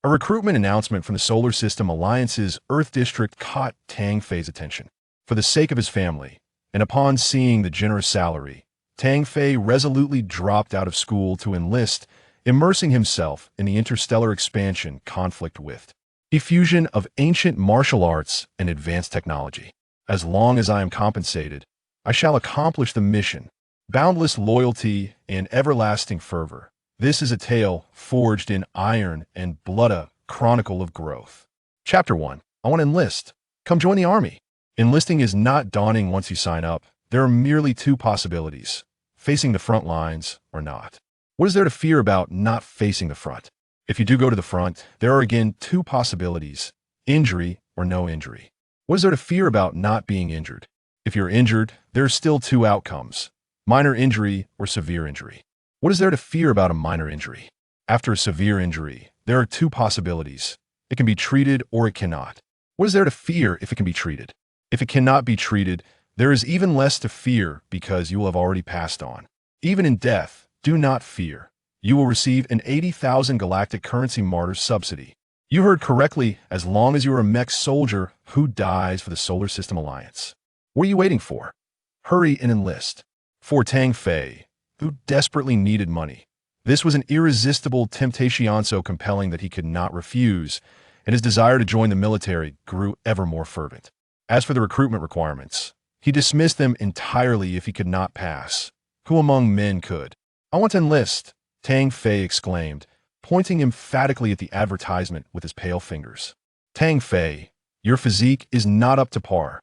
A recruitment announcement from the Solar System Alliance's Earth District caught Tang Fei's attention. For the sake of his family, and upon seeing the generous salary, Tang Fei resolutely dropped out of school to enlist, immersing himself in the interstellar expansion conflict with the fusion of ancient martial arts and advanced technology. As long as I am compensated, I shall accomplish the mission. Boundless loyalty and everlasting fervor. This is a tale forged in iron and blood, a chronicle of growth. Chapter 1. I want to enlist. Come join the army. Enlisting is not daunting once you sign up. There are merely two possibilities: facing the front lines or not. What is there to fear about not facing the front? If you do go to the front, there are again two possibilities: injury or no injury. What is there to fear about not being injured? If you're injured, there are still two outcomes: minor injury or severe injury. What is there to fear about a minor injury? After a severe injury, there are two possibilities. It can be treated or it cannot. What is there to fear if it can be treated? If it cannot be treated, there is even less to fear because you will have already passed on. Even in death, do not fear. You will receive an 80,000 galactic currency martyr subsidy. You heard correctly, as long as you are a mech soldier who dies for the Solar System Alliance. What are you waiting for? Hurry and enlist. For Tang Fei, who desperately needed money, this was an irresistible temptation so compelling that he could not refuse, and his desire to join the military grew ever more fervent. As for the recruitment requirements, he dismissed them entirely if he could not pass. Who among men could? I want to enlist, Tang Fei exclaimed, pointing emphatically at the advertisement with his pale fingers. Tang Fei, your physique is not up to par,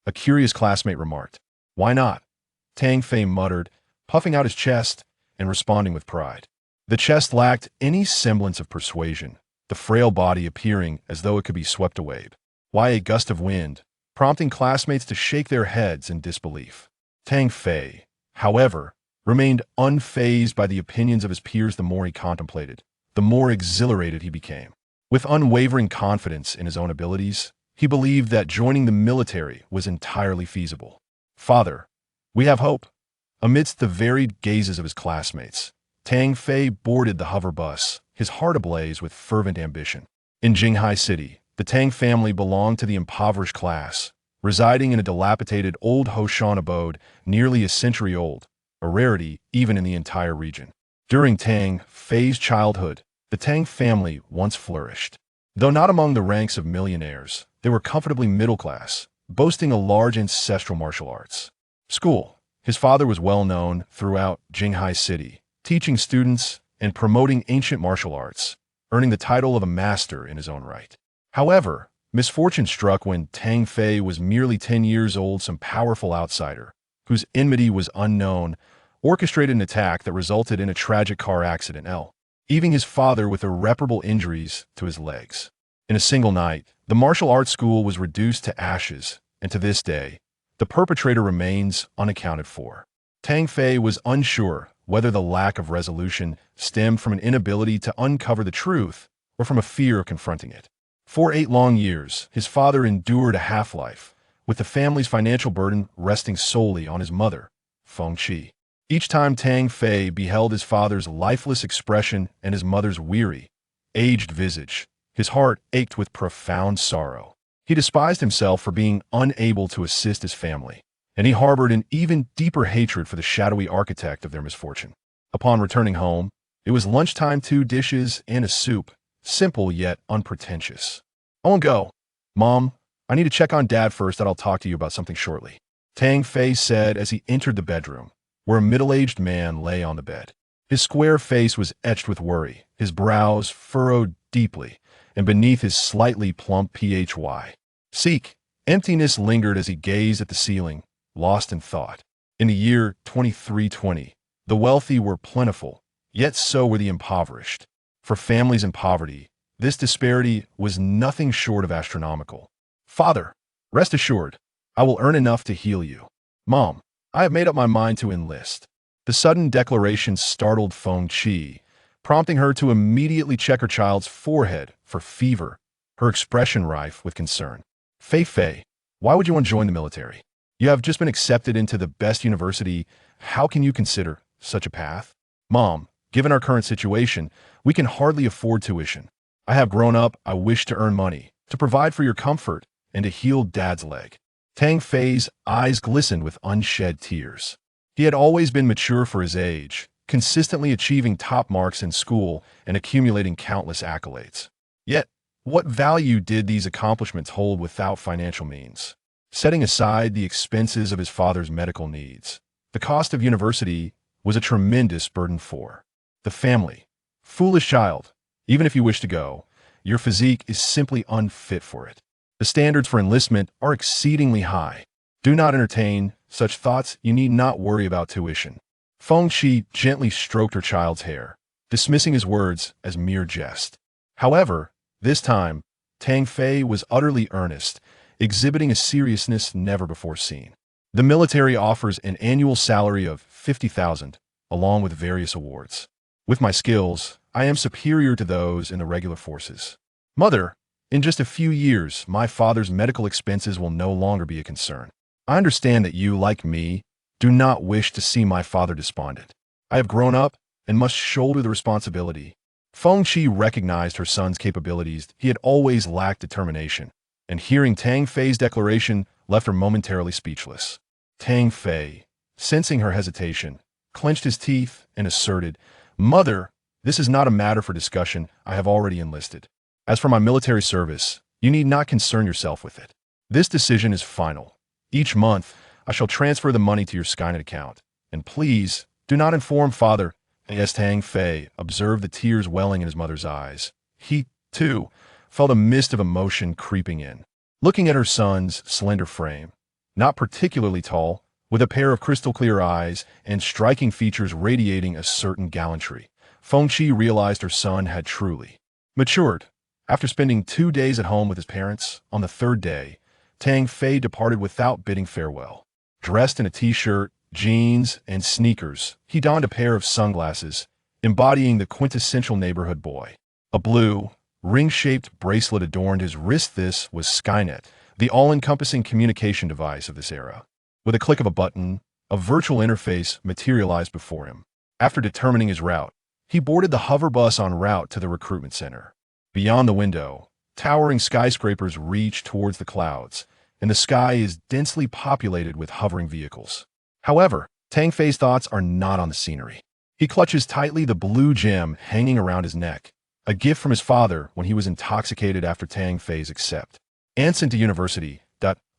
a curious classmate remarked. Why not? Tang Fei muttered, puffing out his chest and responding with pride. The chest lacked any semblance of persuasion, the frail body appearing as though it could be swept away by a gust of wind, prompting classmates to shake their heads in disbelief. Tang Fei, however, remained unfazed by the opinions of his peers. The more he contemplated, the more exhilarated he became. With unwavering confidence in his own abilities, he believed that joining the military was entirely feasible. Father, we have hope. Amidst the varied gazes of his classmates, Tang Fei boarded the hover bus, his heart ablaze with fervent ambition. In Jinghai City, the Tang family belonged to the impoverished class, residing in a dilapidated old Hoshan abode nearly a century old, a rarity even in the entire region. During Tang Fei's childhood, the Tang family once flourished. Though not among the ranks of millionaires, they were comfortably middle class, boasting a large ancestral martial arts school. His father was well known throughout Jinghai City, teaching students and promoting ancient martial arts, earning the title of a master in his own right. However, misfortune struck when Tang Fei was merely 10 years old. Some powerful outsider, whose enmity was unknown, orchestrated an attack that resulted in a tragic car accident, leaving his father with irreparable injuries to his legs. In a single night, the martial arts school was reduced to ashes, and to this day, the perpetrator remains unaccounted for. Tang Fei was unsure whether the lack of resolution stemmed from an inability to uncover the truth or from a fear of confronting it. For 8 long years, his father endured a half-life, with the family's financial burden resting solely on his mother, Feng Qi. Each time Tang Fei beheld his father's lifeless expression and his mother's weary, aged visage, his heart ached with profound sorrow. He despised himself for being unable to assist his family, and he harbored an even deeper hatred for the shadowy architect of their misfortune. Upon returning home, it was lunchtime: 2 dishes and a soup, simple yet unpretentious. I won't go. Mom, I need to check on Dad first, and I'll talk to you about something shortly, Tang Fei said as he entered the bedroom, where a middle-aged man lay on the bed. His square face was etched with worry, his brows furrowed deeply, and beneath his slightly plump emptiness lingered as he gazed at the ceiling, lost in thought. In the year 2320, the wealthy were plentiful, yet so were the impoverished. For families in poverty, this disparity was nothing short of astronomical. Father, rest assured, I will earn enough to heal you. Mom, I have made up my mind to enlist. The sudden declaration startled Feng Qi, prompting her to immediately check her child's forehead for fever, her expression rife with concern. Fei, why would you want to join the military? You have just been accepted into the best university. How can you consider such a path? Mom, given our current situation, we can hardly afford tuition. I have grown up, I wish to earn money, to provide for your comfort, and to heal Dad's leg. Tang Fei's eyes glistened with unshed tears. He had always been mature for his age, consistently achieving top marks in school and accumulating countless accolades. Yet, what value did these accomplishments hold without financial means? Setting aside the expenses of his father's medical needs, the cost of university was a tremendous burden for the family. Foolish child, even if you wish to go, your physique is simply unfit for it. The standards for enlistment are exceedingly high. Do not entertain such thoughts. You need not worry about tuition. Feng Qi gently stroked her child's hair, dismissing his words as mere jest. However, this time, Tang Fei was utterly earnest, exhibiting a seriousness never before seen. The military offers an annual salary of 50,000, along with various awards. With my skills, I am superior to those in the regular forces. Mother, in just a few years, my father's medical expenses will no longer be a concern. I understand that you, like me, do not wish to see my father despondent. I have grown up and must shoulder the responsibility. Feng Qi recognized her son's capabilities. He had always lacked determination, and hearing Tang Fei's declaration left her momentarily speechless. Tang Fei, sensing her hesitation, clenched his teeth and asserted, "Mother, this is not a matter for discussion. I have already enlisted. As for my military service, you need not concern yourself with it. This decision is final. Each month, I shall transfer the money to your Skynet account. And please, do not inform father." As Tang Fei observed the tears welling in his mother's eyes, he, too, felt a mist of emotion creeping in. Looking at her son's slender frame, not particularly tall, with a pair of crystal-clear eyes and striking features radiating a certain gallantry, Feng Qi realized her son had truly matured. After spending 2 days at home with his parents, on the third day, Tang Fei departed without bidding farewell. Dressed in a t-shirt, jeans, and sneakers, he donned a pair of sunglasses, embodying the quintessential neighborhood boy. A blue, ring-shaped bracelet adorned his wrist. This was Skynet, the all-encompassing communication device of this era. With a click of a button, a virtual interface materialized before him. After determining his route, he boarded the hover bus en route to the recruitment center. Beyond the window, towering skyscrapers reach towards the clouds, and the sky is densely populated with hovering vehicles. However, Tang Fei's thoughts are not on the scenery. He clutches tightly the blue gem hanging around his neck, a gift from his father when he was intoxicated after Tang Fei's accept. Anson to University.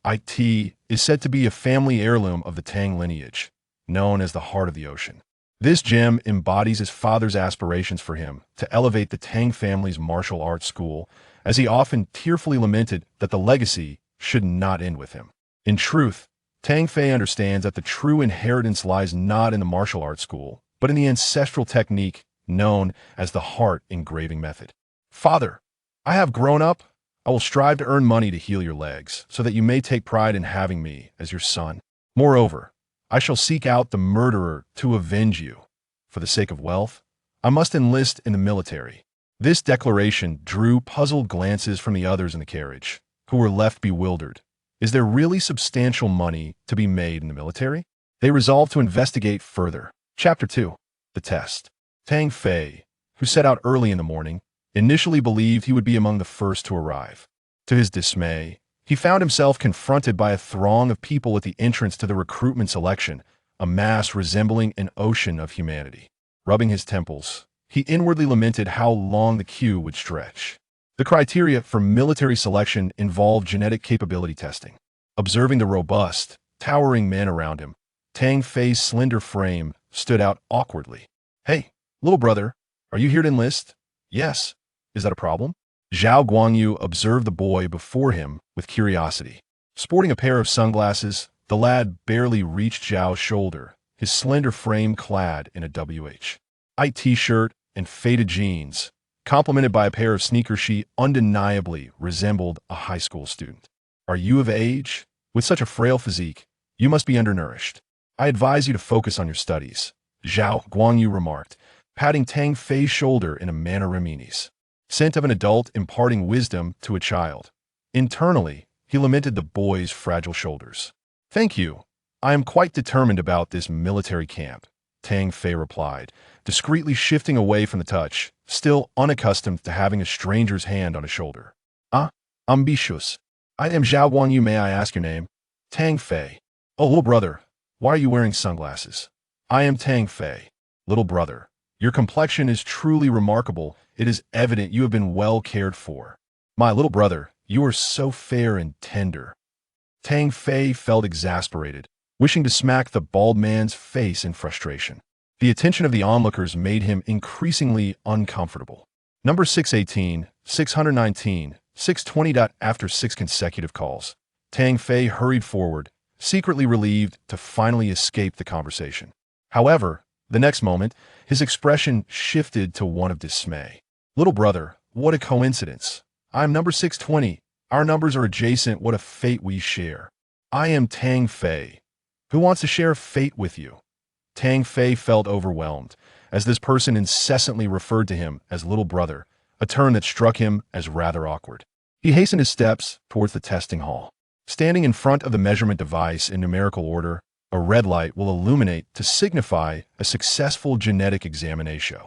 It is said to be a family heirloom of the Tang lineage, known as the Heart of the Ocean. This gem embodies his father's aspirations for him to elevate the Tang family's martial arts school, as he often tearfully lamented that the legacy should not end with him. In truth, Tang Fei understands that the true inheritance lies not in the martial arts school, but in the ancestral technique known as the heart engraving method. Father, I have grown up. I will strive to earn money to heal your legs, so that you may take pride in having me as your son. Moreover, I shall seek out the murderer to avenge you. For the sake of wealth, I must enlist in the military. This declaration drew puzzled glances from the others in the carriage, who were left bewildered. Is there really substantial money to be made in the military? They resolved to investigate further. Chapter 2. The Test. Tang Fei, who set out early in the morning, initially believed he would be among the first to arrive. To his dismay, he found himself confronted by a throng of people at the entrance to the recruitment selection, a mass resembling an ocean of humanity. Rubbing his temples, he inwardly lamented how long the queue would stretch. The criteria for military selection involved genetic capability testing. Observing the robust, towering men around him, Tang Fei's slender frame stood out awkwardly. "Hey, little brother, are you here to enlist?" "Yes." "Is that a problem?" Zhao Guangyu observed the boy before him with curiosity. Sporting a pair of sunglasses, the lad barely reached Zhao's shoulder, his slender frame clad in a white t-shirt and faded jeans, complemented by a pair of sneakers. She undeniably resembled a high school student. "Are you of age? With such a frail physique, you must be undernourished. I advise you to focus on your studies," Zhao Guangyu remarked, patting Tang Fei's shoulder in a manner Rimini's scent of an adult imparting wisdom to a child. Internally, he lamented the boy's fragile shoulders. "Thank you. I am quite determined about this military camp," Tang Fei replied, discreetly shifting away from the touch still unaccustomed to having a stranger's hand on his shoulder. Ah, ambitious. I am Zhao Guanyu, may I ask your name? Tang Fei. Oh, little brother, why are you wearing sunglasses? I am Tang Fei. Little brother, your complexion is truly remarkable. It is evident you have been well cared for. My little brother, you are so fair and tender. Tang Fei felt exasperated, wishing to smack the bald man's face in frustration. The attention of the onlookers made him increasingly uncomfortable. Number 618, 619, 620. After 6 consecutive calls, Tang Fei hurried forward, secretly relieved to finally escape the conversation. However, the next moment, his expression shifted to one of dismay. Little brother, what a coincidence. I'm number 620. Our numbers are adjacent. What a fate we share. I am Tang Fei. Who wants to share fate with you? Tang Fei felt overwhelmed, as this person incessantly referred to him as little brother, a term that struck him as rather awkward. He hastened his steps towards the testing hall. Standing in front of the measurement device in numerical order, a red light will illuminate to signify a successful genetic examination.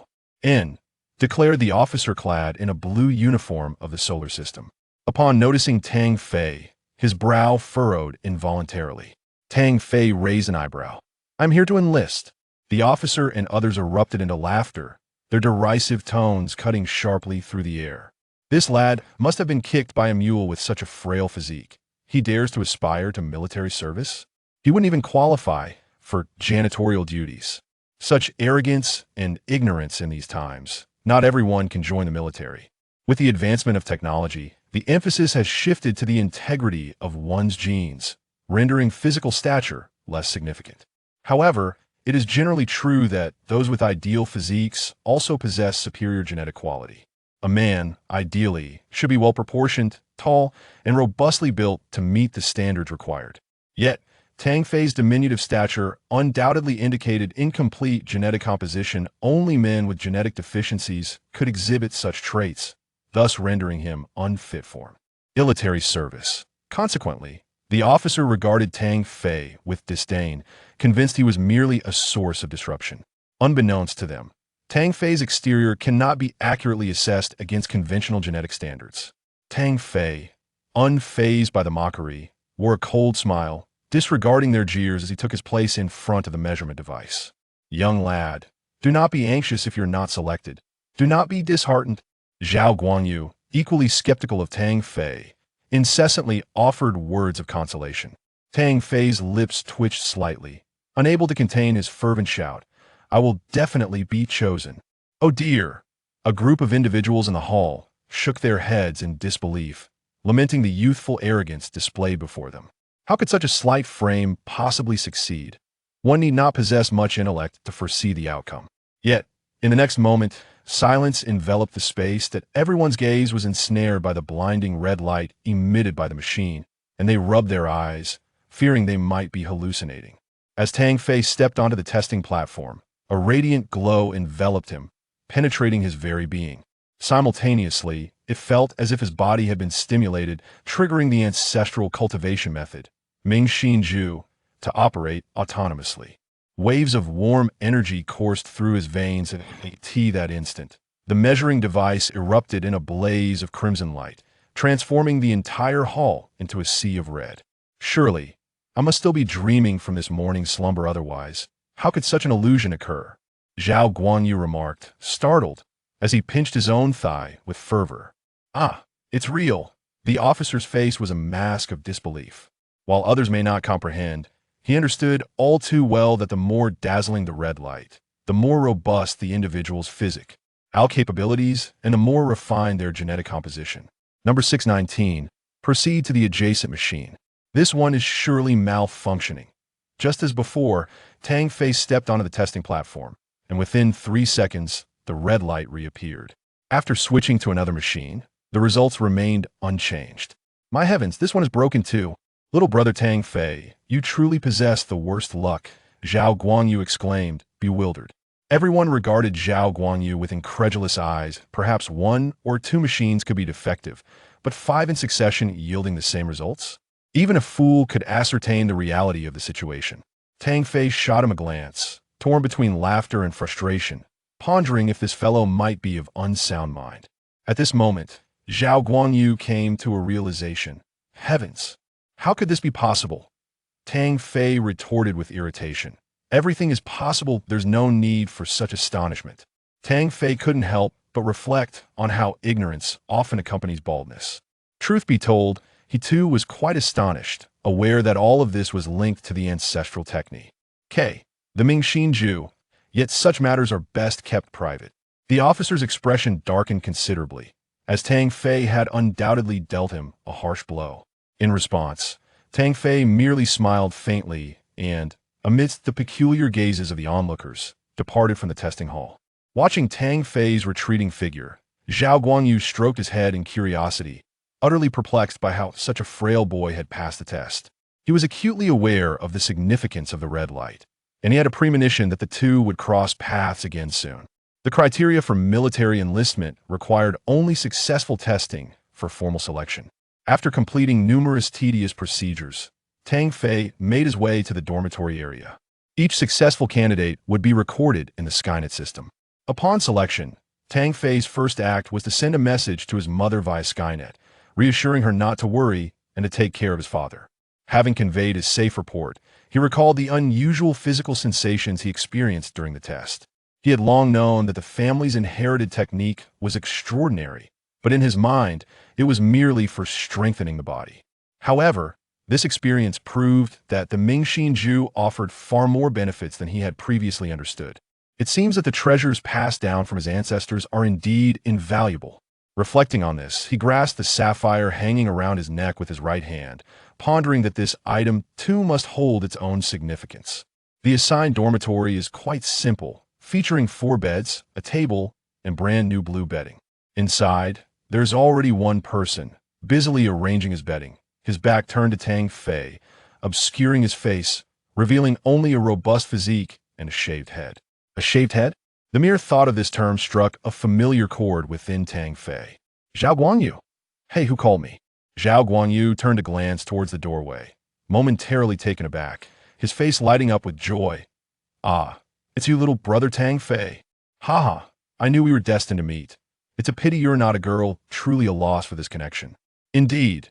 N, declared the officer clad in a blue uniform of the solar system. Upon noticing Tang Fei, his brow furrowed involuntarily. Tang Fei raised an eyebrow. I'm here to enlist. The officer and others erupted into laughter, their derisive tones cutting sharply through the air. This lad must have been kicked by a mule with such a frail physique. He dares to aspire to military service? He wouldn't even qualify for janitorial duties. Such arrogance and ignorance in these times. Not everyone can join the military. With the advancement of technology, the emphasis has shifted to the integrity of one's genes, rendering physical stature less significant. However, it is generally true that those with ideal physiques also possess superior genetic quality. A man, ideally, should be well-proportioned, tall, and robustly built to meet the standards required. Yet, Tang Fei's diminutive stature undoubtedly indicated incomplete genetic composition. Only men with genetic deficiencies could exhibit such traits, thus rendering him unfit for military service. Consequently, the officer regarded Tang Fei with disdain, convinced he was merely a source of disruption. Unbeknownst to them, Tang Fei's exterior cannot be accurately assessed against conventional genetic standards. Tang Fei, unfazed by the mockery, wore a cold smile, disregarding their jeers as he took his place in front of the measurement device. Young lad, do not be anxious if you're not selected. Do not be disheartened. Zhao Guanyu, equally skeptical of Tang Fei, incessantly offered words of consolation. Tang Fei's lips twitched slightly, unable to contain his fervent shout, I will definitely be chosen. Oh dear! A group of individuals in the hall shook their heads in disbelief, lamenting the youthful arrogance displayed before them. How could such a slight frame possibly succeed? One need not possess much intellect to foresee the outcome. Yet, in the next moment, silence enveloped the space that everyone's gaze was ensnared by the blinding red light emitted by the machine, and they rubbed their eyes, fearing they might be hallucinating. As Tang Fei stepped onto the testing platform, a radiant glow enveloped him, penetrating his very being. Simultaneously, it felt as if his body had been stimulated, triggering the ancestral cultivation method, Ming Xin Zhu, to operate autonomously. Waves of warm energy coursed through his veins at that instant. The measuring device erupted in a blaze of crimson light, transforming the entire hall into a sea of red. Surely, I must still be dreaming from this morning's slumber otherwise. How could such an illusion occur? Zhao Guanyu remarked, startled, as he pinched his own thigh with fervor. Ah, it's real. The officer's face was a mask of disbelief. While others may not comprehend, he understood all too well that the more dazzling the red light, the more robust the individual's physical capabilities, and the more refined their genetic composition. Number 619, proceed to the adjacent machine. This one is surely malfunctioning. Just as before, Tang Fei stepped onto the testing platform, and within 3 seconds, the red light reappeared. After switching to another machine, the results remained unchanged. My heavens, this one is broken too. Little brother Tang Fei, you truly possess the worst luck, Zhao Guanyu exclaimed, bewildered. Everyone regarded Zhao Guanyu with incredulous eyes. Perhaps 1 or 2 machines could be defective, but 5 in succession yielding the same results? Even a fool could ascertain the reality of the situation. Tang Fei shot him a glance, torn between laughter and frustration, pondering if this fellow might be of unsound mind. At this moment, Zhao Guanyu came to a realization. Heavens! How could this be possible? Tang Fei retorted with irritation. Everything is possible, there's no need for such astonishment. Tang Fei couldn't help but reflect on how ignorance often accompanies baldness. Truth be told, he too was quite astonished, aware that all of this was linked to the ancestral technique. The Mingxin, yet such matters are best kept private. The officer's expression darkened considerably, as Tang Fei had undoubtedly dealt him a harsh blow. In response, Tang Fei merely smiled faintly and, amidst the peculiar gazes of the onlookers, departed from the testing hall. Watching Tang Fei's retreating figure, Zhao Guanyu stroked his head in curiosity, utterly perplexed by how such a frail boy had passed the test. He was acutely aware of the significance of the red light, and he had a premonition that the two would cross paths again soon. The criteria for military enlistment required only successful testing for formal selection. After completing numerous tedious procedures, Tang Fei made his way to the dormitory area. Each successful candidate would be recorded in the Skynet system. Upon selection, Tang Fei's first act was to send a message to his mother via Skynet, reassuring her not to worry and to take care of his father. Having conveyed his safe report, he recalled the unusual physical sensations he experienced during the test. He had long known that the family's inherited technique was extraordinary, but in his mind, it was merely for strengthening the body. However, this experience proved that the Mingxin offered far more benefits than he had previously understood. It seems that the treasures passed down from his ancestors are indeed invaluable. Reflecting on this, he grasped the sapphire hanging around his neck with his right hand, pondering that this item too must hold its own significance. The assigned dormitory is quite simple, featuring 4 beds, a table, and brand new blue bedding. Inside, there's already one person, busily arranging his bedding, his back turned to Tang Fei, obscuring his face, revealing only a robust physique and a shaved head. A shaved head? The mere thought of this term struck a familiar chord within Tang Fei. Zhao Guanyu. Hey, who called me? Zhao Guanyu turned to glance towards the doorway, momentarily taken aback, his face lighting up with joy. Ah, it's you, little brother Tang Fei. Haha, I knew we were destined to meet. It's a pity you're not a girl, truly a loss for this connection. Indeed.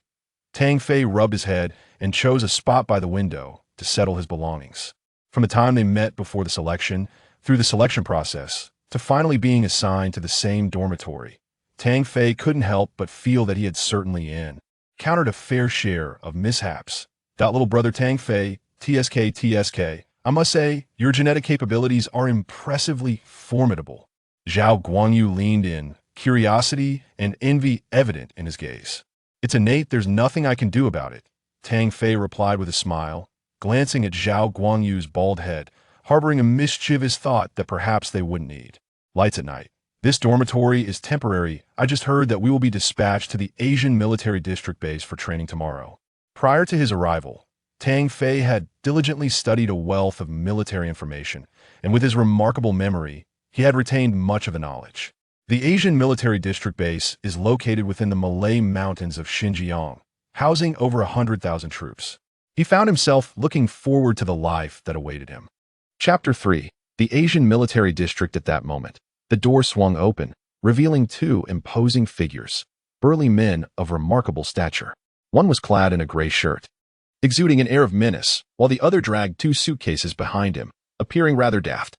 Tang Fei rubbed his head and chose a spot by the window to settle his belongings. From the time they met before the selection, through the selection process, to finally being assigned to the same dormitory, Tang Fei couldn't help but feel that he had certainly encountered a fair share of mishaps. That little brother Tang Fei, TSK, I must say, your genetic capabilities are impressively formidable. Zhao Guanyu leaned in, curiosity and envy evident in his gaze. It's innate, there's nothing I can do about it, Tang Fei replied with a smile, glancing at Zhao Guanyu's bald head, harboring a mischievous thought that perhaps they wouldn't need lights at night. This dormitory is temporary. I just heard that we will be dispatched to the Asian military district base for training tomorrow. Prior to his arrival, Tang Fei had diligently studied a wealth of military information, and with his remarkable memory, he had retained much of the knowledge. The Asian military district base is located within the Malay mountains of Xinjiang, housing over 100,000 troops. He found himself looking forward to the life that awaited him. Chapter 3. The Asian Military District. At that moment, the door swung open, revealing 2 imposing figures, burly men of remarkable stature. One was clad in a gray shirt, exuding an air of menace, while the other dragged 2 suitcases behind him, appearing rather daft.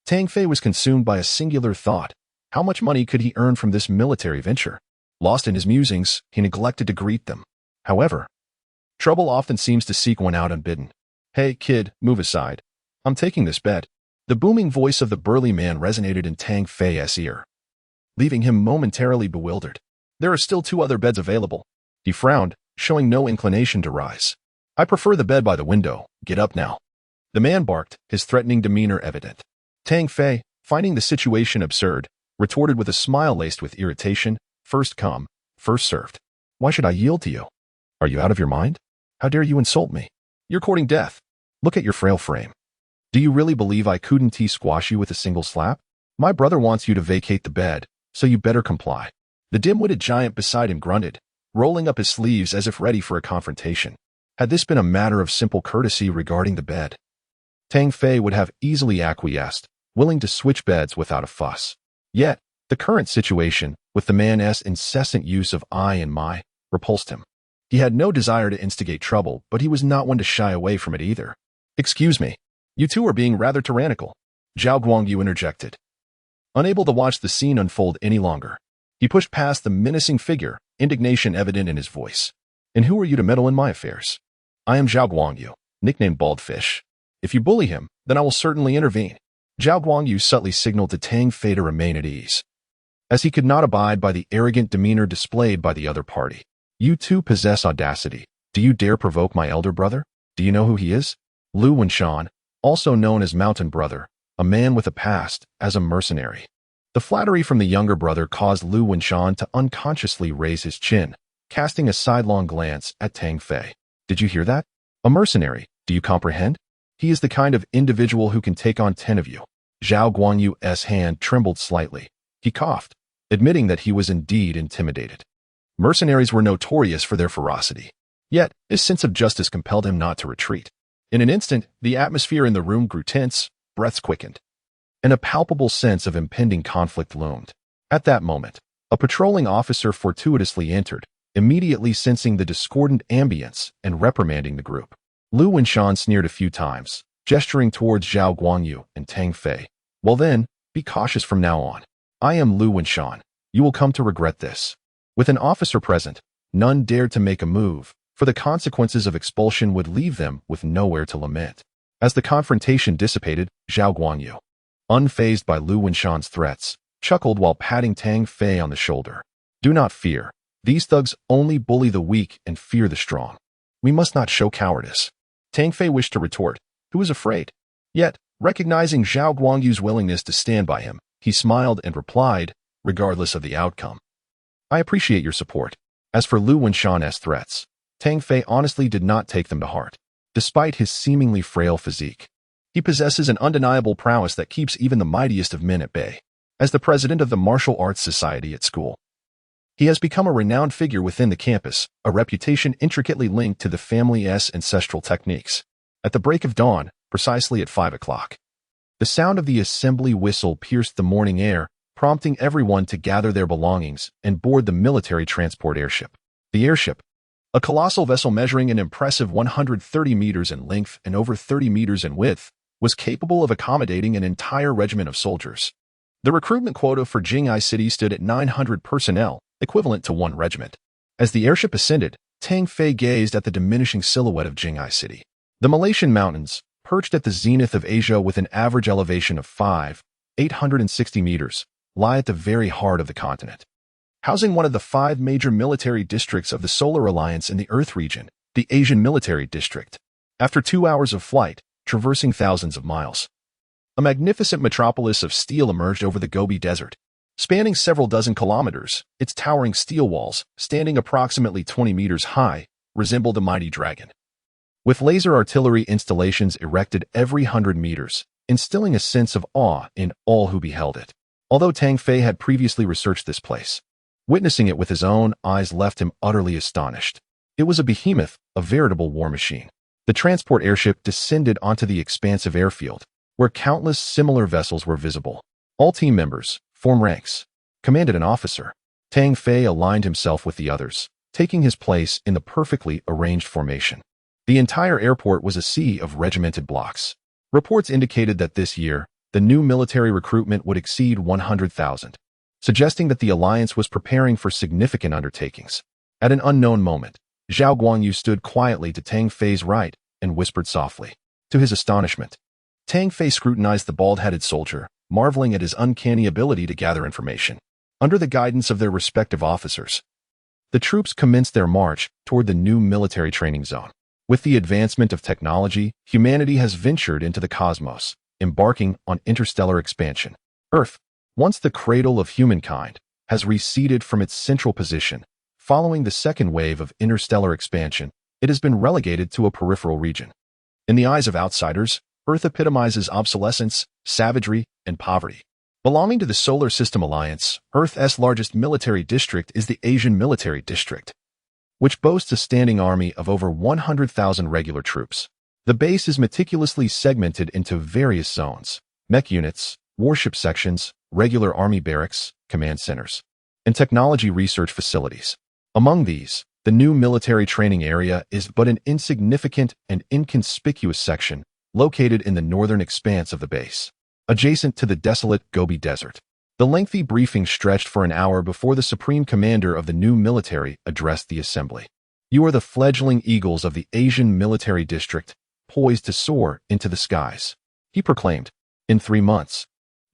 Tang Fei was consumed by a singular thought. How much money could he earn from this military venture? Lost in his musings, he neglected to greet them. However, trouble often seems to seek one out unbidden. Hey, kid, move aside. I'm taking this bed. The booming voice of the burly man resonated in Tang Fei's ear, leaving him momentarily bewildered. There are still 2 other beds available. He frowned, showing no inclination to rise. I prefer the bed by the window. Get up now. The man barked, his threatening demeanor evident. Tang Fei, finding the situation absurd, retorted with a smile laced with irritation. First come, first served. Why should I yield to you? Are you out of your mind? How dare you insult me? You're courting death. Look at your frail frame. Do you really believe I couldn't squash you with a single slap? My brother wants you to vacate the bed, so you better comply. The dim-witted giant beside him grunted, rolling up his sleeves as if ready for a confrontation. Had this been a matter of simple courtesy regarding the bed, Tang Fei would have easily acquiesced, willing to switch beds without a fuss. Yet, the current situation, with the man's incessant use of I and my, repulsed him. He had no desire to instigate trouble, but he was not one to shy away from it either. "Excuse me. You two are being rather tyrannical," Zhao Guangyu interjected. Unable to watch the scene unfold any longer, he pushed past the menacing figure, indignation evident in his voice. "And who are you to meddle in my affairs? I am Zhao Guangyu, nicknamed Baldfish. If you bully him, then I will certainly intervene." Zhao Guangyu subtly signaled to Tang Fei to remain at ease, as he could not abide by the arrogant demeanor displayed by the other party. "You two possess audacity. Do you dare provoke my elder brother? Do you know who he is? Lu Wenshan, also known as Mountain Brother, a man with a past as a mercenary." The flattery from the younger brother caused Lu Wenshan to unconsciously raise his chin, casting a sidelong glance at Tang Fei. "Did you hear that? A mercenary, do you comprehend? He is the kind of individual who can take on 10 of you." Zhao Guangyu's hand trembled slightly. He coughed, admitting that he was indeed intimidated. Mercenaries were notorious for their ferocity. Yet, his sense of justice compelled him not to retreat. In an instant, the atmosphere in the room grew tense, breaths quickened, and a palpable sense of impending conflict loomed. At that moment, a patrolling officer fortuitously entered, immediately sensing the discordant ambience and reprimanding the group. Lu Wenshan sneered a few times, gesturing towards Zhao Guangyu and Tang Fei. "Well then, be cautious from now on. I am Lu Wenshan. You will come to regret this." With an officer present, none dared to make a move, for the consequences of expulsion would leave them with nowhere to lament. As the confrontation dissipated, Zhao Guangyu, unfazed by Lu Wenshan's threats, chuckled while patting Tang Fei on the shoulder. "Do not fear. These thugs only bully the weak and fear the strong. We must not show cowardice." Tang Fei wished to retort. He was afraid. Yet, recognizing Zhao Guangyu's willingness to stand by him, he smiled and replied, regardless of the outcome, "I appreciate your support." As for Lu Wenshan's threats, Tang Fei honestly did not take them to heart. Despite his seemingly frail physique, he possesses an undeniable prowess that keeps even the mightiest of men at bay. As the president of the Martial Arts Society at school, he has become a renowned figure within the campus, a reputation intricately linked to the family's ancestral techniques. At the break of dawn, precisely at 5 o'clock, the sound of the assembly whistle pierced the morning air, prompting everyone to gather their belongings and board the military transport airship. The airship, a colossal vessel measuring an impressive 130 meters in length and over 30 meters in width, was capable of accommodating an entire regiment of soldiers. The recruitment quota for Jinghai City stood at 900 personnel, equivalent to one regiment. As the airship ascended, Tang Fei gazed at the diminishing silhouette of Jinghai City. The Malaysian mountains, perched at the zenith of Asia with an average elevation of 860 meters, lie at the very heart of the continent. Housing one of the 5 major military districts of the Solar Alliance in the Earth region, the Asian Military District. After 2 hours of flight, traversing thousands of miles, a magnificent metropolis of steel emerged over the Gobi Desert. Spanning several dozen kilometers, its towering steel walls, standing approximately 20 meters high, resembled a mighty dragon, with laser artillery installations erected every 100 meters, instilling a sense of awe in all who beheld it. Although Tang Fei had previously researched this place, witnessing it with his own eyes left him utterly astonished. It was a behemoth, a veritable war machine. The transport airship descended onto the expansive airfield, where countless similar vessels were visible. All team members, form ranks, commanded an officer. Tang Fei aligned himself with the others, taking his place in the perfectly arranged formation. The entire airport was a sea of regimented blocks. Reports indicated that this year, the new military recruitment would exceed 100,000, suggesting that the alliance was preparing for significant undertakings. At an unknown moment, Zhao Guangyu stood quietly to Tang Fei's right and whispered softly. To his astonishment, Tang Fei scrutinized the bald-headed soldier, marveling at his uncanny ability to gather information. Under the guidance of their respective officers, the troops commenced their march toward the new military training zone. With the advancement of technology, humanity has ventured into the cosmos, embarking on interstellar expansion. Earth, once the cradle of humankind, has receded from its central position. Following the second wave of interstellar expansion, it has been relegated to a peripheral region. In the eyes of outsiders, Earth epitomizes obsolescence, savagery, and poverty. Belonging to the Solar System Alliance, Earth's largest military district is the Asian Military District, which boasts a standing army of over 100,000 regular troops. The base is meticulously segmented into various zones, mech units, warship sections, regular army barracks, command centers, and technology research facilities. Among these, the new military training area is but an insignificant and inconspicuous section located in the northern expanse of the base, adjacent to the desolate Gobi Desert. The lengthy briefing stretched for an hour before the supreme commander of the new military addressed the assembly. You are the fledgling eagles of the Asian military district, poised to soar into the skies, he proclaimed. In 3 months,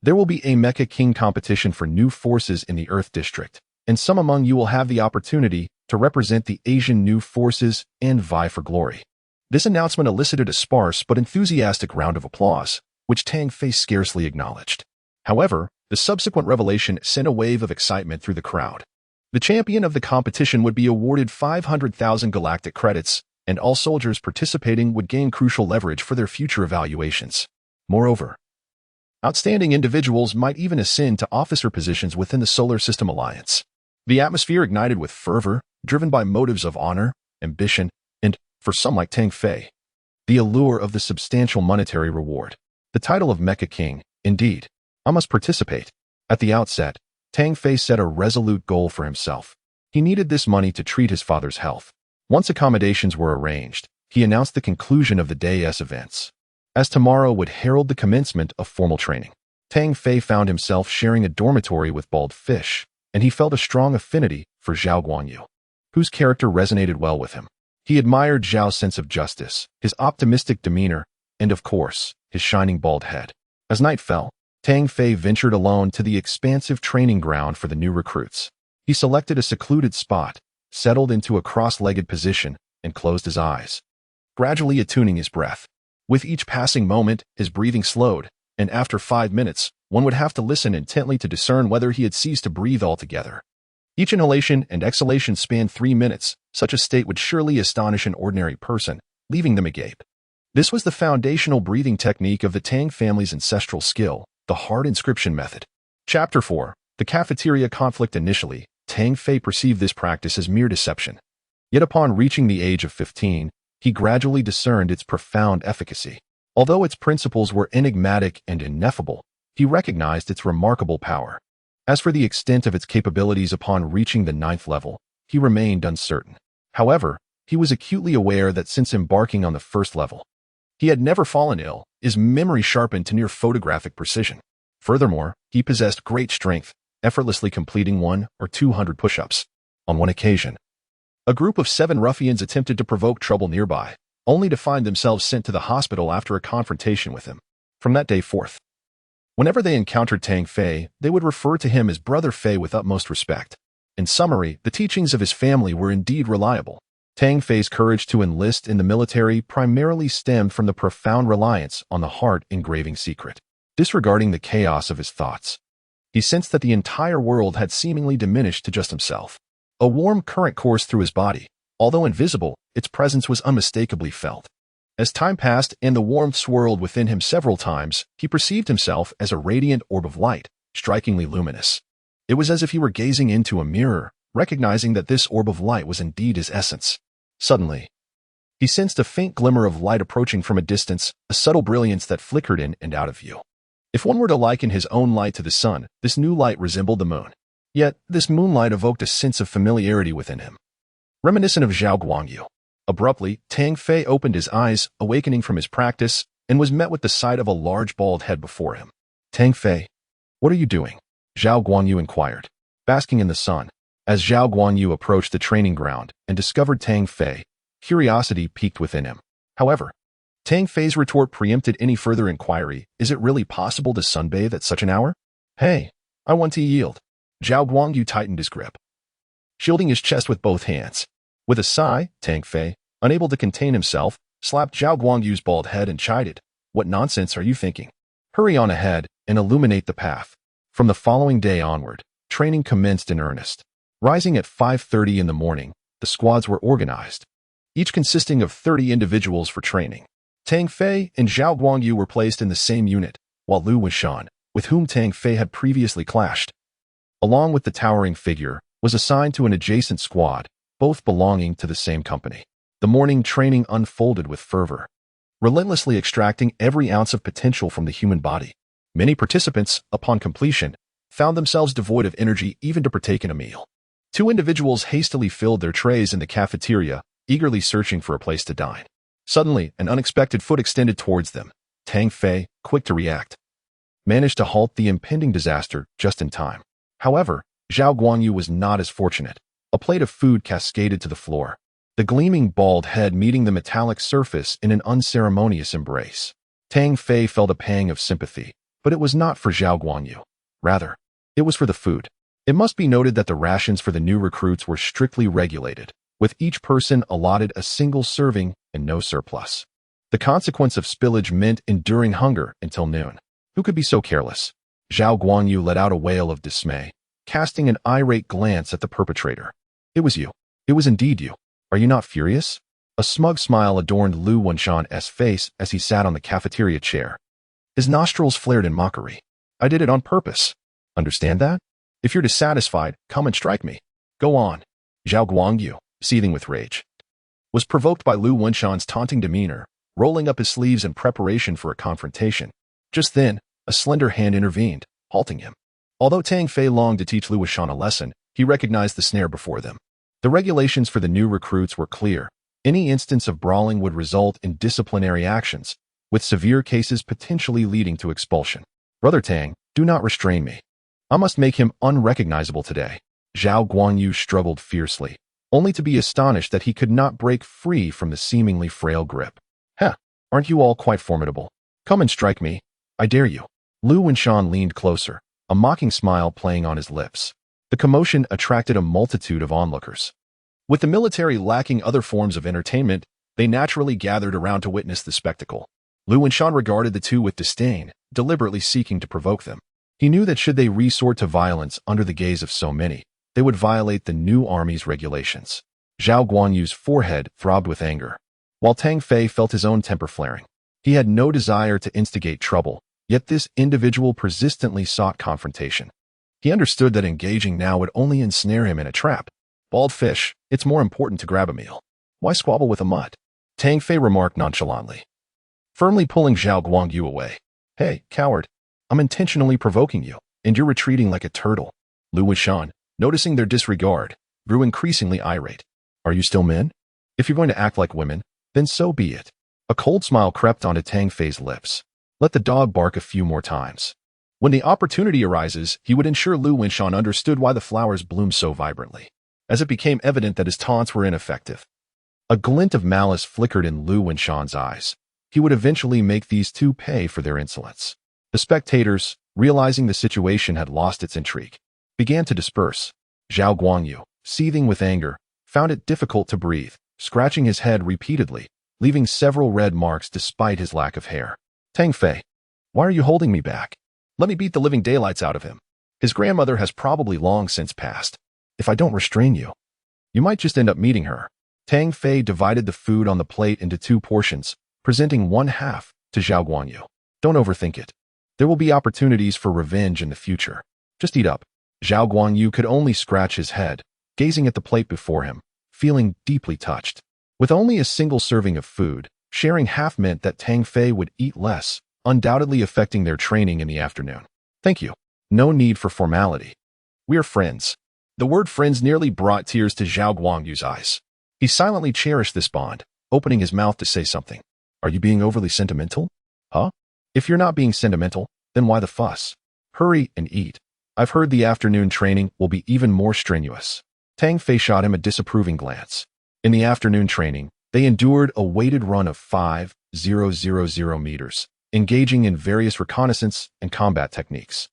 there will be a Mecha King competition for new forces in the Earth District, and some among you will have the opportunity to represent the Asian new forces and vie for glory. This announcement elicited a sparse but enthusiastic round of applause, which Tang Fei scarcely acknowledged. However, the subsequent revelation sent a wave of excitement through the crowd. The champion of the competition would be awarded 500,000 galactic credits, and all soldiers participating would gain crucial leverage for their future evaluations. Moreover, outstanding individuals might even ascend to officer positions within the Solar System Alliance. The atmosphere ignited with fervor, driven by motives of honor, ambition, and, for some like Tang Fei, the allure of the substantial monetary reward. The title of Mecha King, indeed. I must participate. At the outset, Tang Fei set a resolute goal for himself. He needed this money to treat his father's health. Once accommodations were arranged, he announced the conclusion of the day's events, as tomorrow would herald the commencement of formal training. Tang Fei found himself sharing a dormitory with Bald Fish, and he felt a strong affinity for Zhao Guanyu, whose character resonated well with him. He admired Zhao's sense of justice, his optimistic demeanor, and of course, his shining bald head. As night fell, Tang Fei ventured alone to the expansive training ground for the new recruits. He selected a secluded spot, settled into a cross-legged position, and closed his eyes, gradually attuning his breath. With each passing moment, his breathing slowed, and after 5 minutes, one would have to listen intently to discern whether he had ceased to breathe altogether. Each inhalation and exhalation spanned 3 minutes. Such a state would surely astonish an ordinary person, leaving them agape. This was the foundational breathing technique of the Tang family's ancestral skill, the hard inscription method. Chapter 4. The Cafeteria Conflict. Initially, Tang Fei perceived this practice as mere deception. Yet upon reaching the age of 15, he gradually discerned its profound efficacy. Although its principles were enigmatic and ineffable, he recognized its remarkable power. As for the extent of its capabilities upon reaching the 9th level, he remained uncertain. However, he was acutely aware that since embarking on the 1st level, he had never fallen ill, his memory sharpened to near photographic precision. Furthermore, he possessed great strength, effortlessly completing 100 or 200 push-ups. On one occasion, a group of 7 ruffians attempted to provoke trouble nearby, only to find themselves sent to the hospital after a confrontation with him. From that day forth, whenever they encountered Tang Fei, they would refer to him as Brother Fei with utmost respect. In summary, the teachings of his family were indeed reliable. Tang Fei's courage to enlist in the military primarily stemmed from the profound reliance on the heart engraving secret. Disregarding the chaos of his thoughts, he sensed that the entire world had seemingly diminished to just himself. A warm current coursed through his body. Although invisible, its presence was unmistakably felt. As time passed and the warmth swirled within him several times, he perceived himself as a radiant orb of light, strikingly luminous. It was as if he were gazing into a mirror, recognizing that this orb of light was indeed his essence. Suddenly, he sensed a faint glimmer of light approaching from a distance, a subtle brilliance that flickered in and out of view. If one were to liken his own light to the sun, this new light resembled the moon. Yet, this moonlight evoked a sense of familiarity within him, reminiscent of Zhao Guanyu. Abruptly, Tang Fei opened his eyes, awakening from his practice, and was met with the sight of a large bald head before him. Tang Fei, what are you doing? Zhao Guanyu inquired. Basking in the sun. As Zhao Guanyu approached the training ground and discovered Tang Fei, curiosity piqued within him. However, Tang Fei's retort preempted any further inquiry. Is it really possible to sunbathe at such an hour? Hey, I want to yield. Zhao Guanyu tightened his grip, shielding his chest with both hands. With a sigh, Tang Fei, unable to contain himself, slapped Zhao Guanyu's bald head and chided. What nonsense are you thinking? Hurry on ahead and illuminate the path. From the following day onward, training commenced in earnest. Rising at 5:30 in the morning, the squads were organized, each consisting of 30 individuals for training. Tang Fei and Zhao Guanyu were placed in the same unit, while Lu Weishan, with whom Tang Fei had previously clashed, along with the towering figure, was assigned to an adjacent squad, both belonging to the same company. The morning training unfolded with fervor, relentlessly extracting every ounce of potential from the human body. Many participants, upon completion, found themselves devoid of energy even to partake in a meal. Two individuals hastily filled their trays in the cafeteria, eagerly searching for a place to dine. Suddenly, an unexpected foot extended towards them. Tang Fei, quick to react, managed to halt the impending disaster just in time. However, Zhao Guanyu was not as fortunate. A plate of food cascaded to the floor, the gleaming bald head meeting the metallic surface in an unceremonious embrace. Tang Fei felt a pang of sympathy, but it was not for Zhao Guanyu. Rather, it was for the food. It must be noted that the rations for the new recruits were strictly regulated, with each person allotted a single serving and no surplus. The consequence of spillage meant enduring hunger until noon. Who could be so careless? Zhao Guanyu let out a wail of dismay, casting an irate glance at the perpetrator. It was you. It was indeed you. Are you not furious? A smug smile adorned Lu Wenshan's face as he sat on the cafeteria chair. His nostrils flared in mockery. I did it on purpose. Understand that? If you're dissatisfied, come and strike me. Go on. Zhao Guangyu, seething with rage, was provoked by Lu Wenshan's taunting demeanor, rolling up his sleeves in preparation for a confrontation. Just then, a slender hand intervened, halting him. Although Tang Fei longed to teach Lu Wenshan a lesson, he recognized the snare before them. The regulations for the new recruits were clear. Any instance of brawling would result in disciplinary actions, with severe cases potentially leading to expulsion. Brother Tang, do not restrain me. I must make him unrecognizable today. Zhao Guanyu struggled fiercely, only to be astonished that he could not break free from the seemingly frail grip. Aren't you all quite formidable? Come and strike me. I dare you. Lu Wenshan leaned closer, a mocking smile playing on his lips. The commotion attracted a multitude of onlookers. With the military lacking other forms of entertainment, they naturally gathered around to witness the spectacle. Lu Wenshan regarded the two with disdain, deliberately seeking to provoke them. He knew that should they resort to violence under the gaze of so many, they would violate the new army's regulations. Zhao Guanyu's forehead throbbed with anger, while Tang Fei felt his own temper flaring. He had no desire to instigate trouble, yet this individual persistently sought confrontation. He understood that engaging now would only ensnare him in a trap. Bald fish, it's more important to grab a meal. Why squabble with a mutt? Tang Fei remarked nonchalantly, firmly pulling Zhao Guangyu away. Hey, coward. I'm intentionally provoking you, and you're retreating like a turtle. Lu Wenshan, noticing their disregard, grew increasingly irate. Are you still men? If you're going to act like women, then so be it. A cold smile crept onto Tang Fei's lips. Let the dog bark a few more times. When the opportunity arises, he would ensure Lu Wenshan understood why the flowers bloomed so vibrantly, as it became evident that his taunts were ineffective. A glint of malice flickered in Lu Wenshan's eyes. He would eventually make these two pay for their insolence. The spectators, realizing the situation had lost its intrigue, began to disperse. Zhao Guanyu, seething with anger, found it difficult to breathe, scratching his head repeatedly, leaving several red marks despite his lack of hair. Tang Fei, why are you holding me back? Let me beat the living daylights out of him. His grandmother has probably long since passed. If I don't restrain you, you might just end up meeting her. Tang Fei divided the food on the plate into two portions, presenting one half to Zhao Guanyu. Don't overthink it. There will be opportunities for revenge in the future. Just eat up. Zhao Guanyu could only scratch his head, gazing at the plate before him, feeling deeply touched. With only a single serving of food, sharing half meant that Tang Fei would eat less, undoubtedly affecting their training in the afternoon. Thank you. No need for formality. We are friends. The word friends nearly brought tears to Zhao Guangyu's eyes. He silently cherished this bond, opening his mouth to say something. Are you being overly sentimental? Huh? If you're not being sentimental, then why the fuss? Hurry and eat. I've heard the afternoon training will be even more strenuous. Tang Fei shot him a disapproving glance. In the afternoon training, they endured a weighted run of 5,000 meters, engaging in various reconnaissance and combat techniques.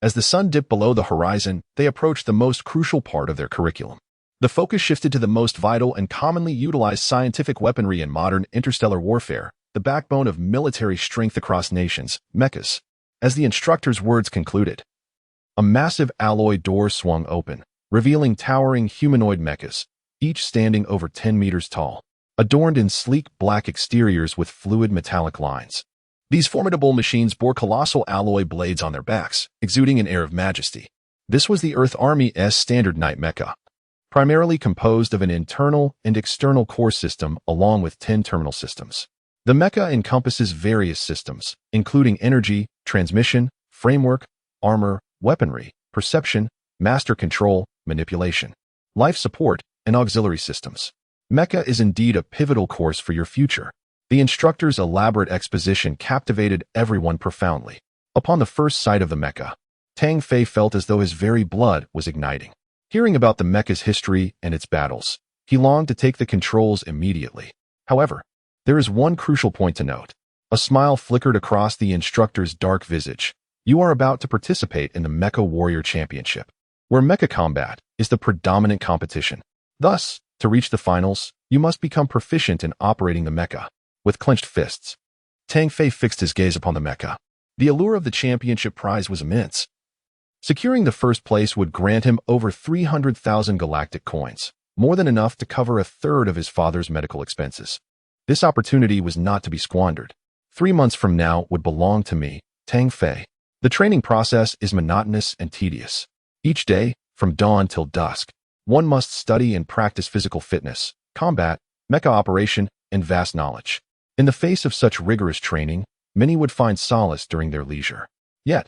As the sun dipped below the horizon, they approached the most crucial part of their curriculum. The focus shifted to the most vital and commonly utilized scientific weaponry in modern interstellar warfare, the backbone of military strength across nations, mechas. As the instructor's words concluded, a massive alloy door swung open, revealing towering humanoid mechas, each standing over 10 meters tall, adorned in sleek black exteriors with fluid metallic lines. These formidable machines bore colossal alloy blades on their backs, exuding an air of majesty. This was the Earth Army's standard night mecha, primarily composed of an internal and external core system along with 10 terminal systems. The mecha encompasses various systems, including energy, transmission, framework, armor, weaponry, perception, master control, manipulation, life support, and auxiliary systems. Mecha is indeed a pivotal course for your future. The instructor's elaborate exposition captivated everyone profoundly. Upon the first sight of the mecha, Tang Fei felt as though his very blood was igniting. Hearing about the mecha's history and its battles, he longed to take the controls immediately. However, there is one crucial point to note. A smile flickered across the instructor's dark visage. You are about to participate in the Mecha Warrior Championship, where mecha combat is the predominant competition. Thus, to reach the finals, you must become proficient in operating the mecha. With clenched fists, Tang Fei fixed his gaze upon the mecha. The allure of the championship prize was immense. Securing the first place would grant him over 300,000 galactic coins, more than enough to cover a third of his father's medical expenses. This opportunity was not to be squandered. 3 months from now would belong to me, Tang Fei. The training process is monotonous and tedious. Each day, from dawn till dusk, one must study and practice physical fitness, combat, mecha operation, and vast knowledge. In the face of such rigorous training, many would find solace during their leisure. Yet,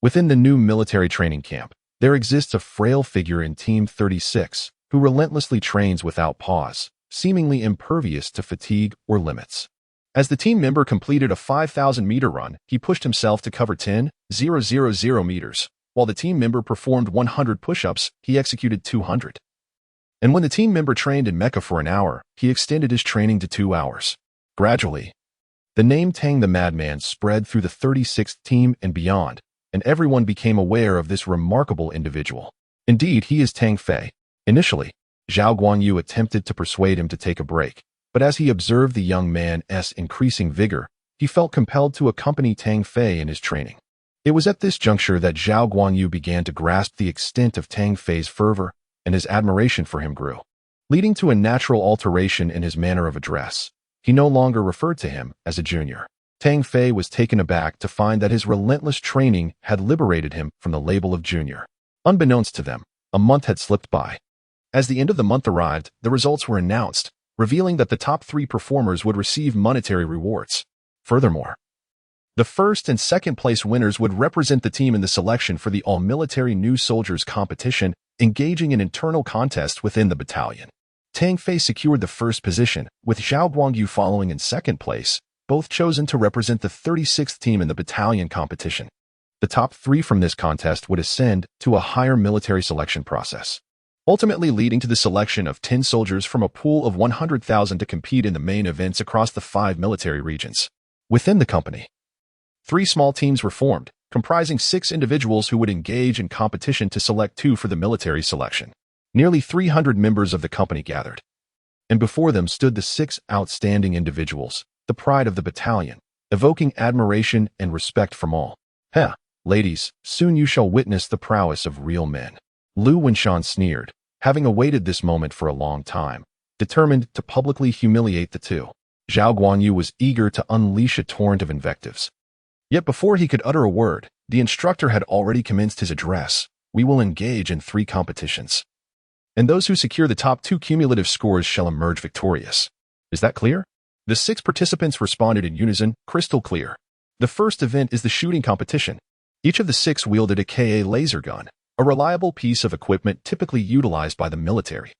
within the new military training camp, there exists a frail figure in Team 36 who relentlessly trains without pause, seemingly impervious to fatigue or limits. As the team member completed a 5,000-meter run, he pushed himself to cover 10,000 meters. While the team member performed 100 push-ups, he executed 200. And when the team member trained in mecha for an hour, he extended his training to 2 hours. Gradually, the name Tang the Madman spread through the 36th team and beyond, and everyone became aware of this remarkable individual. Indeed, he is Tang Fei. Initially, Zhao Guanyu attempted to persuade him to take a break, but as he observed the young man's increasing vigor, he felt compelled to accompany Tang Fei in his training. It was at this juncture that Zhao Guanyu began to grasp the extent of Tang Fei's fervor, and his admiration for him grew, leading to a natural alteration in his manner of address. He no longer referred to him as a junior. Tang Fei was taken aback to find that his relentless training had liberated him from the label of junior. Unbeknownst to them, a month had slipped by. As the end of the month arrived, the results were announced, revealing that the top 3 performers would receive monetary rewards. Furthermore, the first and second place winners would represent the team in the selection for the all-military new soldiers competition, engaging in internal contests within the battalion. Tang Fei secured the first position, with Zhao Guangyu following in second place, both chosen to represent the 36th team in the battalion competition. The top 3 from this contest would ascend to a higher military selection process, ultimately leading to the selection of 10 soldiers from a pool of 100,000 to compete in the main events across the 5 military regions. Within the company, 3 small teams were formed, comprising 6 individuals who would engage in competition to select 2 for the military selection. Nearly 300 members of the company gathered, and before them stood the 6 outstanding individuals, the pride of the battalion, evoking admiration and respect from all. Ladies, soon you shall witness the prowess of real men. Lu Wenshan sneered, having awaited this moment for a long time, determined to publicly humiliate the 2. Zhao Guanyu was eager to unleash a torrent of invectives. Yet before he could utter a word, the instructor had already commenced his address. We will engage in 3 competitions, and those who secure the top 2 cumulative scores shall emerge victorious. Is that clear? The 6 participants responded in unison, crystal clear. The first event is the shooting competition. Each of the 6 wielded a Ka laser gun, a reliable piece of equipment typically utilized by the military.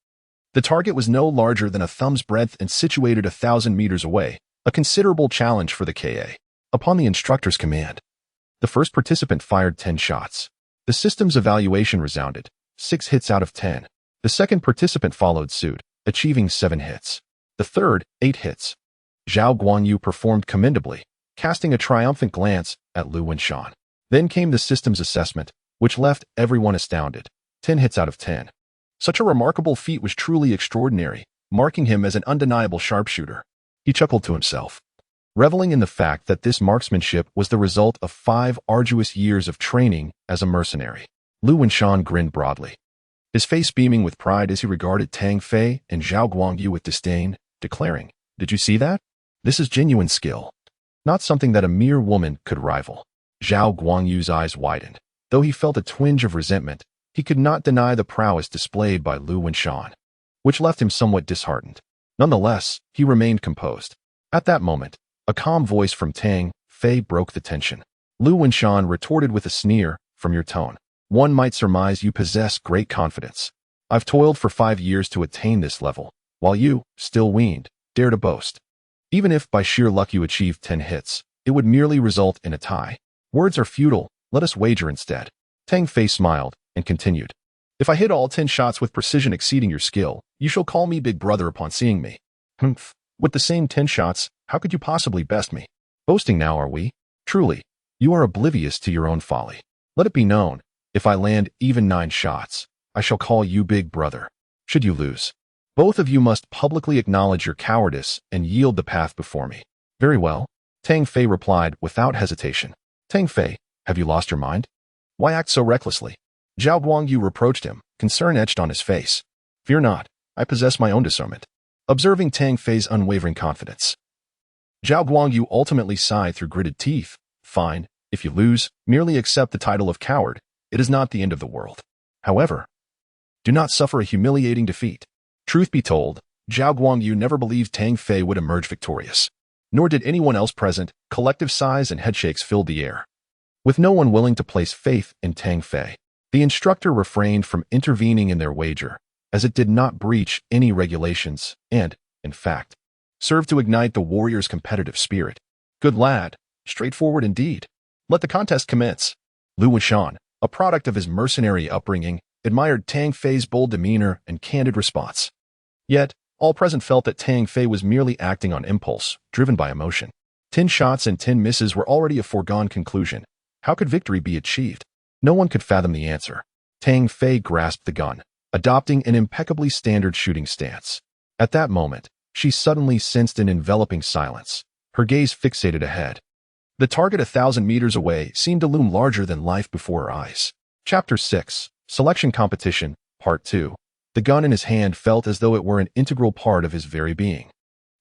The target was no larger than a thumb's breadth and situated 1,000 meters away, a considerable challenge for the Ka. Upon the instructor's command, the first participant fired 10 shots. The system's evaluation resounded, 6 hits out of 10. The second participant followed suit, achieving 7 hits. The third, 8 hits. Zhao Guanyu performed commendably, casting a triumphant glance at Lu Wenshan. Then came the system's assessment, which left everyone astounded, 10 hits out of 10. Such a remarkable feat was truly extraordinary, marking him as an undeniable sharpshooter. He chuckled to himself, reveling in the fact that this marksmanship was the result of 5 arduous years of training as a mercenary. Lu Wenshan grinned broadly, his face beaming with pride as he regarded Tang Fei and Zhao Guangyu with disdain, declaring, "Did you see that? This is genuine skill, not something that a mere woman could rival." Zhao Guangyu's eyes widened. Though he felt a twinge of resentment, he could not deny the prowess displayed by Lu Wenshan, which left him somewhat disheartened. Nonetheless, he remained composed. At that moment, a calm voice from Tang Fei broke the tension. Lu Wenshan retorted with a sneer. From your tone, one might surmise you possess great confidence. I've toiled for 5 years to attain this level, while you, still weaned, dare to boast. Even if by sheer luck you achieved 10 hits, it would merely result in a tie. Words are futile, let us wager instead. Tang Fei smiled and continued. If I hit all 10 shots with precision exceeding your skill, you shall call me big brother upon seeing me. Humph. With the same 10 shots, how could you possibly best me? Boasting now, are we? Truly, you are oblivious to your own folly. Let it be known, if I land even 9 shots, I shall call you big brother. Should you lose, both of you must publicly acknowledge your cowardice and yield the path before me. Very well, Tang Fei replied without hesitation. Tang Fei, have you lost your mind? Why act so recklessly? Zhao Guangyu reproached him, concern etched on his face. Fear not, I possess my own discernment. Observing Tang Fei's unwavering confidence, Zhao Guangyu ultimately sighed through gritted teeth. Fine, if you lose, merely accept the title of coward. It is not the end of the world. However, do not suffer a humiliating defeat. Truth be told, Zhao Guangyu never believed Tang Fei would emerge victorious. Nor did anyone else present. Collective sighs and headshakes filled the air. With no one willing to place faith in Tang Fei, the instructor refrained from intervening in their wager, as it did not breach any regulations and, in fact, served to ignite the warrior's competitive spirit. Good lad, straightforward indeed. Let the contest commence. Lu Wenshan, a product of his mercenary upbringing, admired Tang Fei's bold demeanor and candid response. Yet, all present felt that Tang Fei was merely acting on impulse, driven by emotion. 10 shots and 10 misses were already a foregone conclusion. How could victory be achieved? No one could fathom the answer. Tang Fei grasped the gun, adopting an impeccably standard shooting stance. At that moment, she suddenly sensed an enveloping silence, her gaze fixated ahead. The target 1,000 meters away seemed to loom larger than life before her eyes. Chapter 6, Selection Competition, Part 2. The gun in his hand felt as though it were an integral part of his very being.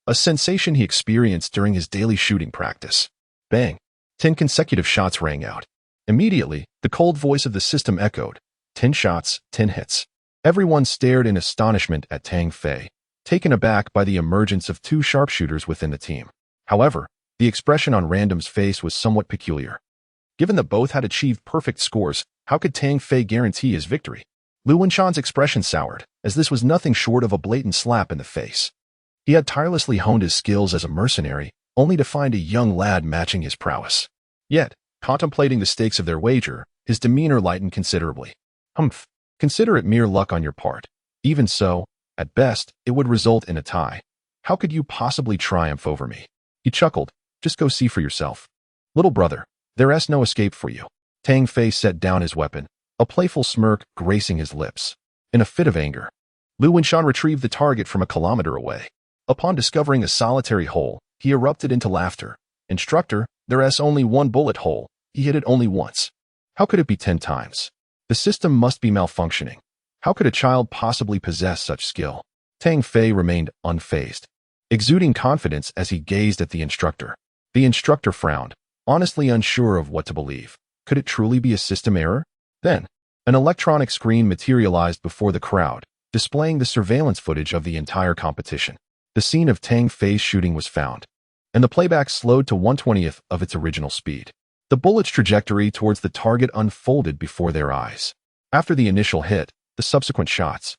A sensation he experienced during his daily shooting practice. Bang! 10 consecutive shots rang out. Immediately, the cold voice of the system echoed. 10 shots, 10 hits. Everyone stared in astonishment at Tang Fei, taken aback by the emergence of 2 sharpshooters within the team. However, the expression on Random's face was somewhat peculiar. Given that both had achieved perfect scores, how could Tang Fei guarantee his victory? Lu Wenshan's expression soured, as this was nothing short of a blatant slap in the face. He had tirelessly honed his skills as a mercenary, only to find a young lad matching his prowess. Yet, contemplating the stakes of their wager, his demeanor lightened considerably. Humph, consider it mere luck on your part. Even so, at best, it would result in a tie. How could you possibly triumph over me? He chuckled. Just go see for yourself. Little brother, there's no escape for you. Tang Fei set down his weapon, a playful smirk gracing his lips. In a fit of anger, Lu Wenshan retrieved the target from a kilometer away. Upon discovering a solitary hole, he erupted into laughter. Instructor, there's only 1 bullet hole. He hit it only once. How could it be 10 times? The system must be malfunctioning. How could a child possibly possess such skill? Tang Fei remained unfazed, exuding confidence as he gazed at the instructor. The instructor frowned, honestly unsure of what to believe. Could it truly be a system error? Then, an electronic screen materialized before the crowd, displaying the surveillance footage of the entire competition. The scene of Tang Fei's shooting was found, and the playback slowed to 1/20th of its original speed. The bullet's trajectory towards the target unfolded before their eyes. After the initial hit, the subsequent shots,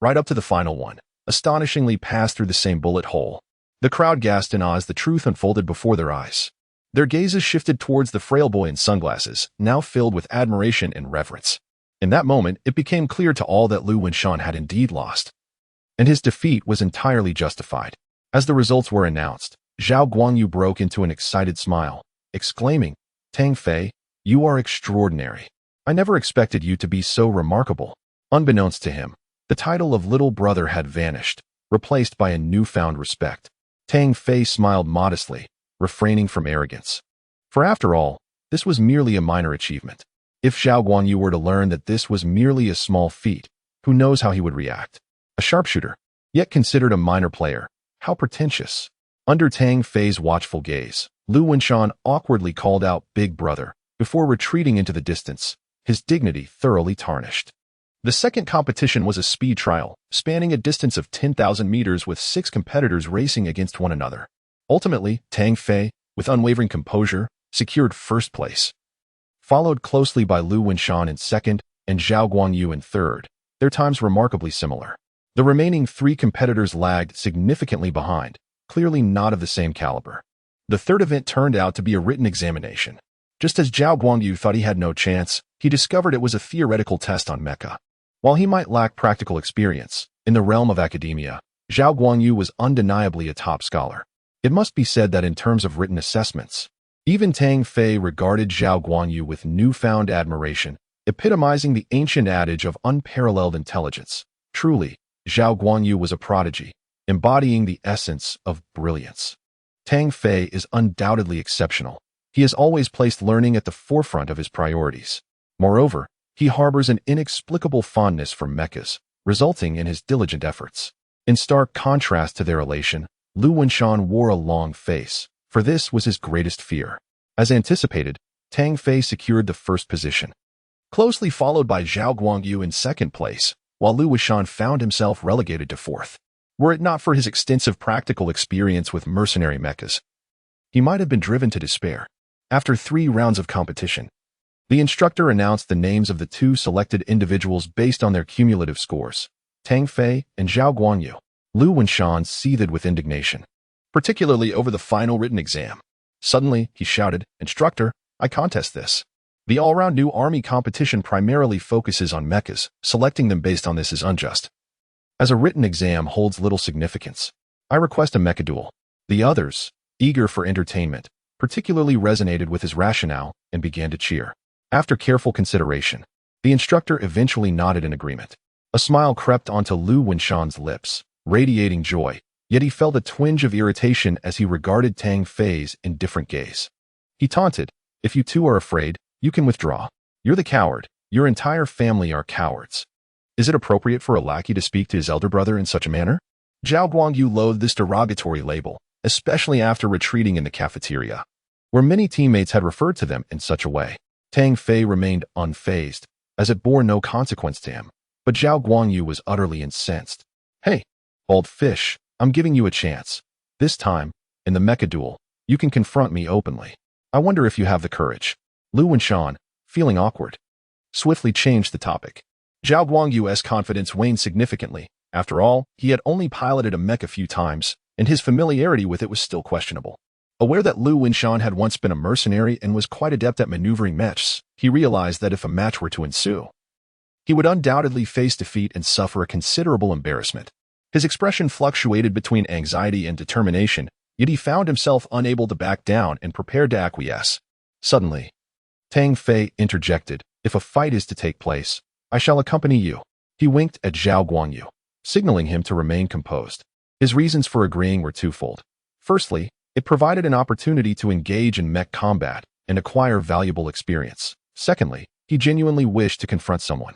right up to the final one, astonishingly passed through the same bullet hole. The crowd gasped in awe as the truth unfolded before their eyes. Their gazes shifted towards the frail boy in sunglasses, now filled with admiration and reverence. In that moment, it became clear to all that Lu Wenshan had indeed lost, and his defeat was entirely justified. As the results were announced, Zhao Guangyu broke into an excited smile, exclaiming, Tang Fei, you are extraordinary. I never expected you to be so remarkable. Unbeknownst to him, the title of little brother had vanished, replaced by a newfound respect. Tang Fei smiled modestly, refraining from arrogance. For after all, this was merely a minor achievement. If Zhao Guangyu were to learn that this was merely a small feat, who knows how he would react? A sharpshooter, yet considered a minor player. How pretentious. Under Tang Fei's watchful gaze, Lu Wenshan awkwardly called out Big Brother, before retreating into the distance, his dignity thoroughly tarnished. The second competition was a speed trial, spanning a distance of 10,000 meters with 6 competitors racing against one another. Ultimately, Tang Fei, with unwavering composure, secured first place. followed closely by Lu Wenshan in second and Zhao Guangyu in third, their times remarkably similar. The remaining 3 competitors lagged significantly behind, clearly not of the same caliber. The third event turned out to be a written examination. Just as Zhao Guangyu thought he had no chance, he discovered it was a theoretical test on mecha. While he might lack practical experience, in the realm of academia, Zhao Guangyu was undeniably a top scholar. It must be said that in terms of written assessments, even Tang Fei regarded Zhao Guangyu with newfound admiration, epitomizing the ancient adage of unparalleled intelligence. Truly, Zhao Guangyu was a prodigy, embodying the essence of brilliance. Tang Fei is undoubtedly exceptional. He has always placed learning at the forefront of his priorities. Moreover, he harbors an inexplicable fondness for mechas, resulting in his diligent efforts. In stark contrast to their elation, Lu Wenshan wore a long face, for this was his greatest fear. As anticipated, Tang Fei secured the first position, closely followed by Zhao Guangyu in second place, while Lu Wenshan found himself relegated to fourth. Were it not for his extensive practical experience with mercenary mechas, he might have been driven to despair. After 3 rounds of competition, the instructor announced the names of the 2 selected individuals based on their cumulative scores, Tang Fei and Zhao Guangyu. Lu Wenshan seethed with indignation, particularly over the final written exam. Suddenly, he shouted, "Instructor, I contest this. The all-round new army competition primarily focuses on mechas. Selecting them based on this is unjust. As a written exam holds little significance, I request a mecha duel." The others, eager for entertainment, particularly resonated with his rationale and began to cheer. After careful consideration, the instructor eventually nodded in agreement. A smile crept onto Lu Wenshan's lips, radiating joy, yet he felt a twinge of irritation as he regarded Tang Fei's indifferent gaze. He taunted, "If you 2 are afraid, you can withdraw. You're the coward. Your entire family are cowards." Is it appropriate for a lackey to speak to his elder brother in such a manner? Zhao Guangyu loathed this derogatory label, especially after retreating in the cafeteria, where many teammates had referred to them in such a way. Tang Fei remained unfazed, as it bore no consequence to him, but Zhao Guangyu was utterly incensed. "Hey, bald fish, I'm giving you a chance. This time, in the mecha duel, you can confront me openly. I wonder if you have the courage." Lu Wenshan, feeling awkward, swiftly changed the topic. Zhao Guangyu's confidence waned significantly. After all, he had only piloted a mech a few times, and his familiarity with it was still questionable. Aware that Lu Wenshan had once been a mercenary and was quite adept at maneuvering mechs, he realized that if a match were to ensue, he would undoubtedly face defeat and suffer a considerable embarrassment. His expression fluctuated between anxiety and determination, yet he found himself unable to back down and prepared to acquiesce. Suddenly, Tang Fei interjected, "If a fight is to take place, I shall accompany you." He winked at Zhao Guangyu, signaling him to remain composed. His reasons for agreeing were twofold. Firstly, it provided an opportunity to engage in mech combat and acquire valuable experience. Secondly, he genuinely wished to confront someone.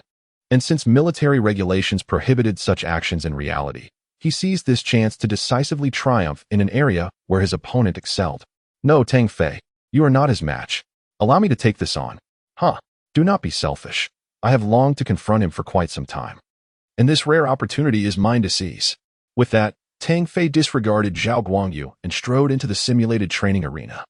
And since military regulations prohibited such actions in reality, he seized this chance to decisively triumph in an area where his opponent excelled. "No, Tang Fei, you are not his match. Allow me to take this on." "Huh, do not be selfish. I have longed to confront him for quite some time, and this rare opportunity is mine to seize." With that, Tang Fei disregarded Zhao Guangyu and strode into the simulated training arena.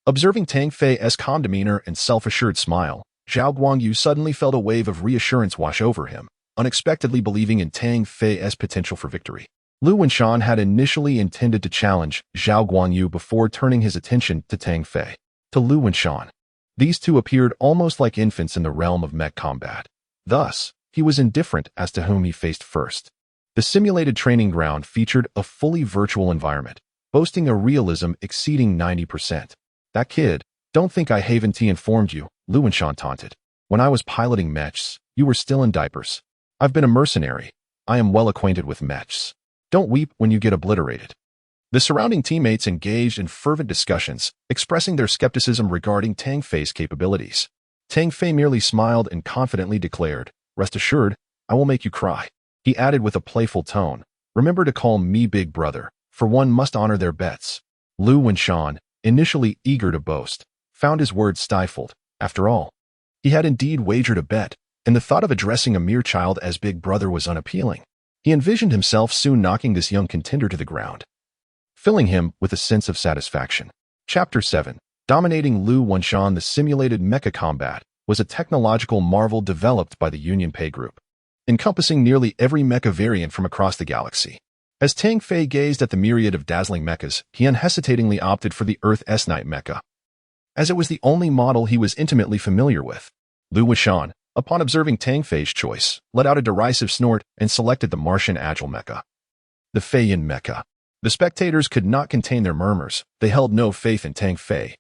Observing Tang Fei's calm demeanor and self-assured smile, Zhao Guangyu suddenly felt a wave of reassurance wash over him, unexpectedly believing in Tang Fei's potential for victory. Lu Wenshan had initially intended to challenge Zhao Guangyu before turning his attention to Tang Fei. To Lu Wenshan, these 2 appeared almost like infants in the realm of mech combat. Thus, he was indifferent as to whom he faced first. The simulated training ground featured a fully virtual environment, boasting a realism exceeding 90%. "That kid, don't think I haven't informed you," Lu Wenshan taunted. "When I was piloting mechs, you were still in diapers. I've been a mercenary. I am well acquainted with mechs. Don't weep when you get obliterated." The surrounding teammates engaged in fervent discussions, expressing their skepticism regarding Tang Fei's capabilities. Tang Fei merely smiled and confidently declared, "Rest assured, I will make you cry." He added with a playful tone, "Remember to call me big brother, for one must honor their bets." Lu Wenshan, initially eager to boast, found his words stifled. After all, he had indeed wagered a bet, and the thought of addressing a mere child as big brother was unappealing. He envisioned himself soon knocking this young contender to the ground, filling him with a sense of satisfaction. Chapter 7. Dominating Lu Wenshan. The simulated mecha combat was a technological marvel developed by the Union Pei Group, encompassing nearly every mecha variant from across the galaxy. As Tang Fei gazed at the myriad of dazzling mechas, he unhesitatingly opted for the Earth-S Night Mecha, as it was the only model he was intimately familiar with. Lu Wuxian, upon observing Tang Fei's choice, let out a derisive snort and selected the Martian Agile Mecha. The Feiyan Mecha. The spectators could not contain their murmurs. They held no faith in Tang Fei,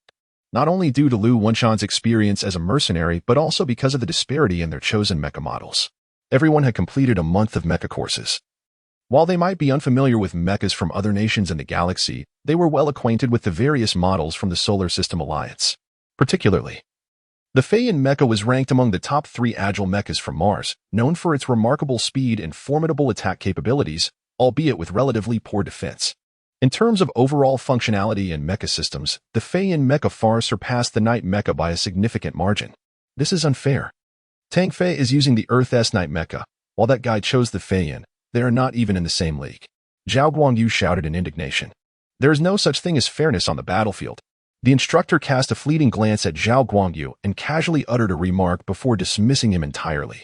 not only due to Lu Wuxian's experience as a mercenary, but also because of the disparity in their chosen mecha models. Everyone had completed a month of mecha courses. While they might be unfamiliar with mechas from other nations in the galaxy, they were well acquainted with the various models from the Solar System Alliance. Particularly, the Feiyan Mecha was ranked among the top 3 agile mechas from Mars, known for its remarkable speed and formidable attack capabilities, albeit with relatively poor defense. In terms of overall functionality and mecha systems, the Feiyan Mecha far surpassed the Night Mecha by a significant margin. This is unfair. Tang Fei is using the Earth-S Night Mecha, while that guy chose the Feiyan. They are not even in the same league. Zhao Guangyu shouted in indignation. There is no such thing as fairness on the battlefield. The instructor cast a fleeting glance at Zhao Guangyu and casually uttered a remark before dismissing him entirely.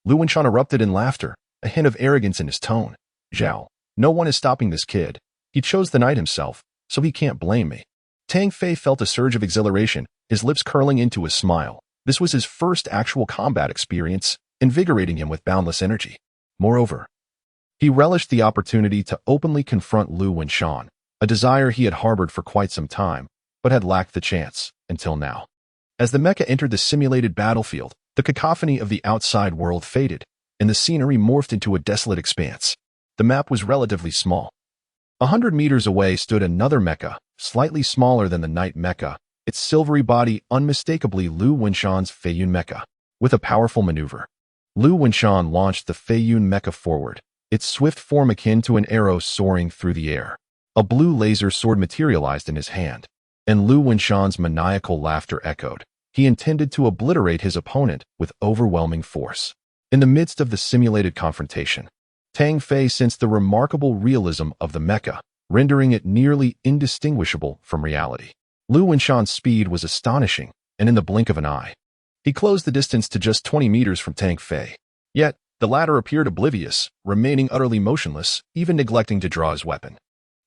Lu Wuxian erupted in laughter, a hint of arrogance in his tone. Zhao, no one is stopping this kid. He chose the night himself, so he can't blame me. Tang Fei felt a surge of exhilaration, his lips curling into a smile. This was his first actual combat experience, invigorating him with boundless energy. Moreover, he relished the opportunity to openly confront Lu Wuxian, a desire he had harbored for quite some time, but had lacked the chance, until now. As the mecha entered the simulated battlefield, the cacophony of the outside world faded, and the scenery morphed into a desolate expanse. The map was relatively small. 100 meters away stood another mecha, slightly smaller than the Night Mecha, its silvery body unmistakably Lu Wuxian's Feiyan Mecha. With a powerful maneuver, Lu Wuxian launched the Feiyan Mecha forward, its swift form akin to an arrow soaring through the air. A blue laser sword materialized in his hand, and Lu Wuxian's maniacal laughter echoed. He intended to obliterate his opponent with overwhelming force. In the midst of the simulated confrontation, Tang Fei sensed the remarkable realism of the mecha, rendering it nearly indistinguishable from reality. Lu Wuxian's speed was astonishing, and in the blink of an eye, he closed the distance to just 20 meters from Tang Fei. Yet, the latter appeared oblivious, remaining utterly motionless, even neglecting to draw his weapon.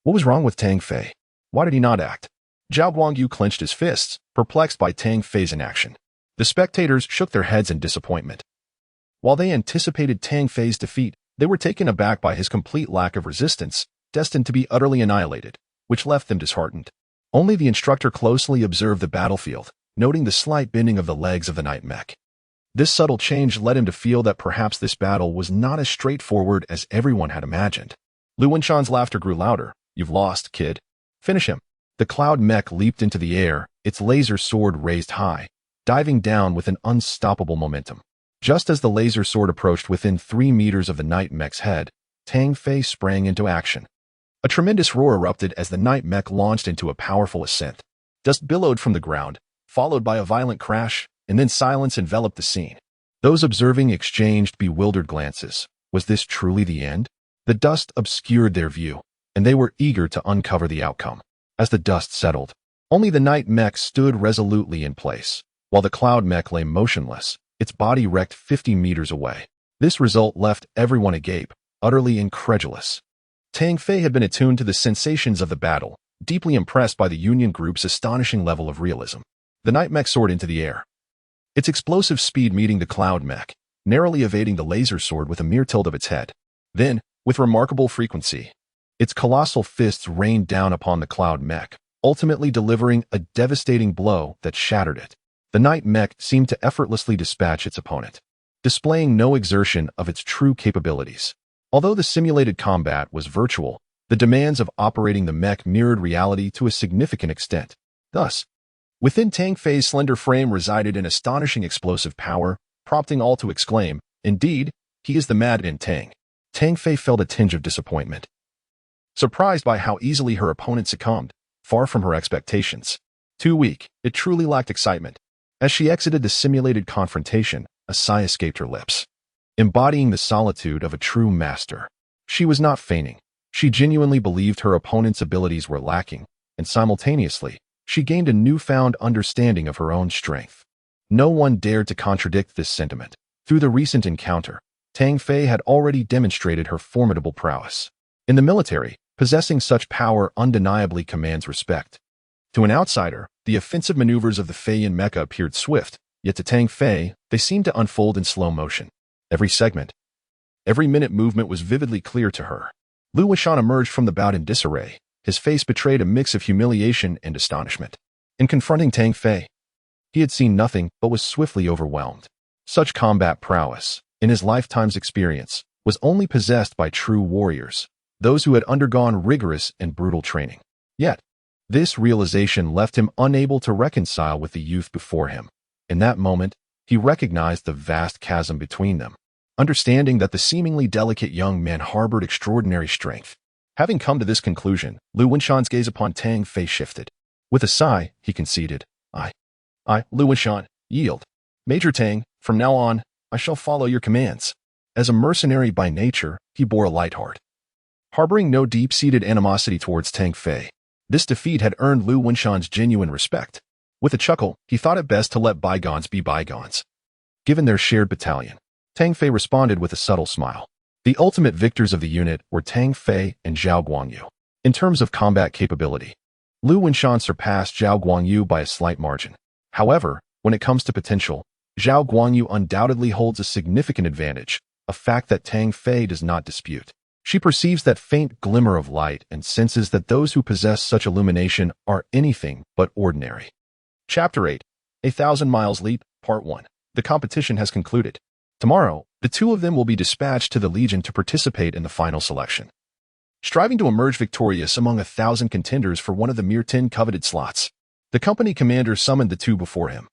What was wrong with Tang Fei? Why did he not act? Zhao Guangyu clenched his fists, perplexed by Tang Fei's inaction. The spectators shook their heads in disappointment. While they anticipated Tang Fei's defeat, they were taken aback by his complete lack of resistance, destined to be utterly annihilated, which left them disheartened. Only the instructor closely observed the battlefield, noting the slight bending of the legs of the Night Mech. This subtle change led him to feel that perhaps this battle was not as straightforward as everyone had imagined. Lu Wuxian's laughter grew louder. You've lost, kid. Finish him. The Cloud Mech leaped into the air, its laser sword raised high, diving down with an unstoppable momentum. Just as the laser sword approached within 3 meters of the Night Mech's head, Tang Fei sprang into action. A tremendous roar erupted as the Night Mech launched into a powerful ascent. Dust billowed from the ground, followed by a violent crash, and then silence enveloped the scene. Those observing exchanged bewildered glances. Was this truly the end? The dust obscured their view, and they were eager to uncover the outcome. As the dust settled, only the Night Mech stood resolutely in place, while the Cloud Mech lay motionless, its body wrecked 50 meters away. This result left everyone agape, utterly incredulous. Tang Fei had been attuned to the sensations of the battle, deeply impressed by the Union Group's astonishing level of realism. The Night Mech soared into the air, its explosive speed meeting the Cloud Mech, narrowly evading the laser sword with a mere tilt of its head. Then, with remarkable frequency, its colossal fists rained down upon the Cloud Mech, ultimately delivering a devastating blow that shattered it. The Night Mech seemed to effortlessly dispatch its opponent, displaying no exertion of its true capabilities. Although the simulated combat was virtual, the demands of operating the mech mirrored reality to a significant extent. Thus, within Tang Fei's slender frame resided an astonishing explosive power, prompting all to exclaim, "Indeed, he is the Madman Tang." Tang Fei felt a tinge of disappointment, surprised by how easily her opponent succumbed, far from her expectations. Too weak, it truly lacked excitement. As she exited the simulated confrontation, a sigh escaped her lips, embodying the solitude of a true master. She was not feigning. She genuinely believed her opponent's abilities were lacking, and simultaneously, she gained a newfound understanding of her own strength. No one dared to contradict this sentiment. Through the recent encounter, Tang Fei had already demonstrated her formidable prowess. In the military, possessing such power undeniably commands respect. To an outsider, the offensive maneuvers of the Feiyan mecha appeared swift, yet to Tang Fei, they seemed to unfold in slow motion. Every segment, every minute movement was vividly clear to her. Lu Wuxian emerged from the bout in disarray. His face betrayed a mix of humiliation and astonishment. In confronting Tang Fei, he had seen nothing but was swiftly overwhelmed. Such combat prowess, in his lifetime's experience, was only possessed by true warriors, those who had undergone rigorous and brutal training. Yet, this realization left him unable to reconcile with the youth before him. In that moment, he recognized the vast chasm between them, understanding that the seemingly delicate young man harbored extraordinary strength. Having come to this conclusion, Lu Wuxian's gaze upon Tang Fei shifted. With a sigh, he conceded, Lu Wuxian, yield. Major Tang, from now on, I shall follow your commands. As a mercenary by nature, he bore a light heart, harboring no deep-seated animosity towards Tang Fei. This defeat had earned Lu Wuxian's genuine respect. With a chuckle, he thought it best to let bygones be bygones. Given their shared battalion, Tang Fei responded with a subtle smile. The ultimate victors of the unit were Tang Fei and Zhao Guangyu. In terms of combat capability, Lu Wuxian surpassed Zhao Guangyu by a slight margin. However, when it comes to potential, Zhao Guangyu undoubtedly holds a significant advantage, a fact that Tang Fei does not dispute. She perceives that faint glimmer of light and senses that those who possess such illumination are anything but ordinary. Chapter 8, 1,000 Miles Leap, Part 1. The competition has concluded. Tomorrow, the two of them will be dispatched to the Legion to participate in the final selection. Striving to emerge victorious among 1,000 contenders for one of the mere 10 coveted slots, the company commander summoned the two before him,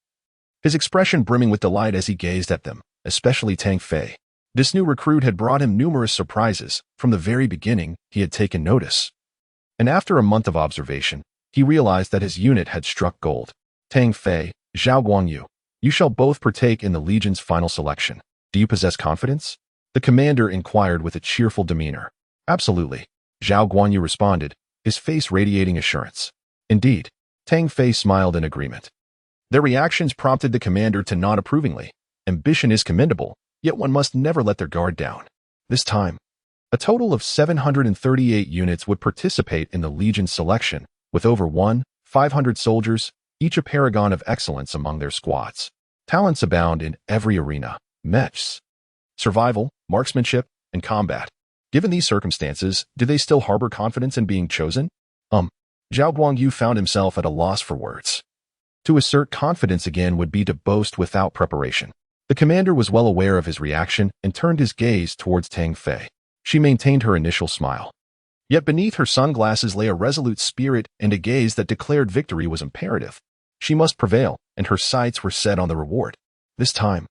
his expression brimming with delight as he gazed at them, especially Tang Fei. This new recruit had brought him numerous surprises. From the very beginning, he had taken notice. And after a month of observation, he realized that his unit had struck gold. Tang Fei, Zhao Guangyu, you shall both partake in the Legion's final selection. Do you possess confidence? The commander inquired with a cheerful demeanor. Absolutely, Zhao Guangyu responded, his face radiating assurance. Indeed, Tang Fei smiled in agreement. Their reactions prompted the commander to nod approvingly. Ambition is commendable, yet one must never let their guard down. This time, a total of 738 units would participate in the Legion's selection, with over 500 soldiers, each a paragon of excellence among their squads. Talents abound in every arena: mechs, survival, marksmanship, and combat. Given these circumstances, do they still harbor confidence in being chosen? Zhao Guangyu found himself at a loss for words. To assert confidence again would be to boast without preparation. The commander was well aware of his reaction and turned his gaze towards Tang Fei. She maintained her initial smile. Yet beneath her sunglasses lay a resolute spirit and a gaze that declared victory was imperative. She must prevail, and her sights were set on the reward. This time,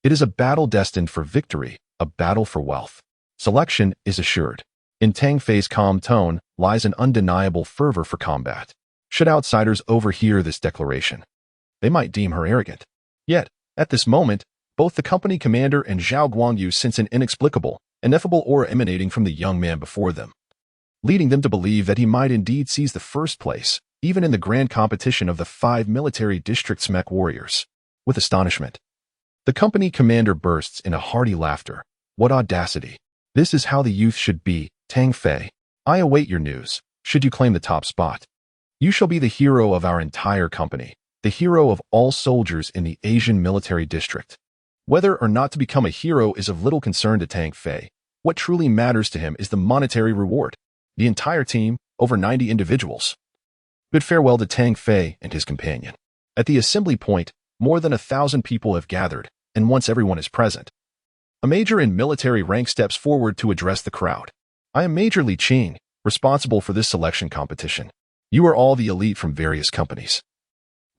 it is a battle destined for victory, a battle for wealth. Selection is assured. In Tang Fei's calm tone lies an undeniable fervor for combat. Should outsiders overhear this declaration, they might deem her arrogant. Yet, at this moment, both the company commander and Zhao Guangyu sense an inexplicable, ineffable aura emanating from the young man before them, leading them to believe that he might indeed seize the first place, even in the grand competition of the 5 military districts' mech warriors. With astonishment, the company commander bursts in a hearty laughter. What audacity! This is how the youth should be. Tang Fei, I await your news. Should you claim the top spot, you shall be the hero of our entire company, the hero of all soldiers in the Asian military district. Whether or not to become a hero is of little concern to Tang Fei. What truly matters to him is the monetary reward. The entire team, over 90 individuals, bid farewell to Tang Fei and his companion. At the assembly point, more than 1,000 people have gathered, and once everyone is present, a major in military rank steps forward to address the crowd. I am Major Li Qing, responsible for this selection competition. You are all the elite from various companies.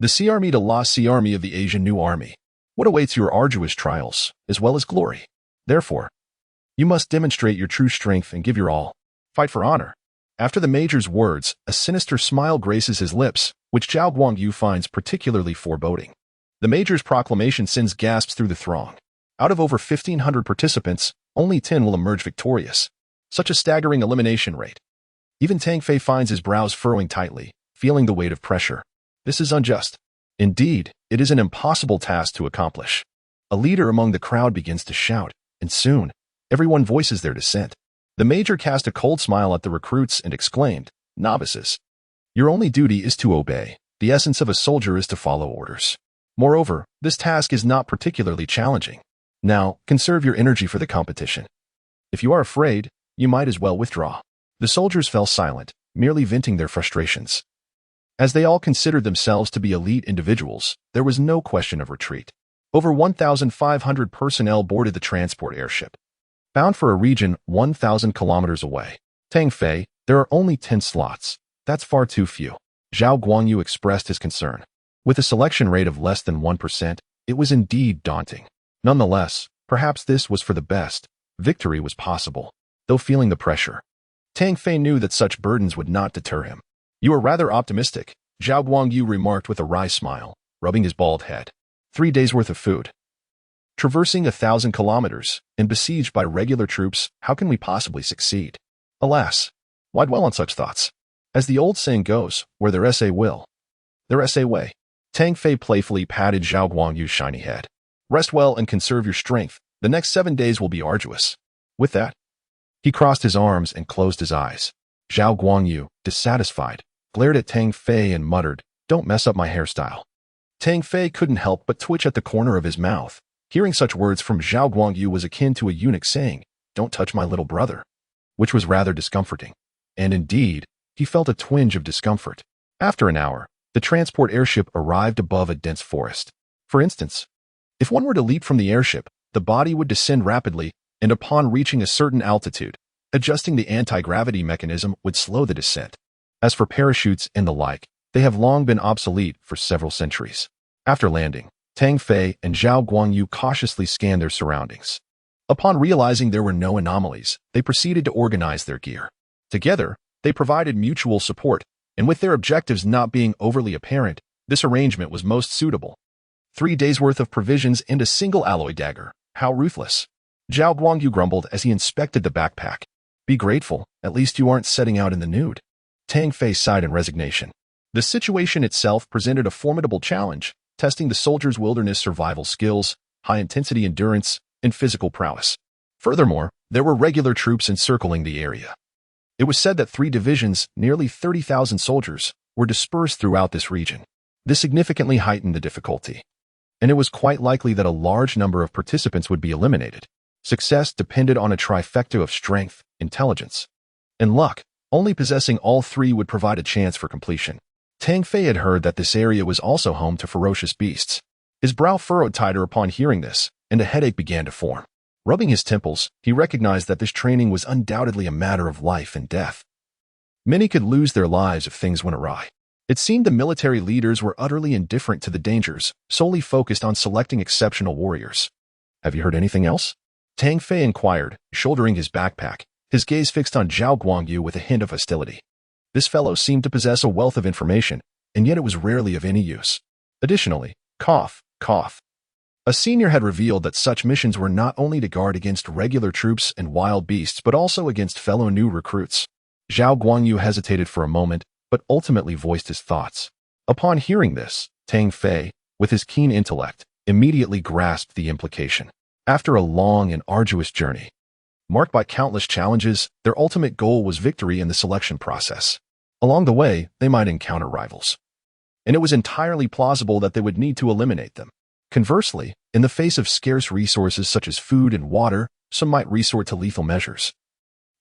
The Sea Army to La Sea Army of the Asian New Army. What awaits your arduous trials, as well as glory? Therefore, you must demonstrate your true strength and give your all. Fight for honor. After the Major's words, a sinister smile graces his lips, which Zhao Guangyu finds particularly foreboding. The Major's proclamation sends gasps through the throng. Out of over 1,500 participants, only 10 will emerge victorious. Such a staggering elimination rate. Even Tang Fei finds his brows furrowing tightly, feeling the weight of pressure. This is unjust. Indeed, it is an impossible task to accomplish. A leader among the crowd begins to shout, and soon, everyone voices their dissent. The major cast a cold smile at the recruits and exclaimed, "Novices, your only duty is to obey. The essence of a soldier is to follow orders. Moreover, this task is not particularly challenging. Now, conserve your energy for the competition. If you are afraid, you might as well withdraw." The soldiers fell silent, merely venting their frustrations. As they all considered themselves to be elite individuals, there was no question of retreat. Over 1,500 personnel boarded the transport airship, bound for a region 1,000 kilometers away. Tang Fei, there are only 10 slots. That's far too few. Zhao Guangyu expressed his concern. With a selection rate of less than 1%, it was indeed daunting. Nonetheless, perhaps this was for the best. Victory was possible, though feeling the pressure. Tang Fei knew that such burdens would not deter him. "You are rather optimistic," Zhao Guangyu remarked with a wry smile, rubbing his bald head. 3 days' worth of food. Traversing 1,000 kilometers and besieged by regular troops, how can we possibly succeed? Alas, why dwell on such thoughts? As the old saying goes, where their essay will, their essay way. Tang Fei playfully patted Zhao Guangyu's shiny head. "Rest well and conserve your strength. The next 7 days will be arduous." With that, he crossed his arms and closed his eyes. Zhao Guangyu, dissatisfied, glared at Tang Fei and muttered, "Don't mess up my hairstyle." Tang Fei couldn't help but twitch at the corner of his mouth. Hearing such words from Zhao Guangyu was akin to a eunuch saying, "Don't touch my little brother," which was rather discomforting. And indeed, he felt a twinge of discomfort. After an hour, the transport airship arrived above a dense forest. For instance, if one were to leap from the airship, the body would descend rapidly, and upon reaching a certain altitude, adjusting the anti-gravity mechanism would slow the descent. As for parachutes and the like, they have long been obsolete for several centuries. After landing, Tang Fei and Zhao Guangyu cautiously scanned their surroundings. Upon realizing there were no anomalies, they proceeded to organize their gear. Together, they provided mutual support, and with their objectives not being overly apparent, this arrangement was most suitable. 3 days' worth of provisions and a single alloy dagger. How ruthless. Zhao Guangyu grumbled as he inspected the backpack. "Be grateful, at least you aren't setting out in the nude." Tang Fei sighed in resignation. The situation itself presented a formidable challenge, testing the soldiers' wilderness survival skills, high-intensity endurance, and physical prowess. Furthermore, there were regular troops encircling the area. It was said that 3 divisions, nearly 30,000 soldiers, were dispersed throughout this region. This significantly heightened the difficulty, and it was quite likely that a large number of participants would be eliminated. Success depended on a trifecta of strength, intelligence, and luck. Only possessing all 3 would provide a chance for completion. Tang Fei had heard that this area was also home to ferocious beasts. His brow furrowed tighter upon hearing this, and a headache began to form. Rubbing his temples, he recognized that this training was undoubtedly a matter of life and death. Many could lose their lives if things went awry. It seemed the military leaders were utterly indifferent to the dangers, solely focused on selecting exceptional warriors. "Have you heard anything else?" Tang Fei inquired, shouldering his backpack, his gaze fixed on Zhao Guangyu with a hint of hostility. This fellow seemed to possess a wealth of information, and yet it was rarely of any use. Additionally, cough, cough. A senior had revealed that such missions were not only to guard against regular troops and wild beasts but also against fellow new recruits. Zhao Guangyu hesitated for a moment, but ultimately voiced his thoughts. Upon hearing this, Tang Fei, with his keen intellect, immediately grasped the implication. After a long and arduous journey, marked by countless challenges, their ultimate goal was victory in the selection process. Along the way, they might encounter rivals, and it was entirely plausible that they would need to eliminate them. Conversely, in the face of scarce resources such as food and water, some might resort to lethal measures,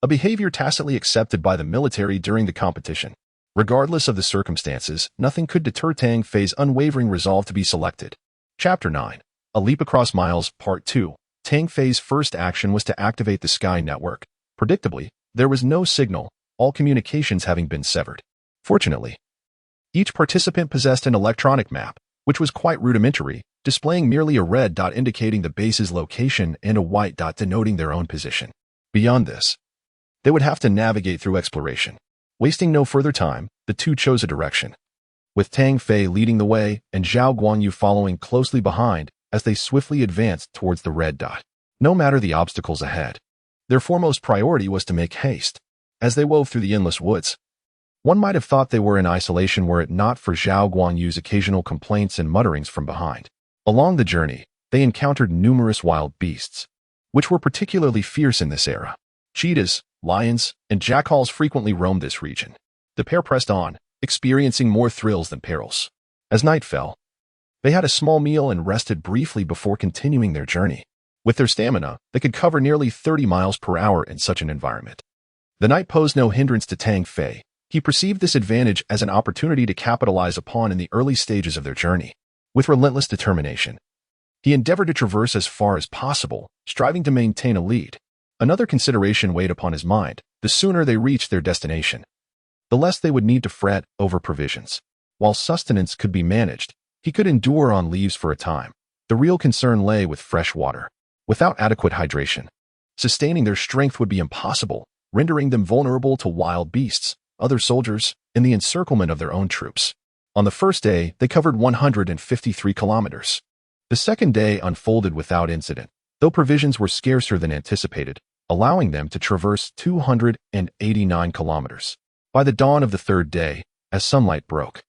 a behavior tacitly accepted by the military during the competition. Regardless of the circumstances, nothing could deter Tang Fei's unwavering resolve to be selected. Chapter 9. A Leap Across Miles, Part 2. Tang Fei's first action was to activate the Sky Network. Predictably, there was no signal, all communications having been severed. Fortunately, each participant possessed an electronic map, which was quite rudimentary, displaying merely a red dot indicating the base's location and a white dot denoting their own position. Beyond this, they would have to navigate through exploration. Wasting no further time, the two chose a direction, with Tang Fei leading the way and Zhao Guanyu following closely behind as they swiftly advanced towards the red dot. No matter the obstacles ahead, their foremost priority was to make haste. As they wove through the endless woods, One might have thought they were in isolation were it not for Zhao Guangyu's occasional complaints and mutterings from behind. Along the journey, they encountered numerous wild beasts, which were particularly fierce in this era. Cheetahs, lions, and jackals frequently roamed this region. The pair pressed on, experiencing more thrills than perils. As night fell, they had a small meal and rested briefly before continuing their journey. With their stamina, they could cover nearly 30 miles per hour in such an environment. The night posed no hindrance to Tang Fei. He perceived this advantage as an opportunity to capitalize upon in the early stages of their journey. With relentless determination, he endeavored to traverse as far as possible, striving to maintain a lead. Another consideration weighed upon his mind: the sooner they reached their destination, the less they would need to fret over provisions. While sustenance could be managed, he could endure on leaves for a time. The real concern lay with fresh water. Without adequate hydration, sustaining their strength would be impossible, rendering them vulnerable to wild beasts, other soldiers, and the encirclement of their own troops. On the first day, they covered 153 kilometers. The second day unfolded without incident, though provisions were scarcer than anticipated, allowing them to traverse 289 kilometers. By the dawn of the third day, as sunlight broke,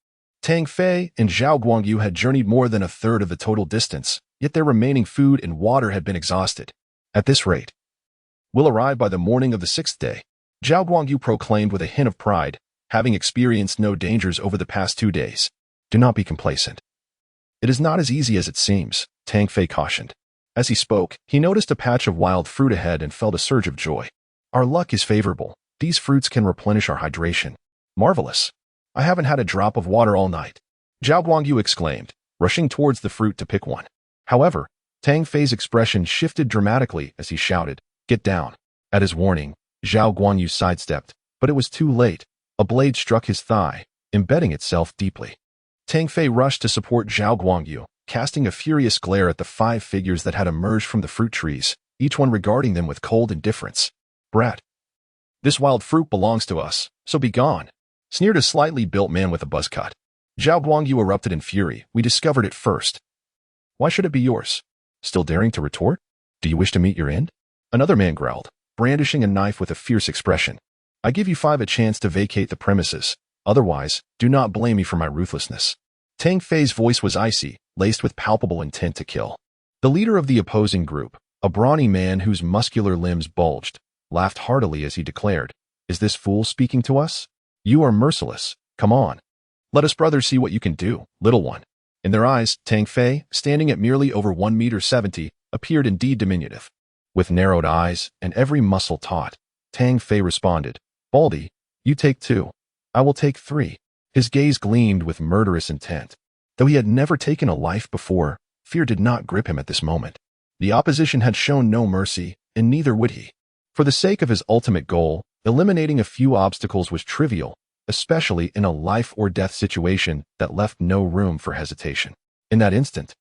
Tang Fei and Zhao Guangyu had journeyed more than a third of the total distance, yet their remaining food and water had been exhausted. At this rate, we'll arrive by the morning of the sixth day, Zhao Guangyu proclaimed with a hint of pride, having experienced no dangers over the past 2 days. Do not be complacent. It is not as easy as it seems, Tang Fei cautioned. As he spoke, he noticed a patch of wild fruit ahead and felt a surge of joy. Our luck is favorable. These fruits can replenish our hydration. Marvelous. I haven't had a drop of water all night, Zhao Guangyu exclaimed, rushing towards the fruit to pick one. However, Tang Fei's expression shifted dramatically as he shouted, "Get down." At his warning, Zhao Guanyu sidestepped, but it was too late. A blade struck his thigh, embedding itself deeply. Tang Fei rushed to support Zhao Guangyu, casting a furious glare at the 5 figures that had emerged from the fruit trees, each one regarding them with cold indifference. "Brat. This wild fruit belongs to us, so be gone," sneered a slightly built man with a buzz cut. Zhao Guangyu erupted in fury. "We discovered it first. Why should it be yours?" Still daring to retort? "Do you wish to meet your end?" Another man growled, brandishing a knife with a fierce expression. "I give you 5 a chance to vacate the premises. Otherwise, do not blame me for my ruthlessness." Tang Fei's voice was icy, laced with palpable intent to kill. The leader of the opposing group, a brawny man whose muscular limbs bulged, laughed heartily as he declared, "Is this fool speaking to us? You are merciless. Come on. Let us brothers see what you can do, little one." In their eyes, Tang Fei, standing at merely over 1.70 meters, appeared indeed diminutive. With narrowed eyes and every muscle taut, Tang Fei responded, "Baldy, you take 2. I will take 3. His gaze gleamed with murderous intent. Though he had never taken a life before, fear did not grip him at this moment. The opposition had shown no mercy, and neither would he. For the sake of his ultimate goal, eliminating a few obstacles was trivial, especially in a life-or-death situation that left no room for hesitation. In that instant,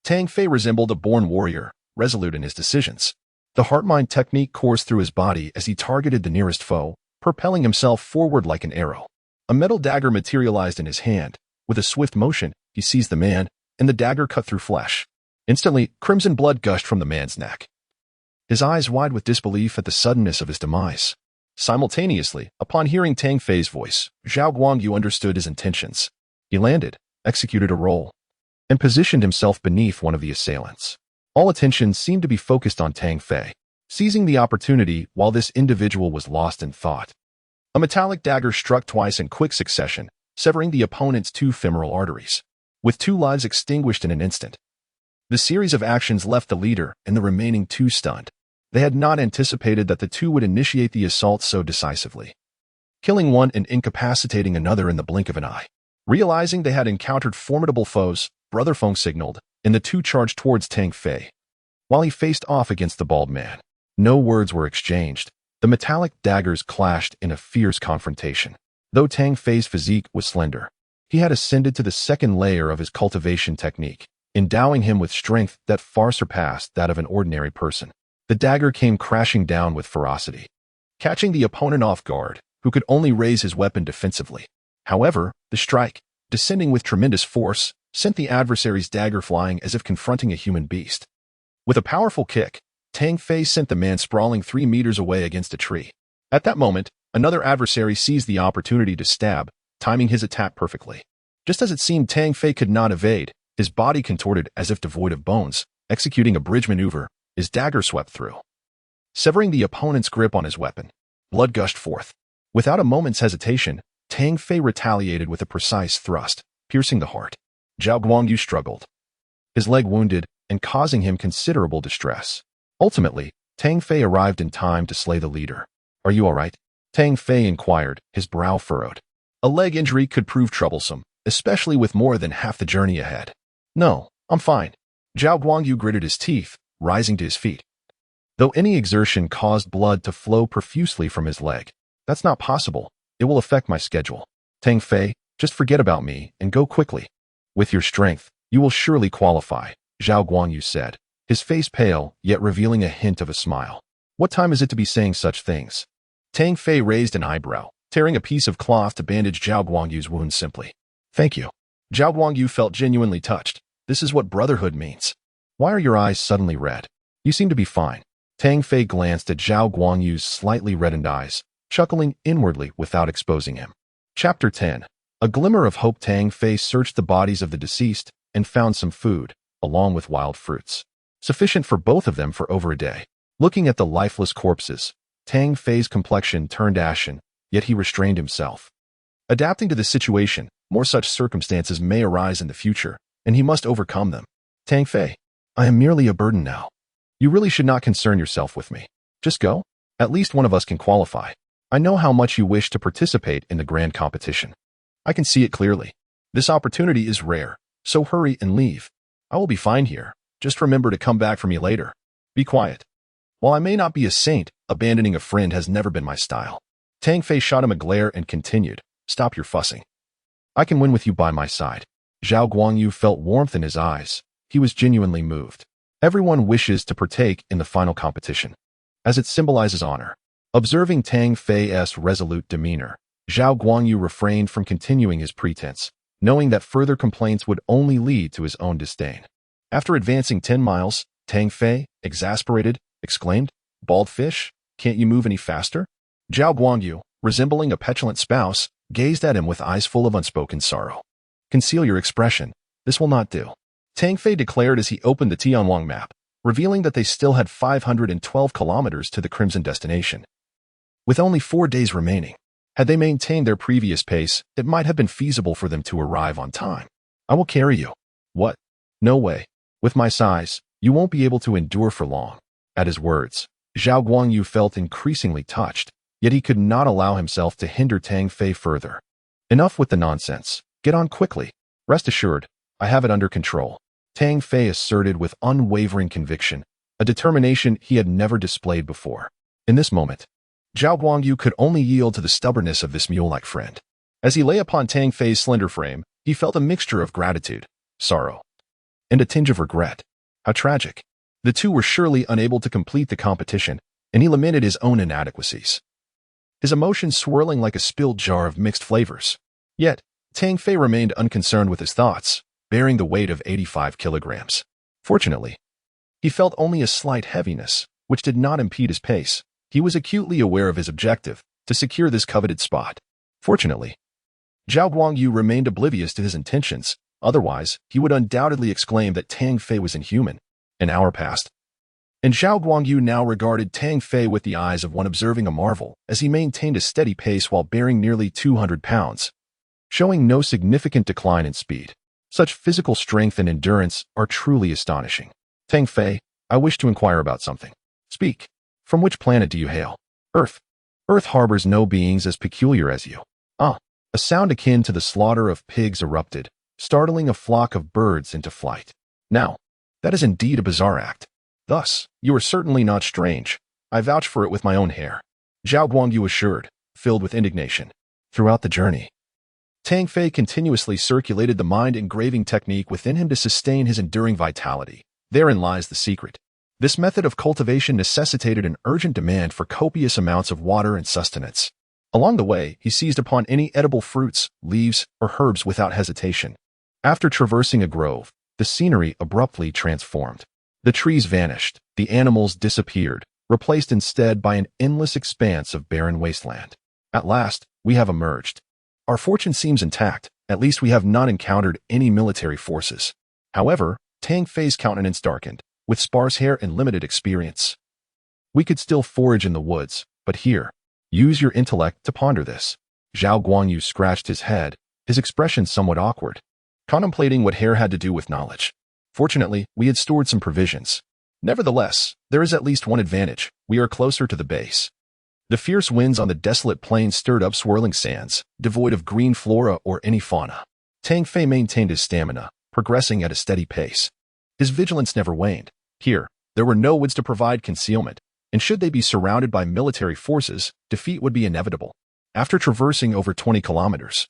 Tang Fei resembled a born warrior, resolute in his decisions. The heart-mind technique coursed through his body as he targeted the nearest foe, propelling himself forward like an arrow. A metal dagger materialized in his hand. With a swift motion, he seized the man, and the dagger cut through flesh. Instantly, crimson blood gushed from the man's neck, his eyes wide with disbelief at the suddenness of his demise. Simultaneously, upon hearing Tang Fei's voice, Zhao Guangyu understood his intentions. He landed, executed a roll, and positioned himself beneath one of the assailants. All attention seemed to be focused on Tang Fei, seizing the opportunity while this individual was lost in thought. A metallic dagger struck twice in quick succession, severing the opponent's 2 femoral arteries. With 2 lives extinguished in an instant, the series of actions left the leader and the remaining 2 stunned. They had not anticipated that the 2 would initiate the assault so decisively, killing one and incapacitating another in the blink of an eye. Realizing they had encountered formidable foes, Brother Feng signaled, and the 2 charged towards Tang Fei. While he faced off against the bald man, no words were exchanged. The metallic daggers clashed in a fierce confrontation. Though Tang Fei's physique was slender, he had ascended to the second layer of his cultivation technique, endowing him with strength that far surpassed that of an ordinary person. The dagger came crashing down with ferocity, catching the opponent off guard, who could only raise his weapon defensively. However, the strike, descending with tremendous force, sent the adversary's dagger flying as if confronting a human beast. With a powerful kick, Tang Fei sent the man sprawling 3 meters away against a tree. At that moment, Another adversary seized the opportunity to stab, timing his attack perfectly. Just as it seemed Tang Fei could not evade, his body contorted as if devoid of bones, executing a bridge maneuver, his dagger swept through, severing the opponent's grip on his weapon. Blood gushed forth. Without a moment's hesitation, Tang Fei retaliated with a precise thrust, piercing the heart. Zhao Guangyu struggled, his leg wounded and causing him considerable distress. Ultimately, Tang Fei arrived in time to slay the leader. "Are you all right?" Tang Fei inquired, his brow furrowed. A leg injury could prove troublesome, especially with more than half the journey ahead. "No, I'm fine." Zhao Guangyu gritted his teeth, rising to his feet. Though any exertion caused blood to flow profusely from his leg. "That's not possible. It will affect my schedule. Tang Fei, just forget about me and go quickly. With your strength, you will surely qualify," Zhao Guangyu said, his face pale, yet revealing a hint of a smile. "What time is it to be saying such things?" Tang Fei raised an eyebrow, tearing a piece of cloth to bandage Zhao Guangyu's wound simply. "Thank you." Zhao Guangyu felt genuinely touched. This is what brotherhood means. "Why are your eyes suddenly red? You seem to be fine." Tang Fei glanced at Zhao Guangyu's slightly reddened eyes, chuckling inwardly without exposing him. Chapter 10. A glimmer of hope. Tang Fei searched the bodies of the deceased and found some food, along with wild fruits, sufficient for both of them for over a day. Looking at the lifeless corpses, Tang Fei's complexion turned ashen, yet he restrained himself. Adapting to the situation, more such circumstances may arise in the future, and he must overcome them. "Tang Fei, I am merely a burden now. You really should not concern yourself with me. Just go. At least one of us can qualify. I know how much you wish to participate in the grand competition. I can see it clearly. This opportunity is rare, so hurry and leave. I will be fine here. Just remember to come back for me later. Be quiet. While I may not be a saint, abandoning a friend has never been my style." Tang Fei shot him a glare and continued, "Stop your fussing. I can win with you by my side." Zhao Guangyu felt warmth in his eyes. He was genuinely moved. Everyone wishes to partake in the final competition, as it symbolizes honor. Observing Tang Fei's resolute demeanor, Zhao Guangyu refrained from continuing his pretense, knowing that further complaints would only lead to his own disdain. After advancing 10 miles, Tang Fei, exasperated, exclaimed, "Bald fish, can't you move any faster?" Zhao Guangyu, resembling a petulant spouse, gazed at him with eyes full of unspoken sorrow. "Conceal your expression. This will not do," Tang Fei declared as he opened the Tianwang map, revealing that they still had 512 kilometers to the Crimson destination. With only 4 days remaining, had they maintained their previous pace, it might have been feasible for them to arrive on time. "I will carry you." "What? No way. With my size, you won't be able to endure for long." At his words, Zhao Guangyu felt increasingly touched, yet he could not allow himself to hinder Tang Fei further. "Enough with the nonsense. Get on quickly. Rest assured, I have it under control," Tang Fei asserted with unwavering conviction, a determination he had never displayed before. In this moment, Zhao Guangyu could only yield to the stubbornness of this mule-like friend. As he lay upon Tang Fei's slender frame, he felt a mixture of gratitude, sorrow, and a tinge of regret. How tragic. The two were surely unable to complete the competition, and he lamented his own inadequacies, his emotions swirling like a spilled jar of mixed flavors. Yet, Tang Fei remained unconcerned with his thoughts, bearing the weight of 85 kilograms. Fortunately, he felt only a slight heaviness, which did not impede his pace. He was acutely aware of his objective, to secure this coveted spot. Fortunately, Zhao Guangyu remained oblivious to his intentions, otherwise he would undoubtedly exclaim that Tang Fei was inhuman. An hour passed, and Zhao Guangyu now regarded Tang Fei with the eyes of one observing a marvel as he maintained a steady pace while bearing nearly 200 pounds, showing no significant decline in speed. Such physical strength and endurance are truly astonishing. "Tang Fei, I wish to inquire about something." "Speak. From which planet do you hail?" "Earth." "Earth harbors no beings as peculiar as you." "Ah." A sound akin to the slaughter of pigs erupted, startling a flock of birds into flight. "Now, that is indeed a bizarre act. Thus, you are certainly not strange. I vouch for it with my own hair," Zhao Guangyu assured, filled with indignation. Throughout the journey, Tang Fei continuously circulated the mind engraving technique within him to sustain his enduring vitality. Therein lies the secret. This method of cultivation necessitated an urgent demand for copious amounts of water and sustenance. Along the way, he seized upon any edible fruits, leaves, or herbs without hesitation. After traversing a grove, the scenery abruptly transformed. The trees vanished, the animals disappeared, replaced instead by an endless expanse of barren wasteland. At last, we have emerged. Our fortune seems intact. At least we have not encountered any military forces. However, Tang Fei's countenance darkened, with sparse hair and limited experience. We could still forage in the woods, but here, use your intellect to ponder this. Zhao Guangyu scratched his head, his expression somewhat awkward, contemplating what hair had to do with knowledge. Fortunately, we had stored some provisions. Nevertheless, there is at least one advantage. We are closer to the base. The fierce winds on the desolate plain stirred up swirling sands, devoid of green flora or any fauna. Tang Fei maintained his stamina, progressing at a steady pace. His vigilance never waned. Here, there were no woods to provide concealment, and should they be surrounded by military forces, defeat would be inevitable. After traversing over 20 kilometers,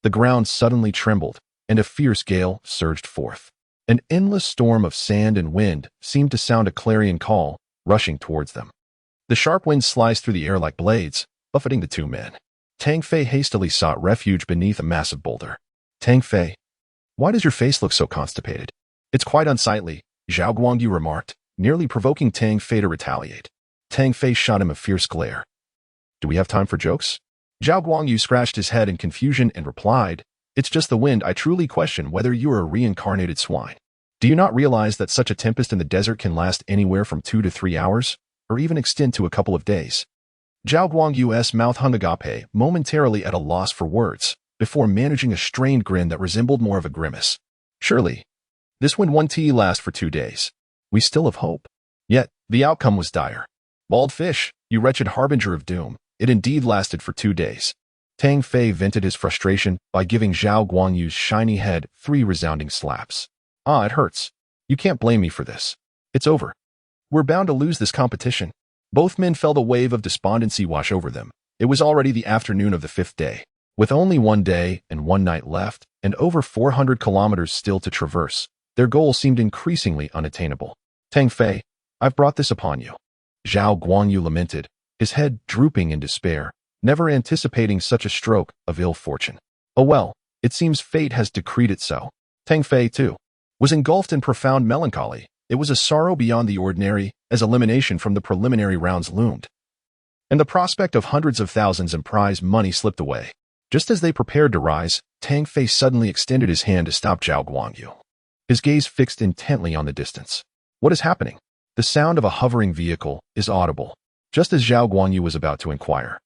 the ground suddenly trembled, and a fierce gale surged forth. An endless storm of sand and wind seemed to sound a clarion call, rushing towards them. The sharp winds sliced through the air like blades, buffeting the two men. Tang Fei hastily sought refuge beneath a massive boulder. Tang Fei, why does your face look so constipated? It's quite unsightly, Zhao Guangyu remarked, nearly provoking Tang Fei to retaliate. Tang Fei shot him a fierce glare. Do we have time for jokes? Zhao Guangyu scratched his head in confusion and replied, It's just the wind. I truly question whether you are a reincarnated swine. Do you not realize that such a tempest in the desert can last anywhere from 2 to 3 hours, or even extend to a couple of days? Zhao Guangyu's mouth hung agape, momentarily at a loss for words, before managing a strained grin that resembled more of a grimace. Surely, this wind won't last for 2 days. We still have hope. Yet, the outcome was dire. Bald fish, you wretched harbinger of doom, it indeed lasted for 2 days. Tang Fei vented his frustration by giving Zhao Guangyu's shiny head 3 resounding slaps. Ah, it hurts. You can't blame me for this. It's over. We're bound to lose this competition. Both men felt a wave of despondency wash over them. It was already the afternoon of the 5th day. With only 1 day and 1 night left, and over 400 kilometers still to traverse, their goal seemed increasingly unattainable. Tang Fei, I've brought this upon you. Zhao Guangyu lamented, his head drooping in despair, never anticipating such a stroke of ill fortune. Oh well, it seems fate has decreed it so. Tang Fei, too, was engulfed in profound melancholy. It was a sorrow beyond the ordinary, as elimination from the preliminary rounds loomed. And the prospect of hundreds of thousands in prize money slipped away. Just as they prepared to rise, Tang Fei suddenly extended his hand to stop Zhao Guangyu. His gaze fixed intently on the distance. What is happening? The sound of a hovering vehicle is audible, just as Zhao Guangyu was about to inquire.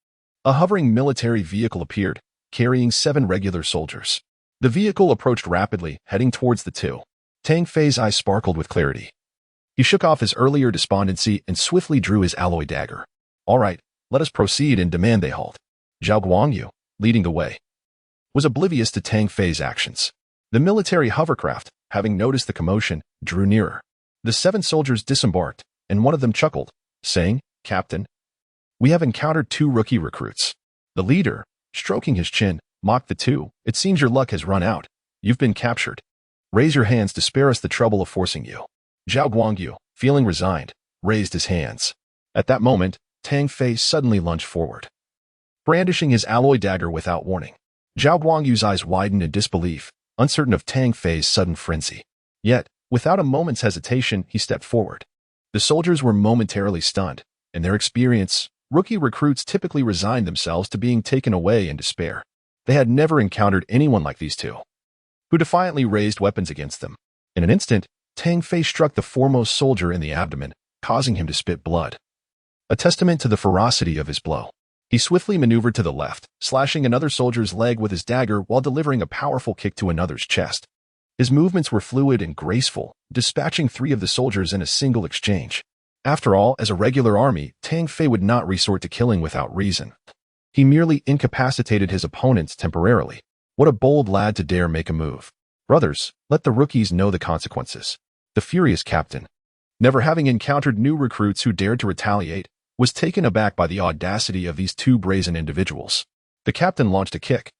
A hovering military vehicle appeared, carrying 7 regular soldiers. The vehicle approached rapidly, heading towards the two. Tang Fei's eyes sparkled with clarity. He shook off his earlier despondency and swiftly drew his alloy dagger. All right, let us proceed and demand they halt. Zhao Guangyu, leading the way, was oblivious to Tang Fei's actions. The military hovercraft, having noticed the commotion, drew nearer. The 7 soldiers disembarked, and one of them chuckled, saying, Captain, we have encountered 2 rookie recruits. The leader, stroking his chin, mocked the two. It seems your luck has run out. You've been captured. Raise your hands to spare us the trouble of forcing you. Zhao Guangyu, feeling resigned, raised his hands. At that moment, Tang Fei suddenly lunged forward, brandishing his alloy dagger without warning. Zhao Guangyu's eyes widened in disbelief, uncertain of Tang Fei's sudden frenzy. Yet, without a moment's hesitation, he stepped forward. The soldiers were momentarily stunned. In their experience, rookie recruits typically resigned themselves to being taken away in despair. They had never encountered anyone like these two, who defiantly raised weapons against them. In an instant, Tang Fei struck the foremost soldier in the abdomen, causing him to spit blood, a testament to the ferocity of his blow. He swiftly maneuvered to the left, slashing another soldier's leg with his dagger while delivering a powerful kick to another's chest. His movements were fluid and graceful, dispatching 3 of the soldiers in a single exchange. After all, as a regular army, Tang Fei would not resort to killing without reason. He merely incapacitated his opponents temporarily. What a bold lad to dare make a move. Brothers, let the rookies know the consequences. The furious captain, never having encountered new recruits who dared to retaliate, was taken aback by the audacity of these 2 brazen individuals. The captain launched a kick,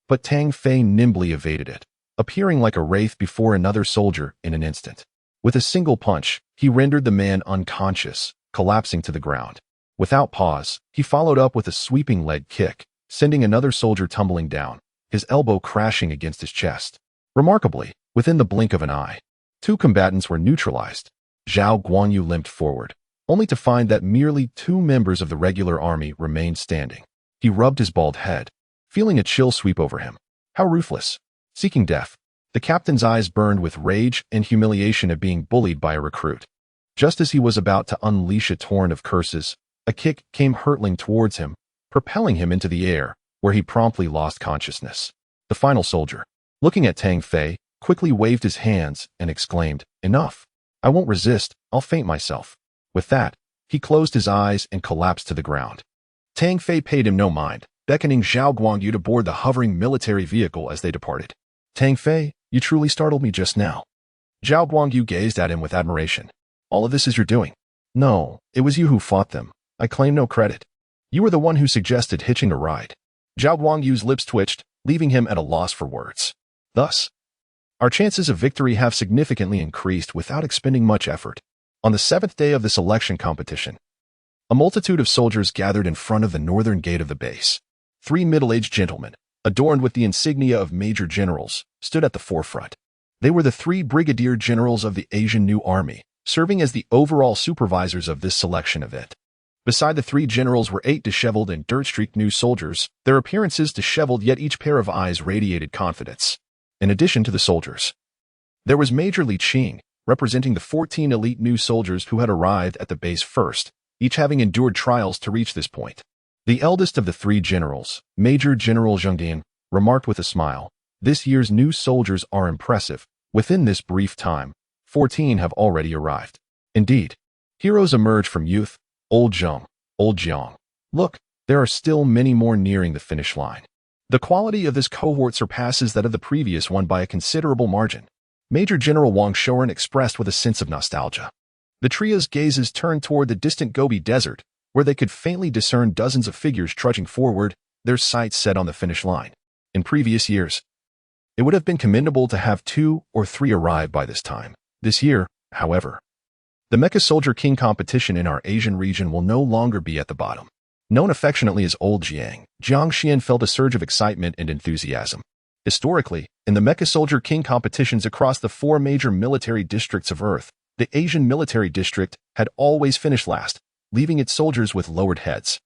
but Tang Fei nimbly evaded it, appearing like a wraith before another soldier in an instant. With a single punch, he rendered the man unconscious, collapsing to the ground. Without pause, he followed up with a sweeping leg kick, sending another soldier tumbling down, his elbow crashing against his chest. Remarkably, within the blink of an eye, 2 combatants were neutralized. Zhao Guangyu limped forward, only to find that merely 2 members of the regular army remained standing. He rubbed his bald head, feeling a chill sweep over him. How ruthless. Seeking death. The captain's eyes burned with rage and humiliation at being bullied by a recruit. Just as he was about to unleash a torrent of curses, a kick came hurtling towards him, propelling him into the air, where he promptly lost consciousness. The final soldier, looking at Tang Fei, quickly waved his hands and exclaimed, "Enough. I won't resist, I'll faint myself." With that, he closed his eyes and collapsed to the ground. Tang Fei paid him no mind, beckoning Zhao Guangyu to board the hovering military vehicle as they departed. "Tang Fei, you truly startled me just now." Zhao Guangyu gazed at him with admiration. "All of this is your doing." "No, it was you who fought them. I claim no credit. You were the one who suggested hitching a ride." Zhao Guangyu's lips twitched, leaving him at a loss for words. "Thus, our chances of victory have significantly increased without expending much effort." On the 7th day of the selection competition, a multitude of soldiers gathered in front of the northern gate of the base. 3 middle-aged gentlemen, adorned with the insignia of major generals, stood at the forefront. They were the 3 brigadier generals of the Asian New Army, serving as the overall supervisors of this selection event. Beside the 3 generals were 8 disheveled and dirt-streaked new soldiers, their appearances disheveled, yet each pair of eyes radiated confidence. In addition to the soldiers, there was Major Li Qing, representing the 14 elite new soldiers who had arrived at the base first, each having endured trials to reach this point. The eldest of the 3 generals, Major General Zheng Dian, remarked with a smile, "This year's new soldiers are impressive. Within this brief time, 14 have already arrived. Indeed, heroes emerge from youth. Old Zheng, old Jiang. Look, there are still many more nearing the finish line." The quality of this cohort surpasses that of the previous one by a considerable margin, Major General Wang Shouren expressed with a sense of nostalgia. The trio's gazes turned toward the distant Gobi Desert, where they could faintly discern dozens of figures trudging forward, their sights set on the finish line. In previous years, it would have been commendable to have 2 or 3 arrive by this time. This year, however, the Mecha Soldier King competition in our Asian region will no longer be at the bottom. Known affectionately as Old Jiang, Jiang Xian felt a surge of excitement and enthusiasm. Historically, in the Mecha Soldier King competitions across the 4 major military districts of Earth, the Asian Military District had always finished last, leaving its soldiers with lowered heads.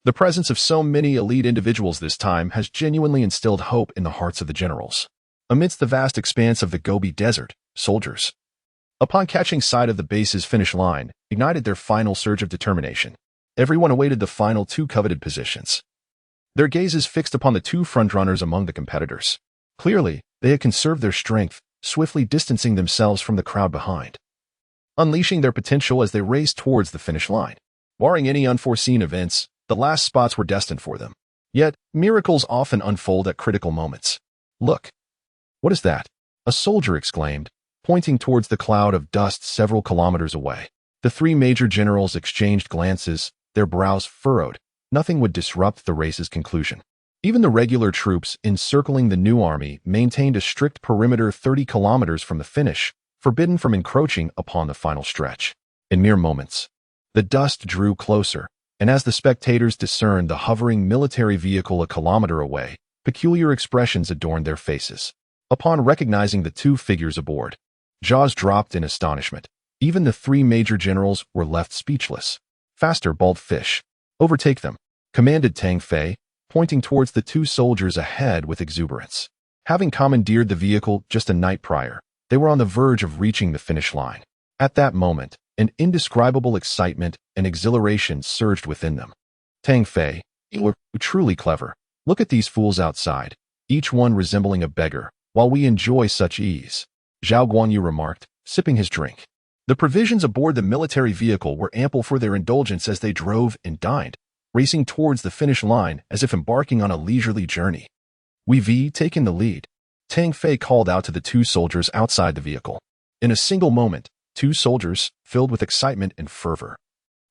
The presence of so many elite individuals this time has genuinely instilled hope in the hearts of the generals. Amidst the vast expanse of the Gobi Desert, soldiers, upon catching sight of the base's finish line, ignited their final surge of determination. Everyone awaited the final 2 coveted positions. Their gazes fixed upon the 2 frontrunners among the competitors. Clearly, they had conserved their strength, swiftly distancing themselves from the crowd behind, unleashing their potential as they raced towards the finish line. Barring any unforeseen events, the last spots were destined for them. Yet, miracles often unfold at critical moments. "Look! What is that?" a soldier exclaimed, pointing towards the cloud of dust several kilometers away. The 3 major generals exchanged glances, their brows furrowed. Nothing would disrupt the race's conclusion. Even the regular troops encircling the new army maintained a strict perimeter 30 kilometers from the finish, forbidden from encroaching upon the final stretch. In mere moments, the dust drew closer, and as the spectators discerned the hovering military vehicle a kilometer away, peculiar expressions adorned their faces. Upon recognizing the 2 figures aboard, jaws dropped in astonishment. Even the 3 major generals were left speechless. "Faster, bald fish. Overtake them," commanded Tang Fei, pointing towards the 2 soldiers ahead with exuberance. Having commandeered the vehicle just a night prior, they were on the verge of reaching the finish line. At that moment, an indescribable excitement and exhilaration surged within them. "Tang Fei, you were truly clever. Look at these fools outside, each one resembling a beggar, while we enjoy such ease," Zhao Guanyu remarked, sipping his drink. The provisions aboard the military vehicle were ample for their indulgence as they drove and dined, racing towards the finish line as if embarking on a leisurely journey. "We've taken the lead," Tang Fei called out to the 2 soldiers outside the vehicle. In a single moment, 2 soldiers, filled with excitement and fervor,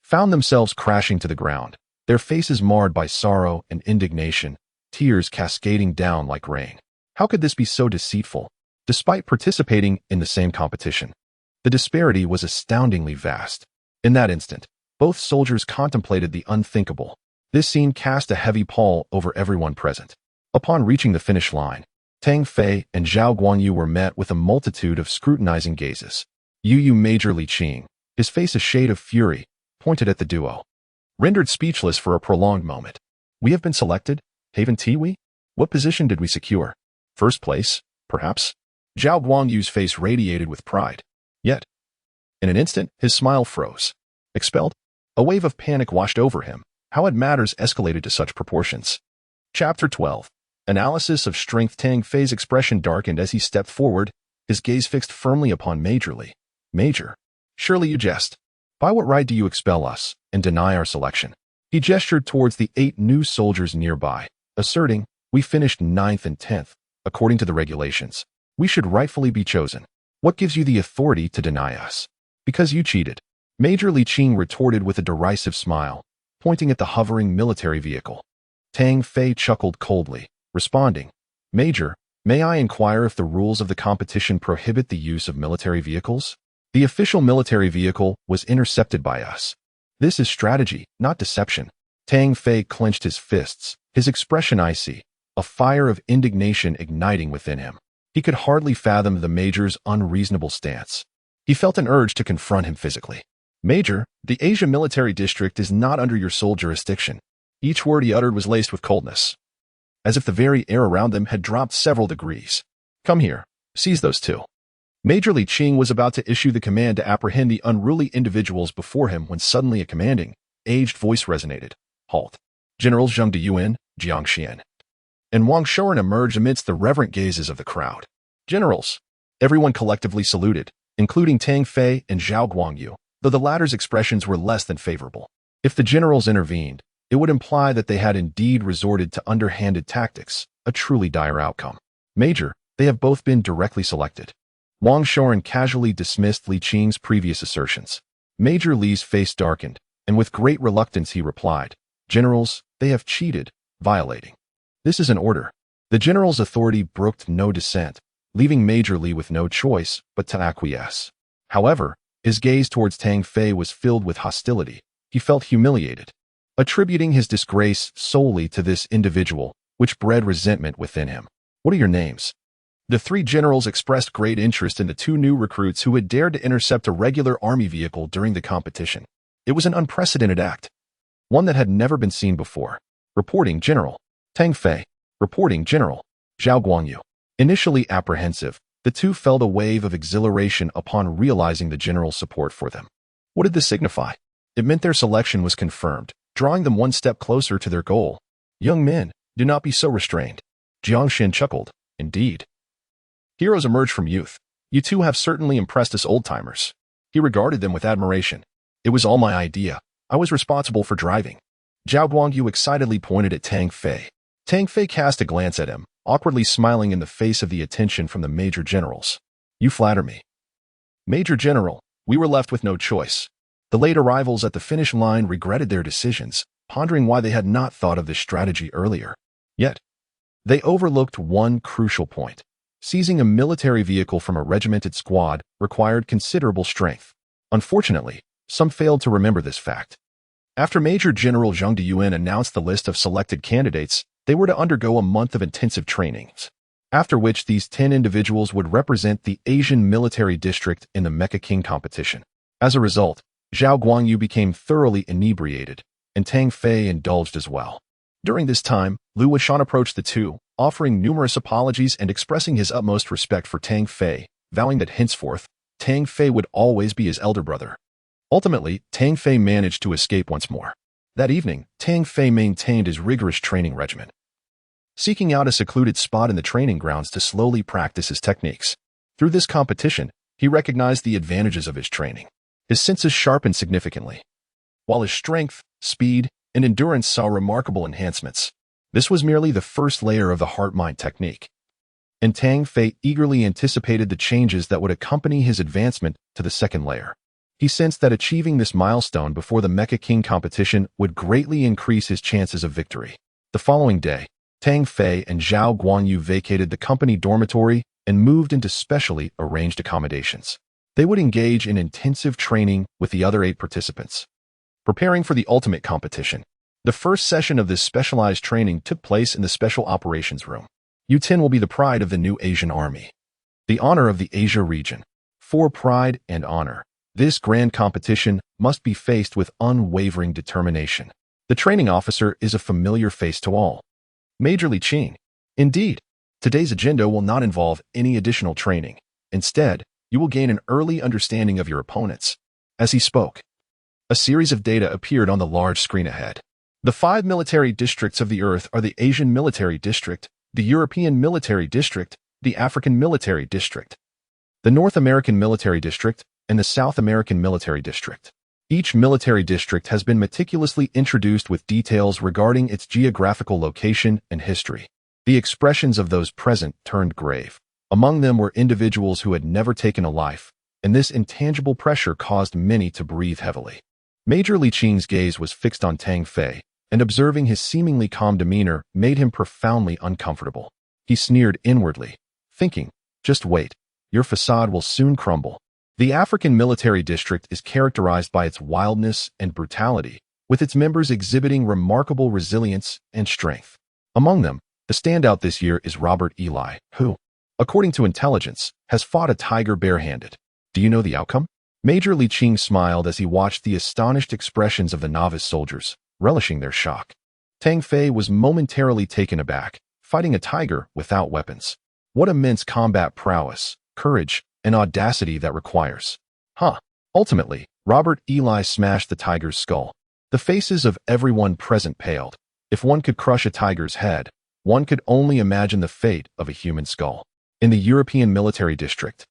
found themselves crashing to the ground, their faces marred by sorrow and indignation, tears cascading down like rain. How could this be so deceitful? Despite participating in the same competition, the disparity was astoundingly vast. In that instant, both soldiers contemplated the unthinkable. This scene cast a heavy pall over everyone present. Upon reaching the finish line, Tang Fei and Zhao Guanyu were met with a multitude of scrutinizing gazes. Major Li Qing, his face a shade of fury, pointed at the duo. Rendered speechless for a prolonged moment, We have been selected? Haven't we? What position did we secure? First place, perhaps? Zhao Guangyu's face radiated with pride. Yet, in an instant, his smile froze. Expelled? A wave of panic washed over him. How had matters escalated to such proportions? Chapter 12. Analysis of strength. Tang Fei's expression darkened as he stepped forward, his gaze fixed firmly upon Major Li. Major, surely you jest. By what right do you expel us and deny our selection? He gestured towards the 8 new soldiers nearby, asserting, we finished 9th and 10th, according to the regulations. We should rightfully be chosen. What gives you the authority to deny us? Because you cheated. Major Li Qing retorted with a derisive smile, pointing at the hovering military vehicle. Tang Fei chuckled coldly, responding, Major, may I inquire if the rules of the competition prohibit the use of military vehicles? The official military vehicle was intercepted by us. This is strategy, not deception. Tang Fei clenched his fists, his expression icy, a fire of indignation igniting within him. He could hardly fathom the Major's unreasonable stance. He felt an urge to confront him physically. Major, the Asia Military District is not under your sole jurisdiction. Each word he uttered was laced with coldness, as if the very air around them had dropped several degrees. Come here, seize those 2. Major Li Qing was about to issue the command to apprehend the unruly individuals before him when suddenly a commanding, aged voice resonated. Halt. Generals Zhang Diyuan, Jiang Xian, and Wang Shouren emerged amidst the reverent gazes of the crowd. Generals. Everyone collectively saluted, including Tang Fei and Zhao Guangyu, though the latter's expressions were less than favorable. If the generals intervened, it would imply that they had indeed resorted to underhanded tactics, a truly dire outcome. Major, they have both been directly selected. Wang Shouren casually dismissed Li Qing's previous assertions. Major Li's face darkened, and with great reluctance he replied, Generals, they have cheated, violating. This is an order. The general's authority brooked no dissent, leaving Major Li with no choice but to acquiesce. However, his gaze towards Tang Fei was filled with hostility. He felt humiliated, attributing his disgrace solely to this individual, which bred resentment within him. What are your names? The 3 generals expressed great interest in the 2 new recruits who had dared to intercept a regular army vehicle during the competition. It was an unprecedented act, one that had never been seen before. Reporting General Tang Fei. Reporting General Zhao Guangyu. Initially apprehensive, the 2 felt a wave of exhilaration upon realizing the general's support for them. What did this signify? It meant their selection was confirmed, drawing them one step closer to their goal. Young men, do not be so restrained. Jiang Xian chuckled. Indeed. Heroes emerge from youth. You 2 have certainly impressed us old-timers. He regarded them with admiration. It was all my idea. I was responsible for driving. Zhao Guangyu excitedly pointed at Tang Fei. Tang Fei cast a glance at him, awkwardly smiling in the face of the attention from the major generals. You flatter me. Major General, we were left with no choice. The late arrivals at the finish line regretted their decisions, pondering why they had not thought of this strategy earlier. Yet, they overlooked one crucial point. Seizing a military vehicle from a regimented squad required considerable strength. Unfortunately, some failed to remember this fact. After Major General Zhang Diyuan announced the list of selected candidates, they were to undergo a month of intensive trainings, after which these 10 individuals would represent the Asian military district in the Mecha King competition. As a result, Zhao Guangyu became thoroughly inebriated, and Tang Fei indulged as well. During this time, Lu Wuxian approached the 2, offering numerous apologies and expressing his utmost respect for Tang Fei, vowing that henceforth, Tang Fei would always be his elder brother. Ultimately, Tang Fei managed to escape once more. That evening, Tang Fei maintained his rigorous training regimen, seeking out a secluded spot in the training grounds to slowly practice his techniques. Through this competition, he recognized the advantages of his training. His senses sharpened significantly, while his strength, speed, and endurance saw remarkable enhancements. This was merely the first layer of the heart-mind technique, and Tang Fei eagerly anticipated the changes that would accompany his advancement to the second layer. He sensed that achieving this milestone before the Mecha King competition would greatly increase his chances of victory. The following day, Tang Fei and Zhao Guangyu vacated the company dormitory and moved into specially arranged accommodations. They would engage in intensive training with the other 8 participants, preparing for the ultimate competition. The first session of this specialized training took place in the Special Operations Room. U-10 will be the pride of the new Asian Army, the honor of the Asia region. For pride and honor, this grand competition must be faced with unwavering determination. The training officer is a familiar face to all. Major Li Qing. Indeed, today's agenda will not involve any additional training. Instead, you will gain an early understanding of your opponents. As he spoke, a series of data appeared on the large screen ahead. The 5 military districts of the Earth are the Asian Military District, the European Military District, the African Military District, the North American Military District, and the South American Military District. Each military district has been meticulously introduced with details regarding its geographical location and history. The expressions of those present turned grave. Among them were individuals who had never taken a life, and this intangible pressure caused many to breathe heavily. Major Li Qing's gaze was fixed on Tang Fei, and observing his seemingly calm demeanor made him profoundly uncomfortable. He sneered inwardly, thinking, "Just wait, your facade will soon crumble." The African Military District is characterized by its wildness and brutality, with its members exhibiting remarkable resilience and strength. Among them, the standout this year is Robert Eli, who, according to intelligence, has fought a tiger barehanded. Do you know the outcome? Major Li Qing smiled as he watched the astonished expressions of the novice soldiers, relishing their shock. Tang Fei was momentarily taken aback, fighting a tiger without weapons. What immense combat prowess, courage, and audacity that requires. Ultimately, Robert Eli smashed the tiger's skull. The faces of everyone present paled. If one could crush a tiger's head, one could only imagine the fate of a human skull. In the European Military District,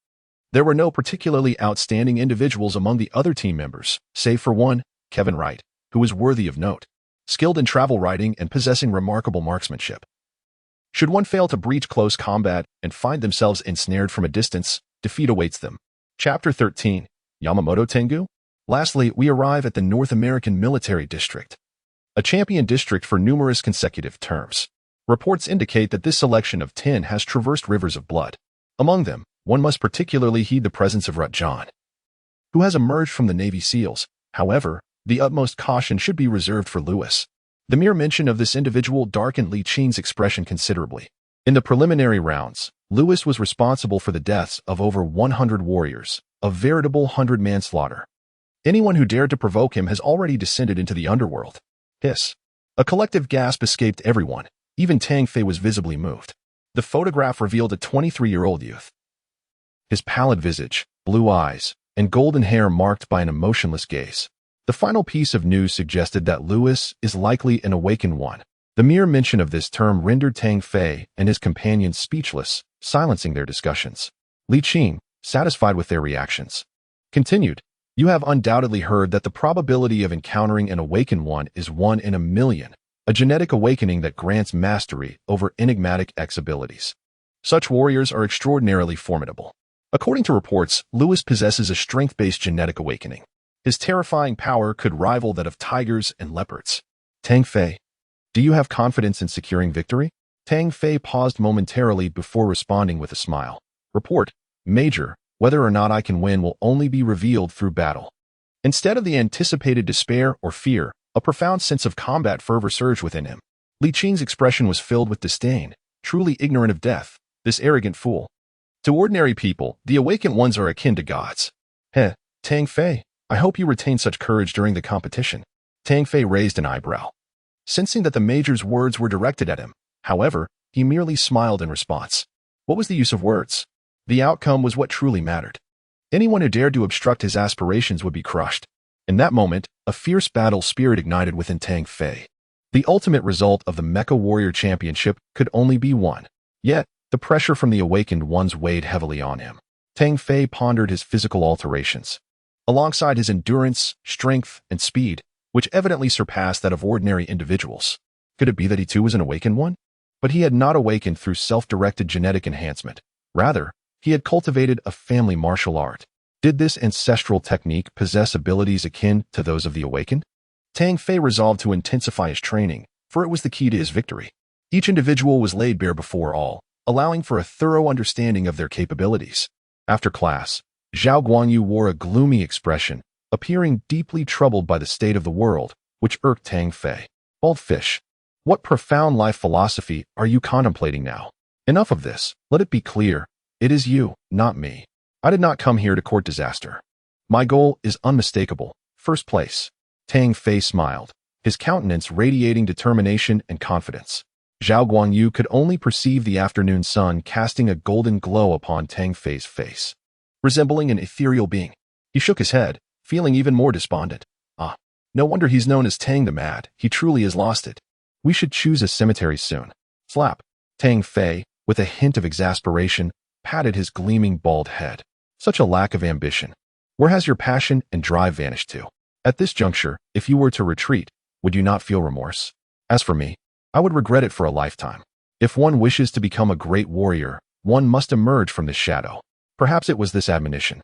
there were no particularly outstanding individuals among the other team members, save for one, Kevin Wright, who was worthy of note, skilled in travel writing and possessing remarkable marksmanship. Should one fail to breach close combat and find themselves ensnared from a distance, defeat awaits them. Chapter 13, Yamamoto Tengu? Lastly, we arrive at the North American Military District, a champion district for numerous consecutive terms. Reports indicate that this selection of 10 has traversed rivers of blood. Among them, one must particularly heed the presence of Rut John, who has emerged from the Navy SEALs. However, the utmost caution should be reserved for Lewis. The mere mention of this individual darkened Li Qing's expression considerably. In the preliminary rounds, Lewis was responsible for the deaths of over 100 warriors, a veritable 100-man slaughter. Anyone who dared to provoke him has already descended into the underworld. Hiss. A collective gasp escaped everyone. Even Tang Fei was visibly moved. The photograph revealed a 23-year-old youth. His pallid visage, blue eyes, and golden hair marked by an emotionless gaze. The final piece of news suggested that Lewis is likely an awakened one. The mere mention of this term rendered Tang Fei and his companions speechless, silencing their discussions. Li Qing, satisfied with their reactions, continued, "You have undoubtedly heard that the probability of encountering an awakened one is 1 in a million, a genetic awakening that grants mastery over enigmatic X abilities. Such warriors are extraordinarily formidable. According to reports, Lewis possesses a strength-based genetic awakening. His terrifying power could rival that of tigers and leopards." Tang Fei, do you have confidence in securing victory? Tang Fei paused momentarily before responding with a smile. Report, Major, whether or not I can win will only be revealed through battle. Instead of the anticipated despair or fear, a profound sense of combat fervor surged within him. Li Qing's expression was filled with disdain, truly ignorant of death, this arrogant fool. To ordinary people, the awakened ones are akin to gods. Tang Fei, I hope you retain such courage during the competition. Tang Fei raised an eyebrow, sensing that the Major's words were directed at him. However, he merely smiled in response. What was the use of words? The outcome was what truly mattered. Anyone who dared to obstruct his aspirations would be crushed. In that moment, a fierce battle spirit ignited within Tang Fei. The ultimate result of the Mecha Warrior Championship could only be one. Yet, the pressure from the awakened ones weighed heavily on him. Tang Fei pondered his physical alterations. Alongside his endurance, strength, and speed, which evidently surpassed that of ordinary individuals. Could it be that he too was an awakened one? But he had not awakened through self-directed genetic enhancement. Rather, he had cultivated a family martial art. Did this ancestral technique possess abilities akin to those of the awakened? Tang Fei resolved to intensify his training, for it was the key to his victory. Each individual was laid bare before all, allowing for a thorough understanding of their capabilities. After class, Zhao Guanyu wore a gloomy expression, appearing deeply troubled by the state of the world, which irked Tang Fei. Old fish, what profound life philosophy are you contemplating now? Enough of this. Let it be clear. It is you, not me. I did not come here to court disaster. My goal is unmistakable. First place. Tang Fei smiled, his countenance radiating determination and confidence. Zhao Guangyu could only perceive the afternoon sun casting a golden glow upon Tang Fei's face, resembling an ethereal being. He shook his head, feeling even more despondent. Ah, no wonder he's known as Tang the Mad. He truly has lost it. We should choose a cemetery soon. Slap. Tang Fei, with a hint of exasperation, patted his gleaming bald head. Such a lack of ambition. Where has your passion and drive vanished to? At this juncture, if you were to retreat, would you not feel remorse? As for me, I would regret it for a lifetime. If one wishes to become a great warrior, one must emerge from this shadow. Perhaps it was this admonition.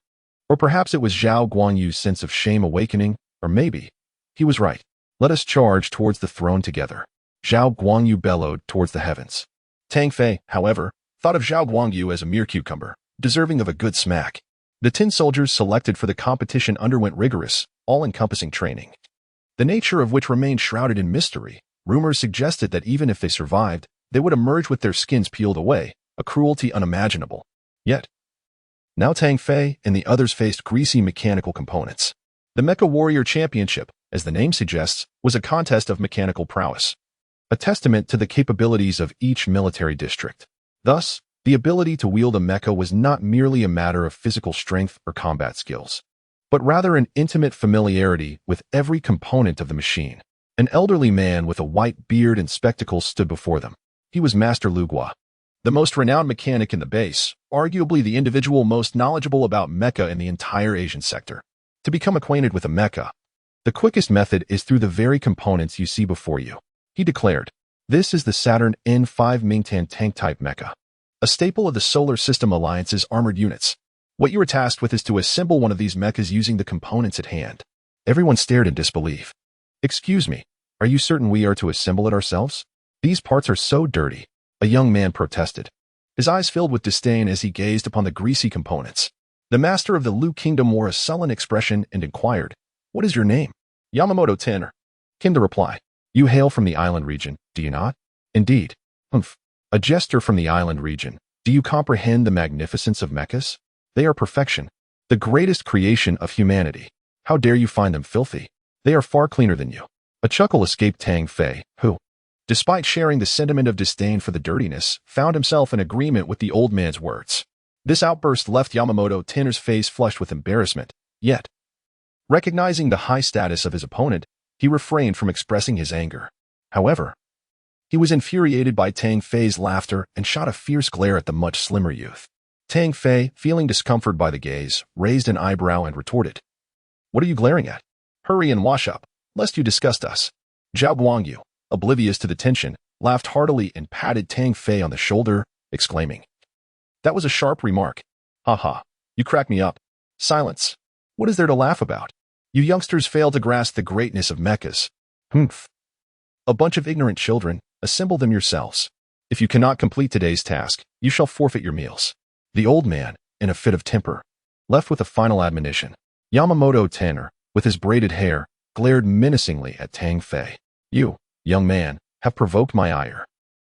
Or perhaps it was Zhao Guangyu's sense of shame awakening, or maybe he was right. Let us charge towards the throne together. Zhao Guangyu bellowed towards the heavens. Tang Fei, however, thought of Zhao Guangyu as a mere cucumber, deserving of a good smack. The 10 soldiers selected for the competition underwent rigorous, all-encompassing training, the nature of which remained shrouded in mystery. Rumors suggested that even if they survived, they would emerge with their skins peeled away, a cruelty unimaginable. Yet, now Tang Fei and the others faced greasy mechanical components. The Mecha Warrior Championship, as the name suggests, was a contest of mechanical prowess, a testament to the capabilities of each military district. Thus, the ability to wield a mecha was not merely a matter of physical strength or combat skills, but rather an intimate familiarity with every component of the machine. An elderly man with a white beard and spectacles stood before them. He was Master Lu Gua, the most renowned mechanic in the base, arguably the individual most knowledgeable about mecha in the entire Asian sector. To become acquainted with a mecha, the quickest method is through the very components you see before you, he declared. This is the Saturn N5 Mingtan tank-type mecha, a staple of the Solar System Alliance's armored units. What you are tasked with is to assemble one of these mechas using the components at hand. Everyone stared in disbelief. Excuse me, are you certain we are to assemble it ourselves? These parts are so dirty, a young man protested. His eyes filled with disdain as he gazed upon the greasy components. The master of the Lu Kingdom wore a sullen expression and inquired, "What is your name?" "Yamamoto Tenor," came the reply. "You hail from the island region, do you not?" "Indeed." "Humph. A jester from the island region. Do you comprehend the magnificence of mechas? They are perfection, the greatest creation of humanity. How dare you find them filthy? They are far cleaner than you." A chuckle escaped Tang Fei, who, despite sharing the sentiment of disdain for the dirtiness, found himself in agreement with the old man's words. This outburst left Yamamoto Tenor's face flushed with embarrassment, yet, recognizing the high status of his opponent, he refrained from expressing his anger. However, he was infuriated by Tang Fei's laughter and shot a fierce glare at the much slimmer youth. Tang Fei, feeling discomfort by the gaze, raised an eyebrow and retorted, "What are you glaring at? Hurry and wash up, lest you disgust us." Zhao Guangyu, oblivious to the tension, laughed heartily and patted Tang Fei on the shoulder, exclaiming, "That was a sharp remark. Ha ha, you crack me up." "Silence. What is there to laugh about? You youngsters fail to grasp the greatness of mechas. Humph. A bunch of ignorant children, assemble them yourselves. If you cannot complete today's task, you shall forfeit your meals." The old man, in a fit of temper, left with a final admonition. Yamamoto Tenor, with his braided hair, glared menacingly at Tang Fei. "You, young man, have provoked my ire."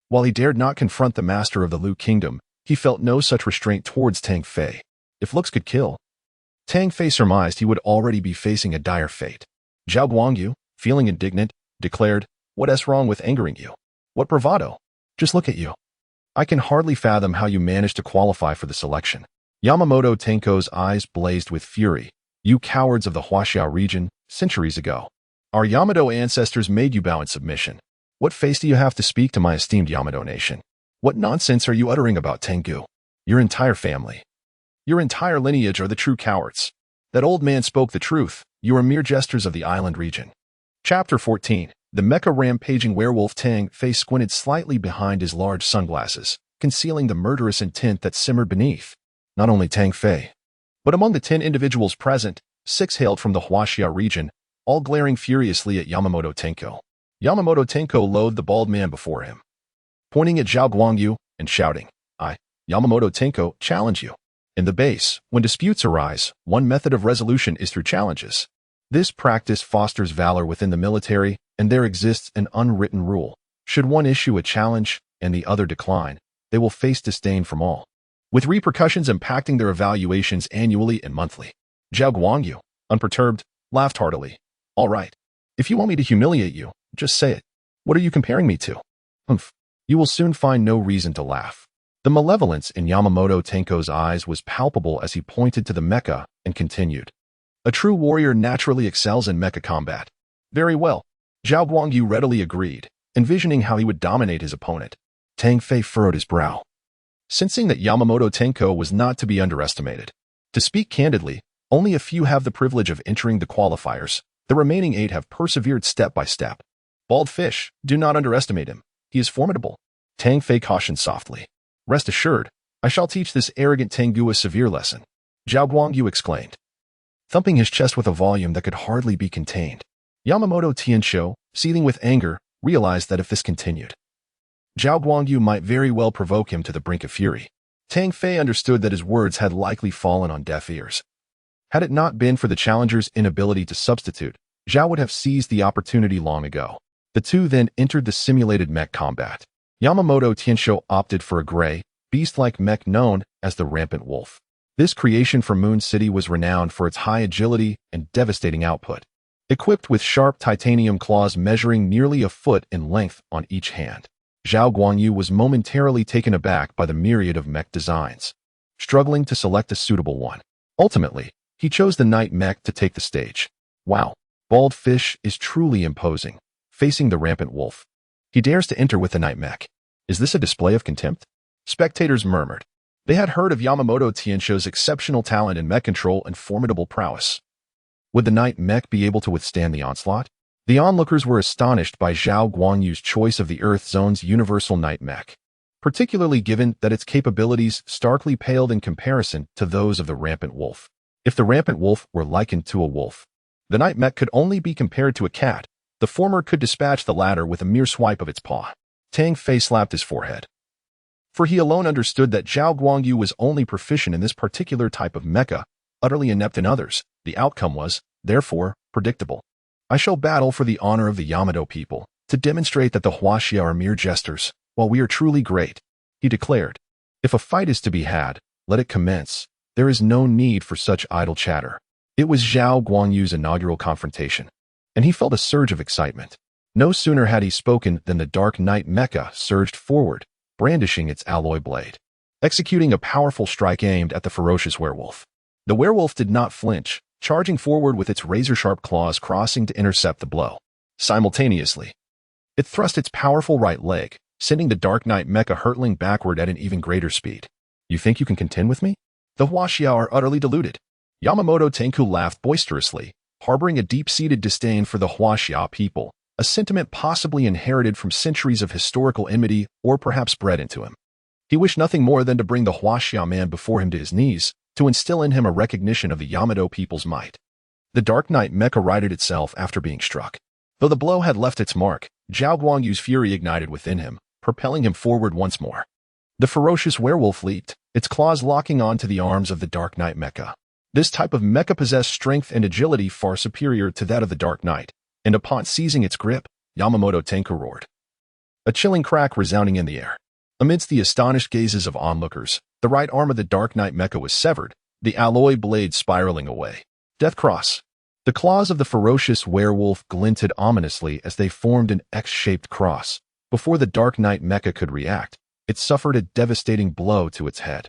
While he dared not confront the master of the Lu Kingdom, he felt no such restraint towards Tang Fei. If looks could kill, Tang Fei surmised he would already be facing a dire fate. Zhao Guangyu, feeling indignant, declared, "What is wrong with angering you? What bravado? Just look at you. I can hardly fathom how you managed to qualify for the selection." Yamamoto Tenko's eyes blazed with fury. "You cowards of the Huaxiao region, centuries ago, our Yamato ancestors made you bow in submission. What face do you have to speak to my esteemed Yamato nation? What nonsense are you uttering about Tengu? Your entire family, your entire lineage are the true cowards. That old man spoke the truth. You are mere jesters of the island region." Chapter 14. The mecha rampaging werewolf Tang Fei squinted slightly behind his large sunglasses, concealing the murderous intent that simmered beneath. Not only Tang Fei, but among the 10 individuals present, 6 hailed from the Huaxia region, all glaring furiously at Yamamoto Tenko. Yamamoto Tenko loathed the bald man before him, pointing at Zhao Guangyu and shouting, "I, Yamamoto Tenko, challenge you." In the base, when disputes arise, one method of resolution is through challenges. This practice fosters valor within the military, and there exists an unwritten rule. Should one issue a challenge and the other decline, they will face disdain from all, with repercussions impacting their evaluations annually and monthly. Zhao Guangyu, unperturbed, laughed heartily. "All right. If you want me to humiliate you, just say it. What are you comparing me to? Humph. You will soon find no reason to laugh. The malevolence in Yamamoto Tenko's eyes was palpable as he pointed to the mecha and continued. A true warrior naturally excels in mecha combat. Very well. Zhao Guangyu readily agreed, envisioning how he would dominate his opponent. Tang Fei furrowed his brow, sensing that Yamamoto Tenko was not to be underestimated. To speak candidly, only a few have the privilege of entering the qualifiers. The remaining 8 have persevered step by step. Bald fish, do not underestimate him. He is formidable. Tang Fei cautioned softly. Rest assured, I shall teach this arrogant Tengu a severe lesson. Zhao Guangyu exclaimed, thumping his chest with a volume that could hardly be contained. Yamamoto Tianshou, seething with anger, realized that if this continued, Zhao Guangyu might very well provoke him to the brink of fury. Tang Fei understood that his words had likely fallen on deaf ears. Had it not been for the challenger's inability to substitute, Zhao would have seized the opportunity long ago. The two then entered the simulated mech combat. Yamamoto Tianshou opted for a gray, beast-like mech known as the Rampant Wolf. This creation from Moon City was renowned for its high agility and devastating output. Equipped with sharp titanium claws measuring nearly a foot in length on each hand, Zhao Guangyu was momentarily taken aback by the myriad of mech designs, struggling to select a suitable one. Ultimately, he chose the Night Mech to take the stage. Wow, Bald Fish is truly imposing, facing the Rampant Wolf. He dares to enter with the Night Mech. Is this a display of contempt? Spectators murmured. They had heard of Yamamoto Tianshou's exceptional talent in mech control and formidable prowess. Would the Night Mech be able to withstand the onslaught? The onlookers were astonished by Zhao Guangyu's choice of the Earth Zone's universal Night Mech, particularly given that its capabilities starkly paled in comparison to those of the Rampant Wolf. If the Rampant Wolf were likened to a wolf, the Night Mech could only be compared to a cat. The former could dispatch the latter with a mere swipe of its paw. Tang Fei slapped his forehead, for he alone understood that Zhao Guangyu was only proficient in this particular type of mecha, utterly inept in others. The outcome was, therefore, predictable. I shall battle for the honor of the Yamato people, to demonstrate that the Huaxia are mere jesters, while we are truly great, he declared. If a fight is to be had, let it commence. There is no need for such idle chatter. It was Zhao Guangyu's inaugural confrontation, and he felt a surge of excitement. No sooner had he spoken than the Dark Knight Mecha surged forward, brandishing its alloy blade, executing a powerful strike aimed at the ferocious werewolf. The werewolf did not flinch, charging forward with its razor-sharp claws crossing to intercept the blow. Simultaneously, it thrust its powerful right leg, sending the Dark Knight Mecha hurtling backward at an even greater speed. You think you can contend with me? The Huaxia are utterly deluded. Yamamoto Tenku laughed boisterously, harboring a deep-seated disdain for the Huaxia people, a sentiment possibly inherited from centuries of historical enmity or perhaps bred into him. He wished nothing more than to bring the Huaxia man before him to his knees, to instill in him a recognition of the Yamato people's might. The Dark Knight Mecha righted itself after being struck. Though the blow had left its mark, Zhao Guangyu's fury ignited within him, propelling him forward once more. The ferocious werewolf leaped, its claws locking onto the arms of the Dark Knight Mecha. This type of mecha possessed strength and agility far superior to that of the Dark Knight, and upon seizing its grip, Yamamoto Tenku roared, a chilling crack resounding in the air. Amidst the astonished gazes of onlookers, the right arm of the Dark Knight Mecha was severed, the alloy blade spiraling away. Death Cross. The claws of the ferocious werewolf glinted ominously as they formed an X-shaped cross. Before the Dark Knight Mecha could react, it suffered a devastating blow to its head,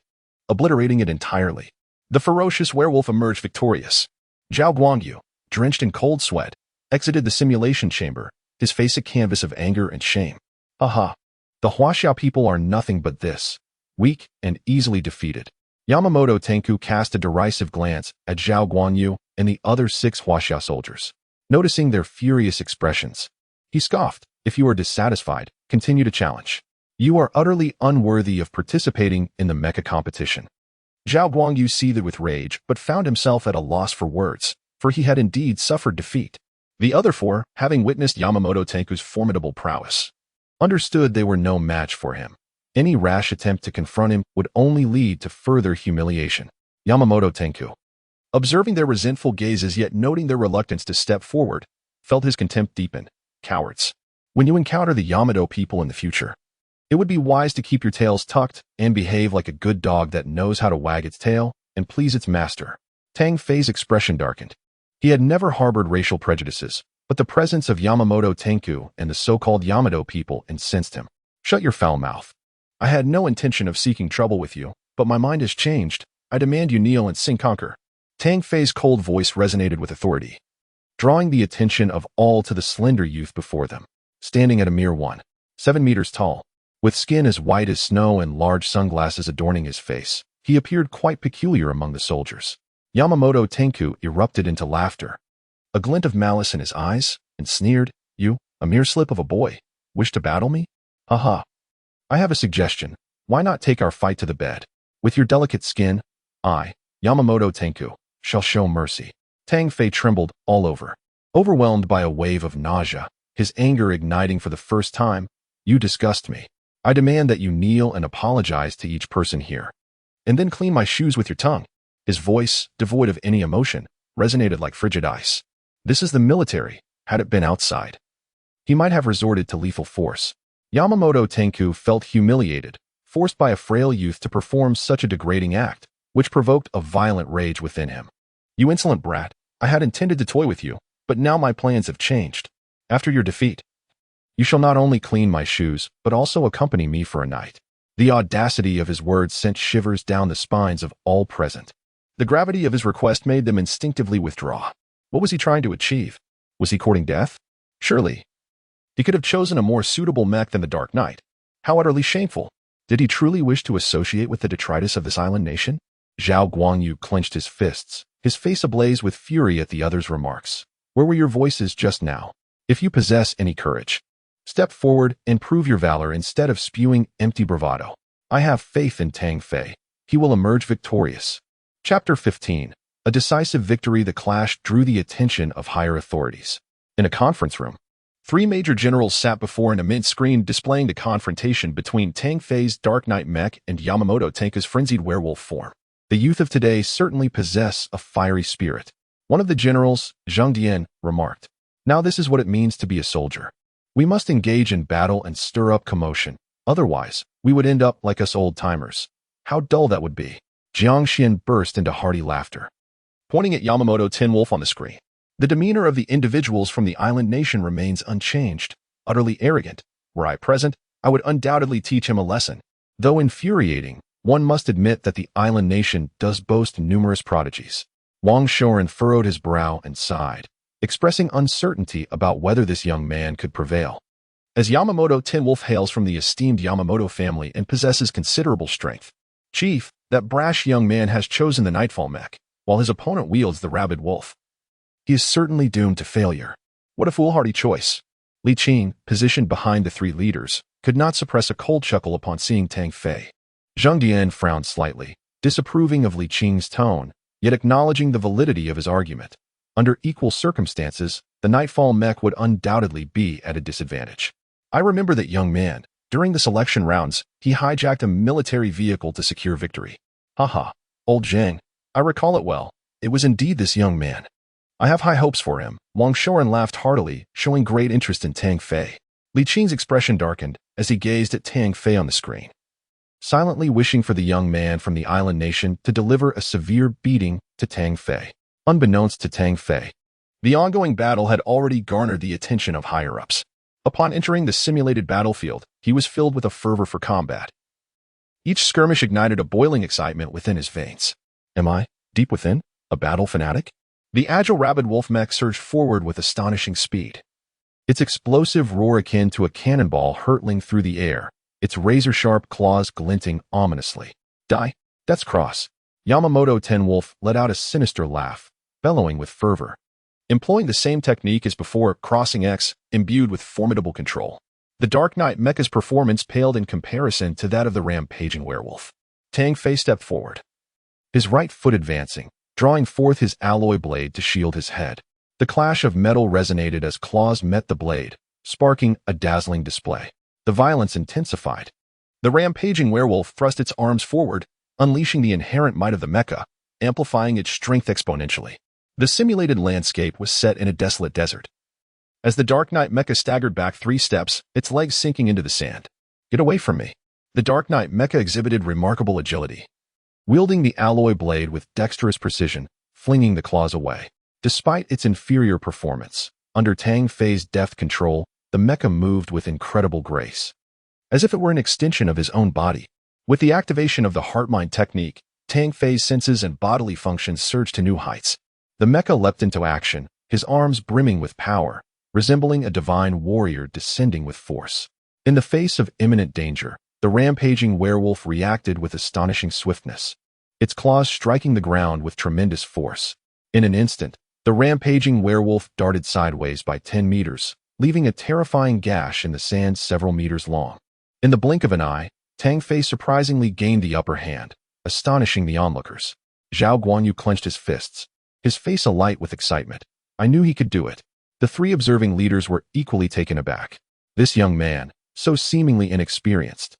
obliterating it entirely. The ferocious werewolf emerged victorious. Zhao Guangyu, drenched in cold sweat, exited the simulation chamber, his face a canvas of anger and shame. Aha! The Huaxia people are nothing but this, weak and easily defeated. Yamamoto Tenku cast a derisive glance at Zhao Guangyu and the other 6 Huaxia soldiers. Noticing their furious expressions, he scoffed. If you are dissatisfied, continue to challenge. You are utterly unworthy of participating in the mecha competition. Zhao Guangyu seethed with rage, but found himself at a loss for words, for he had indeed suffered defeat. The other 4, having witnessed Yamamoto Tenku's formidable prowess, understood they were no match for him. Any rash attempt to confront him would only lead to further humiliation. Yamamoto Tenku, observing their resentful gazes yet noting their reluctance to step forward, felt his contempt deepen. Cowards. When you encounter the Yamato people in the future, it would be wise to keep your tails tucked and behave like a good dog that knows how to wag its tail and please its master. Tang Fei's expression darkened. He had never harbored racial prejudices, But the presence of Yamamoto Tenku and the so-called Yamato people incensed him. "Shut your foul mouth. I had no intention of seeking trouble with you, but my mind has changed. I demand you kneel and sing conquer." Tang Fei's cold voice resonated with authority, drawing the attention of all to the slender youth before them, standing at a mere 7 meters tall. With skin as white as snow and large sunglasses adorning his face, he appeared quite peculiar among the soldiers. Yamamoto Tenku erupted into laughter, a glint of malice in his eyes, and sneered, "You, a mere slip of a boy, wish to battle me? Haha. I have a suggestion. Why not take our fight to the bed? With your delicate skin, I, Yamamoto Tenku, shall show mercy." Tang Fei trembled all over, overwhelmed by a wave of nausea, his anger igniting for the first time. "You disgust me. I demand that you kneel and apologize to each person here, and then clean my shoes with your tongue." His voice, devoid of any emotion, resonated like frigid ice. This is the military. Had it been outside, he might have resorted to lethal force. Yamamoto Tenku felt humiliated, forced by a frail youth to perform such a degrading act, which provoked a violent rage within him. "You insolent brat, I had intended to toy with you, but now my plans have changed. After your defeat, you shall not only clean my shoes, but also accompany me for a night." The audacity of his words sent shivers down the spines of all present. The gravity of his request made them instinctively withdraw. What was he trying to achieve? Was he courting death? Surely. He could have chosen a more suitable mech than the Dark Knight. How utterly shameful. Did he truly wish to associate with the detritus of this island nation? Zhao Guangyu clenched his fists, his face ablaze with fury at the other's remarks. "Where were your voices just now? If you possess any courage, step forward and prove your valor instead of spewing empty bravado. I have faith in Tang Fei. He will emerge victorious." Chapter 15. A decisive victory. The clash drew the attention of higher authorities. In a conference room, 3 major generals sat before an immense screen displaying the confrontation between Tang Fei's Dark Knight mech and Yamamoto Tenku's frenzied werewolf form. The youth of today certainly possess a fiery spirit. One of the generals, Zhang Dian, remarked, "Now this is what it means to be a soldier. We must engage in battle and stir up commotion. Otherwise, we would end up like us old-timers. How dull that would be." Jiang Xian burst into hearty laughter, pointing at Yamamoto Tenwolf on the screen. The demeanor of the individuals from the island nation remains unchanged, utterly arrogant. Were I present, I would undoubtedly teach him a lesson. Though infuriating, one must admit that the island nation does boast numerous prodigies. Wang Shoren furrowed his brow and sighed, expressing uncertainty about whether this young man could prevail. As Yamamoto Tenwolf hails from the esteemed Yamamoto family and possesses considerable strength, "Chief, that brash young man has chosen the Nightfall mech, while his opponent wields the Rabid Wolf. He is certainly doomed to failure. What a foolhardy choice." Li Qing, positioned behind the 3 leaders, could not suppress a cold chuckle upon seeing Tang Fei. Zhang Dian frowned slightly, disapproving of Li Qing's tone, yet acknowledging the validity of his argument. Under equal circumstances, the Nightfall mech would undoubtedly be at a disadvantage. "I remember that young man. During the selection rounds, he hijacked a military vehicle to secure victory." "Haha, old Zhang. I recall it well. It was indeed this young man. I have high hopes for him." Wang Shoren laughed heartily, showing great interest in Tang Fei. Li Qing's expression darkened as he gazed at Tang Fei on the screen, silently wishing for the young man from the island nation to deliver a severe beating to Tang Fei. Unbeknownst to Tang Fei, the ongoing battle had already garnered the attention of higher-ups. Upon entering the simulated battlefield, he was filled with a fervor for combat. Each skirmish ignited a boiling excitement within his veins. Am I, deep within, a battle fanatic? The agile Rabid Wolf mech surged forward with astonishing speed, its explosive roar akin to a cannonball hurtling through the air, its razor-sharp claws glinting ominously. "Die, that's cross." Yamamoto Tenwolf let out a sinister laugh, bellowing with fervor, employing the same technique as before, crossing X, imbued with formidable control. The Dark Knight mecha's performance paled in comparison to that of the rampaging werewolf. Tang Fei stepped forward, his right foot advancing, drawing forth his alloy blade to shield his head. The clash of metal resonated as claws met the blade, sparking a dazzling display. The violence intensified. The rampaging werewolf thrust its arms forward, unleashing the inherent might of the mecha, amplifying its strength exponentially. The simulated landscape was set in a desolate desert. As the Dark Knight mecha staggered back 3 steps, its legs sinking into the sand. "Get away from me." The Dark Knight mecha exhibited remarkable agility, wielding the alloy blade with dexterous precision, flinging the claws away. Despite its inferior performance, Under Tang Fei's deft control, the mecha moved with incredible grace, as if it were an extension of his own body. With the activation of the heart-mind technique, Tang Fei's senses and bodily functions surged to new heights. The mecha leapt into action, his arms brimming with power, resembling a divine warrior descending with force. In the face of imminent danger, the rampaging werewolf reacted with astonishing swiftness, its claws striking the ground with tremendous force. In an instant, the rampaging werewolf darted sideways by 10 meters, leaving a terrifying gash in the sand several meters long. In the blink of an eye, Tang Fei surprisingly gained the upper hand, astonishing the onlookers. Zhao Guanyu clenched his fists, his face alight with excitement. I knew he could do it. The three observing leaders were equally taken aback. This young man, so seemingly inexperienced,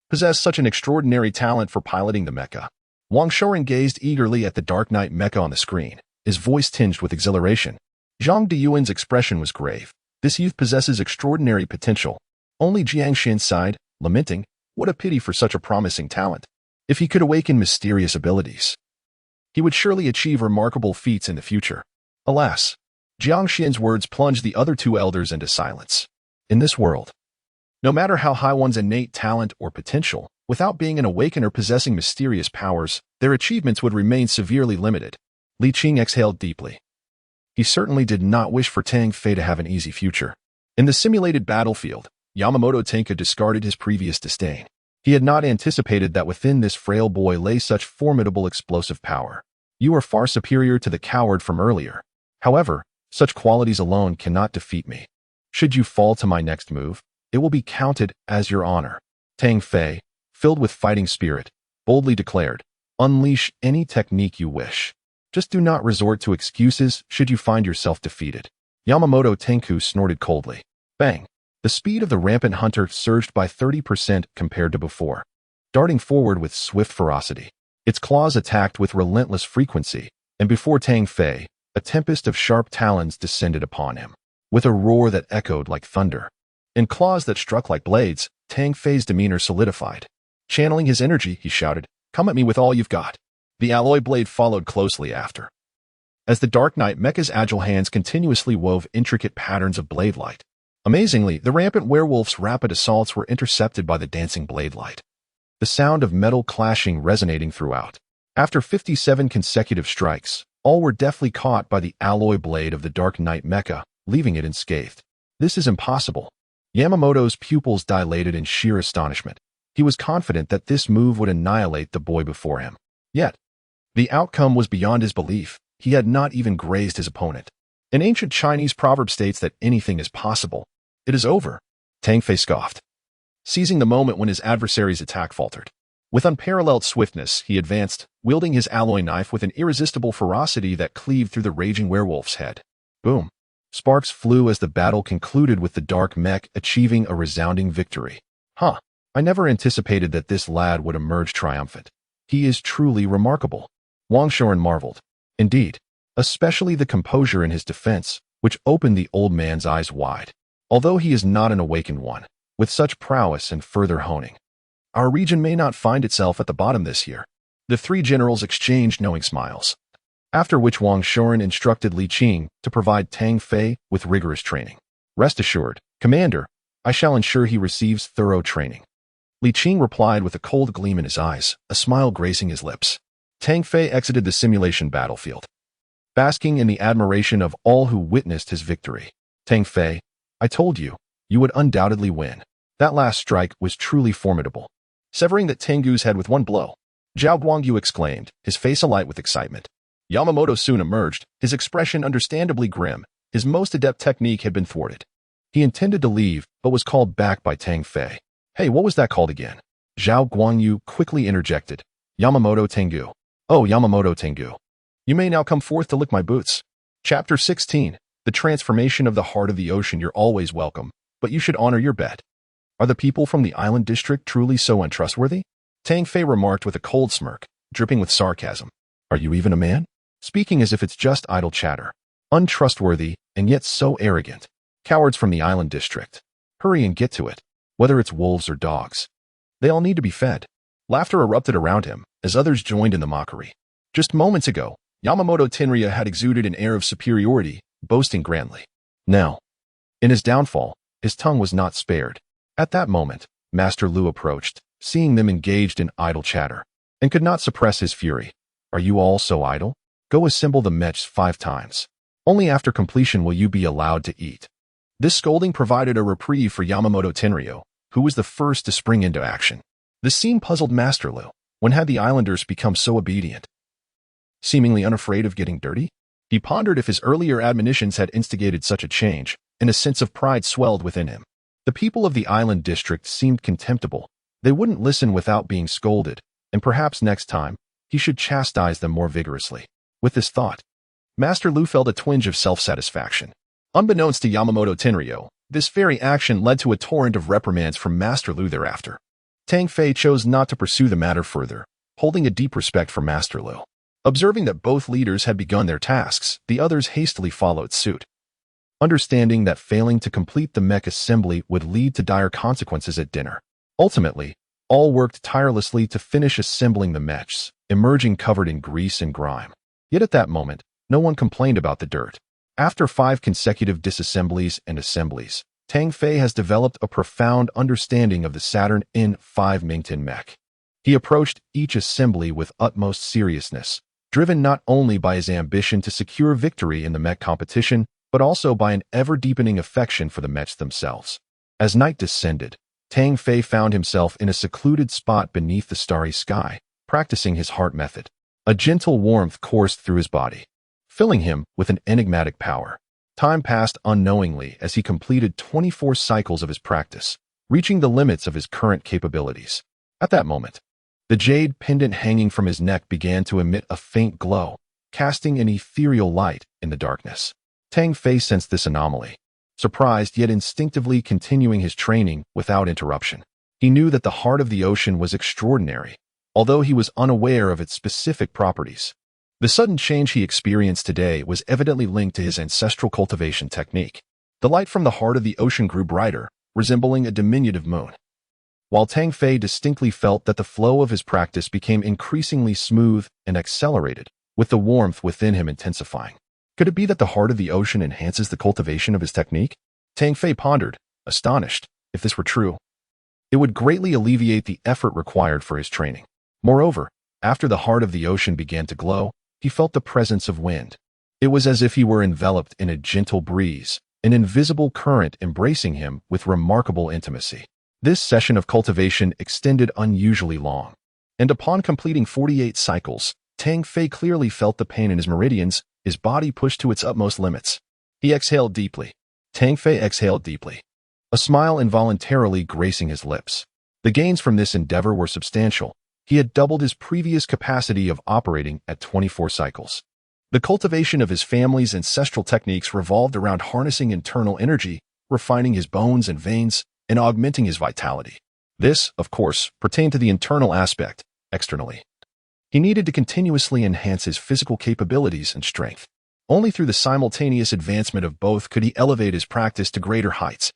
possessed such an extraordinary talent for piloting the mecha. Wang Shouren gazed eagerly at the Dark Knight mecha on the screen, his voice tinged with exhilaration. Zhang Diyuan's expression was grave. This youth possesses extraordinary potential. Only Jiang Xin sighed, lamenting, what a pity for such a promising talent. If he could awaken mysterious abilities, he would surely achieve remarkable feats in the future. Alas, Jiang Xin's words plunged the other two elders into silence. In this world, no matter how high one's innate talent or potential, without being an awakened or possessing mysterious powers, their achievements would remain severely limited. Li Qing exhaled deeply. He certainly did not wish for Tang Fei to have an easy future. In the simulated battlefield, Yamamoto Tenka discarded his previous disdain. He had not anticipated that within this frail boy lay such formidable explosive power. You are far superior to the coward from earlier. However, such qualities alone cannot defeat me. Should you fall to my next move, it will be counted as your honor. Tang Fei, filled with fighting spirit, boldly declared, unleash any technique you wish. Just do not resort to excuses should you find yourself defeated. Yamamoto Tenku snorted coldly. Bang! The speed of the rampant hunter surged by 30% compared to before, darting forward with swift ferocity. Its claws attacked with relentless frequency, and before Tang Fei, a tempest of sharp talons descended upon him, with a roar that echoed like thunder. In claws that struck like blades, Tang Fei's demeanor solidified. Channeling his energy, he shouted, come at me with all you've got. The alloy blade followed closely after, as the Dark Knight mecha's agile hands continuously wove intricate patterns of blade light. Amazingly, the rampant werewolf's rapid assaults were intercepted by the dancing blade light, the sound of metal clashing resonating throughout. After 57 consecutive strikes, all were deftly caught by the alloy blade of the Dark Knight mecha, leaving it unscathed. This is impossible. Yamamoto's pupils dilated in sheer astonishment. He was confident that this move would annihilate the boy before him. Yet, the outcome was beyond his belief. He had not even grazed his opponent. An ancient Chinese proverb states that anything is possible. It is over. Tang Fei scoffed, seizing the moment when his adversary's attack faltered. With unparalleled swiftness, he advanced, wielding his alloy knife with an irresistible ferocity that cleaved through the raging werewolf's head. Boom! Sparks flew as the battle concluded with the dark mech achieving a resounding victory. Huh! I never anticipated that this lad would emerge triumphant. He is truly remarkable. Wang Shouren marveled. Indeed, especially the composure in his defense, which opened the old man's eyes wide. Although he is not an awakened one, with such prowess and further honing, our region may not find itself at the bottom this year. The three generals exchanged knowing smiles, after which Wang Shouren instructed Li Qing to provide Tang Fei with rigorous training. Rest assured, Commander, I shall ensure he receives thorough training. Li Qing replied with a cold gleam in his eyes, a smile gracing his lips. Tang Fei exited the simulation battlefield, basking in the admiration of all who witnessed his victory. Tang Fei, I told you, you would undoubtedly win. That last strike was truly formidable, severing that Tengu's head with one blow. Zhao Guangyu exclaimed, his face alight with excitement. Yamamoto soon emerged, his expression understandably grim. His most adept technique had been thwarted. He intended to leave, but was called back by Tang Fei. Hey, what was that called again? Zhao Guangyu quickly interjected. Yamamoto Tengu. Oh, Yamamoto Tengu. You may now come forth to lick my boots. Chapter 16. The transformation of the heart of the ocean. You're always welcome, but you should honor your bet. Are the people from the island district truly so untrustworthy? Tang Fei remarked with a cold smirk, dripping with sarcasm. Are you even a man? Speaking as if it's just idle chatter. Untrustworthy, and yet so arrogant. Cowards from the island district. Hurry and get to it. Whether it's wolves or dogs, they all need to be fed. Laughter erupted around him, as others joined in the mockery. Just moments ago, Yamamoto Tenrya had exuded an air of superiority, boasting grandly. Now, in his downfall, his tongue was not spared. At that moment, Master Lu approached, seeing them engaged in idle chatter, and could not suppress his fury. Are you all so idle? Go assemble the mechs 5 times. Only after completion will you be allowed to eat. This scolding provided a reprieve for Yamamoto Tenryo, who was the first to spring into action. The scene puzzled Master Lu. When had the islanders become so obedient? Seemingly unafraid of getting dirty? He pondered if his earlier admonitions had instigated such a change, and a sense of pride swelled within him. The people of the island district seemed contemptible. They wouldn't listen without being scolded, and perhaps next time, he should chastise them more vigorously. With this thought, Master Lu felt a twinge of self-satisfaction. Unbeknownst to Yamamoto Tenryo, this very action led to a torrent of reprimands from Master Lu thereafter. Tang Fei chose not to pursue the matter further, holding a deep respect for Master Lu. Observing that both leaders had begun their tasks, the others hastily followed suit. Understanding that failing to complete the mech assembly would lead to dire consequences at dinner. Ultimately, all worked tirelessly to finish assembling the mechs, emerging covered in grease and grime. Yet at that moment, no one complained about the dirt. After 5 consecutive disassemblies and assemblies, Tang Fei has developed a profound understanding of the Saturn N5 Mington mech. He approached each assembly with utmost seriousness, driven not only by his ambition to secure victory in the mech competition, but also by an ever-deepening affection for the mechs themselves. As night descended, Tang Fei found himself in a secluded spot beneath the starry sky, practicing his heart method. A gentle warmth coursed through his body, filling him with an enigmatic power. Time passed unknowingly as he completed 24 cycles of his practice, reaching the limits of his current capabilities. At that moment, the jade pendant hanging from his neck began to emit a faint glow, casting an ethereal light in the darkness. Tang Fei sensed this anomaly, surprised yet instinctively continuing his training without interruption. He knew that the heart of the ocean was extraordinary, although he was unaware of its specific properties. The sudden change he experienced today was evidently linked to his ancestral cultivation technique. The light from the heart of the ocean grew brighter, resembling a diminutive moon, while Tang Fei distinctly felt that the flow of his practice became increasingly smooth and accelerated, with the warmth within him intensifying. Could it be that the heart of the ocean enhances the cultivation of his technique? Tang Fei pondered, astonished. If this were true, it would greatly alleviate the effort required for his training. Moreover, after the heart of the ocean began to glow, he felt the presence of wind. It was as if he were enveloped in a gentle breeze, an invisible current embracing him with remarkable intimacy. This session of cultivation extended unusually long, and upon completing 48 cycles, Tang Fei clearly felt the pain in his meridians, his body pushed to its utmost limits. He exhaled deeply. Tang Fei exhaled deeply, a smile involuntarily gracing his lips. The gains from this endeavor were substantial. He had doubled his previous capacity of operating at 24 cycles. The cultivation of his family's ancestral techniques revolved around harnessing internal energy, refining his bones and veins, and augmenting his vitality. This, of course, pertained to the internal aspect. Externally, he needed to continuously enhance his physical capabilities and strength. Only through the simultaneous advancement of both could he elevate his practice to greater heights.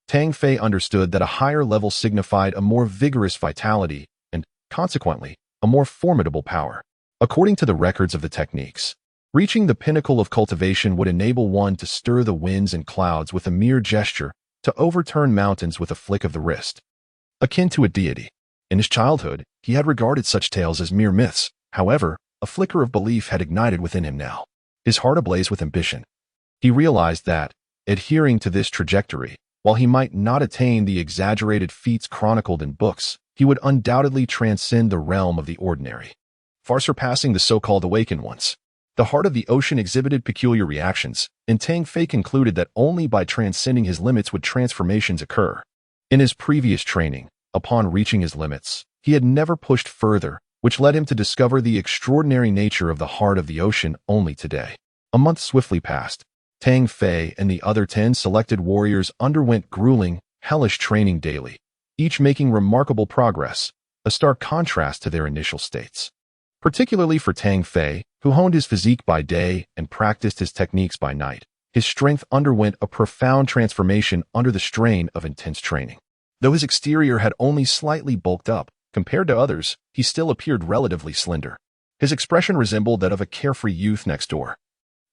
Tang Fei understood that a higher level signified a more vigorous vitality and, consequently, a more formidable power. According to the records of the techniques, reaching the pinnacle of cultivation would enable one to stir the winds and clouds with a mere gesture, to overturn mountains with a flick of the wrist. Akin to a deity. In his childhood, he had regarded such tales as mere myths. However, a flicker of belief had ignited within him now, his heart ablaze with ambition. He realized that, adhering to this trajectory, while he might not attain the exaggerated feats chronicled in books, he would undoubtedly transcend the realm of the ordinary, far surpassing the so-called awakened ones. The heart of the ocean exhibited peculiar reactions, and Tang Fei concluded that only by transcending his limits would transformations occur. In his previous training, upon reaching his limits, he had never pushed further, which led him to discover the extraordinary nature of the heart of the ocean only today. A month swiftly passed. Tang Fei and the other 10 selected warriors underwent grueling, hellish training daily, each making remarkable progress, a stark contrast to their initial states. Particularly for Tang Fei, who honed his physique by day and practiced his techniques by night, his strength underwent a profound transformation under the strain of intense training. Though his exterior had only slightly bulked up, compared to others, he still appeared relatively slender. His expression resembled that of a carefree youth next door.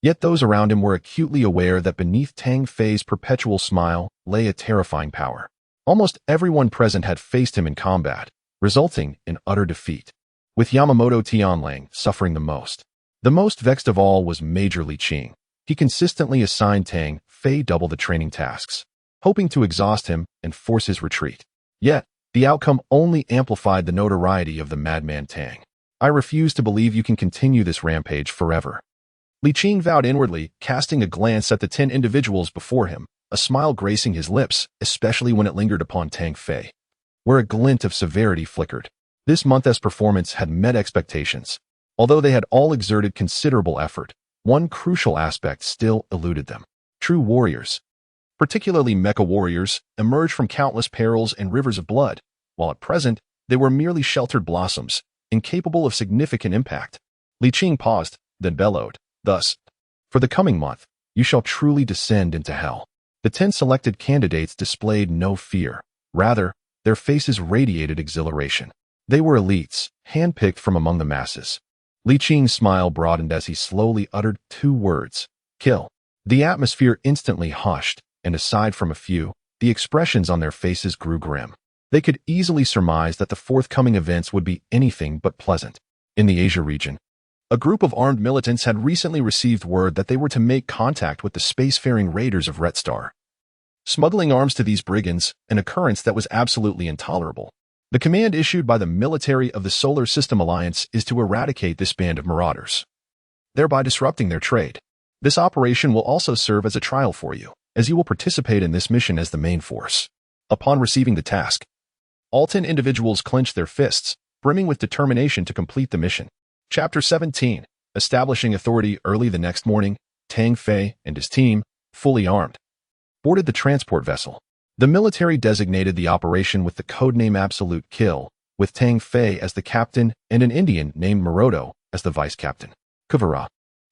Yet those around him were acutely aware that beneath Tang Fei's perpetual smile lay a terrifying power. Almost everyone present had faced him in combat, resulting in utter defeat, with Yamamoto Tianlang suffering the most. The most vexed of all was Major Li Qing. He consistently assigned Tang Fei double the training tasks, hoping to exhaust him and force his retreat. Yet, the outcome only amplified the notoriety of the madman Tang. I refuse to believe you can continue this rampage forever. Li Qing vowed inwardly, casting a glance at the 10 individuals before him, a smile gracing his lips, especially when it lingered upon Tang Fei, where a glint of severity flickered. This month's performance had met expectations. Although they had all exerted considerable effort, one crucial aspect still eluded them. True warriors, particularly mecha warriors, emerged from countless perils and rivers of blood, while at present, they were merely sheltered blossoms, incapable of significant impact. Li Qing paused, then bellowed, "Thus, for the coming month, you shall truly descend into hell." The 10 selected candidates displayed no fear. Rather, their faces radiated exhilaration. They were elites, handpicked from among the masses. Li Qing's smile broadened as he slowly uttered 2 words, "Kill." The atmosphere instantly hushed, and aside from a few, the expressions on their faces grew grim. They could easily surmise that the forthcoming events would be anything but pleasant. In the Asia region, a group of armed militants had recently received word that they were to make contact with the spacefaring raiders of Red Star. Smuggling arms to these brigands, an occurrence that was absolutely intolerable. The command issued by the military of the Solar System Alliance is to eradicate this band of marauders, thereby disrupting their trade. This operation will also serve as a trial for you, as you will participate in this mission as the main force. Upon receiving the task, all 10 individuals clenched their fists, brimming with determination to complete the mission. Chapter 17. Establishing authority. Early the next morning, Tang Fei and his team, fully armed, boarded the transport vessel. The military designated the operation with the codename Absolute Kill, with Tang Fei as the captain and an Indian named Maroto as the vice captain. Kuvara,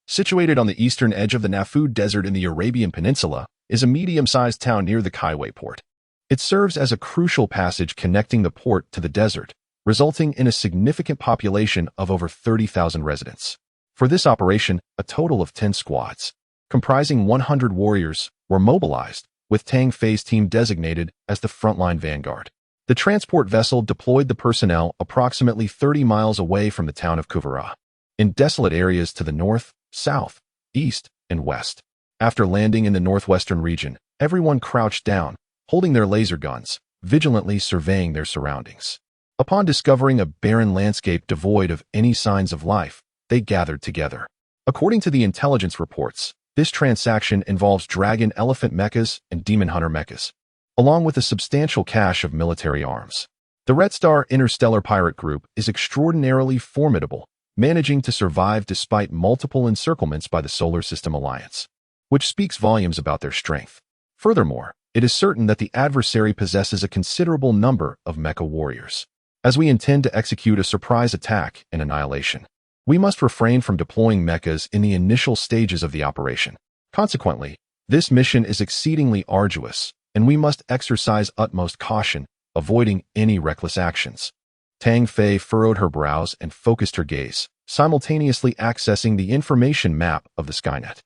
situated on the eastern edge of the Nafu Desert in the Arabian Peninsula, is a medium-sized town near the Kaiwei port. It serves as a crucial passage connecting the port to the desert, resulting in a significant population of over 30,000 residents. For this operation, a total of 10 squads, comprising 100 warriors, were mobilized, with Tang Fei's team designated as the frontline vanguard. The transport vessel deployed the personnel approximately 30 miles away from the town of Kuvara, in desolate areas to the north, south, east, and west. After landing in the northwestern region, everyone crouched down, holding their laser guns, vigilantly surveying their surroundings. Upon discovering a barren landscape devoid of any signs of life, they gathered together. According to the intelligence reports, this transaction involves dragon elephant mechas and demon hunter mechas, along with a substantial cache of military arms. The Red Star Interstellar Pirate Group is extraordinarily formidable, managing to survive despite multiple encirclements by the Solar System Alliance, which speaks volumes about their strength. Furthermore, it is certain that the adversary possesses a considerable number of mecha warriors. As we intend to execute a surprise attack and annihilation, we must refrain from deploying mechas in the initial stages of the operation. Consequently, this mission is exceedingly arduous, and we must exercise utmost caution, avoiding any reckless actions. Tang Fei furrowed her brows and focused her gaze, simultaneously accessing the information map of the Skynet.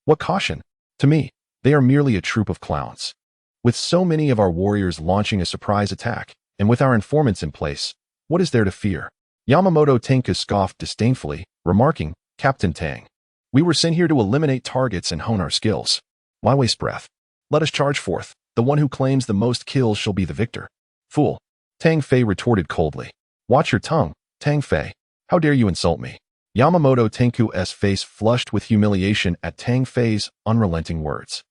What caution? To me, they are merely a troop of clowns. With so many of our warriors launching a surprise attack, and with our informants in place, what is there to fear? Yamamoto Tenku scoffed disdainfully, remarking, "Captain Tang, we were sent here to eliminate targets and hone our skills. Why waste breath? Let us charge forth. The one who claims the most kills shall be the victor." "Fool," Tang Fei retorted coldly. "Watch your tongue, Tang Fei. How dare you insult me?" Yamamoto Tenku's face flushed with humiliation at Tang Fei's unrelenting words.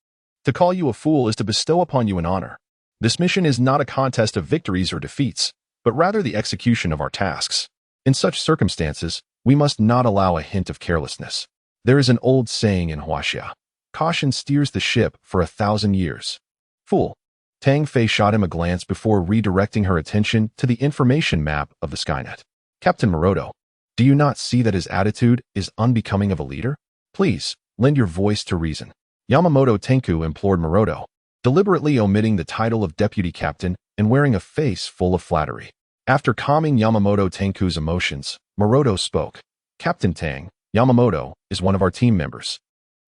"To call you a fool is to bestow upon you an honor. This mission is not a contest of victories or defeats, but rather the execution of our tasks. In such circumstances, we must not allow a hint of carelessness. There is an old saying in Huaxia, 'Caution steers the ship for 1,000 years.' Fool." Tang Fei shot him a glance before redirecting her attention to the information map of the Skynet. "Captain Maroto, do you not see that his attitude is unbecoming of a leader? Please, lend your voice to reason." Yamamoto Tenku implored Maroto, deliberately omitting the title of deputy captain and wearing a face full of flattery. After calming Yamamoto Tenku's emotions, Maroto spoke. "Captain Tang, Yamamoto is one of our team members.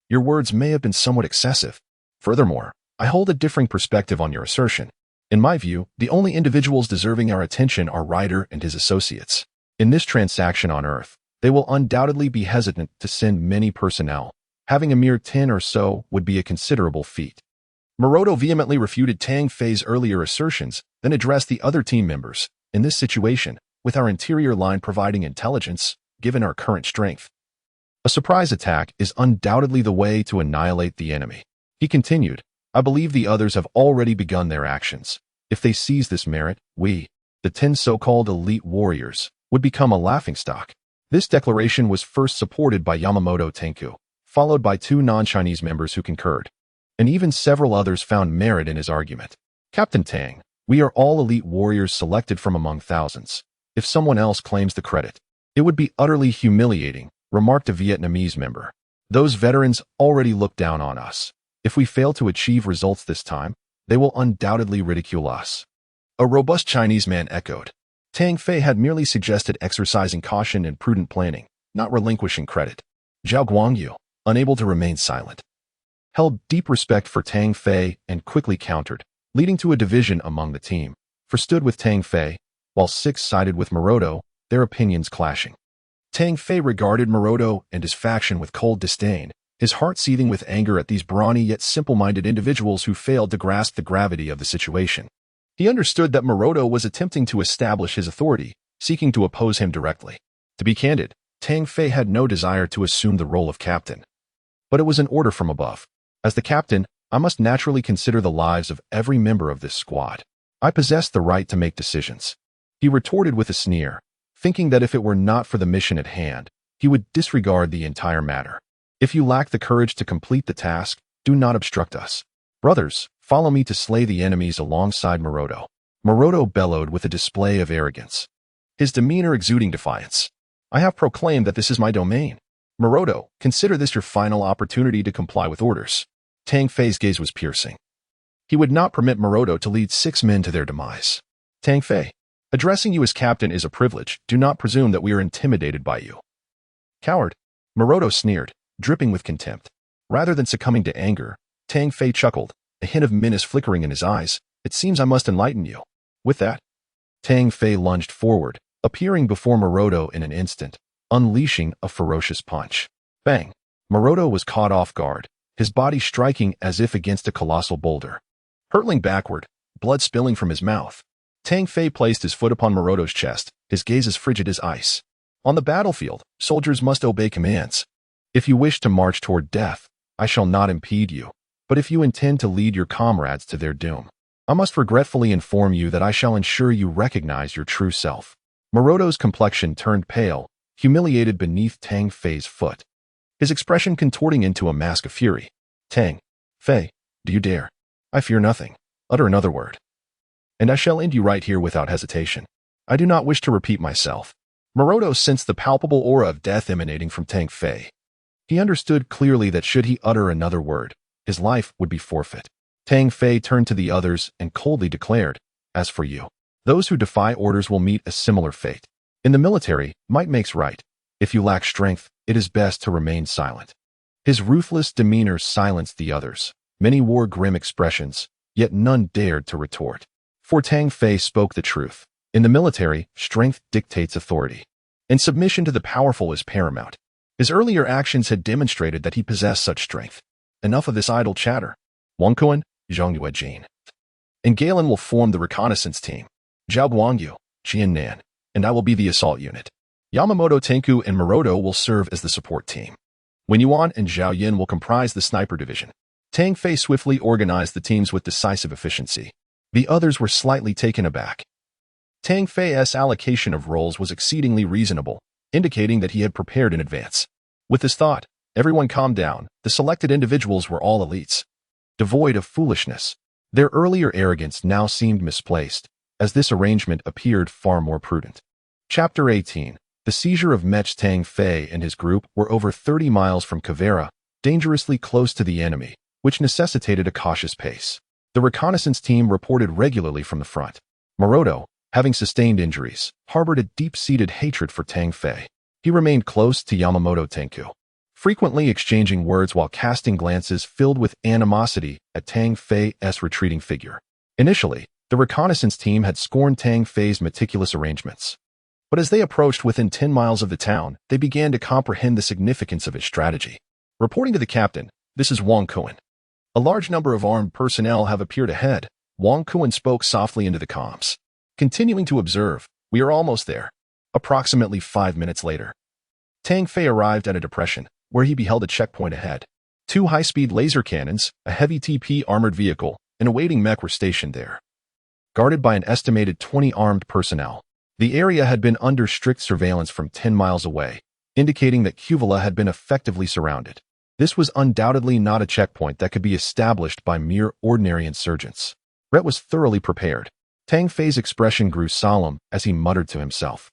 Your words may have been somewhat excessive. Furthermore, I hold a differing perspective on your assertion. In my view, the only individuals deserving our attention are Ryder and his associates. In this transaction on Earth, they will undoubtedly be hesitant to send many personnel. Having a mere 10 or so would be a considerable feat. Maroto vehemently refuted Tang Fei's earlier assertions, then addressed the other team members. In this situation, with our interior line providing intelligence, given our current strength, a surprise attack is undoubtedly the way to annihilate the enemy. He continued, I believe the others have already begun their actions. If they seize this merit, we, the 10 so-called elite warriors, would become a laughingstock. This declaration was first supported by Yamamoto Tenku, followed by 2 non-Chinese members who concurred, and even several others found merit in his argument. Captain Tang, we are all elite warriors selected from among thousands. If someone else claims the credit, it would be utterly humiliating, remarked a Vietnamese member. Those veterans already look down on us. If we fail to achieve results this time, they will undoubtedly ridicule us. A robust Chinese man echoed. Tang Fei had merely suggested exercising caution and prudent planning, not relinquishing credit. Zhao Guangyu, unable to remain silent, held deep respect for Tang Fei and quickly countered, leading to a division among the team. For stood with Tang Fei, while 6 sided with Maroto, their opinions clashing. Tang Fei regarded Maroto and his faction with cold disdain, his heart seething with anger at these brawny yet simple-minded individuals who failed to grasp the gravity of the situation. He understood that Maroto was attempting to establish his authority, seeking to oppose him directly. To be candid, Tang Fei had no desire to assume the role of captain. But it was an order from above. As the captain, I must naturally consider the lives of every member of this squad. I possess the right to make decisions. He retorted with a sneer, thinking that if it were not for the mission at hand, he would disregard the entire matter. If you lack the courage to complete the task, do not obstruct us. Brothers, follow me to slay the enemies alongside Maroto. Maroto bellowed with a display of arrogance, his demeanor exuding defiance. I have proclaimed that this is my domain. Maroto, consider this your final opportunity to comply with orders. Tang Fei's gaze was piercing. He would not permit Maroto to lead 6 men to their demise. Tang Fei, addressing you as captain is a privilege. Do not presume that we are intimidated by you. Coward, Maroto sneered, dripping with contempt. Rather than succumbing to anger, Tang Fei chuckled, a hint of menace flickering in his eyes. It seems I must enlighten you. With that, Tang Fei lunged forward, appearing before Maroto in an instant, unleashing a ferocious punch. Bang! Maroto was caught off guard, his body striking as if against a colossal boulder. Hurtling backward, blood spilling from his mouth, Tang Fei placed his foot upon Maroto's chest, his gaze as frigid as ice. On the battlefield, soldiers must obey commands. If you wish to march toward death, I shall not impede you. But if you intend to lead your comrades to their doom, I must regretfully inform you that I shall ensure you recognize your true self. Maroto's complexion turned pale, humiliated beneath Tang Fei's foot, his expression contorting into a mask of fury. Tang Fei, do you dare? I fear nothing. Utter another word, and I shall end you right here without hesitation. I do not wish to repeat myself. Maroto sensed the palpable aura of death emanating from Tang Fei. He understood clearly that should he utter another word, his life would be forfeit. Tang Fei turned to the others and coldly declared, as for you, those who defy orders will meet a similar fate. In the military, might makes right. If you lack strength, it is best to remain silent. His ruthless demeanor silenced the others. Many wore grim expressions, yet none dared to retort. For Tang Fei spoke the truth. In the military, strength dictates authority, and submission to the powerful is paramount. His earlier actions had demonstrated that he possessed such strength. Enough of this idle chatter. Wang Kuan, Zhang Yuejin, and Galen will form the reconnaissance team. Zhao Guangyu, Jian Nan, and I will be the assault unit. Yamamoto Tenku and Maroto will serve as the support team. Wen Yuan and Zhao Yin will comprise the sniper division. Tang Fei swiftly organized the teams with decisive efficiency. The others were slightly taken aback. Tang Fei's allocation of roles was exceedingly reasonable, indicating that he had prepared in advance. With this thought, everyone calmed down. The selected individuals were all elites, devoid of foolishness. Their earlier arrogance now seemed misplaced, as this arrangement appeared far more prudent. Chapter 18. The seizure of Mech. Tang Fei and his group were over 30 miles from Kavera, dangerously close to the enemy, which necessitated a cautious pace. The reconnaissance team reported regularly from the front. Maroto, having sustained injuries, harbored a deep-seated hatred for Tang Fei. He remained close to Yamamoto Tenku, frequently exchanging words while casting glances filled with animosity at Tang Fei's retreating figure. Initially, the reconnaissance team had scorned Tang Fei's meticulous arrangements. But as they approached within 10 miles of the town, they began to comprehend the significance of his strategy. Reporting to the captain, "This is Wang Kuan. A large number of armed personnel have appeared ahead." Wang Kuan spoke softly into the comms. Continuing to observe, "We are almost there." Approximately 5 minutes later, Tang Fei arrived at a depression, where he beheld a checkpoint ahead. 2 high-speed laser cannons, a heavy TP armored vehicle, and a waiting mech were stationed there. Guarded by an estimated 20 armed personnel, the area had been under strict surveillance from 10 miles away, indicating that Cuvala had been effectively surrounded. This was undoubtedly not a checkpoint that could be established by mere ordinary insurgents. Rhett was thoroughly prepared. Tang Fei's expression grew solemn as he muttered to himself.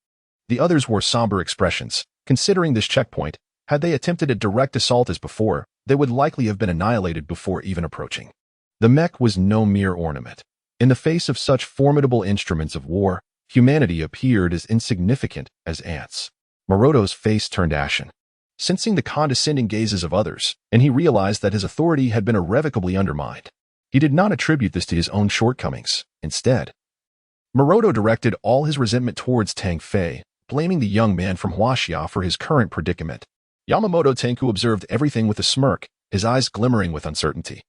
The others wore somber expressions. Considering this checkpoint, had they attempted a direct assault as before, they would likely have been annihilated before even approaching. The mech was no mere ornament. In the face of such formidable instruments of war, humanity appeared as insignificant as ants. Maroto's face turned ashen, sensing the condescending gazes of others, and he realized that his authority had been irrevocably undermined. He did not attribute this to his own shortcomings. Instead, Maroto directed all his resentment towards Tang Fei, blaming the young man from Huaxia for his current predicament. Yamamoto Tenku observed everything with a smirk, his eyes glimmering with uncertainty,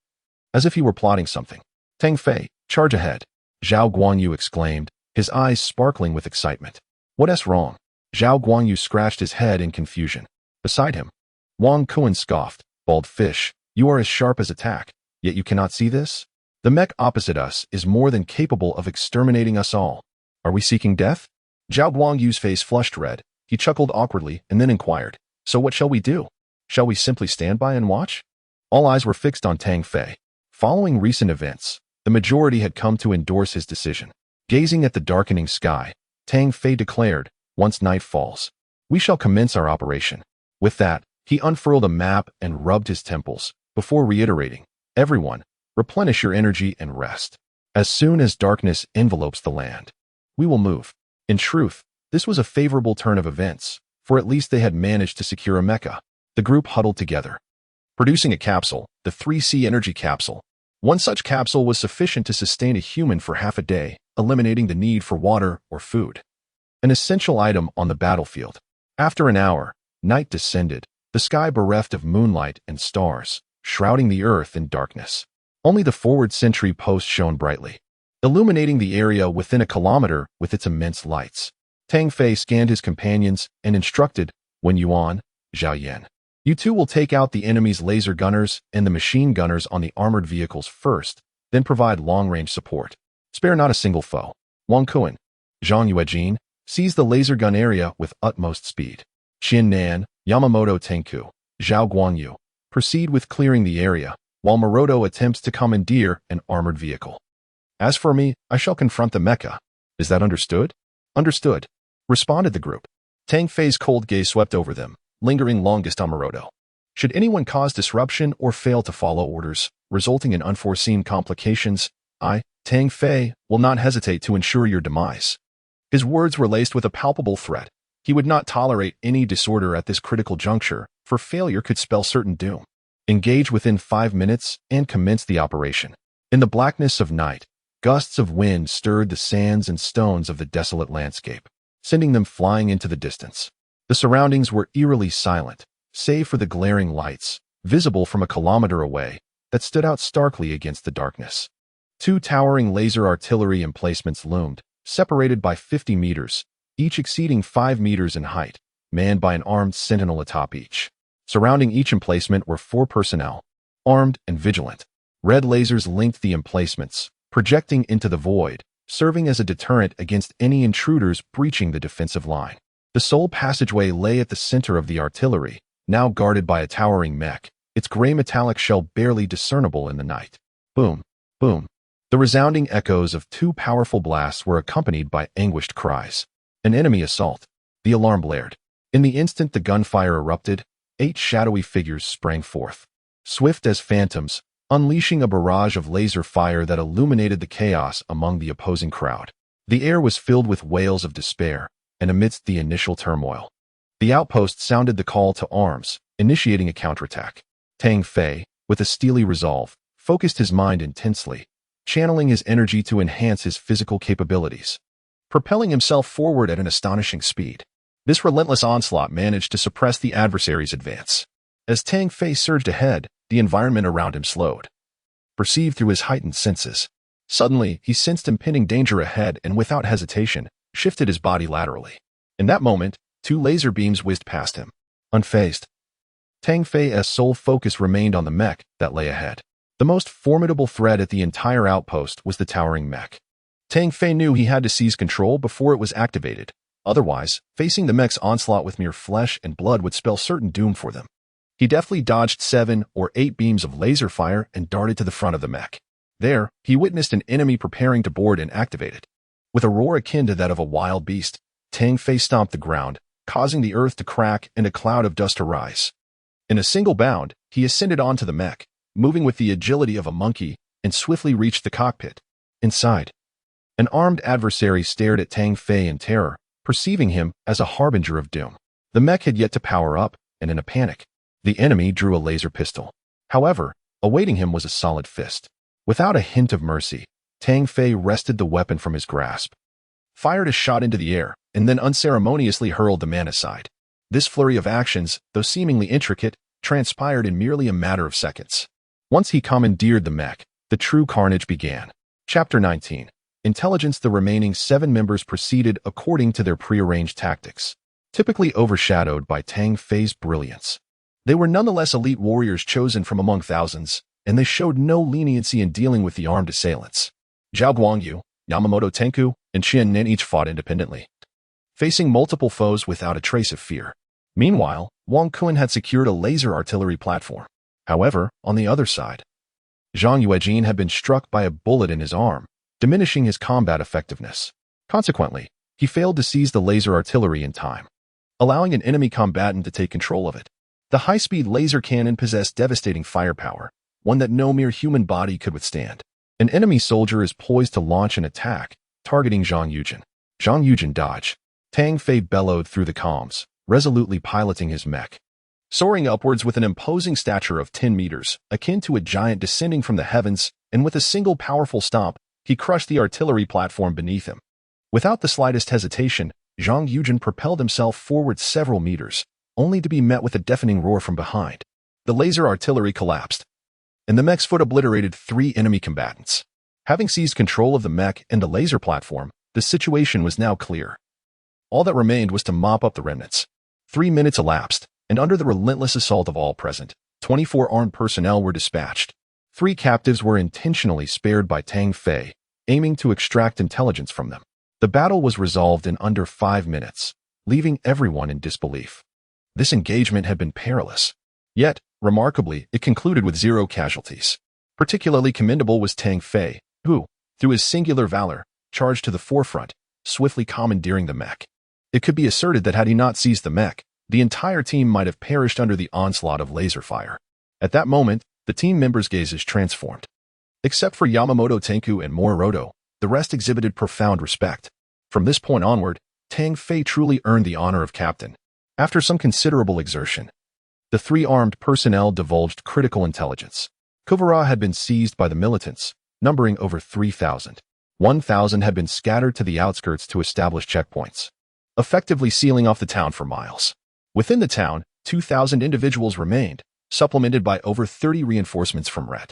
as if he were plotting something. "Tang Fei, charge ahead," Zhao Guangyu exclaimed, his eyes sparkling with excitement. "What's wrong?" Zhao Guangyu scratched his head in confusion. Beside him, Wang Kuan scoffed. "Bald fish, you are as sharp as a tack, yet you cannot see this? The mech opposite us is more than capable of exterminating us all. Are we seeking death?" Zhao Guangyu's face flushed red. He chuckled awkwardly and then inquired, "So what shall we do? Shall we simply stand by and watch?" All eyes were fixed on Tang Fei. Following recent events, the majority had come to endorse his decision. Gazing at the darkening sky, Tang Fei declared, "Once night falls, we shall commence our operation." With that, he unfurled a map and rubbed his temples, before reiterating, "Everyone, replenish your energy and rest. As soon as darkness envelopes the land, we will move." In truth, this was a favorable turn of events, for at least they had managed to secure a mecha. The group huddled together, producing a capsule, the 3C energy capsule. One such capsule was sufficient to sustain a human for half a day, eliminating the need for water or food. An essential item on the battlefield. After an hour, night descended, the sky bereft of moonlight and stars, shrouding the earth in darkness. Only the forward sentry post shone brightly, illuminating the area within a kilometer with its immense lights. Tang Fei scanned his companions and instructed, "Wen Yuan, Zhao Yan, you two will take out the enemy's laser gunners and the machine gunners on the armored vehicles first, then provide long-range support. Spare not a single foe. Wang Kuan, Zhang Yuejin, seize the laser gun area with utmost speed. Qin Nan, Yamamoto Tenku, Zhao Guangyu, proceed with clearing the area, while Maroto attempts to commandeer an armored vehicle. As for me, I shall confront the mecha. Is that understood?" "Understood," responded the group. Tang Fei's cold gaze swept over them, lingering longest on Maroto. Should anyone cause disruption or fail to follow orders, resulting in unforeseen complications, I, Tang Fei, will not hesitate to ensure your demise. His words were laced with a palpable threat. He would not tolerate any disorder at this critical juncture, for failure could spell certain doom. Engage within 5 minutes and commence the operation. In the blackness of night, gusts of wind stirred the sands and stones of the desolate landscape, sending them flying into the distance. The surroundings were eerily silent, save for the glaring lights, visible from a kilometer away, that stood out starkly against the darkness. 2 towering laser artillery emplacements loomed, separated by 50 meters, each exceeding 5 meters in height, manned by an armed sentinel atop each. Surrounding each emplacement were 4 personnel, armed and vigilant. Red lasers linked the emplacements, projecting into the void, serving as a deterrent against any intruders breaching the defensive line. The sole passageway lay at the center of the artillery, now guarded by a towering mech, its gray metallic shell barely discernible in the night. Boom, boom. The resounding echoes of 2 powerful blasts were accompanied by anguished cries. An enemy assault. The alarm blared. In the instant the gunfire erupted, 8 shadowy figures sprang forth, swift as phantoms, unleashing a barrage of laser fire that illuminated the chaos among the opposing crowd. The air was filled with wails of despair, and amidst the initial turmoil, The outpost sounded the call to arms, initiating a counterattack. Tang Fei, with a steely resolve, focused his mind intensely, channeling his energy to enhance his physical capabilities, propelling himself forward at an astonishing speed. This relentless onslaught managed to suppress the adversary's advance. As Tang Fei surged ahead, the environment around him slowed. Perceived through his heightened senses. Suddenly, he sensed impending danger ahead and without hesitation, shifted his body laterally. In that moment, 2 laser beams whizzed past him. Unfazed, Tang Fei's sole focus remained on the mech that lay ahead. The most formidable threat at the entire outpost was the towering mech. Tang Fei knew he had to seize control before it was activated. Otherwise, facing the mech's onslaught with mere flesh and blood would spell certain doom for them. He deftly dodged 7 or 8 beams of laser fire and darted to the front of the mech. There, he witnessed an enemy preparing to board and activate it. With a roar akin to that of a wild beast, Tang Fei stomped the ground, causing the earth to crack and a cloud of dust to rise. In a single bound, he ascended onto the mech, moving with the agility of a monkey, and swiftly reached the cockpit. Inside, an armed adversary stared at Tang Fei in terror, perceiving him as a harbinger of doom. The mech had yet to power up, and in a panic, the enemy drew a laser pistol. However, awaiting him was a solid fist. Without a hint of mercy, Tang Fei wrested the weapon from his grasp, fired a shot into the air, and then unceremoniously hurled the man aside. This flurry of actions, though seemingly intricate, transpired in merely a matter of seconds. Once he commandeered the mech, the true carnage began. Chapter 19. Intelligence. The remaining 7 members proceeded according to their prearranged tactics, typically overshadowed by Tang Fei's brilliance. They were nonetheless elite warriors chosen from among thousands, and they showed no leniency in dealing with the armed assailants. Zhao Guangyu, Yamamoto Tenku, and Qian Nin each fought independently, facing multiple foes without a trace of fear. Meanwhile, Wang Kun had secured a laser artillery platform. However, on the other side, Zhang Yuejin had been struck by a bullet in his arm, diminishing his combat effectiveness. Consequently, he failed to seize the laser artillery in time, allowing an enemy combatant to take control of it. The high-speed laser cannon possessed devastating firepower, one that no mere human body could withstand. An enemy soldier is poised to launch an attack, targeting Zhang Yuejin. Zhang Yuejin dodged. Tang Fei bellowed through the comms, resolutely piloting his mech. Soaring upwards with an imposing stature of 10 meters, akin to a giant descending from the heavens, and with a single powerful stomp, he crushed the artillery platform beneath him. Without the slightest hesitation, Zhang Yuejin propelled himself forward several meters, only to be met with a deafening roar from behind. The laser artillery collapsed, and the mech's foot obliterated 3 enemy combatants. Having seized control of the mech and the laser platform, the situation was now clear. All that remained was to mop up the remnants. 3 minutes elapsed, and under the relentless assault of all present, 24 armed personnel were dispatched. 3 captives were intentionally spared by Tang Fei, aiming to extract intelligence from them. The battle was resolved in under 5 minutes, leaving everyone in disbelief. This engagement had been perilous. Yet, remarkably, it concluded with 0 casualties. Particularly commendable was Tang Fei, who, through his singular valor, charged to the forefront, swiftly commandeering the mech. It could be asserted that had he not seized the mech, the entire team might have perished under the onslaught of laser fire. At that moment, the team members' gazes transformed. Except for Yamamoto Tenku and Moriroto, the rest exhibited profound respect. From this point onward, Tang Fei truly earned the honor of captain. After some considerable exertion, the 3 armed personnel divulged critical intelligence. Kuvara had been seized by the militants, numbering over 3,000. 1,000 had been scattered to the outskirts to establish checkpoints, effectively sealing off the town for miles. Within the town, 2,000 individuals remained, supplemented by over 30 reinforcements from Ret.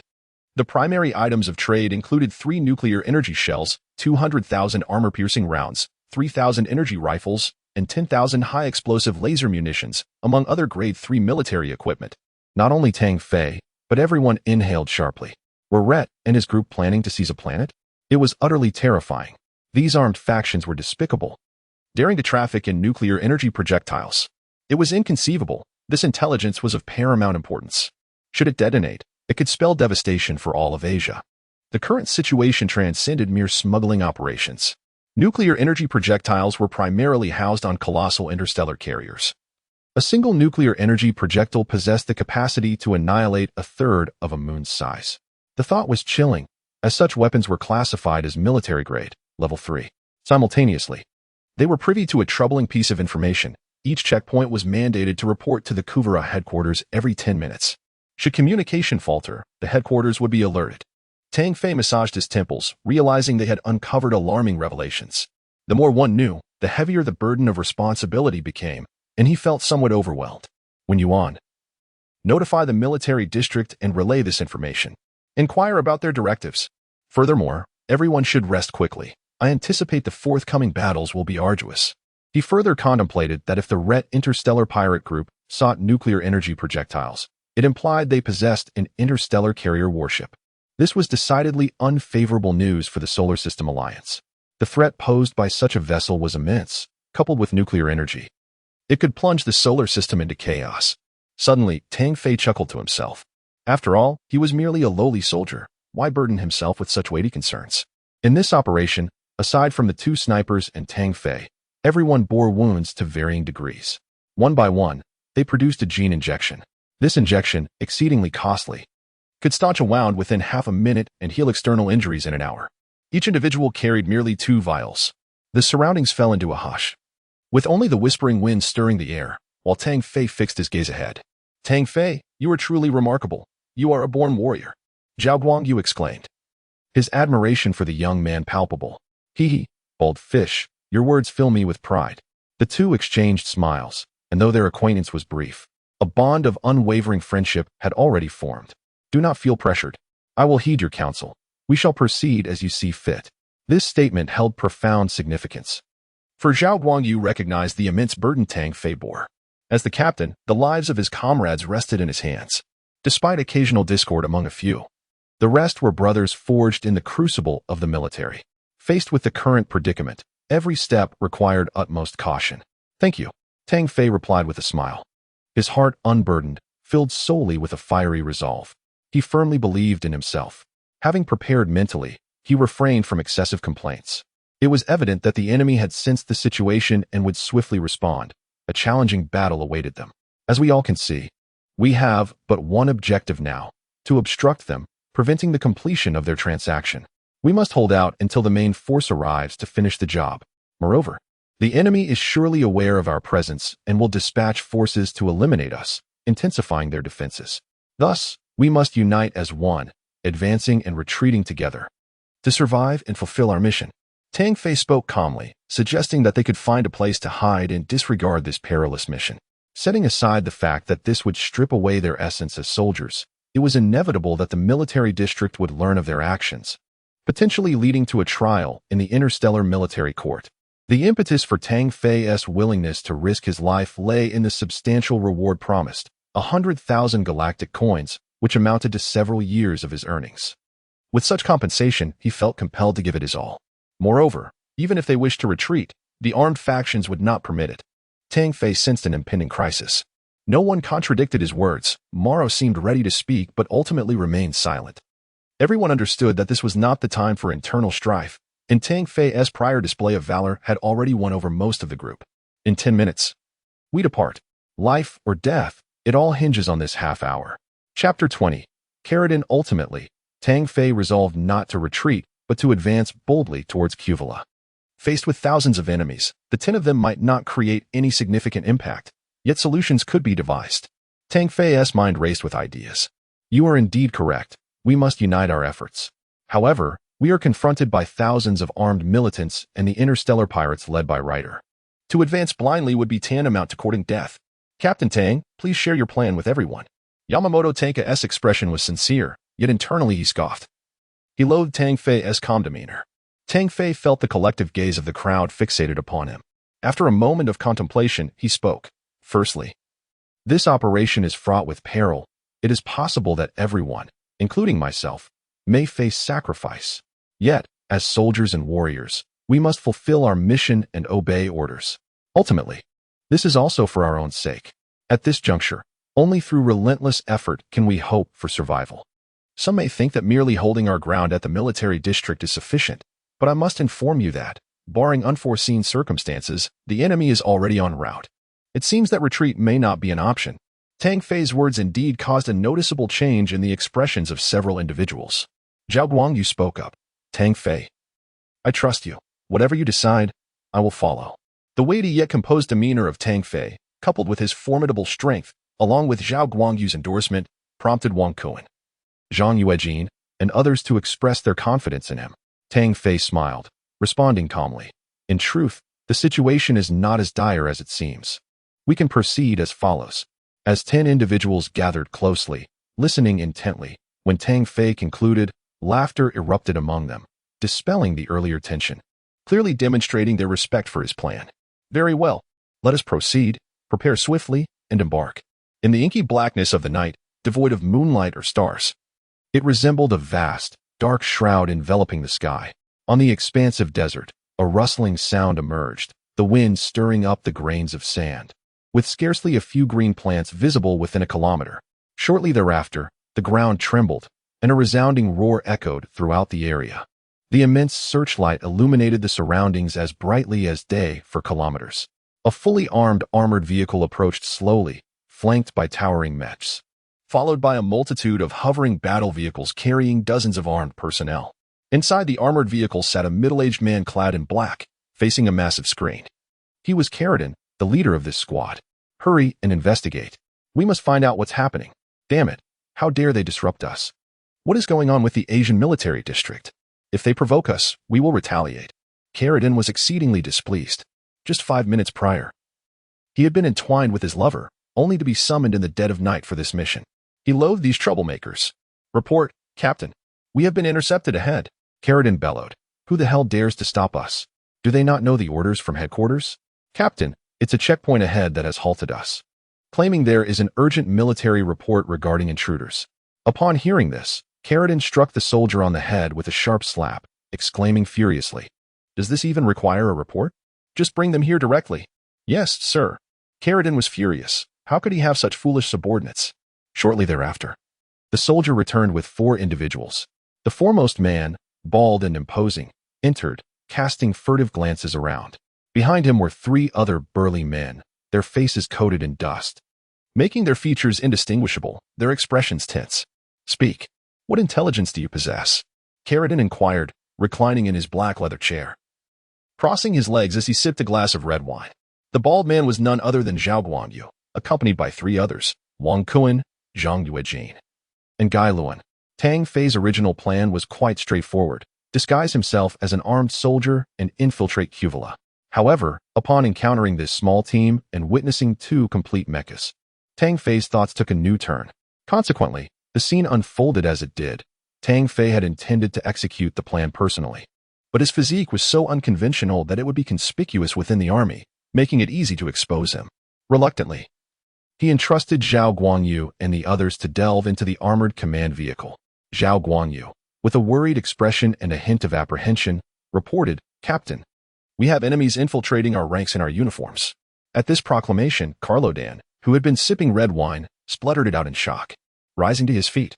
The primary items of trade included 3 nuclear energy shells, 200,000 armor-piercing rounds, 3,000 energy rifles, and 10,000 high-explosive laser munitions, among other Grade 3 military equipment. Not only Tang Fei, but everyone inhaled sharply. Were Ret and his group planning to seize a planet? It was utterly terrifying. These armed factions were despicable, daring to traffic in nuclear energy projectiles. It was inconceivable. This intelligence was of paramount importance. Should it detonate, it could spell devastation for all of Asia. The current situation transcended mere smuggling operations. Nuclear energy projectiles were primarily housed on colossal interstellar carriers. A single nuclear energy projectile possessed the capacity to annihilate a third of a moon's size. The thought was chilling, as such weapons were classified as military grade, level 3. Simultaneously, they were privy to a troubling piece of information. Each checkpoint was mandated to report to the Kuvara headquarters every 10 minutes. Should communication falter, the headquarters would be alerted. Tang Fei massaged his temples, realizing they had uncovered alarming revelations. The more one knew, the heavier the burden of responsibility became, and he felt somewhat overwhelmed. When Yuan, notify the military district and relay this information. Inquire about their directives. Furthermore, everyone should rest quickly. I anticipate the forthcoming battles will be arduous. He further contemplated that if the Ret interstellar pirate group sought nuclear energy projectiles, it implied they possessed an interstellar carrier warship. This was decidedly unfavorable news for the Solar System Alliance. The threat posed by such a vessel was immense, coupled with nuclear energy. It could plunge the solar system into chaos. Suddenly, Tang Fei chuckled to himself. After all, he was merely a lowly soldier. Why burden himself with such weighty concerns? In this operation, aside from the two snipers and Tang Fei, everyone bore wounds to varying degrees. One by one, they produced a gene injection. This injection, exceedingly costly, could staunch a wound within half a minute and heal external injuries in an hour. Each individual carried merely 2 vials. The surroundings fell into a hush, with only the whispering wind stirring the air, while Tang Fei fixed his gaze ahead. Tang Fei, you are truly remarkable. You are a born warrior. Zhao Guangyu exclaimed, his admiration for the young man palpable. Hee, bold fish, your words fill me with pride. The two exchanged smiles, and though their acquaintance was brief, a bond of unwavering friendship had already formed. Do not feel pressured. I will heed your counsel. We shall proceed as you see fit. This statement held profound significance. For Zhao Guangyu recognized the immense burden Tang Fei bore. As the captain, the lives of his comrades rested in his hands. Despite occasional discord among a few, the rest were brothers forged in the crucible of the military. Faced with the current predicament, every step required utmost caution. Thank you, Tang Fei replied with a smile. His heart unburdened, filled solely with a fiery resolve. He firmly believed in himself. Having prepared mentally, he refrained from excessive complaints. It was evident that the enemy had sensed the situation and would swiftly respond. A challenging battle awaited them. As we all can see, we have but one objective now: to obstruct them, preventing the completion of their transaction. We must hold out until the main force arrives to finish the job. Moreover, the enemy is surely aware of our presence and will dispatch forces to eliminate us, intensifying their defenses. Thus, we must unite as one, advancing and retreating together, to survive and fulfill our mission. Tang Fei spoke calmly, suggesting that they could find a place to hide and disregard this perilous mission. Setting aside the fact that this would strip away their essence as soldiers, it was inevitable that the military district would learn of their actions, potentially leading to a trial in the interstellar military court. The impetus for Tang Fei's willingness to risk his life lay in the substantial reward promised, 100,000 galactic coins, which amounted to several years of his earnings. With such compensation, he felt compelled to give it his all. Moreover, even if they wished to retreat, the armed factions would not permit it. Tang Fei sensed an impending crisis. No one contradicted his words. Morrow seemed ready to speak but ultimately remained silent. Everyone understood that this was not the time for internal strife, and Tang Fei's prior display of valor had already won over most of the group. In 10 minutes, we depart. Life or death, it all hinges on this half hour. Chapter 20. Carradine. Ultimately, Tang Fei resolved not to retreat, but to advance boldly towards Kuvala. Faced with thousands of enemies, the 10 of them might not create any significant impact, yet solutions could be devised. Tang Fei's mind raced with ideas. You are indeed correct. We must unite our efforts. However, we are confronted by thousands of armed militants and the interstellar pirates led by Ryder. To advance blindly would be tantamount to courting death. Captain Tang, please share your plan with everyone. Yamamoto Tanka's expression was sincere, yet internally he scoffed. He loathed Tang Fei's calm demeanor. Tang Fei felt the collective gaze of the crowd fixated upon him. After a moment of contemplation, he spoke. Firstly, this operation is fraught with peril. It is possible that everyone, including myself, may face sacrifice. Yet, as soldiers and warriors, we must fulfill our mission and obey orders. Ultimately, this is also for our own sake. At this juncture, only through relentless effort can we hope for survival. Some may think that merely holding our ground at the military district is sufficient, but I must inform you that, barring unforeseen circumstances, the enemy is already en route. It seems that retreat may not be an option. Tang Fei's words indeed caused a noticeable change in the expressions of several individuals. Zhao Guangyu spoke up. Tang Fei, I trust you. Whatever you decide, I will follow. The weighty yet composed demeanor of Tang Fei, coupled with his formidable strength, along with Zhao Guangyu's endorsement, prompted Wang Kuan, Zhang Yuejin, and others to express their confidence in him. Tang Fei smiled, responding calmly. In truth, the situation is not as dire as it seems. We can proceed as follows. As 10 individuals gathered closely, listening intently, when Tang Fei concluded, laughter erupted among them, dispelling the earlier tension, clearly demonstrating their respect for his plan. Very well. Let us proceed, prepare swiftly, and embark. In the inky blackness of the night, devoid of moonlight or stars, it resembled a vast, dark shroud enveloping the sky. On the expansive desert, a rustling sound emerged, the wind stirring up the grains of sand, with scarcely a few green plants visible within a kilometer. Shortly thereafter, the ground trembled, and a resounding roar echoed throughout the area. The immense searchlight illuminated the surroundings as brightly as day for kilometers. A fully armed armored vehicle approached slowly, flanked by towering mechs, followed by a multitude of hovering battle vehicles carrying dozens of armed personnel. Inside the armored vehicle sat a middle-aged man clad in black, facing a massive screen. He was Carradine, the leader of this squad. Hurry and investigate. We must find out what's happening. Damn it, how dare they disrupt us? What is going on with the Asian military district? If they provoke us, we will retaliate. Carradine was exceedingly displeased. Just 5 minutes prior, he had been entwined with his lover, only to be summoned in the dead of night for this mission. He loathed these troublemakers. Report, Captain. We have been intercepted ahead. Carradine bellowed. Who the hell dares to stop us? Do they not know the orders from headquarters? Captain, it's a checkpoint ahead that has halted us, claiming there is an urgent military report regarding intruders. Upon hearing this, Carradine struck the soldier on the head with a sharp slap, exclaiming furiously, Does this even require a report? Just bring them here directly. Yes, sir. Carradine was furious. How could he have such foolish subordinates? Shortly thereafter, the soldier returned with 4 individuals. The foremost man, bald and imposing, entered, casting furtive glances around. Behind him were 3 other burly men, their faces coated in dust, making their features indistinguishable, their expressions tense. Speak. What intelligence do you possess? Carradine inquired, reclining in his black leather chair, crossing his legs as he sipped a glass of red wine. The bald man was none other than Zhao Guangyu, accompanied by 3 others, Wang Kuan, Zhang Yuejin, and Gai Luan. Tang Fei's original plan was quite straightforward: disguise himself as an armed soldier and infiltrate Cuvala. However, upon encountering this small team and witnessing 2 complete mechas, Tang Fei's thoughts took a new turn. Consequently, the scene unfolded as it did. Tang Fei had intended to execute the plan personally, but his physique was so unconventional that it would be conspicuous within the army, making it easy to expose him. Reluctantly, he entrusted Zhao Guangyu and the others to delve into the armored command vehicle. Zhao Guangyu, with a worried expression and a hint of apprehension, reported, Captain, we have enemies infiltrating our ranks in our uniforms. At this proclamation, Carlo-Dan, who had been sipping red wine, spluttered it out in shock. Rising to his feet,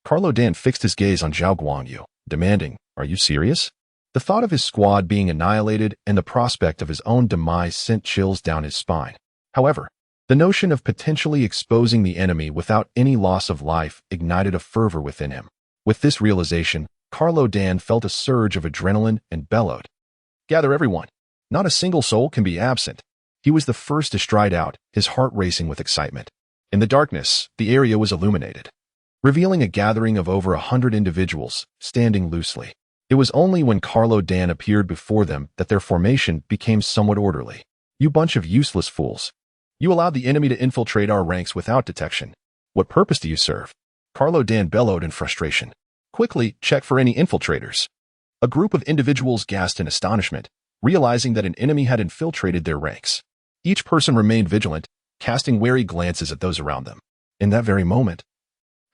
Carlo-Dan fixed his gaze on Zhao Guangyu, demanding, Are you serious? The thought of his squad being annihilated and the prospect of his own demise sent chills down his spine. However, the notion of potentially exposing the enemy without any loss of life ignited a fervor within him. With this realization, Carlo-Dan felt a surge of adrenaline and bellowed, Gather everyone. Not a single soul can be absent. He was the first to stride out, his heart racing with excitement. In the darkness, the area was illuminated, revealing a gathering of over 100 individuals, standing loosely. It was only when Carlo-Dan appeared before them that their formation became somewhat orderly. You bunch of useless fools. You allowed the enemy to infiltrate our ranks without detection. What purpose do you serve? Carlo-Dan bellowed in frustration. Quickly, check for any infiltrators. A group of individuals gasped in astonishment, realizing that an enemy had infiltrated their ranks. Each person remained vigilant, casting wary glances at those around them. In that very moment,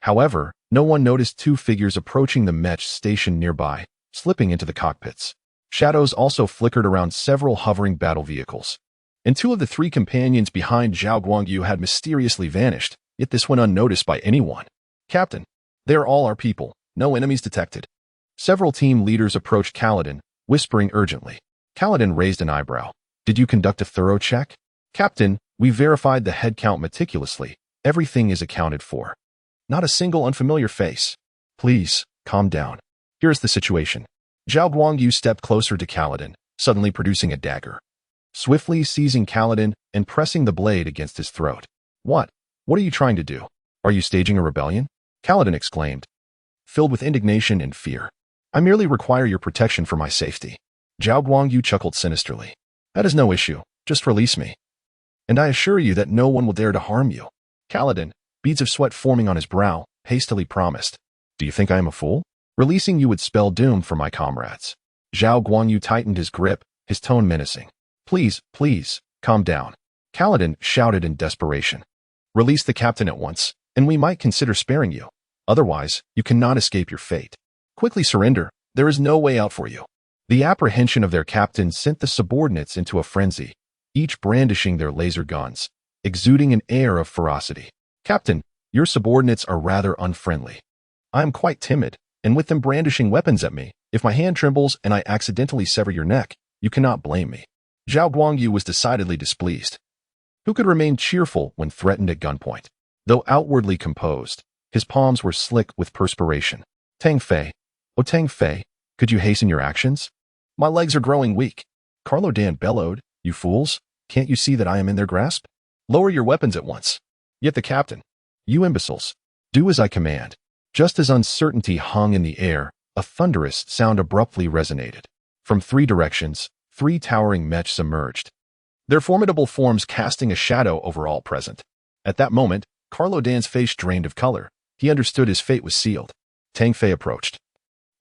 however, no one noticed 2 figures approaching the mech stationed nearby, slipping into the cockpits. Shadows also flickered around several hovering battle vehicles, and 2 of the 3 companions behind Zhao Guangyu had mysteriously vanished, yet this went unnoticed by anyone. Captain, they are all our people, no enemies detected. Several team leaders approached Kaladin, whispering urgently. Kaladin raised an eyebrow. Did you conduct a thorough check? Captain, we verified the head count meticulously. Everything is accounted for. Not a single unfamiliar face. Please, calm down. Here's the situation. Zhao Guangyu stepped closer to Kaladin, suddenly producing a dagger. swiftly seizing Kaladin and pressing the blade against his throat. What? What are you trying to do? Are you staging a rebellion? Kaladin exclaimed, filled with indignation and fear. I merely require your protection for my safety. Zhao Guangyu chuckled sinisterly. That is no issue. Just release me. And I assure you that no one will dare to harm you. Kaladin, beads of sweat forming on his brow, hastily promised. Do you think I am a fool? Releasing you would spell doom for my comrades. Zhao Guangyu tightened his grip, his tone menacing. Please, please, calm down. Kaladin shouted in desperation. Release the captain at once, and we might consider sparing you. Otherwise, you cannot escape your fate. Quickly surrender. There is no way out for you. The apprehension of their captain sent the subordinates into a frenzy, each brandishing their laser guns, exuding an air of ferocity. Captain, your subordinates are rather unfriendly. I am quite timid, and with them brandishing weapons at me, if my hand trembles and I accidentally sever your neck, you cannot blame me. Zhao Guangyu was decidedly displeased. Who could remain cheerful when threatened at gunpoint? Though outwardly composed, his palms were slick with perspiration. Tang Fei, oh Tang Fei, could you hasten your actions? My legs are growing weak. Carlo Dan bellowed. You fools, can't you see that I am in their grasp? Lower your weapons at once. Yet the captain. You imbeciles. Do as I command. Just as uncertainty hung in the air, a thunderous sound abruptly resonated. From three directions, three towering mechs emerged, their formidable forms casting a shadow over all present. At that moment, Carlo Dan's face drained of color. He understood his fate was sealed. Tang Fei approached,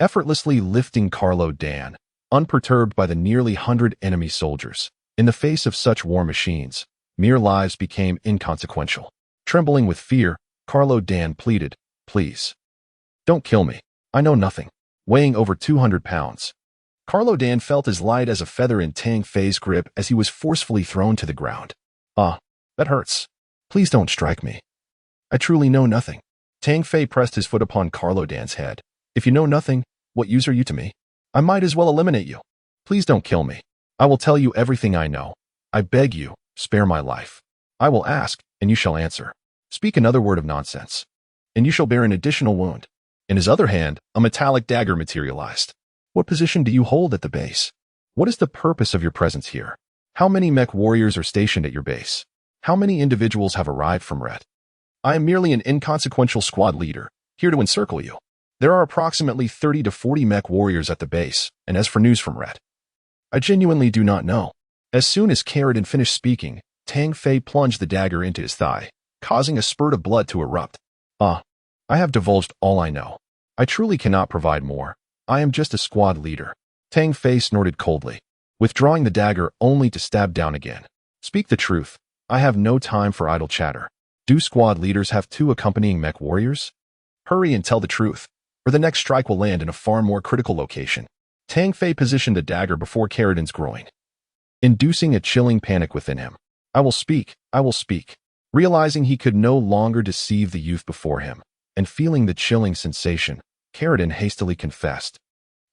effortlessly lifting Carlo Dan, unperturbed by the nearly 100 enemy soldiers. In the face of such war machines, mere lives became inconsequential. Trembling with fear, Carlo Dan pleaded, Please, don't kill me. I know nothing. Weighing over 200 pounds, Carlo Dan felt as light as a feather in Tang Fei's grip as he was forcefully thrown to the ground. Ah, that hurts. Please don't strike me. I truly know nothing. Tang Fei pressed his foot upon Carlo Dan's head. If you know nothing, what use are you to me? I might as well eliminate you. Please don't kill me. I will tell you everything I know. I beg you, spare my life. I will ask, and you shall answer. Speak another word of nonsense, and you shall bear an additional wound. In his other hand, a metallic dagger materialized. What position do you hold at the base? What is the purpose of your presence here? How many mech warriors are stationed at your base? How many individuals have arrived from Ret? I am merely an inconsequential squad leader, here to encircle you. There are approximately 30 to 40 mech warriors at the base, and as for news from Ret, I genuinely do not know. As soon as Karadin finished speaking, Tang Fei plunged the dagger into his thigh, causing a spurt of blood to erupt. I have divulged all I know. I truly cannot provide more. I am just a squad leader. Tang Fei snorted coldly, withdrawing the dagger only to stab down again. Speak the truth. I have no time for idle chatter. Do squad leaders have 2 accompanying mech warriors? Hurry and tell the truth, or the next strike will land in a far more critical location. Tang Fei positioned the dagger before Karadin's groin, inducing a chilling panic within him. I will speak. I will speak. Realizing he could no longer deceive the youth before him, and feeling the chilling sensation, Karadin hastily confessed.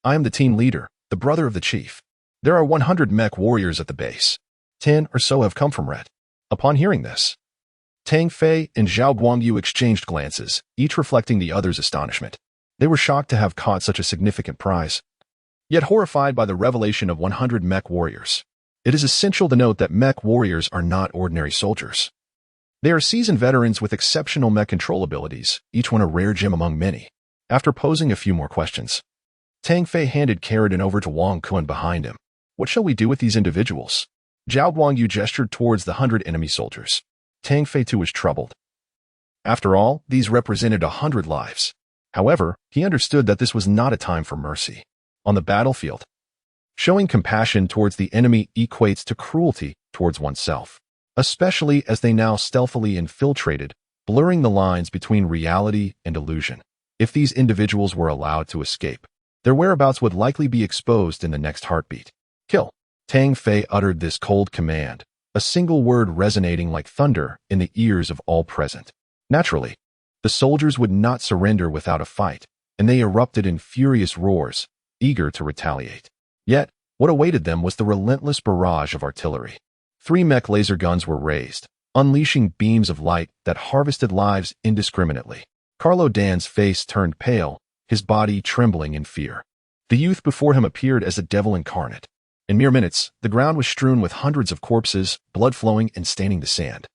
I am the team leader, the brother of the chief. There are 100 mech warriors at the base. 10 or so have come from Ret. Upon hearing this, Tang Fei and Zhao Guangyu exchanged glances, each reflecting the other's astonishment. They were shocked to have caught such a significant prize, yet horrified by the revelation of 100 mech warriors. It is essential to note that mech warriors are not ordinary soldiers. They are seasoned veterans with exceptional mech control abilities, each one a rare gem among many. After posing a few more questions, Tang Fei handed Karadin over to Wang Kun behind him. What shall we do with these individuals? Zhao Guangyu gestured towards the 100 enemy soldiers. Tang Fei too was troubled. After all, these represented 100 lives. However, he understood that this was not a time for mercy. On the battlefield, showing compassion towards the enemy equates to cruelty towards oneself, especially as they now stealthily infiltrated, blurring the lines between reality and illusion. If these individuals were allowed to escape, their whereabouts would likely be exposed in the next heartbeat. Kill. Tang Fei uttered this cold command, a single word resonating like thunder in the ears of all present. Naturally, the soldiers would not surrender without a fight, and they erupted in furious roars, eager to retaliate. Yet, what awaited them was the relentless barrage of artillery. 3 mech laser guns were raised, unleashing beams of light that harvested lives indiscriminately. Carlo Dan's face turned pale, his body trembling in fear. The youth before him appeared as a devil incarnate. In mere minutes, the ground was strewn with hundreds of corpses, blood flowing and staining the sand.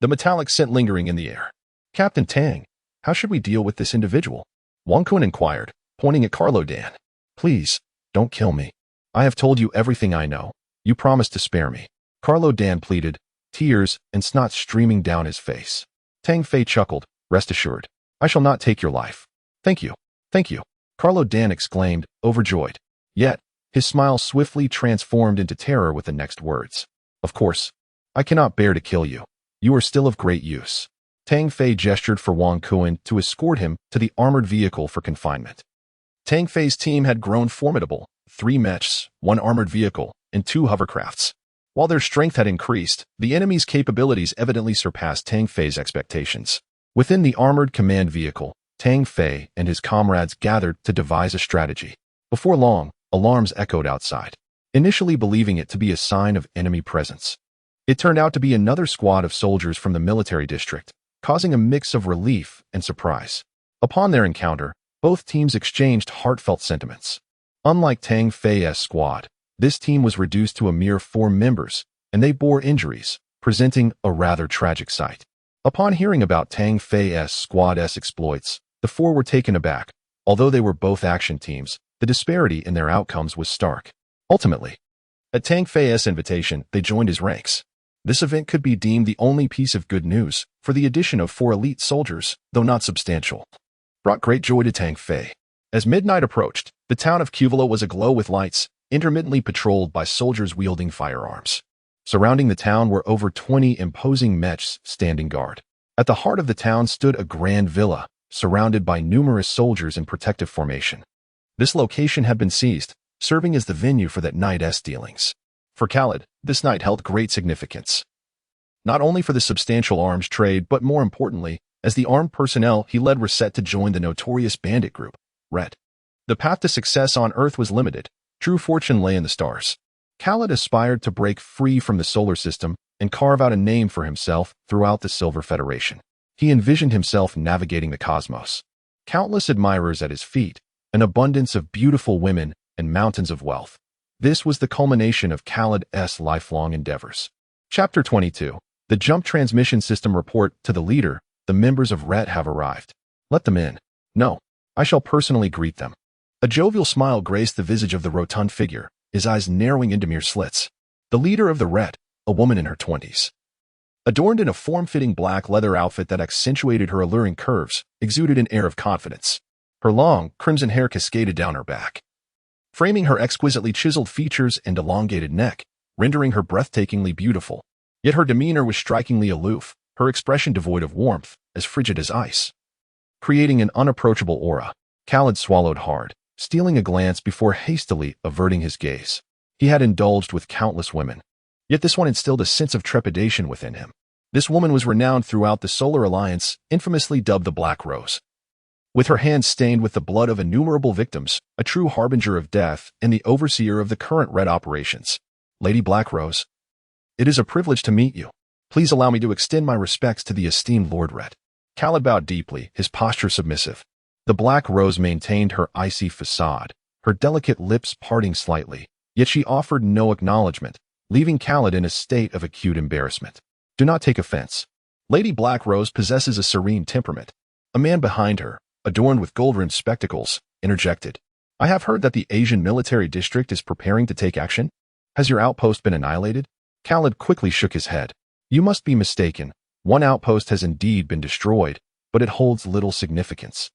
The metallic scent lingering in the air. Captain Tang, how should we deal with this individual? Wang Kun inquired, pointing at Carlo Dan. Please, don't kill me. I have told you everything I know. You promised to spare me. Carlo Dan pleaded, tears and snot streaming down his face. Tang Fei chuckled, rest assured. I shall not take your life. Thank you. Thank you. Carlo Dan exclaimed, overjoyed. Yet, his smile swiftly transformed into terror with the next words. Of course, I cannot bear to kill you. You are still of great use. Tang Fei gestured for Wang Kun to escort him to the armored vehicle for confinement. Tang Fei's team had grown formidable, 3 mechs, 1 armored vehicle, and 2 hovercrafts. While their strength had increased, the enemy's capabilities evidently surpassed Tang Fei's expectations. Within the armored command vehicle, Tang Fei and his comrades gathered to devise a strategy. Before long, alarms echoed outside, initially believing it to be a sign of enemy presence. It turned out to be another squad of soldiers from the military district, causing a mix of relief and surprise. Upon their encounter, both teams exchanged heartfelt sentiments. Unlike Tang Fei's squad, this team was reduced to a mere 4 members, and they bore injuries, presenting a rather tragic sight. Upon hearing about Tang Fei's squad's exploits, the 4 were taken aback. Although they were both action teams, the disparity in their outcomes was stark. Ultimately, at Tang Fei's invitation, they joined his ranks. This event could be deemed the only piece of good news, for the addition of 4 elite soldiers, though not substantial, brought great joy to Tang Fei. As midnight approached, the town of Cuvilla was aglow with lights, intermittently patrolled by soldiers wielding firearms. Surrounding the town were over 20 imposing mechs standing guard. At the heart of the town stood a grand villa, surrounded by numerous soldiers in protective formation. This location had been seized, serving as the venue for that night's dealings. For Khalid, this night held great significance. Not only for the substantial arms trade, but more importantly, as the armed personnel he led were set to join the notorious bandit group, Red. The path to success on Earth was limited. True fortune lay in the stars. Khalid aspired to break free from the solar system and carve out a name for himself throughout the Silver Federation. He envisioned himself navigating the cosmos. Countless admirers at his feet, an abundance of beautiful women, and mountains of wealth. This was the culmination of Khalid's lifelong endeavors. Chapter 22. The Jump Transmission System report to the leader. The members of RET have arrived. Let them in. No, I shall personally greet them. A jovial smile graced the visage of the rotund figure, his eyes narrowing into mere slits. The leader of the RET, a woman in her 20s. Adorned in a form-fitting black leather outfit that accentuated her alluring curves, exuded an air of confidence. Her long, crimson hair cascaded down her back, framing her exquisitely chiseled features and elongated neck, rendering her breathtakingly beautiful. Yet her demeanor was strikingly aloof, her expression devoid of warmth, as frigid as ice, creating an unapproachable aura. Khalid swallowed hard, stealing a glance before hastily averting his gaze. He had indulged with countless women, yet this one instilled a sense of trepidation within him. This woman was renowned throughout the Solar Alliance, infamously dubbed the Black Rose. With her hands stained with the blood of innumerable victims, a true harbinger of death and the overseer of the current Red operations. Lady Black Rose, it is a privilege to meet you. Please allow me to extend my respects to the esteemed Lord Red. Khalid bowed deeply, his posture submissive. The Black Rose maintained her icy facade, her delicate lips parting slightly, yet she offered no acknowledgement, leaving Khalid in a state of acute embarrassment. Do not take offense. Lady Black Rose possesses a serene temperament. A man behind her, adorned with gold-rimmed spectacles, interjected. I have heard that the Asian military district is preparing to take action. Has your outpost been annihilated? Khalid quickly shook his head. You must be mistaken. One outpost has indeed been destroyed, but it holds little significance.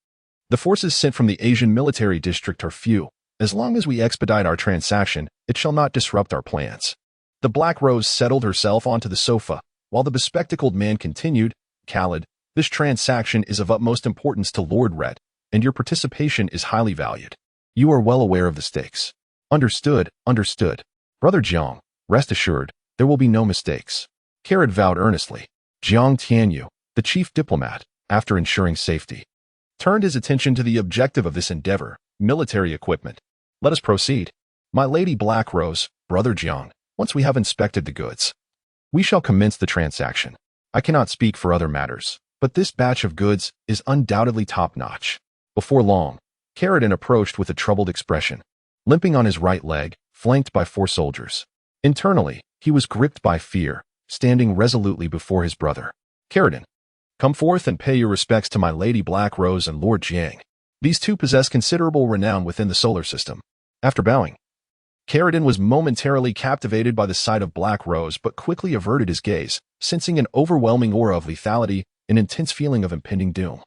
The forces sent from the Asian military district are few. As long as we expedite our transaction, it shall not disrupt our plans. The Black Rose settled herself onto the sofa, while the bespectacled man continued, Khalid, this transaction is of utmost importance to Lord Red, and your participation is highly valued. You are well aware of the stakes. Understood, understood. Brother Jiang, rest assured, there will be no mistakes. Khalid vowed earnestly. Jiang Tianyu, the chief diplomat, after ensuring safety, turned his attention to the objective of this endeavor, military equipment. Let us proceed. My Lady Black Rose, Brother Jiang, once we have inspected the goods, we shall commence the transaction. I cannot speak for other matters, but this batch of goods is undoubtedly top-notch. Before long, Khalid approached with a troubled expression. Limping on his right leg, flanked by 4 soldiers. Internally, he was gripped by fear, standing resolutely before his brother. Caridin, come forth and pay your respects to my Lady Black Rose and Lord Jiang. These two possess considerable renown within the solar system. After bowing, Caridin was momentarily captivated by the sight of Black Rose but quickly averted his gaze, sensing an overwhelming aura of lethality, an intense feeling of impending doom.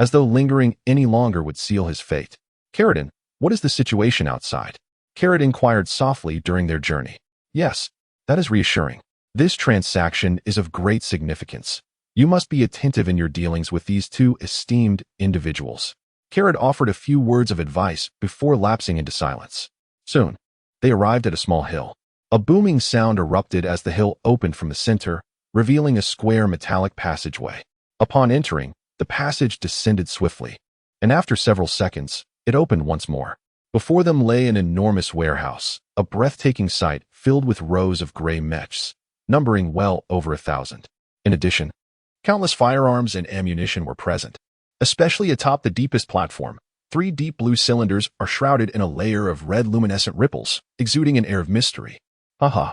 As though lingering any longer would seal his fate. Caridin, what is the situation outside? Caridin inquired softly during their journey. Yes, that is reassuring. This transaction is of great significance. You must be attentive in your dealings with these two esteemed individuals. Caridin offered a few words of advice before lapsing into silence. Soon, they arrived at a small hill. A booming sound erupted as the hill opened from the center, revealing a square metallic passageway. Upon entering, the passage descended swiftly, and after several seconds, it opened once more. Before them lay an enormous warehouse, a breathtaking sight filled with rows of gray mechs, numbering well over 1,000. In addition, countless firearms and ammunition were present. Especially atop the deepest platform, 3 deep blue cylinders are shrouded in a layer of red luminescent ripples, exuding an air of mystery. Haha.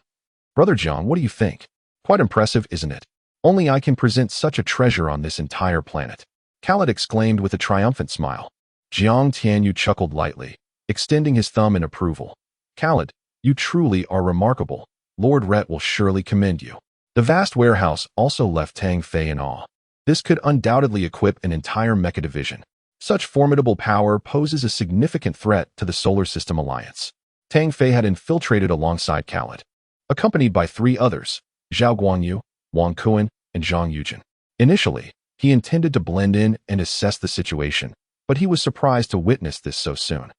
Brother Jiang, what do you think? Quite impressive, isn't it? Only I can present such a treasure on this entire planet. Khaled exclaimed with a triumphant smile. Jiang Tianyu chuckled lightly, extending his thumb in approval. Khaled, you truly are remarkable. Lord Rhett will surely commend you. The vast warehouse also left Tang Fei in awe. This could undoubtedly equip an entire mecha division. Such formidable power poses a significant threat to the Solar System Alliance. Tang Fei had infiltrated alongside Khaled, accompanied by 3 others, Zhao Guangyu, Wang Kuan, and Zhang Yujin. Initially, he intended to blend in and assess the situation, but he was surprised to witness this so soon.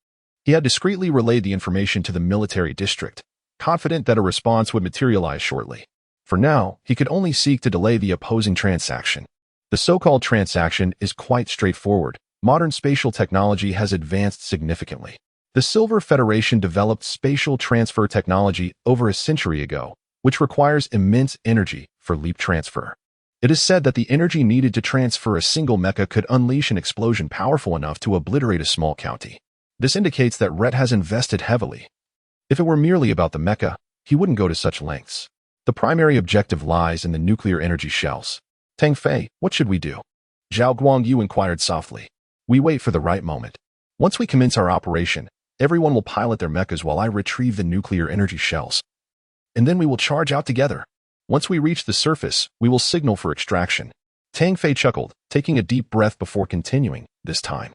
He had discreetly relayed the information to the military district, confident that a response would materialize shortly. For now, he could only seek to delay the opposing transaction. The so-called transaction is quite straightforward. Modern spatial technology has advanced significantly. The Silver Federation developed spatial transfer technology over a century ago, which requires immense energy for leap transfer. It is said that the energy needed to transfer a single mecha could unleash an explosion powerful enough to obliterate a small county. This indicates that Rhett has invested heavily. If it were merely about the mecha, he wouldn't go to such lengths. The primary objective lies in the nuclear energy shells. Tang Fei, what should we do? Zhao Guangyu inquired softly. We wait for the right moment. Once we commence our operation, everyone will pilot their mechas while I retrieve the nuclear energy shells. And then we will charge out together. Once we reach the surface, we will signal for extraction. Tang Fei chuckled, taking a deep breath before continuing, this time.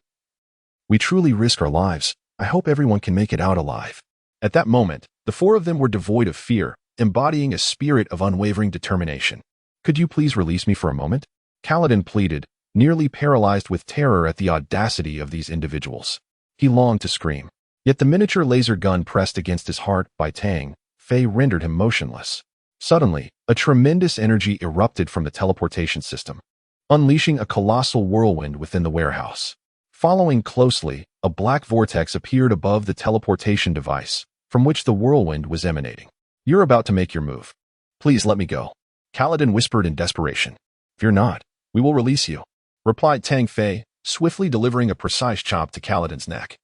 We truly risk our lives. I hope everyone can make it out alive. At that moment, the 4 of them were devoid of fear, embodying a spirit of unwavering determination. Could you please release me for a moment? Kaladin pleaded, nearly paralyzed with terror at the audacity of these individuals. He longed to scream. Yet the miniature laser gun pressed against his heart by Tang Fei rendered him motionless. Suddenly, a tremendous energy erupted from the teleportation system, unleashing a colossal whirlwind within the warehouse. Following closely, a black vortex appeared above the teleportation device, from which the whirlwind was emanating. You're about to make your move. Please let me go. Kaladin whispered in desperation. Fear not, we will release you, replied Tang Fei, swiftly delivering a precise chop to Kaladin's neck,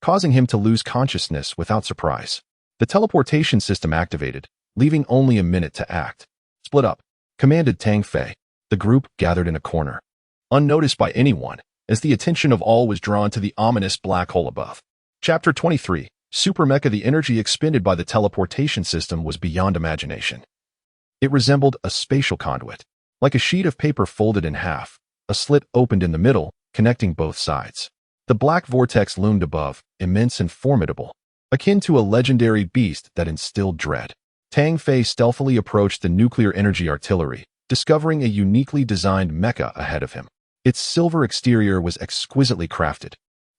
causing him to lose consciousness without surprise. The teleportation system activated, leaving only a minute to act. Split up, commanded Tang Fei. The group gathered in a corner, unnoticed by anyone, as the attention of all was drawn to the ominous black hole above. Chapter 23, Super Mecha. The energy expended by the teleportation system was beyond imagination. It resembled a spatial conduit. Like a sheet of paper folded in half, a slit opened in the middle, connecting both sides. The black vortex loomed above, immense and formidable, akin to a legendary beast that instilled dread. Tang Fei stealthily approached the nuclear energy artillery, discovering a uniquely designed mecha ahead of him. Its silver exterior was exquisitely crafted,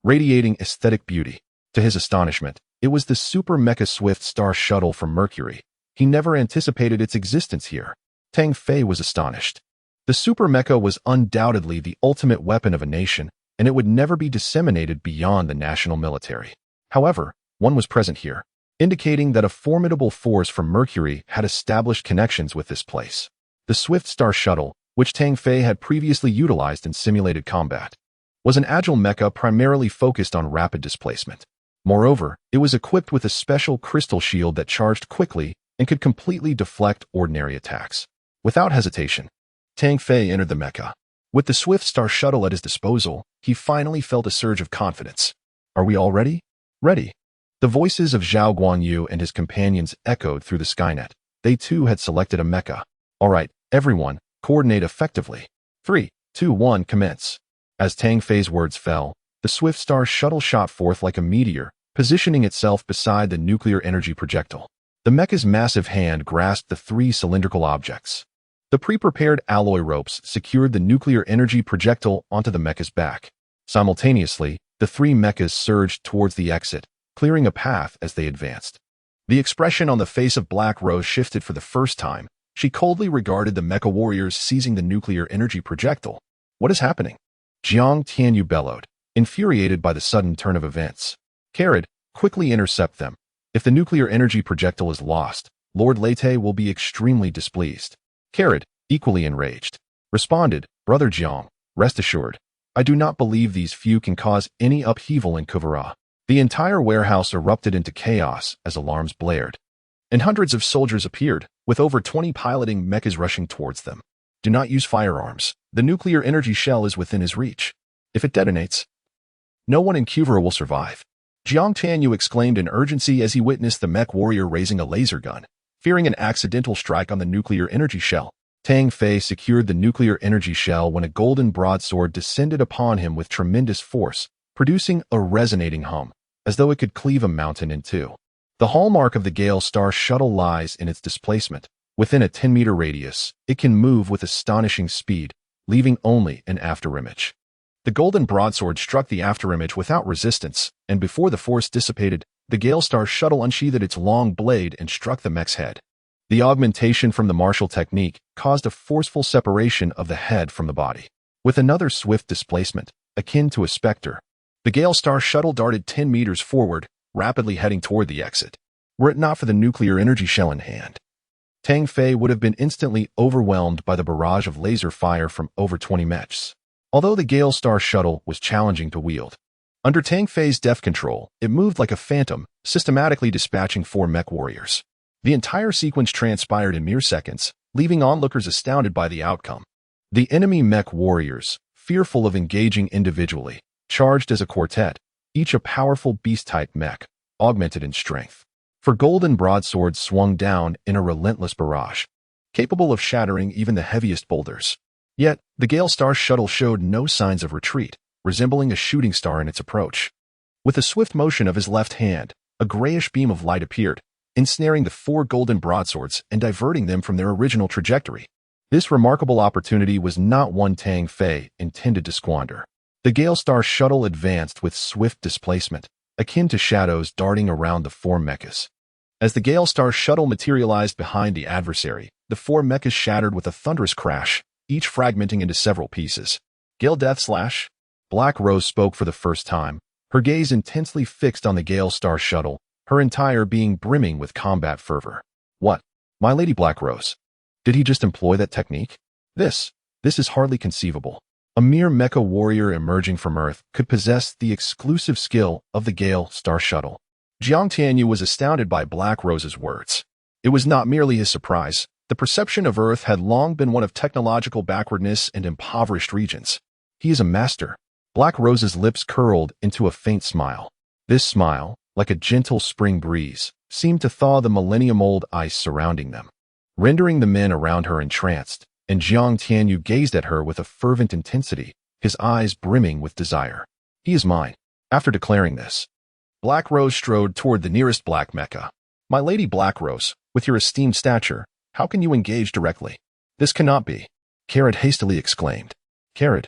radiating aesthetic beauty. To his astonishment, it was the Super Mecha Swift Star Shuttle from Mercury. He never anticipated its existence here. Tang Fei was astonished. The Super Mecha was undoubtedly the ultimate weapon of a nation, and it would never be disseminated beyond the national military. However, one was present here, indicating that a formidable force from Mercury had established connections with this place. The Swift Star Shuttle, which Tang Fei had previously utilized in simulated combat, was an agile mecha primarily focused on rapid displacement. Moreover, it was equipped with a special crystal shield that charged quickly and could completely deflect ordinary attacks. Without hesitation, Tang Fei entered the mecha. With the Swift Star Shuttle at his disposal, he finally felt a surge of confidence. Are we all ready? Ready. The voices of Zhao Guanyu and his companions echoed through the Skynet. They too had selected a mecha. All right, everyone, coordinate effectively. 3, 2, 1, commence. As Tang Fei's words fell, the Swift Star Shuttle shot forth like a meteor, positioning itself beside the nuclear energy projectile. The mecha's massive hand grasped the 3 cylindrical objects. The pre-prepared alloy ropes secured the nuclear energy projectile onto the mecha's back. Simultaneously, the 3 mechas surged towards the exit, clearing a path as they advanced. The expression on the face of Black Rose shifted for the first time. She coldly regarded the mecha warriors seizing the nuclear energy projectile. What is happening? Jiang Tianyu bellowed, infuriated by the sudden turn of events. Carrot, quickly intercept them. If the nuclear energy projectile is lost, Lord Leite will be extremely displeased. Carrot, equally enraged, responded, Brother Jiang, rest assured, I do not believe these few can cause any upheaval in Kuvara. The entire warehouse erupted into chaos as alarms blared, and hundreds of soldiers appeared, with over 20 piloting mechas rushing towards them. Do not use firearms. The nuclear energy shell is within his reach. If it detonates, no one in Kuvara will survive. Jiang Tianyu exclaimed in urgency as he witnessed the mech warrior raising a laser gun, fearing an accidental strike on the nuclear energy shell. Tang Fei secured the nuclear energy shell when a golden broadsword descended upon him with tremendous force, producing a resonating hum, as though it could cleave a mountain in two. The hallmark of the Gale Star Shuttle lies in its displacement. Within a 10-meter radius, it can move with astonishing speed, leaving only an afterimage. The golden broadsword struck the afterimage without resistance, and before the force dissipated, the Gale Star Shuttle unsheathed its long blade and struck the mech's head. The augmentation from the martial technique caused a forceful separation of the head from the body. With another swift displacement, akin to a specter, the Gale Star Shuttle darted 10 meters forward, rapidly heading toward the exit. Were it not for the nuclear energy shell in hand, Tang Fei would have been instantly overwhelmed by the barrage of laser fire from over 20 mechs. Although the Gale Star Shuttle was challenging to wield, under Tang Fei's deft control, it moved like a phantom, systematically dispatching 4 mech warriors. The entire sequence transpired in mere seconds, leaving onlookers astounded by the outcome. The enemy mech warriors, fearful of engaging individually, charged as a quartet, each a powerful beast-type mech, augmented in strength. For golden broadswords swung down in a relentless barrage, capable of shattering even the heaviest boulders. Yet, the Gale Star Shuttle showed no signs of retreat, resembling a shooting star in its approach. With a swift motion of his left hand, a grayish beam of light appeared, ensnaring the 4 golden broadswords and diverting them from their original trajectory. This remarkable opportunity was not one Tang Fei intended to squander. The Gale Star Shuttle advanced with swift displacement, akin to shadows darting around the 4 mechas. As the Gale Star Shuttle materialized behind the adversary, the 4 mechas shattered with a thunderous crash, each fragmenting into several pieces. Gale Death Slash? Black Rose spoke for the first time, her gaze intensely fixed on the Gale Star Shuttle, her entire being brimming with combat fervor. What? My Lady Black Rose? Did he just employ that technique? This is hardly conceivable. A mere mecha warrior emerging from Earth could possess the exclusive skill of the Gale Star Shuttle. Jiang Tianyu was astounded by Black Rose's words. It was not merely his surprise. The perception of Earth had long been one of technological backwardness and impoverished regions. He is a master. Black Rose's lips curled into a faint smile. This smile, like a gentle spring breeze, seemed to thaw the millennium-old ice surrounding them, rendering the men around her entranced, and Jiang Tianyu gazed at her with a fervent intensity, his eyes brimming with desire. He is mine. After declaring this, Black Rose strode toward the nearest black mecha. My Lady Black Rose, with your esteemed stature, how can you engage directly? This cannot be. Carrot hastily exclaimed. Carrot,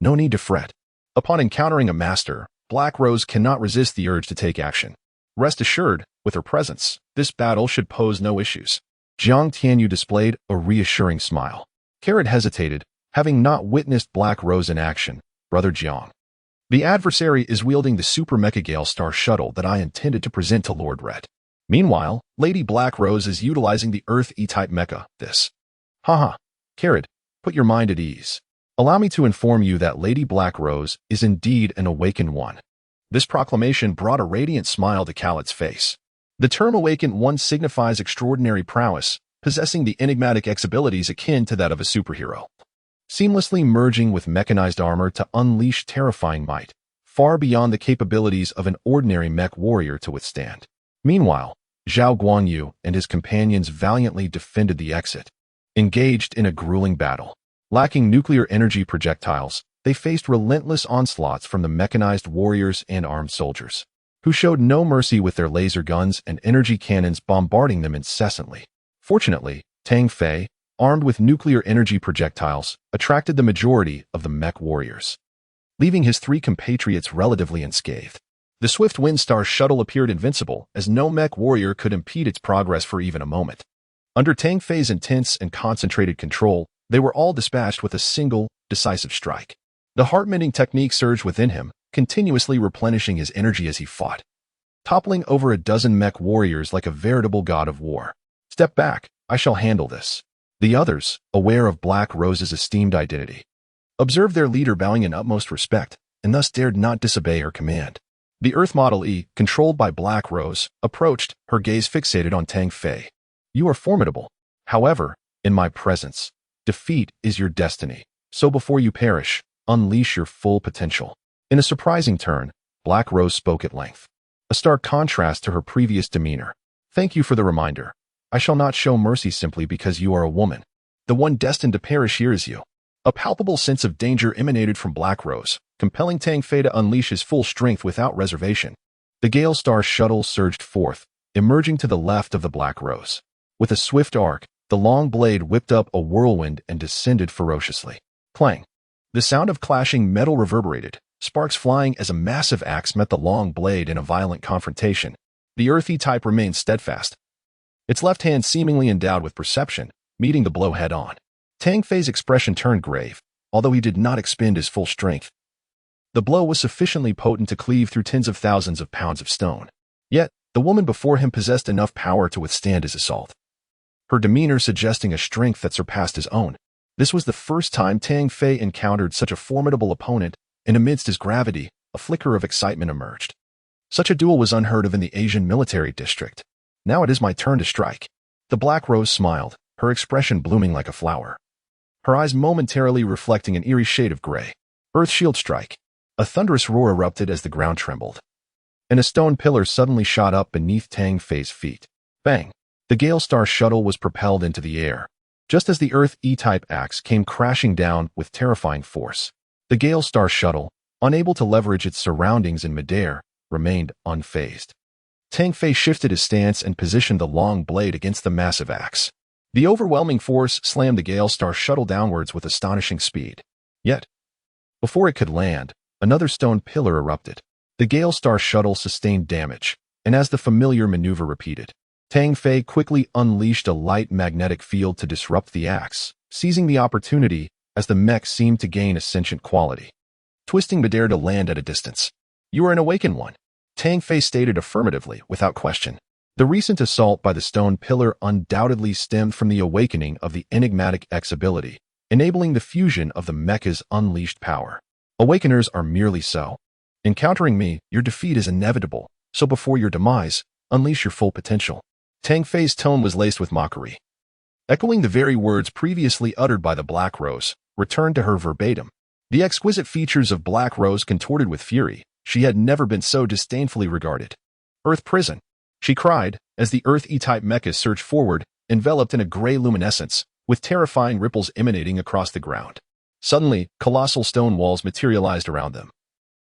no need to fret. Upon encountering a master, Black Rose cannot resist the urge to take action. Rest assured, with her presence, this battle should pose no issues. Jiang Tianyu displayed a reassuring smile. Carrot hesitated, having not witnessed Black Rose in action. Brother Jiang, the adversary is wielding the Super Mecha Gale Star Shuttle that I intended to present to Lord Ret. Meanwhile, Lady Black Rose is utilizing the Earth E-type mecha. Haha. Carrot, put your mind at ease. Allow me to inform you that Lady Black Rose is indeed an awakened one. This proclamation brought a radiant smile to Khaled's face. The term Awakened One signifies extraordinary prowess, possessing the enigmatic X-abilities akin to that of a superhero, seamlessly merging with mechanized armor to unleash terrifying might, far beyond the capabilities of an ordinary mech warrior to withstand. Meanwhile, Zhao Guanyu and his companions valiantly defended the exit. Engaged in a grueling battle, lacking nuclear energy projectiles, they faced relentless onslaughts from the mechanized warriors and armed soldiers, who showed no mercy with their laser guns and energy cannons bombarding them incessantly. Fortunately, Tang Fei, armed with nuclear energy projectiles, attracted the majority of the mech warriors, leaving his 3 compatriots relatively unscathed. The swift Windstar shuttle appeared invincible, as no mech warrior could impede its progress for even a moment. Under Tang Fei's intense and concentrated control, they were all dispatched with a single, decisive strike. The heart-mending technique surged within him, continuously replenishing his energy as he fought, toppling over a dozen mech warriors like a veritable god of war. "Step back, I shall handle this." The others, aware of Black Rose's esteemed identity, observed their leader bowing in utmost respect, and thus dared not disobey her command. The Earth Model E, controlled by Black Rose, approached, her gaze fixated on Tang Fei. "You are formidable. However, in my presence, defeat is your destiny. So before you perish, unleash your full potential." In a surprising turn, Black Rose spoke at length, a stark contrast to her previous demeanor. "Thank you for the reminder. I shall not show mercy simply because you are a woman. The one destined to perish here is you." A palpable sense of danger emanated from Black Rose, compelling Tang Fei to unleash his full strength without reservation. The Gale Star shuttle surged forth, emerging to the left of the Black Rose. With a swift arc, the long blade whipped up a whirlwind and descended ferociously. Clang! The sound of clashing metal reverberated, sparks flying as a massive axe met the long blade in a violent confrontation. The earthy type remained steadfast, its left hand seemingly endowed with perception, meeting the blow head-on. Tang Fei's expression turned grave, although he did not expend his full strength. The blow was sufficiently potent to cleave through tens of thousands of pounds of stone. Yet, the woman before him possessed enough power to withstand his assault, her demeanor suggesting a strength that surpassed his own. This was the first time Tang Fei encountered such a formidable opponent, and amidst his gravity, a flicker of excitement emerged. Such a duel was unheard of in the Asian military district. "Now it is my turn to strike." The Black Rose smiled, her expression blooming like a flower, her eyes momentarily reflecting an eerie shade of gray. Earth Shield Strike. A thunderous roar erupted as the ground trembled, and a stone pillar suddenly shot up beneath Tang Fei's feet. Bang! The Gale Star shuttle was propelled into the air, just as the Earth E-type axe came crashing down with terrifying force. The Gale Star shuttle, unable to leverage its surroundings in midair, remained unfazed. Tang Fei shifted his stance and positioned the long blade against the massive axe. The overwhelming force slammed the Gale Star shuttle downwards with astonishing speed. Yet, before it could land, another stone pillar erupted. The Gale Star shuttle sustained damage, and as the familiar maneuver repeated, Tang Fei quickly unleashed a light magnetic field to disrupt the axe, seizing the opportunity as the mech seemed to gain a sentient quality. Twisting midair to land at a distance. "You are an Awakened One," Tang Fei stated affirmatively, without question. The recent assault by the stone pillar undoubtedly stemmed from the awakening of the enigmatic X ability, enabling the fusion of the mecha's unleashed power. Awakeners are merely so. Encountering me, your defeat is inevitable, so before your demise, unleash your full potential. Tang Fei's tone was laced with mockery, echoing the very words previously uttered by the Black Rose, returned to her verbatim. The exquisite features of Black Rose contorted with fury. She had never been so disdainfully regarded. "Earth Prison," she cried, as the Earth E-type mecha surged forward, enveloped in a gray luminescence, with terrifying ripples emanating across the ground. Suddenly, colossal stone walls materialized around them,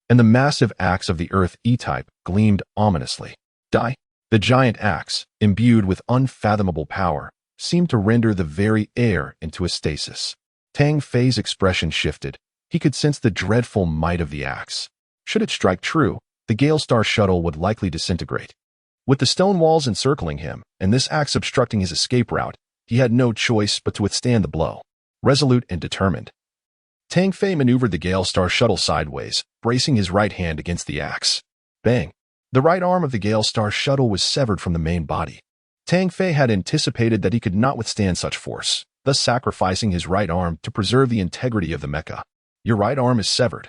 and the massive axe of the Earth E-type gleamed ominously. Die! The giant axe, imbued with unfathomable power, seemed to render the very air into a stasis. Tang Fei's expression shifted. He could sense the dreadful might of the axe. Should it strike true, the Gale Star shuttle would likely disintegrate. With the stone walls encircling him, and this axe obstructing his escape route, he had no choice but to withstand the blow. Resolute and determined, Tang Fei maneuvered the Gale Star shuttle sideways, bracing his right hand against the axe. Bang! The right arm of the Gale Star shuttle was severed from the main body. Tang Fei had anticipated that he could not withstand such force, thus sacrificing his right arm to preserve the integrity of the mecha. "Your right arm is severed.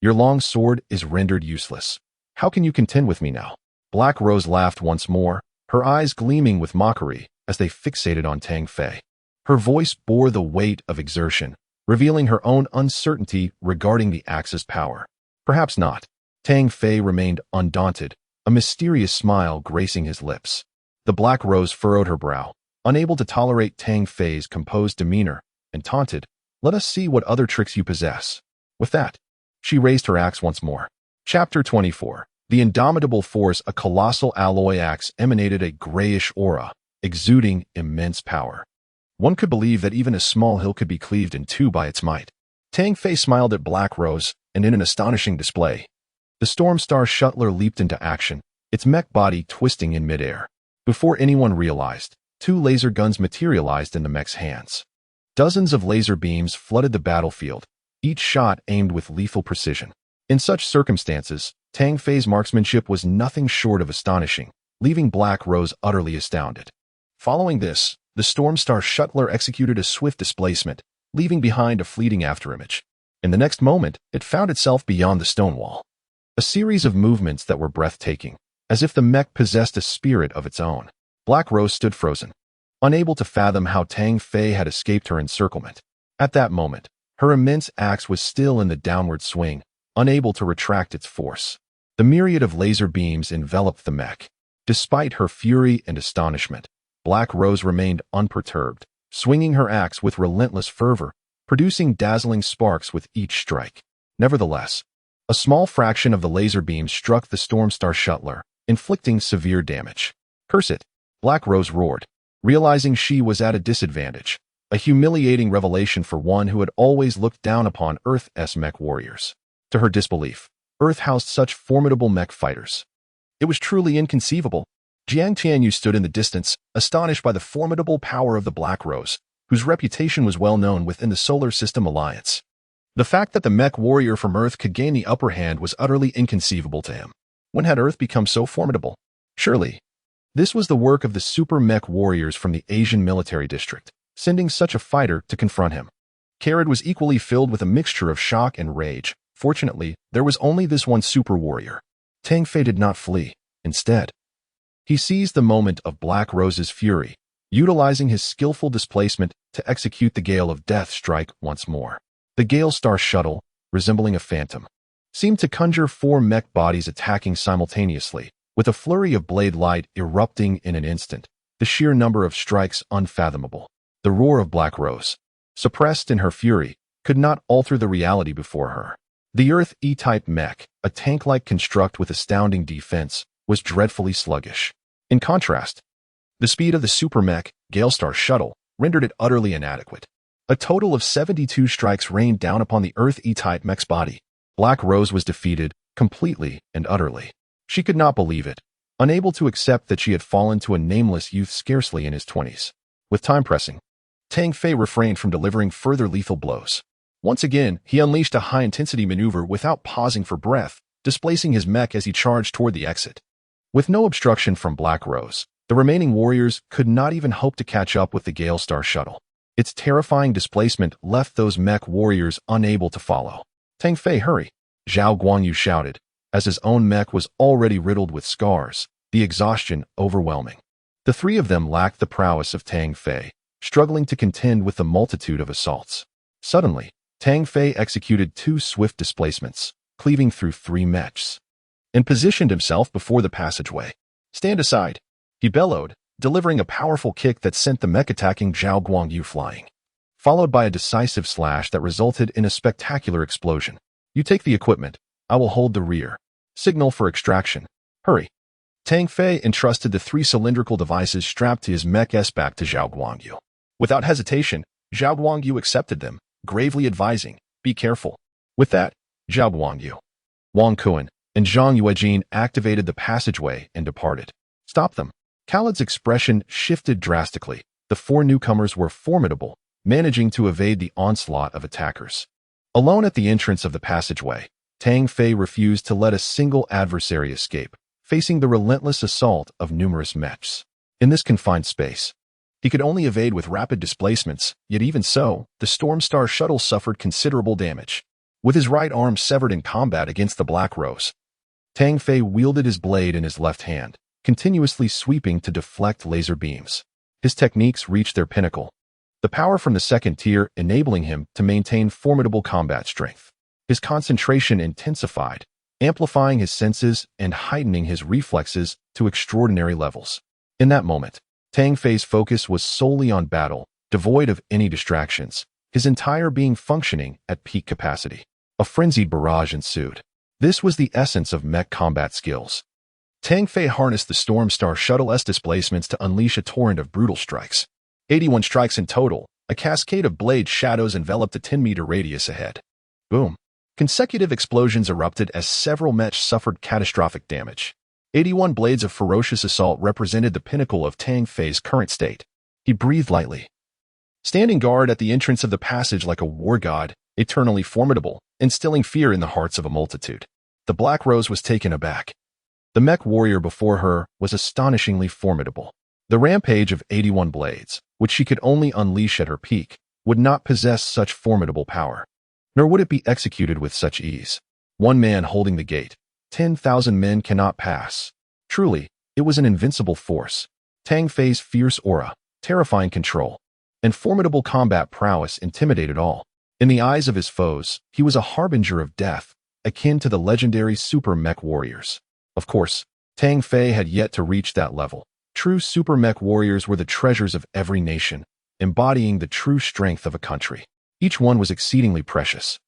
Your long sword is rendered useless." How can you contend with me now? Black Rose laughed once more, her eyes gleaming with mockery as they fixated on Tang Fei. Her voice bore the weight of exertion, revealing her own uncertainty regarding the axe's power. Perhaps not. Tang Fei remained undaunted, a mysterious smile gracing his lips. The Black Rose furrowed her brow, unable to tolerate Tang Fei's composed demeanor, and taunted, "Let us see what other tricks you possess." With that, she raised her axe once more. Chapter 24. The indomitable force. A colossal alloy axe emanated a grayish aura, exuding immense power. One could believe that even a small hill could be cleaved in two by its might. Tang Fei smiled at Black Rose, and in an astonishing display, the Stormstar Shuttler leaped into action, its mech body twisting in midair. Before anyone realized, two laser guns materialized in the mech's hands. Dozens of laser beams flooded the battlefield, each shot aimed with lethal precision. In such circumstances, Tang Fei's marksmanship was nothing short of astonishing, leaving Black Rose utterly astounded. Following this, the Stormstar Shuttler executed a swift displacement, leaving behind a fleeting afterimage. In the next moment, it found itself beyond the stone wall. A series of movements that were breathtaking, as if the mech possessed a spirit of its own. Black Rose stood frozen, unable to fathom how Tang Fei had escaped her encirclement. At that moment, her immense axe was still in the downward swing, unable to retract its force. The myriad of laser beams enveloped the mech. Despite her fury and astonishment, Black Rose remained unperturbed, swinging her axe with relentless fervor, producing dazzling sparks with each strike. Nevertheless, a small fraction of the laser beams struck the Stormstar Shuttler, inflicting severe damage. "Curse it!" Black Rose roared, realizing she was at a disadvantage, a humiliating revelation for one who had always looked down upon Earth's mech warriors. To her disbelief, Earth housed such formidable mech fighters. It was truly inconceivable. Jiang Tianyu stood in the distance, astonished by the formidable power of the Black Rose, whose reputation was well known within the Solar System Alliance. The fact that the mech warrior from Earth could gain the upper hand was utterly inconceivable to him. When had Earth become so formidable? Surely, this was the work of the super mech warriors from the Asian military district, sending such a fighter to confront him. Carrot was equally filled with a mixture of shock and rage. Fortunately, there was only this one super warrior. Tang Fei did not flee. Instead, he seized the moment of Black Rose's fury, utilizing his skillful displacement to execute the Gale of Death strike once more. The Gale Star Shuttle, resembling a phantom, seemed to conjure four mech bodies attacking simultaneously, with a flurry of blade light erupting in an instant, the sheer number of strikes unfathomable. The roar of Black Rose, suppressed in her fury, could not alter the reality before her. The Earth E-type mech, a tank-like construct with astounding defense, was dreadfully sluggish. In contrast, the speed of the super mech, Gale Star Shuttle, rendered it utterly inadequate. A total of 72 strikes rained down upon the Earth E-type mech's body. Black Rose was defeated, completely and utterly. She could not believe it, unable to accept that she had fallen to a nameless youth scarcely in his 20s. With time pressing, Tang Fei refrained from delivering further lethal blows. Once again, he unleashed a high-intensity maneuver without pausing for breath, displacing his mech as he charged toward the exit. With no obstruction from Black Rose, the remaining warriors could not even hope to catch up with the Gale Star Shuttle. Its terrifying displacement left those mech warriors unable to follow. "Tang Fei, hurry!" Zhao Guangyu shouted, as his own mech was already riddled with scars, the exhaustion overwhelming. The three of them lacked the prowess of Tang Fei, struggling to contend with the multitude of assaults. Suddenly, Tang Fei executed two swift displacements, cleaving through three mechs, and positioned himself before the passageway. "Stand aside," he bellowed, delivering a powerful kick that sent the mech attacking Zhao Guangyu flying, followed by a decisive slash that resulted in a spectacular explosion. "You take the equipment, I will hold the rear. Signal for extraction. Hurry." Tang Fei entrusted the three cylindrical devices strapped to his mech's back to Zhao Guangyu. Without hesitation, Zhao Guangyu accepted them, gravely advising, "Be careful." With that, Zhao Guangyu, Wang Kuan, and Zhang Yuejin activated the passageway and departed. "Stop them." Khaled's expression shifted drastically. The four newcomers were formidable, managing to evade the onslaught of attackers. Alone at the entrance of the passageway, Tang Fei refused to let a single adversary escape, facing the relentless assault of numerous mechs. In this confined space, he could only evade with rapid displacements, yet even so, the Stormstar Shuttle suffered considerable damage. With his right arm severed in combat against the Black Rose, Tang Fei wielded his blade in his left hand, continuously sweeping to deflect laser beams. His techniques reached their pinnacle, the power from the second tier enabling him to maintain formidable combat strength. His concentration intensified, amplifying his senses and heightening his reflexes to extraordinary levels. In that moment, Tang Fei's focus was solely on battle, devoid of any distractions, his entire being functioning at peak capacity. A frenzied barrage ensued. This was the essence of mech combat skills. Tang Fei harnessed the Stormstar Shuttle's displacements to unleash a torrent of brutal strikes. 81 strikes in total, a cascade of blade shadows enveloped a 10-meter radius ahead. Boom. Consecutive explosions erupted as several mechs suffered catastrophic damage. 81 blades of ferocious assault represented the pinnacle of Tang Fei's current state. He breathed lightly, standing guard at the entrance of the passage like a war god, eternally formidable, instilling fear in the hearts of a multitude. The Black Rose was taken aback. The mech warrior before her was astonishingly formidable. The rampage of 81 blades, which she could only unleash at her peak, would not possess such formidable power, nor would it be executed with such ease. One man holding the gate, 10,000 men cannot pass. Truly, it was an invincible force. Tang Fei's fierce aura, terrifying control, and formidable combat prowess intimidated all. In the eyes of his foes, he was a harbinger of death, akin to the legendary super mech warriors. Of course, Tang Fei had yet to reach that level. True super mech warriors were the treasures of every nation, embodying the true strength of a country. Each one was exceedingly precious,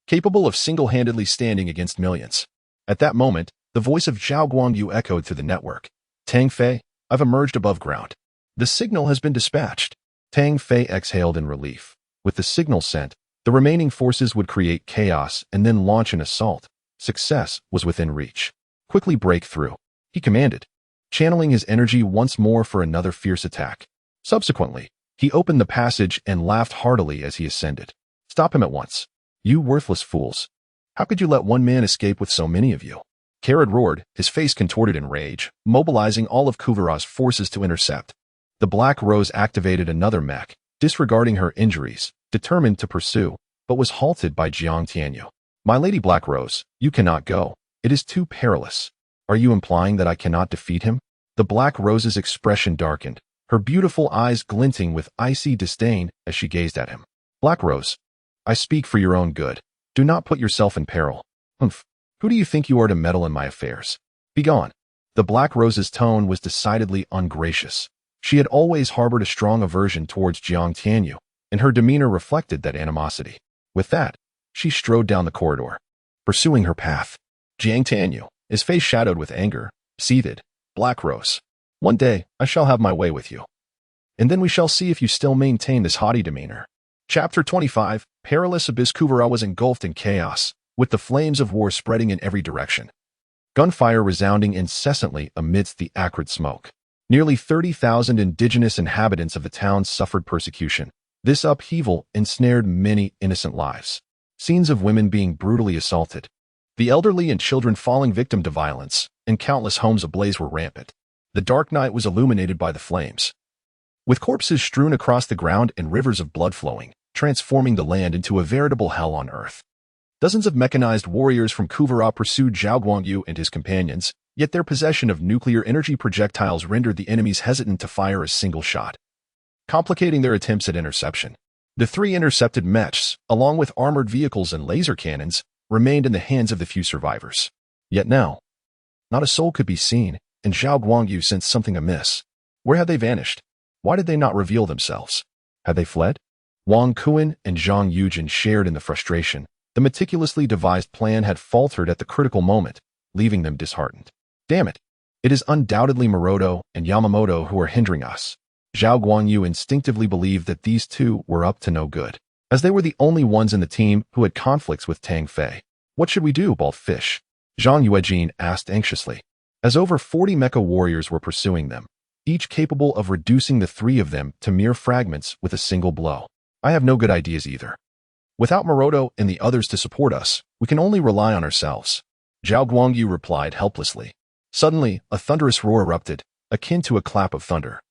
capable of single-handedly standing against millions. At that moment, the voice of Zhao Guangyu echoed through the network. Tang Fei, I've emerged above ground. The signal has been dispatched. Tang Fei exhaled in relief. With the signal sent, the remaining forces would create chaos and then launch an assault. Success was within reach. Quickly break through, he commanded, channeling his energy once more for another fierce attack. Subsequently, he opened the passage and laughed heartily as he ascended. Stop him at once. You worthless fools. How could you let one man escape with so many of you? Karad roared, his face contorted in rage, mobilizing all of Kuvara's forces to intercept. The Black Rose activated another mech, disregarding her injuries, determined to pursue, but was halted by Jiang Tianyu. My Lady Black Rose, you cannot go. It is too perilous. Are you implying that I cannot defeat him? The Black Rose's expression darkened, her beautiful eyes glinting with icy disdain as she gazed at him. Black Rose, I speak for your own good. Do not put yourself in peril. Humph. Who do you think you are to meddle in my affairs? Begone. The Black Rose's tone was decidedly ungracious. She had always harbored a strong aversion towards Jiang Tianyu, and her demeanor reflected that animosity. With that, she strode down the corridor, pursuing her path. Jiang Tianyu, his face shadowed with anger, seethed. Black Rose, one day I shall have my way with you. And then we shall see if you still maintain this haughty demeanor. Chapter 25, Perilous Abyss. Kuvara was engulfed in chaos, with the flames of war spreading in every direction. Gunfire resounding incessantly amidst the acrid smoke. Nearly 30,000 indigenous inhabitants of the town suffered persecution. This upheaval ensnared many innocent lives. Scenes of women being brutally assaulted, the elderly and children falling victim to violence, and countless homes ablaze were rampant. The dark night was illuminated by the flames, with corpses strewn across the ground and rivers of blood flowing, transforming the land into a veritable hell on earth. Dozens of mechanized warriors from Kuvara pursued Zhao Guangyu and his companions, yet their possession of nuclear energy projectiles rendered the enemies hesitant to fire a single shot, complicating their attempts at interception. The 3 intercepted mechs, along with armored vehicles and laser cannons, remained in the hands of the few survivors. Yet now, not a soul could be seen, and Zhao Guangyu sensed something amiss. Where had they vanished? Why did they not reveal themselves? Had they fled? Wang Kuan and Zhang Yujin shared in the frustration. The meticulously devised plan had faltered at the critical moment, leaving them disheartened. Damn it! It is undoubtedly Maroto and Yamamoto who are hindering us. Zhao Guangyu instinctively believed that these two were up to no good, as they were the only ones in the team who had conflicts with Tang Fei. What should we do, bald fish? Zhang Yuejin asked anxiously, as over 40 mecha warriors were pursuing them, each capable of reducing the 3 of them to mere fragments with a single blow. I have no good ideas either. Without Maroto and the others to support us, we can only rely on ourselves. Zhao Guangyu replied helplessly. Suddenly, a thunderous roar erupted, akin to a clap of thunder,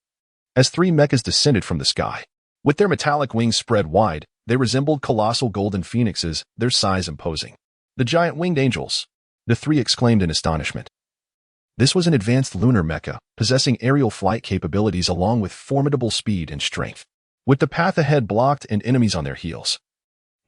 as 3 mechas descended from the sky. With their metallic wings spread wide, they resembled colossal golden phoenixes, their size imposing. The giant winged angels. The three exclaimed in astonishment. This was an advanced lunar mecha, possessing aerial flight capabilities along with formidable speed and strength. With the path ahead blocked and enemies on their heels,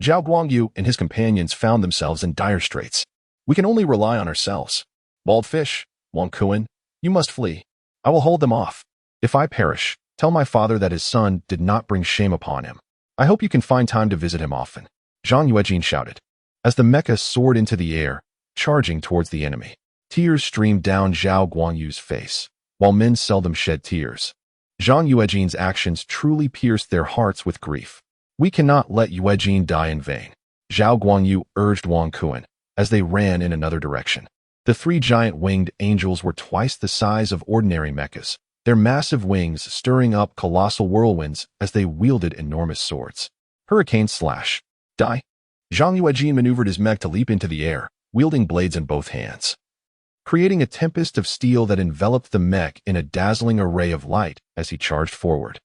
Zhao Guangyu and his companions found themselves in dire straits. We can only rely on ourselves. Bald fish, Wang Kuan, you must flee. I will hold them off. If I perish, tell my father that his son did not bring shame upon him. I hope you can find time to visit him often. Zhang Yuejin shouted. As the mecha soared into the air, charging towards the enemy, tears streamed down Zhao Guangyu's face. While men seldom shed tears, Zhang Yuejin's actions truly pierced their hearts with grief. We cannot let Yuejin die in vain, Zhao Guangyu urged Wang Kuan as they ran in another direction. The three giant winged angels were twice the size of ordinary mechas, their massive wings stirring up colossal whirlwinds as they wielded enormous swords. Hurricane slash. Die. Zhang Yuejin maneuvered his mech to leap into the air, wielding blades in both hands, creating a tempest of steel that enveloped the mech in a dazzling array of light as he charged forward.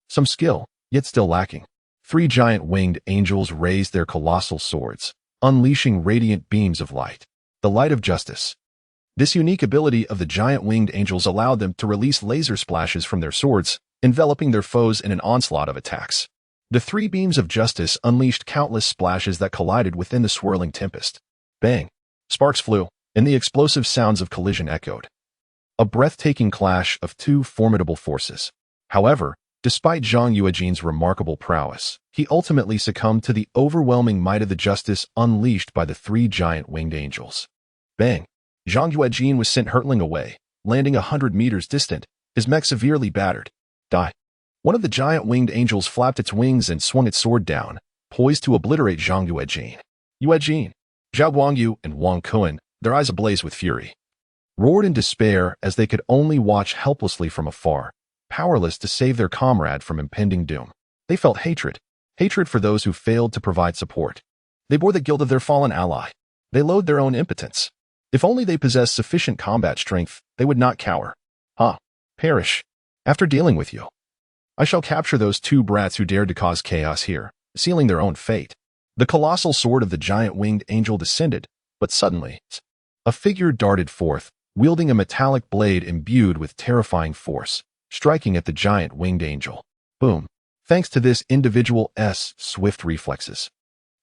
Some skill, yet still lacking. Three giant winged angels raised their colossal swords, unleashing radiant beams of light. The light of justice. This unique ability of the giant winged angels allowed them to release laser splashes from their swords, enveloping their foes in an onslaught of attacks. The three beams of justice unleashed countless splashes that collided within the swirling tempest. Bang! Sparks flew, and the explosive sounds of collision echoed. A breathtaking clash of two formidable forces. However, despite Zhang Yuejin's remarkable prowess, he ultimately succumbed to the overwhelming might of the justice unleashed by the three giant winged angels. Bang! Zhang Yuejin was sent hurtling away, landing 100 meters distant, his mech severely battered. Die. One of the giant winged angels flapped its wings and swung its sword down, poised to obliterate Zhang Yuejin. Yuejin, Zhao Guangyu, and Wang Kuan, their eyes ablaze with fury, roared in despair as they could only watch helplessly from afar, powerless to save their comrade from impending doom. They felt hatred for those who failed to provide support. They bore the guilt of their fallen ally. They loathed their own impotence. If only they possessed sufficient combat strength, they would not cower. Perish. After dealing with you, I shall capture those two brats who dared to cause chaos here, sealing their own fate. The colossal sword of the giant winged angel descended, but suddenly, a figure darted forth, wielding a metallic blade imbued with terrifying force, striking at the giant winged angel. Boom. Thanks to this individual's swift reflexes,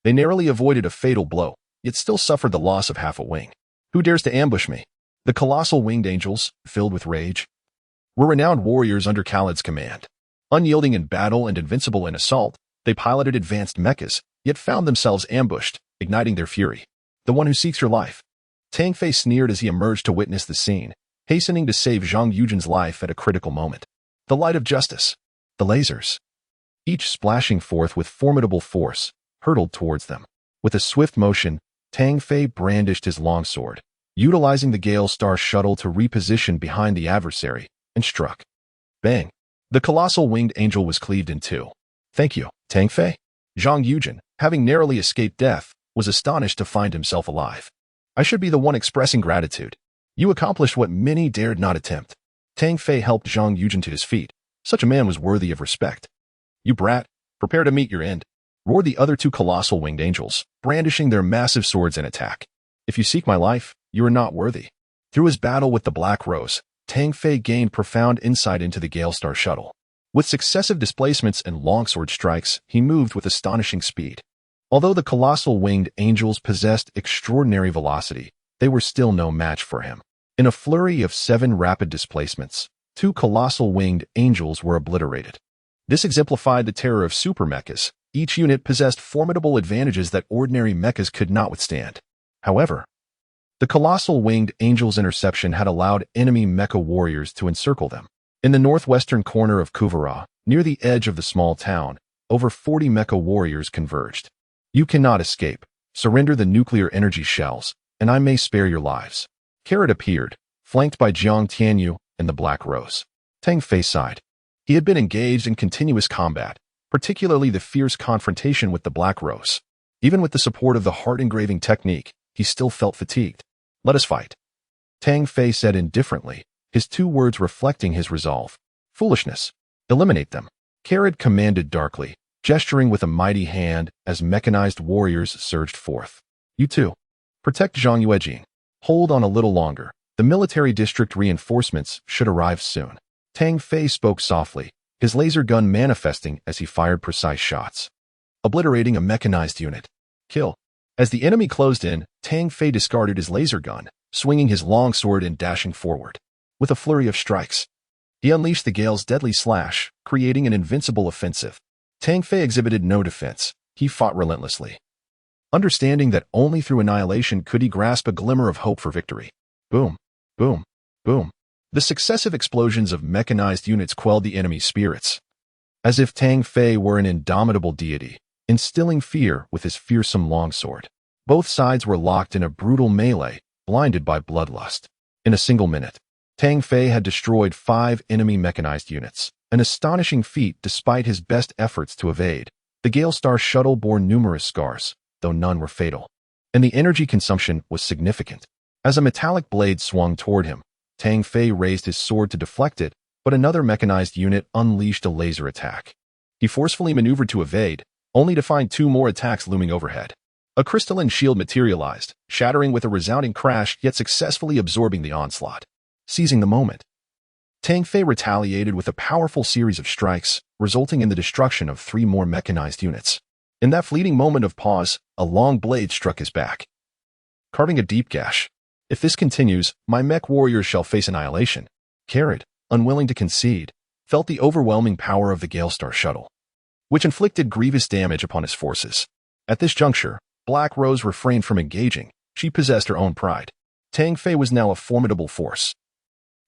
they narrowly avoided a fatal blow, yet still suffered the loss of half a wing. Who dares to ambush me? The colossal winged angels, filled with rage, were renowned warriors under Khaled's command. Unyielding in battle and invincible in assault, they piloted advanced mechas, yet found themselves ambushed, igniting their fury. The one who seeks your life. Tang Fei sneered as he emerged to witness the scene, hastening to save Zhang Yuejin's life at a critical moment. The light of justice. The lasers, each splashing forth with formidable force, hurtled towards them. With a swift motion, Tang Fei brandished his longsword, utilizing the Gale Star shuttle to reposition behind the adversary, and struck. Bang! The colossal winged angel was cleaved in two. Thank you, Tang Fei. Zhang Yuejin, having narrowly escaped death, was astonished to find himself alive. I should be the one expressing gratitude. You accomplished what many dared not attempt. Tang Fei helped Zhang Yuejin to his feet. Such a man was worthy of respect. You brat, prepare to meet your end, roared the other two colossal winged angels, brandishing their massive swords in attack. If you seek my life, you are not worthy. Through his battle with the Black Rose, Tang Fei gained profound insight into the Gale Star shuttle. With successive displacements and longsword strikes, he moved with astonishing speed. Although the colossal winged angels possessed extraordinary velocity, they were still no match for him. In a flurry of 7 rapid displacements, 2 colossal winged angels were obliterated. This exemplified the terror of super mechas. Each unit possessed formidable advantages that ordinary mechas could not withstand. However, the colossal winged angels' interception had allowed enemy mecha warriors to encircle them. In the northwestern corner of Kuvara, near the edge of the small town, over 40 mecha warriors converged. You cannot escape. Surrender the nuclear energy shells, and I may spare your lives. Carrot appeared, flanked by Jiang Tianyu and the Black Rose. Tang Fei sighed. He had been engaged in continuous combat, particularly the fierce confrontation with the Black Rose. Even with the support of the heart engraving technique, he still felt fatigued. Let us fight, Tang Fei said indifferently, his 2 words reflecting his resolve. Foolishness. Eliminate them. Carrot commanded darkly, gesturing with a mighty hand as mechanized warriors surged forth. You too. Protect Zhang Yuejing. Hold on a little longer. The military district reinforcements should arrive soon. Tang Fei spoke softly, his laser gun manifesting as he fired precise shots, obliterating a mechanized unit. Kill. As the enemy closed in, Tang Fei discarded his laser gun, swinging his long sword and dashing forward. With a flurry of strikes, he unleashed the Gale's deadly slash, creating an invincible offensive. Tang Fei exhibited no defense. He fought relentlessly, understanding that only through annihilation could he grasp a glimmer of hope for victory. Boom, boom, boom. The successive explosions of mechanized units quelled the enemy's spirits, as if Tang Fei were an indomitable deity, instilling fear with his fearsome longsword. Both sides were locked in a brutal melee, blinded by bloodlust. In a single minute, Tang Fei had destroyed 5 enemy mechanized units, an astonishing feat despite his best efforts to evade. The Gale Star shuttle bore numerous scars, though none were fatal, and the energy consumption was significant. As a metallic blade swung toward him, Tang Fei raised his sword to deflect it, but another mechanized unit unleashed a laser attack. He forcefully maneuvered to evade, only to find 2 more attacks looming overhead. A crystalline shield materialized, shattering with a resounding crash yet successfully absorbing the onslaught. Seizing the moment, Tang Fei retaliated with a powerful series of strikes, resulting in the destruction of 3 more mechanized units. In that fleeting moment of pause, a long blade struck his back, carving a deep gash. If this continues, my mech warriors shall face annihilation. Carrot, unwilling to concede, felt the overwhelming power of the Gale Star shuttle, which inflicted grievous damage upon his forces. At this juncture, Black Rose refrained from engaging. She possessed her own pride. Tang Fei was now a formidable force,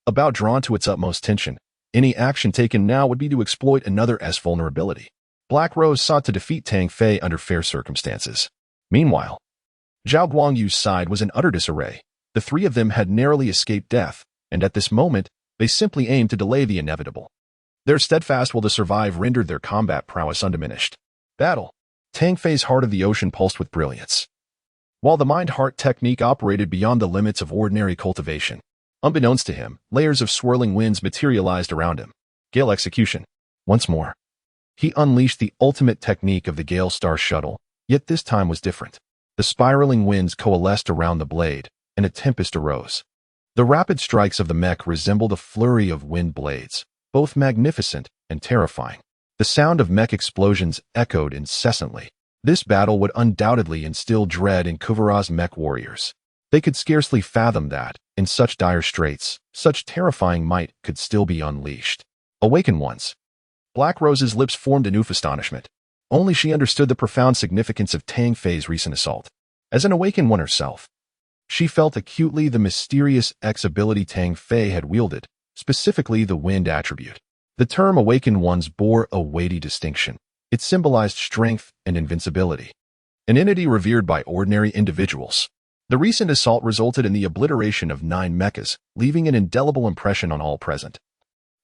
about drawn to its utmost tension. Any action taken now would be to exploit another S vulnerability. Black Rose sought to defeat Tang Fei under fair circumstances. Meanwhile, Zhao Guangyu's side was in utter disarray. The 3 of them had narrowly escaped death, and at this moment, they simply aimed to delay the inevitable. Their steadfast will to survive rendered their combat prowess undiminished. Battle. Tang Fei's Heart of the Ocean pulsed with brilliance, while the mind-heart technique operated beyond the limits of ordinary cultivation. Unbeknownst to him, layers of swirling winds materialized around him. Gale execution. Once more, he unleashed the ultimate technique of the Gale Star shuttle, yet this time was different. The spiraling winds coalesced around the blade, and a tempest arose. The rapid strikes of the mech resembled a flurry of wind blades, both magnificent and terrifying. The sound of mech explosions echoed incessantly. This battle would undoubtedly instill dread in Kuvara's mech warriors. They could scarcely fathom that, in such dire straits, such terrifying might could still be unleashed. Awakened once, Black Rose's lips formed a new astonishment. Only she understood the profound significance of Tang Fei's recent assault. As an awakened one herself, she felt acutely the mysterious X ability Tang Fei had wielded, specifically the wind attribute. The term awakened ones bore a weighty distinction. It symbolized strength and invincibility, an entity revered by ordinary individuals. The recent assault resulted in the obliteration of 9 mechas, leaving an indelible impression on all present.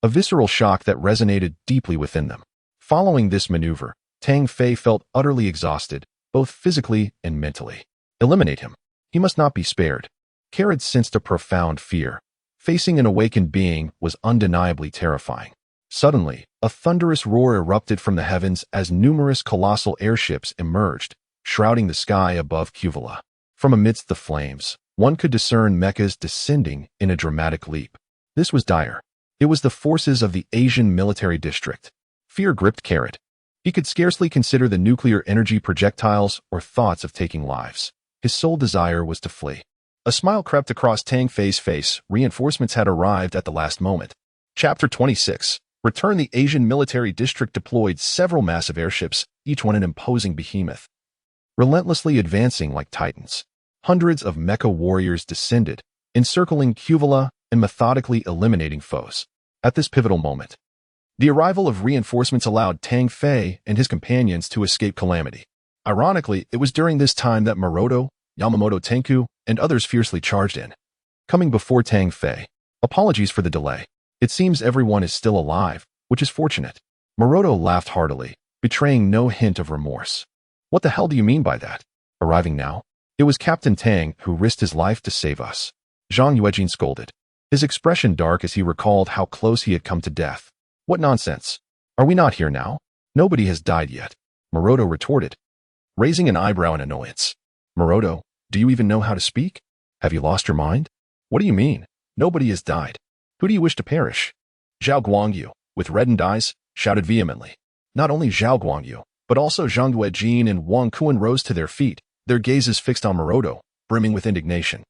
A visceral shock that resonated deeply within them. Following this maneuver, Tang Fei felt utterly exhausted, both physically and mentally. Eliminate him. He must not be spared. Carrot sensed a profound fear. Facing an awakened being was undeniably terrifying. Suddenly, a thunderous roar erupted from the heavens as numerous colossal airships emerged, shrouding the sky above Cuvala. From amidst the flames, one could discern mechas descending in a dramatic leap. This was dire. It was the forces of the Asian military district. Fear gripped Carrot. He could scarcely consider the nuclear energy projectiles or thoughts of taking lives. His sole desire was to flee. A smile crept across Tang Fei's face. Reinforcements had arrived at the last moment. Chapter 26. Return. The Asian military district deployed several massive airships, each one an imposing behemoth, relentlessly advancing like titans. Hundreds of mecha warriors descended, encircling Cuvala and methodically eliminating foes. At this pivotal moment, the arrival of reinforcements allowed Tang Fei and his companions to escape calamity. Ironically, it was during this time that Maroto, Yamamoto Tenku, and others fiercely charged in. Coming before Tang Fei. Apologies for the delay. It seems everyone is still alive, which is fortunate. Maroto laughed heartily, betraying no hint of remorse. What the hell do you mean by that? Arriving now? It was Captain Tang who risked his life to save us. Zhang Yuejing scolded, his expression dark as he recalled how close he had come to death. What nonsense. Are we not here now? Nobody has died yet. Maroto retorted, raising an eyebrow in annoyance. Maroto, Do you even know how to speak? Have you lost your mind? What do you mean? Nobody has died. Who do you wish to perish? Zhao Guangyu, with reddened eyes, shouted vehemently. Not only Zhao Guangyu, but also Zhang Duejin and Wang Kuan rose to their feet, their gazes fixed on Maroto, brimming with indignation.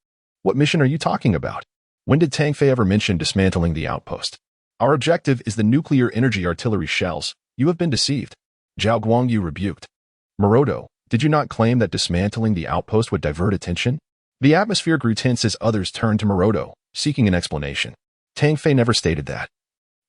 What mission are you talking about? When did Tang Fei ever mention dismantling the outpost? Our objective is the nuclear energy artillery shells. You have been deceived. Zhao Guangyu rebuked. Maroto, did you not claim that dismantling the outpost would divert attention? The atmosphere grew tense as others turned to Maroto, seeking an explanation. Tang Fei never stated that.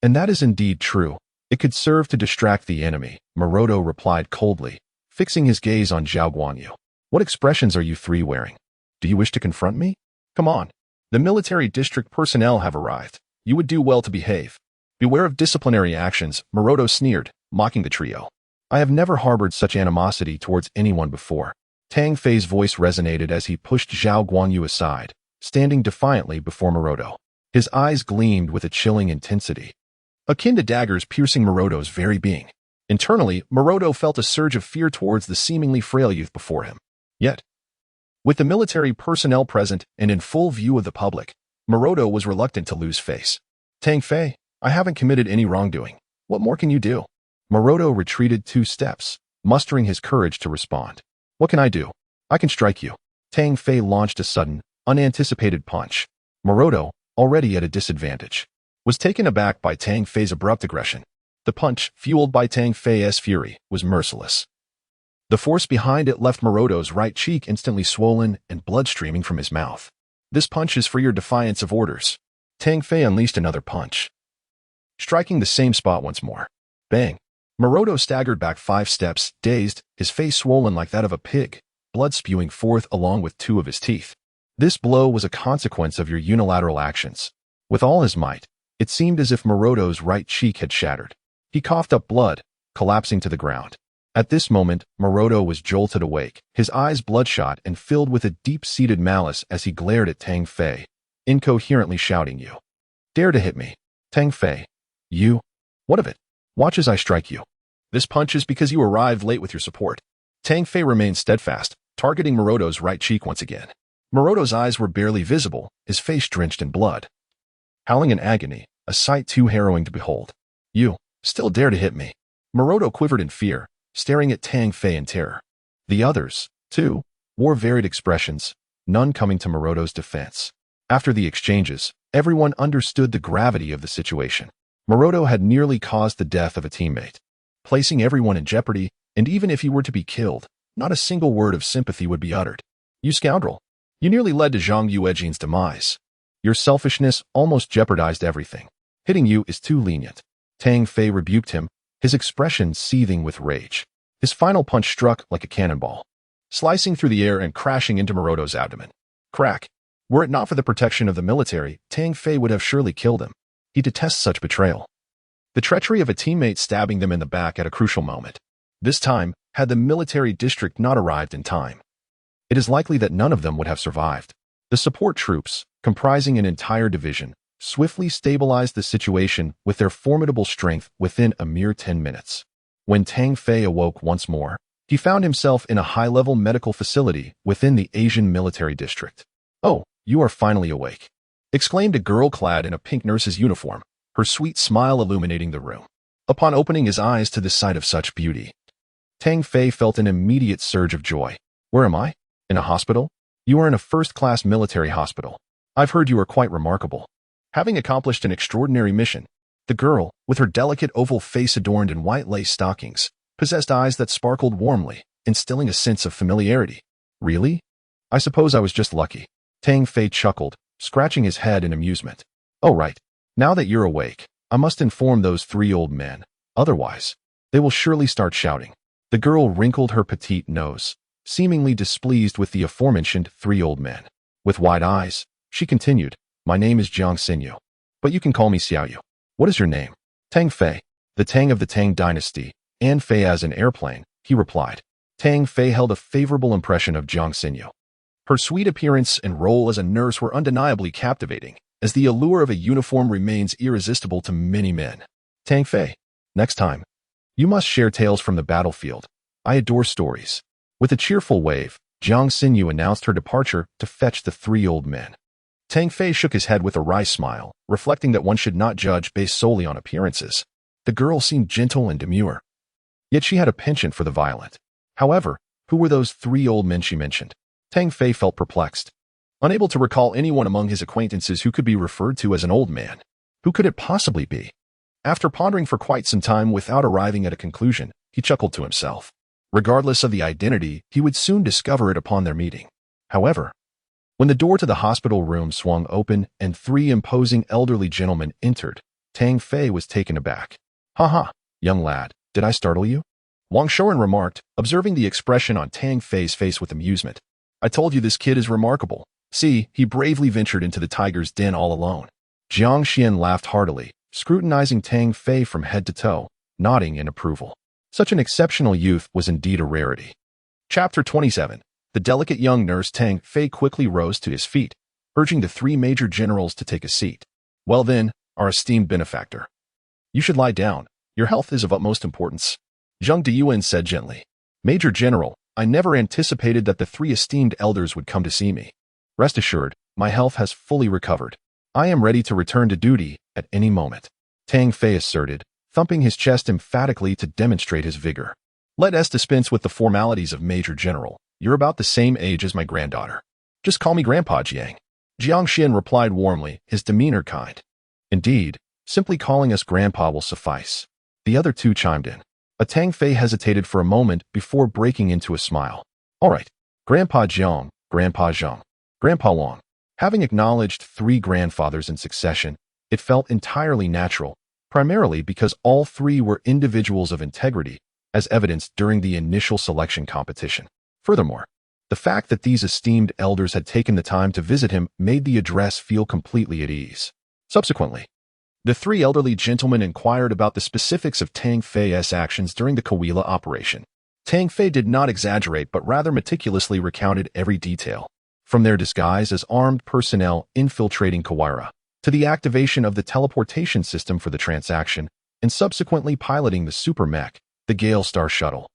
And that is indeed true. It could serve to distract the enemy, Maroto replied coldly, fixing his gaze on Zhao Guangyu. What expressions are you three wearing? Do you wish to confront me? Come on. The military district personnel have arrived. You would do well to behave. Beware of disciplinary actions, Maroto sneered, mocking the trio. I have never harbored such animosity towards anyone before. Tang Fei's voice resonated as he pushed Zhao Guangyu aside, standing defiantly before Maroto. His eyes gleamed with a chilling intensity, akin to daggers piercing Maroto's very being. Internally, Maroto felt a surge of fear towards the seemingly frail youth before him. Yet, with the military personnel present and in full view of the public, Maroto was reluctant to lose face. Tang Fei, I haven't committed any wrongdoing. What more can you do? Maroto retreated 2 steps, mustering his courage to respond. What can I do? I can strike you. Tang Fei launched a sudden, unanticipated punch. Maroto, already at a disadvantage, was taken aback by Tang Fei's abrupt aggression. The punch, fueled by Tang Fei's fury, was merciless. The force behind it left Maroto's right cheek instantly swollen and blood streaming from his mouth. This punch is for your defiance of orders. Tang Fei unleashed another punch, striking the same spot once more. Bang! Maroto staggered back 5 steps, dazed, his face swollen like that of a pig, blood spewing forth along with 2 of his teeth. This blow was a consequence of your unilateral actions. With all his might, it seemed as if Maroto's right cheek had shattered. He coughed up blood, collapsing to the ground. At this moment, Maroto was jolted awake, his eyes bloodshot and filled with a deep-seated malice as he glared at Tang Fei, incoherently shouting, You dare to hit me? Tang Fei. You? What of it? Watch as I strike you. This punch is because you arrived late with your support. Tang Fei remained steadfast, targeting Maroto's right cheek once again. Maroto's eyes were barely visible, his face drenched in blood. Howling in agony, a sight too harrowing to behold. You still dare to hit me? Maroto quivered in fear, staring at Tang Fei in terror. The others, too, wore varied expressions, none coming to Maroto's defense. After the exchanges, everyone understood the gravity of the situation. Maroto had nearly caused the death of a teammate, placing everyone in jeopardy, and even if he were to be killed, not a single word of sympathy would be uttered. You scoundrel! You nearly led to Zhang Yuejin's demise. Your selfishness almost jeopardized everything. Hitting you is too lenient. Tang Fei rebuked him, his expression seething with rage. His final punch struck like a cannonball, slicing through the air and crashing into Maroto's abdomen. Crack! Were it not for the protection of the military, Tang Fei would have surely killed him. He detests such betrayal. The treachery of a teammate stabbing them in the back at a crucial moment. This time, had the military district not arrived in time, it is likely that none of them would have survived. The support troops, comprising an entire division, swiftly stabilized the situation with their formidable strength within a mere 10 minutes. When Tang Fei awoke once more, he found himself in a high-level medical facility within the Asian military district. Oh, you are finally awake, exclaimed a girl clad in a pink nurse's uniform, her sweet smile illuminating the room. Upon opening his eyes to the sight of such beauty, Tang Fei felt an immediate surge of joy. Where am I? In a hospital? You are in a first-class military hospital. I've heard you are quite remarkable. Having accomplished an extraordinary mission, the girl, with her delicate oval face adorned in white lace stockings, possessed eyes that sparkled warmly, instilling a sense of familiarity. Really? I suppose I was just lucky. Tang Fei chuckled, scratching his head in amusement. Oh right, now that you're awake, I must inform those 3 old men. Otherwise, they will surely start shouting. The girl wrinkled her petite nose, seemingly displeased with the aforementioned 3 old men. With wide eyes, she continued, My name is Jiang Xinyu, but you can call me Xiaoyu. What is your name? Tang Fei, the Tang of the Tang dynasty, and Fei as an airplane, he replied. Tang Fei held a favorable impression of Jiang Xinyu. Her sweet appearance and role as a nurse were undeniably captivating, as the allure of a uniform remains irresistible to many men. Tang Fei, next time, you must share tales from the battlefield. I adore stories. With a cheerful wave, Jiang Xinyu announced her departure to fetch the three old men. Tang Fei shook his head with a wry smile, reflecting that one should not judge based solely on appearances. The girl seemed gentle and demure, yet she had a penchant for the violent. However, who were those three old men she mentioned? Tang Fei felt perplexed, unable to recall anyone among his acquaintances who could be referred to as an old man. Who could it possibly be? After pondering for quite some time without arriving at a conclusion, he chuckled to himself. Regardless of the identity, he would soon discover it upon their meeting. However, when the door to the hospital room swung open and three imposing elderly gentlemen entered, Tang Fei was taken aback. "Ha, young lad, did I startle you?" Wang Shouren remarked, observing the expression on Tang Fei's face with amusement. "I told you this kid is remarkable. See, he bravely ventured into the tiger's den all alone." Jiang Xian laughed heartily, scrutinizing Tang Fei from head to toe, nodding in approval. Such an exceptional youth was indeed a rarity. Chapter 27. The delicate young nurse Tang Fei quickly rose to his feet, urging the three major generals to take a seat. "Well then, our esteemed benefactor, you should lie down. Your health is of utmost importance," Zheng Deyuan said gently. "Major General, I never anticipated that the three esteemed elders would come to see me. Rest assured, my health has fully recovered. I am ready to return to duty at any moment," Tang Fei asserted, thumping his chest emphatically to demonstrate his vigor. "Let us dispense with the formalities of Major General. You're about the same age as my granddaughter. Just call me Grandpa Jiang." Jiang Xian replied warmly, his demeanor kind. "Indeed, simply calling us Grandpa will suffice." The other two chimed in. A Tang Fei hesitated for a moment before breaking into a smile. "All right, Grandpa Jiang, Grandpa Zhang, Grandpa Long." Having acknowledged three grandfathers in succession, it felt entirely natural, primarily because all three were individuals of integrity, as evidenced during the initial selection competition. Furthermore, the fact that these esteemed elders had taken the time to visit him made the address feel completely at ease. Subsequently, the three elderly gentlemen inquired about the specifics of Tang Fei's actions during the Kawila operation. Tang Fei did not exaggerate but rather meticulously recounted every detail, from their disguise as armed personnel infiltrating Kawira, to the activation of the teleportation system for the transaction, and subsequently piloting the super mech, the Gale Star shuttle.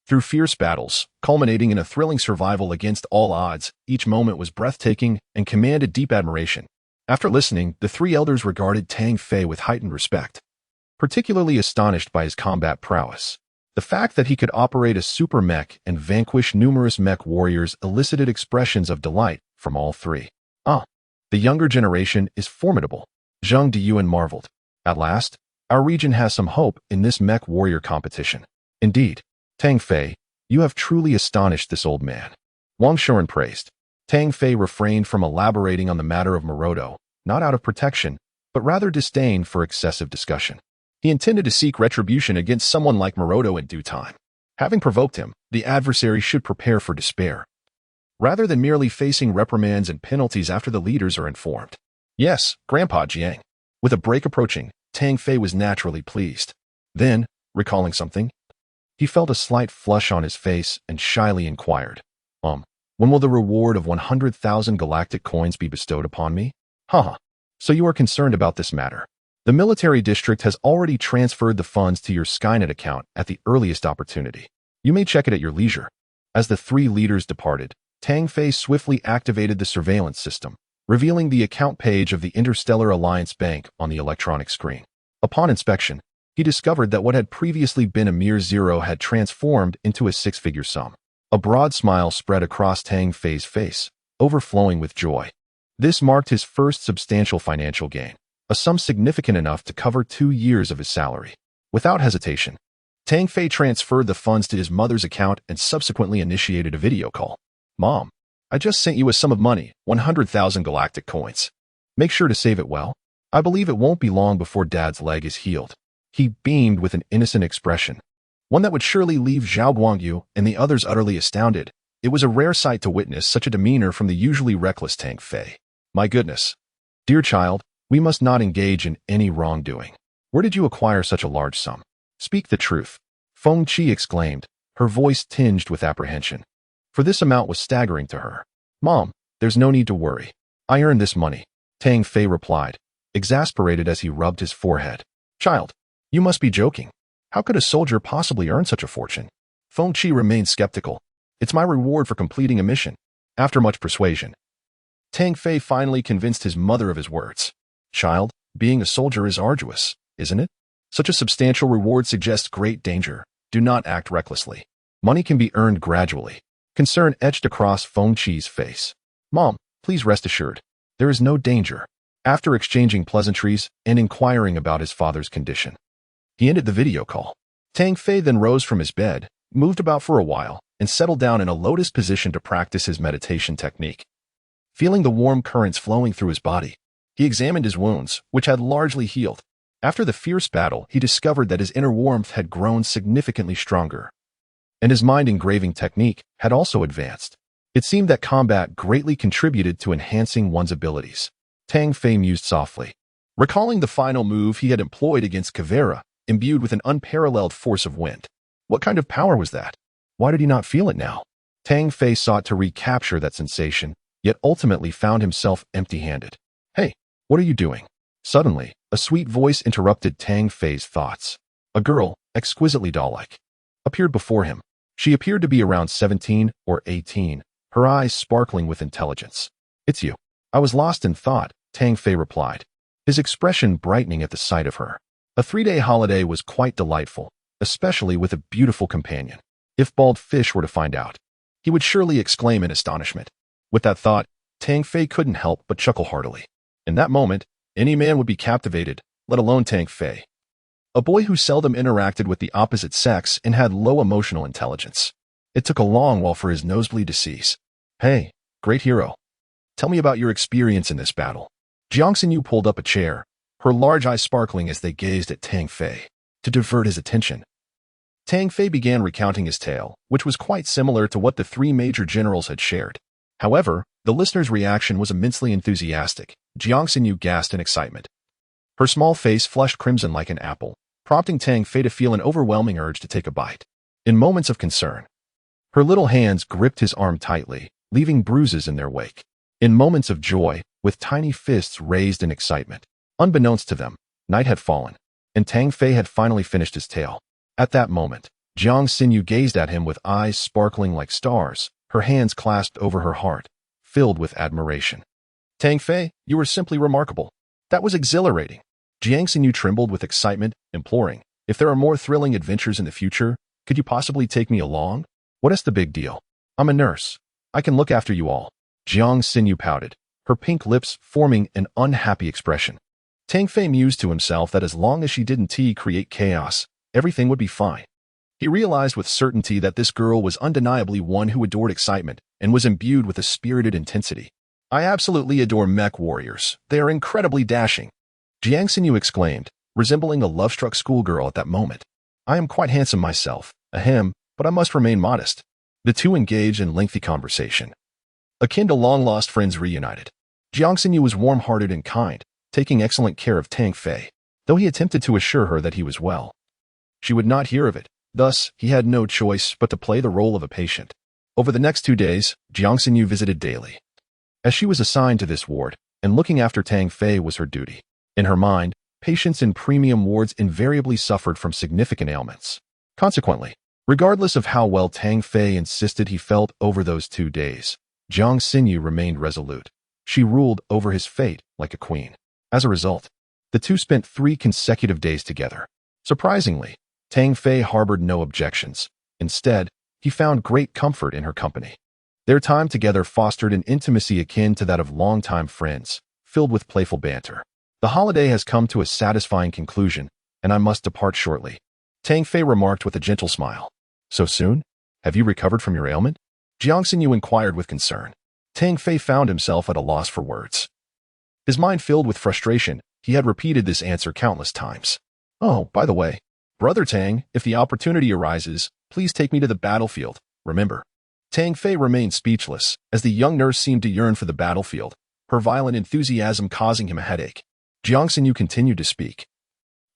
Through fierce battles, culminating in a thrilling survival against all odds, each moment was breathtaking and commanded deep admiration. After listening, the three elders regarded Tang Fei with heightened respect, particularly astonished by his combat prowess. The fact that he could operate a super mech and vanquish numerous mech warriors elicited expressions of delight from all three. "Ah, the younger generation is formidable," Zheng Deyuan marveled. "At last, our region has some hope in this mech warrior competition." "Indeed, Tang Fei, you have truly astonished this old man," Wang Shouren praised. Tang Fei refrained from elaborating on the matter of Maroto, not out of protection, but rather disdain for excessive discussion. He intended to seek retribution against someone like Maroto in due time. Having provoked him, the adversary should prepare for despair, rather than merely facing reprimands and penalties after the leaders are informed. "Yes, Grandpa Jiang." With a break approaching, Tang Fei was naturally pleased. Then, recalling something, he felt a slight flush on his face and shyly inquired, "When will the reward of 100,000 galactic coins be bestowed upon me?" "Haha, so you are concerned about this matter. The military district has already transferred the funds to your Skynet account at the earliest opportunity. You may check it at your leisure." As the three leaders departed, Tang Fei swiftly activated the surveillance system, revealing the account page of the Interstellar Alliance Bank on the electronic screen. Upon inspection, he discovered that what had previously been a mere zero had transformed into a six-figure sum. A broad smile spread across Tang Fei's face, overflowing with joy. This marked his first substantial financial gain, a sum significant enough to cover 2 years of his salary. Without hesitation, Tang Fei transferred the funds to his mother's account and subsequently initiated a video call. "Mom, I just sent you a sum of money, 100,000 galactic coins. Make sure to save it well. I believe it won't be long before Dad's leg is healed." He beamed with an innocent expression, one that would surely leave Zhao Guangyu and the others utterly astounded. It was a rare sight to witness such a demeanor from the usually reckless Tang Fei. "My goodness. Dear child, we must not engage in any wrongdoing. Where did you acquire such a large sum? Speak the truth," Feng Qi exclaimed, her voice tinged with apprehension. For this amount was staggering to her. "Mom, there's no need to worry. I earned this money," Tang Fei replied, exasperated as he rubbed his forehead. "Child, you must be joking. How could a soldier possibly earn such a fortune?" Feng Qi remained skeptical. It's my reward for completing a mission. After much persuasion, Tang Fei finally convinced his mother of his words. Child, being a soldier is arduous, isn't it? Such a substantial reward suggests great danger. Do not act recklessly. Money can be earned gradually. Concern etched across Feng Qi's face. Mom, please rest assured. There is no danger. After exchanging pleasantries and inquiring about his father's condition, he ended the video call. Tang Fei then rose from his bed, moved about for a while, and settled down in a lotus position to practice his meditation technique. Feeling the warm currents flowing through his body, he examined his wounds, which had largely healed. After the fierce battle, he discovered that his inner warmth had grown significantly stronger, and his mind engraving technique had also advanced. It seemed that combat greatly contributed to enhancing one's abilities. Tang Fei mused softly, recalling the final move he had employed against Kavera, imbued with an unparalleled force of wind. What kind of power was that? Why did he not feel it now? Tang Fei sought to recapture that sensation, yet ultimately found himself empty-handed. Hey, what are you doing? Suddenly, a sweet voice interrupted Tang Fei's thoughts. A girl, exquisitely doll-like, appeared before him. She appeared to be around 17 or 18, her eyes sparkling with intelligence. It's you. I was lost in thought, Tang Fei replied, his expression brightening at the sight of her. A 3-day holiday was quite delightful, especially with a beautiful companion. If Bald Fish were to find out, he would surely exclaim in astonishment. With that thought, Tang Fei couldn't help but chuckle heartily. In that moment, any man would be captivated, let alone Tang Fei, a boy who seldom interacted with the opposite sex and had low emotional intelligence. It took a long while for his nosebleed to cease. Hey, great hero. Tell me about your experience in this battle. Jiang Xinyu pulled up a chair, her large eyes sparkling as they gazed at Tang Fei, to divert his attention. Tang Fei began recounting his tale, which was quite similar to what the 3 major generals had shared. However, the listener's reaction was immensely enthusiastic. Jiang Xinyu gasped in excitement. Her small face flushed crimson like an apple, prompting Tang Fei to feel an overwhelming urge to take a bite. In moments of concern, her little hands gripped his arm tightly, leaving bruises in their wake. In moments of joy, with tiny fists raised in excitement. Unbeknownst to them, night had fallen, and Tang Fei had finally finished his tale. At that moment, Jiang Xinyu gazed at him with eyes sparkling like stars, her hands clasped over her heart, filled with admiration. Tang Fei, you were simply remarkable. That was exhilarating. Jiang Xinyu trembled with excitement, imploring, if there are more thrilling adventures in the future, could you possibly take me along? What is the big deal? I'm a nurse. I can look after you all. Jiang Xinyu pouted, her pink lips forming an unhappy expression. Tang Fei mused to himself that as long as she didn't create chaos, everything would be fine. He realized with certainty that this girl was undeniably one who adored excitement and was imbued with a spirited intensity. I absolutely adore mech warriors. They are incredibly dashing. Jiang Xinyu exclaimed, resembling a love-struck schoolgirl at that moment. I am quite handsome myself, ahem, but I must remain modest. The two engaged in lengthy conversation, akin to long-lost friends reunited. Jiang Xinyu was warm-hearted and kind, taking excellent care of Tang Fei, though he attempted to assure her that he was well. She would not hear of it, thus he had no choice but to play the role of a patient. Over the next 2 days, Jiang Xinyu visited daily, as she was assigned to this ward, and looking after Tang Fei was her duty. In her mind, patients in premium wards invariably suffered from significant ailments. Consequently, regardless of how well Tang Fei insisted he felt over those 2 days, Jiang Xinyu remained resolute. She ruled over his fate like a queen. As a result, the two spent 3 consecutive days together. Surprisingly, Tang Fei harbored no objections. Instead, he found great comfort in her company. Their time together fostered an intimacy akin to that of longtime friends, filled with playful banter. The holiday has come to a satisfying conclusion, and I must depart shortly. Tang Fei remarked with a gentle smile. So soon? Have you recovered from your ailment? Jiang Xinyu inquired with concern. Tang Fei found himself at a loss for words. His mind filled with frustration, he had repeated this answer countless times. Oh, by the way, Brother Tang, if the opportunity arises, please take me to the battlefield, remember. Tang Fei remained speechless, as the young nurse seemed to yearn for the battlefield, her violent enthusiasm causing him a headache. Jiang Xinyu continued to speak,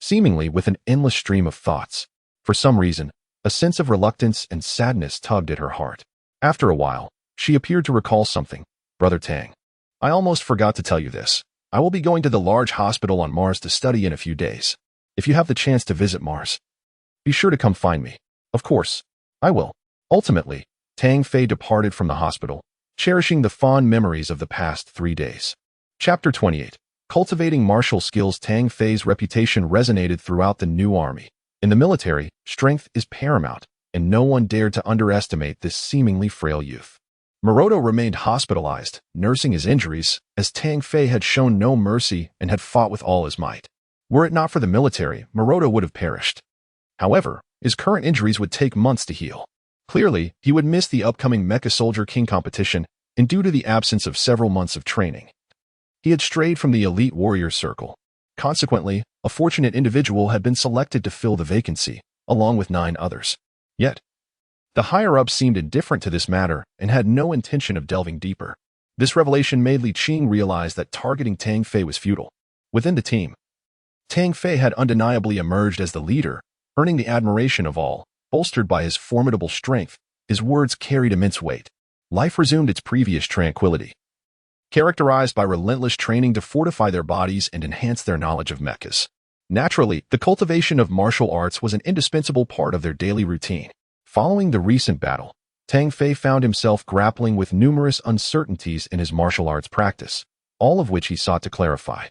seemingly with an endless stream of thoughts. For some reason, a sense of reluctance and sadness tugged at her heart. After a while, she appeared to recall something. Brother Tang, I almost forgot to tell you this. I will be going to the large hospital on Mars to study in a few days. If you have the chance to visit Mars, be sure to come find me. Of course, I will. Ultimately, Tang Fei departed from the hospital, cherishing the fond memories of the past 3 days. Chapter 28. Cultivating martial skills. Tang Fei's reputation resonated throughout the new army. In the military, strength is paramount, and no one dared to underestimate this seemingly frail youth. Maroto remained hospitalized, nursing his injuries, as Tang Fei had shown no mercy and had fought with all his might. Were it not for the military, Maroto would have perished. However, his current injuries would take months to heal. Clearly, he would miss the upcoming Mecha Soldier King competition, and due to the absence of several months of training, he had strayed from the elite warrior circle. Consequently, a fortunate individual had been selected to fill the vacancy, along with 9 others. Yet, the higher-ups seemed indifferent to this matter and had no intention of delving deeper. This revelation made Li Qing realize that targeting Tang Fei was futile. Within the team, Tang Fei had undeniably emerged as the leader, earning the admiration of all. Bolstered by his formidable strength, his words carried immense weight. Life resumed its previous tranquility, characterized by relentless training to fortify their bodies and enhance their knowledge of mechas. Naturally, the cultivation of martial arts was an indispensable part of their daily routine. Following the recent battle, Tang Fei found himself grappling with numerous uncertainties in his martial arts practice, all of which he sought to clarify,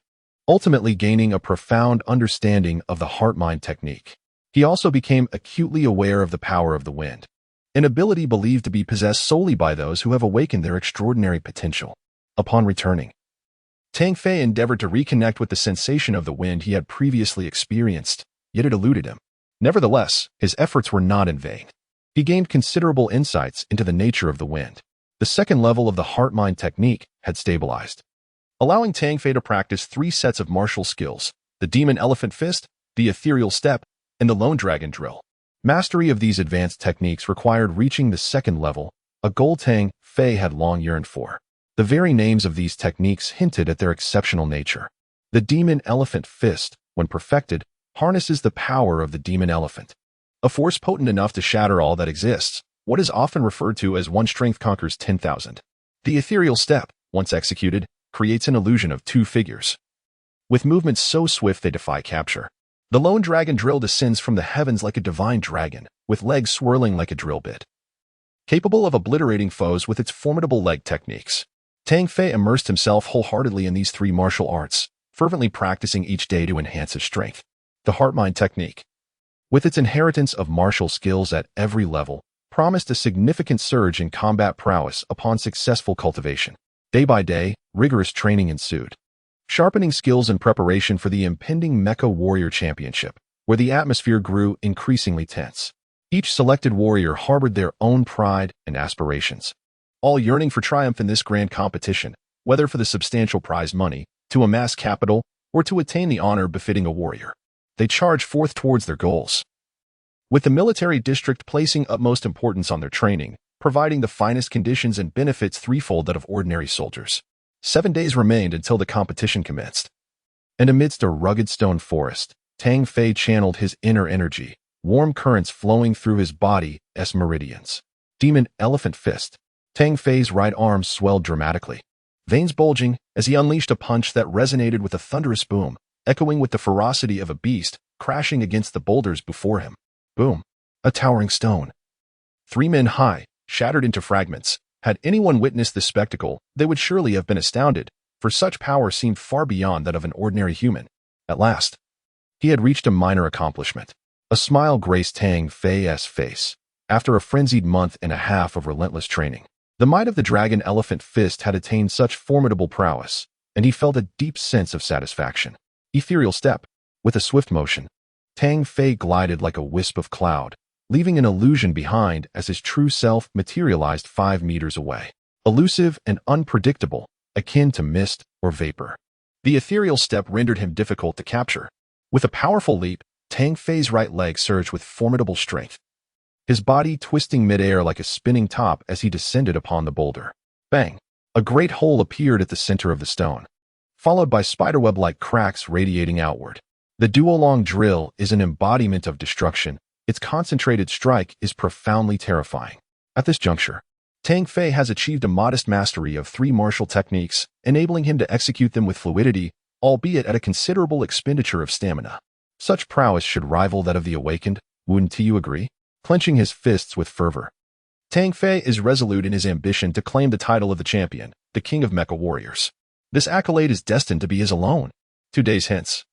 ultimately gaining a profound understanding of the heart-mind technique. He also became acutely aware of the power of the wind, an ability believed to be possessed solely by those who have awakened their extraordinary potential. Upon returning, Tang Fei endeavored to reconnect with the sensation of the wind he had previously experienced, yet it eluded him. Nevertheless, his efforts were not in vain. He gained considerable insights into the nature of the wind. The second level of the heart-mind technique had stabilized, allowing Tang Fei to practice 3 sets of martial skills: the Demon Elephant Fist, the Ethereal Step, and the Lone Dragon Drill. Mastery of these advanced techniques required reaching the second level, a goal Tang Fei had long yearned for. The very names of these techniques hinted at their exceptional nature. The Demon Elephant Fist, when perfected, harnesses the power of the demon elephant, a force potent enough to shatter all that exists, what is often referred to as one strength conquers 10,000. The Ethereal Step, once executed, creates an illusion of 2 figures, with movements so swift they defy capture. The Lone Dragon Drill descends from the heavens like a divine dragon, with legs swirling like a drill bit, capable of obliterating foes with its formidable leg techniques. Tang Fei immersed himself wholeheartedly in these 3 martial arts, fervently practicing each day to enhance his strength. The heart-mind technique, with its inheritance of martial skills at every level, promised a significant surge in combat prowess upon successful cultivation. Day by day, rigorous training ensued, sharpening skills in preparation for the impending Mecha Warrior Championship, where the atmosphere grew increasingly tense. Each selected warrior harbored their own pride and aspirations, all yearning for triumph in this grand competition, whether for the substantial prize money, to amass capital, or to attain the honor befitting a warrior. They charged forth towards their goals, with the military district placing utmost importance on their training, providing the finest conditions and benefits threefold that of ordinary soldiers. 7 days remained until the competition commenced, and amidst a rugged stone forest, Tang Fei channeled his inner energy, warm currents flowing through his body as meridians. Demon Elephant Fist. Tang Fei's right arm swelled dramatically, veins bulging as he unleashed a punch that resonated with a thunderous boom, echoing with the ferocity of a beast crashing against the boulders before him. Boom! A towering stone, 3 men high, shattered into fragments. Had anyone witnessed this spectacle, they would surely have been astounded, for such power seemed far beyond that of an ordinary human. At last, he had reached a minor accomplishment. A smile graced Tang Fei's face. After a frenzied month and a half of relentless training, the might of the Dragon Elephant Fist had attained such formidable prowess, and he felt a deep sense of satisfaction. Ethereal Step. With a swift motion, Tang Fei glided like a wisp of cloud, leaving an illusion behind as his true self materialized 5 meters away. Elusive and unpredictable, akin to mist or vapor. The Ethereal Step rendered him difficult to capture. With a powerful leap, Tang Fei's right leg surged with formidable strength, his body twisting midair like a spinning top as he descended upon the boulder. Bang! A great hole appeared at the center of the stone, followed by spiderweb-like cracks radiating outward. The duolong drill is an embodiment of destruction. Its concentrated strike is profoundly terrifying. At this juncture, Tang Fei has achieved a modest mastery of 3 martial techniques, enabling him to execute them with fluidity, albeit at a considerable expenditure of stamina. Such prowess should rival that of the awakened, wouldn't you agree? Clenching his fists with fervor, Tang Fei is resolute in his ambition to claim the title of the champion, the king of mecha warriors. This accolade is destined to be his alone. 2 days hence,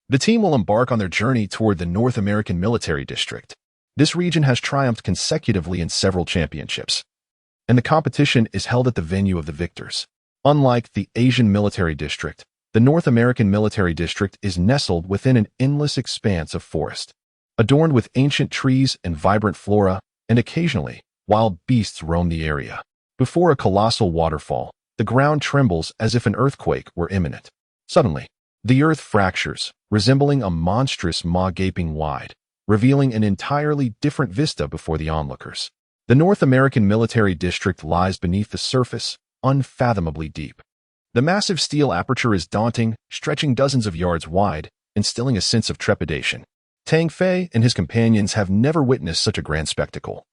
the team will embark on their journey toward the North American Military District. This region has triumphed consecutively in several championships, and the competition is held at the venue of the victors. Unlike the Asian Military District, the North American Military District is nestled within an endless expanse of forest, adorned with ancient trees and vibrant flora, and occasionally, wild beasts roam the area. Before a colossal waterfall, the ground trembles as if an earthquake were imminent. Suddenly, the earth fractures, resembling a monstrous maw gaping wide, revealing an entirely different vista before the onlookers. The North American Military District lies beneath the surface, unfathomably deep. The massive steel aperture is daunting, stretching dozens of yards wide, instilling a sense of trepidation. Tang Fei and his companions have never witnessed such a grand spectacle.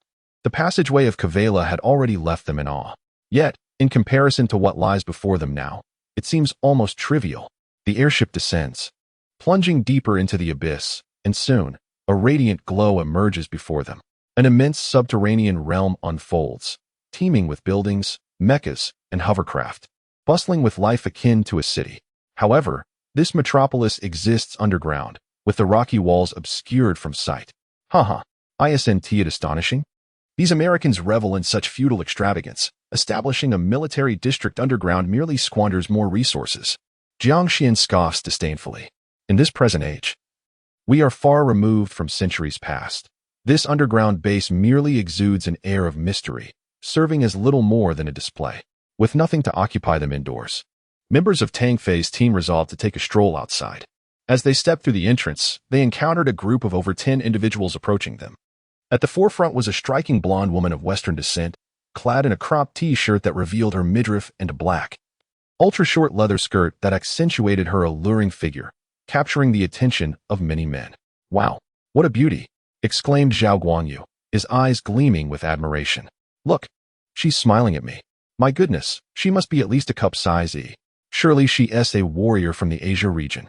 The passageway of Kavala had already left them in awe. Yet, in comparison to what lies before them now, it seems almost trivial. The airship descends, plunging deeper into the abyss, and soon, a radiant glow emerges before them. An immense subterranean realm unfolds, teeming with buildings, mechas, and hovercraft, bustling with life akin to a city. However, this metropolis exists underground, with the rocky walls obscured from sight. Isn't it astonishing? These Americans revel in such feudal extravagance. Establishing a military district underground merely squanders more resources. Jiang Xian scoffs disdainfully. In this present age, we are far removed from centuries past. This underground base merely exudes an air of mystery, serving as little more than a display. With nothing to occupy them indoors, members of Tang Fei's team resolved to take a stroll outside. As they stepped through the entrance, they encountered a group of over 10 individuals approaching them. At the forefront was a striking blonde woman of Western descent, clad in a cropped t-shirt that revealed her midriff and a black, ultra-short leather skirt that accentuated her alluring figure, capturing the attention of many men. "Wow, what a beauty!" exclaimed Zhao Guangyu, his eyes gleaming with admiration. "Look, she's smiling at me. My goodness, she must be at least a cup size E. Surely she is a warrior from the Asia region.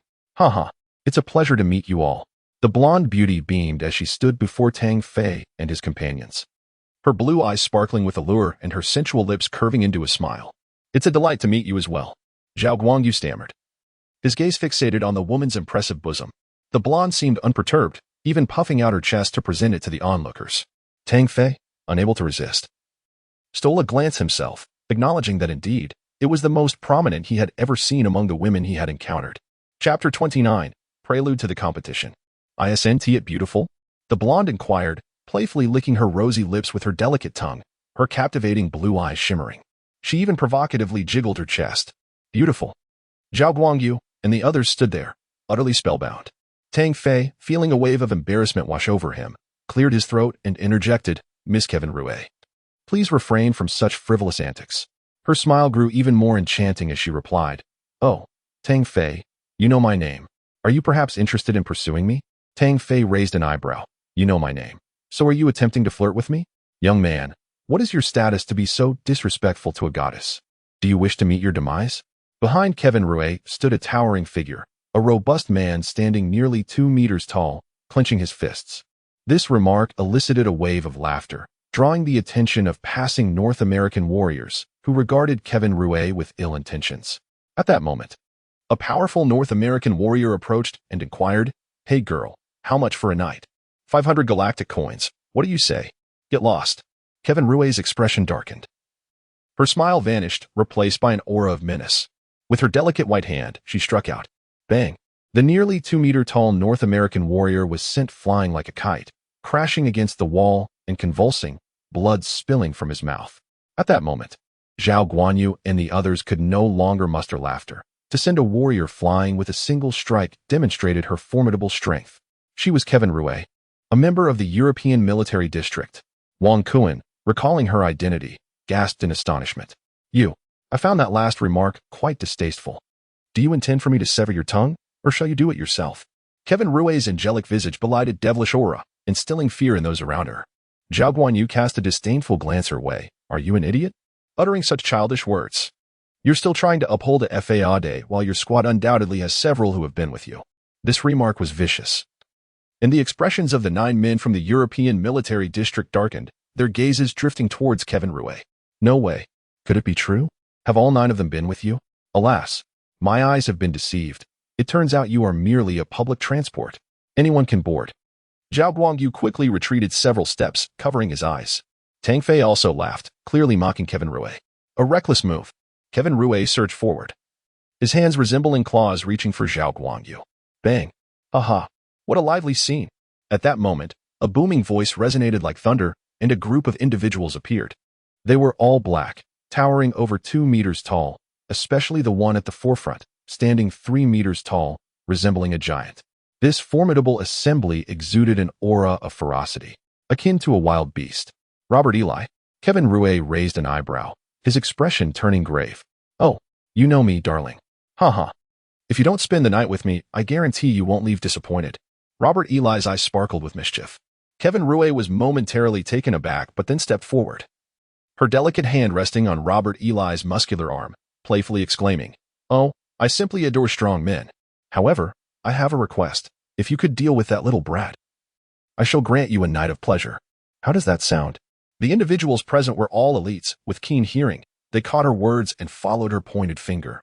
It's a pleasure to meet you all." The blonde beauty beamed as she stood before Tang Fei and his companions, her blue eyes sparkling with allure and her sensual lips curving into a smile. "It's a delight to meet you as well," Zhao Guangyu stammered, his gaze fixated on the woman's impressive bosom. The blonde seemed unperturbed, even puffing out her chest to present it to the onlookers. Tang Fei, unable to resist, stole a glance himself, acknowledging that indeed, it was the most prominent he had ever seen among the women he had encountered. Chapter 29, Prelude to the Competition. "Isn't it beautiful?" the blonde inquired, playfully licking her rosy lips with her delicate tongue, her captivating blue eyes shimmering. She even provocatively jiggled her chest. "Beautiful." Zhao Guangyu and the others stood there, utterly spellbound. Tang Fei, feeling a wave of embarrassment wash over him, cleared his throat and interjected, "Miss Kevin Rue, please refrain from such frivolous antics." Her smile grew even more enchanting as she replied, "Oh, Tang Fei, you know my name. Are you perhaps interested in pursuing me?" Tang Fei raised an eyebrow. "You know my name. So are you attempting to flirt with me? Young man, what is your status to be so disrespectful to a goddess? Do you wish to meet your demise?" Behind Kevin Rue stood a towering figure, a robust man standing nearly 2 meters tall, clenching his fists. This remark elicited a wave of laughter, drawing the attention of passing North American warriors who regarded Kevin Rue with ill intentions. At that moment, a powerful North American warrior approached and inquired, "Hey girl, how much for a night?" 500 galactic coins. What do you say? Get lost." Kevin Rue's expression darkened. Her smile vanished, replaced by an aura of menace. With her delicate white hand, she struck out. Bang! The nearly 2-meter-tall North American warrior was sent flying like a kite, crashing against the wall and convulsing, blood spilling from his mouth. At that moment, Zhao Guanyu and the others could no longer muster laughter. To send a warrior flying with a single strike demonstrated her formidable strength. She was Kevin Rue, a member of the European Military District. Wang Kuan, recalling her identity, gasped in astonishment. I found that last remark quite distasteful. Do you intend for me to sever your tongue, or shall you do it yourself?" Kevin Rue's angelic visage belied a devilish aura, instilling fear in those around her. Zhao Guanyu cast a disdainful glance her way. "Are you an idiot? Uttering such childish words. You're still trying to uphold a FAA while your squad undoubtedly has several who have been with you." This remark was vicious, and the expressions of the 9 men from the European Military District darkened, their gazes drifting towards Kevin Rouet. No way. Could it be true? Have all 9 of them been with you? Alas, my eyes have been deceived. It turns out you are merely a public transport. Anyone can board. Zhao Guangyu quickly retreated several steps, covering his eyes. Tang Fei also laughed, clearly mocking Kevin Rouet. A reckless move. Kevin Rouet surged forward, his hands resembling claws reaching for Zhao Guangyu. Bang. Aha. What a lively scene. At that moment, a booming voice resonated like thunder, and a group of individuals appeared. They were all black, towering over 2 meters tall, especially the one at the forefront, standing 3 meters tall, resembling a giant. This formidable assembly exuded an aura of ferocity, akin to a wild beast. Robert Eli. Kevin Rouet raised an eyebrow, his expression turning grave. Oh, you know me, darling. Haha. If you don't spend the night with me, I guarantee you won't leave disappointed. Robert Eli's eyes sparkled with mischief. Kevin Rouet was momentarily taken aback but then stepped forward, her delicate hand resting on Robert Eli's muscular arm, playfully exclaiming, "Oh, I simply adore strong men. However, I have a request. If you could deal with that little brat, I shall grant you a night of pleasure." How does that sound? The individuals present were all elites, with keen hearing. They caught her words and followed her pointed finger,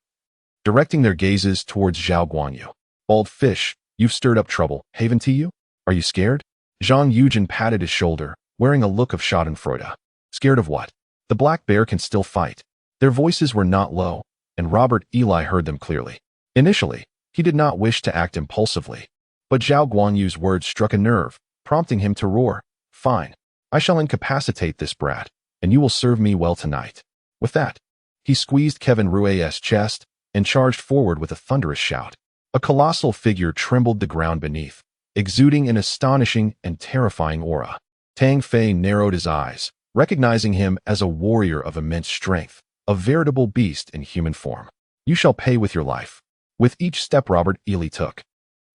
directing their gazes towards Zhao Guanyu. "Bald fish, you've stirred up trouble, haven't you? Are you scared?" Zhang Yujin patted his shoulder, wearing a look of schadenfreude. Scared of what? The black bear can still fight. Their voices were not low, and Robert Eli heard them clearly. Initially, he did not wish to act impulsively, but Zhao Guanyu's words struck a nerve, prompting him to roar. "Fine. I shall incapacitate this brat, and you will serve me well tonight." With that, he squeezed Kevin Rouet's chest and charged forward with a thunderous shout. A colossal figure trembled the ground beneath, exuding an astonishing and terrifying aura. Tang Fei narrowed his eyes, recognizing him as a warrior of immense strength, a veritable beast in human form. "You shall pay with your life." With each step Robert Eli took,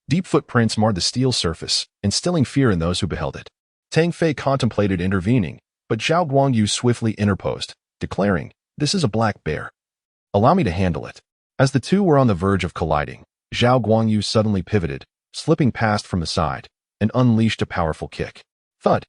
deep footprints marred the steel surface, instilling fear in those who beheld it. Tang Fei contemplated intervening, but Zhao Guangyu swiftly interposed, declaring, "This is a black bear. Allow me to handle it." As the two were on the verge of colliding, Zhao Guangyu suddenly pivoted, slipping past from the side, and unleashed a powerful kick. Thud!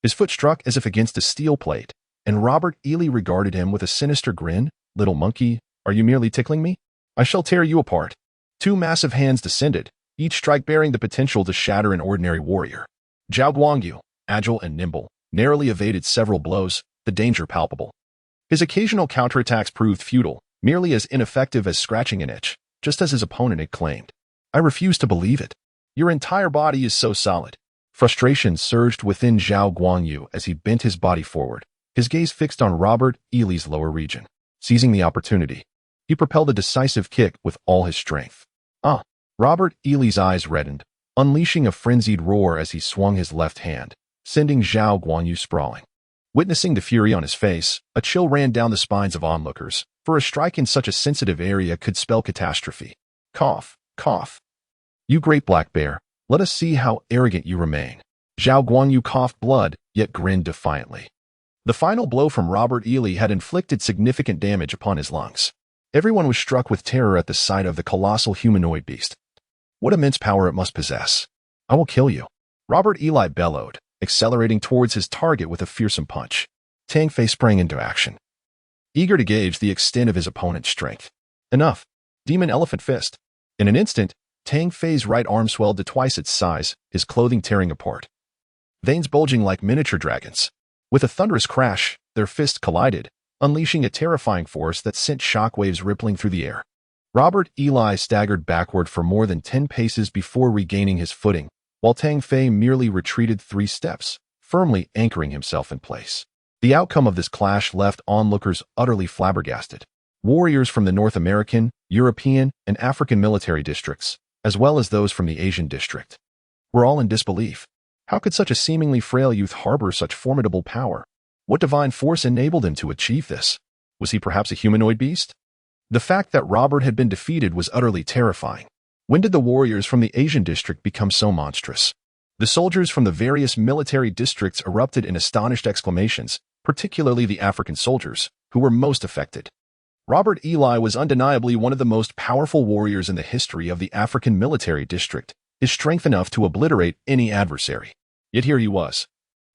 His foot struck as if against a steel plate, and Robert Eli regarded him with a sinister grin. "Little monkey, are you merely tickling me? I shall tear you apart." 2 massive hands descended, each strike bearing the potential to shatter an ordinary warrior. Zhao Guangyu, agile and nimble, narrowly evaded several blows, the danger palpable. His occasional counterattacks proved futile, merely as ineffective as scratching an itch, just as his opponent had claimed. "I refuse to believe it. Your entire body is so solid." Frustration surged within Zhao Guangyu as he bent his body forward, his gaze fixed on Robert Eli's lower region. Seizing the opportunity, he propelled a decisive kick with all his strength. "Ah!" Robert Eli's eyes reddened, unleashing a frenzied roar as he swung his left hand, sending Zhao Guanyu sprawling. Witnessing the fury on his face, a chill ran down the spines of onlookers, for a strike in such a sensitive area could spell catastrophe. Cough, cough. "You great black bear, let us see how arrogant you remain." Zhao Guanyu coughed blood, yet grinned defiantly. The final blow from Robert Eli had inflicted significant damage upon his lungs. Everyone was struck with terror at the sight of the colossal humanoid beast. What immense power it must possess. "I will kill you." Robert Eli bellowed, accelerating towards his target with a fearsome punch. Tang Fei sprang into action, eager to gauge the extent of his opponent's strength. Enough. Demon Elephant Fist. In an instant, Tang Fei's right arm swelled to twice its size, his clothing tearing apart, veins bulging like miniature dragons. With a thunderous crash, their fists collided, unleashing a terrifying force that sent shockwaves rippling through the air. Robert Eli staggered backward for more than 10 paces before regaining his footing, while Tang Fei merely retreated 3 steps, firmly anchoring himself in place. The outcome of this clash left onlookers utterly flabbergasted. Warriors from the North American, European, and African military districts, as well as those from the Asian district, were all in disbelief. How could such a seemingly frail youth harbor such formidable power? What divine force enabled him to achieve this? Was he perhaps a humanoid beast? The fact that Robert had been defeated was utterly terrifying. When did the warriors from the Asian district become so monstrous? The soldiers from the various military districts erupted in astonished exclamations, particularly the African soldiers, who were most affected. Robert Eli was undeniably one of the most powerful warriors in the history of the African military district, his strength enough to obliterate any adversary. Yet here he was,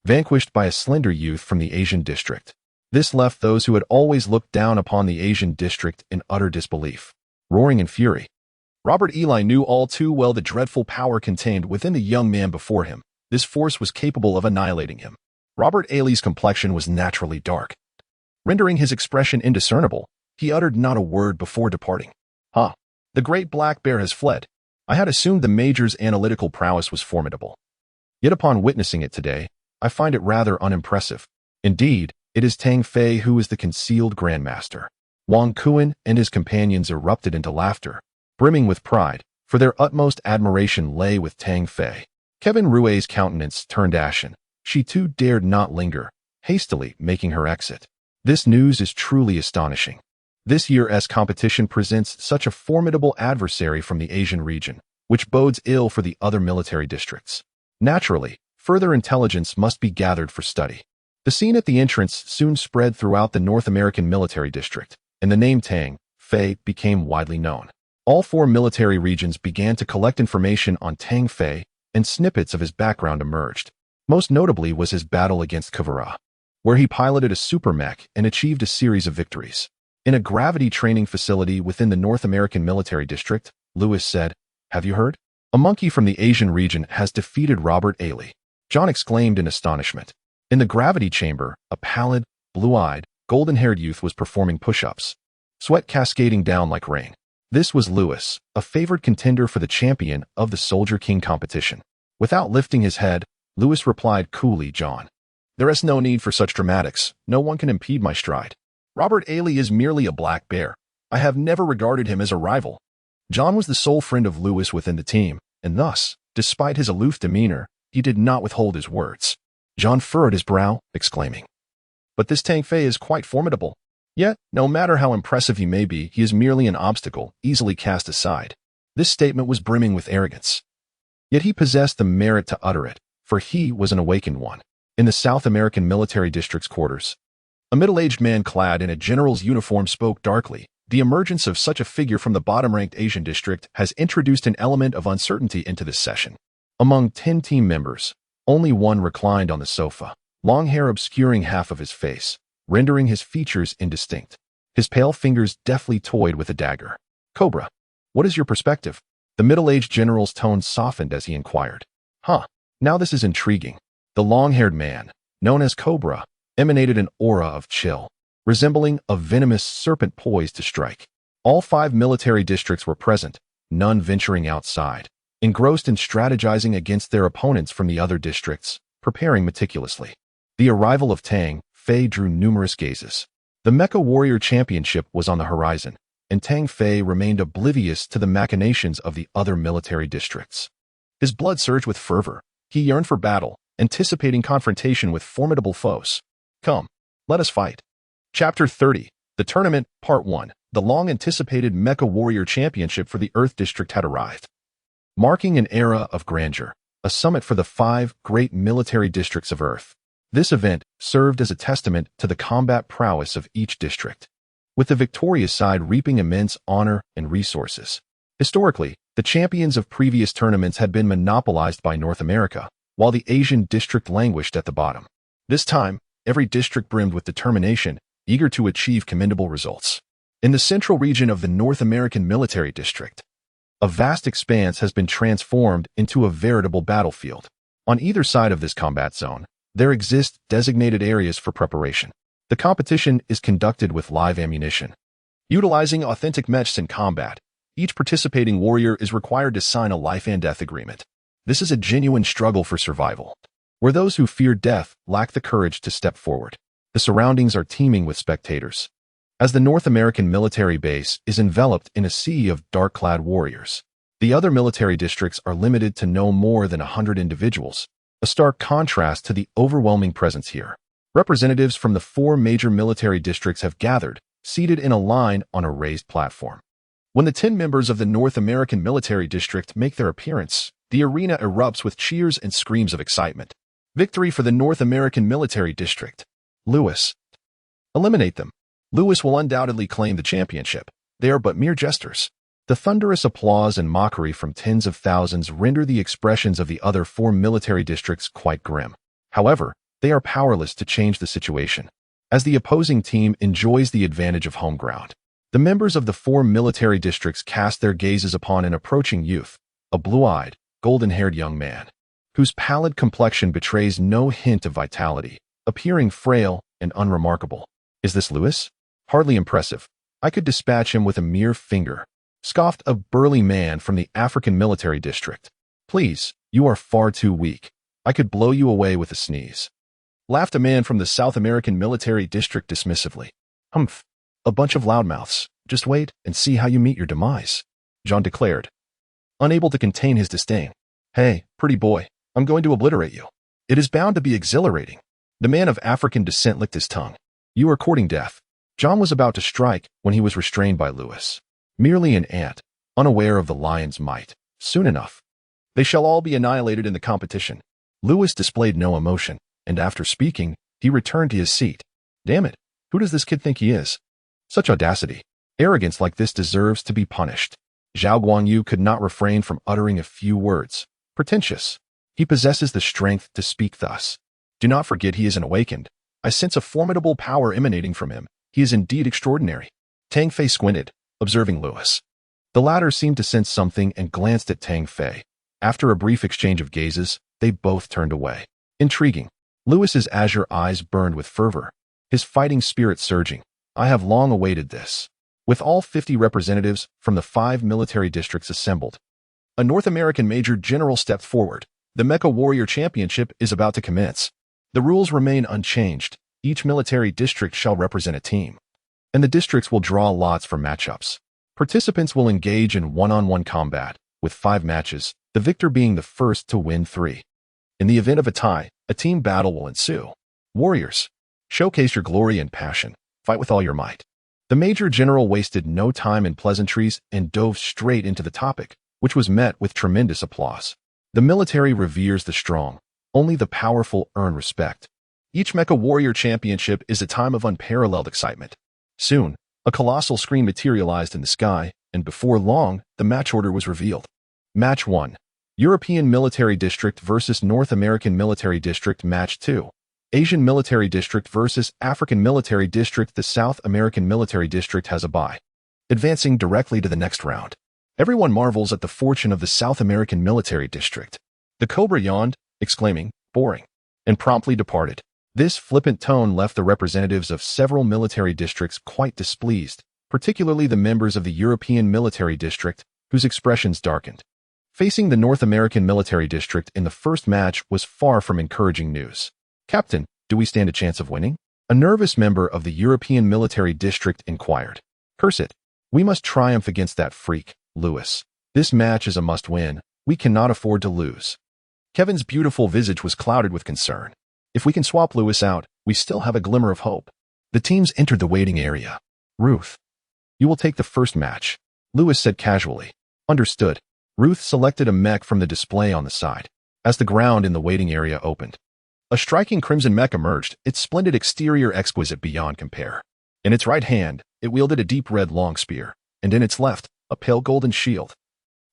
vanquished by a slender youth from the Asian district. This left those who had always looked down upon the Asian district in utter disbelief, roaring in fury. Robert Ely knew all too well the dreadful power contained within the young man before him. This force was capable of annihilating him. Robert Ely's complexion was naturally dark, rendering his expression indiscernible. He uttered not a word before departing. "Huh. The great black bear has fled. I had assumed the Major's analytical prowess was formidable. Yet upon witnessing it today, I find it rather unimpressive. Indeed, it is Tang Fei who is the concealed Grandmaster." Wang Kuan and his companions erupted into laughter, brimming with pride, for their utmost admiration lay with Tang Fei. Kevin Rue's countenance turned ashen. She too dared not linger, hastily making her exit. This news is truly astonishing. This year's competition presents such a formidable adversary from the Asian region, which bodes ill for the other military districts. Naturally, further intelligence must be gathered for study. The scene at the entrance soon spread throughout the North American military district, and the name Tang Fei became widely known. All 4 military regions began to collect information on Tang Fei, and snippets of his background emerged. Most notably was his battle against Kavara, where he piloted a super mech and achieved a series of victories. In a gravity training facility within the North American military district, Lewis said, "Have you heard? A monkey from the Asian region has defeated Robert Ely." John exclaimed in astonishment. In the gravity chamber, a pallid, blue-eyed, golden-haired youth was performing push-ups, sweat cascading down like rain. This was Lewis, a favored contender for the champion of the Soldier King competition. Without lifting his head, Lewis replied coolly, "John, there is no need for such dramatics. No one can impede my stride. Robert Ely is merely a black bear. I have never regarded him as a rival." John was the sole friend of Lewis within the team, and thus, despite his aloof demeanor, he did not withhold his words. John furrowed his brow, exclaiming, "But this Tang Fei is quite formidable. Yet, no matter how impressive he may be, he is merely an obstacle, easily cast aside." This statement was brimming with arrogance. Yet he possessed the merit to utter it, for he was an awakened one. In the South American military district's quarters, a middle-aged man clad in a general's uniform spoke darkly. "The emergence of such a figure from the bottom-ranked Asian district has introduced an element of uncertainty into this session." Among 10 team members, only one reclined on the sofa, long hair obscuring half of his face, rendering his features indistinct. His pale fingers deftly toyed with a dagger. "Cobra, what is your perspective?" The middle-aged general's tone softened as he inquired. "Huh, now this is intriguing." The long-haired man, known as Cobra, emanated an aura of chill, resembling a venomous serpent poised to strike. All 5 military districts were present, none venturing outside, engrossed in strategizing against their opponents from the other districts, preparing meticulously. The arrival of Tang Fei drew numerous gazes. The Mecha Warrior Championship was on the horizon, and Tang Fei remained oblivious to the machinations of the other military districts. His blood surged with fervor. He yearned for battle, anticipating confrontation with formidable foes. "Come, let us fight." Chapter 30, The Tournament, Part 1. The long-anticipated Mecha Warrior Championship for the Earth District had arrived. Marking an era of grandeur, a summit for the 5 great military districts of Earth. This event served as a testament to the combat prowess of each district, with the victorious side reaping immense honor and resources. Historically, the champions of previous tournaments had been monopolized by North America, while the Asian district languished at the bottom. This time, every district brimmed with determination, eager to achieve commendable results. In the central region of the North American military district, a vast expanse has been transformed into a veritable battlefield. On either side of this combat zone, there exist designated areas for preparation. The competition is conducted with live ammunition. Utilizing authentic mechs in combat, each participating warrior is required to sign a life and death agreement. This is a genuine struggle for survival, where those who fear death lack the courage to step forward. The surroundings are teeming with spectators, as the North American military base is enveloped in a sea of dark-clad warriors. The other military districts are limited to no more than 100 individuals, a stark contrast to the overwhelming presence here. Representatives from the 4 major military districts have gathered, seated in a line on a raised platform. When the 10 members of the North American military district make their appearance, the arena erupts with cheers and screams of excitement. Victory for the North American military district. Lewis. Eliminate them. Lewis will undoubtedly claim the championship. They are but mere jesters. The thunderous applause and mockery from tens of thousands render the expressions of the other 4 military districts quite grim. However, They are powerless to change the situation, as the opposing team enjoys the advantage of home ground. The members of the 4 military districts cast their gazes upon an approaching youth, a blue-eyed, golden-haired young man, whose pallid complexion betrays no hint of vitality, appearing frail and unremarkable. Is this Lewis? Hardly impressive. I could dispatch him with a mere finger, scoffed a burly man from the African military district. Please, you are far too weak. I could blow you away with a sneeze. Laughed a man from the South American military district dismissively. Humph. A bunch of loudmouths. Just wait and see how you meet your demise, John declared, unable to contain his disdain. Hey, pretty boy, I'm going to obliterate you. It is bound to be exhilarating. The man of African descent licked his tongue. You are courting death. John was about to strike when he was restrained by Lewis. Merely an ant, unaware of the lion's might. Soon enough, they shall all be annihilated in the competition. Lewis displayed no emotion, and after speaking, he returned to his seat. Damn it, who does this kid think he is? Such audacity. Arrogance like this deserves to be punished. Zhao Guangyu could not refrain from uttering a few words. Pretentious. He possesses the strength to speak thus. Do not forget he is an awakened. I sense a formidable power emanating from him. He is indeed extraordinary. Tang Fei squinted, observing Lewis. The latter seemed to sense something and glanced at Tang Fei. After a brief exchange of gazes, they both turned away. Intriguing. Lewis's azure eyes burned with fervor, his fighting spirit surging. I have long awaited this. With all 50 representatives from the 5 military districts assembled, a North American major general stepped forward. The Mecha Warrior Championship is about to commence. The rules remain unchanged. Each military district shall represent a team, and the districts will draw lots for matchups. Participants will engage in one-on-one combat, with 5 matches, the victor being the first to win 3. In the event of a tie, a team battle will ensue. Warriors, showcase your glory and passion. Fight with all your might. The Major General wasted no time in pleasantries and dove straight into the topic, which was met with tremendous applause. The military reveres the strong. Only the powerful earn respect. Each Mecha Warrior Championship is a time of unparalleled excitement. Soon, a colossal screen materialized in the sky, and before long, the match order was revealed. Match 1. European Military District versus North American Military District. Match 2. Asian Military District versus African Military District. The South American Military District has a bye, advancing directly to the next round. Everyone marvels at the fortune of the South American Military District. The Cobra yawned, exclaiming, boring, and promptly departed. This flippant tone left the representatives of several military districts quite displeased, particularly the members of the European Military District, whose expressions darkened. Facing the North American Military District in the first match was far from encouraging news. Captain, do we stand a chance of winning? A nervous member of the European Military District inquired. Curse it. We must triumph against that freak, Lewis. This match is a must-win. We cannot afford to lose. Kevin's beautiful visage was clouded with concern. If we can swap Lewis out, we still have a glimmer of hope. The teams entered the waiting area. Ruth, you will take the first match, Lewis said casually. Understood. Ruth selected a mech from the display on the side. As the ground in the waiting area opened, a striking crimson mech emerged, its splendid exterior exquisite beyond compare. In its right hand, it wielded a deep red long spear, and in its left, a pale golden shield,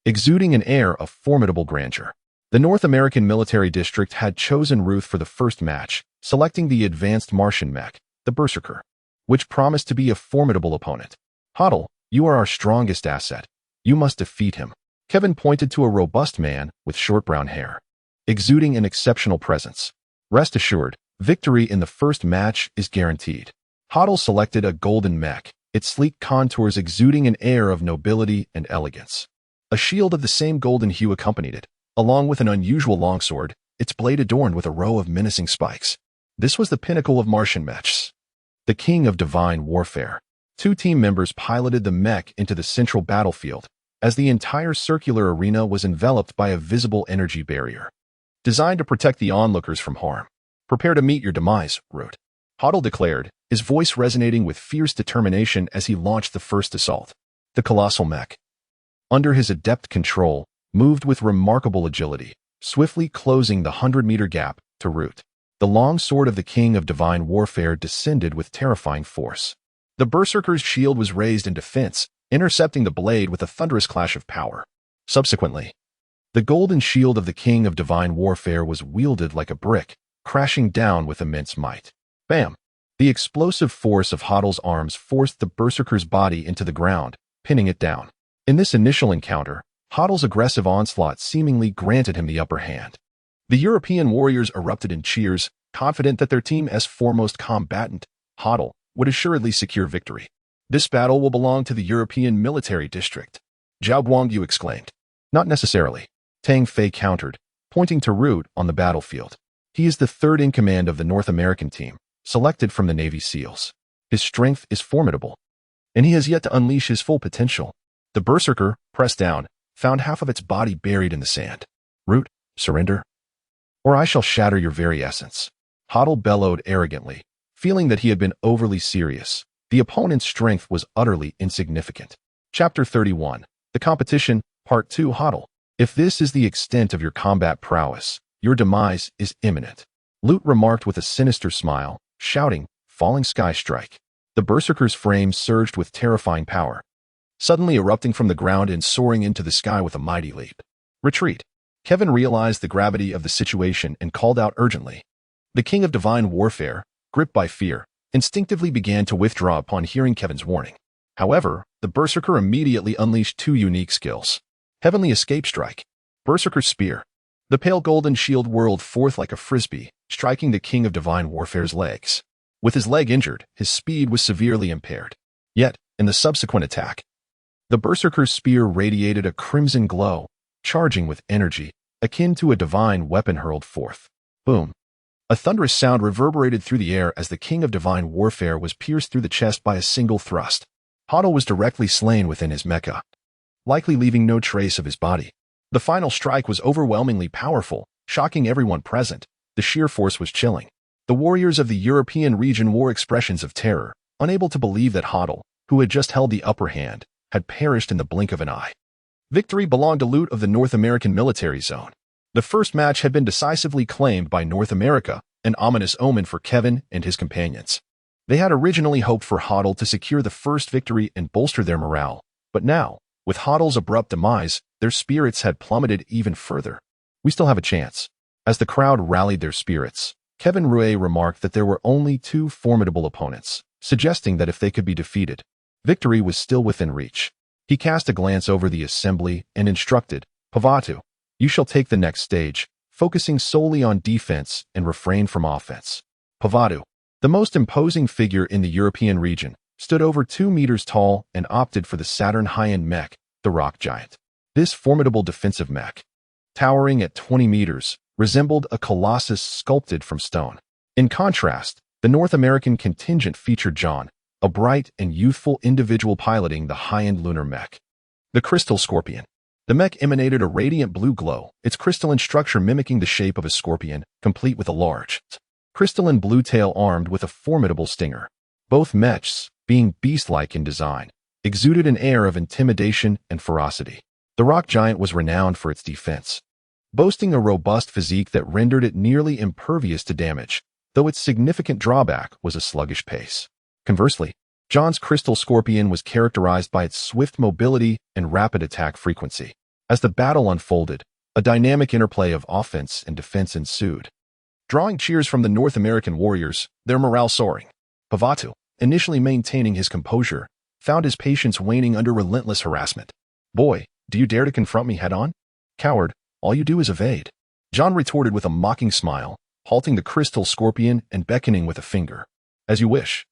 exuding an air of formidable grandeur. The North American Military District had chosen Ruth for the first match, selecting the advanced Martian mech, the Berserker, which promised to be a formidable opponent. Hoddle, you are our strongest asset. You must defeat him. Kevin pointed to a robust man with short brown hair, exuding an exceptional presence. Rest assured, victory in the first match is guaranteed. Hoddle selected a golden mech, its sleek contours exuding an air of nobility and elegance. A shield of the same golden hue accompanied it, along with an unusual longsword, its blade adorned with a row of menacing spikes. This was the pinnacle of Martian mechs, the king of divine warfare. 2 team members piloted the mech into the central battlefield, as the entire circular arena was enveloped by a visible energy barrier, designed to protect the onlookers from harm. Prepare to meet your demise, Root, Hoddle declared, his voice resonating with fierce determination as he launched the first assault. The colossal mech, under his adept control, moved with remarkable agility, swiftly closing the 100-meter gap to Root. The long sword of the king of divine warfare descended with terrifying force. The Berserker's shield was raised in defense, intercepting the blade with a thunderous clash of power. Subsequently, the golden shield of the king of divine warfare was wielded like a brick, crashing down with immense might. Bam! The explosive force of Hoddle's arms forced the berserker's body into the ground, pinning it down. In this initial encounter, Hoddle's aggressive onslaught seemingly granted him the upper hand. The European warriors erupted in cheers, confident that their team's foremost combatant, Hoddle, would assuredly secure victory. "This battle will belong to the European military district," Zhao Guangyu exclaimed. "Not necessarily," Tang Fei countered, pointing to Root on the battlefield. "He is the third in command of the North American team, selected from the Navy SEALs. His strength is formidable, and he has yet to unleash his full potential." The berserker, pressed down, found half of its body buried in the sand. "Root, surrender, or I shall shatter your very essence," Hoddle bellowed arrogantly, feeling that he had been overly serious. The opponent's strength was utterly insignificant. Chapter 31. The Competition, Part 2. Hoddle, if this is the extent of your combat prowess, your demise is imminent, Lute remarked with a sinister smile, shouting, "Falling sky strike." The berserker's frame surged with terrifying power, suddenly erupting from the ground and soaring into the sky with a mighty leap. "Retreat." Kevin realized the gravity of the situation and called out urgently. The king of divine warfare, gripped by fear, instinctively began to withdraw upon hearing Kevin's warning. However, the berserker immediately unleashed two unique skills. Heavenly Escape Strike. Berserker Spear. The pale golden shield whirled forth like a frisbee, striking the king of divine warfare's legs. With his leg injured, his speed was severely impaired. Yet, in the subsequent attack, the berserker's spear radiated a crimson glow, charging with energy, akin to a divine weapon hurled forth. Boom! A thunderous sound reverberated through the air as the king of divine warfare was pierced through the chest by a single thrust. Hoddle was directly slain within his mecha, likely leaving no trace of his body. The final strike was overwhelmingly powerful, shocking everyone present. The sheer force was chilling. The warriors of the European region wore expressions of terror, unable to believe that Hoddle, who had just held the upper hand, had perished in the blink of an eye. Victory belonged to Lute of the North American military zone. The first match had been decisively claimed by North America, an ominous omen for Kevin and his companions. They had originally hoped for Hoddle to secure the first victory and bolster their morale, but now, with Hoddle's abrupt demise, their spirits had plummeted even further. "We still have a chance." As the crowd rallied their spirits, Kevin Rue remarked that there were only two formidable opponents, suggesting that if they could be defeated, victory was still within reach. He cast a glance over the assembly and instructed, "Pavatu, you shall take the next stage, focusing solely on defense and refrain from offense." Pavatu, the most imposing figure in the European region, stood over 2 meters tall and opted for the Saturn high-end mech, the Rock Giant. This formidable defensive mech, towering at 20 meters, resembled a colossus sculpted from stone. In contrast, the North American contingent featured John, a bright and youthful individual piloting the high-end lunar mech. The Crystal Scorpion. The mech emanated a radiant blue glow, its crystalline structure mimicking the shape of a scorpion, complete with a large, crystalline blue tail armed with a formidable stinger. Both mechs, being beast-like in design, exuded an air of intimidation and ferocity. The Rock Giant was renowned for its defense, boasting a robust physique that rendered it nearly impervious to damage, though its significant drawback was a sluggish pace. Conversely, John's Crystal Scorpion was characterized by its swift mobility and rapid attack frequency. As the battle unfolded, a dynamic interplay of offense and defense ensued, drawing cheers from the North American warriors, their morale soaring. Pavatu, initially maintaining his composure, found his patience waning under relentless harassment. "Boy, do you dare to confront me head-on? Coward, all you do is evade," John retorted with a mocking smile, halting the Crystal Scorpion and beckoning with a finger. "As you wish.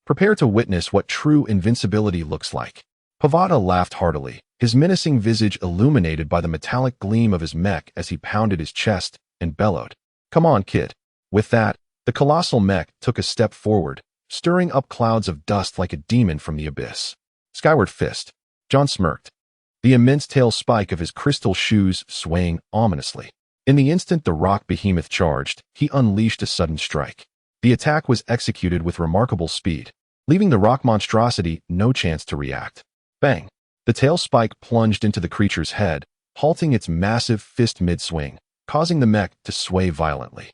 Prepare to witness what true invincibility looks like." Pavata laughed heartily, his menacing visage illuminated by the metallic gleam of his mech as he pounded his chest and bellowed, "Come on, kid." With that, the colossal mech took a step forward, stirring up clouds of dust like a demon from the abyss. "Skyward fist." John smirked, the immense tail spike of his crystal shoes swaying ominously. In the instant the rock behemoth charged, he unleashed a sudden strike. The attack was executed with remarkable speed, leaving the rock monstrosity no chance to react. Bang! The tail spike plunged into the creature's head, halting its massive fist mid-swing, causing the mech to sway violently.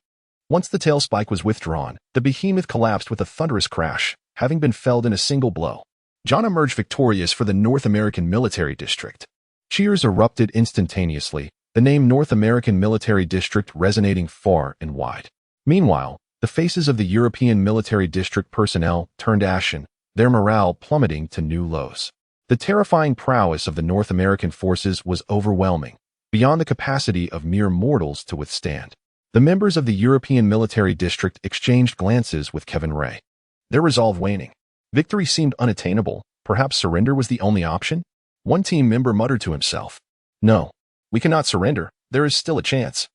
Once the tail spike was withdrawn, the behemoth collapsed with a thunderous crash, having been felled in a single blow. John emerged victorious for the North American Military District. Cheers erupted instantaneously, the name North American Military District resonating far and wide. Meanwhile, the faces of the European military district personnel turned ashen, their morale plummeting to new lows. The terrifying prowess of the North American forces was overwhelming, beyond the capacity of mere mortals to withstand. The members of the European military district exchanged glances with Kevin Ray, their resolve waning. Victory seemed unattainable. Perhaps surrender was the only option? One team member muttered to himself, "No, we cannot surrender. There is still a chance."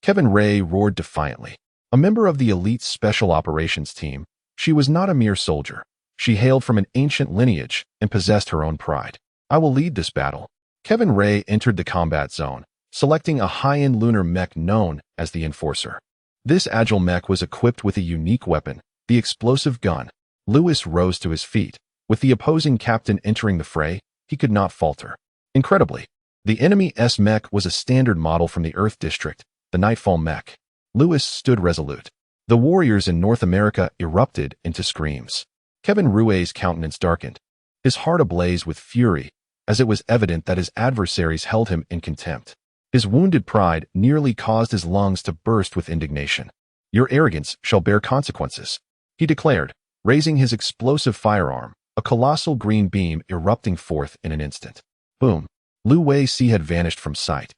Kevin Ray roared defiantly. A member of the elite special operations team, she was not a mere soldier. She hailed from an ancient lineage and possessed her own pride. "I will lead this battle." Kevin Ray entered the combat zone, selecting a high-end lunar mech known as the Enforcer. This agile mech was equipped with a unique weapon, the explosive gun. Lewis rose to his feet. With the opposing captain entering the fray, he could not falter. Incredibly, the enemy's mech was a standard model from the Earth District, the Nightfall mech. Lewis stood resolute. The warriors in North America erupted into screams. Kevin Rouet's countenance darkened, his heart ablaze with fury, as it was evident that his adversaries held him in contempt. His wounded pride nearly caused his lungs to burst with indignation. "Your arrogance shall bear consequences," he declared, raising his explosive firearm, a colossal green beam erupting forth in an instant. Boom! Lu Wei-Si had vanished from sight,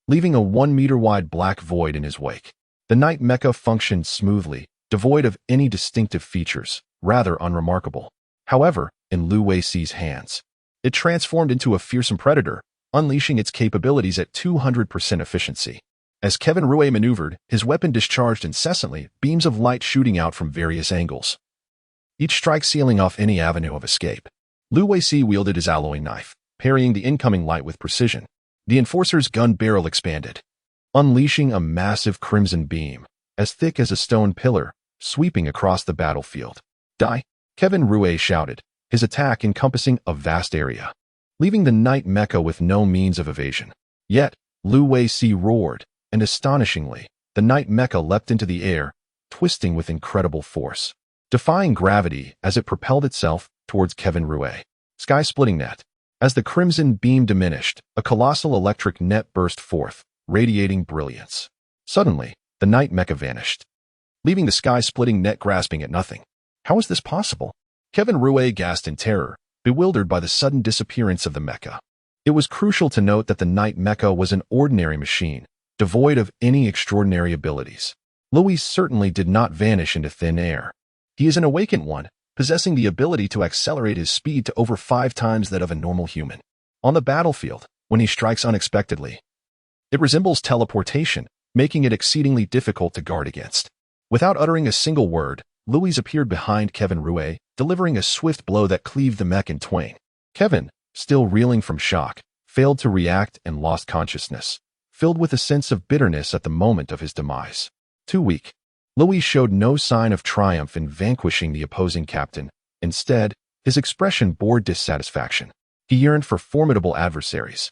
leaving a 1-meter-wide black void in his wake. The night mecha functioned smoothly, devoid of any distinctive features, rather unremarkable. However, in Lu Wei-Si's hands, it transformed into a fearsome predator, unleashing its capabilities at 200% efficiency. As Kevin Rouet maneuvered, his weapon discharged incessantly, beams of light shooting out from various angles, each strike sealing off any avenue of escape. Lu Wei-Si wielded his alloy knife, parrying the incoming light with precision. The Enforcer's gun barrel expanded, unleashing a massive crimson beam, as thick as a stone pillar, sweeping across the battlefield. "Die!" Kevin Rouet shouted, his attack encompassing a vast area, leaving the night mecha with no means of evasion. Yet, Lu Wei-Si roared, and astonishingly, the night mecha leapt into the air, twisting with incredible force, defying gravity as it propelled itself towards Kevin Rouet. Sky-splitting net. As the crimson beam diminished, a colossal electric net burst forth, radiating brilliance. Suddenly, the night mecha vanished, leaving the sky-splitting net grasping at nothing. How is this possible? Kevin Rouet gasped in terror, bewildered by the sudden disappearance of the mecha. It was crucial to note that the night mecha was an ordinary machine, devoid of any extraordinary abilities. Louis certainly did not vanish into thin air. He is an awakened one, possessing the ability to accelerate his speed to over 5 times that of a normal human. On the battlefield, when he strikes unexpectedly, it resembles teleportation, making it exceedingly difficult to guard against. Without uttering a single word, Louis appeared behind Kevin Rouet, delivering a swift blow that cleaved the mech in twain. Kevin, still reeling from shock, failed to react and lost consciousness, filled with a sense of bitterness at the moment of his demise. Too weak, Louis showed no sign of triumph in vanquishing the opposing captain. Instead, his expression bore dissatisfaction. He yearned for formidable adversaries,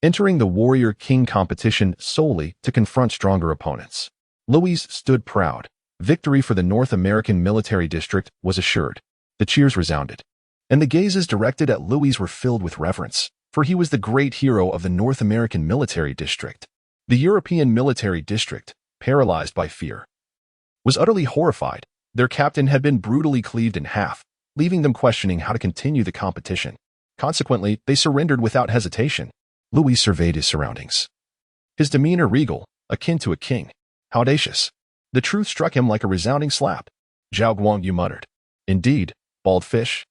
entering the Warrior King competition solely to confront stronger opponents. Louis stood proud. Victory for the North American military district was assured. The cheers resounded, and the gazes directed at Louis were filled with reverence, for he was the great hero of the North American military district. The European military district, paralyzed by fear, was utterly horrified. Their captain had been brutally cleaved in half, leaving them questioning how to continue the competition. Consequently, they surrendered without hesitation. Louis surveyed his surroundings, his demeanor regal, akin to a king. How audacious! The truth struck him like a resounding slap. "Zhao Guangyu muttered. "Indeed, bald fish.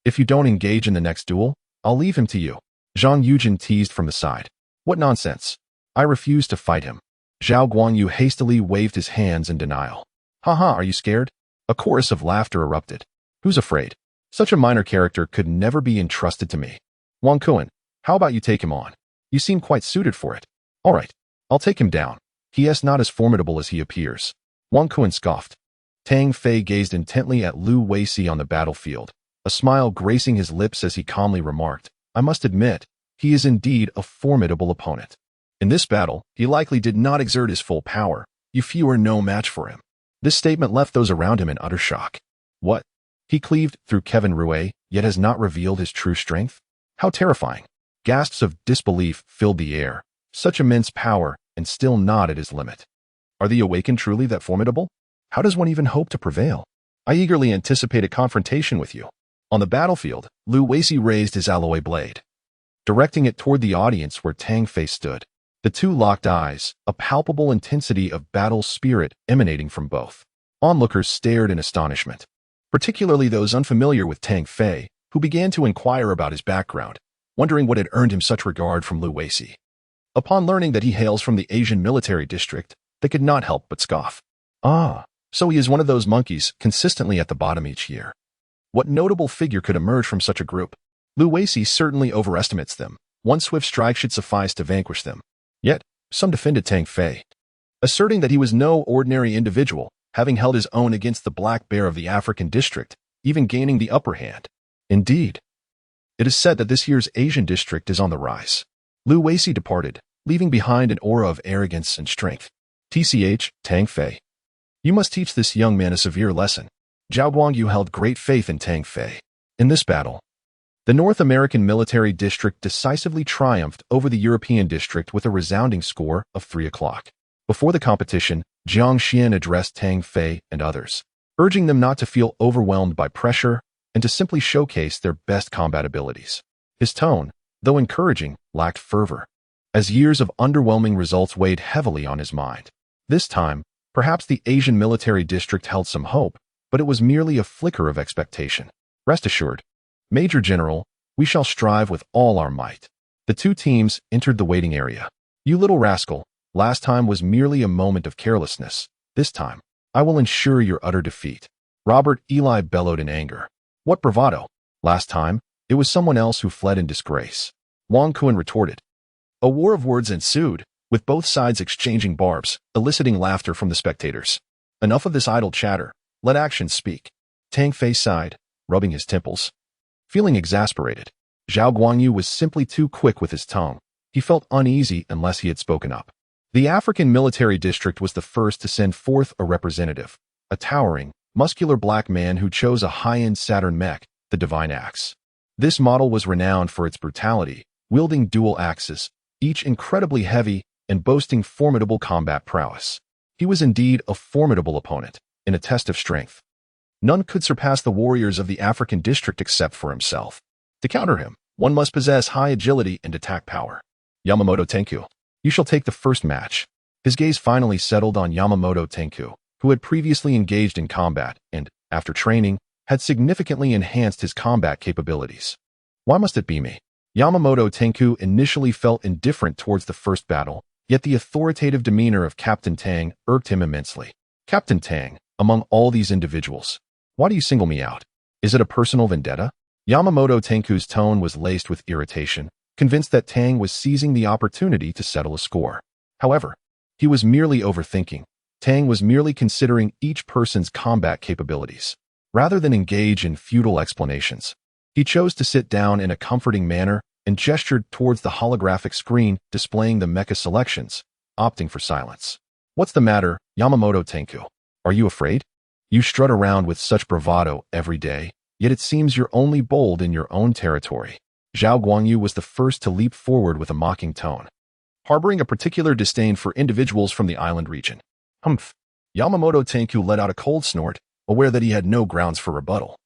If you don't engage in the next duel, I'll leave him to you." Zhang Yujin teased from the side. "What nonsense! I refuse to fight him." Zhao Guangyu hastily waved his hands in denial. "Haha, are you scared?" A chorus of laughter erupted. "Who's afraid? Such a minor character could never be entrusted to me. Wang Kuan, how about you take him on? You seem quite suited for it." "All right, I'll take him down. He is not as formidable as he appears." Wang Kuan scoffed. Tang Fei gazed intently at Lu Wei-Si on the battlefield, a smile gracing his lips as he calmly remarked, "I must admit, he is indeed a formidable opponent. In this battle, he likely did not exert his full power. You few are no match for him." This statement left those around him in utter shock. What? He cleaved through Kevin Rouet, yet has not revealed his true strength? How terrifying! Gasps of disbelief filled the air. Such immense power, and still not at his limit. Are the awakened truly that formidable? How does one even hope to prevail? I eagerly anticipate a confrontation with you. On the battlefield, Lu Weici raised his alloy blade, directing it toward the audience where Tang Fei stood. The two locked eyes, a palpable intensity of battle spirit emanating from both. Onlookers stared in astonishment, particularly those unfamiliar with Tang Fei, who began to inquire about his background, wondering what had earned him such regard from Lu Weici. Upon learning that he hails from the Asian military district, they could not help but scoff. Ah, so he is one of those monkeys consistently at the bottom each year. What notable figure could emerge from such a group? Lu Weici certainly overestimates them. One swift strike should suffice to vanquish them. Yet, some defended Tang Fei, asserting that he was no ordinary individual, having held his own against the black bear of the African district, even gaining the upper hand. Indeed, it is said that this year's Asian district is on the rise. Lu Weici departed, leaving behind an aura of arrogance and strength. TCH, Tang Fei. You must teach this young man a severe lesson. Zhao Guangyu held great faith in Tang Fei. In this battle, the North American military district decisively triumphed over the European district with a resounding score of 3-0. Before the competition, Jiang Xian addressed Tang Fei and others, urging them not to feel overwhelmed by pressure and to simply showcase their best combat abilities. His tone, though encouraging, lacked fervor, as years of underwhelming results weighed heavily on his mind. This time, perhaps the Asian military district held some hope, but it was merely a flicker of expectation. Rest assured, Major General, we shall strive with all our might. The two teams entered the waiting area. You little rascal, last time was merely a moment of carelessness. This time, I will ensure your utter defeat. Robert Eli bellowed in anger. What bravado! Last time, it was someone else who fled in disgrace. Wang Kuan retorted. A war of words ensued, with both sides exchanging barbs, eliciting laughter from the spectators. Enough of this idle chatter. Let actions speak. Tang Fei sighed, rubbing his temples. Feeling exasperated, Zhao Guangyu was simply too quick with his tongue. He felt uneasy unless he had spoken up. The African military district was the first to send forth a representative, a towering, muscular black man who chose a high-end Saturn mech, the Divine Axe. This model was renowned for its brutality, wielding dual axes, each incredibly heavy and boasting formidable combat prowess. He was indeed a formidable opponent, in a test of strength. None could surpass the warriors of the African district except for himself. To counter him, one must possess high agility and attack power. Yamamoto Tenku, you shall take the first match. His gaze finally settled on Yamamoto Tenku, who had previously engaged in combat and, after training, had significantly enhanced his combat capabilities. Why must it be me? Yamamoto Tenku initially felt indifferent towards the first battle, yet the authoritative demeanor of Captain Tang irked him immensely. Captain Tang, among all these individuals, why do you single me out? Is it a personal vendetta? Yamamoto Tenku's tone was laced with irritation, convinced that Tang was seizing the opportunity to settle a score. However, he was merely overthinking. Tang was merely considering each person's combat capabilities. Rather than engage in futile explanations, he chose to sit down in a comforting manner and gestured towards the holographic screen displaying the mecha selections, opting for silence. What's the matter, Yamamoto Tenku? Are you afraid? You strut around with such bravado every day, yet it seems you're only bold in your own territory. Zhao Guangyu was the first to leap forward with a mocking tone, harboring a particular disdain for individuals from the island region. Humph. Yamamoto Tenku let out a cold snort, aware that he had no grounds for rebuttal,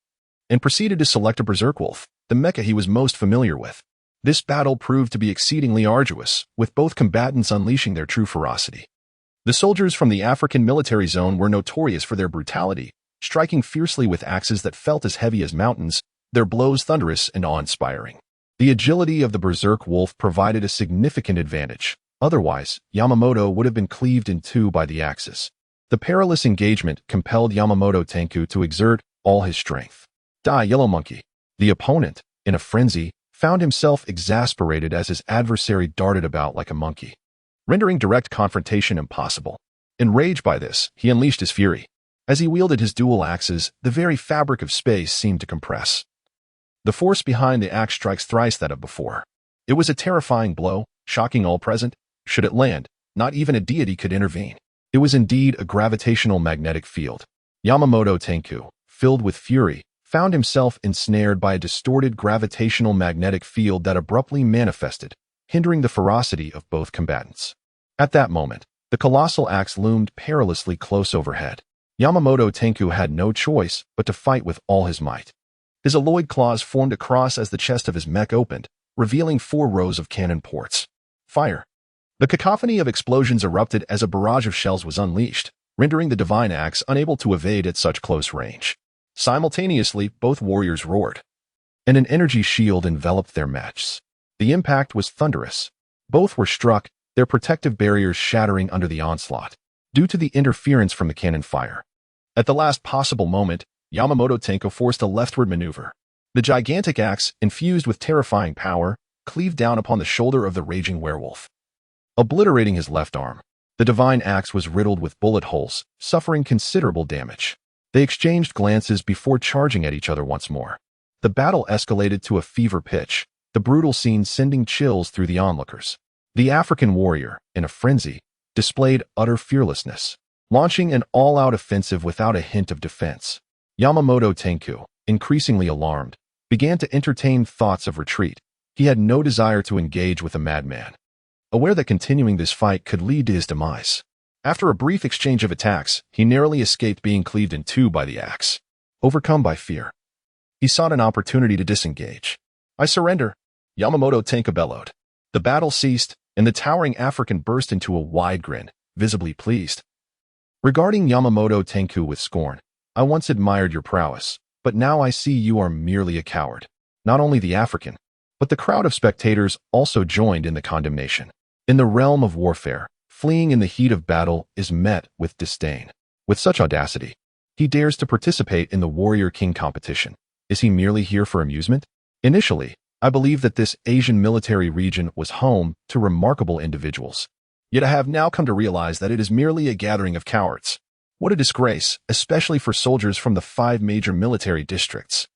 and proceeded to select a berserk wolf, the mecha he was most familiar with. This battle proved to be exceedingly arduous, with both combatants unleashing their true ferocity. The soldiers from the African military zone were notorious for their brutality, striking fiercely with axes that felt as heavy as mountains, their blows thunderous and awe-inspiring. The agility of the berserk wolf provided a significant advantage. Otherwise, Yamamoto would have been cleaved in two by the axes. The perilous engagement compelled Yamamoto Tenku to exert all his strength. Die, yellow monkey. The opponent, in a frenzy, found himself exasperated as his adversary darted about like a monkey, rendering direct confrontation impossible. Enraged by this, he unleashed his fury. As he wielded his dual axes, the very fabric of space seemed to compress. The force behind the axe strikes thrice that of before. It was a terrifying blow, shocking all present. Should it land, not even a deity could intervene. It was indeed a gravitational magnetic field. Yamamoto Tenku, filled with fury, found himself ensnared by a distorted gravitational magnetic field that abruptly manifested, hindering the ferocity of both combatants. At that moment, the colossal axe loomed perilously close overhead. Yamamoto Tenku had no choice but to fight with all his might. His alloyed claws formed a cross as the chest of his mech opened, revealing 4 rows of cannon ports. Fire! The cacophony of explosions erupted as a barrage of shells was unleashed, rendering the divine axe unable to evade at such close range. Simultaneously, both warriors roared, and an energy shield enveloped their mechs. The impact was thunderous. Both were struck, their protective barriers shattering under the onslaught, due to the interference from the cannon fire. At the last possible moment, Yamamoto Tenko forced a leftward maneuver. The gigantic axe, infused with terrifying power, cleaved down upon the shoulder of the raging werewolf, obliterating his left arm. The divine axe was riddled with bullet holes, suffering considerable damage. They exchanged glances before charging at each other once more. The battle escalated to a fever pitch, the brutal scene sending chills through the onlookers. The African warrior, in a frenzy, displayed utter fearlessness, launching an all-out offensive without a hint of defense. Yamamoto Tenku, increasingly alarmed, began to entertain thoughts of retreat. He had no desire to engage with a madman, aware that continuing this fight could lead to his demise. After a brief exchange of attacks, he narrowly escaped being cleaved in 2 by the axe. Overcome by fear, he sought an opportunity to disengage. "I surrender," Yamamoto Tenku bellowed. The battle ceased, and the towering African burst into a wide grin, visibly pleased. Regarding Yamamoto Tenku with scorn, "I once admired your prowess, but now I see you are merely a coward." Not only the African, but the crowd of spectators also joined in the condemnation. In the realm of warfare, fleeing in the heat of battle is met with disdain. With such audacity, he dares to participate in the Warrior King competition. Is he merely here for amusement? Initially, I believed that this Asian military region was home to remarkable individuals. Yet I have now come to realize that it is merely a gathering of cowards. What a disgrace, especially for soldiers from the 5 major military districts.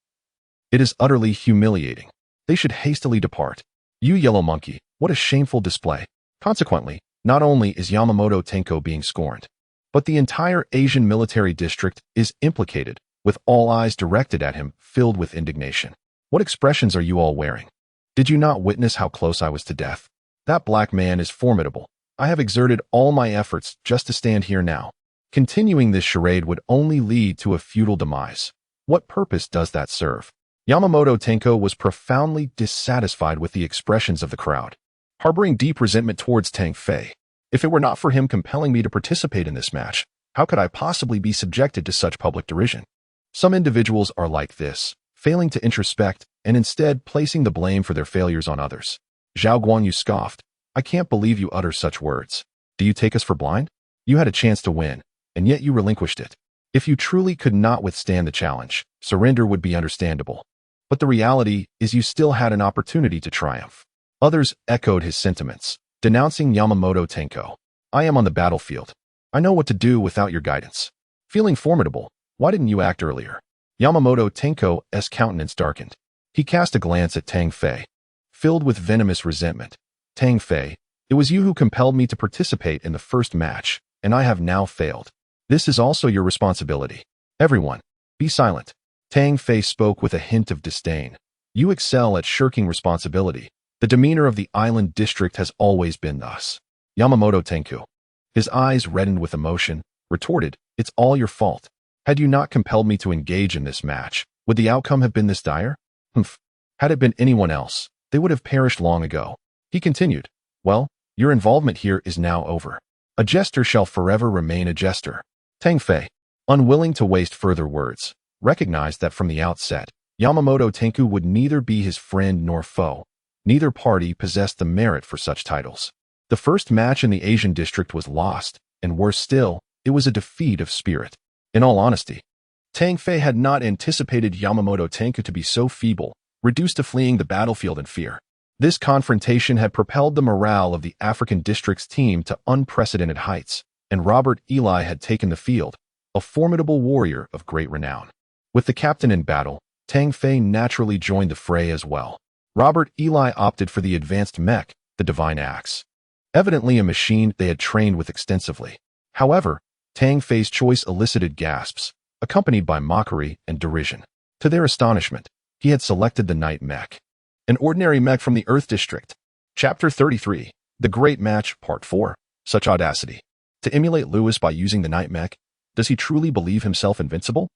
It is utterly humiliating. They should hastily depart. You yellow monkey, what a shameful display. Consequently, not only is Yamamoto Tenko being scorned, but the entire Asian military district is implicated, with all eyes directed at him, filled with indignation. What expressions are you all wearing? Did you not witness how close I was to death? That black man is formidable. I have exerted all my efforts just to stand here now. Continuing this charade would only lead to a futile demise. What purpose does that serve? Yamamoto Tenko was profoundly dissatisfied with the expressions of the crowd, harboring deep resentment towards Tang Fei. If it were not for him compelling me to participate in this match, how could I possibly be subjected to such public derision? Some individuals are like this, failing to introspect and instead placing the blame for their failures on others. Zhao Guanyu scoffed. "I can't believe you utter such words. Do you take us for blind? You had a chance to win, and yet you relinquished it. If you truly could not withstand the challenge, surrender would be understandable. But the reality is you still had an opportunity to triumph." Others echoed his sentiments, denouncing Yamamoto Tenko. "I am on the battlefield. I know what to do without your guidance. Feeling formidable, why didn't you act earlier?" Yamamoto Tenko's countenance darkened. He cast a glance at Tang Fei, filled with venomous resentment. "Tang Fei, it was you who compelled me to participate in the first match, and I have now failed. This is also your responsibility. Everyone, be silent." Tang Fei spoke with a hint of disdain. "You excel at shirking responsibility. The demeanor of the island district has always been thus." Yamamoto Tenku, his eyes reddened with emotion, retorted, "It's all your fault. Had you not compelled me to engage in this match, would the outcome have been this dire? Humph. Had it been anyone else, they would have perished long ago." He continued, "Well, your involvement here is now over. A jester shall forever remain a jester." Tang Fei, unwilling to waste further words, recognized that from the outset, Yamamoto Tenku would neither be his friend nor foe. Neither party possessed the merit for such titles. The first match in the Asian district was lost, and worse still, it was a defeat of spirit. In all honesty, Tang Fei had not anticipated Yamamoto Tenku to be so feeble, reduced to fleeing the battlefield in fear. This confrontation had propelled the morale of the African district's team to unprecedented heights, and Robert Eli had taken the field, a formidable warrior of great renown. With the captain in battle, Tang Fei naturally joined the fray as well. Robert Eli opted for the advanced mech, the Divine Axe, evidently a machine they had trained with extensively. However, Tang Fei's choice elicited gasps, accompanied by mockery and derision. To their astonishment, he had selected the Night Mech, an ordinary mech from the Earth District. Chapter 33, The Great Match, Part 4. Such audacity. To emulate Lewis by using the Night Mech, Does he truly believe himself invincible?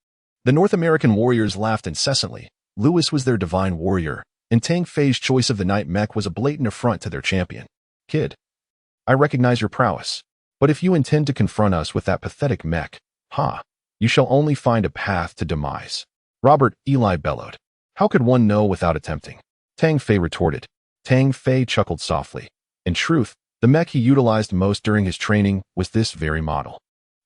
The North American warriors laughed incessantly. Lewis was their divine warrior, and Tang Fei's choice of the Night Mech was a blatant affront to their champion. Kid, I recognize your prowess, but if you intend to confront us with that pathetic mech, you shall only find a path to demise. Robert Eli bellowed. How could one know without attempting? Tang Fei retorted. Tang Fei chuckled softly. In truth, the mech he utilized most during his training was this very model.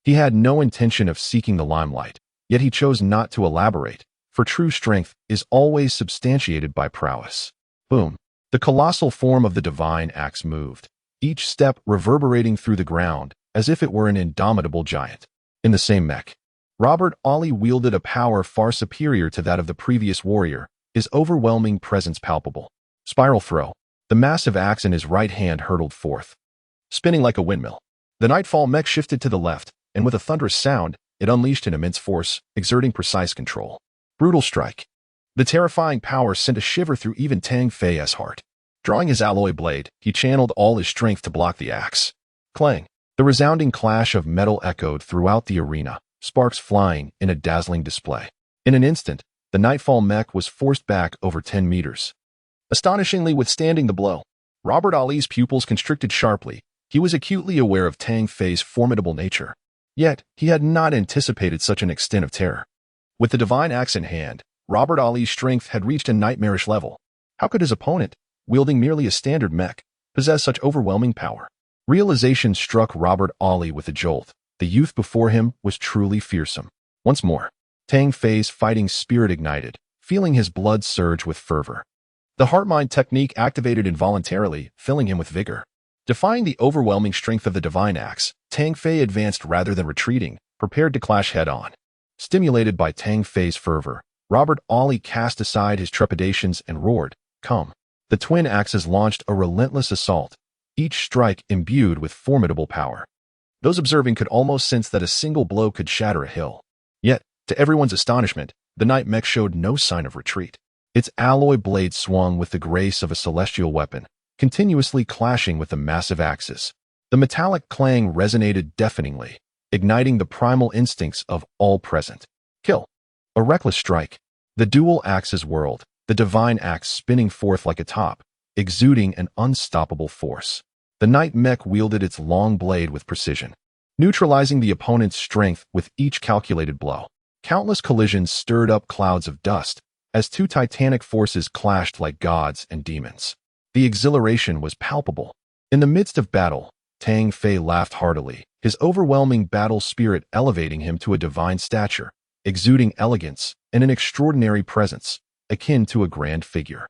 He had no intention of seeking the limelight, yet he chose not to elaborate, for true strength is always substantiated by prowess. Boom. The colossal form of the divine axe moved, each step reverberating through the ground as if it were an indomitable giant. In the same mech, Robert Ollie wielded a power far superior to that of the previous warrior, his overwhelming presence palpable. Spiral throw. The massive axe in his right hand hurtled forth, spinning like a windmill. The Nightfall mech shifted to the left, and with a thunderous sound, it unleashed an immense force, exerting precise control. Brutal strike. The terrifying power sent a shiver through even Tang Fei's heart. Drawing his alloy blade, he channeled all his strength to block the axe. Clang. The resounding clash of metal echoed throughout the arena, sparks flying in a dazzling display. In an instant, the Nightfall mech was forced back over 10 meters. Astonishingly withstanding the blow, Robert Ollie's pupils constricted sharply. He was acutely aware of Tang Fei's formidable nature. Yet, he had not anticipated such an extent of terror. With the divine axe in hand, Robert Ollie's strength had reached a nightmarish level. How could his opponent, wielding merely a standard mech, possess such overwhelming power? Realization struck Robert Ollie with a jolt. The youth before him was truly fearsome. Once more, Tang Fei's fighting spirit ignited, feeling his blood surge with fervor. The heart-mind technique activated involuntarily, filling him with vigor. Defying the overwhelming strength of the divine axe, Tang Fei advanced rather than retreating, prepared to clash head-on. Stimulated by Tang Fei's fervor, Robert Ollie cast aside his trepidations and roared, "Come." The twin axes launched a relentless assault, each strike imbued with formidable power. Those observing could almost sense that a single blow could shatter a hill. Yet, to everyone's astonishment, the Night Mech showed no sign of retreat. Its alloy blade swung with the grace of a celestial weapon, continuously clashing with the massive axes. The metallic clang resonated deafeningly, igniting the primal instincts of all present. Kill. A reckless strike. The dual axes whirled, the divine axe spinning forth like a top, exuding an unstoppable force. The Night Mech wielded its long blade with precision, neutralizing the opponent's strength with each calculated blow. Countless collisions stirred up clouds of dust, as two titanic forces clashed like gods and demons. The exhilaration was palpable. In the midst of battle, Tang Fei laughed heartily, his overwhelming battle spirit elevating him to a divine stature, exuding elegance and an extraordinary presence, akin to a grand figure.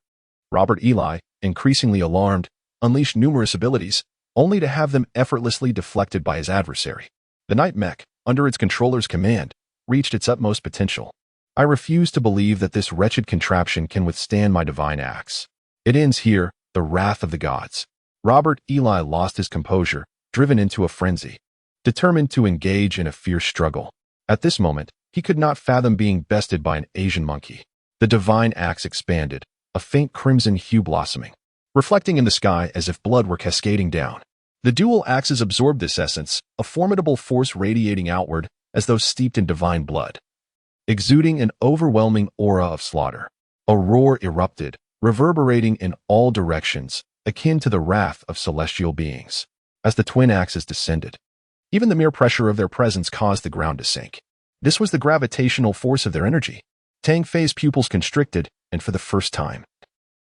Robert Eli, increasingly alarmed, unleashed numerous abilities, only to have them effortlessly deflected by his adversary. The Night Mech, under its controller's command, reached its utmost potential. I refuse to believe that this wretched contraption can withstand my divine axe. It ends here, the wrath of the gods. Robert Eli lost his composure, driven into a frenzy, determined to engage in a fierce struggle. At this moment, he could not fathom being bested by an Asian monkey. The divine axe expanded, a faint crimson hue blossoming, reflecting in the sky as if blood were cascading down. The dual axes absorbed this essence, a formidable force radiating outward as though steeped in divine blood, exuding an overwhelming aura of slaughter. A roar erupted, reverberating in all directions, akin to the wrath of celestial beings. As the twin axes descended, even the mere pressure of their presence caused the ground to sink. This was the gravitational force of their energy. Tang Fei's pupils constricted, and for the first time,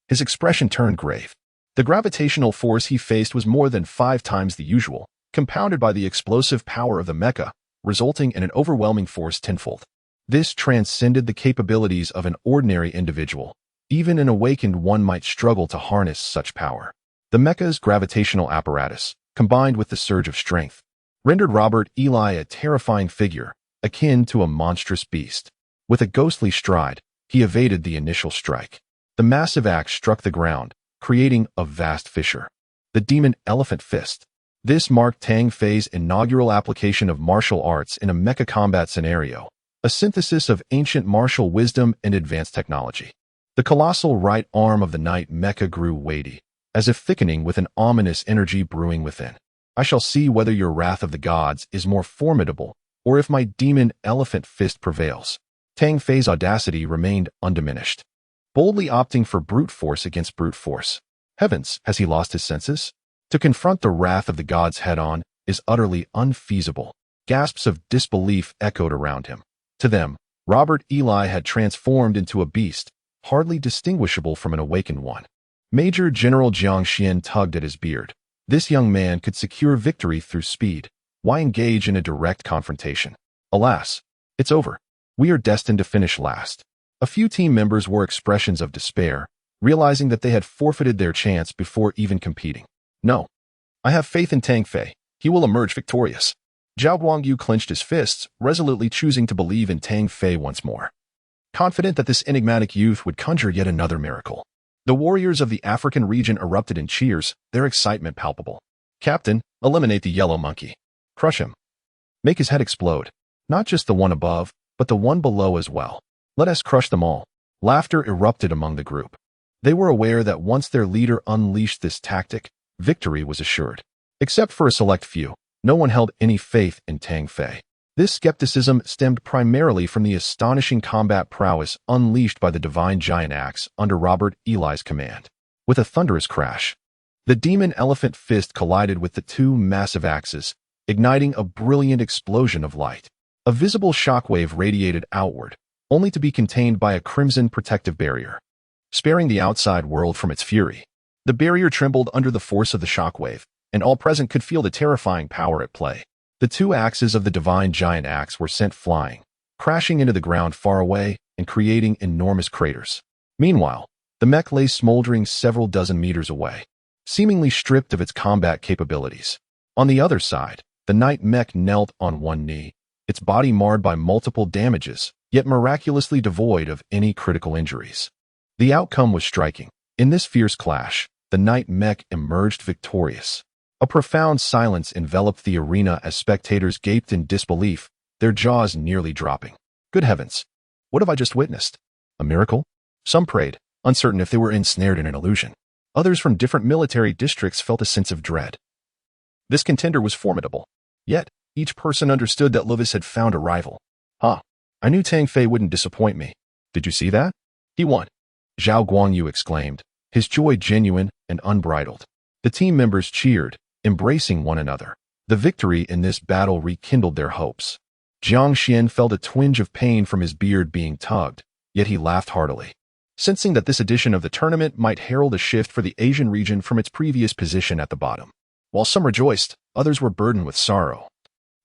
his expression turned grave. The gravitational force he faced was more than 5 times the usual, compounded by the explosive power of the mecha, resulting in an overwhelming force tenfold. This transcended the capabilities of an ordinary individual. Even an awakened one might struggle to harness such power. The mecha's gravitational apparatus, combined with the surge of strength, rendered Robert Eli a terrifying figure, akin to a monstrous beast. With a ghostly stride, he evaded the initial strike. The massive axe struck the ground, creating a vast fissure. The demon elephant fist. This marked Tang Fei's inaugural application of martial arts in a mecha combat scenario, a synthesis of ancient martial wisdom and advanced technology. The colossal right arm of the Night Mecha grew weighty, as if thickening with an ominous energy brewing within. I shall see whether your wrath of the gods is more formidable or if my demon elephant fist prevails. Tang Fei's audacity remained undiminished, boldly opting for brute force against brute force. Heavens, has he lost his senses? To confront the wrath of the gods head-on is utterly unfeasible. Gasps of disbelief echoed around him. To them, Robert Eli had transformed into a beast, hardly distinguishable from an awakened one. Major General Jiang Xian tugged at his beard. This young man could secure victory through speed. Why engage in a direct confrontation? Alas, it's over. We are destined to finish last. A few team members wore expressions of despair, realizing that they had forfeited their chance before even competing. No. I have faith in Tang Fei. He will emerge victorious. Zhao Guangyu clenched his fists, resolutely choosing to believe in Tang Fei once more. Confident that this enigmatic youth would conjure yet another miracle. The warriors of the African region erupted in cheers, their excitement palpable. Captain, eliminate the yellow monkey. Crush him. Make his head explode. Not just the one above, but the one below as well. Let us crush them all. Laughter erupted among the group. They were aware that once their leader unleashed this tactic, victory was assured. Except for a select few, no one held any faith in Tang Fei. This skepticism stemmed primarily from the astonishing combat prowess unleashed by the divine giant axe under Robert Eli's command. With a thunderous crash, the demon elephant fist collided with the two massive axes, igniting a brilliant explosion of light. A visible shockwave radiated outward, only to be contained by a crimson protective barrier, sparing the outside world from its fury. The barrier trembled under the force of the shockwave, and all present could feel the terrifying power at play. The two axes of the divine giant axe were sent flying, crashing into the ground far away and creating enormous craters. Meanwhile, the mech lay smoldering several dozen meters away, seemingly stripped of its combat capabilities. On the other side, the knight mech knelt on one knee, its body marred by multiple damages, yet miraculously devoid of any critical injuries. The outcome was striking. In this fierce clash, the knight mech emerged victorious. A profound silence enveloped the arena as spectators gaped in disbelief, their jaws nearly dropping. Good heavens! What have I just witnessed? A miracle? Some prayed, uncertain if they were ensnared in an illusion. Others from different military districts felt a sense of dread. This contender was formidable. Yet, each person understood that Luvis had found a rival. I knew Tang Fei wouldn't disappoint me. Did you see that? He won. Zhao Guangyu exclaimed, his joy genuine and unbridled. The team members cheered, embracing one another. The victory in this battle rekindled their hopes. Jiang Xian felt a twinge of pain from his beard being tugged, yet he laughed heartily, sensing that this edition of the tournament might herald a shift for the Asian region from its previous position at the bottom. While some rejoiced, others were burdened with sorrow.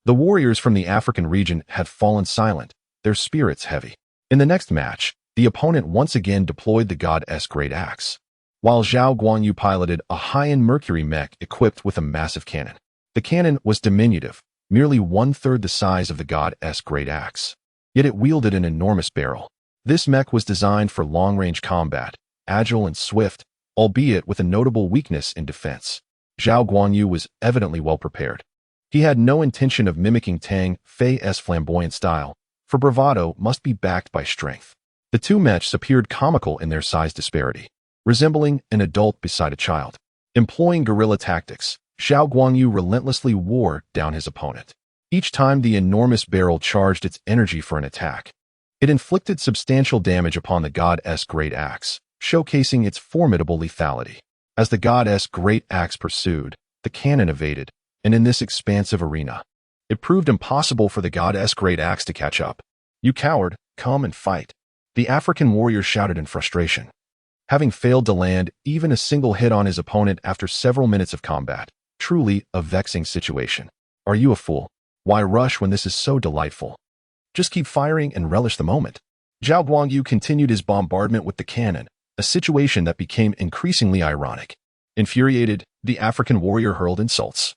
The warriors from the African region had fallen silent, their spirits heavy. In the next match, the opponent once again deployed the God-S Great Axe, while Zhao Guangyu piloted a high-end Mercury mech equipped with a massive cannon. The cannon was diminutive, merely one-third the size of the God-S Great Axe. Yet it wielded an enormous barrel. This mech was designed for long-range combat, agile and swift, albeit with a notable weakness in defense. Zhao Guangyu was evidently well prepared. He had no intention of mimicking Tang Fei's flamboyant style, for bravado must be backed by strength. The two mechs appeared comical in their size disparity, resembling an adult beside a child. Employing guerrilla tactics, Zhao Guangyu relentlessly wore down his opponent. Each time the enormous barrel charged its energy for an attack, it inflicted substantial damage upon the God-S Great Axe, showcasing its formidable lethality. As the God-S Great Axe pursued, the cannon evaded, and in this expansive arena, it proved impossible for the God-S Great Axe to catch up. You coward, come and fight. The African warrior shouted in frustration, having failed to land even a single hit on his opponent after several minutes of combat. Truly a vexing situation. Are you a fool? Why rush when this is so delightful? Just keep firing and relish the moment. Zhao Guangyu continued his bombardment with the cannon, a situation that became increasingly ironic. Infuriated, the African warrior hurled insults.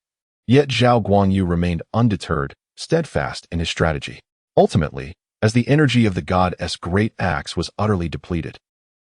Yet Zhao Guangyu remained undeterred, steadfast in his strategy. Ultimately, as the energy of the God-S Great Axe was utterly depleted,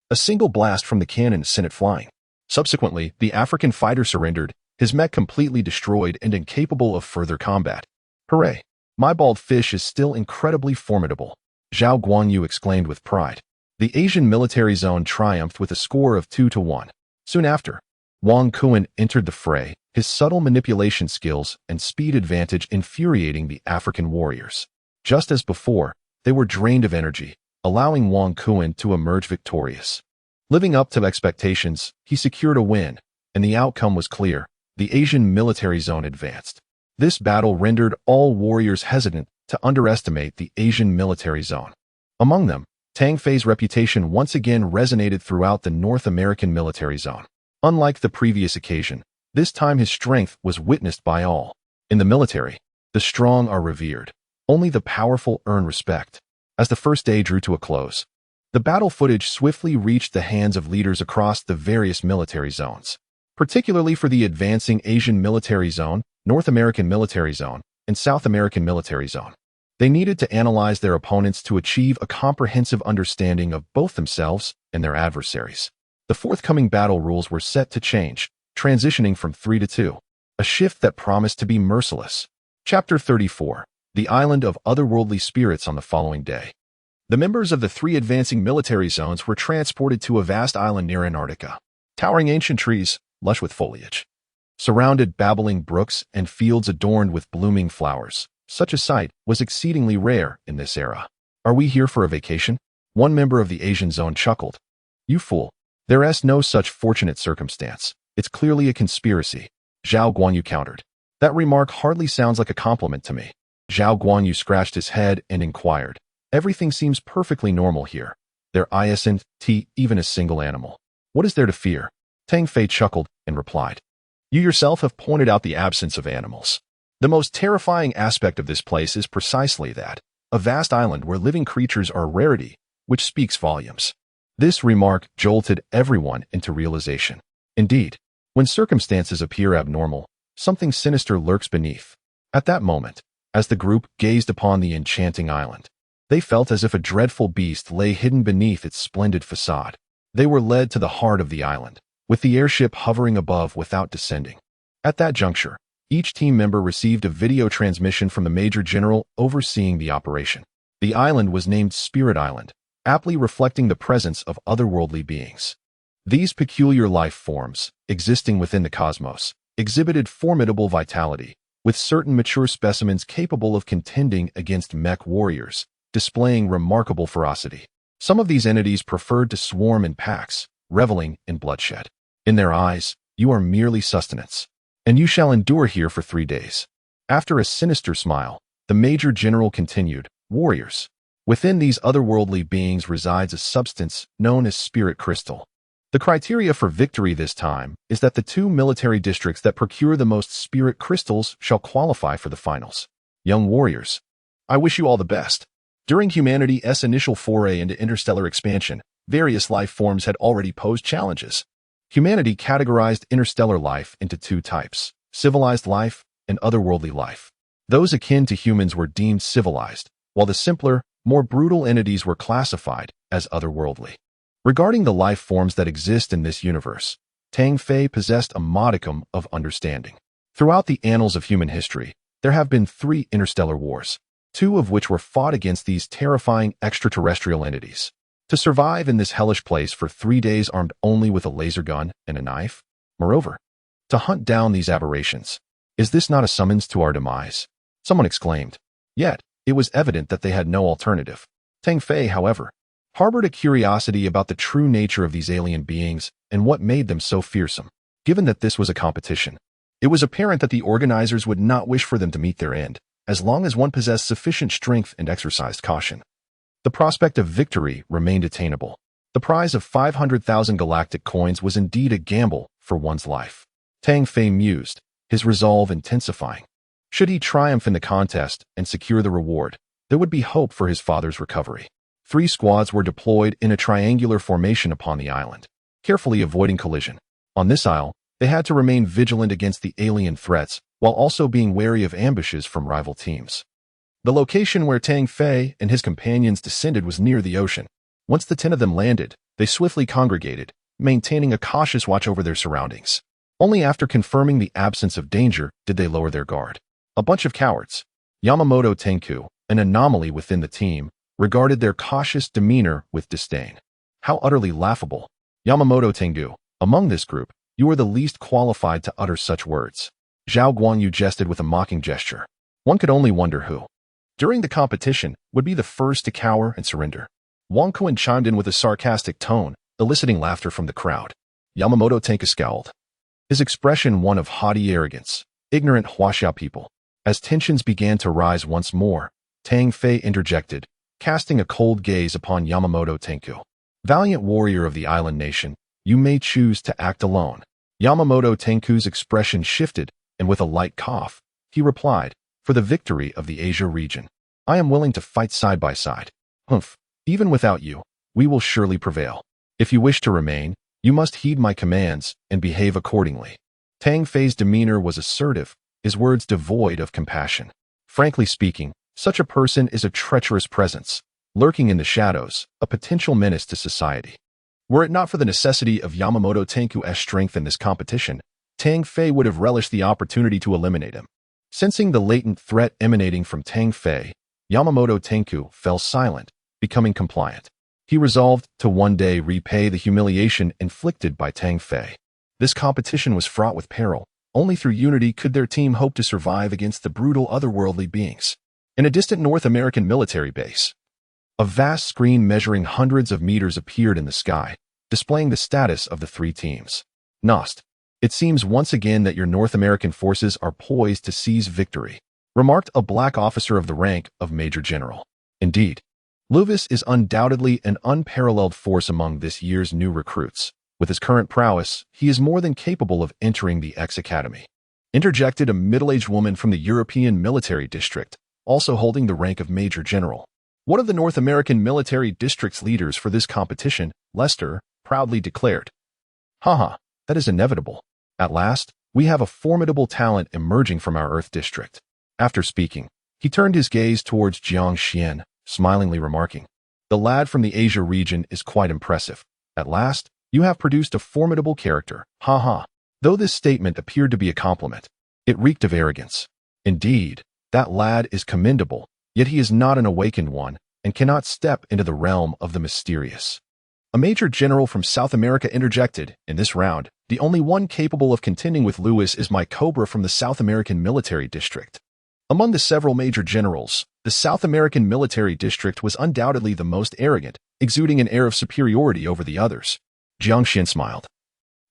a single blast from the cannon sent it flying. Subsequently, the African fighter surrendered, his mech completely destroyed and incapable of further combat. Hooray! My bald fish is still incredibly formidable, Zhao Guangyu exclaimed with pride. The Asian military zone triumphed with a score of 2-1. Soon after, Wang Kuan entered the fray, his subtle manipulation skills and speed advantage infuriating the African warriors. Just as before, they were drained of energy, allowing Wang Kuan to emerge victorious. Living up to expectations, he secured a win, and the outcome was clear. The Asian military zone advanced. This battle rendered all warriors hesitant to underestimate the Asian military zone. Among them, Tang Fei's reputation once again resonated throughout the North American military zone. Unlike the previous occasion, this time his strength was witnessed by all. In the military, the strong are revered. Only the powerful earn respect. As the first day drew to a close, the battle footage swiftly reached the hands of leaders across the various military zones. Particularly for the advancing Asian military zone, North American military zone, and South American military zone. They needed to analyze their opponents to achieve a comprehensive understanding of both themselves and their adversaries. The forthcoming battle rules were set to change, transitioning from 3 to 2, a shift that promised to be merciless. Chapter 34. The Island of Otherworldly Spirits. On the following day, the members of the 3 advancing military zones were transported to a vast island near Antarctica. Towering ancient trees, lush with foliage, surrounded babbling brooks and fields adorned with blooming flowers. Such a sight was exceedingly rare in this era. "Are we here for a vacation?" One member of the Asian zone chuckled. "You fool. There's no such fortunate circumstance. It's clearly a conspiracy," Zhao Guanyu countered. "That remark hardly sounds like a compliment to me." Zhao Guanyu scratched his head and inquired. "Everything seems perfectly normal here. There isn't even a single animal. What is there to fear?" Tang Fei chuckled and replied. "You yourself have pointed out the absence of animals. The most terrifying aspect of this place is precisely that, a vast island where living creatures are a rarity, which speaks volumes." This remark jolted everyone into realization. Indeed, when circumstances appear abnormal, something sinister lurks beneath. At that moment, as the group gazed upon the enchanting island, they felt as if a dreadful beast lay hidden beneath its splendid facade. They were led to the heart of the island, with the airship hovering above without descending. At that juncture, each team member received a video transmission from the Major General overseeing the operation. The island was named Spirit Island, aptly reflecting the presence of otherworldly beings. These peculiar life forms, existing within the cosmos, exhibited formidable vitality, with certain mature specimens capable of contending against mech warriors, displaying remarkable ferocity. Some of these entities preferred to swarm in packs, reveling in bloodshed. In their eyes, you are merely sustenance, and you shall endure here for 3 days. After a sinister smile, the Major General continued, "Warriors. Within these otherworldly beings resides a substance known as spirit crystal. The criteria for victory this time is that the 2 military districts that procure the most spirit crystals shall qualify for the finals. Young warriors, I wish you all the best." During humanity's initial foray into interstellar expansion, various life forms had already posed challenges. Humanity categorized interstellar life into 2 types, civilized life and otherworldly life. Those akin to humans were deemed civilized, while the simpler, more brutal entities were classified as otherworldly. Regarding the life forms that exist in this universe, Tang Fei possessed a modicum of understanding. Throughout the annals of human history, there have been 3 interstellar wars, 2 of which were fought against these terrifying extraterrestrial entities. To survive in this hellish place for 3 days armed only with a laser gun and a knife? Moreover, to hunt down these aberrations. Is this not a summons to our demise? Someone exclaimed. Yet, it was evident that they had no alternative. Tang Fei, however, harbored a curiosity about the true nature of these alien beings and what made them so fearsome. Given that this was a competition, it was apparent that the organizers would not wish for them to meet their end, as long as one possessed sufficient strength and exercised caution. The prospect of victory remained attainable. The prize of 500,000 galactic coins was indeed a gamble for one's life. Tang Fei mused, his resolve intensifying. Should he triumph in the contest and secure the reward, there would be hope for his father's recovery. 3 squads were deployed in a triangular formation upon the island, carefully avoiding collision. On this isle, they had to remain vigilant against the alien threats, while also being wary of ambushes from rival teams. The location where Tang Fei and his companions descended was near the ocean. Once the 10 of them landed, they swiftly congregated, maintaining a cautious watch over their surroundings. Only after confirming the absence of danger did they lower their guard. A bunch of cowards. Yamamoto Tenku, an anomaly within the team, regarded their cautious demeanor with disdain. How utterly laughable. Yamamoto Tengu, among this group, You are the least qualified to utter such words. Zhao Guanyu jested with a mocking gesture. One could only wonder who, during the competition, would be the first to cower and surrender. Wang Kuan chimed in with a sarcastic tone, eliciting laughter from the crowd. Yamamoto Tenku scowled, his expression one of haughty arrogance. Ignorant Huaxia people. As tensions began to rise once more, Tang Fei interjected, casting a cold gaze upon Yamamoto Tenku. Valiant warrior of the island nation, you may choose to act alone. Yamamoto Tenku's expression shifted, and with a light cough, he replied, for the victory of the Asia region. I am willing to fight side by side. Humph, even without you, we will surely prevail. If you wish to remain, you must heed my commands and behave accordingly. Tang Fei's demeanor was assertive, his words devoid of compassion. Frankly speaking, such a person is a treacherous presence, lurking in the shadows, a potential menace to society. Were it not for the necessity of Yamamoto Tenku's strength in this competition, Tang Fei would have relished the opportunity to eliminate him. Sensing the latent threat emanating from Tang Fei, Yamamoto Tenku fell silent, becoming compliant. He resolved to one day repay the humiliation inflicted by Tang Fei. This competition was fraught with peril. Only through unity could their team hope to survive against the brutal otherworldly beings. In a distant North American military base, a vast screen measuring hundreds of meters appeared in the sky, displaying the status of the three teams. Nost, it seems once again that your North American forces are poised to seize victory, remarked a black officer of the rank of Major General. Indeed, Luvis is undoubtedly an unparalleled force among this year's new recruits. With his current prowess, he is more than capable of entering the X-Academy. Interjected a middle-aged woman from the European military district, also holding the rank of Major General. One of the North American military district's leaders for this competition, Lester, proudly declared, Haha, that is inevitable. At last, we have a formidable talent emerging from our Earth district. After speaking, he turned his gaze towards Jiang Xian, smilingly remarking, the lad from the Asia region is quite impressive. At last, you have produced a formidable character, haha. Though this statement appeared to be a compliment, it reeked of arrogance. Indeed, that lad is commendable, yet he is not an awakened one and cannot step into the realm of the mysterious. A major general from South America interjected, in this round, the only one capable of contending with Lewis is my Cobra from the South American military district. Among the several major generals, the South American military district was undoubtedly the most arrogant, exuding an air of superiority over the others. Jiang Xian smiled,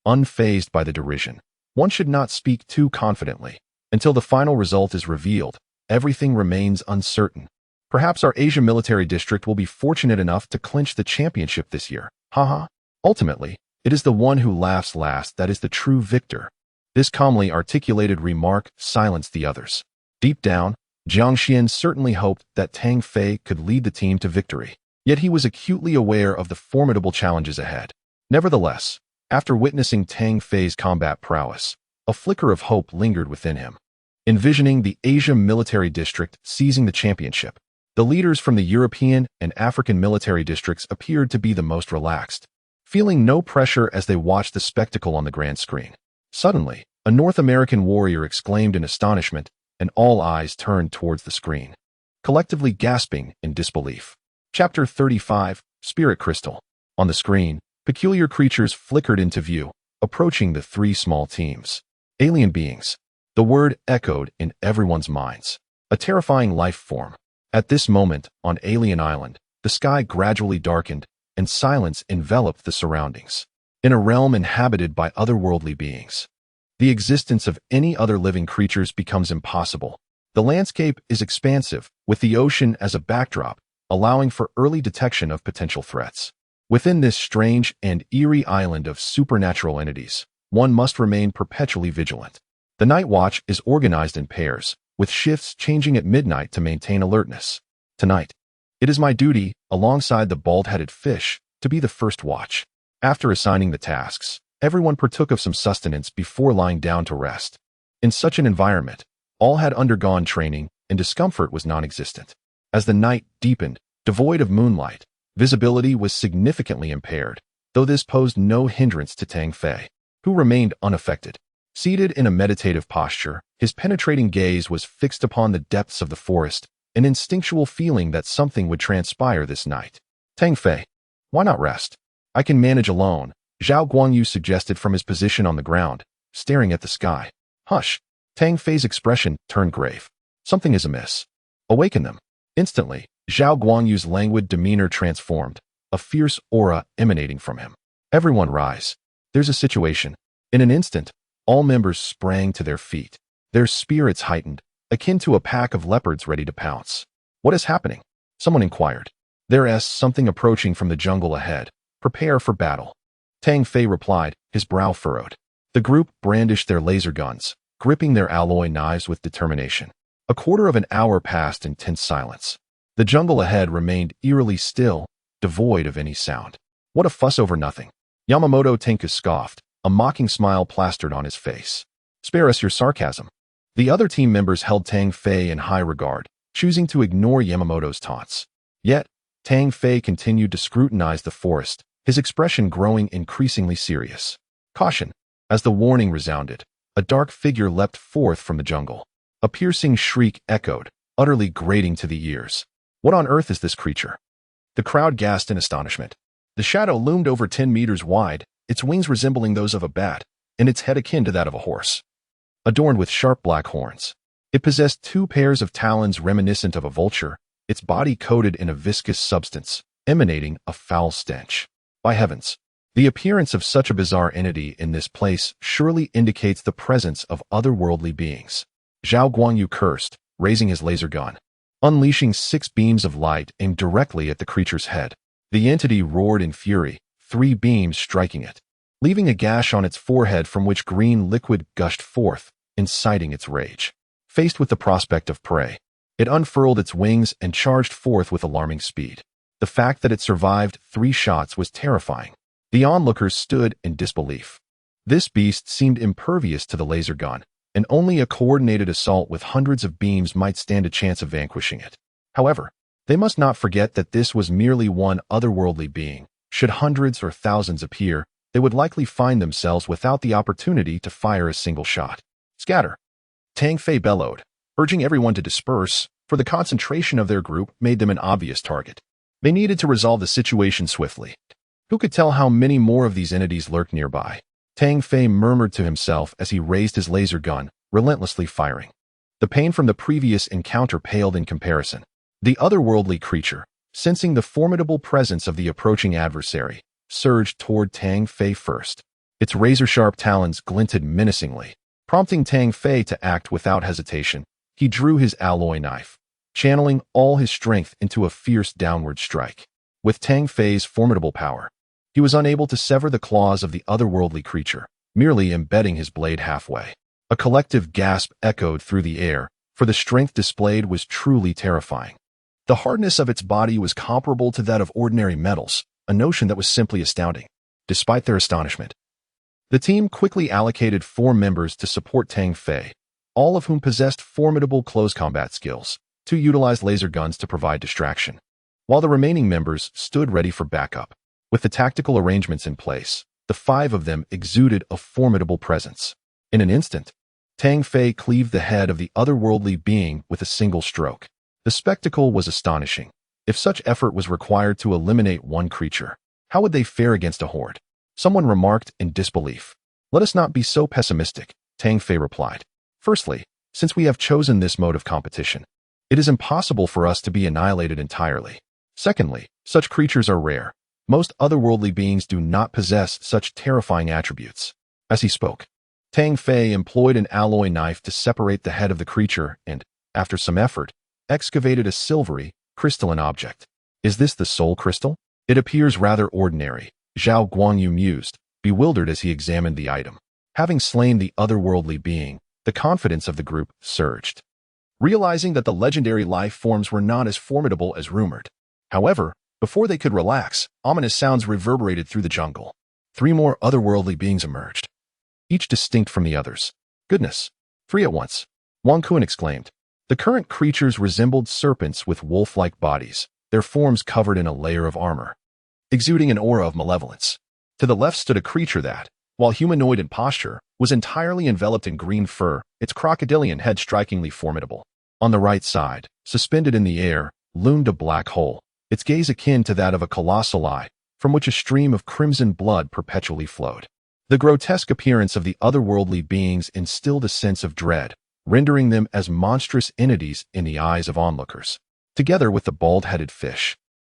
unfazed by the derision. One should not speak too confidently. Until the final result is revealed, everything remains uncertain. Perhaps our Asia military district will be fortunate enough to clinch the championship this year. Haha. Ultimately, it is the one who laughs last that is the true victor. This calmly articulated remark silenced the others. Deep down, Jiang Xian certainly hoped that Tang Fei could lead the team to victory. Yet he was acutely aware of the formidable challenges ahead. Nevertheless, after witnessing Tang Fei's combat prowess, a flicker of hope lingered within him. Envisioning the Asia military district seizing the championship, the leaders from the European and African military districts appeared to be the most relaxed, feeling no pressure as they watched the spectacle on the grand screen. Suddenly, a North American warrior exclaimed in astonishment, and all eyes turned towards the screen, collectively gasping in disbelief. Chapter 35, Spirit Crystal. On the screen, peculiar creatures flickered into view, approaching the three small teams. Alien beings. The word echoed in everyone's minds. A terrifying life form. At this moment, on Alien Island, the sky gradually darkened, and silence enveloped the surroundings. In a realm inhabited by otherworldly beings, the existence of any other living creatures becomes impossible. The landscape is expansive, with the ocean as a backdrop, allowing for early detection of potential threats. Within this strange and eerie island of supernatural entities, one must remain perpetually vigilant. The night watch is organized in pairs, with shifts changing at midnight to maintain alertness. Tonight, it is my duty, alongside the bald-headed fish, to be the first watch. After assigning the tasks, everyone partook of some sustenance before lying down to rest. In such an environment, all had undergone training, and discomfort was non-existent. As the night deepened, devoid of moonlight, visibility was significantly impaired, though this posed no hindrance to Tang Fei, who remained unaffected. Seated in a meditative posture, his penetrating gaze was fixed upon the depths of the forest, an instinctual feeling that something would transpire this night. Tang Fei, why not rest? I can manage alone, Zhao Guangyu suggested from his position on the ground, staring at the sky. Hush. Tang Fei's expression turned grave. Something is amiss. Awaken them. Instantly, Zhao Guangyu's languid demeanor transformed, a fierce aura emanating from him. Everyone rise. There's a situation. In an instant, all members sprang to their feet. Their spirits heightened, akin to a pack of leopards ready to pounce. What is happening? Someone inquired. There's something approaching from the jungle ahead. Prepare for battle. Tang Fei replied, his brow furrowed. The group brandished their laser guns, gripping their alloy knives with determination. A quarter of an hour passed in tense silence. The jungle ahead remained eerily still, devoid of any sound. What a fuss over nothing. Yamamoto Tenku scoffed, a mocking smile plastered on his face. Spare us your sarcasm. The other team members held Tang Fei in high regard, choosing to ignore Yamamoto's taunts. Yet, Tang Fei continued to scrutinize the forest, his expression growing increasingly serious. Caution! As the warning resounded, a dark figure leapt forth from the jungle. A piercing shriek echoed, utterly grating to the ears. What on earth is this creature? The crowd gasped in astonishment. The shadow loomed over 10 meters wide, its wings resembling those of a bat, and its head akin to that of a horse. Adorned with sharp black horns. It possessed 2 pairs of talons reminiscent of a vulture, its body coated in a viscous substance, emanating a foul stench. By heavens! The appearance of such a bizarre entity in this place surely indicates the presence of otherworldly beings. Zhao Guangyu cursed, raising his laser gun. Unleashing 6 beams of light aimed directly at the creature's head. The entity roared in fury, 3 beams striking it, leaving a gash on its forehead from which green liquid gushed forth, inciting its rage. Faced with the prospect of prey, it unfurled its wings and charged forth with alarming speed. The fact that it survived 3 shots was terrifying. The onlookers stood in disbelief. This beast seemed impervious to the laser gun, and only a coordinated assault with hundreds of beams might stand a chance of vanquishing it. However, they must not forget that this was merely one otherworldly being. Should hundreds or thousands appear, they would likely find themselves without the opportunity to fire a single shot. Scatter! Tang Fei bellowed, urging everyone to disperse, for the concentration of their group made them an obvious target. They needed to resolve the situation swiftly. Who could tell how many more of these entities lurked nearby? Tang Fei murmured to himself as he raised his laser gun, relentlessly firing. The pain from the previous encounter paled in comparison. The otherworldly creature, sensing the formidable presence of the approaching adversary, surged toward Tang Fei first. Its razor-sharp talons glinted menacingly, prompting Tang Fei to act without hesitation. He drew his alloy knife, channeling all his strength into a fierce downward strike. With Tang Fei's formidable power, he was unable to sever the claws of the otherworldly creature, merely embedding his blade halfway. A collective gasp echoed through the air, for the strength displayed was truly terrifying. The hardness of its body was comparable to that of ordinary metals, a notion that was simply astounding. Despite their astonishment, the team quickly allocated 4 members to support Tang Fei, all of whom possessed formidable close combat skills, to utilize laser guns to provide distraction, while the remaining members stood ready for backup. With the tactical arrangements in place, the 5 of them exuded a formidable presence. In an instant, Tang Fei cleaved the head of the otherworldly being with a single stroke. The spectacle was astonishing. If such effort was required to eliminate one creature, how would they fare against a horde? Someone remarked in disbelief. Let us not be so pessimistic, Tang Fei replied. Firstly, since we have chosen this mode of competition, it is impossible for us to be annihilated entirely. Secondly, such creatures are rare. Most otherworldly beings do not possess such terrifying attributes. As he spoke, Tang Fei employed an alloy knife to separate the head of the creature and, after some effort, excavated a silvery, crystalline object. Is this the soul crystal? It appears rather ordinary, Zhao Guangyu mused, bewildered as he examined the item. Having slain the otherworldly being, the confidence of the group surged, realizing that the legendary life forms were not as formidable as rumored. However, before they could relax, ominous sounds reverberated through the jungle. 3 more otherworldly beings emerged, each distinct from the others. Goodness! 3 at once, Wang Kun exclaimed. The current creatures resembled serpents with wolf-like bodies, their forms covered in a layer of armor, exuding an aura of malevolence. To the left stood a creature that, while humanoid in posture, was entirely enveloped in green fur, its crocodilian head strikingly formidable. On the right side, suspended in the air, loomed a black hole, its gaze akin to that of a colossal eye, from which a stream of crimson blood perpetually flowed. The grotesque appearance of the otherworldly beings instilled a sense of dread, rendering them as monstrous entities in the eyes of onlookers. Together with the bald-headed fish,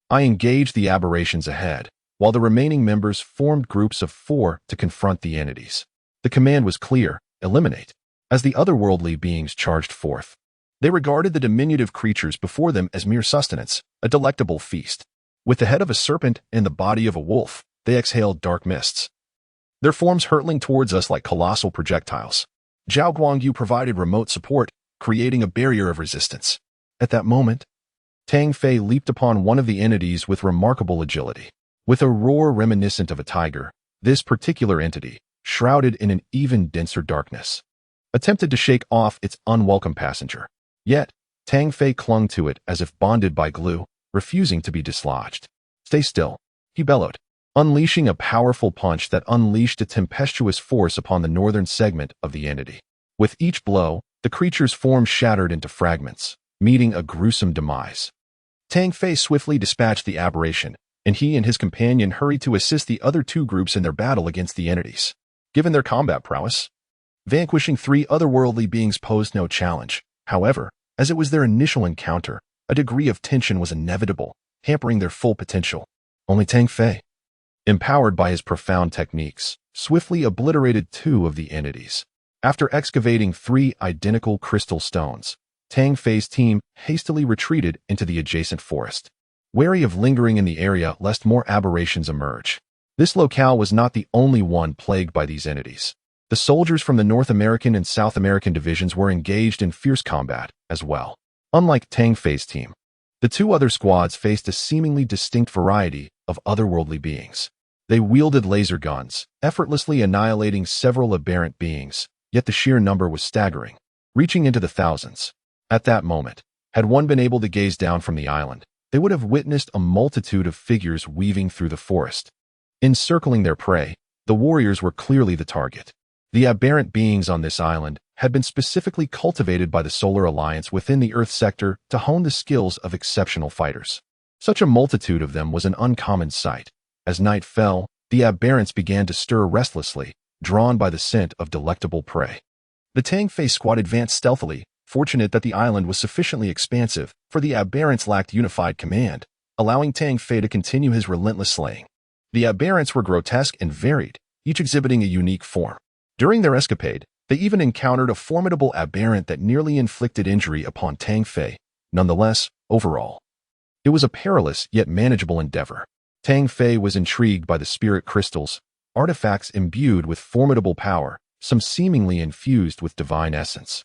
I engaged the aberrations ahead, while the remaining members formed groups of 4 to confront the entities. The command was clear: eliminate. As the otherworldly beings charged forth, they regarded the diminutive creatures before them as mere sustenance, a delectable feast. With the head of a serpent and the body of a wolf, they exhaled dark mists, their forms hurtling towards us like colossal projectiles. Zhao Guangyu provided remote support, creating a barrier of resistance. At that moment, Tang Fei leaped upon one of the entities with remarkable agility. With a roar reminiscent of a tiger, this particular entity, shrouded in an even denser darkness, attempted to shake off its unwelcome passenger. Yet, Tang Fei clung to it as if bonded by glue, refusing to be dislodged. "Stay still," he bellowed, unleashing a powerful punch that unleashed a tempestuous force upon the northern segment of the entity. With each blow, the creature's form shattered into fragments, meeting a gruesome demise. Tang Fei swiftly dispatched the aberration, and he and his companion hurried to assist the other 2 groups in their battle against the entities. Given their combat prowess, vanquishing 3 otherworldly beings posed no challenge. However, as it was their initial encounter, a degree of tension was inevitable, hampering their full potential. Only Tang Fei, empowered by his profound techniques, swiftly obliterated 2 of the entities. After excavating 3 identical crystal stones, Tang Fei's team hastily retreated into the adjacent forest, wary of lingering in the area lest more aberrations emerge. This locale was not the only one plagued by these entities. The soldiers from the North American and South American divisions were engaged in fierce combat as well. Unlike Tang Fei's team, the 2 other squads faced a seemingly distinct variety of otherworldly beings. They wielded laser guns, effortlessly annihilating several aberrant beings, yet the sheer number was staggering, reaching into the thousands. At that moment, had one been able to gaze down from the island, they would have witnessed a multitude of figures weaving through the forest. Encircling their prey, the warriors were clearly the target. The aberrant beings on this island had been specifically cultivated by the Solar Alliance within the Earth sector to hone the skills of exceptional fighters. Such a multitude of them was an uncommon sight. As night fell, the aberrants began to stir restlessly, drawn by the scent of delectable prey. The Tang Fei squad advanced stealthily, fortunate that the island was sufficiently expansive, for the aberrants lacked unified command, allowing Tang Fei to continue his relentless slaying. The aberrants were grotesque and varied, each exhibiting a unique form. During their escapade, they even encountered a formidable aberrant that nearly inflicted injury upon Tang Fei. Nonetheless, overall, it was a perilous yet manageable endeavor. Tang Fei was intrigued by the spirit crystals, artifacts imbued with formidable power, some seemingly infused with divine essence,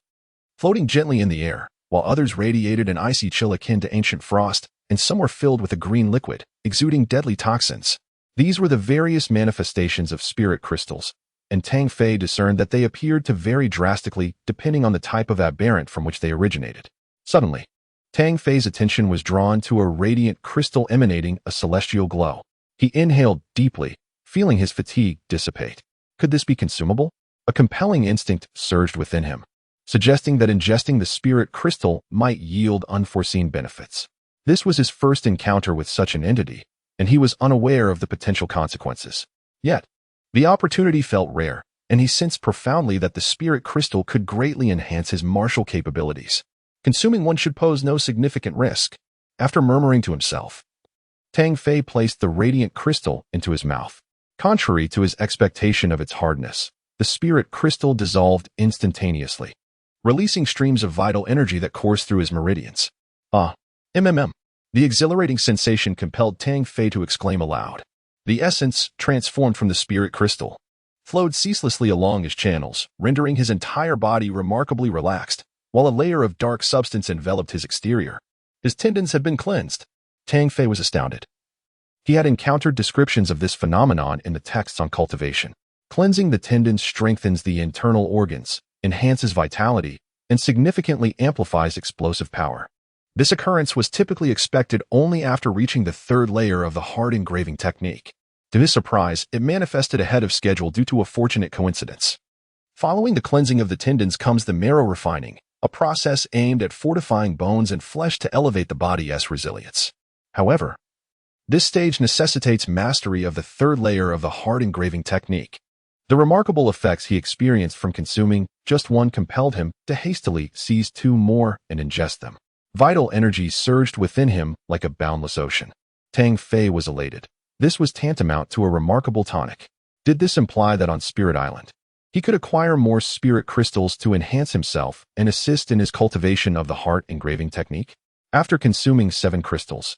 floating gently in the air, while others radiated an icy chill akin to ancient frost, and some were filled with a green liquid, exuding deadly toxins. These were the various manifestations of spirit crystals, and Tang Fei discerned that they appeared to vary drastically depending on the type of aberrant from which they originated. Suddenly, Tang Fei's attention was drawn to a radiant crystal emanating a celestial glow. He inhaled deeply, feeling his fatigue dissipate. Could this be consumable? A compelling instinct surged within him, suggesting that ingesting the spirit crystal might yield unforeseen benefits. This was his first encounter with such an entity, and he was unaware of the potential consequences. Yet, the opportunity felt rare, and he sensed profoundly that the spirit crystal could greatly enhance his martial capabilities. Consuming one should pose no significant risk. After murmuring to himself, Tang Fei placed the radiant crystal into his mouth. Contrary to his expectation of its hardness, the spirit crystal dissolved instantaneously, releasing streams of vital energy that coursed through his meridians. The exhilarating sensation compelled Tang Fei to exclaim aloud. The essence, transformed from the spirit crystal, flowed ceaselessly along his channels, rendering his entire body remarkably relaxed, while a layer of dark substance enveloped his exterior. His tendons had been cleansed. Tang Fei was astounded. He had encountered descriptions of this phenomenon in the texts on cultivation. Cleansing the tendons strengthens the internal organs, enhances vitality, and significantly amplifies explosive power. This occurrence was typically expected only after reaching the 3rd layer of the hard engraving technique. To his surprise, it manifested ahead of schedule due to a fortunate coincidence. Following the cleansing of the tendons comes the marrow refining, a process aimed at fortifying bones and flesh to elevate the body's resilience. However, This stage necessitates mastery of the third layer of the hard engraving technique. The remarkable effects he experienced from consuming just one compelled him to hastily seize two more and ingest them. Vital energy surged within him like a boundless ocean. Tang Fei was elated. This was tantamount to a remarkable tonic. Did this imply that on Spirit Island, he could acquire more spirit crystals to enhance himself and assist in his cultivation of the heart engraving technique? After consuming 7 crystals,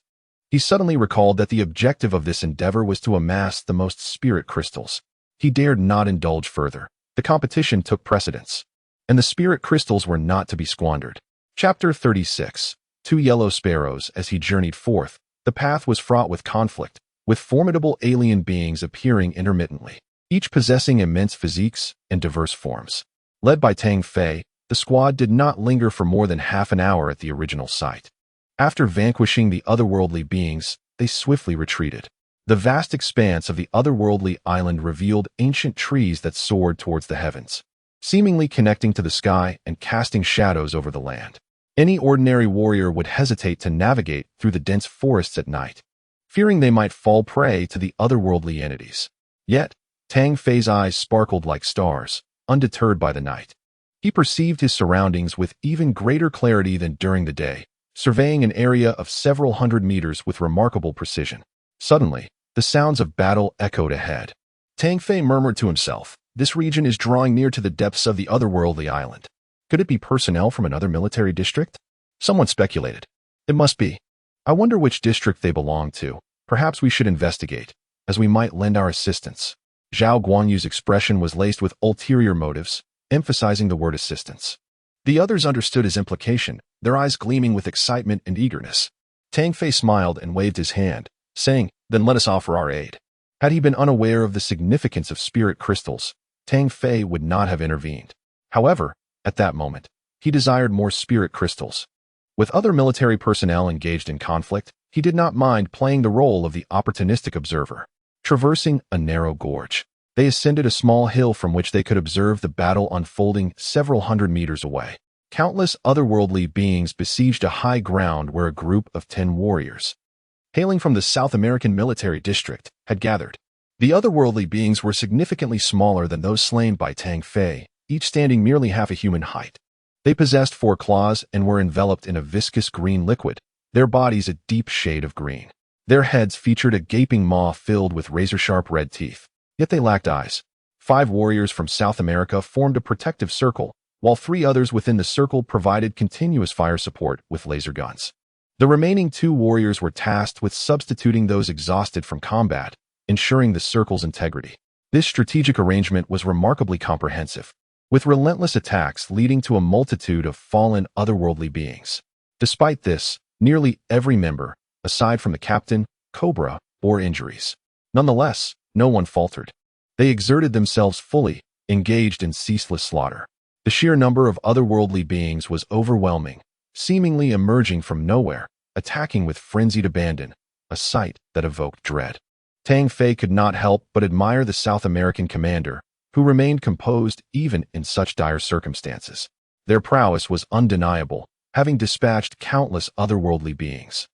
he suddenly recalled that the objective of this endeavor was to amass the most spirit crystals. He dared not indulge further. The competition took precedence, and the spirit crystals were not to be squandered. Chapter 36. 2 Yellow Sparrows. As he journeyed forth, the path was fraught with conflict, with formidable alien beings appearing intermittently, each possessing immense physiques and diverse forms. Led by Tang Fei, the squad did not linger for more than half an hour at the original site. After vanquishing the otherworldly beings, they swiftly retreated. The vast expanse of the otherworldly island revealed ancient trees that soared towards the heavens, seemingly connecting to the sky and casting shadows over the land. Any ordinary warrior would hesitate to navigate through the dense forests at night, fearing they might fall prey to the otherworldly entities. Yet, Tang Fei's eyes sparkled like stars, undeterred by the night. He perceived his surroundings with even greater clarity than during the day, surveying an area of several hundred meters with remarkable precision. Suddenly, the sounds of battle echoed ahead. Tang Fei murmured to himself, "This region is drawing near to the depths of the otherworldly island. Could it be personnel from another military district?" Someone speculated. "It must be. I wonder which district they belong to. Perhaps we should investigate, as we might lend our assistance." Zhao Guanyu's expression was laced with ulterior motives, emphasizing the word assistance. The others understood his implication, their eyes gleaming with excitement and eagerness. Tang Fei smiled and waved his hand, saying, "Then let us offer our aid." Had he been unaware of the significance of spirit crystals, Tang Fei would not have intervened. However, at that moment, he desired more spirit crystals. With other military personnel engaged in conflict, he did not mind playing the role of the opportunistic observer. Traversing a narrow gorge, they ascended a small hill from which they could observe the battle unfolding several hundred meters away. Countless otherworldly beings besieged a high ground where a group of 10 warriors, hailing from the South American military district, had gathered. The otherworldly beings were significantly smaller than those slain by Tang Fei, each standing merely half a human height. They possessed 4 claws and were enveloped in a viscous green liquid, their bodies a deep shade of green. Their heads featured a gaping maw filled with razor-sharp red teeth, yet they lacked eyes. 5 warriors from South America formed a protective circle, while 3 others within the circle provided continuous fire support with laser guns. The remaining 2 warriors were tasked with substituting those exhausted from combat, ensuring the circle's integrity. This strategic arrangement was remarkably comprehensive, with relentless attacks leading to a multitude of fallen otherworldly beings. Despite this, nearly every member, aside from the captain, Cobra, bore injuries. Nonetheless, no one faltered. They exerted themselves fully, engaged in ceaseless slaughter. The sheer number of otherworldly beings was overwhelming, seemingly emerging from nowhere, attacking with frenzied abandon, a sight that evoked dread. Tang Fei could not help but admire the South American commander, who remained composed even in such dire circumstances. Their prowess was undeniable, having dispatched countless otherworldly beings.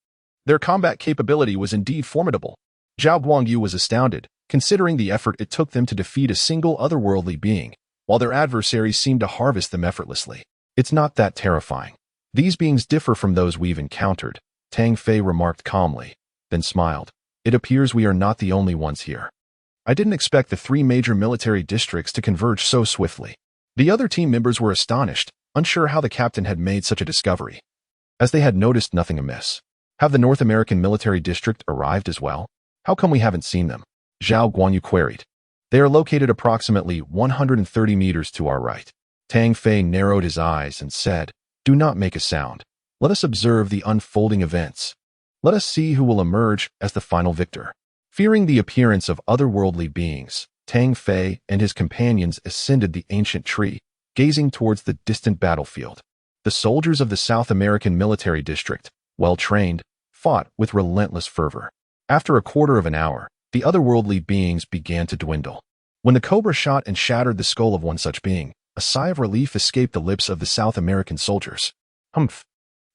Their combat capability was indeed formidable. Zhao Guangyu was astounded, considering the effort it took them to defeat a single otherworldly being, while their adversaries seemed to harvest them effortlessly. "It's not that terrifying. These beings differ from those we've encountered," Tang Fei remarked calmly, then smiled. "It appears we are not the only ones here. I didn't expect the 3 major military districts to converge so swiftly." The other team members were astonished, unsure how the captain had made such a discovery, as they had noticed nothing amiss. "Have the North American military district arrived as well? How come we haven't seen them?" Zhao Guanyu queried. "They are located approximately 130 meters to our right." Tang Fei narrowed his eyes and said, "Do not make a sound. Let us observe the unfolding events. Let us see who will emerge as the final victor." Fearing the appearance of otherworldly beings, Tang Fei and his companions ascended the ancient tree, gazing towards the distant battlefield. The soldiers of the South American military district, well trained, fought with relentless fervor. After a quarter of an hour, the otherworldly beings began to dwindle. When the cobra shot and shattered the skull of one such being, a sigh of relief escaped the lips of the South American soldiers. "Humph!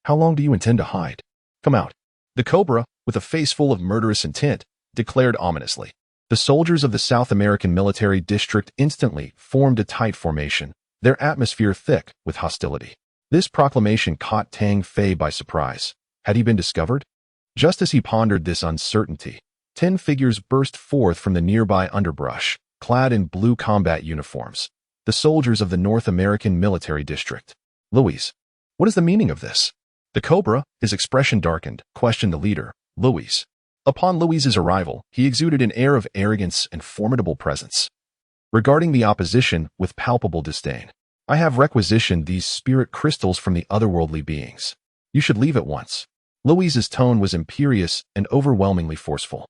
How long do you intend to hide? Come out." The cobra, with a face full of murderous intent, declared ominously. The soldiers of the South American military district instantly formed a tight formation, their atmosphere thick with hostility. This proclamation caught Tang Fei by surprise. Had he been discovered? Just as he pondered this uncertainty, 10 figures burst forth from the nearby underbrush, clad in blue combat uniforms. The soldiers of the North American military district. Louis, what is the meaning of this? The Cobra, his expression darkened, questioned the leader, Louis. Upon Louis's arrival, he exuded an air of arrogance and formidable presence. Regarding the opposition with palpable disdain, I have requisitioned these spirit crystals from the otherworldly beings. You should leave at once. Louis's tone was imperious and overwhelmingly forceful.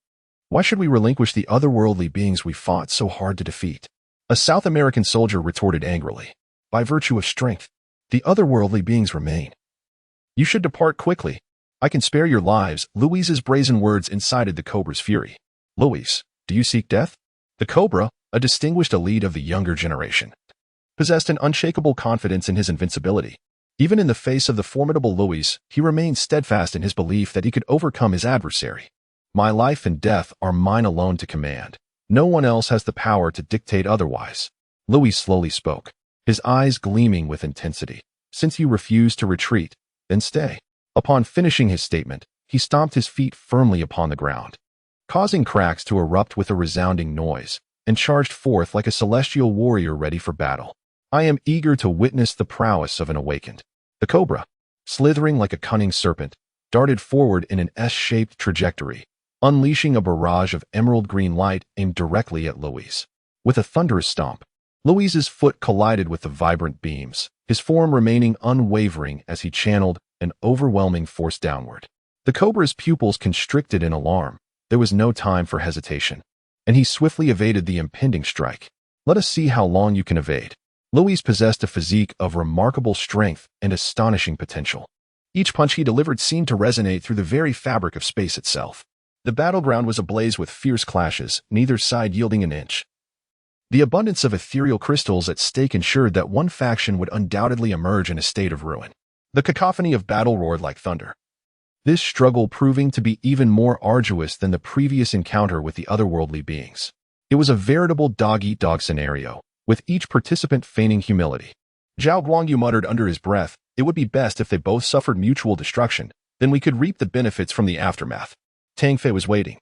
Why should we relinquish the otherworldly beings we fought so hard to defeat? A South American soldier retorted angrily. By virtue of strength, the otherworldly beings remain. You should depart quickly. I can spare your lives. Louis's brazen words incited the Cobra's fury. Louis, do you seek death? The Cobra, a distinguished elite of the younger generation, possessed an unshakable confidence in his invincibility. Even in the face of the formidable Louis, he remained steadfast in his belief that he could overcome his adversary. My life and death are mine alone to command. No one else has the power to dictate otherwise. Louis slowly spoke, his eyes gleaming with intensity. Since you refuse to retreat, then stay. Upon finishing his statement, he stomped his feet firmly upon the ground, causing cracks to erupt with a resounding noise, and charged forth like a celestial warrior ready for battle. I am eager to witness the prowess of an awakened. The Cobra, slithering like a cunning serpent, darted forward in an S-shaped trajectory, unleashing a barrage of emerald green light aimed directly at Louis. With a thunderous stomp, Louis's foot collided with the vibrant beams, his form remaining unwavering as he channeled an overwhelming force downward. The Cobra's pupils constricted in alarm. There was no time for hesitation, and he swiftly evaded the impending strike. Let us see how long you can evade. Louis possessed a physique of remarkable strength and astonishing potential. Each punch he delivered seemed to resonate through the very fabric of space itself. The battleground was ablaze with fierce clashes, neither side yielding an inch. The abundance of ethereal crystals at stake ensured that one faction would undoubtedly emerge in a state of ruin. The cacophony of battle roared like thunder. This struggle proving to be even more arduous than the previous encounter with the otherworldly beings. It was a veritable dog-eat-dog scenario, with each participant feigning humility. Zhao Guangyu muttered under his breath, it would be best if they both suffered mutual destruction, then we could reap the benefits from the aftermath. Tang Fei was waiting,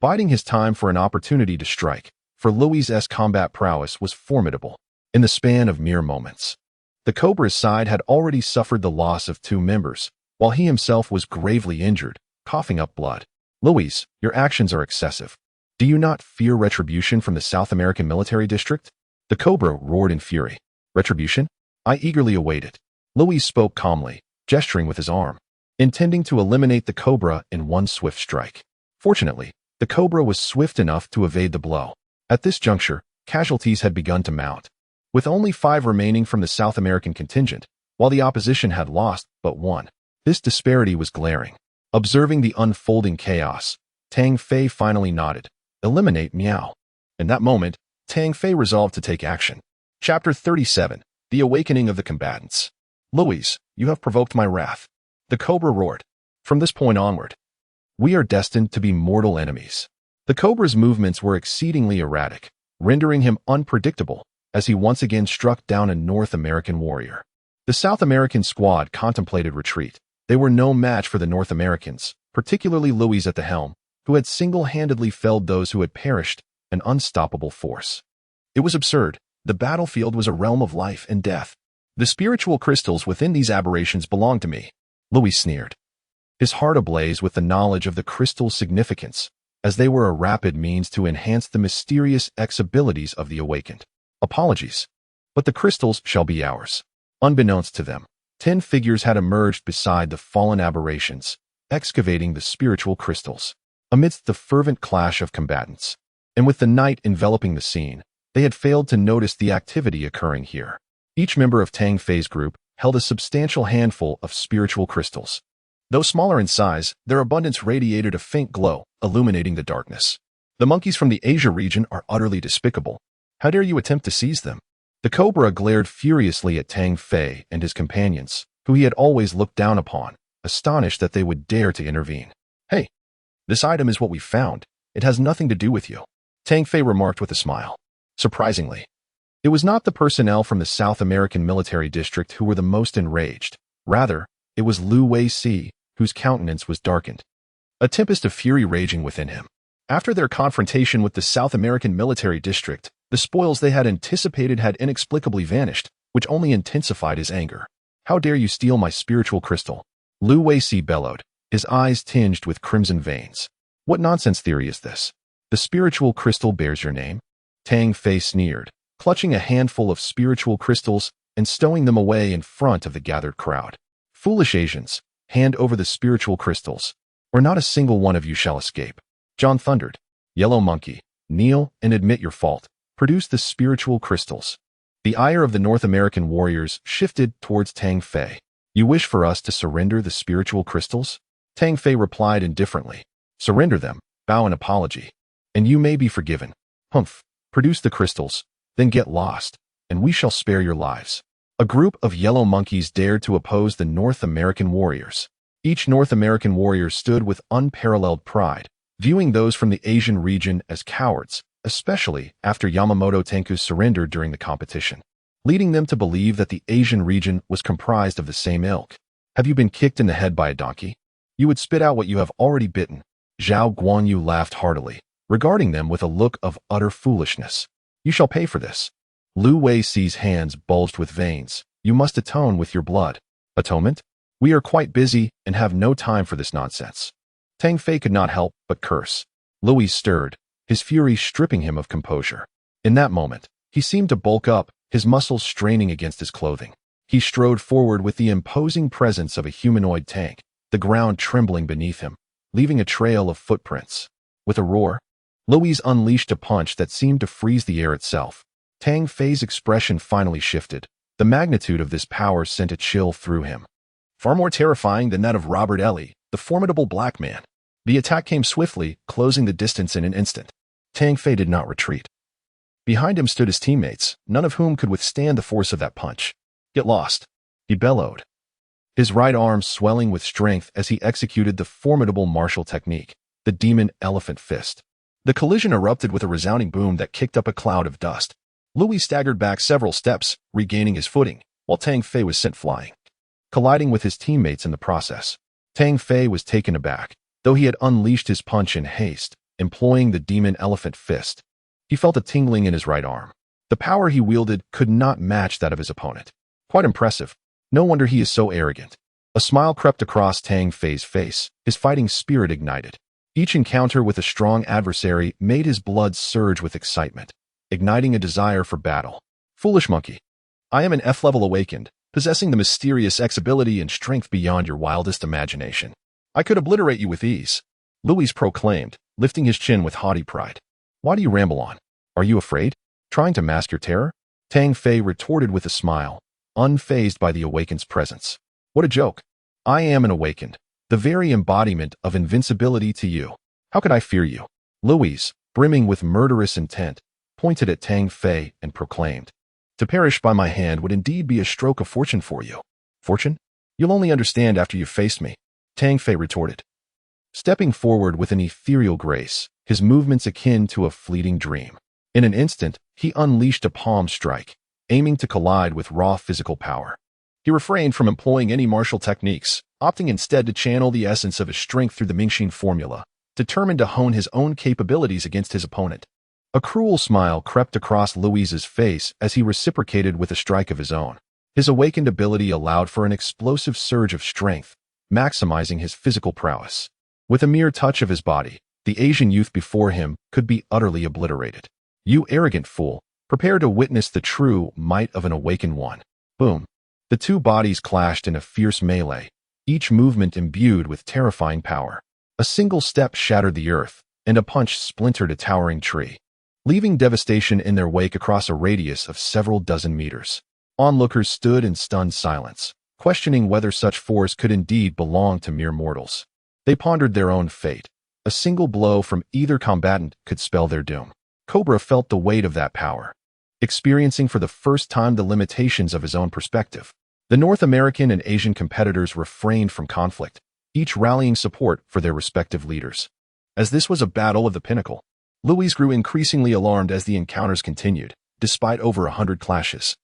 biding his time for an opportunity to strike, for Louis's combat prowess was formidable. In the span of mere moments, the Cobra's side had already suffered the loss of 2 members, while he himself was gravely injured, coughing up blood. Louis, your actions are excessive. Do you not fear retribution from the South American military district? The Cobra roared in fury. Retribution? I eagerly await it. Louis spoke calmly, gesturing with his arm, intending to eliminate the Cobra in one swift strike. Fortunately, the Cobra was swift enough to evade the blow. At this juncture, casualties had begun to mount, with only 5 remaining from the South American contingent, while the opposition had lost but 1. This disparity was glaring. Observing the unfolding chaos, Tang Fei finally nodded. Eliminate Miao. In that moment, Tang Fei resolved to take action. Chapter 37. The Awakening of the Combatants. Louis, you have provoked my wrath. The Cobra roared. From this point onward, we are destined to be mortal enemies. The Cobra's movements were exceedingly erratic, rendering him unpredictable as he once again struck down a North American warrior. The South American squad contemplated retreat. They were no match for the North Americans, particularly Louis at the helm, who had single-handedly felled those who had perished, an unstoppable force. It was absurd. The battlefield was a realm of life and death. The spiritual crystals within these aberrations belonged to me. Louis sneered, his heart ablaze with the knowledge of the crystal's significance, as they were a rapid means to enhance the mysterious abilities of the awakened. Apologies, but the crystals shall be ours. Unbeknownst to them, 10 figures had emerged beside the fallen aberrations, excavating the spiritual crystals. Amidst the fervent clash of combatants, and with the night enveloping the scene, they had failed to notice the activity occurring here. Each member of Tang Fei's group held a substantial handful of spiritual crystals. Though smaller in size, their abundance radiated a faint glow, illuminating the darkness. The monkeys from the Asia region are utterly despicable. How dare you attempt to seize them? The Cobra glared furiously at Tang Fei and his companions, who he had always looked down upon, astonished that they would dare to intervene. Hey, This item is what we found. It has nothing to do with you, Tang Fei remarked with a smile. Surprisingly, it was not the personnel from the South American military district who were the most enraged. Rather, it was Lu Wei-si, whose countenance was darkened, a tempest of fury raging within him. After their confrontation with the South American military district, the spoils they had anticipated had inexplicably vanished, which only intensified his anger. How dare you steal my spiritual crystal? Lu Wei-si bellowed, his eyes tinged with crimson veins. What nonsense theory is this? The spiritual crystal bears your name? Tang Fei sneered, clutching a handful of spiritual crystals and stowing them away in front of the gathered crowd. Foolish Asians, hand over the spiritual crystals, or not a single one of you shall escape. John thundered. Yellow Monkey, kneel and admit your fault. Produce the spiritual crystals. The ire of the North American warriors shifted towards Tang Fei. You wish for us to surrender the spiritual crystals? Tang Fei replied indifferently. Surrender them, bow an apology, and you may be forgiven. Humph, produce the crystals, then get lost, and we shall spare your lives. A group of yellow monkeys dared to oppose the North American warriors. Each North American warrior stood with unparalleled pride, viewing those from the Asian region as cowards, especially after Yamamoto Tenku's surrender during the competition, leading them to believe that the Asian region was comprised of the same ilk. Have you been kicked in the head by a donkey? You would spit out what you have already bitten. Zhao Guanyu laughed heartily, regarding them with a look of utter foolishness. You shall pay for this. Lu Wei-si's hands bulged with veins. You must atone with your blood. Atonement? We are quite busy and have no time for this nonsense. Tang Fei could not help but curse. Louis stirred, his fury stripping him of composure. In that moment, he seemed to bulk up, his muscles straining against his clothing. He strode forward with the imposing presence of a humanoid tank, the ground trembling beneath him, leaving a trail of footprints. With a roar, Louis unleashed a punch that seemed to freeze the air itself. Tang Fei's expression finally shifted. The magnitude of this power sent a chill through him. Far more terrifying than that of Robert Ellie, the formidable black man. The attack came swiftly, closing the distance in an instant. Tang Fei did not retreat. Behind him stood his teammates, none of whom could withstand the force of that punch. Get lost, he bellowed, his right arm swelling with strength as he executed the formidable martial technique, the demon elephant fist. The collision erupted with a resounding boom that kicked up a cloud of dust. Louis staggered back several steps, regaining his footing, while Tang Fei was sent flying, colliding with his teammates in the process. Tang Fei was taken aback, though he had unleashed his punch in haste, employing the demon elephant fist. He felt a tingling in his right arm. The power he wielded could not match that of his opponent. Quite impressive. No wonder he is so arrogant. A smile crept across Tang Fei's face, his fighting spirit ignited. Each encounter with a strong adversary made his blood surge with excitement, igniting a desire for battle. Foolish monkey. I am an F-level awakened, possessing the mysterious X-ability and strength beyond your wildest imagination. I could obliterate you with ease, Louis proclaimed, lifting his chin with haughty pride. Why do you ramble on? Are you afraid? Trying to mask your terror? Tang Fei retorted with a smile, unfazed by the awakened's presence. What a joke. I am an awakened, the very embodiment of invincibility to you. How could I fear you? Louis, brimming with murderous intent, pointed at Tang Fei and proclaimed, to perish by my hand would indeed be a stroke of fortune for you. Fortune? You'll only understand after you've faced me, Tang Fei retorted, stepping forward with an ethereal grace, his movements akin to a fleeting dream. In an instant, he unleashed a palm strike, aiming to collide with raw physical power. He refrained from employing any martial techniques, opting instead to channel the essence of his strength through the Mingxin formula, determined to hone his own capabilities against his opponent. A cruel smile crept across Louis's face as he reciprocated with a strike of his own. His awakened ability allowed for an explosive surge of strength, maximizing his physical prowess. With a mere touch of his body, the Asian youth before him could be utterly obliterated. You arrogant fool, prepare to witness the true might of an awakened one. Boom. The two bodies clashed in a fierce melee, each movement imbued with terrifying power. A single step shattered the earth, and a punch splintered a towering tree, leaving devastation in their wake across a radius of several dozen meters. Onlookers stood in stunned silence, questioning whether such force could indeed belong to mere mortals. They pondered their own fate. A single blow from either combatant could spell their doom. Cobra felt the weight of that power, experiencing for the first time the limitations of his own perspective. The North American and Asian competitors refrained from conflict, each rallying support for their respective leaders. as this was a battle of the pinnacle. Louis grew increasingly alarmed as the encounters continued, despite over 100 clashes.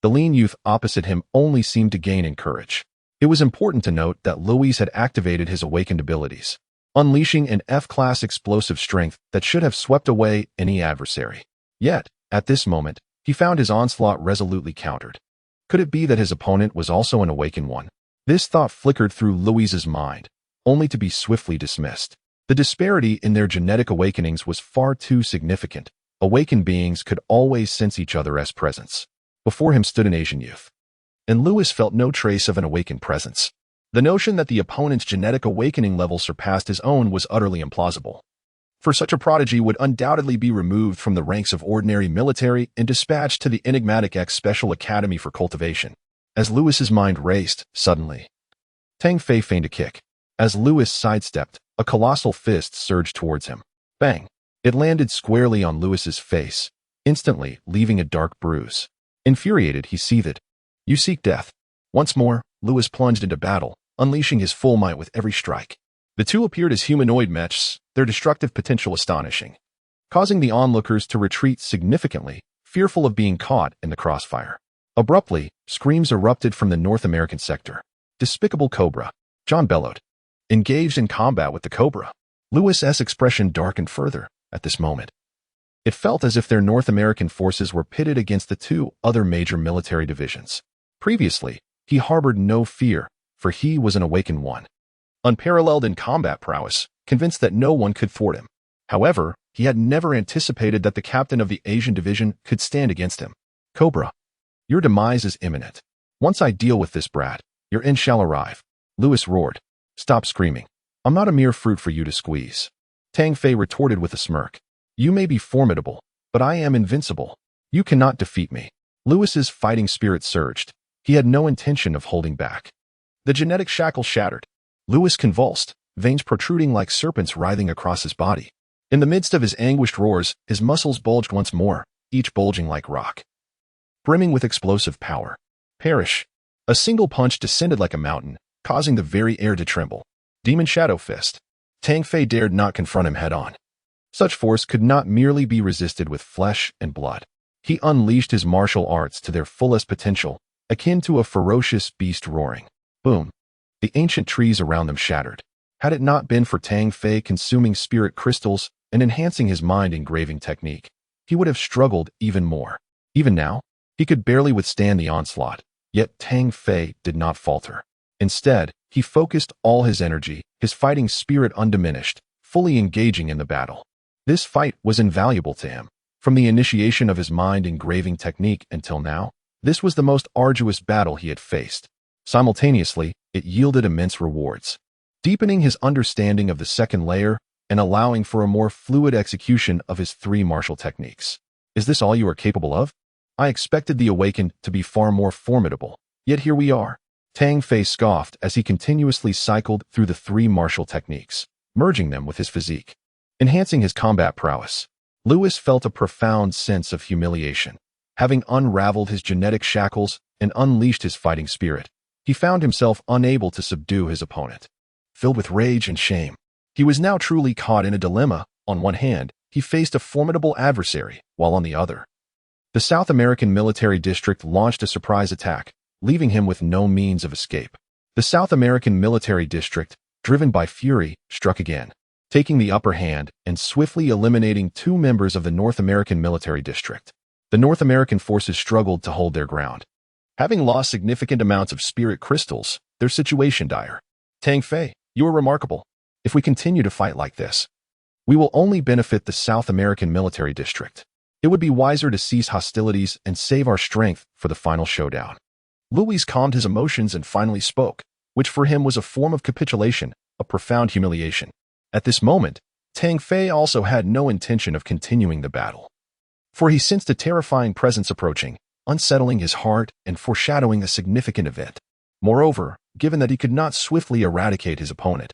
The lean youth opposite him only seemed to gain in courage. It was important to note that Louis had activated his awakened abilities, unleashing an F-class explosive strength that should have swept away any adversary. Yet, at this moment, he found his onslaught resolutely countered. Could it be that his opponent was also an awakened one? This thought flickered through Louis's mind, only to be swiftly dismissed. The disparity in their genetic awakenings was far too significant. Awakened beings could always sense each other's presence. Before him stood an Asian youth, and Louis felt no trace of an awakened presence. The notion that the opponent's genetic awakening level surpassed his own was utterly implausible. For such a prodigy would undoubtedly be removed from the ranks of ordinary military and dispatched to the enigmatic X Special Academy for cultivation. As Louis's mind raced, suddenly, Tang Fei feigned a kick. As Louis sidestepped, a colossal fist surged towards him. Bang! It landed squarely on Louis's face, instantly leaving a dark bruise. Infuriated, he seethed. You seek death. Once more, Louis plunged into battle, unleashing his full might with every strike. The two appeared as humanoid mechs, their destructive potential astonishing, causing the onlookers to retreat significantly, fearful of being caught in the crossfire. Abruptly, screams erupted from the North American sector. Despicable Cobra! John bellowed. Engaged in combat with the Cobra. Louis's expression darkened further at this moment. It felt as if their North American forces were pitted against the two other major military divisions. Previously, he harbored no fear, for he was an awakened one, unparalleled in combat prowess, convinced that no one could thwart him. However, he had never anticipated that the captain of the Asian division could stand against him. Cobra, your demise is imminent. Once I deal with this brat, your end shall arrive. Louis roared. Stop screaming. I'm not a mere fruit for you to squeeze. Tang Fei retorted with a smirk. You may be formidable, but I am invincible. You cannot defeat me. Louis's fighting spirit surged. He had no intention of holding back. The genetic shackle shattered. Louis convulsed, veins protruding like serpents writhing across his body. In the midst of his anguished roars, his muscles bulged once more, each bulging like rock, brimming with explosive power. Perish! A single punch descended like a mountain, causing the very air to tremble. Demon Shadow Fist. Tang Fei dared not confront him head-on. Such force could not merely be resisted with flesh and blood. He unleashed his martial arts to their fullest potential, akin to a ferocious beast roaring. Boom! The ancient trees around them shattered. Had it not been for Tang Fei consuming spirit crystals and enhancing his mind engraving technique, he would have struggled even more. Even now, he could barely withstand the onslaught, yet Tang Fei did not falter. Instead, he focused all his energy, his fighting spirit undiminished, fully engaging in the battle. This fight was invaluable to him. From the initiation of his mind engraving technique until now, this was the most arduous battle he had faced. Simultaneously, it yielded immense rewards, deepening his understanding of the second layer and allowing for a more fluid execution of his three martial techniques. Is this all you are capable of? I expected the awakened to be far more formidable, yet here we are. Tang Fei scoffed as he continuously cycled through the three martial techniques, merging them with his physique, enhancing his combat prowess. Louis felt a profound sense of humiliation. Having unraveled his genetic shackles and unleashed his fighting spirit, he found himself unable to subdue his opponent. Filled with rage and shame, he was now truly caught in a dilemma. On one hand, he faced a formidable adversary, while on the other, the South American military district launched a surprise attack, leaving him with no means of escape. The South American military district, driven by fury, struck again, taking the upper hand and swiftly eliminating two members of the North American military district. The North American forces struggled to hold their ground. Having lost significant amounts of spirit crystals, their situation dire. Tang Fei, you are remarkable. If we continue to fight like this, we will only benefit the South American military district. It would be wiser to cease hostilities and save our strength for the final showdown. Louis calmed his emotions and finally spoke, which for him was a form of capitulation, a profound humiliation. At this moment, Tang Fei also had no intention of continuing the battle, for he sensed a terrifying presence approaching, unsettling his heart and foreshadowing a significant event. Moreover, given that he could not swiftly eradicate his opponent,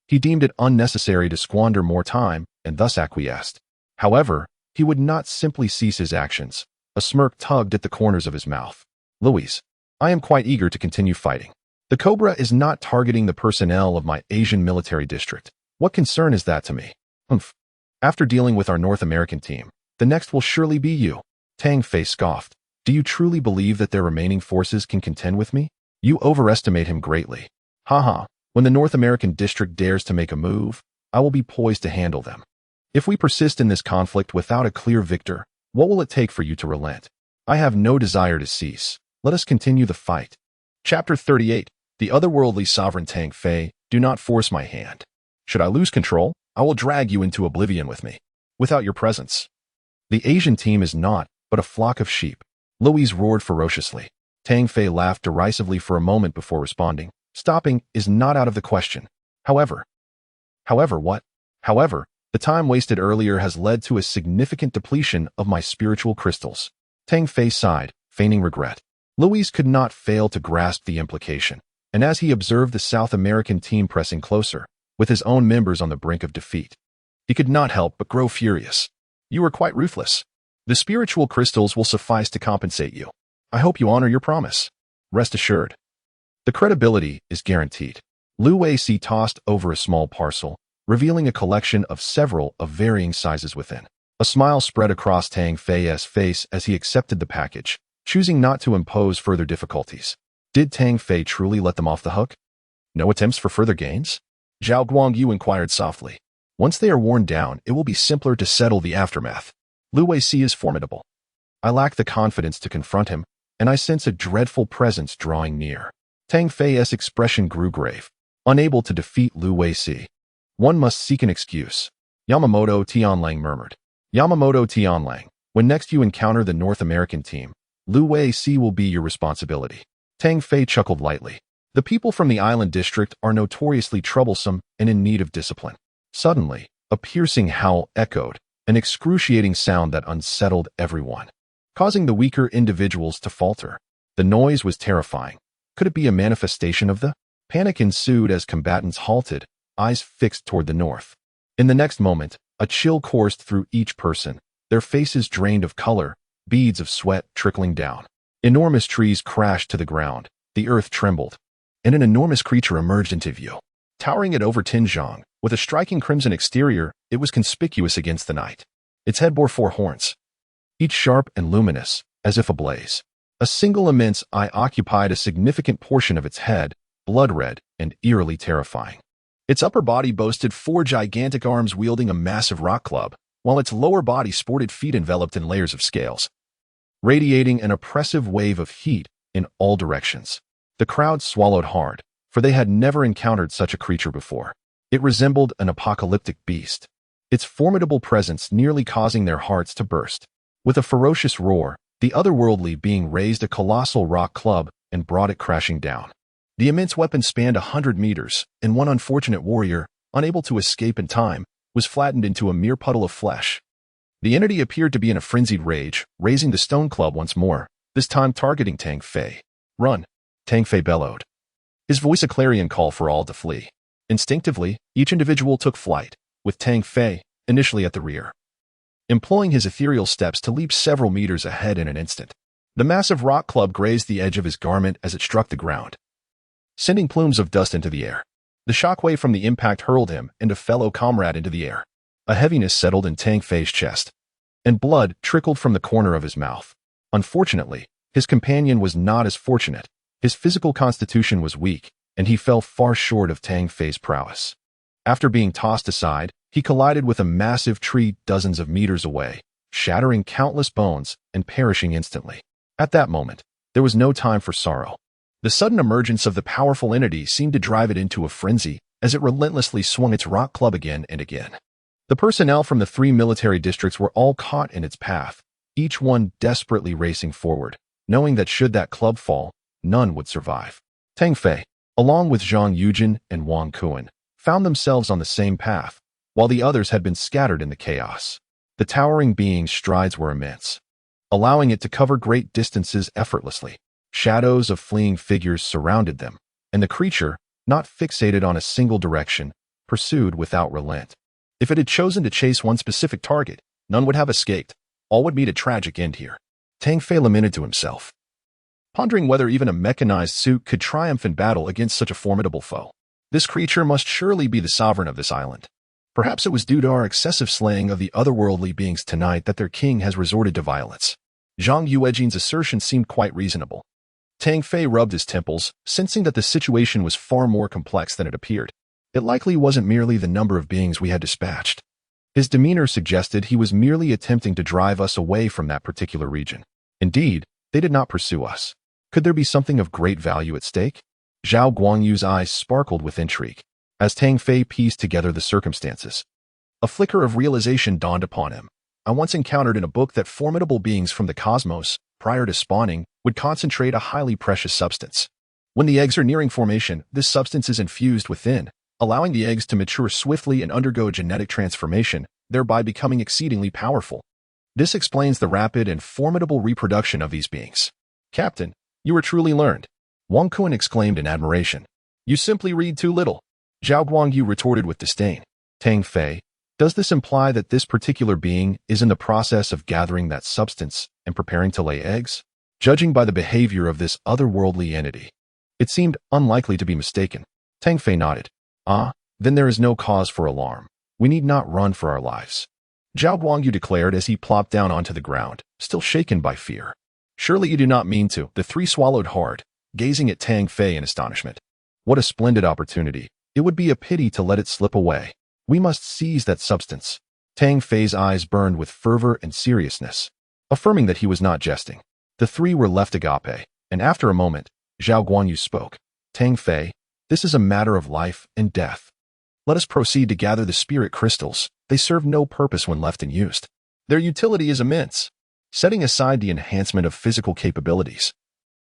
he deemed it unnecessary to squander more time and thus acquiesced. However, he would not simply cease his actions. A smirk tugged at the corners of his mouth. Louis, I am quite eager to continue fighting. The Cobra is not targeting the personnel of my Asian military district. What concern is that to me? Humph. After dealing with our North American team, the next will surely be you. Tang Fei scoffed. Do you truly believe that their remaining forces can contend with me? You overestimate him greatly. Haha, when the North American district dares to make a move, I will be poised to handle them. If we persist in this conflict without a clear victor, what will it take for you to relent? I have no desire to cease. Let us continue the fight. Chapter 38. The otherworldly sovereign Tang Fei, do not force my hand. Should I lose control, I will drag you into oblivion with me. Without your presence. The Asian team is not but a flock of sheep. Louise roared ferociously. Tang Fei laughed derisively for a moment before responding. Stopping is not out of the question. However, what? However, the time wasted earlier has led to a significant depletion of my spiritual crystals. Tang Fei sighed, feigning regret. Louise could not fail to grasp the implication, and as he observed the South American team pressing closer, with his own members on the brink of defeat, he could not help but grow furious. You are quite ruthless. The spiritual crystals will suffice to compensate you. I hope you honor your promise. Rest assured. The credibility is guaranteed. Lu Weici tossed over a small parcel, revealing a collection of several of varying sizes within. A smile spread across Tang Fei's face as he accepted the package, choosing not to impose further difficulties. Did Tang Fei truly let them off the hook? No attempts for further gains? Zhao Guangyu inquired softly. Once they are worn down, it will be simpler to settle the aftermath. Lu Weici is formidable. I lack the confidence to confront him, and I sense a dreadful presence drawing near. Tang Fei's expression grew grave. Unable to defeat Lu Weici, one must seek an excuse. Yamamoto Tianlang murmured. Yamamoto Tianlang, when next you encounter the North American team, Lu Weici will be your responsibility. Tang Fei chuckled lightly. The people from the island district are notoriously troublesome and in need of discipline. Suddenly, a piercing howl echoed, an excruciating sound that unsettled everyone, causing the weaker individuals to falter. The noise was terrifying. Could it be a manifestation of the? Panic ensued as combatants halted, eyes fixed toward the north. In the next moment, a chill coursed through each person, their faces drained of color, beads of sweat trickling down. Enormous trees crashed to the ground, the earth trembled, and an enormous creature emerged into view. Towering at over Tinzhong, with a striking crimson exterior, it was conspicuous against the night. Its head bore 4 horns, each sharp and luminous, as if ablaze. A single immense eye occupied a significant portion of its head, blood-red and eerily terrifying. Its upper body boasted 4 gigantic arms wielding a massive rock club, while its lower body sported feet enveloped in layers of scales, radiating an oppressive wave of heat in all directions. The crowd swallowed hard, for they had never encountered such a creature before. It resembled an apocalyptic beast, its formidable presence nearly causing their hearts to burst. With a ferocious roar, the otherworldly being raised a colossal rock club and brought it crashing down. The immense weapon spanned 100 meters, and one unfortunate warrior, unable to escape in time, was flattened into a mere puddle of flesh. The entity appeared to be in a frenzied rage, raising the stone club once more, this time targeting Tang Fei. Run! Tang Fei bellowed, his voice a clarion call for all to flee. Instinctively, each individual took flight, with Tang Fei initially at the rear, employing his ethereal steps to leap several meters ahead in an instant. The massive rock club grazed the edge of his garment as it struck the ground, sending plumes of dust into the air. The shockwave from the impact hurled him and a fellow comrade into the air. A heaviness settled in Tang Fei's chest, and blood trickled from the corner of his mouth. Unfortunately, his companion was not as fortunate. His physical constitution was weak, and he fell far short of Tang Fei's prowess. After being tossed aside, he collided with a massive tree dozens of meters away, shattering countless bones and perishing instantly. At that moment, there was no time for sorrow. The sudden emergence of the powerful entity seemed to drive it into a frenzy as it relentlessly swung its rock club again and again. The personnel from the 3 military districts were all caught in its path, each one desperately racing forward, knowing that should that club fall, none would survive. Tang Fei, along with Zhang Yujin and Wang Kuan, found themselves on the same path, while the others had been scattered in the chaos. The towering being's strides were immense, allowing it to cover great distances effortlessly. Shadows of fleeing figures surrounded them, and the creature, not fixated on a single direction, pursued without relent. If it had chosen to chase one specific target, none would have escaped. All would meet a tragic end here. Tang Fei lamented to himself, pondering whether even a mechanized suit could triumph in battle against such a formidable foe. This creature must surely be the sovereign of this island. Perhaps it was due to our excessive slaying of the otherworldly beings tonight that their king has resorted to violence. Zhang Yuejin's assertion seemed quite reasonable. Tang Fei rubbed his temples, sensing that the situation was far more complex than it appeared. It likely wasn't merely the number of beings we had dispatched. His demeanor suggested he was merely attempting to drive us away from that particular region. Indeed, they did not pursue us. Could there be something of great value at stake? Zhao Guangyu's eyes sparkled with intrigue as Tang Fei pieced together the circumstances. A flicker of realization dawned upon him. I once encountered in a book that formidable beings from the cosmos, prior to spawning, would concentrate a highly precious substance. When the eggs are nearing formation, this substance is infused within, allowing the eggs to mature swiftly and undergo genetic transformation, thereby becoming exceedingly powerful. This explains the rapid and formidable reproduction of these beings. Captain, you are truly learned. Wang Kun exclaimed in admiration. You simply read too little. Zhao Guangyu retorted with disdain. Tang Fei, does this imply that this particular being is in the process of gathering that substance and preparing to lay eggs? Judging by the behavior of this otherworldly entity, it seemed unlikely to be mistaken. Tang Fei nodded. Then there is no cause for alarm. We need not run for our lives. Zhao Guangyu declared as he plopped down onto the ground, still shaken by fear. Surely you do not mean to. The three swallowed hard, gazing at Tang Fei in astonishment. What a splendid opportunity. It would be a pity to let it slip away. We must seize that substance. Tang Fei's eyes burned with fervor and seriousness, affirming that he was not jesting. The three were left agape, and after a moment, Zhao Guanyu spoke. Tang Fei, this is a matter of life and death. Let us proceed to gather the spirit crystals. They serve no purpose when left unused. Their utility is immense, setting aside the enhancement of physical capabilities.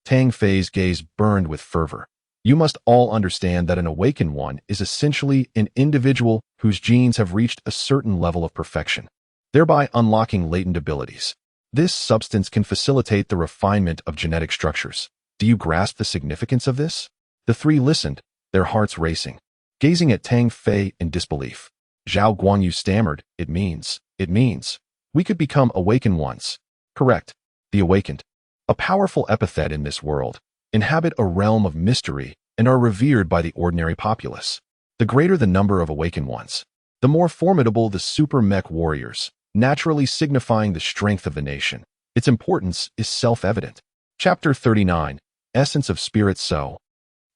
Tang Fei's gaze burned with fervor. You must all understand that an awakened one is essentially an individual whose genes have reached a certain level of perfection, thereby unlocking latent abilities. This substance can facilitate the refinement of genetic structures. Do you grasp the significance of this? The three listened, their hearts racing, gazing at Tang Fei in disbelief. Zhao Guanyu stammered, It means, we could become awakened ones. Correct. The awakened. A powerful epithet in this world, inhabit a realm of mystery and are revered by the ordinary populace. The greater the number of awakened ones, the more formidable the super mech warriors, naturally signifying the strength of the nation. Its importance is self-evident. Chapter 39, Essence of Spirit. So,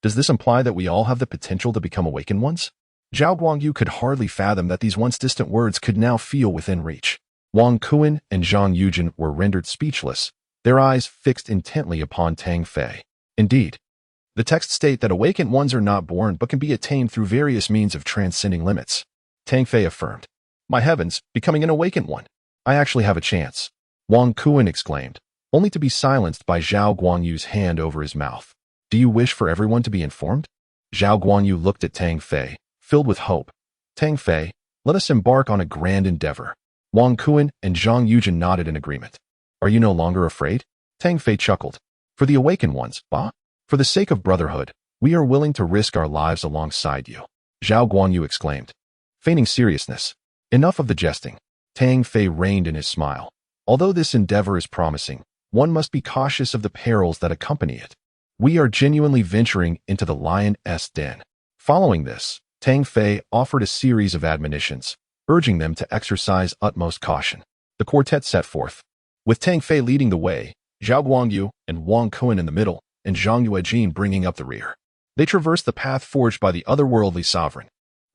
does this imply that we all have the potential to become awakened ones? Zhao Guangyu could hardly fathom that these once distant words could now feel within reach. Wang Kun and Zhang Yujin were rendered speechless, their eyes fixed intently upon Tang Fei. Indeed, the texts state that awakened ones are not born but can be attained through various means of transcending limits. Tang Fei affirmed. My heavens, becoming an awakened one. I actually have a chance. Wang Kun exclaimed, only to be silenced by Zhao Guangyu's hand over his mouth. Do you wish for everyone to be informed? Zhao Guanyu looked at Tang Fei, filled with hope. Tang Fei, let us embark on a grand endeavor. Wang Kun and Zhang Yujin nodded in agreement. Are you no longer afraid? Tang Fei chuckled. For the awakened ones, for the sake of brotherhood, we are willing to risk our lives alongside you. Zhao Guanyu exclaimed, feigning seriousness. Enough of the jesting. Tang Fei reined in his smile. Although this endeavor is promising, one must be cautious of the perils that accompany it. We are genuinely venturing into the lion's den. Following this, Tang Fei offered a series of admonitions, urging them to exercise utmost caution. The quartet set forth, with Tang Fei leading the way, Zhao Guangyu and Wang Kun in the middle, and Zhang Yuejin bringing up the rear. They traversed the path forged by the otherworldly sovereign.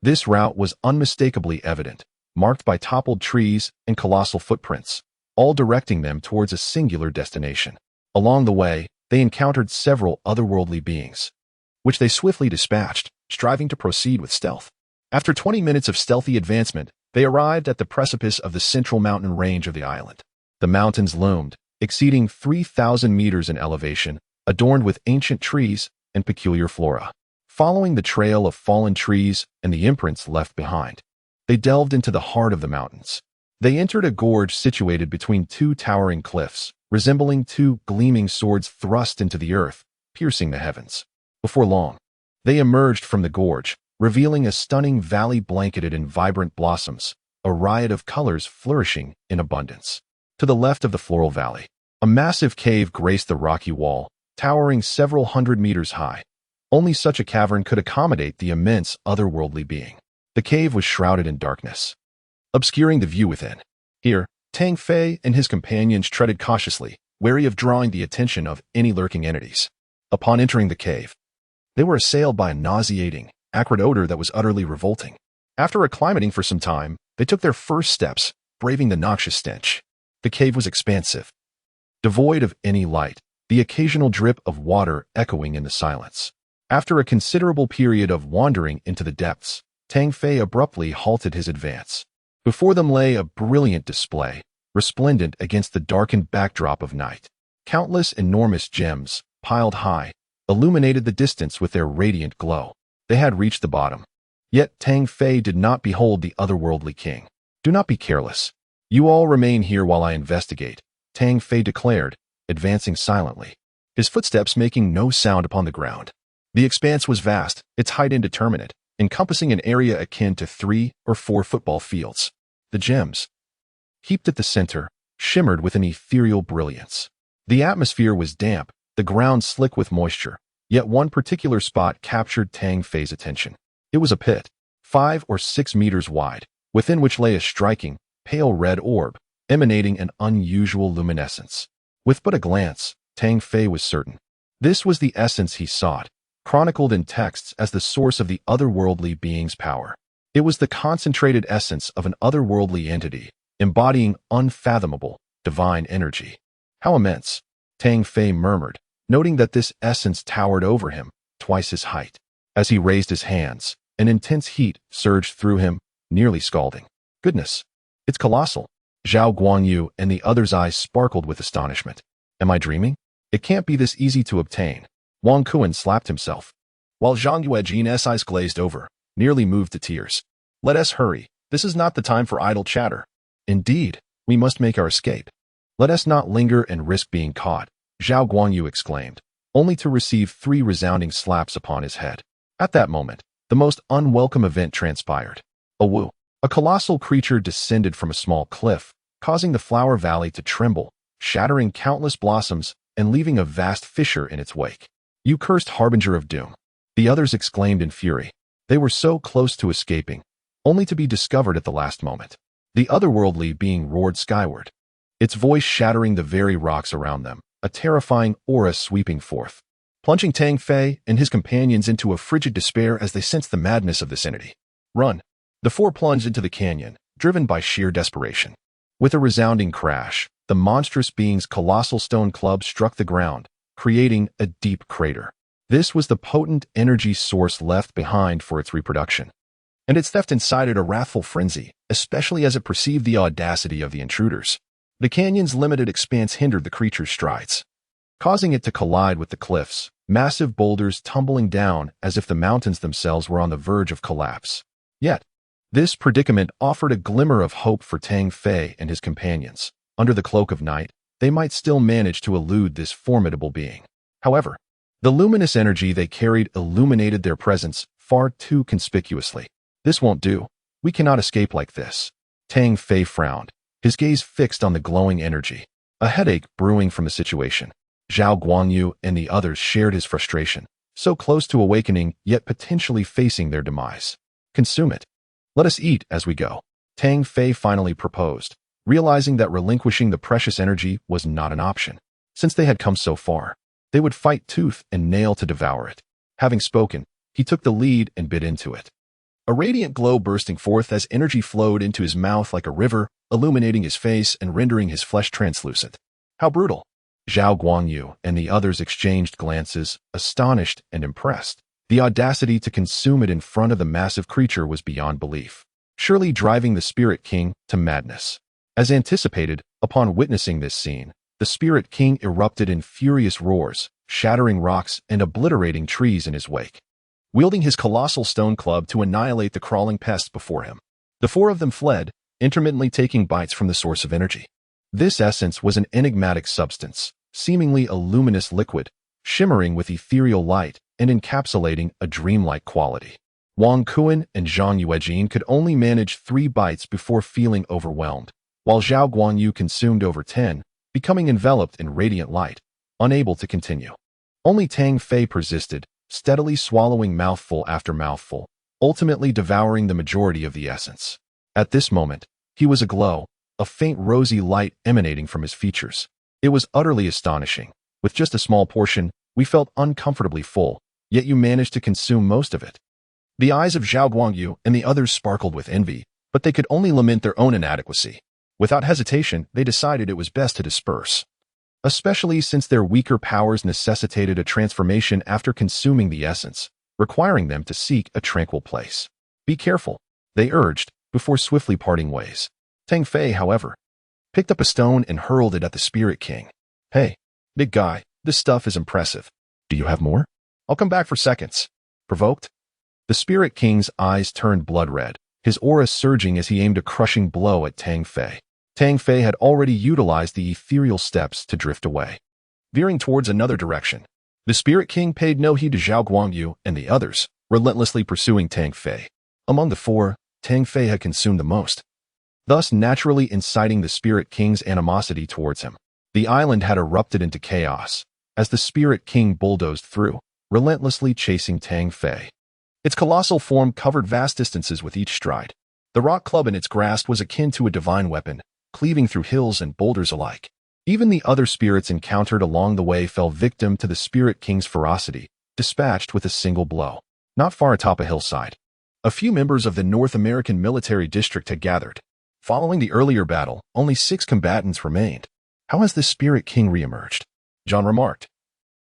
This route was unmistakably evident, marked by toppled trees and colossal footprints, all directing them towards a singular destination. Along the way, they encountered several otherworldly beings, which they swiftly dispatched, striving to proceed with stealth. After 20 minutes of stealthy advancement, they arrived at the precipice of the central mountain range of the island. The mountains loomed, exceeding 3,000 meters in elevation, adorned with ancient trees and peculiar flora. Following the trail of fallen trees and the imprints left behind, they delved into the heart of the mountains. They entered a gorge situated between two towering cliffs, resembling two gleaming swords thrust into the earth, piercing the heavens. Before long, they emerged from the gorge, revealing a stunning valley blanketed in vibrant blossoms, a riot of colors flourishing in abundance. To the left of the floral valley, a massive cave graced the rocky wall, towering several hundred meters high. Only such a cavern could accommodate the immense otherworldly being. The cave was shrouded in darkness, obscuring the view within. Here, Tang Fei and his companions treaded cautiously, wary of drawing the attention of any lurking entities. Upon entering the cave, they were assailed by a nauseating, acrid odor that was utterly revolting. After acclimating for some time, they took their first steps, braving the noxious stench. The cave was expansive, devoid of any light, the occasional drip of water echoing in the silence. After a considerable period of wandering into the depths, Tang Fei abruptly halted his advance. Before them lay a brilliant display, resplendent against the darkened backdrop of night. Countless enormous gems, piled high, illuminated the distance with their radiant glow. They had reached the bottom. Yet Tang Fei did not behold the otherworldly king. "Do not be careless. You all remain here while I investigate," Tang Fei declared, advancing silently, his footsteps making no sound upon the ground. The expanse was vast, its height indeterminate, encompassing an area akin to 3 or 4 football fields. The gems, heaped at the center, shimmered with an ethereal brilliance. The atmosphere was damp, the ground slick with moisture, yet one particular spot captured Tang Fei's attention. It was a pit, 5 or 6 meters wide, within which lay a striking, pale red orb, emanating an unusual luminescence. With but a glance, Tang Fei was certain. This was the essence he sought, chronicled in texts as the source of the otherworldly being's power. It was the concentrated essence of an otherworldly entity, embodying unfathomable, divine energy. How immense, Tang Fei murmured, noting that this essence towered over him, twice his height. As he raised his hands, an intense heat surged through him, nearly scalding. "Goodness, it's colossal." Zhao Guangyu and the other's eyes sparkled with astonishment. "Am I dreaming? It can't be this easy to obtain." Wang Kuan slapped himself, while Zhang Yuejin's eyes glazed over, nearly moved to tears. "Let us hurry. This is not the time for idle chatter." "Indeed, we must make our escape. Let us not linger and risk being caught," Zhao Guangyu exclaimed, only to receive 3 resounding slaps upon his head. At that moment, the most unwelcome event transpired. A colossal creature descended from a small cliff, causing the flower valley to tremble, shattering countless blossoms and leaving a vast fissure in its wake. "You cursed harbinger of doom," the others exclaimed in fury. They were so close to escaping, only to be discovered at the last moment. The otherworldly being roared skyward, its voice shattering the very rocks around them, a terrifying aura sweeping forth, plunging Tang Fei and his companions into a frigid despair as they sensed the madness of this entity. "Run!" The 4 plunged into the canyon, driven by sheer desperation. With a resounding crash, the monstrous being's colossal stone club struck the ground, creating a deep crater. This was the potent energy source left behind for its reproduction, and its theft incited a wrathful frenzy, especially as it perceived the audacity of the intruders. The canyon's limited expanse hindered the creature's strides, causing it to collide with the cliffs, massive boulders tumbling down as if the mountains themselves were on the verge of collapse. Yet, this predicament offered a glimmer of hope for Tang Fei and his companions. Under the cloak of night, they might still manage to elude this formidable being. However, the luminous energy they carried illuminated their presence far too conspicuously. "This won't do. We cannot escape like this." Tang Fei frowned, his gaze fixed on the glowing energy, a headache brewing from the situation. Zhao Guangyu and the others shared his frustration, so close to awakening yet potentially facing their demise. "Consume it. Let us eat as we go," Tang Fei finally proposed, realizing that relinquishing the precious energy was not an option. Since they had come so far, they would fight tooth and nail to devour it. Having spoken, he took the lead and bit into it. A radiant glow bursting forth as energy flowed into his mouth like a river, illuminating his face and rendering his flesh translucent. "How brutal!" Zhao Guangyu and the others exchanged glances, astonished and impressed. The audacity to consume it in front of the massive creature was beyond belief, surely driving the Spirit King to madness. As anticipated, upon witnessing this scene, the Spirit King erupted in furious roars, shattering rocks and obliterating trees in his wake, wielding his colossal stone club to annihilate the crawling pests before him. The 4 of them fled, intermittently taking bites from the source of energy. This essence was an enigmatic substance, seemingly a luminous liquid, shimmering with ethereal light and encapsulating a dreamlike quality. Wang Kuan and Zhang Yuejin could only manage 3 bites before feeling overwhelmed, while Zhao Guangyu consumed over 10, becoming enveloped in radiant light, unable to continue. Only Tang Fei persisted, steadily swallowing mouthful after mouthful, ultimately devouring the majority of the essence. At this moment, he was aglow, a faint rosy light emanating from his features. It was utterly astonishing. With just a small portion, we felt uncomfortably full, yet you managed to consume most of it. The eyes of Zhao Guangyu and the others sparkled with envy, but they could only lament their own inadequacy. Without hesitation, they decided it was best to disperse, especially since their weaker powers necessitated a transformation after consuming the essence, requiring them to seek a tranquil place. Be careful, they urged, before swiftly parting ways. Tang Fei, however, picked up a stone and hurled it at the Spirit King. Hey, big guy, this stuff is impressive. Do you have more? I'll come back for seconds. Provoked? The Spirit King's eyes turned blood red, his aura surging as he aimed a crushing blow at Tang Fei. Tang Fei had already utilized the ethereal steps to drift away, veering towards another direction. The Spirit King paid no heed to Zhao Guangyu and the others, relentlessly pursuing Tang Fei. Among the four, Tang Fei had consumed the most, thus naturally inciting the Spirit King's animosity towards him. The island had erupted into chaos, as the Spirit King bulldozed through, relentlessly chasing Tang Fei. Its colossal form covered vast distances with each stride. The rock club in its grasp was akin to a divine weapon, cleaving through hills and boulders alike. Even the other spirits encountered along the way fell victim to the Spirit King's ferocity, dispatched with a single blow. Not far atop a hillside, a few members of the North American military district had gathered. Following the earlier battle, only 6 combatants remained. How has the Spirit King reemerged? John remarked.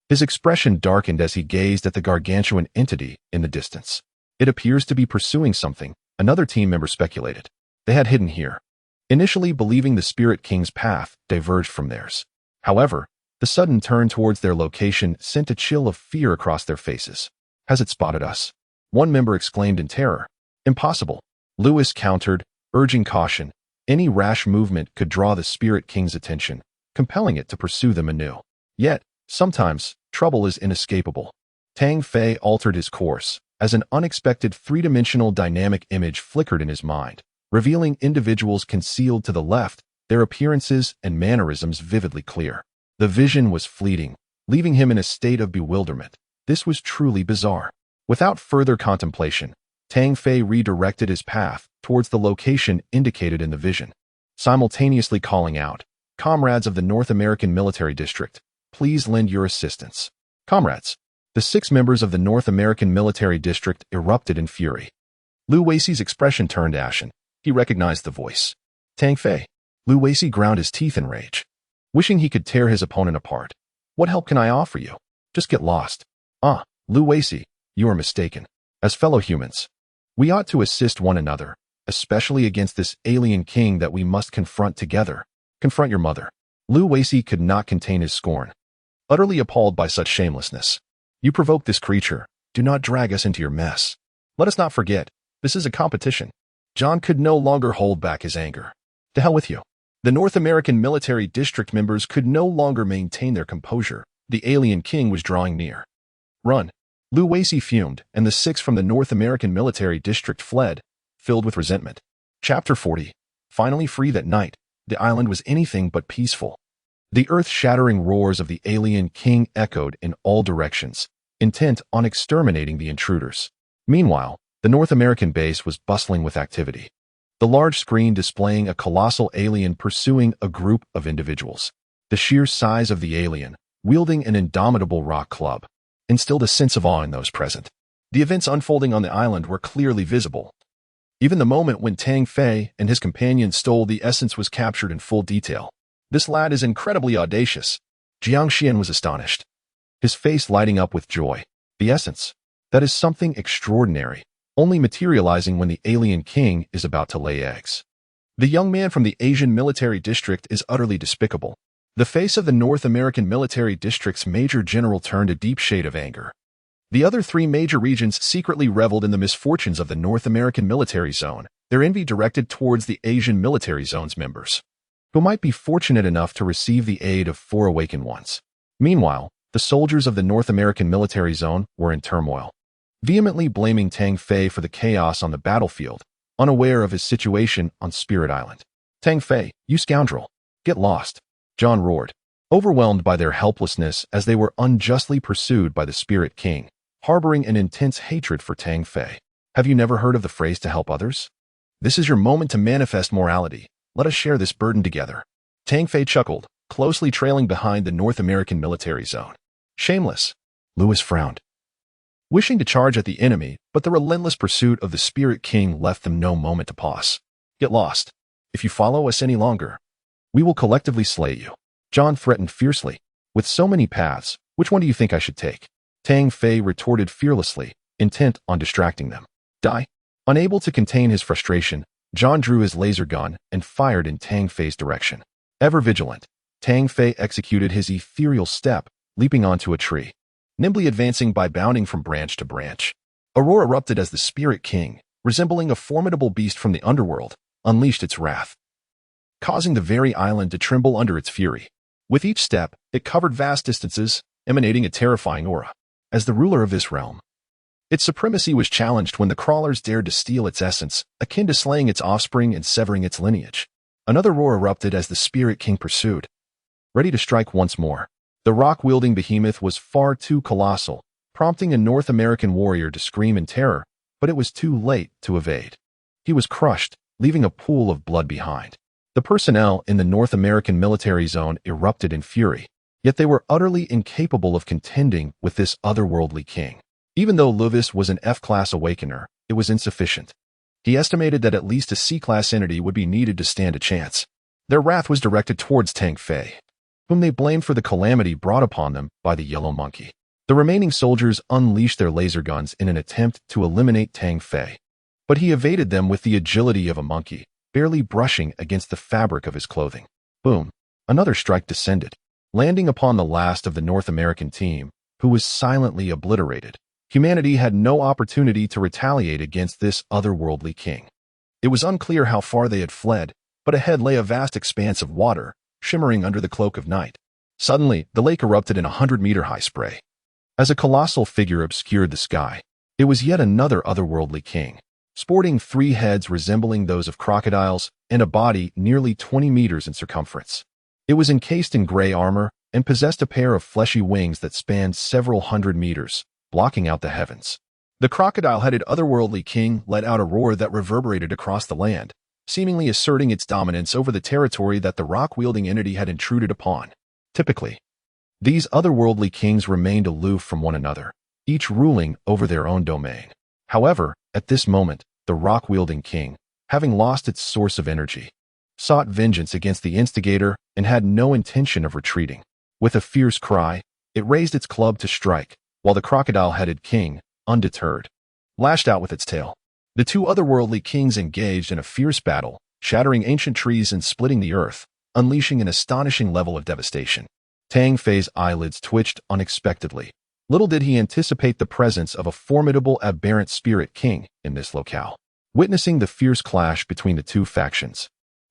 His expression darkened as he gazed at the gargantuan entity in the distance. It appears to be pursuing something, another team member speculated. They had hidden here, initially believing the Spirit King's path diverged from theirs. However, the sudden turn towards their location sent a chill of fear across their faces. Has it spotted us? One member exclaimed in terror. Impossible. Lewis countered, urging caution. Any rash movement could draw the Spirit King's attention, compelling it to pursue them anew. Yet, sometimes, trouble is inescapable. Tang Fei altered his course, as an unexpected three-dimensional dynamic image flickered in his mind, revealing individuals concealed to the left, their appearances and mannerisms vividly clear. The vision was fleeting, leaving him in a state of bewilderment. This was truly bizarre. Without further contemplation, Tang Fei redirected his path towards the location indicated in the vision, simultaneously calling out, "Comrades of the North American Military District, please lend your assistance." Comrades. The 6 members of the North American Military District erupted in fury. Lu Weixi's expression turned ashen. He recognized the voice. Tang Fei. Lu Weixi ground his teeth in rage, wishing he could tear his opponent apart. What help can I offer you? Just get lost. Lu Weixi, you are mistaken. As fellow humans, we ought to assist one another, especially against this alien king that we must confront together. Confront your mother. Lu Weixi could not contain his scorn, utterly appalled by such shamelessness. You provoked this creature. Do not drag us into your mess. Let us not forget, this is a competition. John could no longer hold back his anger. To hell with you. The North American Military District members could no longer maintain their composure. The alien king was drawing near. Run. Lu Weixi fumed, and the 6 from the North American Military District fled, filled with resentment. Chapter 40. Finally free that night, the island was anything but peaceful. The earth-shattering roars of the alien king echoed in all directions, intent on exterminating the intruders. Meanwhile, the North American base was bustling with activity. The large screen displaying a colossal alien pursuing a group of individuals. The sheer size of the alien, wielding an indomitable rock club, instilled a sense of awe in those present. The events unfolding on the island were clearly visible. Even the moment when Tang Fei and his companions stole the essence was captured in full detail. This lad is incredibly audacious. Jiang Xian was astonished, his face lighting up with joy. The essence. That is something extraordinary, only materializing when the alien king is about to lay eggs. The young man from the Asian military district is utterly despicable. The face of the North American military district's major general turned a deep shade of anger. The other 3 major regions secretly reveled in the misfortunes of the North American military zone, their envy directed towards the Asian military zone's members, who might be fortunate enough to receive the aid of 4 awakened ones. Meanwhile, the soldiers of the North American military zone were in turmoil, vehemently blaming Tang Fei for the chaos on the battlefield, unaware of his situation on Spirit Island. Tang Fei, you scoundrel! Get lost! John roared, overwhelmed by their helplessness as they were unjustly pursued by the Spirit King. harboring an intense hatred for Tang Fei. Have you never heard of the phrase to help others? This is your moment to manifest morality. Let us share this burden together. Tang Fei chuckled, closely trailing behind the North American military zone. Shameless. Lewis frowned, wishing to charge at the enemy, but the relentless pursuit of the Spirit King left them no moment to pause. Get lost. If you follow us any longer, we will collectively slay you. John threatened fiercely. With so many paths, which one do you think I should take? Tang Fei retorted fearlessly, intent on distracting them. Die. Unable to contain his frustration, John drew his laser gun and fired in Tang Fei's direction. Ever vigilant, Tang Fei executed his ethereal step, leaping onto a tree, nimbly advancing by bounding from branch to branch. A roar erupted as the Spirit King, resembling a formidable beast from the underworld, unleashed its wrath, causing the very island to tremble under its fury. With each step, it covered vast distances, emanating a terrifying aura. As the ruler of this realm, its supremacy was challenged when the crawlers dared to steal its essence, akin to slaying its offspring and severing its lineage. Another roar erupted as the Spirit King pursued, ready to strike once more. The rock-wielding behemoth was far too colossal, prompting a North American warrior to scream in terror, but it was too late to evade. He was crushed, leaving a pool of blood behind. The personnel in the North American military zone erupted in fury, yet they were utterly incapable of contending with this otherworldly king. Even though Lewis was an F-class awakener, it was insufficient. He estimated that at least a C-class entity would be needed to stand a chance. Their wrath was directed towards Tang Fei, whom they blamed for the calamity brought upon them by the Yellow Monkey. The remaining soldiers unleashed their laser guns in an attempt to eliminate Tang Fei, but he evaded them with the agility of a monkey, barely brushing against the fabric of his clothing. Boom! Another strike descended, landing upon the last of the North American team, who was silently obliterated. Humanity had no opportunity to retaliate against this otherworldly king. It was unclear how far they had fled, but ahead lay a vast expanse of water, shimmering under the cloak of night. Suddenly, the lake erupted in 100-meter-high spray. As a colossal figure obscured the sky, it was yet another otherworldly king, sporting 3 heads resembling those of crocodiles and a body nearly 20 meters in circumference. It was encased in gray armor and possessed a pair of fleshy wings that spanned several hundred meters, blocking out the heavens. The crocodile-headed otherworldly king let out a roar that reverberated across the land, seemingly asserting its dominance over the territory that the rock-wielding entity had intruded upon. Typically, these otherworldly kings remained aloof from one another, each ruling over their own domain. However, at this moment, the rock-wielding king, having lost its source of energy, sought vengeance against the instigator and had no intention of retreating. With a fierce cry, it raised its club to strike, while the crocodile-headed king, undeterred, lashed out with its tail. The two otherworldly kings engaged in a fierce battle, shattering ancient trees and splitting the earth, unleashing an astonishing level of devastation. Tang Fei's eyelids twitched unexpectedly. Little did he anticipate the presence of a formidable aberrant spirit king in this locale. Witnessing the fierce clash between the two factions,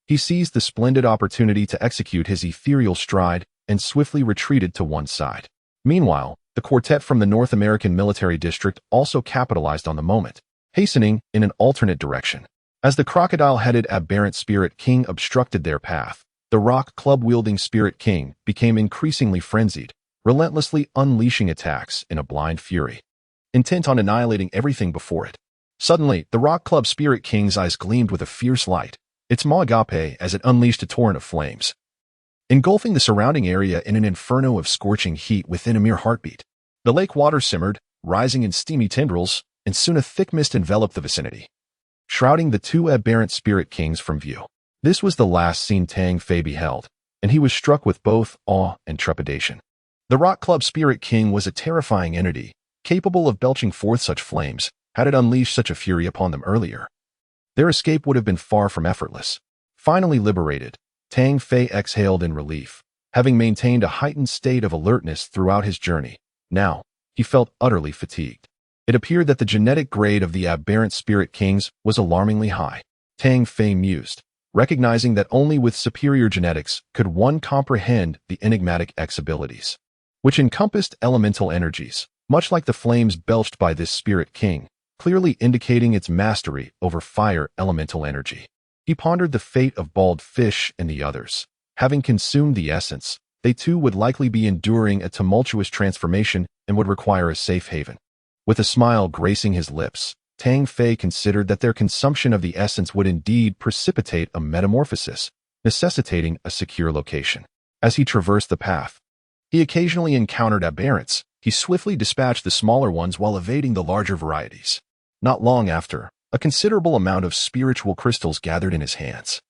he seized the splendid opportunity to execute his ethereal stride and swiftly retreated to one side. Meanwhile, the quartet from the North American military district also capitalized on the moment, hastening in an alternate direction. As the crocodile-headed aberrant spirit king obstructed their path, the rock club-wielding spirit king became increasingly frenzied, relentlessly unleashing attacks in a blind fury, intent on annihilating everything before it. Suddenly, the rock club spirit king's eyes gleamed with a fierce light, its maw agape as it unleashed a torrent of flames, engulfing the surrounding area in an inferno of scorching heat within a mere heartbeat. The lake water simmered, rising in steamy tendrils, and soon a thick mist enveloped the vicinity, shrouding the two aberrant spirit kings from view. This was the last scene Tang Fei beheld, and he was struck with both awe and trepidation. The Rock Club Spirit King was a terrifying entity, capable of belching forth such flames, had it unleashed such a fury upon them earlier. Their escape would have been far from effortless. Finally liberated, Tang Fei exhaled in relief, having maintained a heightened state of alertness throughout his journey. Now, he felt utterly fatigued. It appeared that the genetic grade of the aberrant spirit kings was alarmingly high. Tang Fei mused, recognizing that only with superior genetics could one comprehend the enigmatic X abilities, which encompassed elemental energies, much like the flames belched by this spirit king, clearly indicating its mastery over fire elemental energy. He pondered the fate of Bald Fish and the others. Having consumed the essence, they too would likely be enduring a tumultuous transformation and would require a safe haven. With a smile gracing his lips, Tang Fei considered that their consumption of the essence would indeed precipitate a metamorphosis, necessitating a secure location. As he traversed the path, he occasionally encountered aberrants. He swiftly dispatched the smaller ones while evading the larger varieties. Not long after, a considerable amount of spiritual crystals gathered in his hands.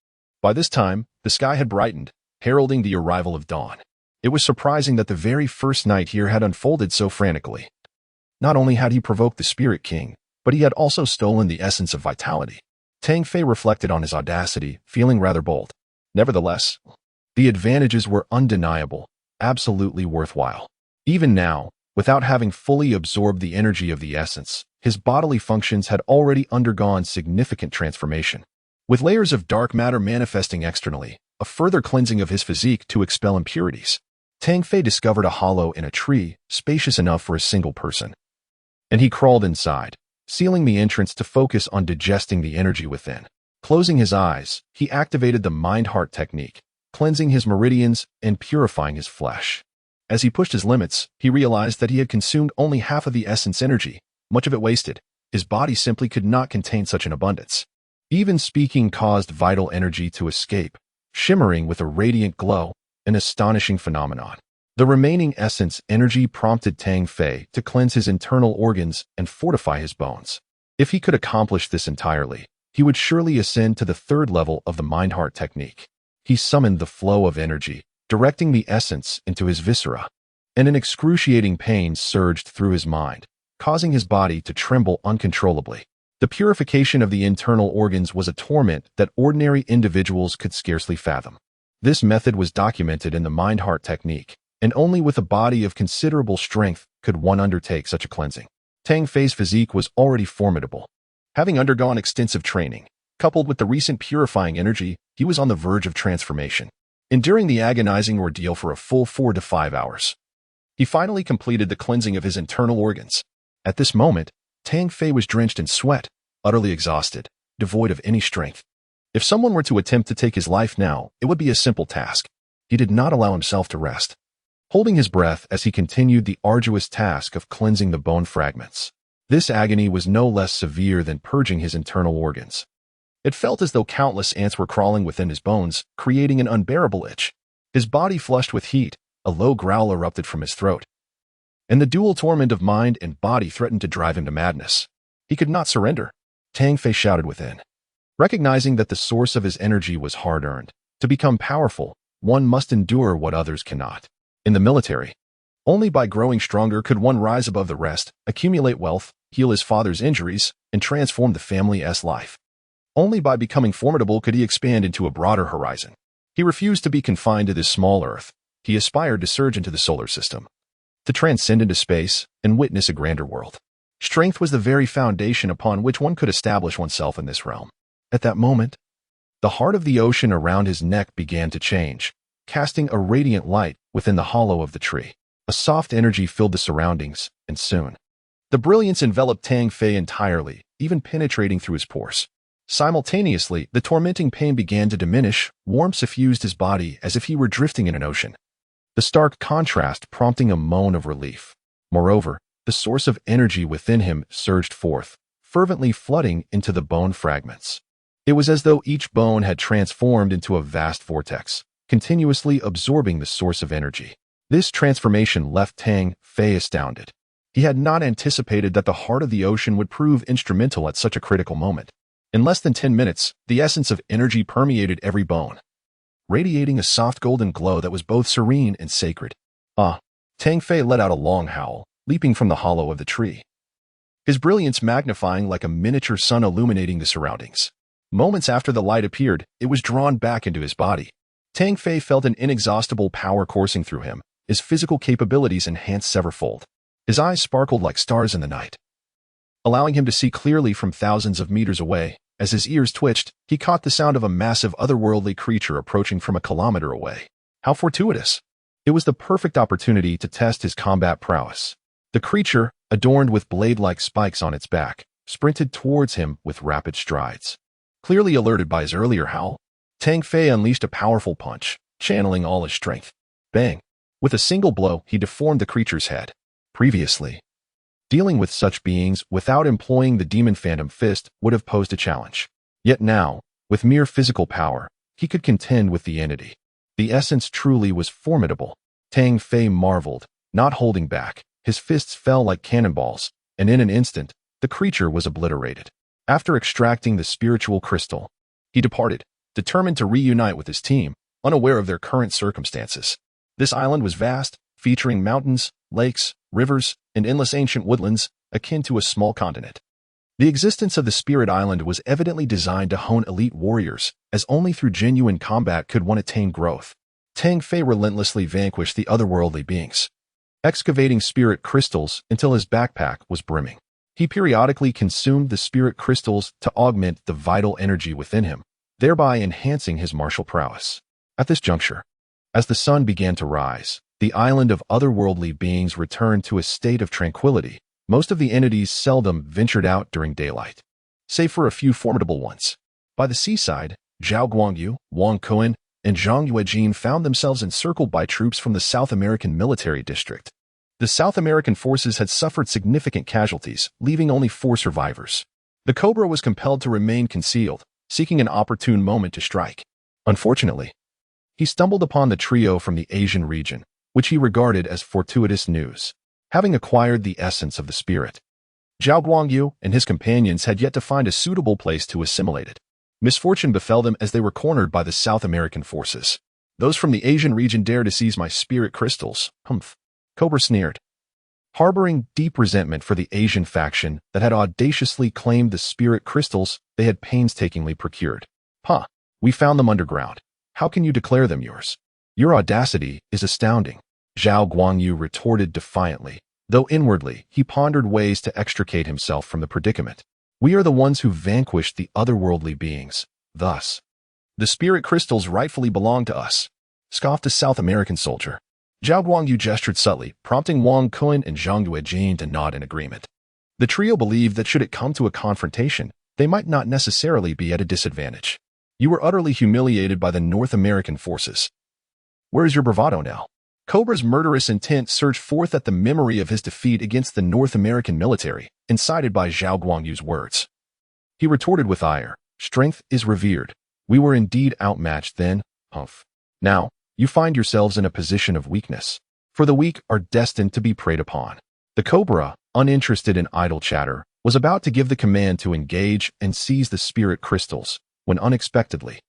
By this time, the sky had brightened, heralding the arrival of dawn. It was surprising that the very first night here had unfolded so frantically. Not only had he provoked the Spirit King, but he had also stolen the essence of vitality. Tang Fei reflected on his audacity, feeling rather bold. Nevertheless, the advantages were undeniable, absolutely worthwhile. Even now, without having fully absorbed the energy of the essence, his bodily functions had already undergone significant transformation. With layers of dark matter manifesting externally, a further cleansing of his physique to expel impurities, Tang Fei discovered a hollow in a tree, spacious enough for a single person. And he crawled inside, sealing the entrance to focus on digesting the energy within. Closing his eyes, he activated the mind-heart technique, cleansing his meridians and purifying his flesh. As he pushed his limits, he realized that he had consumed only half of the essence energy, much of it wasted. His body simply could not contain such an abundance. Even speaking caused vital energy to escape, shimmering with a radiant glow, an astonishing phenomenon. The remaining essence energy prompted Tang Fei to cleanse his internal organs and fortify his bones. If he could accomplish this entirely, he would surely ascend to the third level of the mind-heart technique. He summoned the flow of energy, directing the essence into his viscera, and an excruciating pain surged through his mind, causing his body to tremble uncontrollably. The purification of the internal organs was a torment that ordinary individuals could scarcely fathom. This method was documented in the mind-heart technique, and only with a body of considerable strength could one undertake such a cleansing. Tang Fei's physique was already formidable. Having undergone extensive training, coupled with the recent purifying energy, he was on the verge of transformation. Enduring the agonizing ordeal for a full 4 to 5 hours, he finally completed the cleansing of his internal organs. At this moment, Tang Fei was drenched in sweat, utterly exhausted, devoid of any strength. If someone were to attempt to take his life now, it would be a simple task. He did not allow himself to rest, holding his breath as he continued the arduous task of cleansing the bone fragments. This agony was no less severe than purging his internal organs. It felt as though countless ants were crawling within his bones, creating an unbearable itch. His body flushed with heat, a low growl erupted from his throat, and the dual torment of mind and body threatened to drive him to madness. He could not surrender. Tang Fei shouted within. Recognizing that the source of his energy was hard-earned, to become powerful, one must endure what others cannot. In the military, only by growing stronger could one rise above the rest, accumulate wealth, heal his father's injuries, and transform the family's life. Only by becoming formidable could he expand into a broader horizon. He refused to be confined to this small Earth. He aspired to surge into the solar system, to transcend into space and witness a grander world. Strength was the very foundation upon which one could establish oneself in this realm. At that moment, the heart of the ocean around his neck began to change, casting a radiant light within the hollow of the tree. A soft energy filled the surroundings, and soon, the brilliance enveloped Tang Fei entirely, even penetrating through his pores. Simultaneously, the tormenting pain began to diminish, warmth suffused his body as if he were drifting in an ocean. The stark contrast prompting a moan of relief. Moreover, the source of energy within him surged forth, fervently flooding into the bone fragments. It was as though each bone had transformed into a vast vortex, continuously absorbing the source of energy. This transformation left Tang Fei astounded. He had not anticipated that the heart of the ocean would prove instrumental at such a critical moment. In less than 10 minutes, the essence of energy permeated every bone, radiating a soft golden glow that was both serene and sacred. Tang Fei let out a long howl, leaping from the hollow of the tree, his brilliance magnifying like a miniature sun illuminating the surroundings. Moments after the light appeared, it was drawn back into his body. Tang Fei felt an inexhaustible power coursing through him, his physical capabilities enhanced severfold. His eyes sparkled like stars in the night, allowing him to see clearly from thousands of meters away. As his ears twitched, he caught the sound of a massive otherworldly creature approaching from a kilometer away. How fortuitous! It was the perfect opportunity to test his combat prowess. The creature, adorned with blade-like spikes on its back, sprinted towards him with rapid strides. Clearly alerted by his earlier howl, Tang Fei unleashed a powerful punch, channeling all his strength. Bang! With a single blow, he deformed the creature's head. Previously, Dealing with such beings without employing the demon phantom fist would have posed a challenge. Yet now, with mere physical power, he could contend with the entity. The essence truly was formidable. Tang Fei marveled, not holding back. His fists fell like cannonballs, and in an instant, the creature was obliterated. After extracting the spiritual crystal, he departed, determined to reunite with his team, unaware of their current circumstances. This island was vast, featuring mountains, lakes, rivers, and endless ancient woodlands, akin to a small continent. The existence of the Spirit Island was evidently designed to hone elite warriors, as only through genuine combat could one attain growth. Tang Fei relentlessly vanquished the otherworldly beings, excavating spirit crystals until his backpack was brimming. He periodically consumed the spirit crystals to augment the vital energy within him, thereby enhancing his martial prowess. At this juncture, as the sun began to rise, the island of otherworldly beings returned to a state of tranquility. Most of the entities seldom ventured out during daylight, save for a few formidable ones. By the seaside, Zhao Guangyu, Wang Kuan, and Zhang Yuejin found themselves encircled by troops from the South American military district. The South American forces had suffered significant casualties, leaving only 4 survivors. The Cobra was compelled to remain concealed, seeking an opportune moment to strike. Unfortunately, he stumbled upon the trio from the Asian region, which he regarded as fortuitous news. Having acquired the essence of the spirit, Zhao Guangyu and his companions had yet to find a suitable place to assimilate it. Misfortune befell them as they were cornered by the South American forces. Those from the Asian region dare to seize my spirit crystals. Humph. Cobra sneered, harboring deep resentment for the Asian faction that had audaciously claimed the spirit crystals they had painstakingly procured. Huh, we found them underground. How can you declare them yours? Your audacity is astounding, Zhao Guangyu retorted defiantly, though inwardly he pondered ways to extricate himself from the predicament. We are the ones who vanquished the otherworldly beings. Thus, the spirit crystals rightfully belong to us, scoffed a South American soldier. Zhao Guangyu gestured subtly, prompting Wang Kuan and Zhang Yuejin to nod in agreement. The trio believed that should it come to a confrontation, they might not necessarily be at a disadvantage. You were utterly humiliated by the North American forces. Where is your bravado now? Cobra's murderous intent surged forth at the memory of his defeat against the North American military, incited by Zhao Guangyu's words. He retorted with ire, strength is revered. We were indeed outmatched then, humph. Now, you find yourselves in a position of weakness, for the weak are destined to be preyed upon. The Cobra, uninterested in idle chatter, was about to give the command to engage and seize the spirit crystals, when unexpectedly,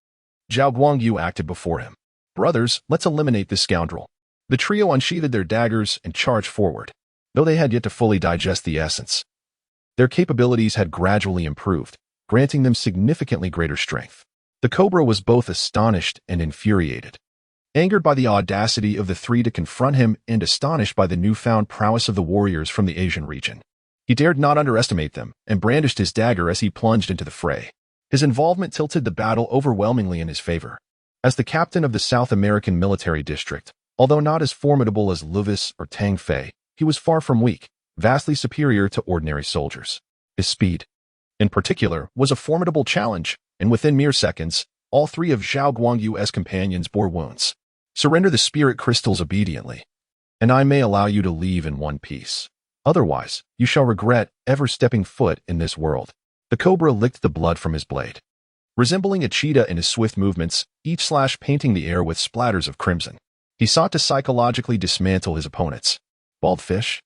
Zhao Guangyu acted before him. Brothers, let's eliminate this scoundrel. The trio unsheathed their daggers and charged forward, though they had yet to fully digest the essence. Their capabilities had gradually improved, granting them significantly greater strength. The Cobra was both astonished and infuriated, angered by the audacity of the 3 to confront him and astonished by the newfound prowess of the warriors from the Asian region. He dared not underestimate them and brandished his dagger as he plunged into the fray. His involvement tilted the battle overwhelmingly in his favor. As the captain of the South American military district, although not as formidable as Luvis or Tang Fei, he was far from weak, vastly superior to ordinary soldiers. His speed, in particular, was a formidable challenge, and within mere seconds, all 3 of Zhao Guangyu's companions bore wounds. Surrender the spirit crystals obediently, and I may allow you to leave in one piece. Otherwise, you shall regret ever stepping foot in this world. The Cobra licked the blood from his blade, resembling a cheetah in his swift movements, each slash painting the air with splatters of crimson. He sought to psychologically dismantle his opponents. Bald fish,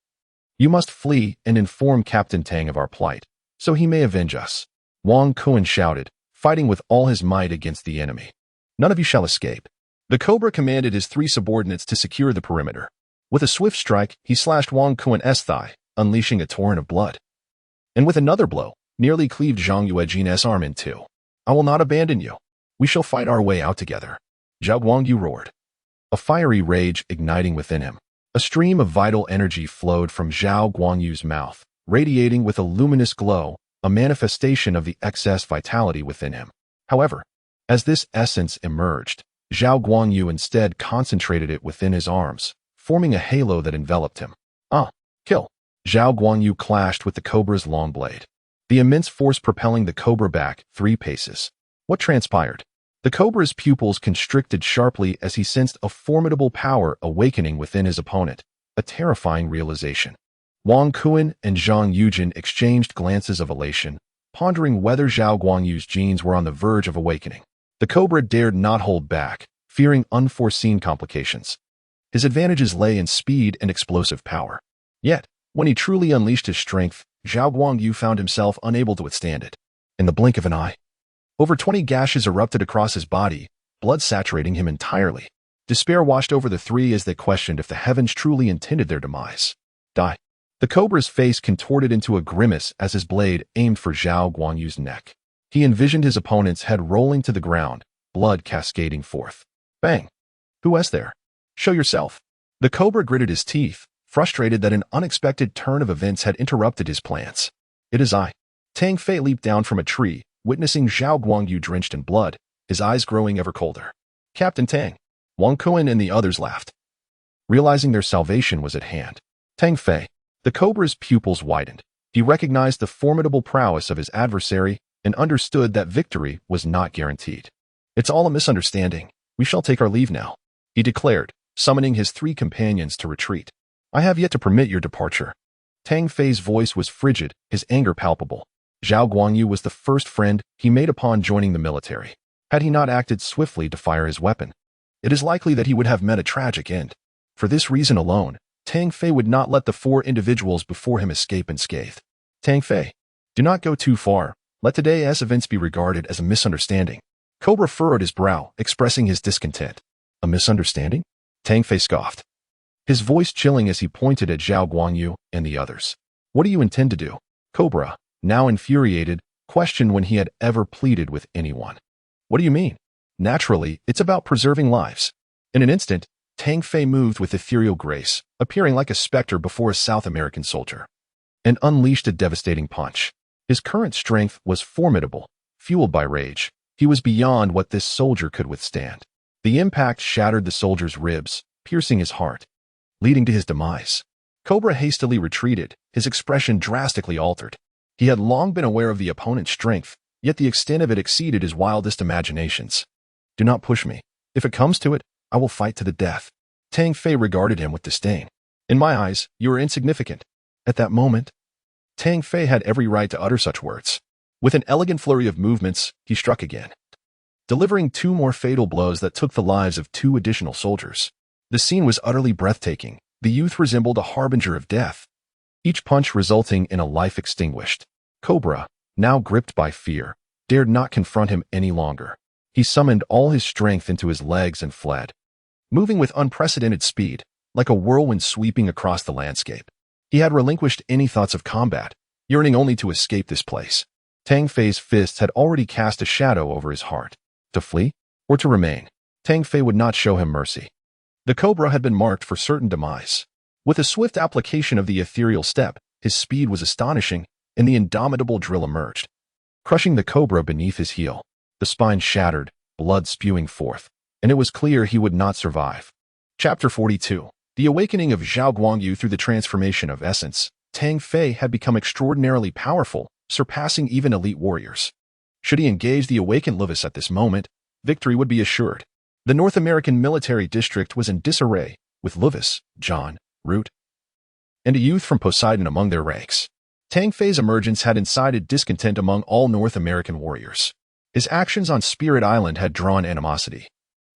you must flee and inform Captain Tang of our plight, so he may avenge us. Wang Kuan shouted, fighting with all his might against the enemy. None of you shall escape. The Cobra commanded his 3 subordinates to secure the perimeter. With a swift strike, he slashed Wang Kuan's thigh, unleashing a torrent of blood. And with another blow, nearly cleaved Zhang Yuejin's arm in 2. I will not abandon you. We shall fight our way out together. Zhao Guangyu roared, a fiery rage igniting within him. A stream of vital energy flowed from Zhao Guangyu's mouth, radiating with a luminous glow, a manifestation of the excess vitality within him. However, as this essence emerged, Zhao Guangyu instead concentrated it within his arms, forming a halo that enveloped him. Kill! Zhao Guangyu clashed with the Cobra's long blade, the immense force propelling the Cobra back 3 paces. What transpired? The Cobra's pupils constricted sharply as he sensed a formidable power awakening within his opponent, a terrifying realization. Wang Kuan and Zhang Yujin exchanged glances of elation, pondering whether Zhao Guangyu's genes were on the verge of awakening. The Cobra dared not hold back, fearing unforeseen complications. His advantages lay in speed and explosive power. Yet, when he truly unleashed his strength, Zhao Guangyu found himself unable to withstand it. In the blink of an eye, over 20 gashes erupted across his body, blood saturating him entirely. Despair washed over the three as they questioned if the heavens truly intended their demise. Die. The Cobra's face contorted into a grimace as his blade aimed for Zhao Guangyu's neck. He envisioned his opponent's head rolling to the ground, blood cascading forth. Bang! Who is there? Show yourself. The Cobra gritted his teeth, frustrated that an unexpected turn of events had interrupted his plans. It is I. Tang Fei leaped down from a tree, witnessing Zhao Guangyu drenched in blood, his eyes growing ever colder. Captain Tang. Wang Kuan and the others laughed, realizing their salvation was at hand. Tang Fei. The Cobra's pupils widened. He recognized the formidable prowess of his adversary and understood that victory was not guaranteed. It's all a misunderstanding. We shall take our leave now, he declared, summoning his three companions to retreat. I have yet to permit your departure. Tang Fei's voice was frigid, his anger palpable. Zhao Guangyu was the first friend he made upon joining the military. Had he not acted swiftly to fire his weapon, it is likely that he would have met a tragic end. For this reason alone, Tang Fei would not let the four individuals before him escape unscathed. Tang Fei, do not go too far. Let today's events be regarded as a misunderstanding. Cobra furrowed his brow, expressing his discontent. A misunderstanding? Tang Fei scoffed, his voice chilling as he pointed at Zhao Guangyu and the others. What do you intend to do? Cobra, now infuriated, questioned when he had ever pleaded with anyone. What do you mean? Naturally, it's about preserving lives. In an instant, Tang Fei moved with ethereal grace, appearing like a specter before a South American soldier, and unleashed a devastating punch. His current strength was formidable, fueled by rage. He was beyond what this soldier could withstand. The impact shattered the soldier's ribs, piercing his heart, leading to his demise. Cobra hastily retreated, his expression drastically altered. He had long been aware of the opponent's strength, yet the extent of it exceeded his wildest imaginations. Do not push me. If it comes to it, I will fight to the death. Tang Fei regarded him with disdain. In my eyes, you are insignificant. At that moment, Tang Fei had every right to utter such words. With an elegant flurry of movements, he struck again, delivering two more fatal blows that took the lives of two additional soldiers. The scene was utterly breathtaking. The youth resembled a harbinger of death, each punch resulting in a life extinguished. Cobra, now gripped by fear, dared not confront him any longer. He summoned all his strength into his legs and fled, moving with unprecedented speed, like a whirlwind sweeping across the landscape. He had relinquished any thoughts of combat, yearning only to escape this place. Tang Fei's fists had already cast a shadow over his heart. To flee, or to remain, Tang Fei would not show him mercy. The Cobra had been marked for certain demise. With a swift application of the ethereal step, his speed was astonishing, and the indomitable drill emerged, crushing the Cobra beneath his heel. The spine shattered, blood spewing forth, and it was clear he would not survive. Chapter 42. The awakening of Zhao Guangyu through the transformation of essence. Tang Fei had become extraordinarily powerful, surpassing even elite warriors. Should he engage the awakened Luvis at this moment, victory would be assured. The North American military district was in disarray, with Luvis, John, Root, and a youth from Poseidon among their ranks. Tang Fei's emergence had incited discontent among all North American warriors. His actions on Spirit Island had drawn animosity,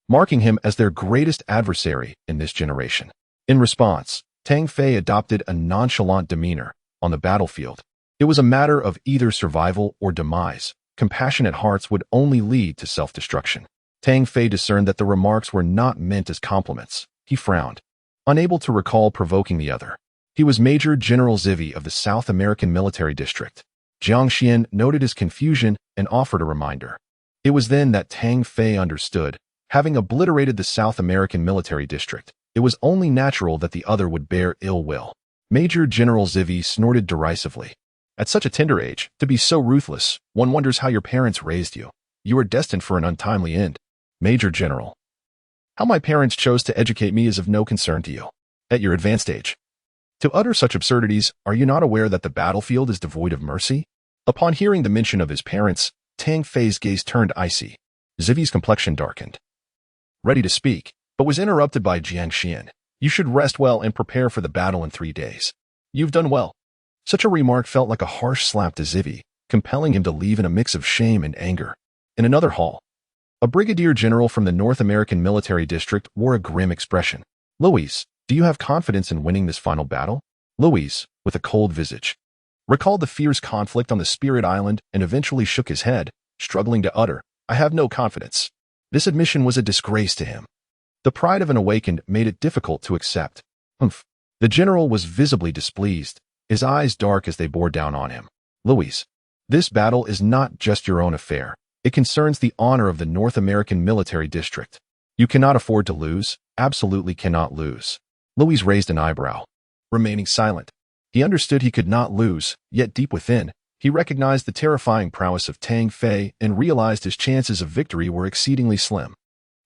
marking him as their greatest adversary in this generation. In response, Tang Fei adopted a nonchalant demeanor on the battlefield. It was a matter of either survival or demise. Compassionate hearts would only lead to self-destruction. Tang Fei discerned that the remarks were not meant as compliments. He frowned, unable to recall provoking the other. He was Major General Zivi of the South American Military District. Jiang Xian noted his confusion and offered a reminder. It was then that Tang Fei understood. Having obliterated the South American Military District, it was only natural that the other would bear ill will. Major General Zivi snorted derisively. At such a tender age, to be so ruthless, one wonders how your parents raised you. You are destined for an untimely end. Major General, how my parents chose to educate me is of no concern to you. At your advanced age, to utter such absurdities, are you not aware that the battlefield is devoid of mercy? Upon hearing the mention of his parents, Tang Fei's gaze turned icy. Zivi's complexion darkened, ready to speak, but was interrupted by Jiang Xian. You should rest well and prepare for the battle in 3 days. You've done well. Such a remark felt like a harsh slap to Zivy, compelling him to leave in a mix of shame and anger. In another hall, a brigadier general from the North American military district wore a grim expression. Louise, do you have confidence in winning this final battle? Louise, with a cold visage, recalled the fierce conflict on the Spirit Island and eventually shook his head, struggling to utter, I have no confidence. This admission was a disgrace to him. The pride of an awakened made it difficult to accept. Humph. The general was visibly displeased, his eyes dark as they bore down on him. Louise, this battle is not just your own affair. It concerns the honor of the North American military district. You cannot afford to lose, absolutely cannot lose. Louise raised an eyebrow, remaining silent. He understood he could not lose, yet deep within, he recognized the terrifying prowess of Tang Fei and realized his chances of victory were exceedingly slim.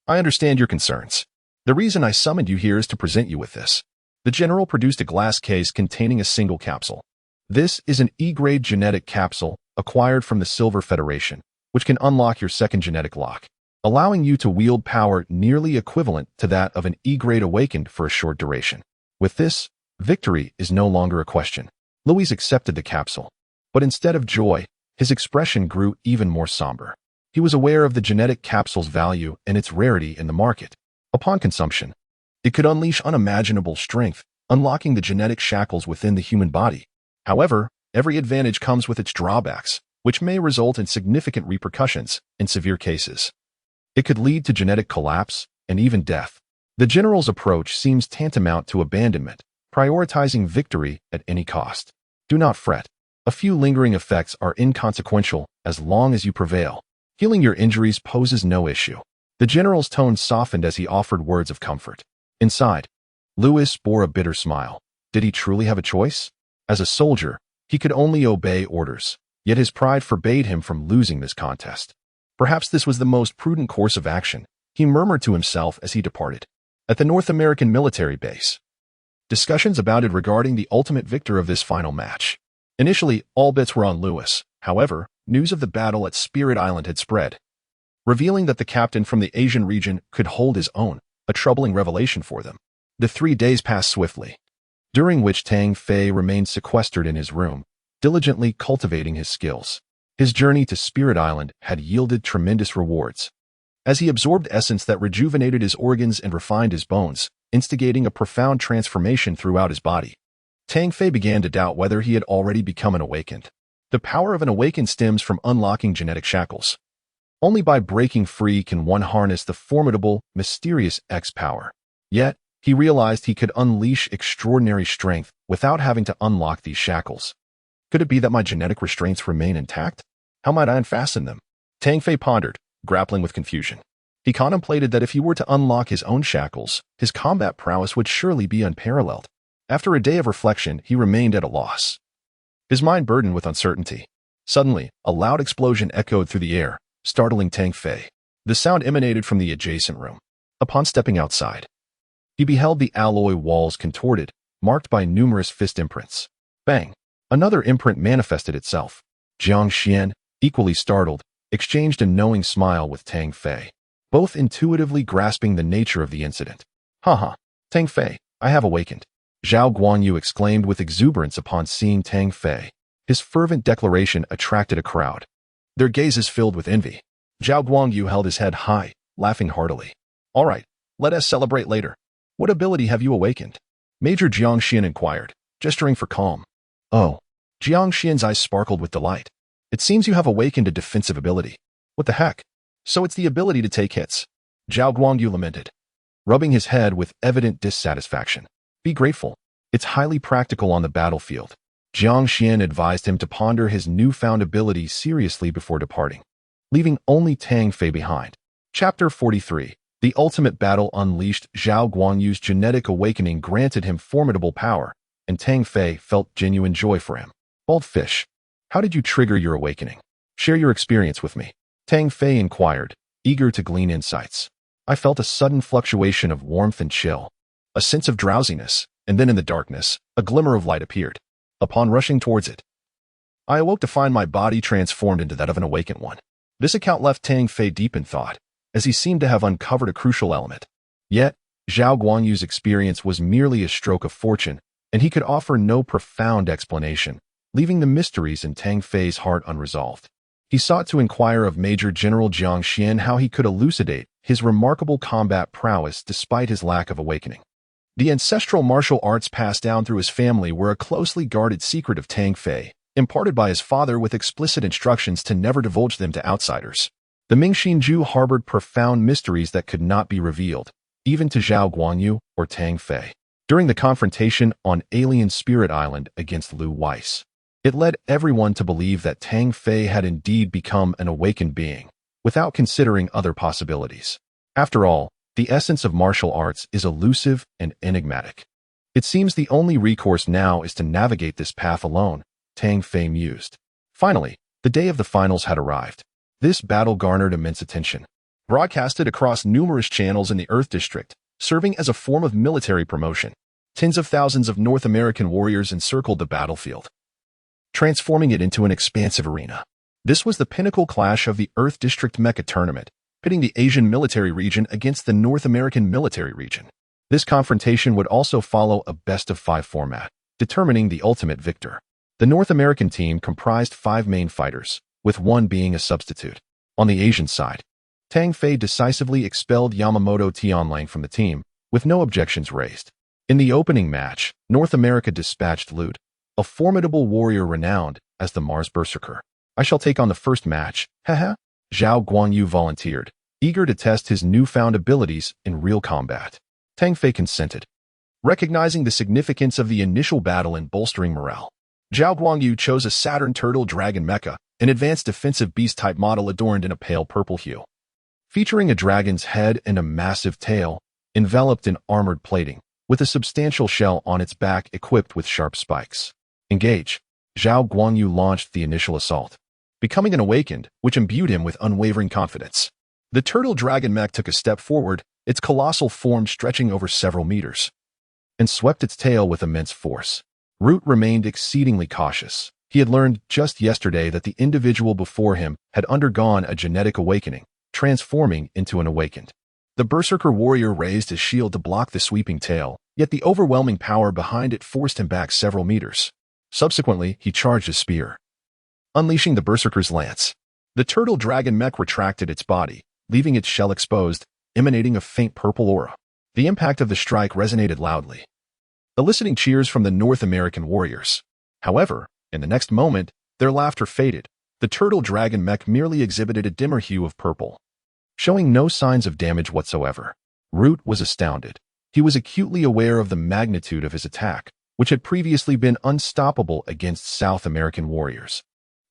I understand your concerns. The reason I summoned you here is to present you with this. The general produced a glass case containing a single capsule. This is an E-grade genetic capsule acquired from the Silver Federation, which can unlock your second genetic lock, allowing you to wield power nearly equivalent to that of an E-grade awakened for a short duration. With this, victory is no longer a question. Louis accepted the capsule, but instead of joy, his expression grew even more somber. He was aware of the genetic capsule's value and its rarity in the market. Upon consumption, it could unleash unimaginable strength, unlocking the genetic shackles within the human body. However, every advantage comes with its drawbacks, which may result in significant repercussions in severe cases. It could lead to genetic collapse and even death. The general's approach seems tantamount to abandonment, prioritizing victory at any cost. Do not fret. A few lingering effects are inconsequential as long as you prevail. Healing your injuries poses no issue. The general's tone softened as he offered words of comfort. Inside, Louis bore a bitter smile. Did he truly have a choice? As a soldier, he could only obey orders, yet his pride forbade him from losing this contest. Perhaps this was the most prudent course of action, he murmured to himself as he departed. At the North American military base, discussions abounded regarding the ultimate victor of this final match. Initially, all bets were on Louis. However, news of the battle at Spirit Island had spread, revealing that the captain from the Asian region could hold his own, a troubling revelation for them. The 3 days passed swiftly, during which Tang Fei remained sequestered in his room, diligently cultivating his skills. His journey to Spirit Island had yielded tremendous rewards, as he absorbed essence that rejuvenated his organs and refined his bones, instigating a profound transformation throughout his body. Tang Fei began to doubt whether he had already become an awakened. The power of an awakened stems from unlocking genetic shackles. Only by breaking free can one harness the formidable, mysterious X power. Yet, he realized he could unleash extraordinary strength without having to unlock these shackles. Could it be that my genetic restraints remain intact? How might I unfasten them? Tang Fei pondered, grappling with confusion. He contemplated that if he were to unlock his own shackles, his combat prowess would surely be unparalleled. After a day of reflection, he remained at a loss, his mind burdened with uncertainty. Suddenly, a loud explosion echoed through the air, startling Tang Fei. The sound emanated from the adjacent room. Upon stepping outside, he beheld the alloy walls contorted, marked by numerous fist imprints. Bang! Another imprint manifested itself. Jiang Xian, equally startled, exchanged a knowing smile with Tang Fei, both intuitively grasping the nature of the incident. Haha, Tang Fei, I have awakened. Zhao Guanyu exclaimed with exuberance upon seeing Tang Fei. His fervent declaration attracted a crowd, their gazes filled with envy. Zhao Guanyu held his head high, laughing heartily. All right, let us celebrate later. What ability have you awakened? Major Jiang Xian inquired, gesturing for calm. Oh. Jiang Xian's eyes sparkled with delight. It seems you have awakened a defensive ability. What the heck? So it's the ability to take hits. Zhao Guangyu lamented, rubbing his head with evident dissatisfaction. Be grateful. It's highly practical on the battlefield. Jiang Xian advised him to ponder his newfound ability seriously before departing, leaving only Tang Fei behind. Chapter 43. The ultimate battle unleashed. Zhao Guanyu's genetic awakening granted him formidable power, and Tang Fei felt genuine joy for him. Bald fish, how did you trigger your awakening? Share your experience with me. Tang Fei inquired, eager to glean insights. I felt a sudden fluctuation of warmth and chill, a sense of drowsiness, and then in the darkness, a glimmer of light appeared. Upon rushing towards it, I awoke to find my body transformed into that of an awakened one. This account left Tang Fei deep in thought, as he seemed to have uncovered a crucial element. Yet, Zhao Guanyu's experience was merely a stroke of fortune, and he could offer no profound explanation, leaving the mysteries in Tang Fei's heart unresolved. He sought to inquire of Major General Jiang Xian how he could elucidate his remarkable combat prowess despite his lack of awakening. The ancestral martial arts passed down through his family were a closely guarded secret of Tang Fei, imparted by his father with explicit instructions to never divulge them to outsiders. The Mingxinju harbored profound mysteries that could not be revealed, even to Zhao Guanyu or Tang Fei. During the confrontation on Alien Spirit Island against Lu Weiss, it led everyone to believe that Tang Fei had indeed become an awakened being, without considering other possibilities. After all, the essence of martial arts is elusive and enigmatic. It seems the only recourse now is to navigate this path alone, Tang Fei mused. Finally, the day of the finals had arrived. This battle garnered immense attention. Broadcasted across numerous channels in the Earth District, serving as a form of military promotion, tens of thousands of North American warriors encircled the battlefield, transforming it into an expansive arena. This was the pinnacle clash of the Earth District Mecha Tournament, pitting the Asian military region against the North American military region. This confrontation would also follow a best-of-5 format, determining the ultimate victor. The North American team comprised 5 main fighters, with one being a substitute. On the Asian side, Tang Fei decisively expelled Yamamoto Tianlang from the team, with no objections raised. In the opening match, North America dispatched Lute, a formidable warrior renowned as the Mars Berserker. I shall take on the first match, haha. Zhao Guanyu volunteered, eager to test his newfound abilities in real combat. Tang Fei consented, recognizing the significance of the initial battle in bolstering morale. Zhao Guanyu chose a Saturn Turtle Dragon Mecha, an advanced defensive beast-type model adorned in a pale purple hue. Featuring a dragon's head and a massive tail, enveloped in armored plating, with a substantial shell on its back equipped with sharp spikes. Engage. Zhao Guanyu launched the initial assault, becoming an awakened, which imbued him with unwavering confidence. The turtle dragon mech took a step forward, its colossal form stretching over several meters, and swept its tail with immense force. Root remained exceedingly cautious. He had learned just yesterday that the individual before him had undergone a genetic awakening, transforming into an awakened. The Berserker warrior raised his shield to block the sweeping tail, yet the overwhelming power behind it forced him back several meters. Subsequently, he charged his spear, unleashing the Berserker's lance. The turtle dragon mech retracted its body, leaving its shell exposed, emanating a faint purple aura. The impact of the strike resonated loudly, eliciting cheers from the North American warriors. However, in the next moment, their laughter faded. The turtle dragon mech merely exhibited a dimmer hue of purple, showing no signs of damage whatsoever. Root was astounded. He was acutely aware of the magnitude of his attack, which had previously been unstoppable against South American warriors.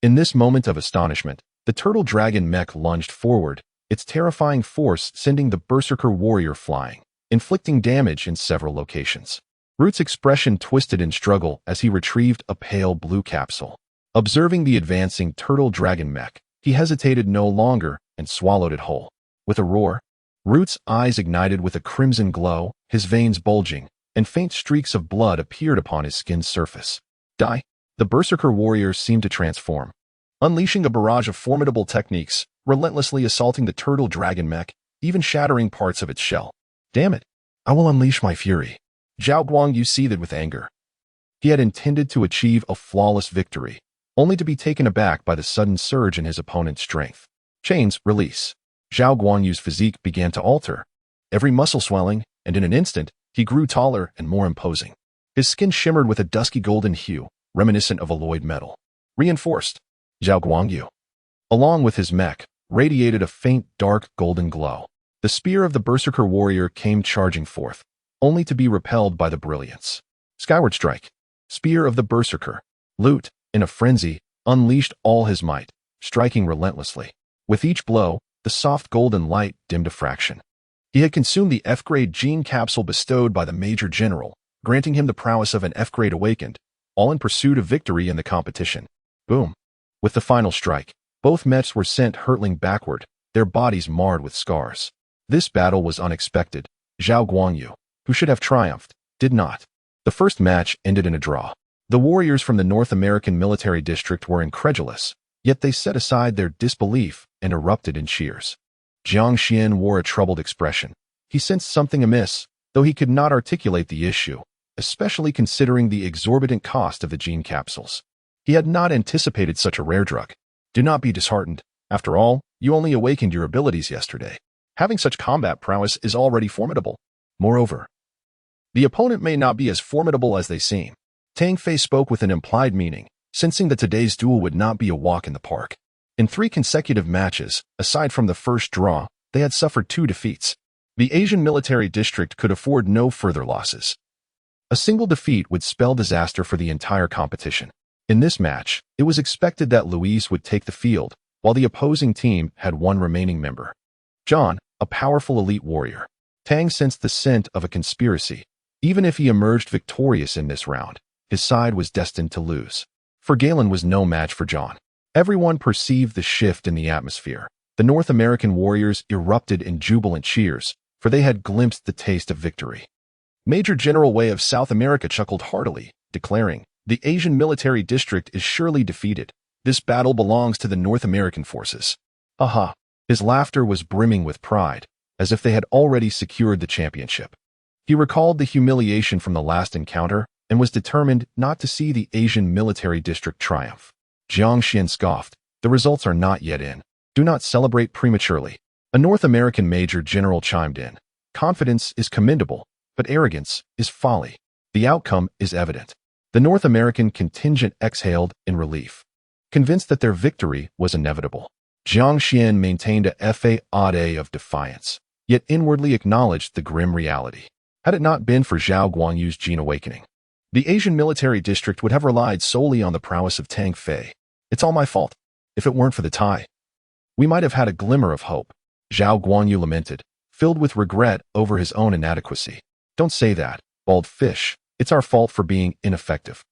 In this moment of astonishment, the turtle dragon mech lunged forward, its terrifying force sending the Berserker warrior flying, inflicting damage in several locations. Root's expression twisted in struggle as he retrieved a pale blue capsule. Observing the advancing turtle dragon mech, he hesitated no longer and swallowed it whole. With a roar, Root's eyes ignited with a crimson glow, his veins bulging, and faint streaks of blood appeared upon his skin's surface. Die! The Berserker warrior seemed to transform, unleashing a barrage of formidable techniques, relentlessly assaulting the turtle dragon mech, even shattering parts of its shell. Damn it! I will unleash my fury. Zhao Guanyu seethed with anger. He had intended to achieve a flawless victory, only to be taken aback by the sudden surge in his opponent's strength. Chains, release. Zhao Guanyu's physique began to alter, every muscle swelling, and in an instant, he grew taller and more imposing. His skin shimmered with a dusky golden hue, reminiscent of alloyed metal. Reinforced. Zhao Guanyu, along with his mech, radiated a faint dark golden glow. The spear of the Berserker warrior came charging forth, only to be repelled by the brilliance. Skyward strike. Spear of the Berserker. Lute, in a frenzy, unleashed all his might, striking relentlessly. With each blow, the soft golden light dimmed a fraction. He had consumed the F-grade gene capsule bestowed by the Major General, granting him the prowess of an F-grade awakened, all in pursuit of victory in the competition. Boom. With the final strike, both mechs were sent hurtling backward, their bodies marred with scars. This battle was unexpected. Zhao Guanyu, who should have triumphed, did not. The first match ended in a draw. The warriors from the North American military district were incredulous, yet they set aside their disbelief and erupted in cheers. Jiang Xian wore a troubled expression. He sensed something amiss, though he could not articulate the issue. especially considering the exorbitant cost of the gene capsules. He had not anticipated such a rare drug. Do not be disheartened. After all, you only awakened your abilities yesterday. Having such combat prowess is already formidable. Moreover, the opponent may not be as formidable as they seem. Tang Fei spoke with an implied meaning, sensing that today's duel would not be a walk in the park. In 3 consecutive matches, aside from the first draw, they had suffered 2 defeats. The Asian military district could afford no further losses. A single defeat would spell disaster for the entire competition. In this match, it was expected that Luis would take the field, while the opposing team had 1 remaining member. John, a powerful elite warrior. Tang sensed the scent of a conspiracy. Even if he emerged victorious in this round, his side was destined to lose. For Galen was no match for John. Everyone perceived the shift in the atmosphere. The North American warriors erupted in jubilant cheers, for they had glimpsed the taste of victory. Major General Wei of South America chuckled heartily, declaring, "The Asian military district is surely defeated. This battle belongs to the North American forces." Aha! His laughter was brimming with pride, as if they had already secured the championship. He recalled the humiliation from the last encounter and was determined not to see the Asian military district triumph. Jiang Xian scoffed, "The results are not yet in. Do not celebrate prematurely." A North American major general chimed in, "Confidence is commendable, but arrogance is folly. The outcome is evident." The North American contingent exhaled in relief, convinced that their victory was inevitable. Jiang Xian maintained a facade of defiance, yet inwardly acknowledged the grim reality. Had it not been for Zhao Guanyu's gene awakening, the Asian military district would have relied solely on the prowess of Tang Fei. "It's all my fault. If it weren't for the tie, we might have had a glimmer of hope," Zhao Guanyu lamented, filled with regret over his own inadequacy. "Don't say that, bald fish. It's our fault for being ineffective.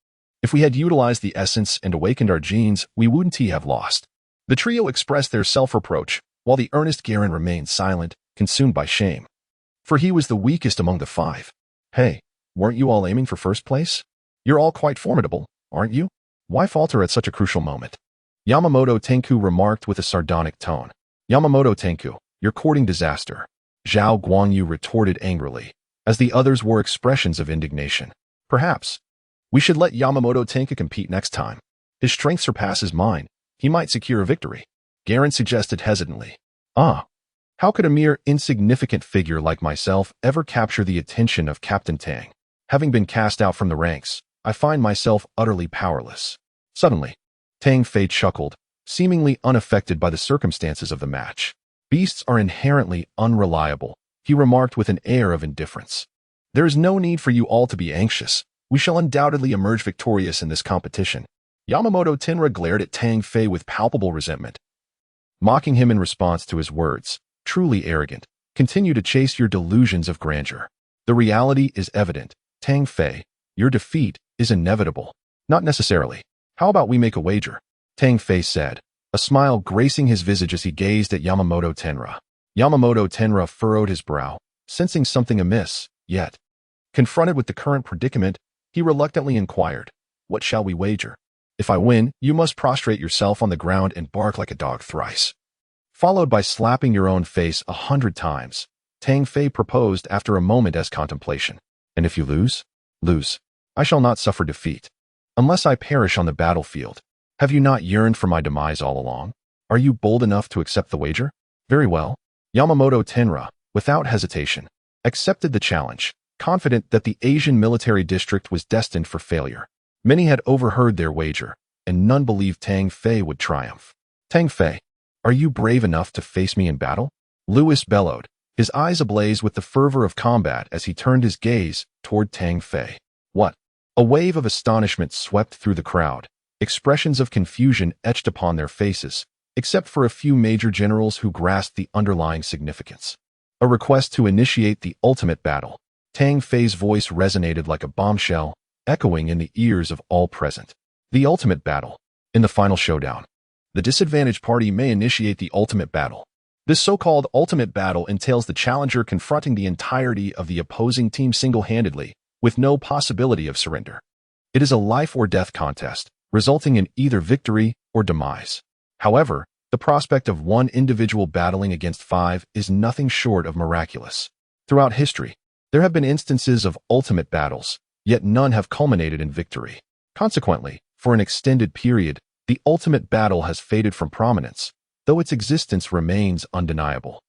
If we had utilized the essence and awakened our genes, we wouldn't have lost." The trio expressed their self-reproach, while the earnest Garen remained silent, consumed by shame. For he was the weakest among the 5. "Hey, weren't you all aiming for first place? You're all quite formidable, aren't you? Why falter at such a crucial moment?" Yamamoto Tenku remarked with a sardonic tone. "Yamamoto Tenku, you're courting disaster," Zhao Guanyu retorted angrily, as the others wore expressions of indignation. "Perhaps we should let Yamamoto Tenku compete next time. His strength surpasses mine. He might secure a victory," Garen suggested hesitantly. How could a mere insignificant figure like myself ever capture the attention of Captain Tang? Having been cast out from the ranks, I find myself utterly powerless. Suddenly, Tang Fei chuckled, seemingly unaffected by the circumstances of the match. "Beasts are inherently unreliable," he remarked with an air of indifference. "There is no need for you all to be anxious. We shall undoubtedly emerge victorious in this competition." Yamamoto Tenra glared at Tang Fei with palpable resentment, mocking him in response to his words. "Truly arrogant. Continue to chase your delusions of grandeur. The reality is evident. Tang Fei, your defeat is inevitable." "Not necessarily. How about we make a wager?" Tang Fei said, a smile gracing his visage as he gazed at Yamamoto Tenra. Yamamoto Tenra furrowed his brow, sensing something amiss, yet, confronted with the current predicament, he reluctantly inquired, "What shall we wager?" "If I win, you must prostrate yourself on the ground and bark like a dog thrice, followed by slapping your own face 100 times, Tang Fei proposed after a moment as contemplation. "And if you lose?" "Lose. I shall not suffer defeat. Unless I perish on the battlefield. Have you not yearned for my demise all along? Are you bold enough to accept the wager?" "Very well." Yamamoto Tenra, without hesitation, accepted the challenge, confident that the Asian military district was destined for failure. Many had overheard their wager, and none believed Tang Fei would triumph. "Tang Fei, are you brave enough to face me in battle?" Louis bellowed, his eyes ablaze with the fervor of combat as he turned his gaze toward Tang Fei. "What?" A wave of astonishment swept through the crowd. Expressions of confusion etched upon their faces, except for a few major generals who grasped the underlying significance. A request to initiate the ultimate battle. Tang Fei's voice resonated like a bombshell, echoing in the ears of all present. The ultimate battle. In the final showdown, the disadvantaged party may initiate the ultimate battle. This so-called ultimate battle entails the challenger confronting the entirety of the opposing team single-handedly, with no possibility of surrender. It is a life-or-death contest, resulting in either victory or demise. However, the prospect of one individual battling against 5 is nothing short of miraculous. Throughout history, there have been instances of ultimate battles, yet none have culminated in victory. Consequently, for an extended period, the ultimate battle has faded from prominence, though its existence remains undeniable.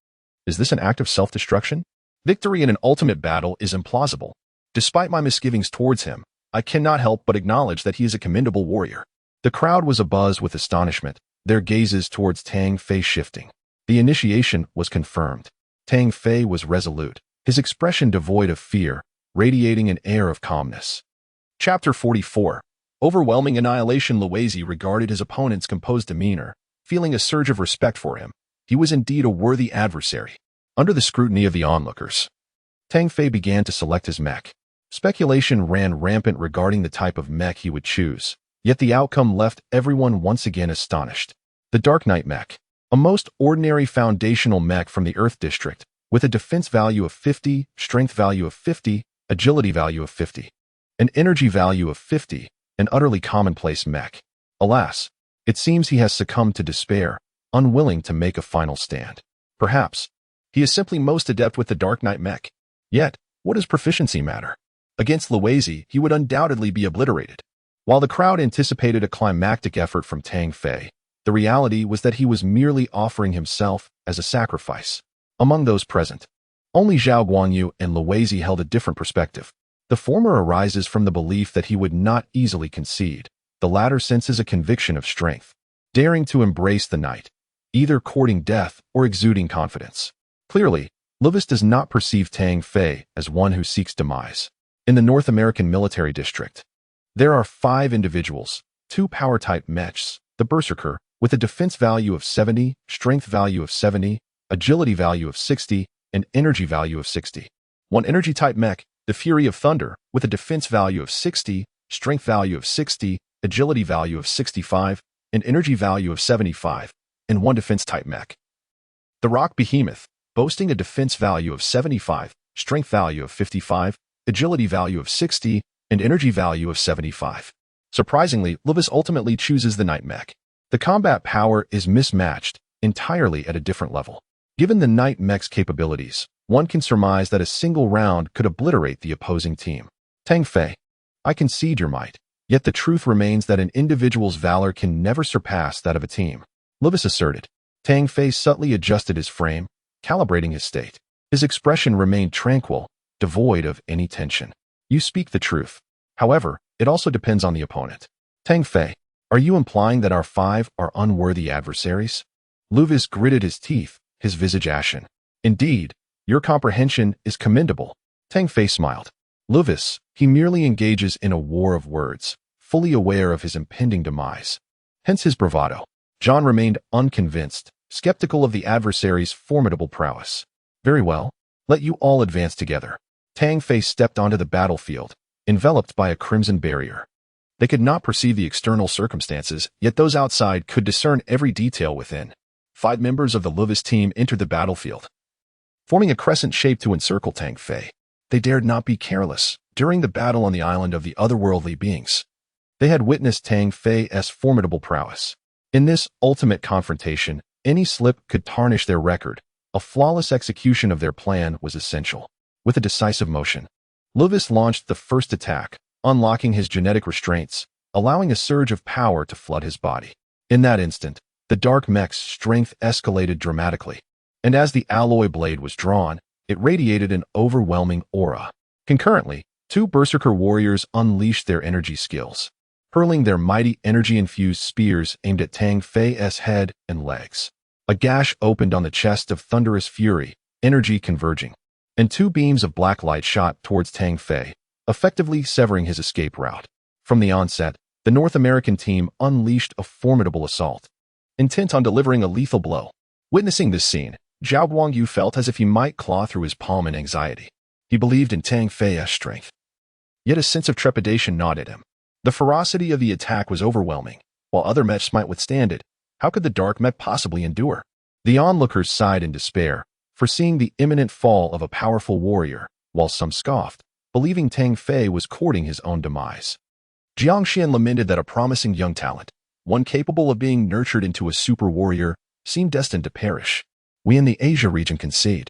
Is this an act of self-destruction? Victory in an ultimate battle is implausible. Despite my misgivings towards him, I cannot help but acknowledge that he is a commendable warrior. The crowd was abuzz with astonishment, their gazes towards Tang Fei shifting. The initiation was confirmed. Tang Fei was resolute, his expression devoid of fear, radiating an air of calmness. Chapter 44. Overwhelming annihilation. Luozi regarded his opponent's composed demeanor, feeling a surge of respect for him. He was indeed a worthy adversary. Under the scrutiny of the onlookers, Tang Fei began to select his mech. Speculation ran rampant regarding the type of mech he would choose, yet the outcome left everyone once again astonished. The Dark Knight mech, a most ordinary foundational mech from the Earth District, with a defense value of 50, strength value of 50, agility value of 50, an energy value of 50, an utterly commonplace mech. Alas, it seems he has succumbed to despair, unwilling to make a final stand. Perhaps, he is simply most adept with the Dark Knight mech. Yet, what does proficiency matter? Against Luozi, he would undoubtedly be obliterated. While the crowd anticipated a climactic effort from Tang Fei, the reality was that he was merely offering himself as a sacrifice. Among those present, only Zhao Guanyu and Luozi held a different perspective. The former arises from the belief that he would not easily concede. The latter senses a conviction of strength, daring to embrace the night, either courting death or exuding confidence. Clearly, Luozi does not perceive Tang Fei as one who seeks demise. In the North American military district, there are 5 individuals, 2 power-type mechs, the Berserker, with a defense value of 70, strength value of 70, agility value of 60, and energy value of 60. 1 energy-type mech, the Fury of Thunder, with a defense value of 60, strength value of 60, agility value of 65, and energy value of 75, and 1 defense-type mech, the Rock Behemoth, boasting a defense value of 75, strength value of 55, agility value of 60, and energy value of 75. Surprisingly, Luozi ultimately chooses the Night mech. The combat power is mismatched, entirely at a different level. Given the Night mech's capabilities, one can surmise that a single round could obliterate the opposing team. Tang Fei, I concede your might, yet the truth remains that an individual's valor can never surpass that of a team. Luozi asserted. Tang Fei subtly adjusted his frame, calibrating his state. His expression remained tranquil, devoid of any tension. You speak the truth. However, it also depends on the opponent. Tang Fei, are you implying that our 5 are unworthy adversaries? Luozi gritted his teeth, his visage ashen. Indeed, your comprehension is commendable. Tang Fei smiled. Luozi, he merely engages in a war of words, fully aware of his impending demise. Hence his bravado. John remained unconvinced, skeptical of the adversary's formidable prowess. Very well, let you all advance together. Tang Fei stepped onto the battlefield, enveloped by a crimson barrier. They could not perceive the external circumstances, yet those outside could discern every detail within. 5 members of the Luozi team entered the battlefield, forming a crescent shape to encircle Tang Fei. They dared not be careless. During the battle on the island of the otherworldly beings, they had witnessed Tang Fei's formidable prowess. In this ultimate confrontation, any slip could tarnish their record. A flawless execution of their plan was essential. With a decisive motion, Luozi launched the first attack, unlocking his genetic restraints, allowing a surge of power to flood his body. In that instant, the Dark Mech's strength escalated dramatically, and as the alloy blade was drawn, it radiated an overwhelming aura. Concurrently, 2 Berserker warriors unleashed their energy skills, hurling their mighty energy-infused spears aimed at Tang Fei's head and legs. A gash opened on the chest of thunderous fury, energy converging, and 2 beams of black light shot towards Tang Fei, effectively severing his escape route. From the onset, the North American team unleashed a formidable assault, intent on delivering a lethal blow. Witnessing this scene, Zhao Guangyu felt as if he might claw through his palm in anxiety. He believed in Tang Fei's strength, yet a sense of trepidation gnawed at him. The ferocity of the attack was overwhelming. While other mechs might withstand it, how could the Dark Mech possibly endure? The onlookers sighed in despair, foreseeing the imminent fall of a powerful warrior, while some scoffed, believing Tang Fei was courting his own demise. Jiang Xian lamented that a promising young talent, one capable of being nurtured into a super warrior, seemed destined to perish. We in the Asia region concede.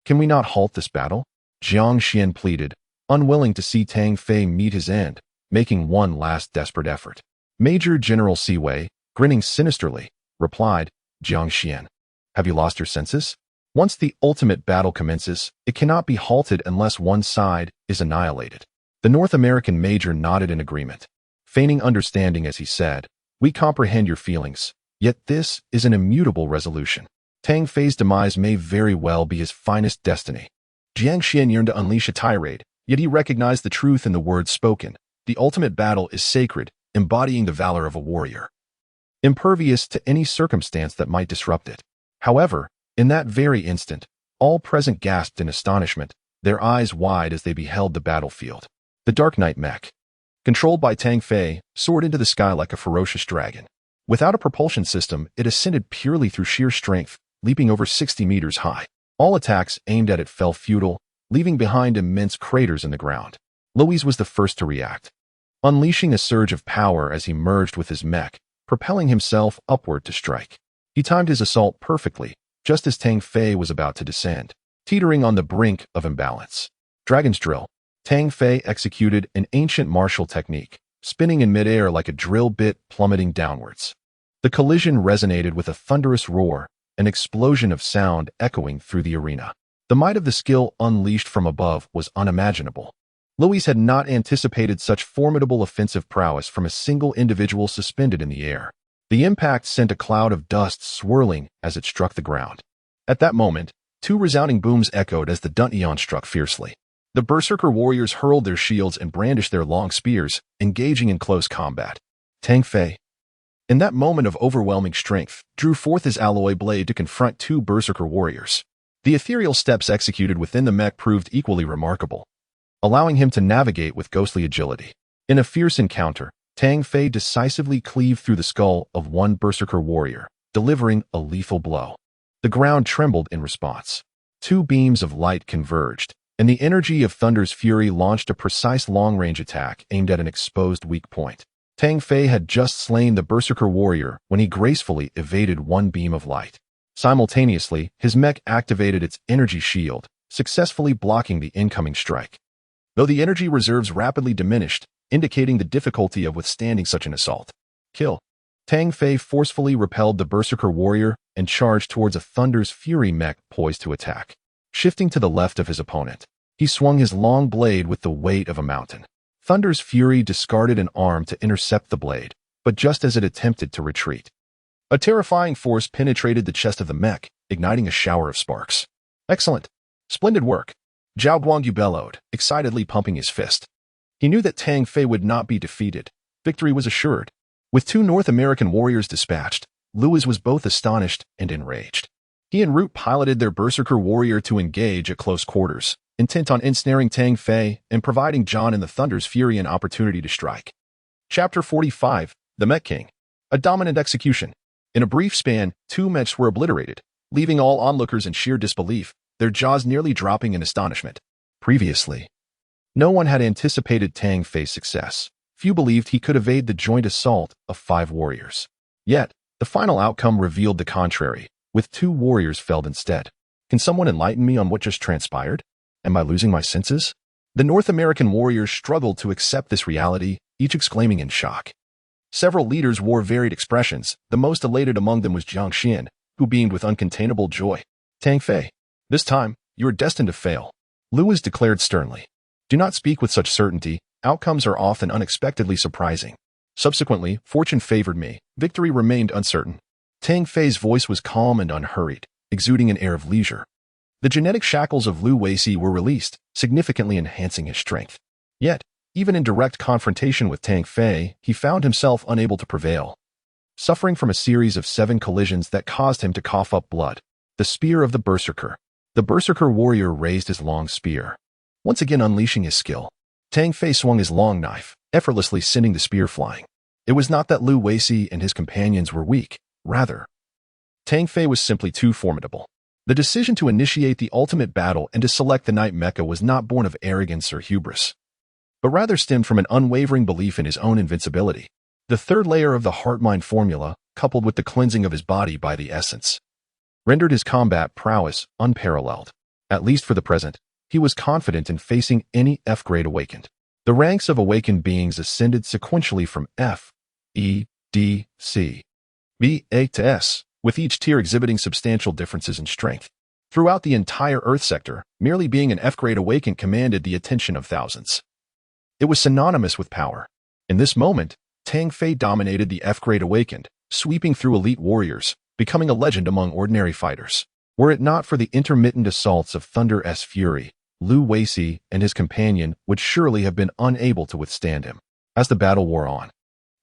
Can we not halt this battle? Jiang Xian pleaded, unwilling to see Tang Fei meet his end, making one last desperate effort. Major General Siwei, grinning sinisterly, replied, Jiang Xian, have you lost your senses? Once the ultimate battle commences, it cannot be halted unless one side is annihilated. The North American major nodded in agreement, feigning understanding as he said, we comprehend your feelings, yet this is an immutable resolution. Tang Fei's demise may very well be his finest destiny. Jiang Xian yearned to unleash a tirade, yet he recognized the truth in the words spoken. The ultimate battle is sacred, embodying the valor of a warrior, impervious to any circumstance that might disrupt it. However, in that very instant, all present gasped in astonishment, their eyes wide as they beheld the battlefield. The Dark Knight mech, controlled by Tang Fei, soared into the sky like a ferocious dragon. Without a propulsion system, it ascended purely through sheer strength, leaping over 60 meters high. All attacks aimed at it fell futile, leaving behind immense craters in the ground. Louis was the first to react, unleashing a surge of power as he merged with his mech, propelling himself upward to strike. He timed his assault perfectly, just as Tang Fei was about to descend, teetering on the brink of imbalance. Dragon's Drill. Tang Fei executed an ancient martial technique, spinning in midair like a drill bit plummeting downwards. The collision resonated with a thunderous roar, an explosion of sound echoing through the arena. The might of the skill unleashed from above was unimaginable. Louis had not anticipated such formidable offensive prowess from a single individual suspended in the air. The impact sent a cloud of dust swirling as it struck the ground. At that moment, two resounding booms echoed as the Duntian struck fiercely. The Berserker warriors hurled their shields and brandished their long spears, engaging in close combat. Tang Fei, in that moment of overwhelming strength, drew forth his alloy blade to confront two Berserker warriors. The ethereal steps executed within the mech proved equally remarkable, allowing him to navigate with ghostly agility. In a fierce encounter, Tang Fei decisively cleaved through the skull of one Berserker warrior, delivering a lethal blow. The ground trembled in response. Two beams of light converged, and the energy of Thunder's fury launched a precise long-range attack aimed at an exposed weak point. Tang Fei had just slain the Berserker warrior when he gracefully evaded one beam of light. Simultaneously, his mech activated its energy shield, successfully blocking the incoming strike. Though the energy reserves rapidly diminished, indicating the difficulty of withstanding such an assault. Kill. Tang Fei forcefully repelled the Berserker warrior and charged towards a Thunder's Fury mech poised to attack. Shifting to the left of his opponent, he swung his long blade with the weight of a mountain. Thunder's Fury discarded an arm to intercept the blade, but just as it attempted to retreat, a terrifying force penetrated the chest of the mech, igniting a shower of sparks. Excellent. Splendid work. Zhao Guangyu bellowed, excitedly pumping his fist. He knew that Tang Fei would not be defeated. Victory was assured. With two North American warriors dispatched, Louis was both astonished and enraged. He en route piloted their Berserker warrior to engage at close quarters, intent on ensnaring Tang Fei and providing John and the Thunder's Fury an opportunity to strike. Chapter 45, The Mech King. A dominant execution. In a brief span, two mechs were obliterated, leaving all onlookers in sheer disbelief, their jaws nearly dropping in astonishment. Previously, no one had anticipated Tang Fei's success. Few believed he could evade the joint assault of 5 warriors. Yet, the final outcome revealed the contrary, with 2 warriors felled instead. Can someone enlighten me on what just transpired? Am I losing my senses? The North American warriors struggled to accept this reality, each exclaiming in shock. Several leaders wore varied expressions. The most elated among them was Jiang Xian, who beamed with uncontainable joy. Tang Fei, this time, you are destined to fail. Louis declared sternly. Do not speak with such certainty. Outcomes are often unexpectedly surprising. Subsequently, fortune favored me. Victory remained uncertain. Tang Fei's voice was calm and unhurried, exuding an air of leisure. The genetic shackles of Lu Weici were released, significantly enhancing his strength. Yet, even in direct confrontation with Tang Fei, he found himself unable to prevail. Suffering from a series of 7 collisions that caused him to cough up blood. The spear of the Berserker. The Berserker warrior raised his long spear, once again unleashing his skill. Tang Fei swung his long knife, effortlessly sending the spear flying. It was not that Lu Weici and his companions were weak. Rather, Tang Fei was simply too formidable. The decision to initiate the ultimate battle and to select the Night Mecha was not born of arrogance or hubris, but rather stemmed from an unwavering belief in his own invincibility. The third layer of the heart-mind formula, coupled with the cleansing of his body by the essence, rendered his combat prowess unparalleled, at least for the present. he was confident in facing any F-grade awakened. The ranks of awakened beings ascended sequentially from F, E, D, C, B, A to S, with each tier exhibiting substantial differences in strength. Throughout the entire Earth sector, merely being an F-grade awakened commanded the attention of thousands. It was synonymous with power. In this moment, Tang Fei dominated the F-grade awakened, sweeping through elite warriors, becoming a legend among ordinary fighters. Were it not for the intermittent assaults of Thunder S Fury, Lu Weici and his companion would surely have been unable to withstand him. As the battle wore on,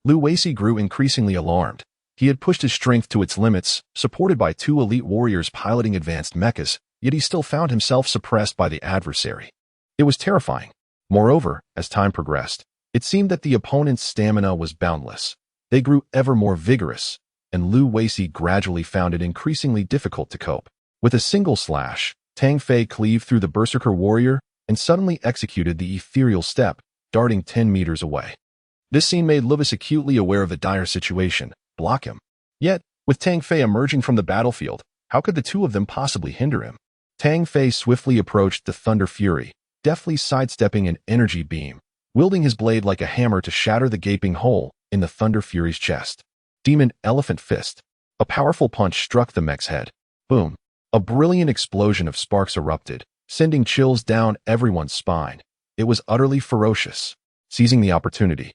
Lu Weici grew increasingly alarmed. He had pushed his strength to its limits, supported by 2 elite warriors piloting advanced mechas, yet he still found himself suppressed by the adversary. It was terrifying. Moreover, as time progressed, it seemed that the opponent's stamina was boundless. They grew ever more vigorous, and Lu Weici gradually found it increasingly difficult to cope. With a single slash, Tang Fei cleaved through the Berserker warrior and suddenly executed the ethereal step, darting 10 meters away. This scene made Luvis acutely aware of the dire situation. Block him. Yet, with Tang Fei emerging from the battlefield, how could the two of them possibly hinder him? Tang Fei swiftly approached the Thunder Fury, deftly sidestepping an energy beam, wielding his blade like a hammer to shatter the gaping hole in the Thunder Fury's chest. Demon Elephant Fist. A powerful punch struck the mech's head. Boom. A brilliant explosion of sparks erupted, sending chills down everyone's spine. It was utterly ferocious. Seizing the opportunity,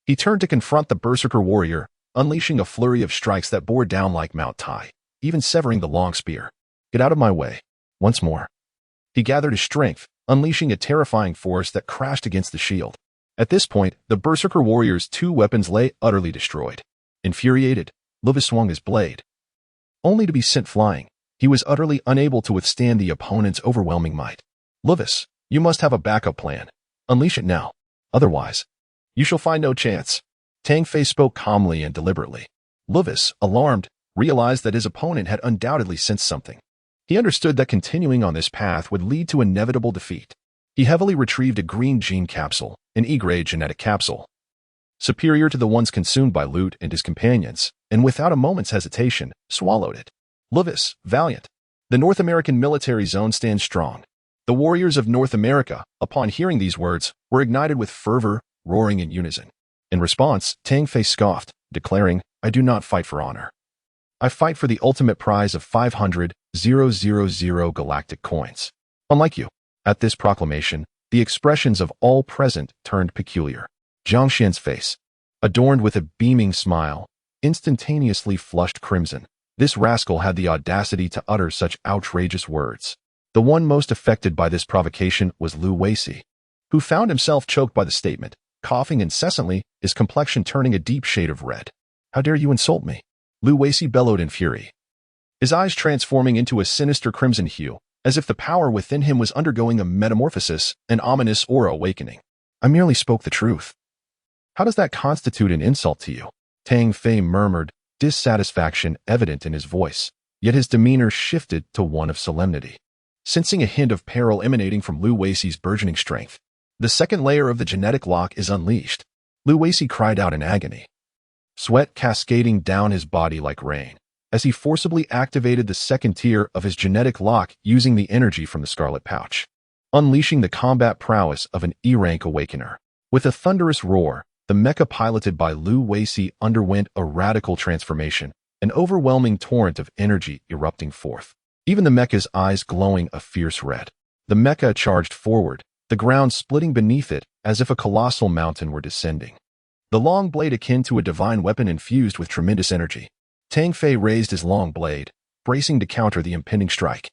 he turned to confront the Berserker warrior, unleashing a flurry of strikes that bore down like Mount Tai, even severing the long spear. Get out of my way. Once more. He gathered his strength, unleashing a terrifying force that crashed against the shield. At this point, the Berserker warrior's 2 weapons lay utterly destroyed. Infuriated, Luvis swung his blade, only to be sent flying. He was utterly unable to withstand the opponent's overwhelming might. Luvis, you must have a backup plan. Unleash it now. Otherwise, you shall find no chance. Tang Fei spoke calmly and deliberately. Luvis, alarmed, realized that his opponent had undoubtedly sensed something. He understood that continuing on this path would lead to inevitable defeat. He heavily retrieved a green gene capsule, an E-grade genetic capsule, superior to the ones consumed by Lute and his companions, and without a moment's hesitation, swallowed it. Luvis, valiant. The North American military zone stands strong. The warriors of North America, upon hearing these words, were ignited with fervor, roaring in unison. In response, Tang Fei scoffed, declaring, I do not fight for honor. I fight for the ultimate prize of 500,000 galactic coins. Unlike you. At this proclamation, the expressions of all present turned peculiar. Jiang Xian's face, adorned with a beaming smile, instantaneously flushed crimson. This rascal had the audacity to utter such outrageous words. The one most affected by this provocation was Lu Weici, who found himself choked by the statement, coughing incessantly, his complexion turning a deep shade of red. How dare you insult me? Lu Weici bellowed in fury, his eyes transforming into a sinister crimson hue, as if the power within him was undergoing a metamorphosis, an ominous aura awakening. I merely spoke the truth. How does that constitute an insult to you? Tang Fei murmured, dissatisfaction evident in his voice, yet his demeanor shifted to one of solemnity. Sensing a hint of peril emanating from Lu Weici's burgeoning strength, the second layer of the genetic lock is unleashed. Lu Weici cried out in agony, sweat cascading down his body like rain, as he forcibly activated the second tier of his genetic lock using the energy from the Scarlet Pouch, unleashing the combat prowess of an E-rank awakener. With a thunderous roar, the mecha piloted by Lu Weici underwent a radical transformation, an overwhelming torrent of energy erupting forth. Even the mecha's eyes glowing a fierce red. The mecha charged forward, the ground splitting beneath it as if a colossal mountain were descending. The long blade akin to a divine weapon infused with tremendous energy. Tang Fei raised his long blade, bracing to counter the impending strike.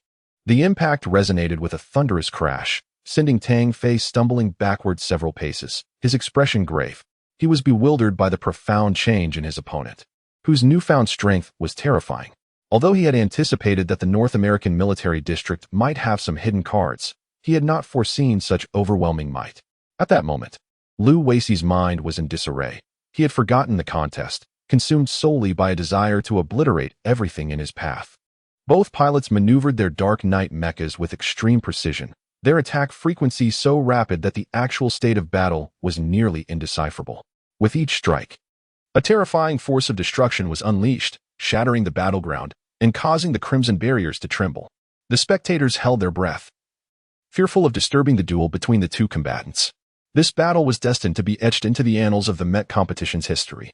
The impact resonated with a thunderous crash, sending Tang Fei stumbling backward several paces, his expression grave. He was bewildered by the profound change in his opponent, whose newfound strength was terrifying. Although he had anticipated that the North American military district might have some hidden cards, he had not foreseen such overwhelming might. At that moment, Lu Weici's mind was in disarray. He had forgotten the contest, consumed solely by a desire to obliterate everything in his path. Both pilots maneuvered their Dark Knight mechas with extreme precision, their attack frequency so rapid that the actual state of battle was nearly indecipherable. With each strike, a terrifying force of destruction was unleashed, shattering the battleground and causing the crimson barriers to tremble. The spectators held their breath, fearful of disturbing the duel between the two combatants. This battle was destined to be etched into the annals of the Met competition's history,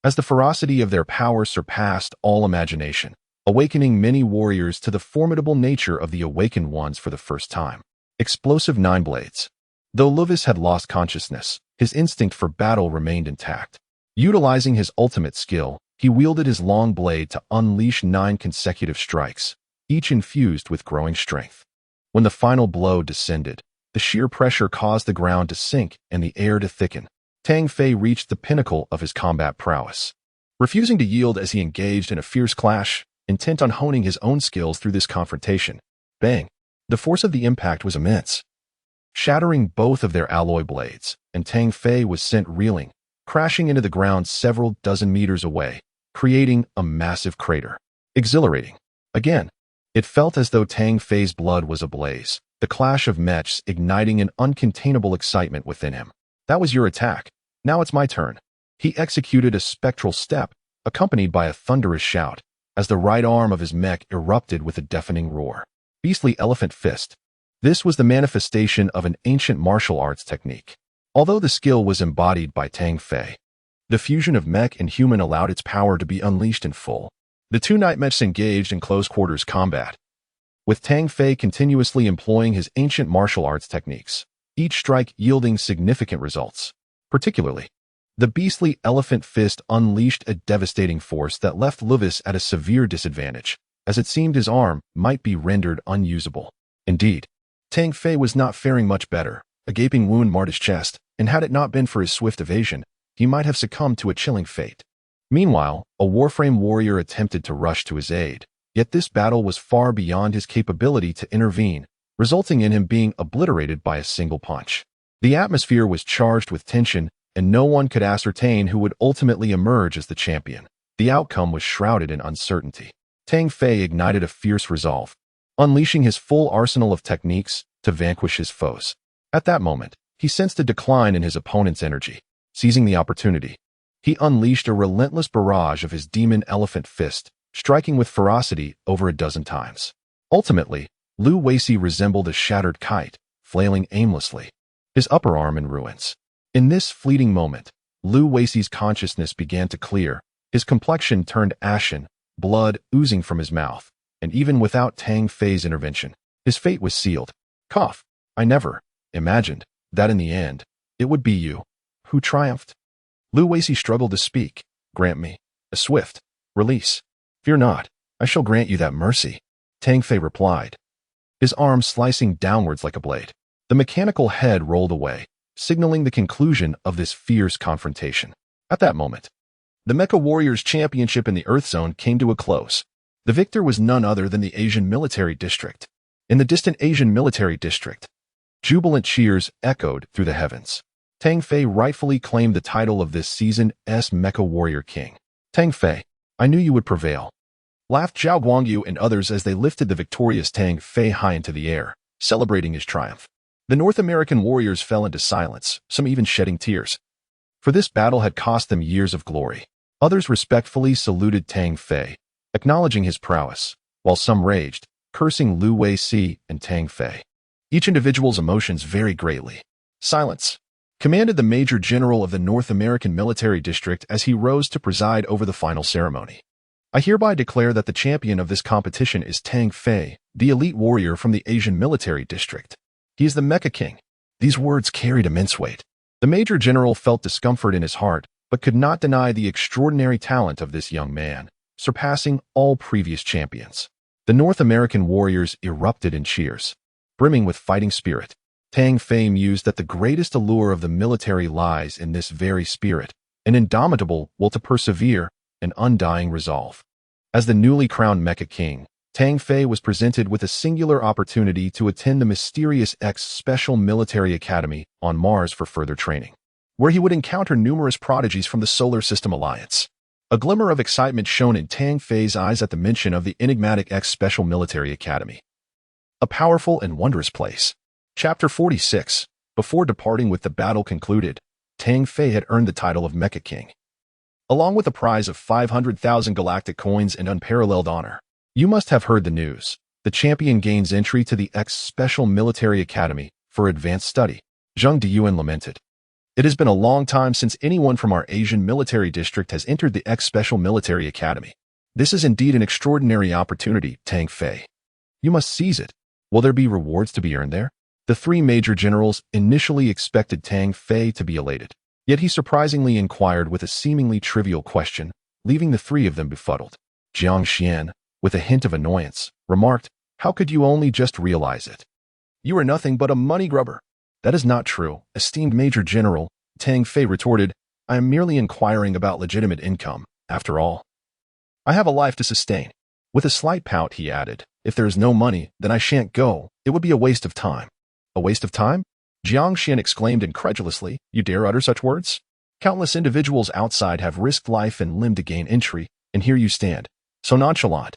as the ferocity of their power surpassed all imagination, awakening many warriors to the formidable nature of the Awakened Ones for the first time. Explosive Nine Blades. Though Luvis had lost consciousness, his instinct for battle remained intact. Utilizing his ultimate skill, he wielded his long blade to unleash 9 consecutive strikes, each infused with growing strength. When the final blow descended, the sheer pressure caused the ground to sink and the air to thicken. Tang Fei reached the pinnacle of his combat prowess. Refusing to yield as he engaged in a fierce clash, intent on honing his own skills through this confrontation. Bang! The force of the impact was immense, shattering both of their alloy blades, and Tang Fei was sent reeling, crashing into the ground several dozen meters away, creating a massive crater. Exhilarating. Again, it felt as though Tang Fei's blood was ablaze, the clash of mechs igniting an uncontainable excitement within him. That was your attack. Now it's my turn. He executed a spectral step, accompanied by a thunderous shout, as the right arm of his mech erupted with a deafening roar. Beastly Elephant Fist. This was the manifestation of an ancient martial arts technique. Although the skill was embodied by Tang Fei, the fusion of mech and human allowed its power to be unleashed in full. The two night mechs engaged in close-quarters combat, with Tang Fei continuously employing his ancient martial arts techniques, each strike yielding significant results. Particularly, the beastly Elephant Fist unleashed a devastating force that left Luvis at a severe disadvantage, as it seemed his arm might be rendered unusable. Indeed, Tang Fei was not faring much better. A gaping wound marred his chest, and had it not been for his swift evasion, he might have succumbed to a chilling fate. Meanwhile, a Warframe warrior attempted to rush to his aid, yet this battle was far beyond his capability to intervene, resulting in him being obliterated by a single punch. The atmosphere was charged with tension, and no one could ascertain who would ultimately emerge as the champion. The outcome was shrouded in uncertainty. Tang Fei ignited a fierce resolve, unleashing his full arsenal of techniques to vanquish his foes. At that moment, he sensed a decline in his opponent's energy. Seizing the opportunity, he unleashed a relentless barrage of his demon Elephant Fist, striking with ferocity over a dozen times. Ultimately, Lu Weici resembled a shattered kite, flailing aimlessly, his upper arm in ruins. In this fleeting moment, Lu Weici's consciousness began to clear, his complexion turned ashen, blood oozing from his mouth, and even without Tang Fei's intervention, his fate was sealed. Cough. I never imagined that in the end, it would be you who triumphed. Lu Weici struggled to speak. Grant me a swift release. Fear not, I shall grant you that mercy, Tang Fei replied, his arm slicing downwards like a blade. The mechanical head rolled away, signaling the conclusion of this fierce confrontation. At that moment, the Mecha Warriors Championship in the Earth Zone came to a close. The victor was none other than the Asian Military District. In the distant Asian Military District, jubilant cheers echoed through the heavens. Tang Fei rightfully claimed the title of this season's Mecha Warrior King. Tang Fei, I knew you would prevail, laughed Zhao Guangyu and others as they lifted the victorious Tang Fei high into the air, celebrating his triumph. The North American warriors fell into silence, some even shedding tears, for this battle had cost them years of glory. Others respectfully saluted Tang Fei, acknowledging his prowess, while some raged, cursing Lu Weici and Tang Fei. Each individual's emotions vary greatly. Silence, commanded the Major General of the North American Military District as he rose to preside over the final ceremony. I hereby declare that the champion of this competition is Tang Fei, the elite warrior from the Asian Military District. He is the Mecha King. These words carried immense weight. The Major General felt discomfort in his heart, but could not deny the extraordinary talent of this young man, surpassing all previous champions. The North American warriors erupted in cheers, brimming with fighting spirit. Tang Fei mused that the greatest allure of the military lies in this very spirit, an indomitable will to persevere, an undying resolve. As the newly crowned Mecha King, Tang Fei was presented with a singular opportunity to attend the mysterious X Special Military Academy on Mars for further training, where he would encounter numerous prodigies from the Solar System Alliance. A glimmer of excitement shone in Tang Fei's eyes at the mention of the enigmatic X Special Military Academy. A powerful and wondrous place. Chapter 46. Before departing with the battle concluded, Tang Fei had earned the title of Mecha King, along with a prize of 500,000 galactic coins and unparalleled honor. You must have heard the news. The champion gains entry to the X Special Military Academy for advanced study. Zhang Diyuan lamented. It has been a long time since anyone from our Asian military district has entered the X Special Military Academy. This is indeed an extraordinary opportunity, Tang Fei. You must seize it. Will there be rewards to be earned there? The three major generals initially expected Tang Fei to be elated, yet he surprisingly inquired with a seemingly trivial question, leaving the three of them befuddled. Jiang Xian, with a hint of annoyance, remarked, "How could you only just realize it? You are nothing but a money grubber." "That is not true, esteemed Major General," Tang Fei retorted. "I am merely inquiring about legitimate income. After all, I have a life to sustain." With a slight pout, he added, "If there is no money, then I shan't go. It would be a waste of time." "A waste of time?" Jiang Xian exclaimed incredulously. "You dare utter such words? Countless individuals outside have risked life and limb to gain entry, and here you stand, so nonchalant."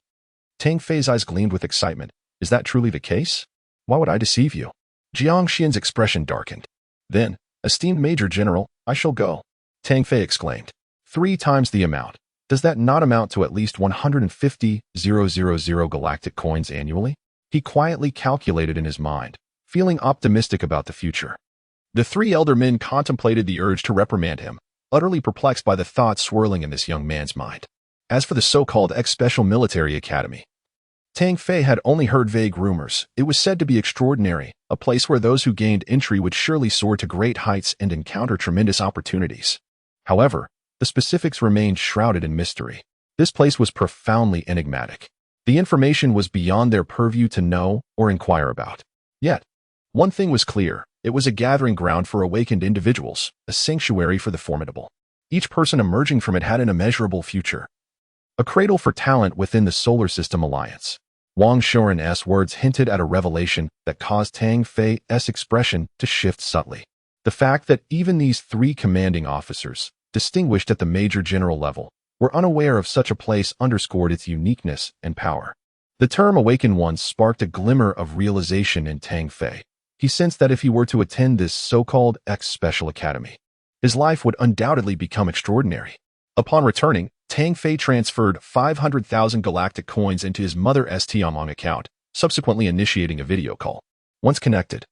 Tang Fei's eyes gleamed with excitement. "Is that truly the case? Why would I deceive you?" Jiang Xian's expression darkened. "Then, esteemed Major General, I shall go," Tang Fei exclaimed. 3 times the amount. Does that not amount to at least 150,000 galactic coins annually? He quietly calculated in his mind, feeling optimistic about the future. The 3 elder men contemplated the urge to reprimand him, utterly perplexed by the thoughts swirling in this young man's mind. As for the so-called X-Special Military Academy, Tang Fei had only heard vague rumors. It was said to be extraordinary, a place where those who gained entry would surely soar to great heights and encounter tremendous opportunities. However, the specifics remained shrouded in mystery. This place was profoundly enigmatic. The information was beyond their purview to know or inquire about. Yet, one thing was clear. It was a gathering ground for awakened individuals, a sanctuary for the formidable. Each person emerging from it had an immeasurable future. A cradle for talent within the Solar System Alliance. Wang Shouren's words hinted at a revelation that caused Tang Fei's expression to shift subtly. The fact that even these 3 commanding officers, distinguished at the Major General level, were unaware of such a place underscored its uniqueness and power. The term Awakened Ones sparked a glimmer of realization in Tang Fei. He sensed that if he were to attend this so-called X-Special Academy, his life would undoubtedly become extraordinary. Upon returning, Tang Fei transferred 500,000 galactic coins into his mother's Tianmong account, subsequently initiating a video call. Once connected,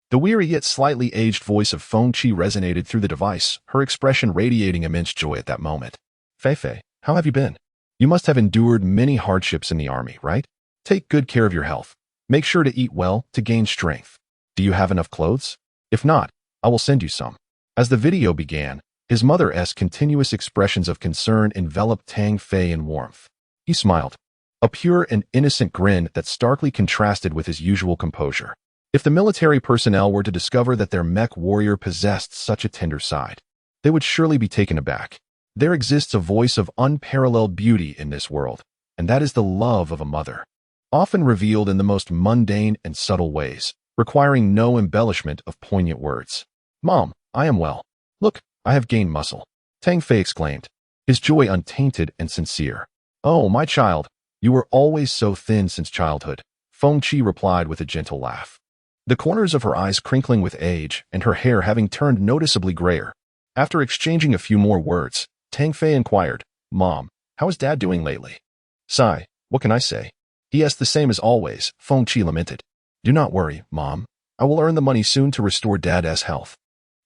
the weary yet slightly aged voice of Feng Qi resonated through the device, her expression radiating immense joy at that moment. "Fei, how have you been? You must have endured many hardships in the army, right? Take good care of your health. Make sure to eat well to gain strength. Do you have enough clothes? If not, I will send you some." As the video began, his mother's continuous expressions of concern enveloped Tang Fei in warmth. He smiled, a pure and innocent grin that starkly contrasted with his usual composure. If the military personnel were to discover that their mech warrior possessed such a tender side, they would surely be taken aback. There exists a voice of unparalleled beauty in this world, and that is the love of a mother, often revealed in the most mundane and subtle ways, requiring no embellishment of poignant words. "Mom, I am well. Look, I have gained muscle," Tang Fei exclaimed, his joy untainted and sincere. "Oh, my child, you were always so thin since childhood," Feng Qi replied with a gentle laugh, the corners of her eyes crinkling with age and her hair having turned noticeably grayer. After exchanging a few more words, Tang Fei inquired, "Mom, how is Dad doing lately?" "Sigh, what can I say? He is the same as always," Feng Qi lamented. "Do not worry, Mom. I will earn the money soon to restore Dad's health."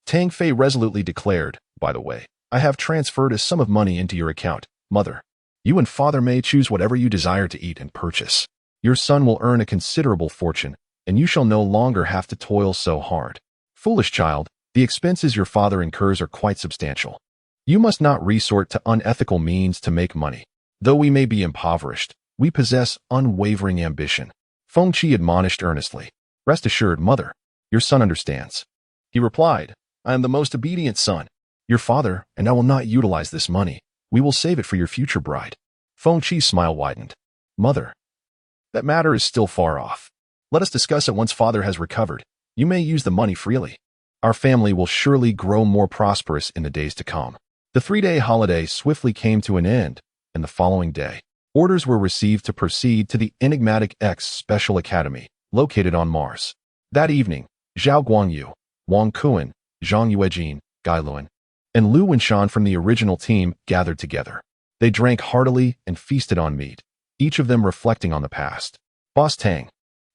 Tang Fei resolutely declared, "By the way, I have transferred a sum of money into your account, Mother. You and Father may choose whatever you desire to eat and purchase. Your son will earn a considerable fortune, and you shall no longer have to toil so hard. Foolish child, the expenses your father incurs are quite substantial. You must not resort to unethical means to make money. Though we may be impoverished, we possess unwavering ambition." Feng Qi admonished earnestly. "Rest assured, Mother, your son understands." He replied, "I am the most obedient son. Your father and I will not utilize this money. We will save it for your future bride." Feng Qi's smile widened. "Mother, that matter is still far off. Let us discuss it once Father has recovered. You may use the money freely. Our family will surely grow more prosperous in the days to come." The 3-day holiday swiftly came to an end, and the following day, orders were received to proceed to the enigmatic X Special Academy, located on Mars. That evening, Zhao Guangyu, Wang Kuan, Zhang Yuejin, Gai Luan, and Lu Wenshan from the original team gathered together. They drank heartily and feasted on meat, each of them reflecting on the past. Boss Tang,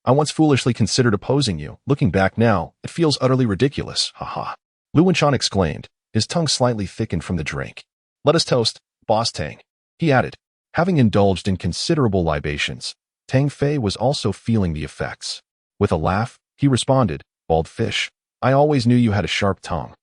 I once foolishly considered opposing you. Looking back now, it feels utterly ridiculous. Haha. Lu Wenchan exclaimed, his tongue slightly thickened from the drink. Let us toast, Boss Tang, he added. Having indulged in considerable libations, Tang Fei was also feeling the effects. With a laugh, he responded, Bald fish, I always knew you had a sharp tongue.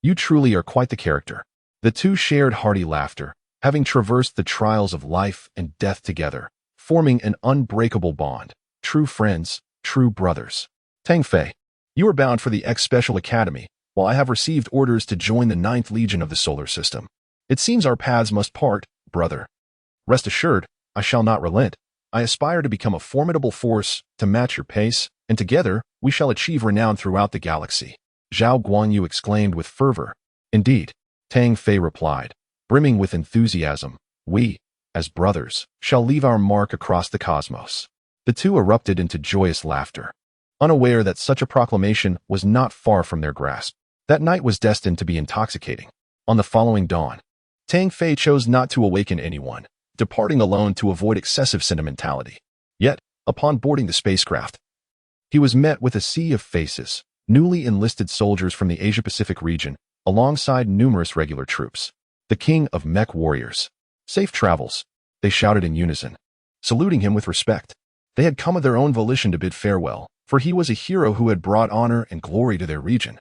You truly are quite the character. The two shared hearty laughter, having traversed the trials of life and death together, forming an unbreakable bond. True friends, true brothers. Tang Fei, you are bound for the X-Special Academy, while I have received orders to join the 9th Legion of the Solar System. It seems our paths must part, brother. Rest assured, I shall not relent. I aspire to become a formidable force to match your pace, and together we shall achieve renown throughout the galaxy. Zhao Guanyu exclaimed with fervor. Indeed, Tang Fei replied, brimming with enthusiasm. We, as brothers, shall leave our mark across the cosmos. The two erupted into joyous laughter, unaware that such a proclamation was not far from their grasp. That night was destined to be intoxicating. On the following dawn, Tang Fei chose not to awaken anyone, departing alone to avoid excessive sentimentality. Yet, upon boarding the spacecraft, he was met with a sea of faces, newly enlisted soldiers from the Asia-Pacific region, alongside numerous regular troops. The king of mech warriors. Safe travels, they shouted in unison, saluting him with respect. They had come of their own volition to bid farewell, for he was a hero who had brought honor and glory to their region,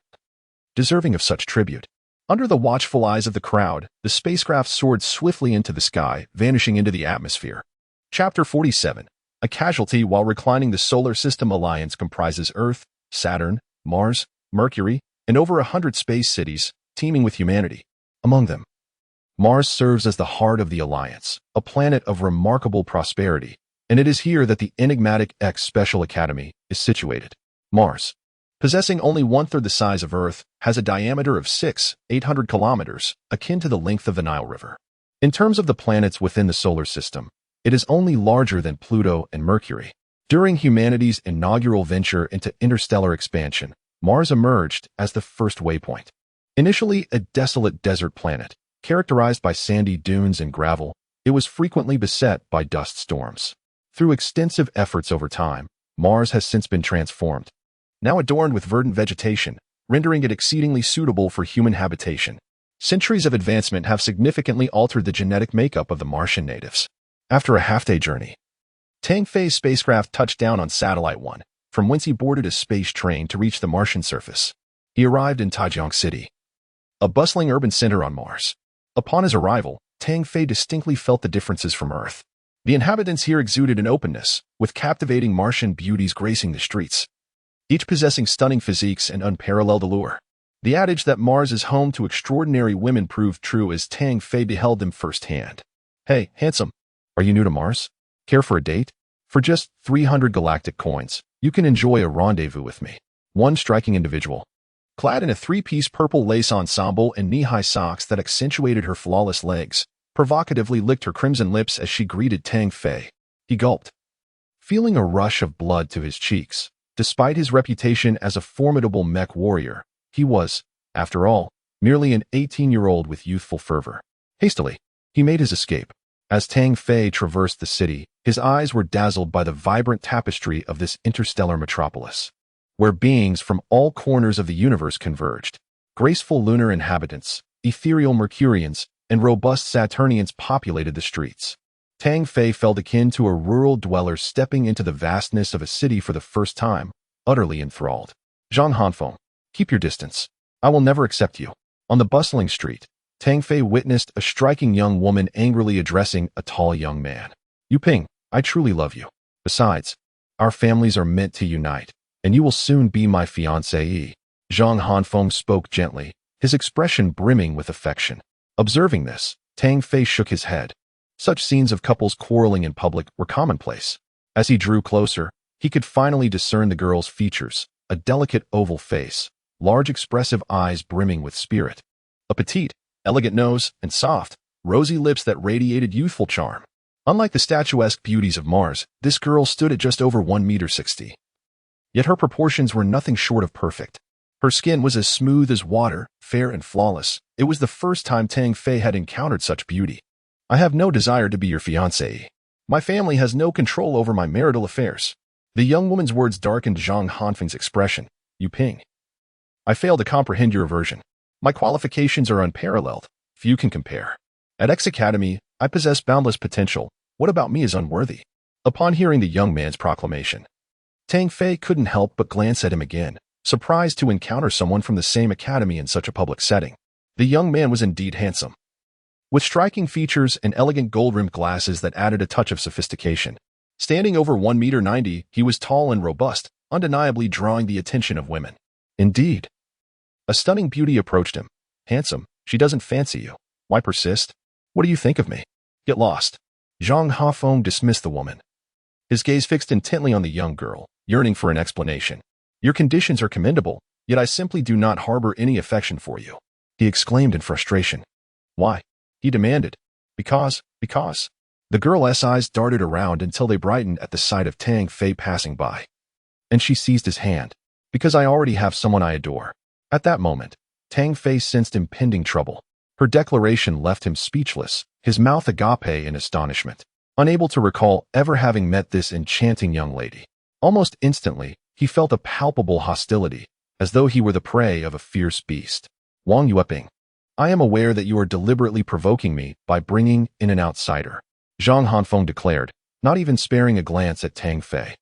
deserving of such tribute. Under the watchful eyes of the crowd, the spacecraft soared swiftly into the sky, vanishing into the atmosphere. Chapter 47. A casualty. While reclining, the Solar System Alliance comprises Earth, Saturn, Mars, Mercury, and over 100 space cities, teeming with humanity. Among them, Mars serves as the heart of the Alliance, a planet of remarkable prosperity, and it is here that the enigmatic X-Special Academy is situated. Mars, possessing only one-third the size of Earth, has a diameter of 800 kilometers, akin to the length of the Nile River. In terms of the planets within the solar system, it is only larger than Pluto and Mercury. During humanity's inaugural venture into interstellar expansion, Mars emerged as the first waypoint. Initially a desolate desert planet, characterized by sandy dunes and gravel, it was frequently beset by dust storms. Through extensive efforts over time, Mars has since been transformed, now adorned with verdant vegetation, rendering it exceedingly suitable for human habitation. Centuries of advancement have significantly altered the genetic makeup of the Martian natives. After a half-day journey, Tang Fei's spacecraft touched down on Satellite 1, from whence he boarded a space train to reach the Martian surface. He arrived in Taijiang City, a bustling urban center on Mars. Upon his arrival, Tang Fei distinctly felt the differences from Earth. The inhabitants here exuded an openness, with captivating Martian beauties gracing the streets, each possessing stunning physiques and unparalleled allure. The adage that Mars is home to extraordinary women proved true as Tang Fei beheld them firsthand. Hey, handsome, are you new to Mars? Care for a date? For just 300 galactic coins, you can enjoy a rendezvous with me. One striking individual, clad in a three-piece purple lace ensemble and knee-high socks that accentuated her flawless legs, provocatively licked her crimson lips as she greeted Tang Fei. He gulped, feeling a rush of blood to his cheeks. Despite his reputation as a formidable mech warrior, he was, after all, merely an 18-year-old with youthful fervor. Hastily, he made his escape. As Tang Fei traversed the city, his eyes were dazzled by the vibrant tapestry of this interstellar metropolis, where beings from all corners of the universe converged. Graceful lunar inhabitants, ethereal Mercurians, and robust Saturnians populated the streets. Tang Fei felt akin to a rural dweller stepping into the vastness of a city for the first time, utterly enthralled. Zhang Hanfeng, keep your distance. I will never accept you. On the bustling street, Tang Fei witnessed a striking young woman angrily addressing a tall young man. Yu Ping, I truly love you. Besides, our families are meant to unite, and you will soon be my fiancée. Zhang Hanfeng spoke gently, his expression brimming with affection. Observing this, Tang Fei shook his head. Such scenes of couples quarreling in public were commonplace. As he drew closer, he could finally discern the girl's features, a delicate oval face, large expressive eyes brimming with spirit, a petite, elegant nose, and soft, rosy lips that radiated youthful charm. Unlike the statuesque beauties of Mars, this girl stood at just over 1.60 meters. Yet her proportions were nothing short of perfect. Her skin was as smooth as water, fair and flawless. It was the first time Tang Fei had encountered such beauty. I have no desire to be your fiancée. My family has no control over my marital affairs. The young woman's words darkened Zhang Hanfeng's expression. You ping. I fail to comprehend your aversion. My qualifications are unparalleled. Few can compare. At X Academy, I possess boundless potential. What about me is unworthy? Upon hearing the young man's proclamation, Tang Fei couldn't help but glance at him again, surprised to encounter someone from the same academy in such a public setting. The young man was indeed handsome, with striking features and elegant gold-rimmed glasses that added a touch of sophistication. Standing over 1.90 meters, he was tall and robust, undeniably drawing the attention of women. Indeed. A stunning beauty approached him. Handsome, she doesn't fancy you. Why persist? What do you think of me? Get lost. Zhang Hafeng dismissed the woman, his gaze fixed intently on the young girl, yearning for an explanation. Your conditions are commendable, yet I simply do not harbor any affection for you, he exclaimed in frustration. Why? He demanded. Because. The girl's eyes darted around until they brightened at the sight of Tang Fei passing by. And she seized his hand. Because I already have someone I adore. At that moment, Tang Fei sensed impending trouble. Her declaration left him speechless, his mouth agape in astonishment, unable to recall ever having met this enchanting young lady. Almost instantly, he felt a palpable hostility, as though he were the prey of a fierce beast. Wang Yueping, I am aware that you are deliberately provoking me by bringing in an outsider, Zhang Hanfeng declared, not even sparing a glance at Tang Fei.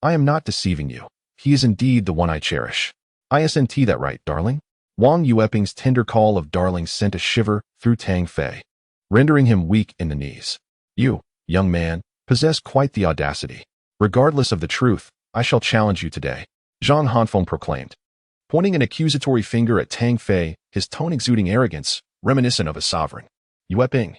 I am not deceiving you. He is indeed the one I cherish. Isn't that right, darling? Wang Yueping's tender call of darling sent a shiver through Tang Fei, rendering him weak in the knees. You, young man, possess quite the audacity. Regardless of the truth, I shall challenge you today, Zhang Hanfeng proclaimed, pointing an accusatory finger at Tang Fei, his tone exuding arrogance, reminiscent of a sovereign. Yueping,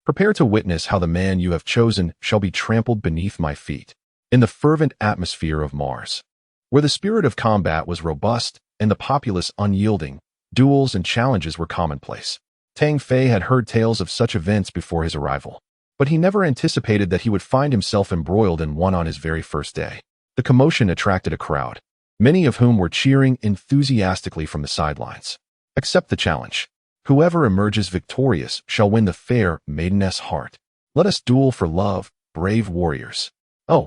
prepare to witness how the man you have chosen shall be trampled beneath my feet. In the fervent atmosphere of Mars, where the spirit of combat was robust and the populace unyielding, duels and challenges were commonplace. Tang Fei had heard tales of such events before his arrival, but he never anticipated that he would find himself embroiled in one on his very first day. The commotion attracted a crowd, many of whom were cheering enthusiastically from the sidelines. Accept the challenge. Whoever emerges victorious shall win the fair maideness heart. Let us duel for love, brave warriors. Oh,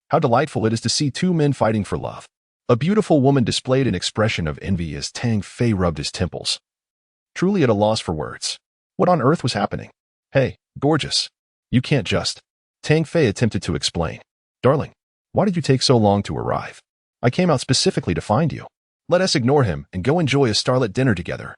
how delightful it is to see two men fighting for love. A beautiful woman displayed an expression of envy as Tang Fei rubbed his temples, truly at a loss for words. What on earth was happening? Hey, gorgeous. You can't just. Tang Fei attempted to explain. Darling, why did you take so long to arrive? I came out specifically to find you. Let us ignore him and go enjoy a starlit dinner together.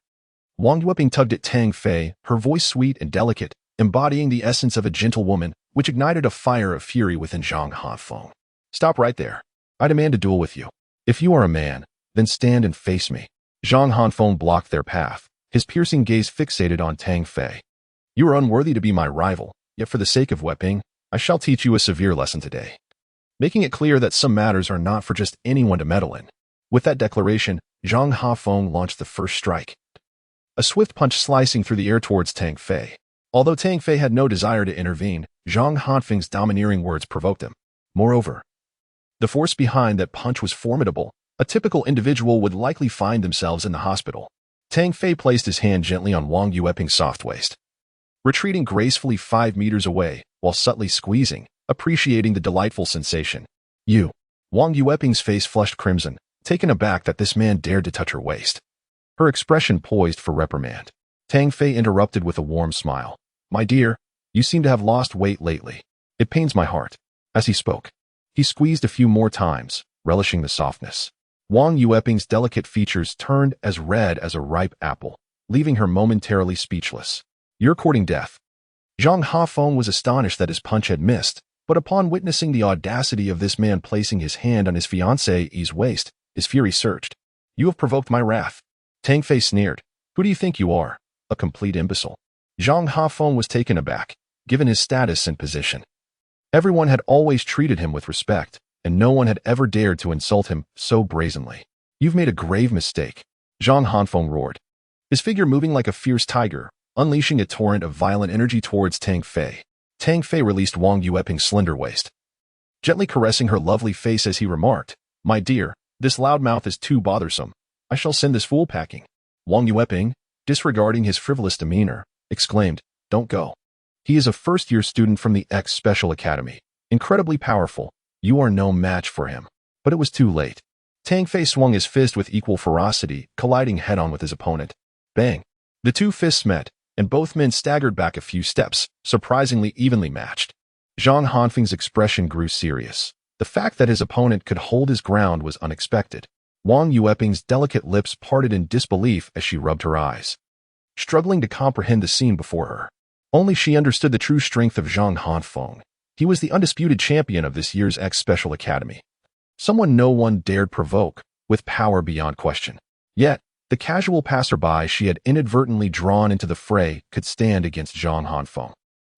Wang Yueping tugged at Tang Fei, her voice sweet and delicate, embodying the essence of a gentle woman, which ignited a fire of fury within Zhang Hanfeng. Stop right there. I demand a duel with you. If you are a man, then stand and face me. Zhang Hanfeng blocked their path, his piercing gaze fixated on Tang Fei. You are unworthy to be my rival, yet for the sake of Yueping, I shall teach you a severe lesson today, making it clear that some matters are not for just anyone to meddle in. With that declaration, Zhang Hafeng launched the first strike, a swift punch slicing through the air towards Tang Fei. Although Tang Fei had no desire to intervene, Zhang Hanfeng's domineering words provoked him. Moreover, the force behind that punch was formidable. A typical individual would likely find themselves in the hospital. Tang Fei placed his hand gently on Wang Yueping's soft waist, retreating gracefully 5 meters away, while subtly squeezing, appreciating the delightful sensation. You. Wang Yueping's face flushed crimson, taken aback that this man dared to touch her waist, her expression poised for reprimand. Tang Fei interrupted with a warm smile. My dear, you seem to have lost weight lately. It pains my heart. As he spoke, he squeezed a few more times, relishing the softness. Wang Yueping's delicate features turned as red as a ripe apple, leaving her momentarily speechless. You're courting death. Zhang Hafeng was astonished that his punch had missed, but upon witnessing the audacity of this man placing his hand on his fiancée's waist, his fury surged. You have provoked my wrath. Tang Fei sneered. Who do you think you are? A complete imbecile. Zhang Hafeng was taken aback, given his status and position. Everyone had always treated him with respect, and no one had ever dared to insult him so brazenly. You've made a grave mistake, Zhang Hanfeng roared, his figure moving like a fierce tiger, unleashing a torrent of violent energy towards Tang Fei. Tang Fei released Wang Yueping's slender waist, gently caressing her lovely face as he remarked, My dear, this loudmouth is too bothersome. I shall send this fool packing. Wang Yueping, disregarding his frivolous demeanor, exclaimed, Don't go. He is a first-year student from the X Special Academy, incredibly powerful, You are no match for him. But it was too late. Tang Fei swung his fist with equal ferocity, colliding head-on with his opponent. Bang! The two fists met, and both men staggered back a few steps, surprisingly evenly matched. Zhang Hanfeng's expression grew serious. The fact that his opponent could hold his ground was unexpected. Wang Yueping's delicate lips parted in disbelief as she rubbed her eyes, struggling to comprehend the scene before her. Only she understood the true strength of Zhang Hanfeng. He was the undisputed champion of this year's X Special Academy. Someone no one dared provoke, with power beyond question. Yet, the casual passerby she had inadvertently drawn into the fray could stand against Zhang Hanfeng.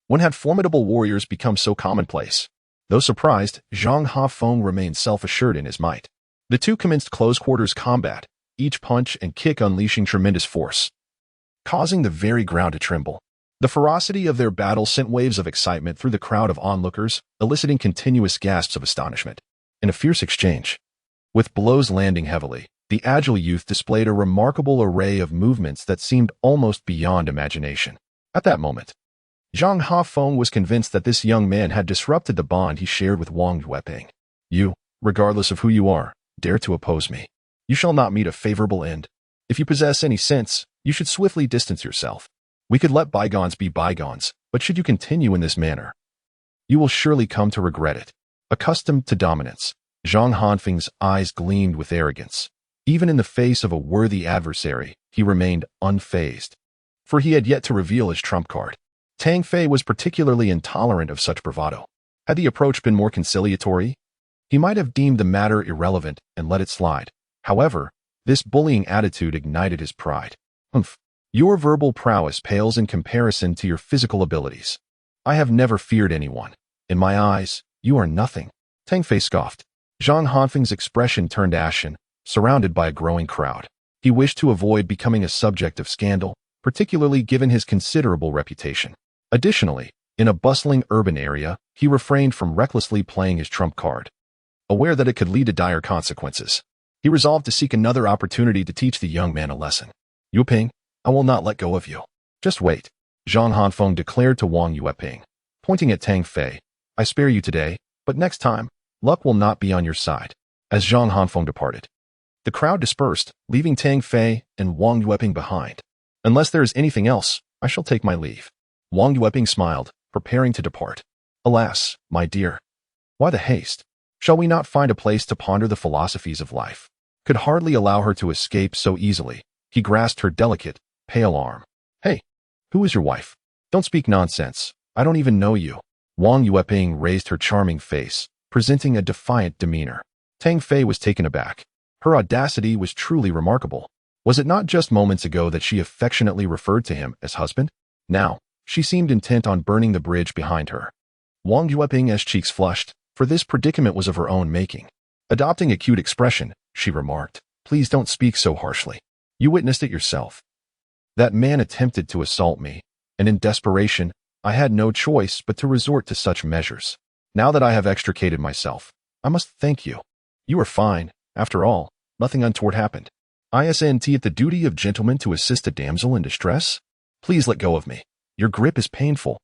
When had formidable warriors become so commonplace? Though surprised, Zhang Hanfeng remained self-assured in his might. The two commenced close-quarters combat, each punch and kick unleashing tremendous force, causing the very ground to tremble. The ferocity of their battle sent waves of excitement through the crowd of onlookers, eliciting continuous gasps of astonishment. In a fierce exchange, with blows landing heavily, the agile youth displayed a remarkable array of movements that seemed almost beyond imagination. At that moment, Zhang Hanfeng was convinced that this young man had disrupted the bond he shared with Wang Yueping. You, regardless of who you are, dare to oppose me. You shall not meet a favorable end. If you possess any sense, you should swiftly distance yourself. We could let bygones be bygones, but should you continue in this manner, you will surely come to regret it. Accustomed to dominance, Zhang Hanfeng's eyes gleamed with arrogance. Even in the face of a worthy adversary, he remained unfazed, for he had yet to reveal his trump card. Tang Fei was particularly intolerant of such bravado. Had the approach been more conciliatory, he might have deemed the matter irrelevant and let it slide. However, this bullying attitude ignited his pride. Humph! Your verbal prowess pales in comparison to your physical abilities. I have never feared anyone. In my eyes, you are nothing. Tang Fei scoffed. Zhang Hanfeng's expression turned ashen, surrounded by a growing crowd. He wished to avoid becoming a subject of scandal, particularly given his considerable reputation. Additionally, in a bustling urban area, he refrained from recklessly playing his trump card, aware that it could lead to dire consequences. He resolved to seek another opportunity to teach the young man a lesson. Yueping, I will not let go of you. Just wait, Zhang Hanfeng declared to Wang Yueping, pointing at Tang Fei. I spare you today, but next time, luck will not be on your side. As Zhang Hanfeng departed, the crowd dispersed, leaving Tang Fei and Wang Yueping behind. Unless there is anything else, I shall take my leave. Wang Yueping smiled, preparing to depart. Alas, my dear, why the haste? Shall we not find a place to ponder the philosophies of life? Could hardly allow her to escape so easily. He grasped her delicate, pale arm. Hey, who is your wife? Don't speak nonsense. I don't even know you. Wang Yueping raised her charming face, presenting a defiant demeanor. Tang Fei was taken aback. Her audacity was truly remarkable. Was it not just moments ago that she affectionately referred to him as husband? Now, she seemed intent on burning the bridge behind her. Wang Yueping's cheeks flushed, for this predicament was of her own making. Adopting a cute expression, she remarked, Please don't speak so harshly. You witnessed it yourself. That man attempted to assault me, and in desperation, I had no choice but to resort to such measures. Now that I have extricated myself, I must thank you. You are fine. After all, nothing untoward happened. Isn't it the duty of gentlemen to assist a damsel in distress? Please let go of me. Your grip is painful.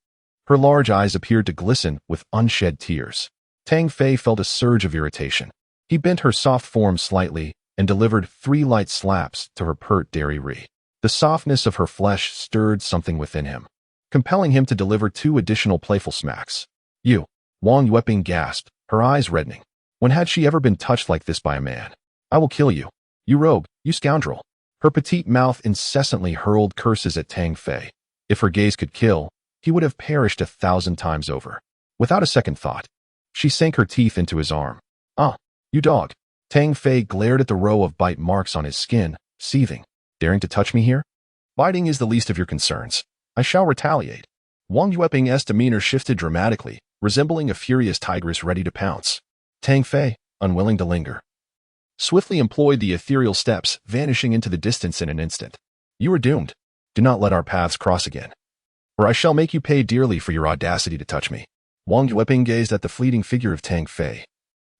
Her large eyes appeared to glisten with unshed tears. Tang Fei felt a surge of irritation. He bent her soft form slightly and delivered 3 light slaps to her pert dairy. The softness of her flesh stirred something within him, compelling him to deliver 2 additional playful smacks. You, Wang Yueping gasped, her eyes reddening. When had she ever been touched like this by a man? I will kill you. You rogue, you scoundrel. Her petite mouth incessantly hurled curses at Tang Fei. If her gaze could kill, he would have perished 1,000 times over. Without a second thought, she sank her teeth into his arm. Ah, you dog. Tang Fei glared at the row of bite marks on his skin, seething. Daring to touch me here? Biting is the least of your concerns. I shall retaliate. Wang Yueping's demeanor shifted dramatically, resembling a furious tigress ready to pounce. Tang Fei, unwilling to linger, swiftly employed the ethereal steps, vanishing into the distance in an instant. You are doomed. Do not let our paths cross again, or I shall make you pay dearly for your audacity to touch me. Wang Yueping gazed at the fleeting figure of Tang Fei.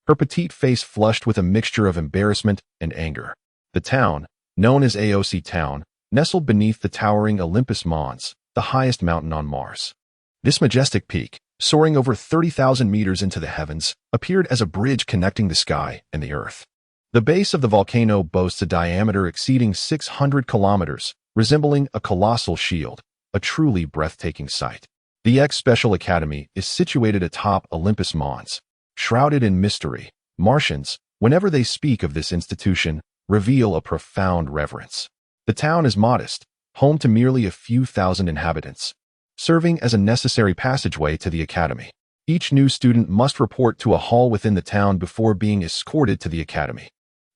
Her petite face flushed with a mixture of embarrassment and anger. The town, known as AOC Town, nestled beneath the towering Olympus Mons, the highest mountain on Mars. This majestic peak, soaring over 30,000 meters into the heavens, appeared as a bridge connecting the sky and the earth. The base of the volcano boasts a diameter exceeding 600 kilometers, resembling a colossal shield, a truly breathtaking sight. The X Special Academy is situated atop Olympus Mons. Shrouded in mystery, Martians, whenever they speak of this institution, reveal a profound reverence. The town is modest, home to merely a few thousand inhabitants, serving as a necessary passageway to the academy. Each new student must report to a hall within the town before being escorted to the academy.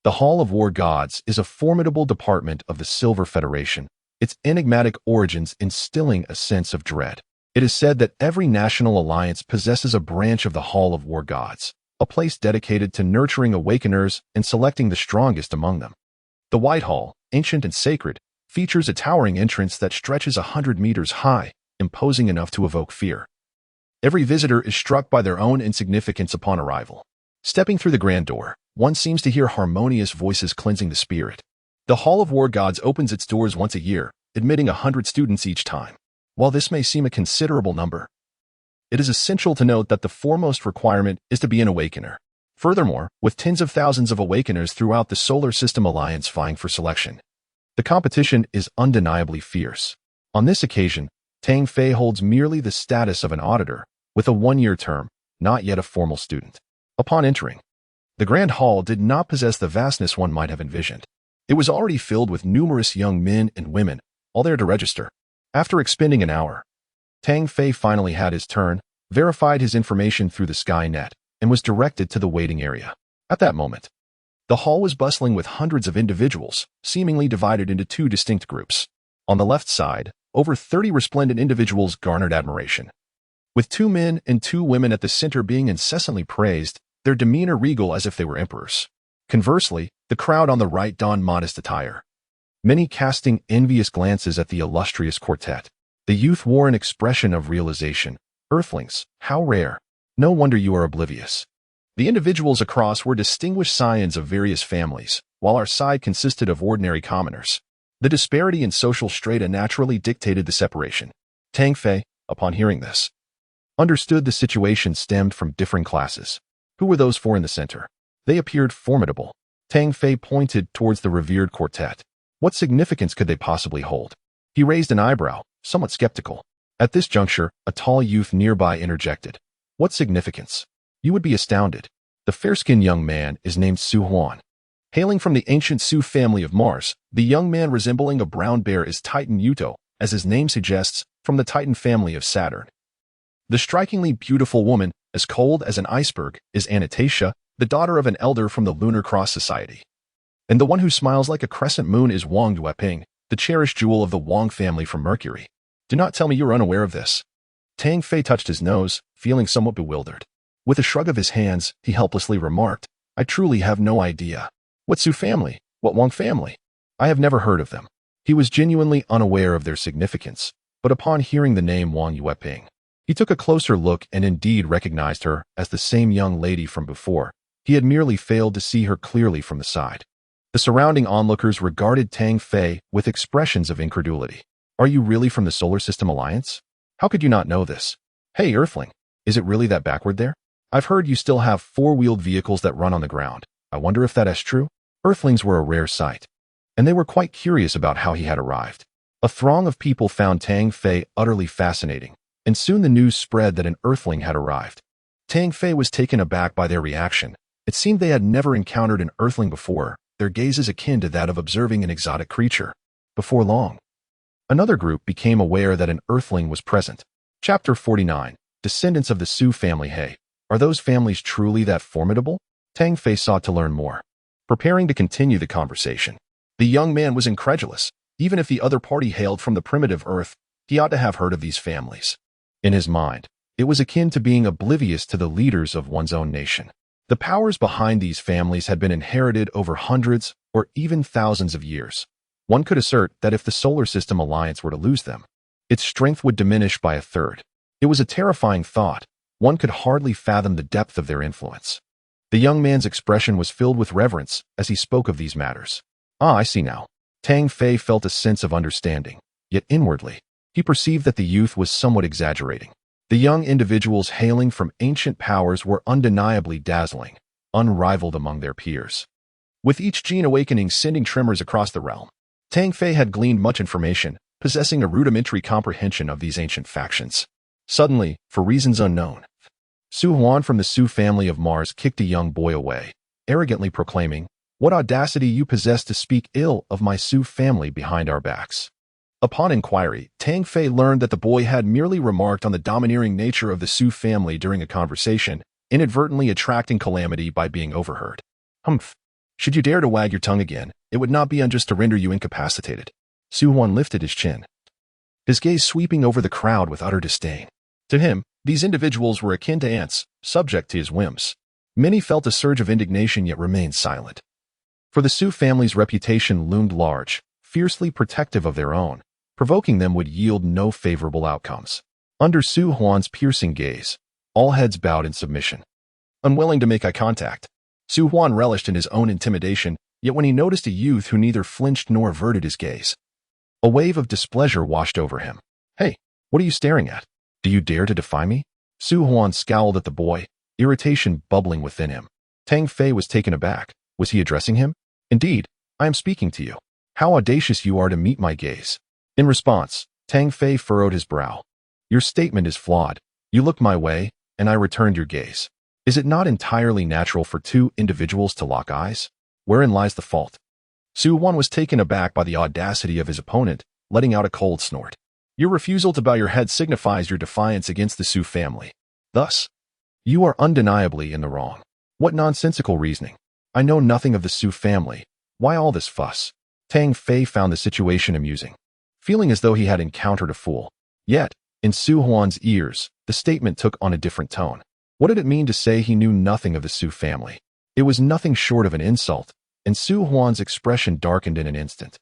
The Hall of War Gods is a formidable department of the Silver Federation, its enigmatic origins instilling a sense of dread. It is said that every national alliance possesses a branch of the Hall of War Gods, a place dedicated to nurturing awakeners and selecting the strongest among them. The White Hall, ancient and sacred, features a towering entrance that stretches 100 meters high, imposing enough to evoke fear. Every visitor is struck by their own insignificance upon arrival. Stepping through the grand door, one seems to hear harmonious voices cleansing the spirit. The Hall of War Gods opens its doors once a year, admitting 100 students each time. While this may seem a considerable number, it is essential to note that the foremost requirement is to be an awakener. Furthermore, with tens of thousands of awakeners throughout the Solar System Alliance vying for selection, the competition is undeniably fierce. On this occasion, Tang Fei holds merely the status of an auditor, with a one-year term, not yet a formal student. Upon entering, the Grand Hall did not possess the vastness one might have envisioned. It was already filled with numerous young men and women, all there to register. After expending an hour, Tang Fei finally had his turn, verified his information through the Skynet, and was directed to the waiting area. At that moment, the hall was bustling with hundreds of individuals, seemingly divided into two distinct groups. On the left side, over 30 resplendent individuals garnered admiration. With 2 men and 2 women at the center being incessantly praised, their demeanor regal as if they were emperors. Conversely, the crowd on the right donned modest attire, many casting envious glances at the illustrious quartet. The youth wore an expression of realization. Earthlings, how rare. No wonder you are oblivious. The individuals across were distinguished scions of various families, while our side consisted of ordinary commoners. The disparity in social strata naturally dictated the separation. Tang Fei, upon hearing this, understood the situation stemmed from differing classes. Who were those 4 in the center? They appeared formidable. Tang Fei pointed towards the revered quartet. What significance could they possibly hold? He raised an eyebrow, somewhat skeptical. At this juncture, a tall youth nearby interjected. What significance? You would be astounded. The fair-skinned young man is named Su Huan. Hailing from the ancient Su family of Mars, the young man resembling a brown bear is Titan Yuto, as his name suggests, from the Titan family of Saturn. The strikingly beautiful woman, as cold as an iceberg, is Anastasia, the daughter of an elder from the Lunar Cross Society. And the one who smiles like a crescent moon is Wang Yueping, the cherished jewel of the Wang family from Mercury. Do not tell me you're unaware of this. Tang Fei touched his nose, feeling somewhat bewildered. With a shrug of his hands, he helplessly remarked, I truly have no idea. What Su family? What Wang family? I have never heard of them. He was genuinely unaware of their significance, but upon hearing the name Wang Yueping, he took a closer look and indeed recognized her as the same young lady from before. He had merely failed to see her clearly from the side. The surrounding onlookers regarded Tang Fei with expressions of incredulity. Are you really from the Solar System Alliance? How could you not know this? Hey, Earthling, is it really that backward there? I've heard you still have 4-wheeled vehicles that run on the ground. I wonder if that is true? Earthlings were a rare sight, and they were quite curious about how he had arrived. A throng of people found Tang Fei utterly fascinating, and soon the news spread that an Earthling had arrived. Tang Fei was taken aback by their reaction. It seemed they had never encountered an Earthling before, their gaze is akin to that of observing an exotic creature. Before long, another group became aware that an Earthling was present. Chapter 49. Descendants of the Su family. Hey, are those families truly that formidable? Tang Fei sought to learn more. Preparing to continue the conversation, the young man was incredulous. Even if the other party hailed from the primitive Earth, he ought to have heard of these families. In his mind, it was akin to being oblivious to the leaders of one's own nation. The powers behind these families had been inherited over hundreds or even thousands of years. One could assert that if the Solar System Alliance were to lose them, its strength would diminish by a third. It was a terrifying thought. One could hardly fathom the depth of their influence. The young man's expression was filled with reverence as he spoke of these matters. Ah, I see now. Tang Fei felt a sense of understanding, yet inwardly, he perceived that the youth was somewhat exaggerating. The young individuals hailing from ancient powers were undeniably dazzling, unrivaled among their peers. With each gene awakening sending tremors across the realm, Tang Fei had gleaned much information, possessing a rudimentary comprehension of these ancient factions. Suddenly, for reasons unknown, Su Huan from the Su family of Mars kicked a young boy away, arrogantly proclaiming, "What audacity you possess to speak ill of my Su family behind our backs." Upon inquiry, Tang Fei learned that the boy had merely remarked on the domineering nature of the Su family during a conversation, inadvertently attracting calamity by being overheard. Humph. Should you dare to wag your tongue again, it would not be unjust to render you incapacitated. Su Huan lifted his chin, his gaze sweeping over the crowd with utter disdain. To him, these individuals were akin to ants, subject to his whims. Many felt a surge of indignation yet remained silent. For the Su family's reputation loomed large, fiercely protective of their own. Provoking them would yield no favorable outcomes. Under Su Huan's piercing gaze, all heads bowed in submission. Unwilling to make eye contact, Su Huan relished in his own intimidation, yet when he noticed a youth who neither flinched nor averted his gaze, a wave of displeasure washed over him. "Hey, what are you staring at? Do you dare to defy me?" Su Huan scowled at the boy, irritation bubbling within him. Tang Fei was taken aback. Was he addressing him? "Indeed, I am speaking to you. How audacious you are to meet my gaze." In response, Tang Fei furrowed his brow. "Your statement is flawed. You looked my way, and I returned your gaze. Is it not entirely natural for two individuals to lock eyes? Wherein lies the fault?" Su Huan was taken aback by the audacity of his opponent, letting out a cold snort. "Your refusal to bow your head signifies your defiance against the Su family. Thus, you are undeniably in the wrong." "What nonsensical reasoning? I know nothing of the Su family. Why all this fuss?" Tang Fei found the situation amusing, feeling as though he had encountered a fool. Yet, in Su Huan's ears, the statement took on a different tone. What did it mean to say he knew nothing of the Su family? It was nothing short of an insult, and Su Huan's expression darkened in an instant,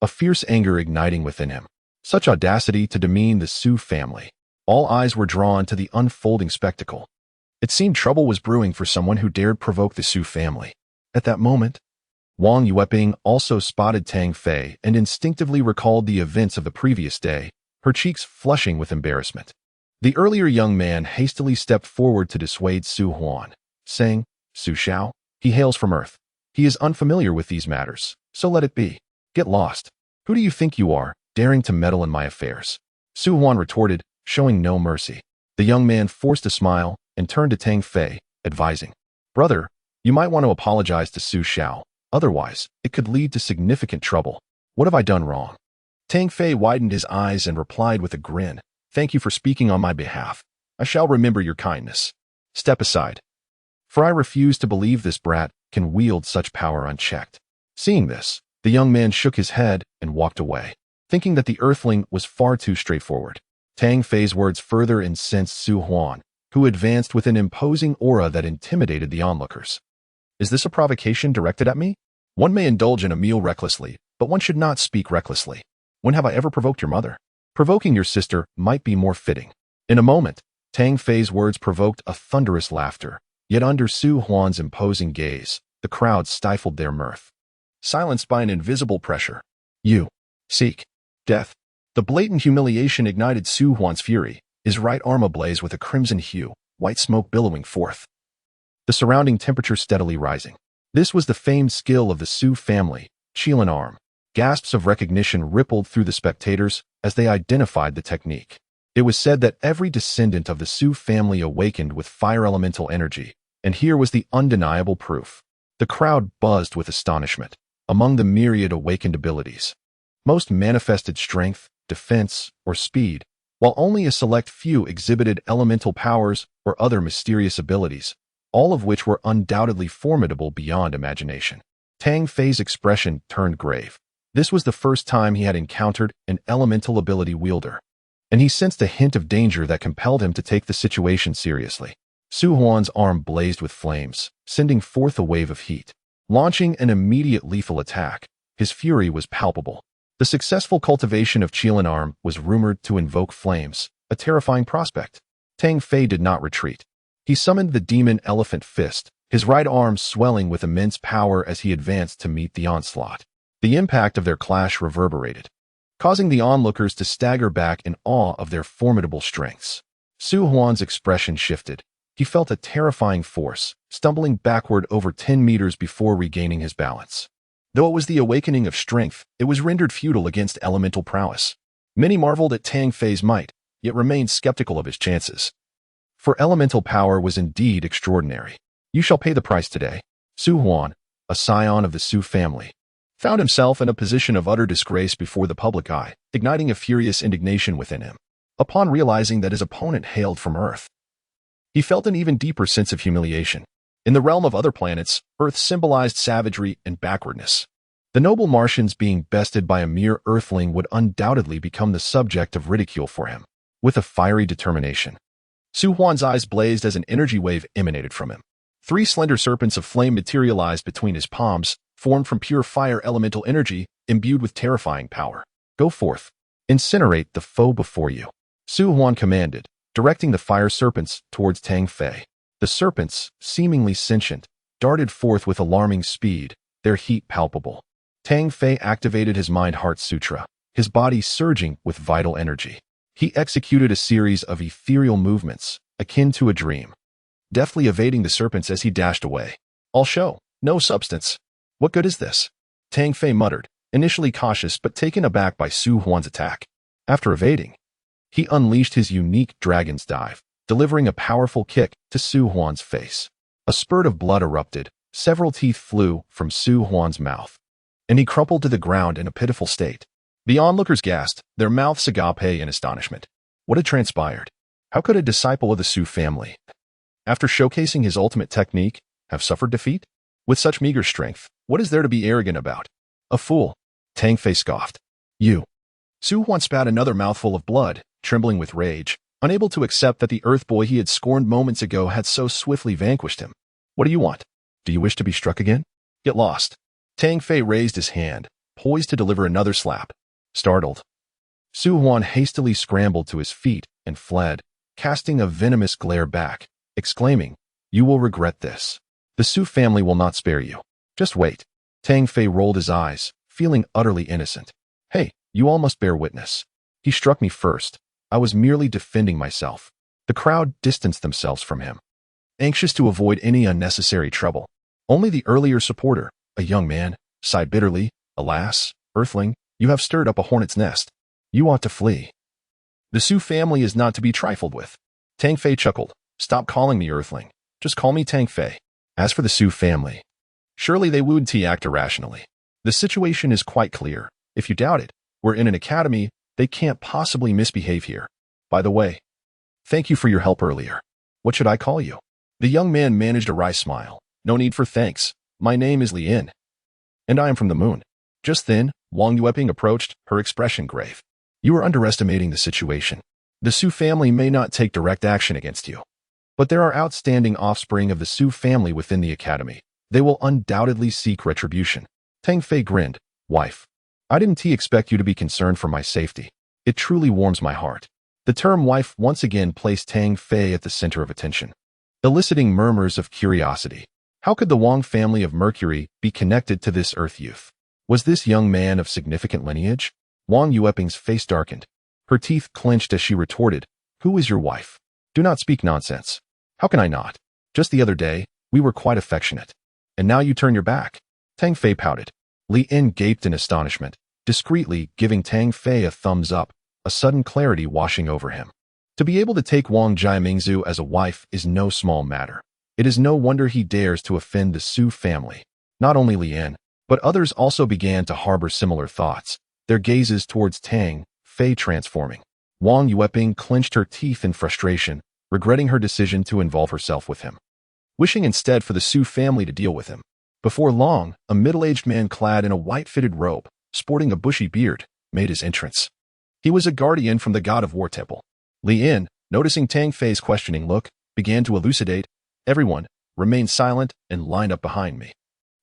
a fierce anger igniting within him. Such audacity to demean the Su family. All eyes were drawn to the unfolding spectacle. It seemed trouble was brewing for someone who dared provoke the Su family. At that moment, Wang Yueping also spotted Tang Fei and instinctively recalled the events of the previous day, her cheeks flushing with embarrassment. The earlier young man hastily stepped forward to dissuade Su Huan, saying, "Su Xiao, he hails from Earth. He is unfamiliar with these matters, so let it be. Get lost. Who do you think you are, daring to meddle in my affairs?" Su Huan retorted, showing no mercy. The young man forced a smile and turned to Tang Fei, advising, "Brother, you might want to apologize to Su Xiao. Otherwise, it could lead to significant trouble. What have I done wrong?" Tang Fei widened his eyes and replied with a grin, "Thank you for speaking on my behalf. I shall remember your kindness. Step aside. For I refuse to believe this brat can wield such power unchecked." Seeing this, the young man shook his head and walked away, thinking that the earthling was far too straightforward. Tang Fei's words further incensed Su Huan, who advanced with an imposing aura that intimidated the onlookers. "Is this a provocation directed at me? One may indulge in a meal recklessly, but one should not speak recklessly. When have I ever provoked your mother? Provoking your sister might be more fitting." In a moment, Tang Fei's words provoked a thunderous laughter, yet under Su Huan's imposing gaze, the crowd stifled their mirth, silenced by an invisible pressure. "You seek death." The blatant humiliation ignited Su Huan's fury, his right arm ablaze with a crimson hue, white smoke billowing forth, the surrounding temperature steadily rising. This was the famed skill of the Su family, Qilin arm. Gasps of recognition rippled through the spectators as they identified the technique. It was said that every descendant of the Su family awakened with fire elemental energy, and here was the undeniable proof. The crowd buzzed with astonishment. Among the myriad awakened abilities, most manifested strength, defense, or speed, while only a select few exhibited elemental powers or other mysterious abilities, all of which were undoubtedly formidable beyond imagination. Tang Fei's expression turned grave. This was the first time he had encountered an elemental ability wielder, and he sensed a hint of danger that compelled him to take the situation seriously. Su Huan's arm blazed with flames, sending forth a wave of heat. Launching an immediate lethal attack, his fury was palpable. The successful cultivation of Qilin arm was rumored to invoke flames, a terrifying prospect. Tang Fei did not retreat. He summoned the demon elephant fist, his right arm swelling with immense power as he advanced to meet the onslaught. The impact of their clash reverberated, causing the onlookers to stagger back in awe of their formidable strengths. Su Huan's expression shifted. He felt a terrifying force, stumbling backward over 10 meters before regaining his balance. Though it was the awakening of strength, it was rendered futile against elemental prowess. Many marveled at Tang Fei's might, yet remained skeptical of his chances. For elemental power was indeed extraordinary. You shall pay the price today. Su Huan, a scion of the Su family, found himself in a position of utter disgrace before the public eye, igniting a furious indignation within him. Upon realizing that his opponent hailed from Earth, he felt an even deeper sense of humiliation. In the realm of other planets, Earth symbolized savagery and backwardness. The noble Martians being bested by a mere Earthling would undoubtedly become the subject of ridicule for him. With a fiery determination, Su Huan's eyes blazed as an energy wave emanated from him. 3 slender serpents of flame materialized between his palms, formed from pure fire elemental energy, imbued with terrifying power. Go forth. Incinerate the foe before you. Su Huan commanded, directing the fire serpents towards Tang Fei. The serpents, seemingly sentient, darted forth with alarming speed, their heat palpable. Tang Fei activated his Mind-Heart Sutra, his body surging with vital energy. He executed a series of ethereal movements, akin to a dream, deftly evading the serpents as he dashed away. All show, no substance. What good is this? Tang Fei muttered, initially cautious but taken aback by Su Huan's attack. After evading, he unleashed his unique Dragon's Dive, delivering a powerful kick to Su Huan's face. A spurt of blood erupted, several teeth flew from Su Huan's mouth, and he crumpled to the ground in a pitiful state. The onlookers gasped, their mouths agape in astonishment. What had transpired? How could a disciple of the Su family, after showcasing his ultimate technique, have suffered defeat? With such meager strength, what is there to be arrogant about? A fool. Tang Fei scoffed. You. Su Huan spat another mouthful of blood, trembling with rage, unable to accept that the Earth boy he had scorned moments ago had so swiftly vanquished him. What do you want? Do you wish to be struck again? Get lost. Tang Fei raised his hand, poised to deliver another slap. Startled, Su Huan hastily scrambled to his feet and fled, casting a venomous glare back, exclaiming, You will regret this. The Su family will not spare you. Just wait. Tang Fei rolled his eyes, feeling utterly innocent. Hey, you all must bear witness. He struck me first. I was merely defending myself. The crowd distanced themselves from him, anxious to avoid any unnecessary trouble. Only the earlier supporter, a young man, sighed bitterly, Alas, Earthling, you have stirred up a hornet's nest. You ought to flee. The Su family is not to be trifled with. Tang Fei chuckled. Stop calling me Earthling. Just call me Tang Fei. As for the Su family, surely they wouldn't act irrationally. The situation is quite clear. If you doubt it, we're in an academy. They can't possibly misbehave here. By the way, thank you for your help earlier. What should I call you? The young man managed a wry smile. No need for thanks. My name is Li Yin, and I am from the moon. Just then, Wang Yueping approached, her expression grave. You are underestimating the situation. The Su family may not take direct action against you, but there are outstanding offspring of the Su family within the academy. They will undoubtedly seek retribution. Tang Fei grinned. Wife, I didn't expect you to be concerned for my safety. It truly warms my heart. The term wife once again placed Tang Fei at the center of attention, eliciting murmurs of curiosity. How could the Wang family of Mercury be connected to this Earth youth? Was this young man of significant lineage? Wang Yueping's face darkened. Her teeth clenched as she retorted, Who is your wife? Do not speak nonsense. How can I not? Just the other day, we were quite affectionate. And now you turn your back. Tang Fei pouted. Li Yin gaped in astonishment, discreetly giving Tang Fei a thumbs up, a sudden clarity washing over him. To be able to take Wang Jiamingzu as a wife is no small matter. It is no wonder he dares to offend the Su family. Not only Li Yin, but others also began to harbor similar thoughts, their gazes towards Tang Fei transforming. Wang Yueping clenched her teeth in frustration, regretting her decision to involve herself with him, wishing instead for the Su family to deal with him. Before long, a middle-aged man clad in a white-fitted robe, sporting a bushy beard, made his entrance. He was a guardian from the God of War temple. Li Yin, noticing Tang Fei's questioning look, began to elucidate. Everyone, remain silent and line up behind me.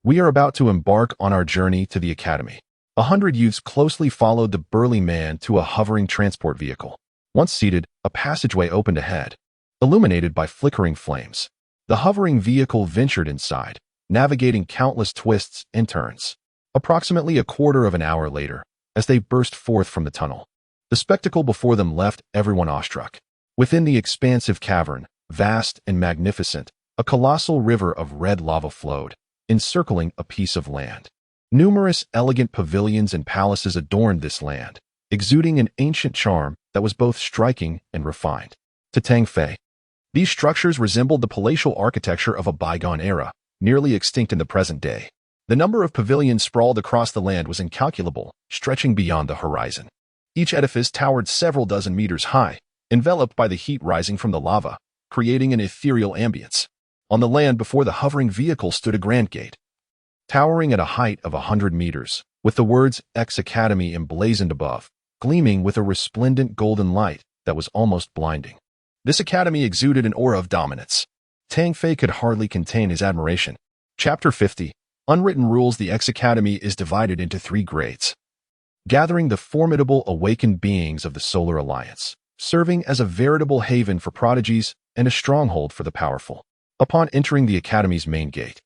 We are about to embark on our journey to the academy. 100 youths closely followed the burly man to a hovering transport vehicle. Once seated, a passageway opened ahead, illuminated by flickering flames. The hovering vehicle ventured inside, navigating countless twists and turns. Approximately a quarter of an hour later, as they burst forth from the tunnel, the spectacle before them left everyone awestruck. Within the expansive cavern, vast and magnificent, a colossal river of red lava flowed, encircling a piece of land. Numerous elegant pavilions and palaces adorned this land, exuding an ancient charm that was both striking and refined. To Tang Fei, these structures resembled the palatial architecture of a bygone era, nearly extinct in the present day. The number of pavilions sprawled across the land was incalculable, stretching beyond the horizon. Each edifice towered several dozen meters high, enveloped by the heat rising from the lava, creating an ethereal ambience. On the land before the hovering vehicle stood a grand gate, towering at a height of 100 meters, with the words X Academy emblazoned above, gleaming with a resplendent golden light that was almost blinding. This academy exuded an aura of dominance. Tang Fei could hardly contain his admiration. Chapter 50. Unwritten rules. The X Academy is divided into 3 grades, gathering the formidable awakened beings of the Solar Alliance, serving as a veritable haven for prodigies and a stronghold for the powerful. Upon entering the Academy's main gate,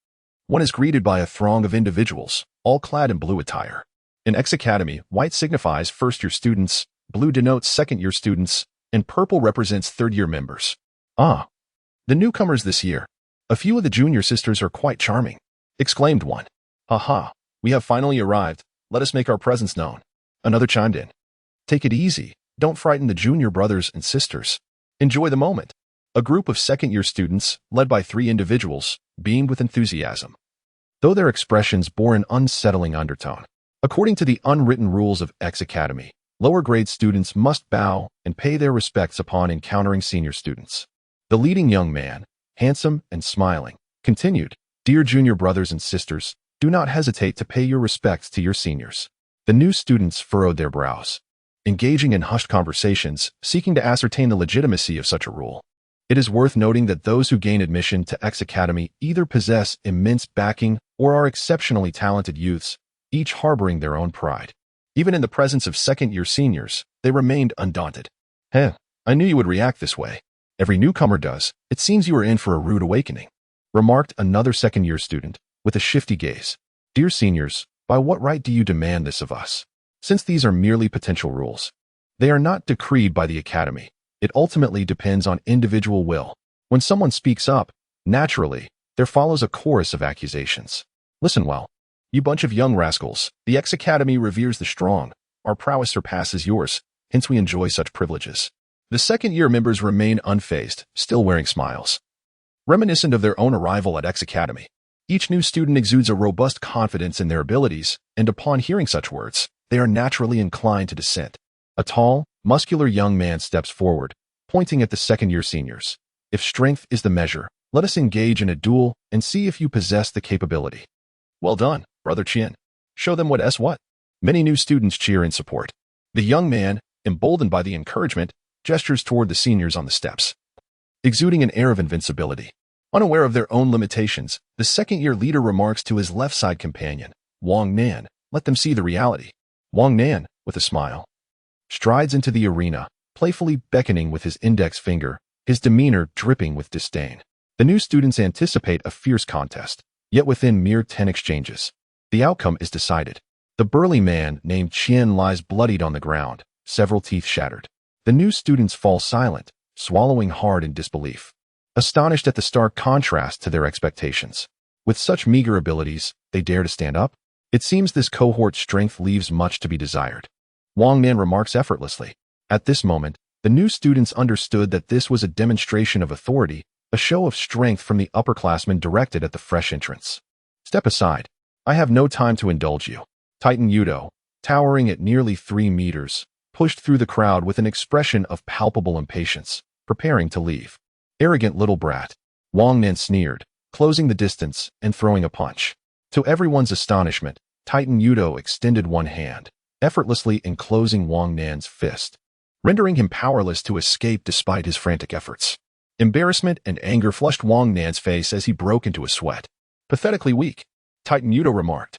one is greeted by a throng of individuals, all clad in blue attire. In X Academy, white signifies first-year students, blue denotes second-year students, and purple represents third-year members. Ah, the newcomers this year. A few of the junior sisters are quite charming, exclaimed one. Ha, we have finally arrived. Let us make our presence known. Another chimed in. Take it easy. Don't frighten the junior brothers and sisters. Enjoy the moment. A group of second-year students, led by 3 individuals, beamed with enthusiasm, though their expressions bore an unsettling undertone. According to the unwritten rules of X Academy, lower-grade students must bow and pay their respects upon encountering senior students. The leading young man, handsome and smiling, continued, Dear junior brothers and sisters, do not hesitate to pay your respects to your seniors. The new students furrowed their brows, engaging in hushed conversations, seeking to ascertain the legitimacy of such a rule. It is worth noting that those who gain admission to X Academy either possess immense backing or are exceptionally talented youths, each harboring their own pride. Even in the presence of second-year seniors, they remained undaunted. I knew you would react this way. Every newcomer does. It seems you are in for a rude awakening, remarked another second-year student, with a shifty gaze. Dear seniors, by what right do you demand this of us? Since these are merely potential rules, they are not decreed by the Academy. It ultimately depends on individual will. When someone speaks up, naturally, there follows a chorus of accusations. Listen well. You bunch of young rascals, the X Academy reveres the strong. Our prowess surpasses yours, hence we enjoy such privileges. The second-year members remain unfazed, still wearing smiles, reminiscent of their own arrival at X Academy. Each new student exudes a robust confidence in their abilities, and upon hearing such words, they are naturally inclined to dissent. A tall, muscular young man steps forward, pointing at the second-year seniors. If strength is the measure, let us engage in a duel and see if you possess the capability. Well done, Brother Qian. Show them what. Many new students cheer in support. The young man, emboldened by the encouragement, gestures toward the seniors on the steps, exuding an air of invincibility. Unaware of their own limitations, the second-year leader remarks to his left-side companion, Wang Nan, let them see the reality. Wang Nan, with a smile, strides into the arena, playfully beckoning with his index finger, his demeanor dripping with disdain. The new students anticipate a fierce contest, yet within mere 10 exchanges, the outcome is decided. The burly man named Qian lies bloodied on the ground, several teeth shattered. The new students fall silent, swallowing hard in disbelief, astonished at the stark contrast to their expectations. With such meager abilities, they dare to stand up? It seems this cohort's strength leaves much to be desired. Wang Nan remarks effortlessly. At this moment, the new students understood that this was a demonstration of authority, a show of strength from the upperclassmen directed at the fresh entrants. Step aside. I have no time to indulge you. Titan Yudo, towering at nearly 3 meters, pushed through the crowd with an expression of palpable impatience, preparing to leave. Arrogant little brat. Wang Nan sneered, closing the distance and throwing a punch. To everyone's astonishment, Titan Yudo extended one hand, effortlessly enclosing Wang Nan's fist, rendering him powerless to escape despite his frantic efforts. Embarrassment and anger flushed Wang Nan's face as he broke into a sweat. Pathetically weak, Titan Yudo remarked,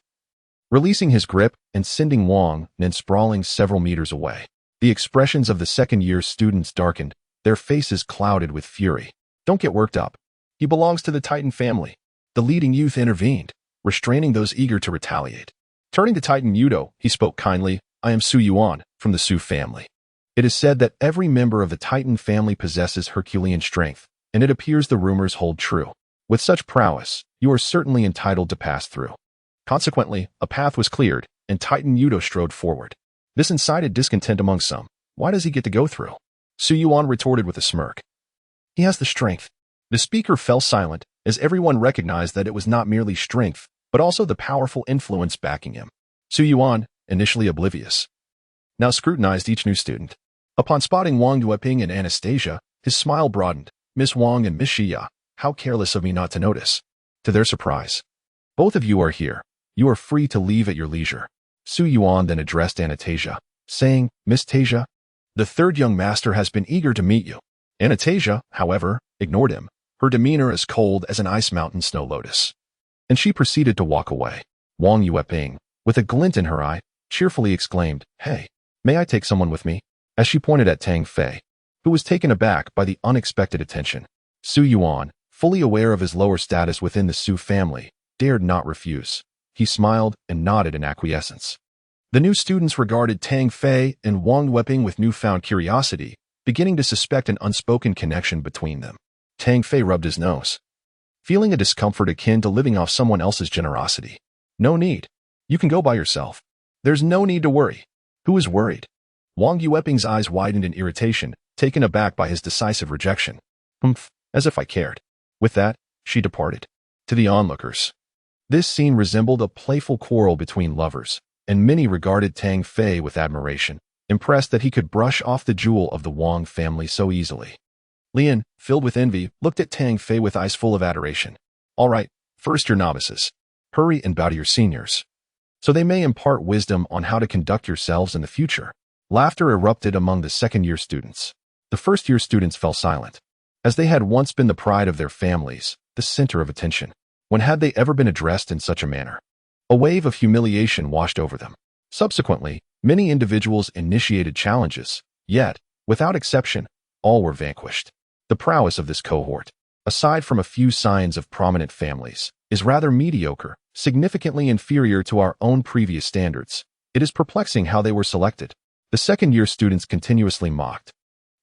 releasing his grip and sending Wang Nan sprawling several meters away. The expressions of the second-year students darkened, their faces clouded with fury. Don't get worked up. He belongs to the Titan family. The leading youth intervened, restraining those eager to retaliate. Turning to Titan Yudo, he spoke kindly, I am Su Yuan, from the Su family. It is said that every member of the Titan family possesses Herculean strength, and it appears the rumors hold true. With such prowess, you are certainly entitled to pass through. Consequently, a path was cleared, and Titan Yudo strode forward. This incited discontent among some. Why does he get to go through? Su Yuan retorted with a smirk. He has the strength. The speaker fell silent, as everyone recognized that it was not merely strength, but also the powerful influence backing him. Su Yuan, initially oblivious, now scrutinized each new student. Upon spotting Wang Yueping and Anastasia, his smile broadened. Miss Wang and Miss Xia, how careless of me not to notice. To their surprise, both of you are here. You are free to leave at your leisure. Su Yuan then addressed Anastasia, saying, Miss Tasia, the third young master has been eager to meet you. Anastasia, however, ignored him, her demeanor as cold as an ice mountain snow lotus. And she proceeded to walk away. Wang Yueping, with a glint in her eye, cheerfully exclaimed, Hey, may I take someone with me? As she pointed at Tang Fei, who was taken aback by the unexpected attention. Su Yuan, fully aware of his lower status within the Su family, dared not refuse. He smiled and nodded in acquiescence. The new students regarded Tang Fei and Wang Yueping with newfound curiosity, beginning to suspect an unspoken connection between them. Tang Fei rubbed his nose, feeling a discomfort akin to living off someone else's generosity. No need. You can go by yourself. There's no need to worry. Who is worried? Wang Yueping's eyes widened in irritation, taken aback by his decisive rejection. Humph, as if I cared. With that, she departed. To the onlookers, this scene resembled a playful quarrel between lovers, and many regarded Tang Fei with admiration, impressed that he could brush off the jewel of the Wang family so easily. Lian, filled with envy, looked at Tang Fei with eyes full of adoration. All right, first your novices. Hurry and bow to your seniors, so they may impart wisdom on how to conduct yourselves in the future. Laughter erupted among the second-year students. The first-year students fell silent, as they had once been the pride of their families, the center of attention. When had they ever been addressed in such a manner? A wave of humiliation washed over them. Subsequently, many individuals initiated challenges, yet, without exception, all were vanquished. The prowess of this cohort, aside from a few signs of prominent families, is rather mediocre, significantly inferior to our own previous standards. It is perplexing how they were selected. The second-year students continuously mocked,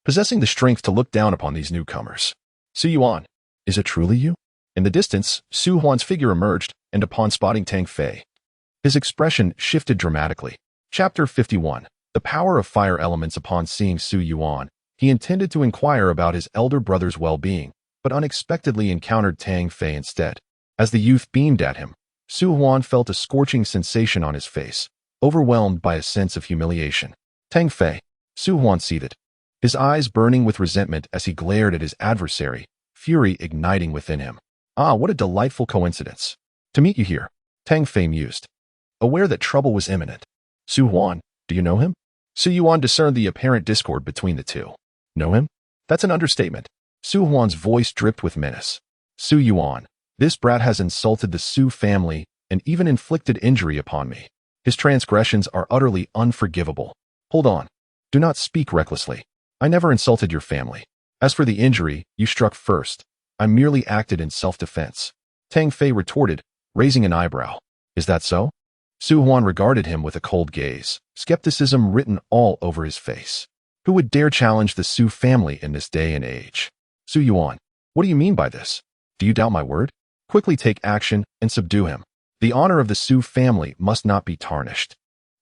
possessing the strength to look down upon these newcomers. Su Yuan, is it truly you? In the distance, Su Huan's figure emerged, and upon spotting Tang Fei, his expression shifted dramatically. Chapter 51. The power of fire elements. Upon seeing Su Yuan, he intended to inquire about his elder brother's well-being, but unexpectedly encountered Tang Fei instead. As the youth beamed at him, Su Huan felt a scorching sensation on his face, overwhelmed by a sense of humiliation. Tang Fei, Su Huan seethed, his eyes burning with resentment as he glared at his adversary, fury igniting within him. Ah, what a delightful coincidence. To meet you here, Tang Fei mused, aware that trouble was imminent. Su Huan, do you know him? Su Yuan discerned the apparent discord between the two. Know him? That's an understatement. Su Huan's voice dripped with menace. Su Yuan, this brat has insulted the Su family and even inflicted injury upon me. His transgressions are utterly unforgivable. Hold on. Do not speak recklessly. I never insulted your family. As for the injury, you struck first. I merely acted in self-defense. Tang Fei retorted, raising an eyebrow. Is that so? Su Huan regarded him with a cold gaze, skepticism written all over his face. Who would dare challenge the Su family in this day and age? Su Yuan, what do you mean by this? Do you doubt my word? Quickly take action and subdue him. The honor of the Su family must not be tarnished.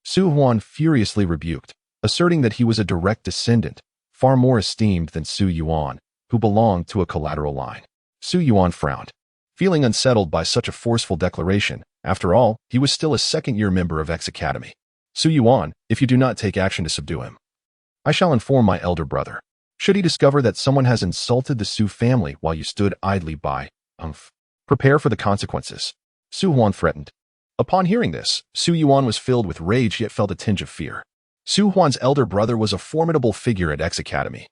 Su Huan furiously rebuked, asserting that he was a direct descendant, far more esteemed than Su Yuan, who belonged to a collateral line. Su Yuan frowned, feeling unsettled by such a forceful declaration. After all, he was still a second-year member of X Academy. Su Yuan, if you do not take action to subdue him, I shall inform my elder brother. Should he discover that someone has insulted the Su family while you stood idly by, prepare for the consequences. Su Huan threatened. Upon hearing this, Su Yuan was filled with rage yet felt a tinge of fear. Su Huan's elder brother was a formidable figure at X Academy,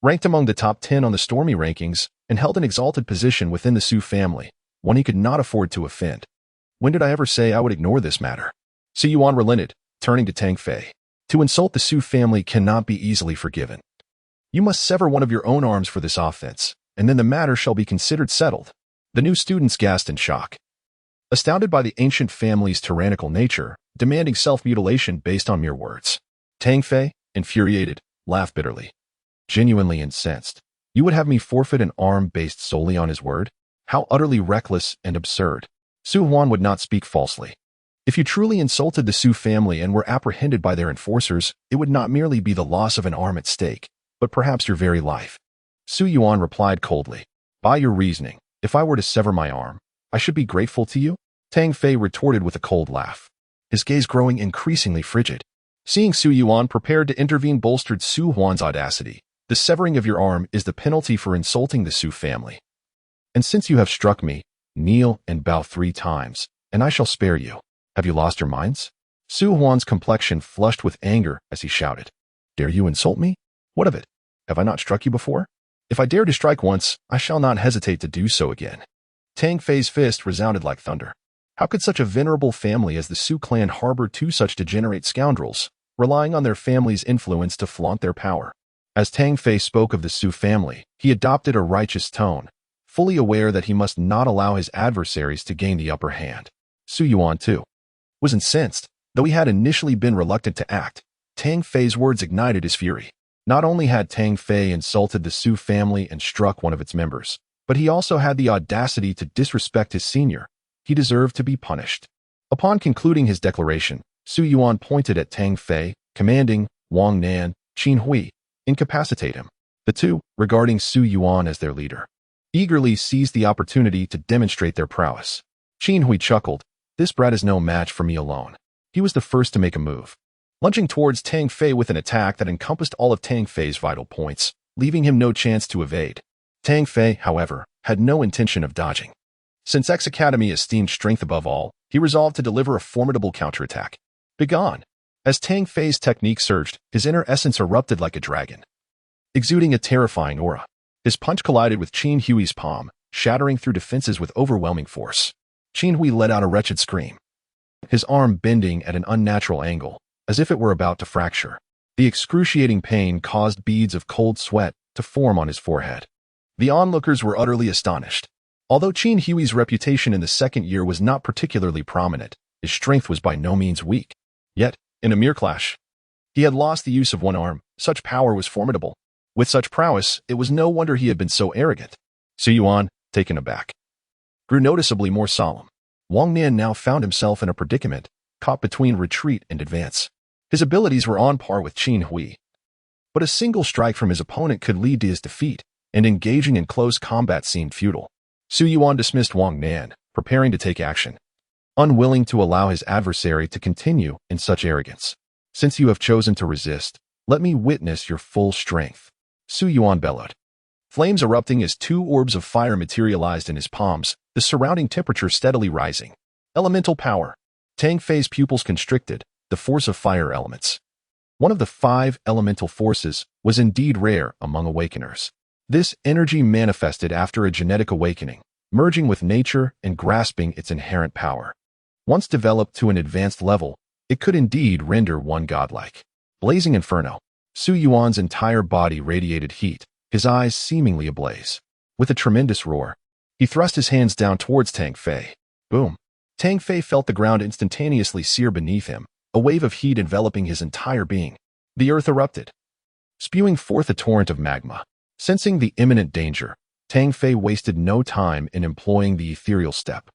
ranked among the top 10 on the Stormy rankings, and held an exalted position within the Su family, one he could not afford to offend. When did I ever say I would ignore this matter? Su Yuan relented, turning to Tang Fei. To insult the Su family cannot be easily forgiven. You must sever one of your own arms for this offense, and then the matter shall be considered settled. The new students gasped in shock, astounded by the ancient family's tyrannical nature, demanding self-mutilation based on mere words. Tang Fei, infuriated, laughed bitterly. Genuinely incensed. You would have me forfeit an arm based solely on his word? How utterly reckless and absurd. Su Huan would not speak falsely. If you truly insulted the Su family and were apprehended by their enforcers, it would not merely be the loss of an arm at stake, but perhaps your very life. Su Yuan replied coldly. By your reasoning, if I were to sever my arm, I should be grateful to you? Tang Fei retorted with a cold laugh, his gaze growing increasingly frigid. Seeing Su Yuan prepared to intervene bolstered Su Huan's audacity. The severing of your arm is the penalty for insulting the Su family. And since you have struck me, kneel and bow 3 times, and I shall spare you. Have you lost your minds? Su Huan's complexion flushed with anger as he shouted. Dare you insult me? What of it? Have I not struck you before? If I dare to strike once, I shall not hesitate to do so again. Tang Fei's fist resounded like thunder. How could such a venerable family as the Su clan harbor 2 such degenerate scoundrels, relying on their family's influence to flaunt their power? As Tang Fei spoke of the Su family, he adopted a righteous tone, fully aware that he must not allow his adversaries to gain the upper hand. Su Yuan, too, was incensed. Though he had initially been reluctant to act, Tang Fei's words ignited his fury. Not only had Tang Fei insulted the Su family and struck one of its members, but he also had the audacity to disrespect his senior. He deserved to be punished. Upon concluding his declaration, Su Yuan pointed at Tang Fei, commanding Wang Nan, Qin Hui, incapacitate him. The two, regarding Su Yuan as their leader, eagerly seized the opportunity to demonstrate their prowess. Qin Hui chuckled. This brat is no match for me alone. He was the first to make a move, lunging towards Tang Fei with an attack that encompassed all of Tang Fei's vital points, leaving him no chance to evade. Tang Fei, however, had no intention of dodging. Since X Academy esteemed strength above all, he resolved to deliver a formidable counterattack. Begone! As Tang Fei's technique surged, his inner essence erupted like a dragon, exuding a terrifying aura. His punch collided with Qin Hui's palm, shattering through defenses with overwhelming force. Qin Hui let out a wretched scream, his arm bending at an unnatural angle, as if it were about to fracture. The excruciating pain caused beads of cold sweat to form on his forehead. The onlookers were utterly astonished. Although Qin Hui's reputation in the second year was not particularly prominent, his strength was by no means weak. Yet, in a mere clash, he had lost the use of one arm. Such power was formidable. With such prowess, it was no wonder he had been so arrogant. Su Yuan, taken aback, grew noticeably more solemn. Wang Nan now found himself in a predicament, caught between retreat and advance. His abilities were on par with Qin Hui, but a single strike from his opponent could lead to his defeat, and engaging in close combat seemed futile. Su Yuan dismissed Wang Nan, preparing to take action, unwilling to allow his adversary to continue in such arrogance. Since you have chosen to resist, let me witness your full strength. Su Yuan bellowed, flames erupting as 2 orbs of fire materialized in his palms, the surrounding temperature steadily rising. Elemental power. Tang Fei's pupils constricted, the force of fire elements. One of the 5 elemental forces was indeed rare among awakeners. This energy manifested after a genetic awakening, merging with nature and grasping its inherent power. Once developed to an advanced level, it could indeed render one godlike. Blazing inferno. Su Yuan's entire body radiated heat, his eyes seemingly ablaze. With a tremendous roar, he thrust his hands down towards Tang Fei. Boom! Tang Fei felt the ground instantaneously sear beneath him, a wave of heat enveloping his entire being. The earth erupted, spewing forth a torrent of magma. Sensing the imminent danger, Tang Fei wasted no time in employing the ethereal step,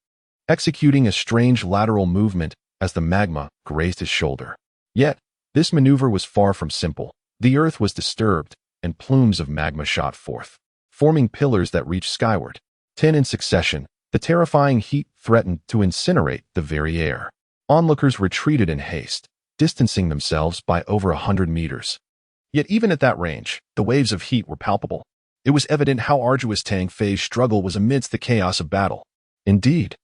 executing a strange lateral movement as the magma grazed his shoulder. Yet, this maneuver was far from simple. The earth was disturbed, and plumes of magma shot forth, forming pillars that reached skyward. 10 in succession, the terrifying heat threatened to incinerate the very air. Onlookers retreated in haste, distancing themselves by over 100 meters. Yet even at that range, the waves of heat were palpable. It was evident how arduous Tang Fei's struggle was amidst the chaos of battle. Indeed,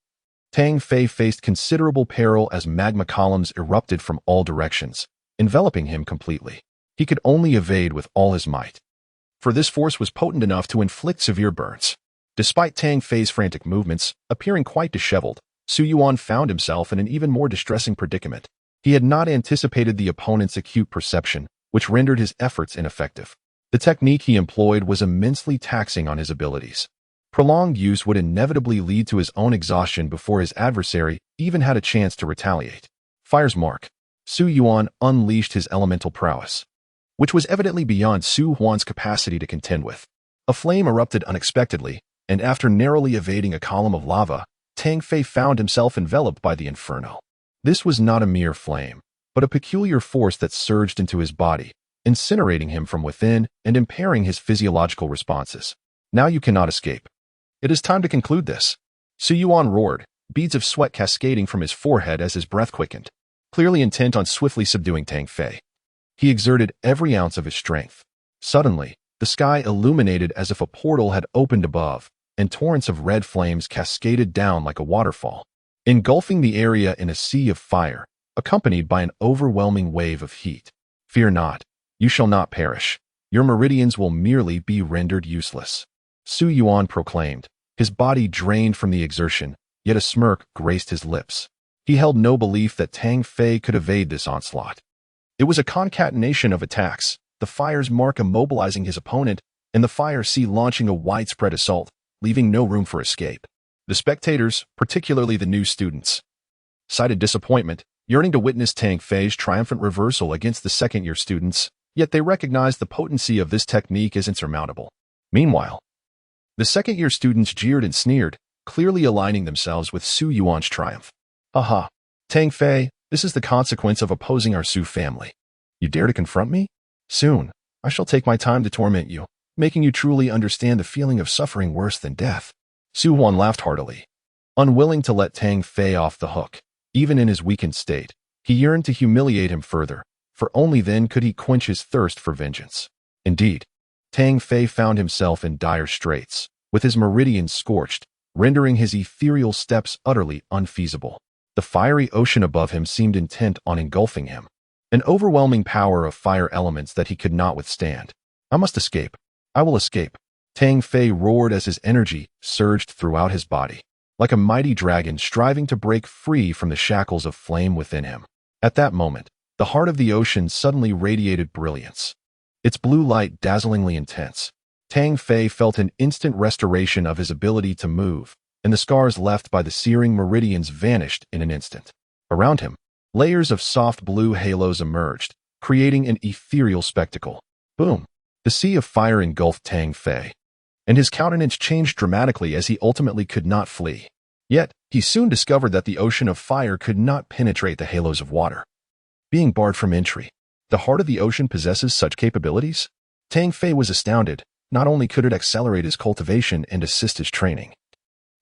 Tang Fei faced considerable peril as magma columns erupted from all directions, enveloping him completely. He could only evade with all his might, for this force was potent enough to inflict severe burns. Despite Tang Fei's frantic movements, appearing quite disheveled, Su Yuan found himself in an even more distressing predicament. He had not anticipated the opponent's acute perception, which rendered his efforts ineffective. The technique he employed was immensely taxing on his abilities. Prolonged use would inevitably lead to his own exhaustion before his adversary even had a chance to retaliate. Fire's mark. Su Yuan unleashed his elemental prowess. which was evidently beyond Su Huan's capacity to contend with. A flame erupted unexpectedly, and after narrowly evading a column of lava, Tang Fei found himself enveloped by the inferno. This was not a mere flame, but a peculiar force that surged into his body, incinerating him from within and impairing his physiological responses. Now you cannot escape. It is time to conclude this. Su Yuan roared, beads of sweat cascading from his forehead as his breath quickened, clearly intent on swiftly subduing Tang Fei. He exerted every ounce of his strength. Suddenly, the sky illuminated as if a portal had opened above, and torrents of red flames cascaded down like a waterfall, engulfing the area in a sea of fire, accompanied by an overwhelming wave of heat. Fear not, you shall not perish. Your meridians will merely be rendered useless. Su Yuan proclaimed, his body drained from the exertion, yet a smirk graced his lips. He held no belief that Tang Fei could evade this onslaught. It was a concatenation of attacks, the fire's mark immobilizing his opponent, and the fire sea launching a widespread assault, leaving no room for escape. The spectators, particularly the new students, cited disappointment, yearning to witness Tang Fei's triumphant reversal against the second-year students, yet they recognized the potency of this technique as insurmountable. Meanwhile, the second-year students jeered and sneered, clearly aligning themselves with Su Yuan's triumph. Aha! Tang Fei, this is the consequence of opposing our Su family. You dare to confront me? Soon, I shall take my time to torment you, making you truly understand the feeling of suffering worse than death. Su Huan laughed heartily. Unwilling to let Tang Fei off the hook, even in his weakened state, he yearned to humiliate him further, for only then could he quench his thirst for vengeance. Indeed, Tang Fei found himself in dire straits, with his meridians scorched, rendering his ethereal steps utterly unfeasible. The fiery ocean above him seemed intent on engulfing him, an overwhelming power of fire elements that he could not withstand. I must escape. I will escape. Tang Fei roared as his energy surged throughout his body, like a mighty dragon striving to break free from the shackles of flame within him. At that moment, the heart of the ocean suddenly radiated brilliance, its blue light dazzlingly intense. Tang Fei felt an instant restoration of his ability to move, and the scars left by the searing meridians vanished in an instant. Around him, layers of soft blue halos emerged, creating an ethereal spectacle. Boom! The sea of fire engulfed Tang Fei, and his countenance changed dramatically as he ultimately could not flee. Yet, he soon discovered that the ocean of fire could not penetrate the halos of water. Being barred from entry, the heart of the ocean possesses such capabilities? Tang Fei was astounded. Not only could it accelerate his cultivation and assist his training,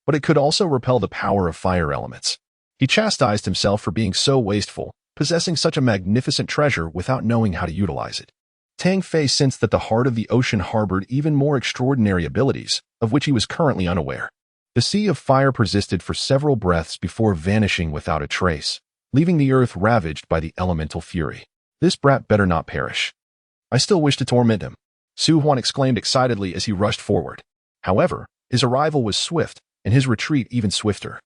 but it could also repel the power of fire elements. He chastised himself for being so wasteful, possessing such a magnificent treasure without knowing how to utilize it. Tang Fei sensed that the heart of the ocean harbored even more extraordinary abilities, of which he was currently unaware. The sea of fire persisted for several breaths before vanishing without a trace, leaving the earth ravaged by the elemental fury. This brat better not perish. I still wish to torment him, Su Huan exclaimed excitedly as he rushed forward. However, his arrival was swift, and his retreat even swifter.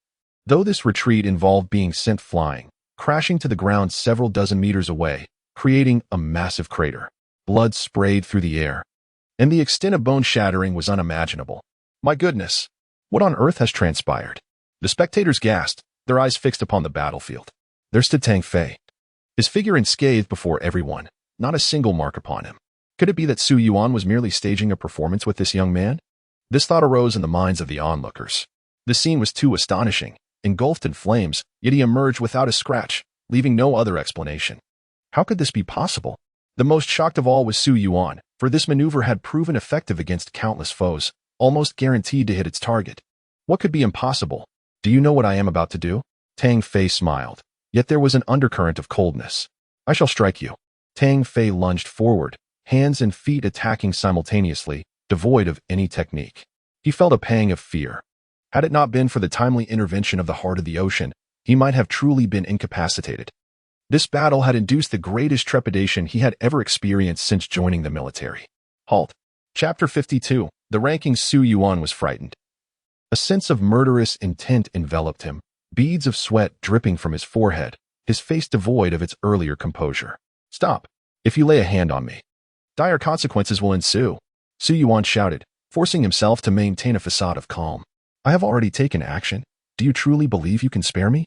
Though this retreat involved being sent flying, crashing to the ground several dozen meters away, creating a massive crater. Blood sprayed through the air, and the extent of bone shattering was unimaginable. My goodness, what on earth has transpired? The spectators gasped, their eyes fixed upon the battlefield. There stood Tang Fei, his figure unscathed before everyone, not a single mark upon him. Could it be that Su Yuan was merely staging a performance with this young man? This thought arose in the minds of the onlookers. The scene was too astonishing, engulfed in flames, yet he emerged without a scratch, leaving no other explanation. How could this be possible? The most shocked of all was Su Yuan, for this maneuver had proven effective against countless foes, almost guaranteed to hit its target. What could be impossible? Do you know what I am about to do? Tang Fei smiled, yet there was an undercurrent of coldness. I shall strike you. Tang Fei lunged forward, hands and feet attacking simultaneously, devoid of any technique. He felt a pang of fear. Had it not been for the timely intervention of the heart of the ocean, he might have truly been incapacitated. This battle had induced the greatest trepidation he had ever experienced since joining the military. Halt. Chapter 52. The ranking Su Yuan was frightened. A sense of murderous intent enveloped him, beads of sweat dripping from his forehead, his face devoid of its earlier composure. Stop. If you lay a hand on me, dire consequences will ensue, Su Yuan shouted, forcing himself to maintain a facade of calm. I have already taken action. Do you truly believe you can spare me?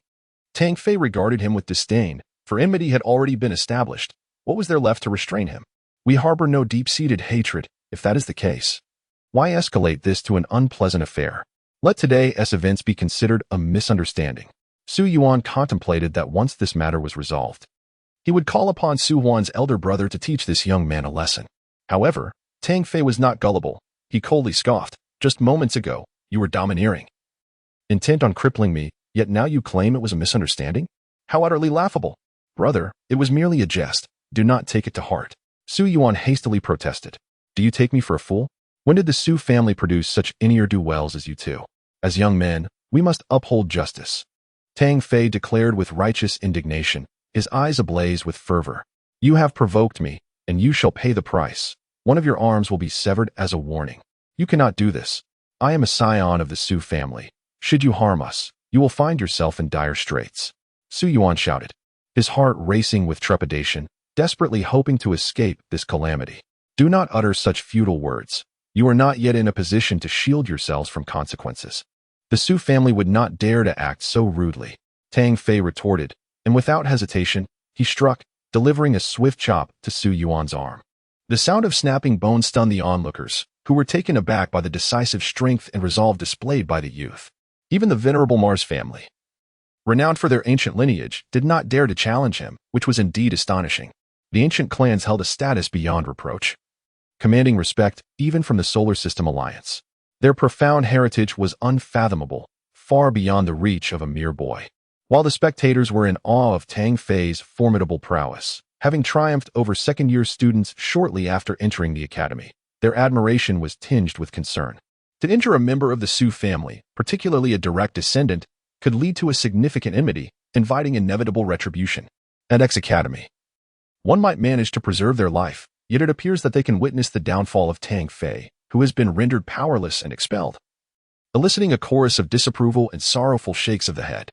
Tang Fei regarded him with disdain, for enmity had already been established. What was there left to restrain him? We harbor no deep-seated hatred, if that is the case. Why escalate this to an unpleasant affair? Let today's events be considered a misunderstanding. Su Yuan contemplated that once this matter was resolved, he would call upon Su Huan's elder brother to teach this young man a lesson. However, Tang Fei was not gullible. He coldly scoffed. Just moments ago, you were domineering, intent on crippling me, yet now you claim it was a misunderstanding? How utterly laughable. Brother, it was merely a jest. Do not take it to heart. Su Yuan hastily protested. Do you take me for a fool? When did the Su family produce such ne'er-do-wells as you two? As young men, we must uphold justice. Tang Fei declared with righteous indignation, his eyes ablaze with fervor. You have provoked me, and you shall pay the price. One of your arms will be severed as a warning. You cannot do this. I am a scion of the Su family. Should you harm us, you will find yourself in dire straits. Su Yuan shouted, his heart racing with trepidation, desperately hoping to escape this calamity. Do not utter such futile words. You are not yet in a position to shield yourselves from consequences. The Su family would not dare to act so rudely. Tang Fei retorted, and without hesitation, he struck, delivering a swift chop to Su Yuan's arm. The sound of snapping bones stunned the onlookers, who were taken aback by the decisive strength and resolve displayed by the youth. Even the venerable Mars family, renowned for their ancient lineage, did not dare to challenge him, which was indeed astonishing. The ancient clans held a status beyond reproach, commanding respect even from the Solar System Alliance. Their profound heritage was unfathomable, far beyond the reach of a mere boy. While the spectators were in awe of Tang Fei's formidable prowess, having triumphed over second-year students shortly after entering the academy, their admiration was tinged with concern. To injure a member of the Su family, particularly a direct descendant, could lead to a significant enmity, inviting inevitable retribution. At X Academy, one might manage to preserve their life, yet it appears that they can witness the downfall of Tang Fei, who has been rendered powerless and expelled, eliciting a chorus of disapproval and sorrowful shakes of the head.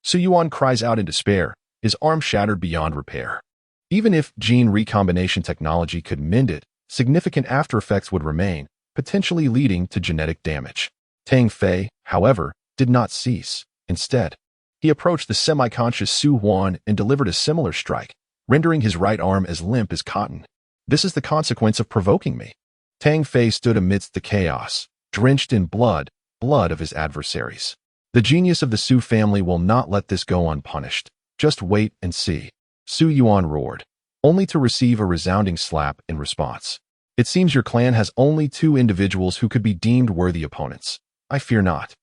Su Yuan cries out in despair, his arm shattered beyond repair. Even if gene recombination technology could mend it, significant aftereffects would remain, potentially leading to genetic damage. Tang Fei, however, did not cease. Instead, he approached the semi-conscious Su Huan and delivered a similar strike, rendering his right arm as limp as cotton. This is the consequence of provoking me. Tang Fei stood amidst the chaos, drenched in blood of his adversaries. The genius of the Su family will not let this go unpunished. Just wait and see. Su Yuan roared, only to receive a resounding slap in response. It seems your clan has only 2 individuals who could be deemed worthy opponents. I fear not.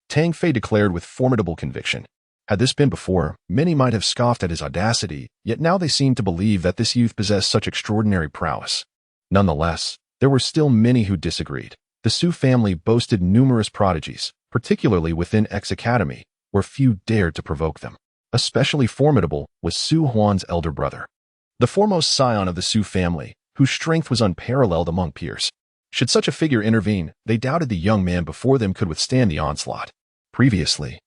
Tang Fei declared with formidable conviction. Had this been before, many might have scoffed at his audacity, yet now they seemed to believe that this youth possessed such extraordinary prowess. Nonetheless, there were still many who disagreed. The Su family boasted numerous prodigies, particularly within X Academy, where few dared to provoke them. Especially formidable was Su Huan's elder brother, the foremost scion of the Su family, whose strength was unparalleled among peers. Should such a figure intervene, they doubted the young man before them could withstand the onslaught. Previously,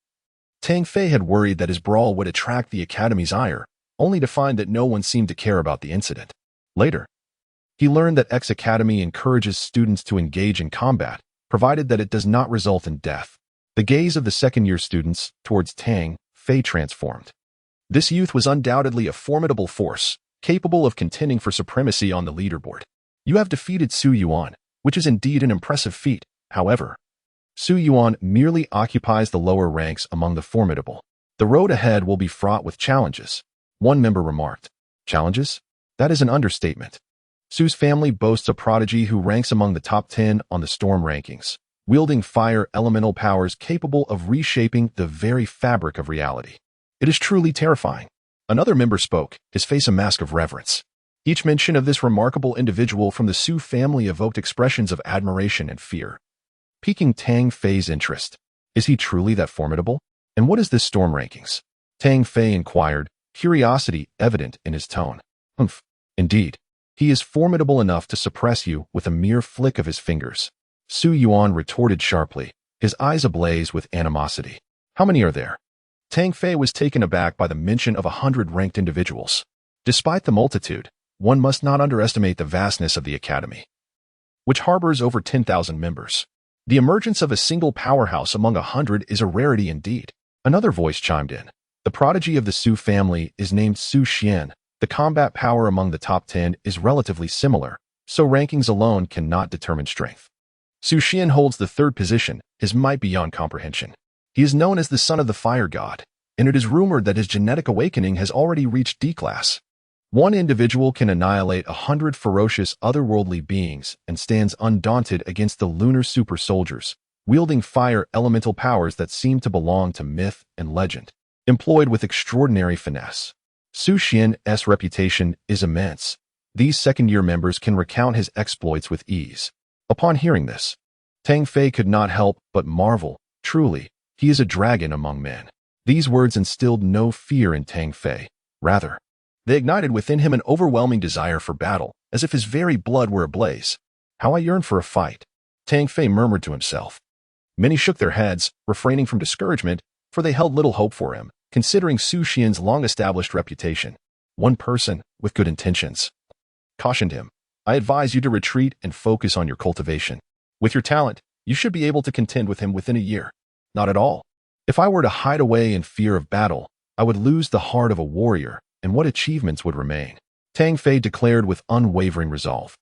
Tang Fei had worried that his brawl would attract the Academy's ire, only to find that no one seemed to care about the incident. Later, he learned that X Academy encourages students to engage in combat, provided that it does not result in death. The gaze of the second-year students towards Tang Fei transformed. This youth was undoubtedly a formidable force, capable of contending for supremacy on the leaderboard. You have defeated Su Yuan, which is indeed an impressive feat. However, Su Yuan merely occupies the lower ranks among the formidable. The road ahead will be fraught with challenges. One member remarked. Challenges? That is an understatement. Su's family boasts a prodigy who ranks among the top 10 on the storm rankings, wielding fire elemental powers capable of reshaping the very fabric of reality. It is truly terrifying. Another member spoke, his face a mask of reverence. Each mention of this remarkable individual from the Su family evoked expressions of admiration and fear, piquing Tang Fei's interest. Is he truly that formidable? And what is this storm rankings? Tang Fei inquired, curiosity evident in his tone. Indeed. He is formidable enough to suppress you with a mere flick of his fingers. Su Yuan retorted sharply, his eyes ablaze with animosity. How many are there? Tang Fei was taken aback by the mention of 100 ranked individuals. Despite the multitude, one must not underestimate the vastness of the Academy, which harbors over 10,000 members. The emergence of a single powerhouse among 100 is a rarity indeed. Another voice chimed in. The prodigy of the Su family is named Su Xian, The combat power among the top 10 is relatively similar, so rankings alone cannot determine strength. Su Xian holds the third position, his might beyond comprehension. He is known as the son of the fire god, and it is rumored that his genetic awakening has already reached D class. One individual can annihilate 100 ferocious otherworldly beings and stands undaunted against the lunar super soldiers, wielding fire elemental powers that seem to belong to myth and legend, employed with extraordinary finesse. Su Xian's reputation is immense. These second-year members can recount his exploits with ease. Upon hearing this, Tang Fei could not help but marvel. Truly, he is a dragon among men. These words instilled no fear in Tang Fei. Rather, they ignited within him an overwhelming desire for battle, as if his very blood were ablaze. How I yearn for a fight, Tang Fei murmured to himself. Many shook their heads, refraining from discouragement, for they held little hope for him, considering Su Xian's long-established reputation. One person, with good intentions, cautioned him, I advise you to retreat and focus on your cultivation. With your talent, you should be able to contend with him within a year. Not at all. If I were to hide away in fear of battle, I would lose the heart of a warrior, and what achievements would remain? Tang Fei declared with unwavering resolve.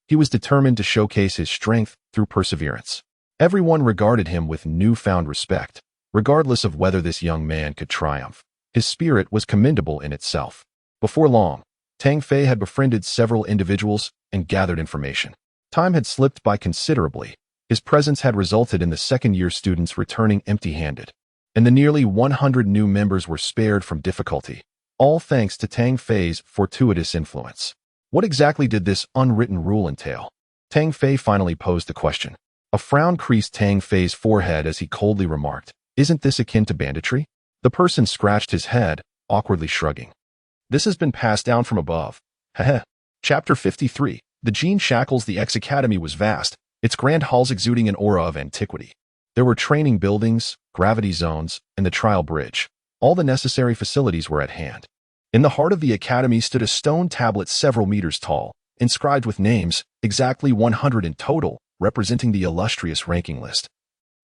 He was determined to showcase his strength through perseverance. Everyone regarded him with newfound respect, regardless of whether this young man could triumph. His spirit was commendable in itself. Before long, Tang Fei had befriended several individuals and gathered information. Time had slipped by considerably. His presence had resulted in the second-year students returning empty-handed, and the nearly 100 new members were spared from difficulty, all thanks to Tang Fei's fortuitous influence. What exactly did this unwritten rule entail? Tang Fei finally posed the question. A frown creased Tang Fei's forehead as he coldly remarked, Isn't this akin to banditry? The person scratched his head, awkwardly shrugging. This has been passed down from above. Heh. Chapter 53. The Gene Shackles. The X Academy was vast, its grand halls exuding an aura of antiquity. There were training buildings, gravity zones, and the trial bridge. All the necessary facilities were at hand. In the heart of the academy stood a stone tablet several meters tall, inscribed with names, exactly 100 in total, representing the illustrious ranking list,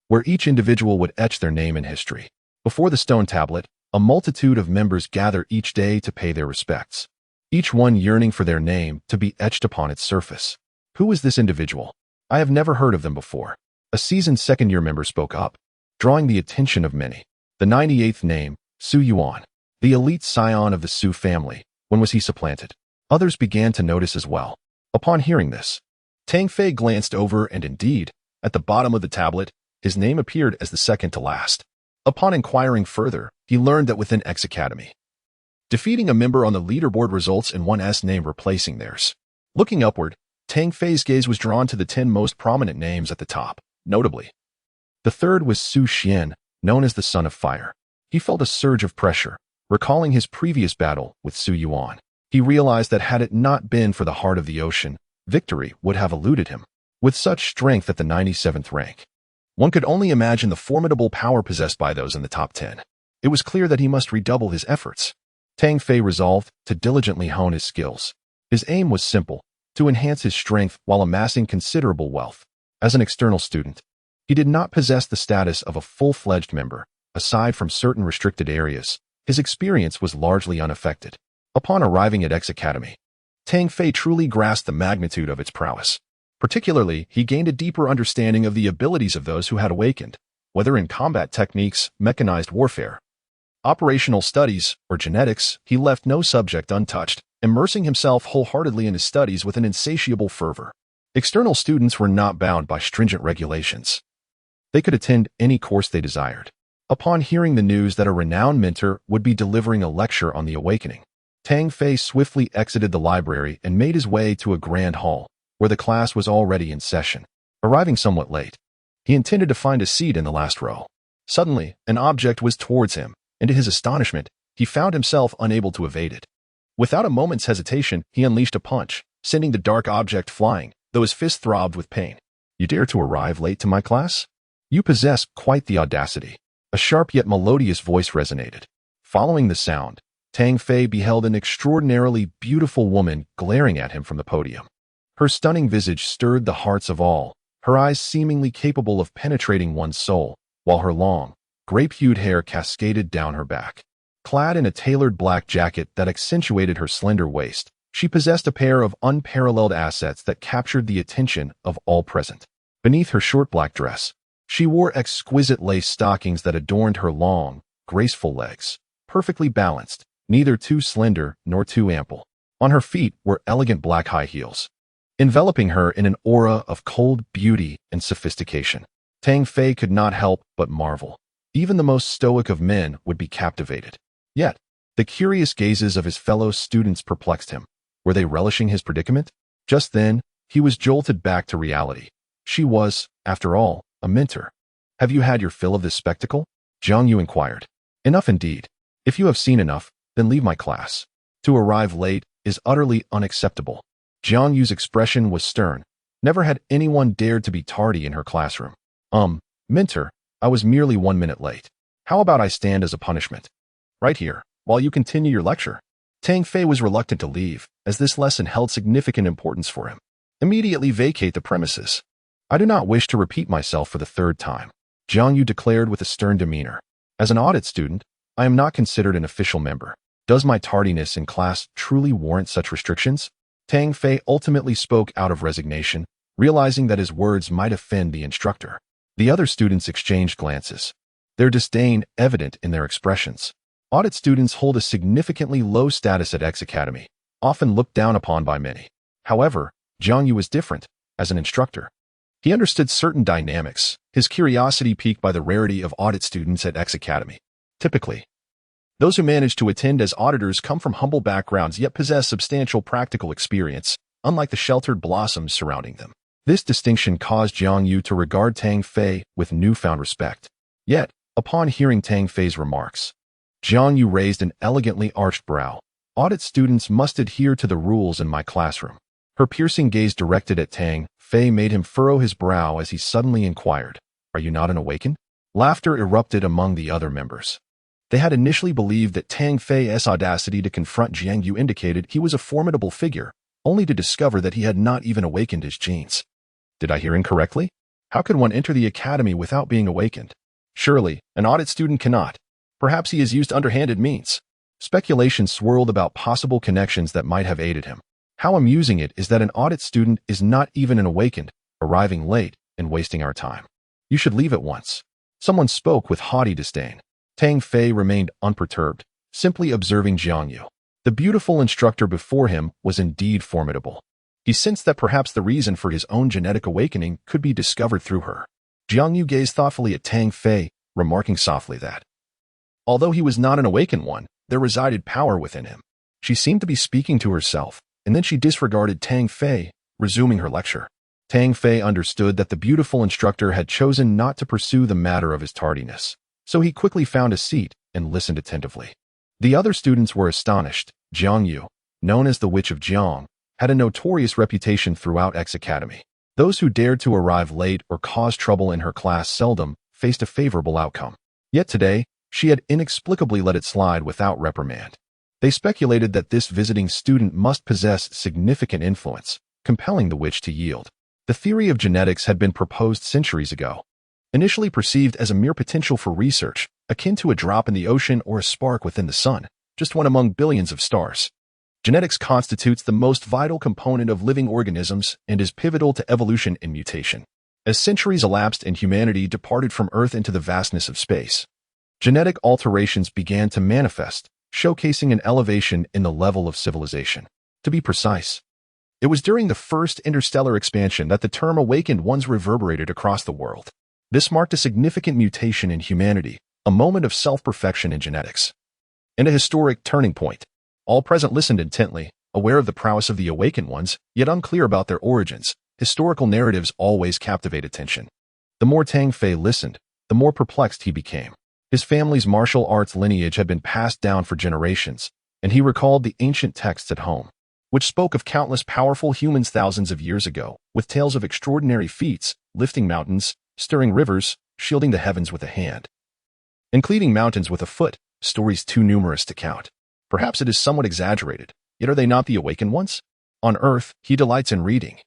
where each individual would etch their name in history. Before the stone tablet, a multitude of members gather each day to pay their respects, each one yearning for their name to be etched upon its surface. Who is this individual? I have never heard of them before. A seasoned second-year member spoke up, drawing the attention of many. The 98th name, Su Yuan, the elite scion of the Su family. When was he supplanted? Others began to notice as well. Upon hearing this, Tang Fei glanced over and indeed, at the bottom of the tablet, his name appeared as the second to last. Upon inquiring further, he learned that within X Academy, defeating a member on the leaderboard results in one's name replacing theirs. Looking upward, Tang Fei's gaze was drawn to the 10 most prominent names at the top, notably. The third was Su Xian, known as the Son of Fire. He felt a surge of pressure, recalling his previous battle with Su Yuan. He realized that had it not been for the heart of the ocean, victory would have eluded him. With such strength at the 97th rank, one could only imagine the formidable power possessed by those in the top 10. It was clear that he must redouble his efforts. Tang Fei resolved to diligently hone his skills. His aim was simple, to enhance his strength while amassing considerable wealth. As an external student, he did not possess the status of a full-fledged member. Aside from certain restricted areas, his experience was largely unaffected. Upon arriving at X Academy, Tang Fei truly grasped the magnitude of its prowess. Particularly, he gained a deeper understanding of the abilities of those who had awakened, whether in combat techniques, mechanized warfare, operational studies, or genetics. He left no subject untouched, immersing himself wholeheartedly in his studies with an insatiable fervor. External students were not bound by stringent regulations. They could attend any course they desired. Upon hearing the news that a renowned mentor would be delivering a lecture on the awakening, Tang Fei swiftly exited the library and made his way to a grand hall, where the class was already in session. Arriving somewhat late, he intended to find a seat in the last row. Suddenly, an object was towards him, and to his astonishment, he found himself unable to evade it. Without a moment's hesitation, he unleashed a punch, sending the dark object flying, though his fist throbbed with pain. You dare to arrive late to my class? You possess quite the audacity. A sharp yet melodious voice resonated. Following the sound, Tang Fei beheld an extraordinarily beautiful woman glaring at him from the podium. Her stunning visage stirred the hearts of all, her eyes seemingly capable of penetrating one's soul, while her long, grape-hued hair cascaded down her back. Clad in a tailored black jacket that accentuated her slender waist, she possessed a pair of unparalleled assets that captured the attention of all present. Beneath her short black dress, she wore exquisite lace stockings that adorned her long, graceful legs, perfectly balanced, neither too slender nor too ample. On her feet were elegant black high heels, enveloping her in an aura of cold beauty and sophistication. Tang Fei could not help but marvel. Even the most stoic of men would be captivated. Yet, the curious gazes of his fellow students perplexed him. Were they relishing his predicament? Just then, he was jolted back to reality. She was, after all, a mentor. Have you had your fill of this spectacle? Jiang Yu inquired. Enough indeed. If you have seen enough, then leave my class. To arrive late is utterly unacceptable. Jiang Yu's expression was stern. Never had anyone dared to be tardy in her classroom. Mentor, I was merely 1 minute late. How about I stand as a punishment? Right here, while you continue your lecture. Tang Fei was reluctant to leave, as this lesson held significant importance for him. Immediately vacate the premises. I do not wish to repeat myself for the third time, Jiang Yu declared with a stern demeanor. As an audit student, I am not considered an official member. Does my tardiness in class truly warrant such restrictions? Tang Fei ultimately spoke out of resignation, realizing that his words might offend the instructor. The other students exchanged glances, their disdain evident in their expressions. Audit students hold a significantly low status at X Academy, often looked down upon by many. However, Jiang Yu was different. As an instructor, he understood certain dynamics, his curiosity piqued by the rarity of audit students at X Academy. Typically, those who manage to attend as auditors come from humble backgrounds yet possess substantial practical experience, unlike the sheltered blossoms surrounding them. This distinction caused Jiang Yu to regard Tang Fei with newfound respect. Yet, upon hearing Tang Fei's remarks, Jiang Yu raised an elegantly arched brow. Audit students must adhere to the rules in my classroom. Her piercing gaze directed at Tang Fei made him furrow his brow as he suddenly inquired, Are you not an awakened? Laughter erupted among the other members. They had initially believed that Tang Fei's audacity to confront Jiang Yu indicated he was a formidable figure, only to discover that he had not even awakened his genes. Did I hear incorrectly? How could one enter the academy without being awakened? Surely, an audit student cannot. Perhaps he has used underhanded means. Speculation swirled about possible connections that might have aided him. How amusing it is that an audit student is not even an awakened, arriving late and wasting our time. You should leave at once. Someone spoke with haughty disdain. Tang Fei remained unperturbed, simply observing Jiang Yu. The beautiful instructor before him was indeed formidable. He sensed that perhaps the reason for his own genetic awakening could be discovered through her. Jiang Yu gazed thoughtfully at Tang Fei, remarking softly that, although he was not an awakened one, there resided power within him. She seemed to be speaking to herself, and then she disregarded Tang Fei, resuming her lecture. Tang Fei understood that the beautiful instructor had chosen not to pursue the matter of his tardiness, so he quickly found a seat and listened attentively. The other students were astonished. Jiang Yu, known as the Witch of Jiang, had a notorious reputation throughout X Academy. Those who dared to arrive late or cause trouble in her class seldom faced a favorable outcome. Yet today, she had inexplicably let it slide without reprimand. They speculated that this visiting student must possess significant influence, compelling the witch to yield. The theory of genetics had been proposed centuries ago. Initially perceived as a mere potential for research, akin to a drop in the ocean or a spark within the sun, just one among billions of stars. Genetics constitutes the most vital component of living organisms and is pivotal to evolution and mutation. As centuries elapsed and humanity departed from Earth into the vastness of space, genetic alterations began to manifest, showcasing an elevation in the level of civilization. To be precise, it was during the first interstellar expansion that the term awakened ones reverberated across the world. This marked a significant mutation in humanity, a moment of self-perfection in genetics, and a historic turning point. All present listened intently, aware of the prowess of the awakened ones, yet unclear about their origins. Historical narratives always captivate attention. The more Tang Fei listened, the more perplexed he became. His family's martial arts lineage had been passed down for generations, and he recalled the ancient texts at home, which spoke of countless powerful humans thousands of years ago, with tales of extraordinary feats, lifting mountains, stirring rivers, shielding the heavens with a hand, and cleaving mountains with a foot, stories too numerous to count. Perhaps it is somewhat exaggerated, yet are they not the awakened ones? On Earth, he delights in reading,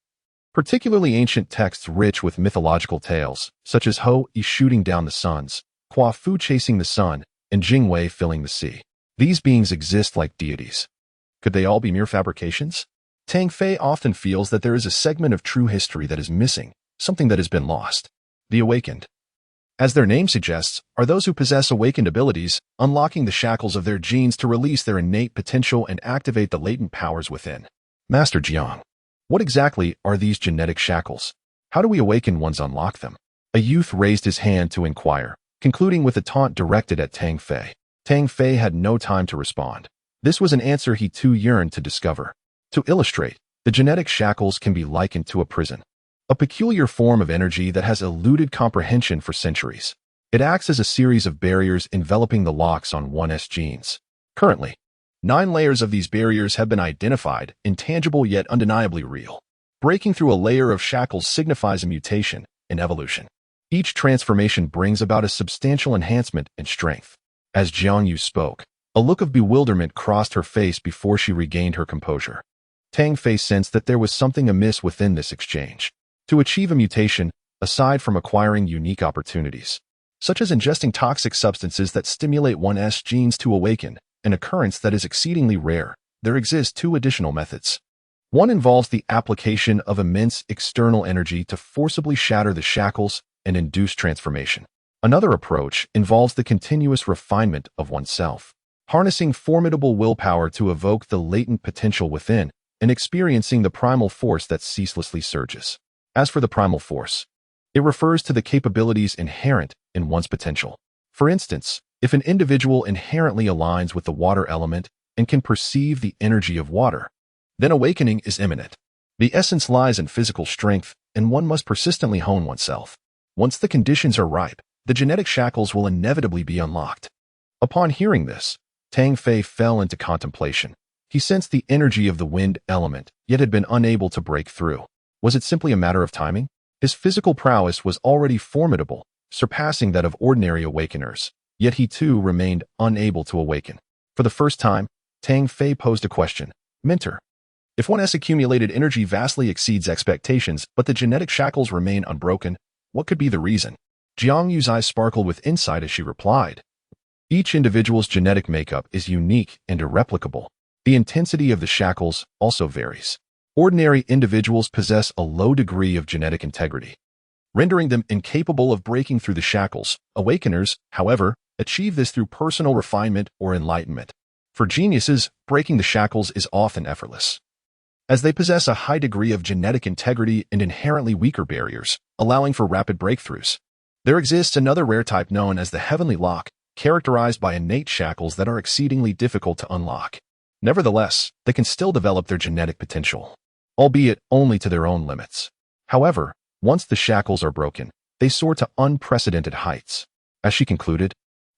particularly ancient texts rich with mythological tales, such as Ho Yi shooting down the suns, Hua Fu chasing the sun, and Jing Wei filling the sea. These beings exist like deities. Could they all be mere fabrications? Tang Fei often feels that there is a segment of true history that is missing, something that has been lost. The awakened. As their name suggests, are those who possess awakened abilities, unlocking the shackles of their genes to release their innate potential and activate the latent powers within. Master Jiang, what exactly are these genetic shackles? How do we awaken once unlock them? A youth raised his hand to inquire, concluding with a taunt directed at Tang Fei. Tang Fei had no time to respond. This was an answer he too yearned to discover. To illustrate, the genetic shackles can be likened to a prison. A peculiar form of energy that has eluded comprehension for centuries. It acts as a series of barriers enveloping the locks on one's genes. Currently, 9 layers of these barriers have been identified, intangible yet undeniably real. Breaking through a layer of shackles signifies a mutation, an evolution. Each transformation brings about a substantial enhancement in strength. As Jiang Yu spoke, a look of bewilderment crossed her face before she regained her composure. Tang Fei sensed that there was something amiss within this exchange. To achieve a mutation, aside from acquiring unique opportunities, such as ingesting toxic substances that stimulate one's genes to awaken, an occurrence that is exceedingly rare, there exist 2 additional methods. One involves the application of immense external energy to forcibly shatter the shackles and induce transformation. Another approach involves the continuous refinement of oneself, harnessing formidable willpower to evoke the latent potential within and experiencing the primal force that ceaselessly surges. As for the primal force, it refers to the capabilities inherent in one's potential. For instance, if an individual inherently aligns with the water element and can perceive the energy of water, then awakening is imminent. The essence lies in physical strength, and one must persistently hone oneself. Once the conditions are ripe, the genetic shackles will inevitably be unlocked. Upon hearing this, Tang Fei fell into contemplation. He sensed the energy of the wind element, yet had been unable to break through. Was it simply a matter of timing? His physical prowess was already formidable, surpassing that of ordinary awakeners, yet he too remained unable to awaken. For the first time, Tang Fei posed a question. Mentor, if one's accumulated energy vastly exceeds expectations, but the genetic shackles remain unbroken, what could be the reason? Jiang Yu's eyes sparkled with insight as she replied. Each individual's genetic makeup is unique and irreplicable. The intensity of the shackles also varies. Ordinary individuals possess a low degree of genetic integrity, rendering them incapable of breaking through the shackles. Awakeners, however, achieve this through personal refinement or enlightenment. For geniuses, breaking the shackles is often effortless, as they possess a high degree of genetic integrity and inherently weaker barriers, allowing for rapid breakthroughs. There exists another rare type known as the heavenly lock, characterized by innate shackles that are exceedingly difficult to unlock. Nevertheless, they can still develop their genetic potential, albeit only to their own limits. However, once the shackles are broken, they soar to unprecedented heights. As she concluded,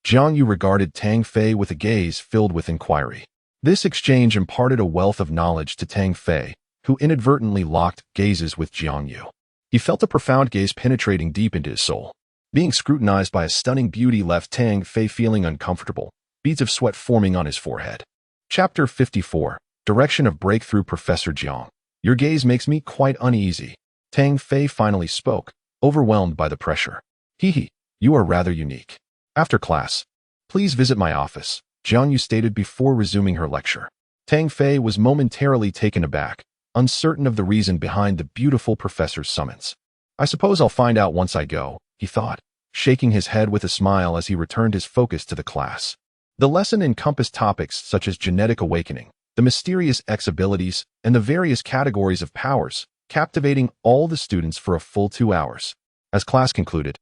Jiang Yu regarded Tang Fei with a gaze filled with inquiry. This exchange imparted a wealth of knowledge to Tang Fei, who inadvertently locked gazes with Jiang Yu. He felt a profound gaze penetrating deep into his soul. Being scrutinized by a stunning beauty left Tang Fei feeling uncomfortable, beads of sweat forming on his forehead. Chapter 54. Direction of Breakthrough. Professor Jiang, your gaze makes me quite uneasy. Tang Fei finally spoke, overwhelmed by the pressure. Hee, you are rather unique. After class, please visit my office, Jiang Yu stated before resuming her lecture. Tang Fei was momentarily taken aback, uncertain of the reason behind the beautiful professor's summons. I suppose I'll find out once I go, he thought, shaking his head with a smile as he returned his focus to the class. The lesson encompassed topics such as genetic awakening, the mysterious X abilities, and the various categories of powers, captivating all the students for a full 2 hours. As class concluded,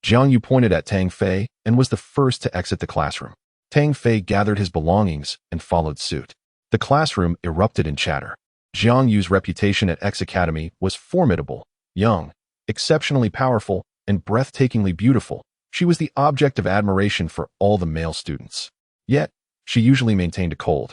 Jiang Yu pointed at Tang Fei and was the first to exit the classroom. Tang Fei gathered his belongings and followed suit. The classroom erupted in chatter. Jiang Yu's reputation at X Academy was formidable, young, exceptionally powerful, and breathtakingly beautiful. She was the object of admiration for all the male students. Yet, she usually maintained a cold,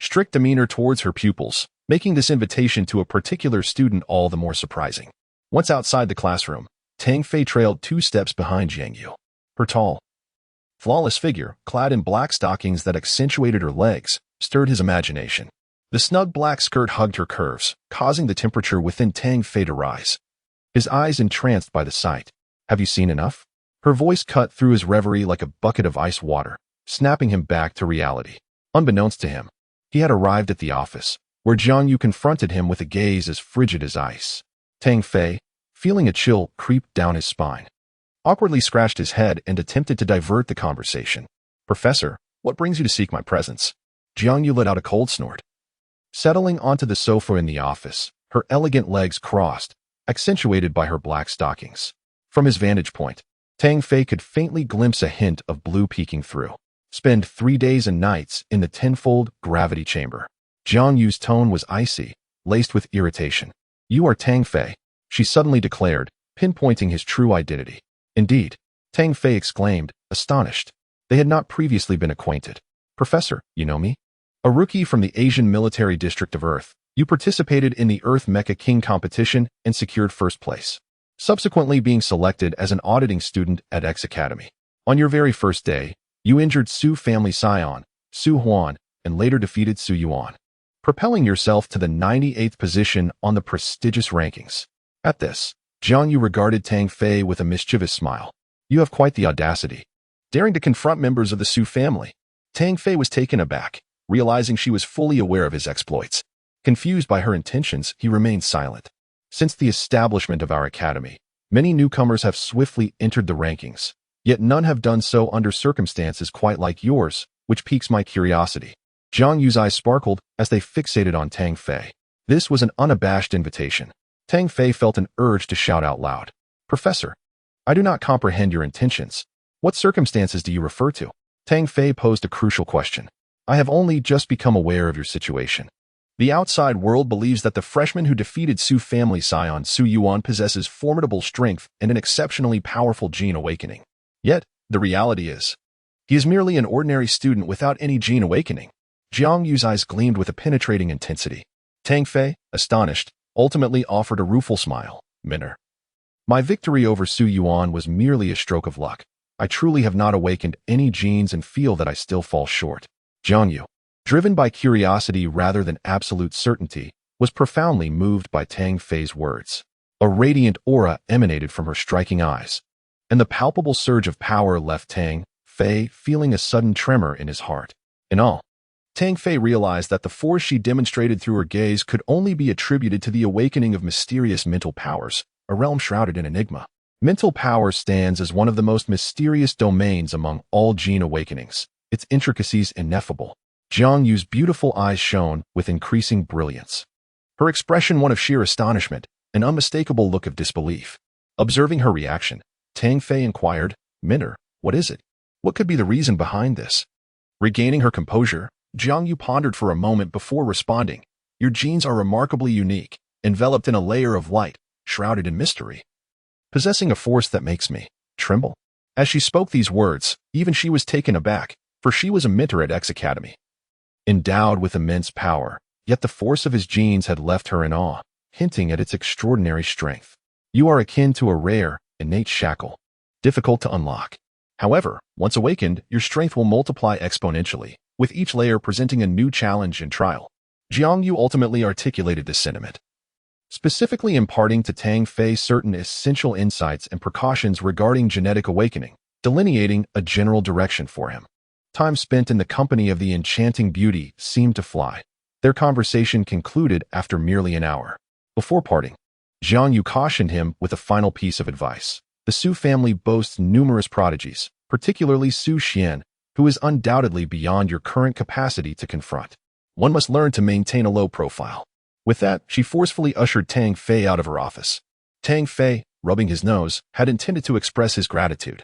strict demeanor towards her pupils, making this invitation to a particular student all the more surprising. Once outside the classroom, Tang Fei trailed 2 steps behind Jiang Yu. Her tall, flawless figure, clad in black stockings that accentuated her legs, stirred his imagination. The snug black skirt hugged her curves, causing the temperature within Tang Fei to rise. His eyes entranced by the sight. Have you seen enough? Her voice cut through his reverie like a bucket of ice water, snapping him back to reality. Unbeknownst to him, he had arrived at the office, where Jiang Yu confronted him with a gaze as frigid as ice. Tang Fei, feeling a chill creep down his spine, awkwardly scratched his head and attempted to divert the conversation. "Professor, what brings you to seek my presence?" Jiang Yu let out a cold snort. Settling onto the sofa in the office, her elegant legs crossed, accentuated by her black stockings. From his vantage point, Tang Fei could faintly glimpse a hint of blue peeking through. "Spend 3 days and nights in the tenfold gravity chamber." Jiang Yu's tone was icy, laced with irritation. "You are Tang Fei," she suddenly declared, pinpointing his true identity. "Indeed," Tang Fei exclaimed, astonished. They had not previously been acquainted. "Professor, you know me? A rookie from the Asian Military District of Earth. You participated in the Earth Mecha King competition and secured first place, subsequently being selected as an auditing student at X Academy. On your very first day, you injured Su family scion, Su Huan, and later defeated Su Yuan, propelling yourself to the 98th position on the prestigious rankings." At this, Jiang Yu regarded Tang Fei with a mischievous smile. "You have quite the audacity, daring to confront members of the Su family." Tang Fei was taken aback, realizing she was fully aware of his exploits. Confused by her intentions, he remained silent. "Since the establishment of our academy, many newcomers have swiftly entered the rankings, yet none have done so under circumstances quite like yours, which piques my curiosity." Jiang Yu's eyes sparkled as they fixated on Tang Fei. This was an unabashed invitation. Tang Fei felt an urge to shout out loud. "Professor, I do not comprehend your intentions. What circumstances do you refer to?" Tang Fei posed a crucial question. "I have only just become aware of your situation. The outside world believes that the freshman who defeated Su family scion Su Yuan possesses formidable strength and an exceptionally powerful gene awakening. Yet, the reality is, he is merely an ordinary student without any gene awakening." Jiang Yu's eyes gleamed with a penetrating intensity. Tang Fei, astonished, ultimately offered a rueful smile. "Minor. My victory over Su Yuan was merely a stroke of luck. I truly have not awakened any genes and feel that I still fall short." Jiang Yu, driven by curiosity rather than absolute certainty, was profoundly moved by Tang Fei's words. A radiant aura emanated from her striking eyes, and the palpable surge of power left Tang Fei feeling a sudden tremor in his heart. In all, Tang Fei realized that the force she demonstrated through her gaze could only be attributed to the awakening of mysterious mental powers, a realm shrouded in enigma. Mental power stands as one of the most mysterious domains among all gene awakenings, its intricacies ineffable. Jiang Yu's beautiful eyes shone with increasing brilliance. Her expression one of sheer astonishment, an unmistakable look of disbelief. Observing her reaction, Tang Fei inquired, "Minor, what is it? What could be the reason behind this?" Regaining her composure, Jiang Yu pondered for a moment before responding. "Your genes are remarkably unique, enveloped in a layer of light, shrouded in mystery, possessing a force that makes me tremble." As she spoke these words, even she was taken aback, for she was a mentor at X Academy, endowed with immense power, yet the force of his genes had left her in awe, hinting at its extraordinary strength. "You are akin to a rare, innate shackle, difficult to unlock. However, once awakened, your strength will multiply exponentially, with each layer presenting a new challenge and trial." Jiang Yu ultimately articulated this sentiment, specifically imparting to Tang Fei certain essential insights and precautions regarding genetic awakening, delineating a general direction for him. Time spent in the company of the enchanting beauty seemed to fly. Their conversation concluded after merely an hour. Before parting, Jiang Yu cautioned him with a final piece of advice. "The Su family boasts numerous prodigies, particularly Su Xian, who is undoubtedly beyond your current capacity to confront. One must learn to maintain a low profile." With that, she forcefully ushered Tang Fei out of her office. Tang Fei, rubbing his nose, had intended to express his gratitude,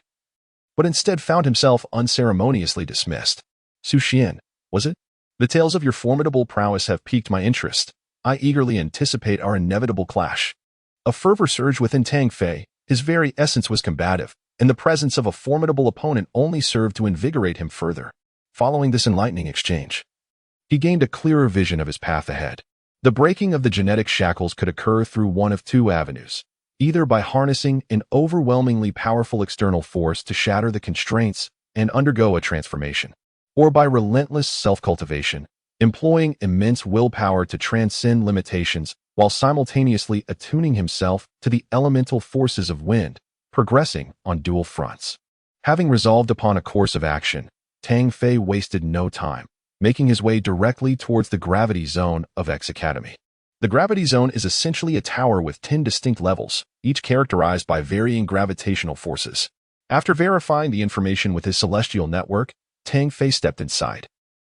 but instead found himself unceremoniously dismissed. "Su Xian, was it? The tales of your formidable prowess have piqued my interest. I eagerly anticipate our inevitable clash." A fervor surged within Tang Fei. His very essence was combative, and the presence of a formidable opponent only served to invigorate him further. Following this enlightening exchange, he gained a clearer vision of his path ahead. The breaking of the genetic shackles could occur through one of two avenues, either by harnessing an overwhelmingly powerful external force to shatter the constraints and undergo a transformation, or by relentless self-cultivation, employing immense willpower to transcend limitations while simultaneously attuning himself to the elemental forces of wind, progressing on dual fronts. Having resolved upon a course of action, Tang Fei wasted no time. making his way directly towards the gravity zone of X Academy. The gravity zone is essentially a tower with 10 distinct levels, each characterized by varying gravitational forces. After verifying the information with his celestial network, Tang Fei stepped inside.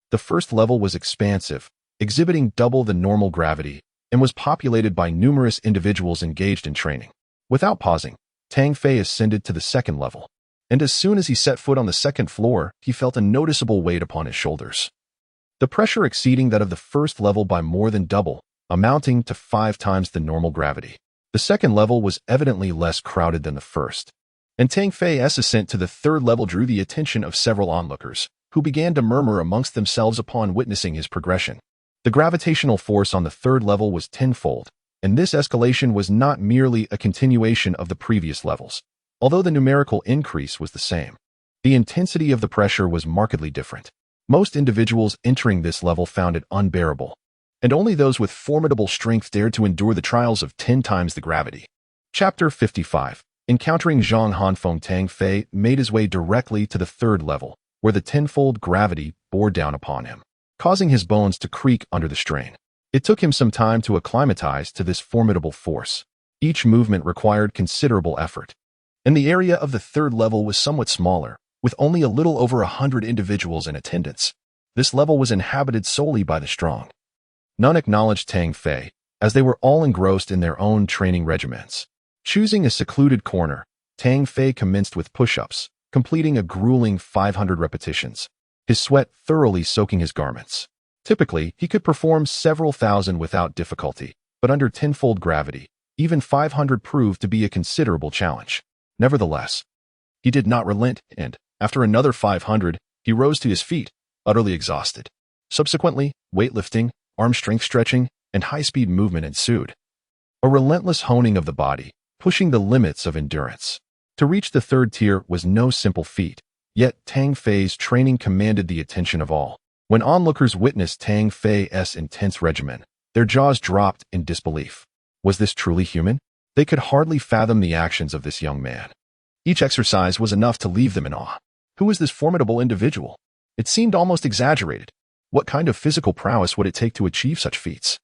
The first level was expansive, exhibiting double the normal gravity, and was populated by numerous individuals engaged in training. Without pausing, Tang Fei ascended to the second level, and as soon as he set foot on the second floor, he felt a noticeable weight upon his shoulders. The pressure exceeding that of the first level by more than double, amounting to 5 times the normal gravity. The second level was evidently less crowded than the first, and Tang Fei's ascent to the third level drew the attention of several onlookers, who began to murmur amongst themselves upon witnessing his progression. The gravitational force on the third level was tenfold, and this escalation was not merely a continuation of the previous levels. Although the numerical increase was the same, the intensity of the pressure was markedly different. Most individuals entering this level found it unbearable, and only those with formidable strength dared to endure the trials of 10 times the gravity. Chapter 55. Encountering Zhang Hanfeng, Tang Fei made his way directly to the third level, where the tenfold gravity bore down upon him, causing his bones to creak under the strain. It took him some time to acclimatize to this formidable force. Each movement required considerable effort, and the area of the third level was somewhat smaller, with only a little over 100 individuals in attendance. This level was inhabited solely by the strong. None acknowledged Tang Fei, as they were all engrossed in their own training regimens. Choosing a secluded corner, Tang Fei commenced with push-ups, completing a grueling 500 repetitions, his sweat thoroughly soaking his garments. Typically, he could perform several thousand without difficulty, but under tenfold gravity, even 500 proved to be a considerable challenge. Nevertheless, he did not relent, and, after another 500, he rose to his feet, utterly exhausted. Subsequently, weightlifting, arm strength stretching, and high-speed movement ensued. A relentless honing of the body, pushing the limits of endurance. To reach the third tier was no simple feat, yet Tang Fei's training commanded the attention of all. When onlookers witnessed Tang Fei's intense regimen, their jaws dropped in disbelief. Was this truly human? They could hardly fathom the actions of this young man. Each exercise was enough to leave them in awe. Who was this formidable individual? It seemed almost exaggerated. What kind of physical prowess would it take to achieve such feats?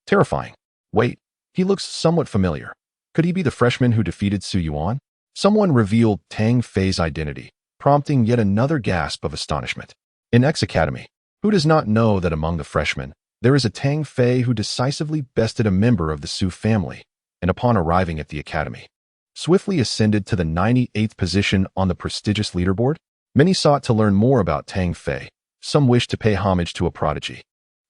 Terrifying. Wait, he looks somewhat familiar. Could he be the freshman who defeated Su Yuan? Someone revealed Tang Fei's identity, prompting yet another gasp of astonishment. In X Academy, who does not know that among the freshmen, there is a Tang Fei who decisively bested a member of the Su family, and upon arriving at the academy, swiftly ascended to the 98th position on the prestigious leaderboard? Many sought to learn more about Tang Fei. Some wished to pay homage to a prodigy,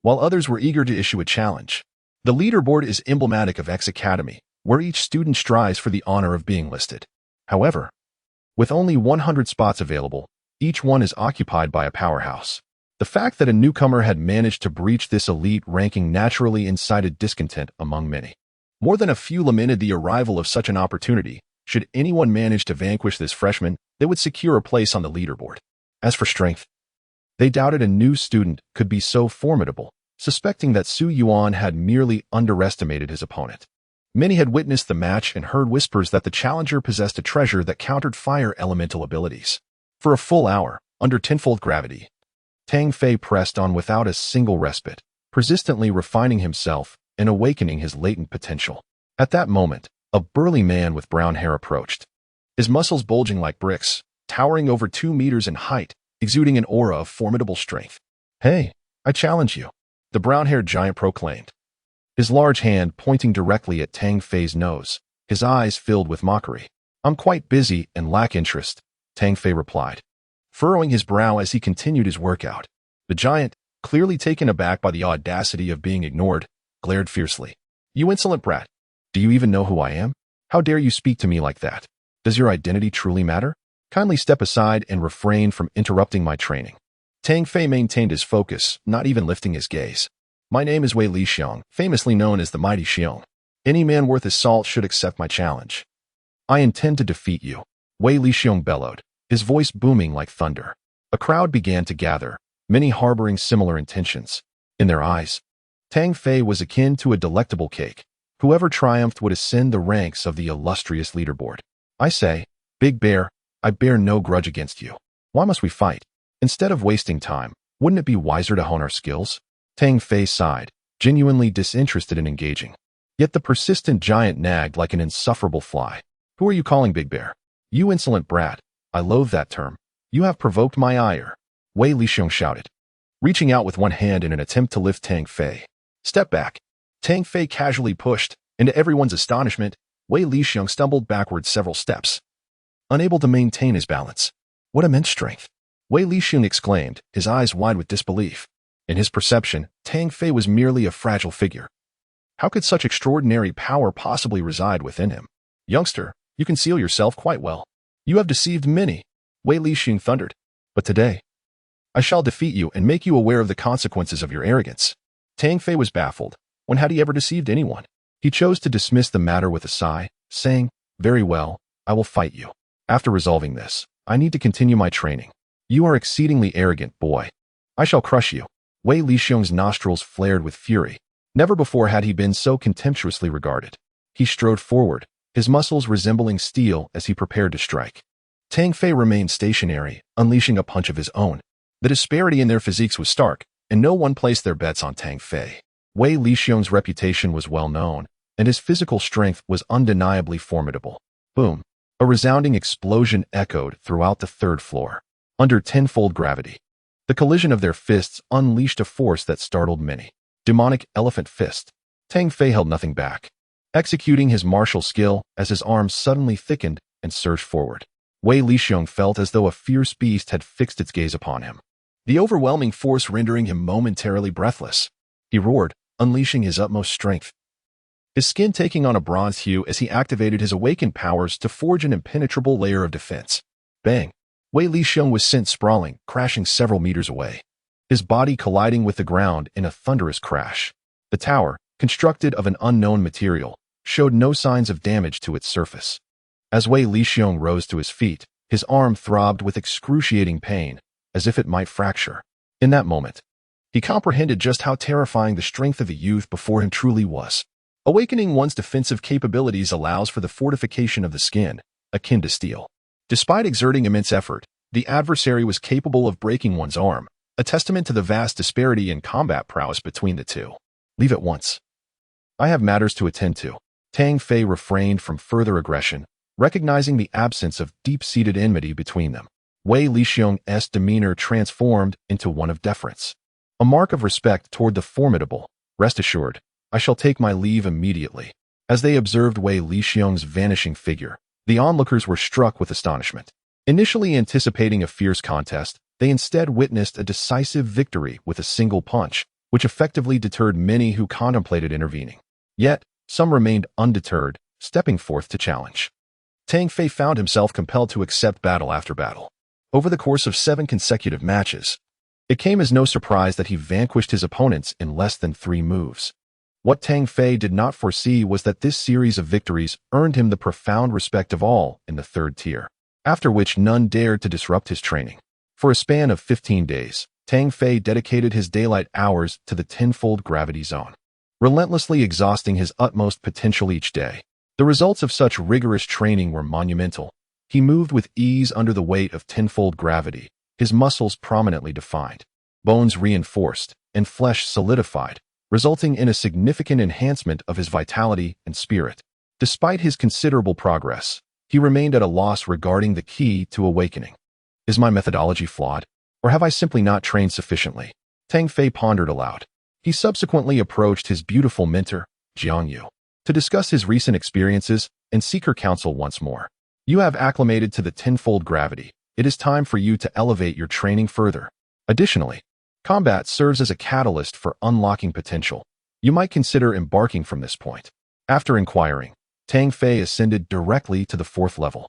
while others were eager to issue a challenge. The leaderboard is emblematic of X Academy, where each student strives for the honor of being listed. However, with only 100 spots available, each one is occupied by a powerhouse. The fact that a newcomer had managed to breach this elite ranking naturally incited discontent among many. More than a few lamented the arrival of such an opportunity. Should anyone manage to vanquish this freshman, they would secure a place on the leaderboard. As for strength, they doubted a new student could be so formidable, suspecting that Su Yuan had merely underestimated his opponent. Many had witnessed the match and heard whispers that the challenger possessed a treasure that countered fire elemental abilities. For a full hour, under tenfold gravity, Tang Fei pressed on without a single respite, persistently refining himself and awakening his latent potential. At that moment, a burly man with brown hair approached, his muscles bulging like bricks, towering over 2 meters in height, exuding an aura of formidable strength. "Hey, I challenge you," the brown-haired giant proclaimed, his large hand pointing directly at Tang Fei's nose, his eyes filled with mockery. "I'm quite busy and lack interest," Tang Fei replied, furrowing his brow as he continued his workout. The giant, clearly taken aback by the audacity of being ignored, glared fiercely. "You insolent brat! Do you even know who I am? How dare you speak to me like that? Does your identity truly matter? Kindly step aside and refrain from interrupting my training." Tang Fei maintained his focus, not even lifting his gaze. "My name is Wei Lixiong, famously known as the Mighty Xiong. Any man worth his salt should accept my challenge. I intend to defeat you," Wei Lixiong bellowed, his voice booming like thunder. A crowd began to gather, many harboring similar intentions. In their eyes, Tang Fei was akin to a delectable cake. Whoever triumphed would ascend the ranks of the illustrious leaderboard. "I say, Big Bear, I bear no grudge against you. Why must we fight?" Instead of wasting time, Wouldn't it be wiser to hone our skills? Tang Fei sighed, genuinely disinterested in engaging. Yet the persistent giant nagged like an insufferable fly. Who are you calling Big Bear? You insolent brat. I loathe that term. You have provoked my ire. Wei Lixiong shouted, reaching out with one hand in an attempt to lift Tang Fei. Step back. Tang Fei casually pushed, and to everyone's astonishment, Wei Lixiong stumbled backward several steps, unable to maintain his balance. What immense strength! Wei Lixiong exclaimed, his eyes wide with disbelief. In his perception, Tang Fei was merely a fragile figure. How could such extraordinary power possibly reside within him? Youngster, you conceal yourself quite well. You have deceived many, Wei Lixiong thundered. But today, I shall defeat you and make you aware of the consequences of your arrogance. Tang Fei was baffled. When had he ever deceived anyone? He chose to dismiss the matter with a sigh, saying, very well, I will fight you. After resolving this, I need to continue my training. You are exceedingly arrogant, boy. I shall crush you. Wei Lixiong's nostrils flared with fury. Never before had he been so contemptuously regarded. He strode forward, his muscles resembling steel as he prepared to strike. Tang Fei remained stationary, unleashing a punch of his own. The disparity in their physiques was stark, and no one placed their bets on Tang Fei. Wei Lixiong's reputation was well known, and his physical strength was undeniably formidable. Boom! A resounding explosion echoed throughout the third floor. Under tenfold gravity, the collision of their fists unleashed a force that startled many. Demonic elephant fist. Tang Fei held nothing back, executing his martial skill as his arms suddenly thickened and surged forward. Wei Lixiong felt as though a fierce beast had fixed its gaze upon him, the overwhelming force rendering him momentarily breathless. He roared, unleashing his utmost strength, his skin taking on a bronze hue as he activated his awakened powers to forge an impenetrable layer of defense. Bang! Wei Lixiong was sent sprawling, crashing several meters away, his body colliding with the ground in a thunderous crash. The tower, constructed of an unknown material, showed no signs of damage to its surface. As Wei Lixiong rose to his feet, his arm throbbed with excruciating pain, as if it might fracture. In that moment, he comprehended just how terrifying the strength of the youth before him truly was. Awakening one's defensive capabilities allows for the fortification of the skin, akin to steel. Despite exerting immense effort, the adversary was capable of breaking one's arm, a testament to the vast disparity in combat prowess between the two. Leave at once. I have matters to attend to. Tang Fei refrained from further aggression, recognizing the absence of deep-seated enmity between them. Wei Lixiong's demeanor transformed into one of deference, a mark of respect toward the formidable. Rest assured, I shall take my leave immediately. As they observed Wei Lixiong's vanishing figure, the onlookers were struck with astonishment. Initially anticipating a fierce contest, they instead witnessed a decisive victory with a single punch, which effectively deterred many who contemplated intervening. Yet, some remained undeterred, stepping forth to challenge. Tang Fei found himself compelled to accept battle after battle. Over the course of 7 consecutive matches, it came as no surprise that he vanquished his opponents in less than 3 moves. What Tang Fei did not foresee was that this series of victories earned him the profound respect of all in the 3rd tier, after which none dared to disrupt his training. For a span of 15 days, Tang Fei dedicated his daylight hours to the tenfold gravity zone, relentlessly exhausting his utmost potential each day. The results of such rigorous training were monumental. He moved with ease under the weight of tenfold gravity, his muscles prominently defined, bones reinforced, and flesh solidified, resulting in a significant enhancement of his vitality and spirit. Despite his considerable progress, he remained at a loss regarding the key to awakening. Is my methodology flawed, or have I simply not trained sufficiently? Tang Fei pondered aloud. He subsequently approached his beautiful mentor, Jiang Yu, to discuss his recent experiences and seek her counsel once more. You have acclimated to the tenfold gravity. It is time for you to elevate your training further. Additionally, combat serves as a catalyst for unlocking potential. You might consider embarking from this point. After inquiring, Tang Fei ascended directly to the 4th level,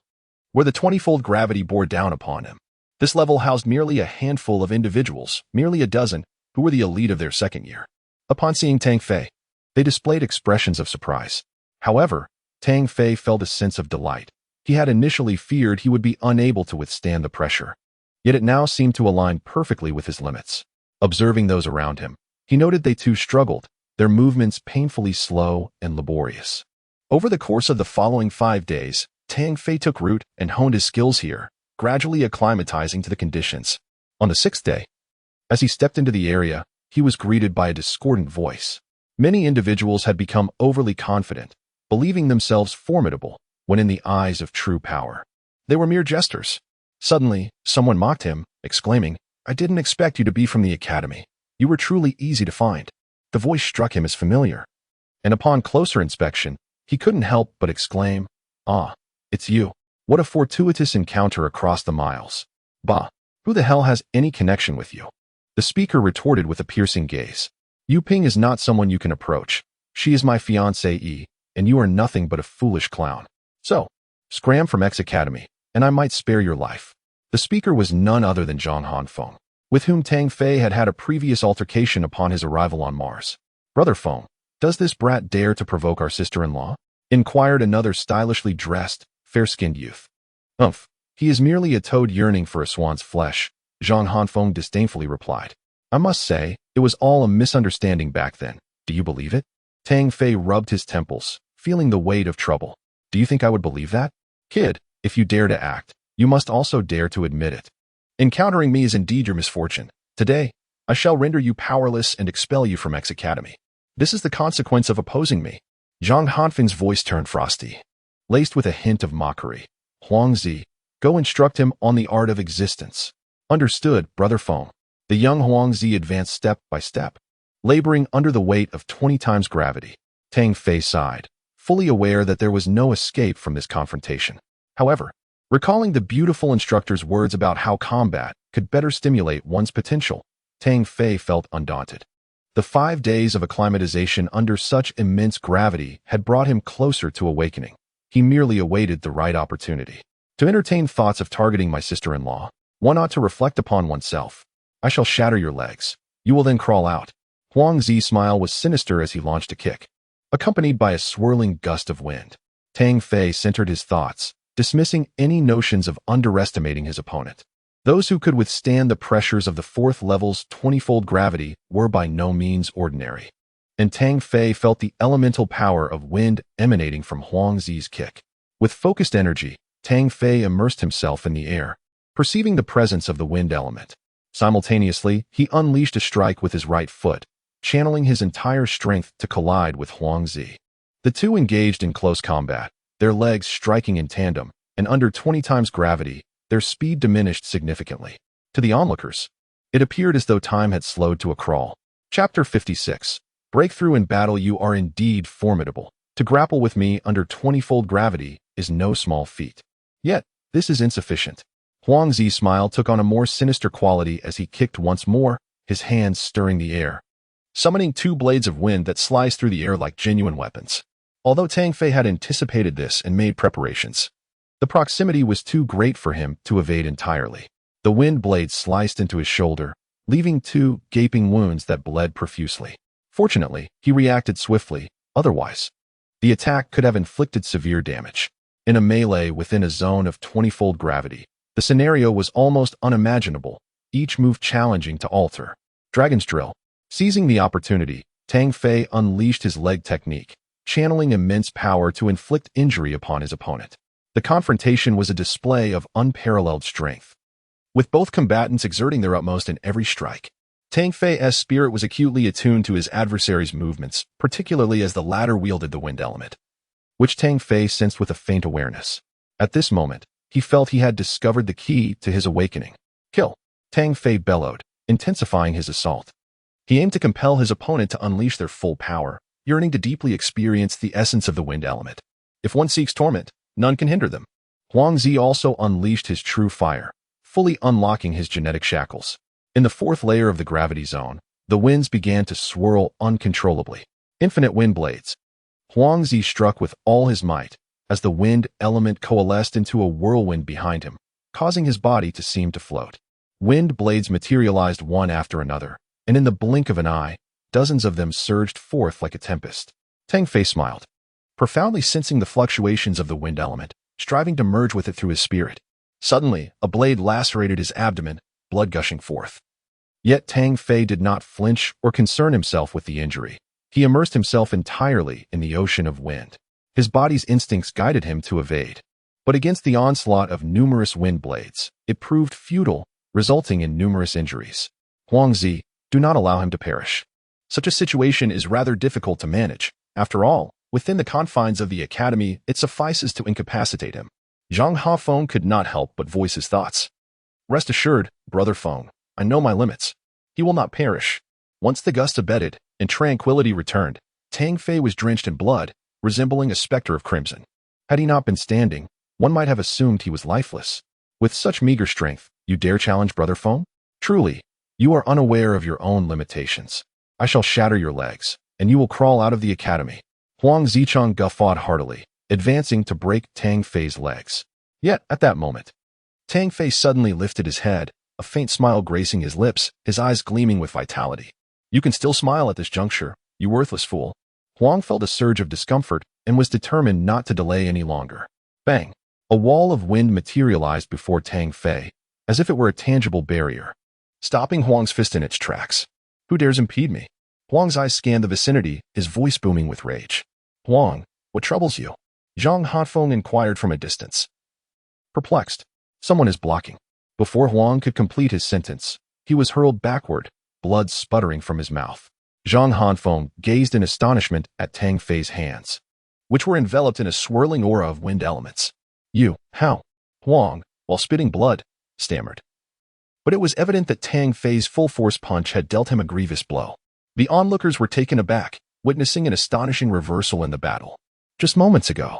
where the 20-fold gravity bore down upon him. This level housed merely a handful of individuals, merely a dozen, who were the elite of their 2nd year. Upon seeing Tang Fei, they displayed expressions of surprise. However, Tang Fei felt a sense of delight. He had initially feared he would be unable to withstand the pressure, yet it now seemed to align perfectly with his limits. Observing those around him, he noted they too struggled, their movements painfully slow and laborious. Over the course of the following 5 days, Tang Fei took root and honed his skills here, gradually acclimatizing to the conditions. On the 6th day, As he stepped into the area, he was greeted by a discordant voice. Many individuals had become overly confident, believing themselves formidable, when in the eyes of true power, they were mere jesters. Suddenly, someone mocked him, exclaiming, "I didn't expect you to be from the academy. You were truly easy to find." The voice struck him as familiar, and upon closer inspection, he couldn't help but exclaim, "Ah, it's you. What a fortuitous encounter across the miles. Bah, who the hell has any connection with you?" The speaker retorted with a piercing gaze. "Yu Ping is not someone you can approach. She is my fiancée, and you are nothing but a foolish clown. So, scram from X Academy, and I might spare your life." The speaker was none other than Zhang Hanfeng, with whom Tang Fei had had a previous altercation upon his arrival on Mars. "Brother Feng, does this brat dare to provoke our sister-in-law?" inquired another stylishly dressed, fair-skinned youth. "Umph, he is merely a toad yearning for a swan's flesh," Zhang Hanfeng disdainfully replied. "I must say, it was all a misunderstanding back then. Do you believe it?" Tang Fei rubbed his temples, feeling the weight of trouble. "Do you think I would believe that? Kid, if you dare to act, you must also dare to admit it. Encountering me is indeed your misfortune. Today, I shall render you powerless and expel you from X Academy. This is the consequence of opposing me." Zhang Hanfeng's voice turned frosty, laced with a hint of mockery. "Huangzi, go instruct him on the art of existence." "Understood, Brother Feng." The young Huangzi advanced step by step, laboring under the weight of 20 times gravity. Tang Fei sighed, fully aware that there was no escape from this confrontation. However, recalling the beautiful instructor's words about how combat could better stimulate one's potential, Tang Fei felt undaunted. The 5 days of acclimatization under such immense gravity had brought him closer to awakening. He merely awaited the right opportunity. To entertain thoughts of targeting my sister-in-law, one ought to reflect upon oneself. I shall shatter your legs. You will then crawl out. Huangzi's smile was sinister as he launched a kick, accompanied by a swirling gust of wind. Tang Fei centered his thoughts, dismissing any notions of underestimating his opponent. Those who could withstand the pressures of the 4th level's 20-fold gravity were by no means ordinary. And Tang Fei felt the elemental power of wind emanating from Huangzi's kick. With focused energy, Tang Fei immersed himself in the air, perceiving the presence of the wind element. Simultaneously, he unleashed a strike with his right foot, channeling his entire strength to collide with Huangzi. The two engaged in close combat, their legs striking in tandem, and under 20 times gravity, their speed diminished significantly. To the onlookers, it appeared as though time had slowed to a crawl. Chapter 56. Breakthrough in battle. You are indeed formidable. To grapple with me under 20-fold gravity is no small feat. Yet, this is insufficient. Huangzi's smile took on a more sinister quality as he kicked once more, his hands stirring the air, summoning 2 blades of wind that sliced through the air like genuine weapons. Although Tang Fei had anticipated this and made preparations, the proximity was too great for him to evade entirely. The wind blade sliced into his shoulder, leaving 2 gaping wounds that bled profusely. Fortunately, he reacted swiftly, otherwise, the attack could have inflicted severe damage. In a melee within a zone of 20-fold gravity, the scenario was almost unimaginable, each move challenging to alter. Dragon's Drill. Seizing the opportunity, Tang Fei unleashed his leg technique, channeling immense power to inflict injury upon his opponent. The confrontation was a display of unparalleled strength, with both combatants exerting their utmost in every strike. Tang Fei's spirit was acutely attuned to his adversary's movements, particularly as the latter wielded the wind element, which Tang Fei sensed with a faint awareness. At this moment, he felt he had discovered the key to his awakening. "Kill!" Tang Fei bellowed, intensifying his assault. He aimed to compel his opponent to unleash their full power, yearning to deeply experience the essence of the wind element. If one seeks torment, none can hinder them. Huangzi also unleashed his true fire, fully unlocking his genetic shackles. In the 4th layer of the gravity zone, the winds began to swirl uncontrollably. Infinite wind blades. Huangzi struck with all his might, as the wind element coalesced into a whirlwind behind him, causing his body to seem to float. Wind blades materialized one after another, and in the blink of an eye, dozens of them surged forth like a tempest. Tang Fei smiled, profoundly sensing the fluctuations of the wind element, striving to merge with it through his spirit. Suddenly, a blade lacerated his abdomen, blood gushing forth. Yet Tang Fei did not flinch or concern himself with the injury. He immersed himself entirely in the ocean of wind. His body's instincts guided him to evade. But against the onslaught of numerous wind blades, it proved futile, resulting in numerous injuries. Huang Zi, do not allow him to perish. Such a situation is rather difficult to manage. After all, within the confines of the academy, it suffices to incapacitate him. Zhang Hafeng could not help but voice his thoughts. Rest assured, Brother Feng, I know my limits. He will not perish. Once the gust abated and tranquility returned, Tang Fei was drenched in blood, resembling a specter of crimson. Had he not been standing, one might have assumed he was lifeless. With such meager strength, you dare challenge Brother Feng? Truly, you are unaware of your own limitations. I shall shatter your legs, and you will crawl out of the academy. Huang Zicheng guffawed heartily, advancing to break Tang Fei's legs. Yet, at that moment, Tang Fei suddenly lifted his head, a faint smile gracing his lips, his eyes gleaming with vitality. You can still smile at this juncture, you worthless fool. Huang felt a surge of discomfort and was determined not to delay any longer. Bang! A wall of wind materialized before Tang Fei, as if it were a tangible barrier, stopping Huang's fist in its tracks. Who dares impede me? Huang's eyes scanned the vicinity, his voice booming with rage. Huang, what troubles you? Zhang Hanfeng inquired from a distance. Perplexed, someone is blocking. Before Huang could complete his sentence, he was hurled backward, blood sputtering from his mouth. Zhang Hanfeng gazed in astonishment at Tang Fei's hands, which were enveloped in a swirling aura of wind elements. You, how? Huang, while spitting blood, stammered. But it was evident that Tang Fei's full-force punch had dealt him a grievous blow. The onlookers were taken aback, witnessing an astonishing reversal in the battle. Just moments ago,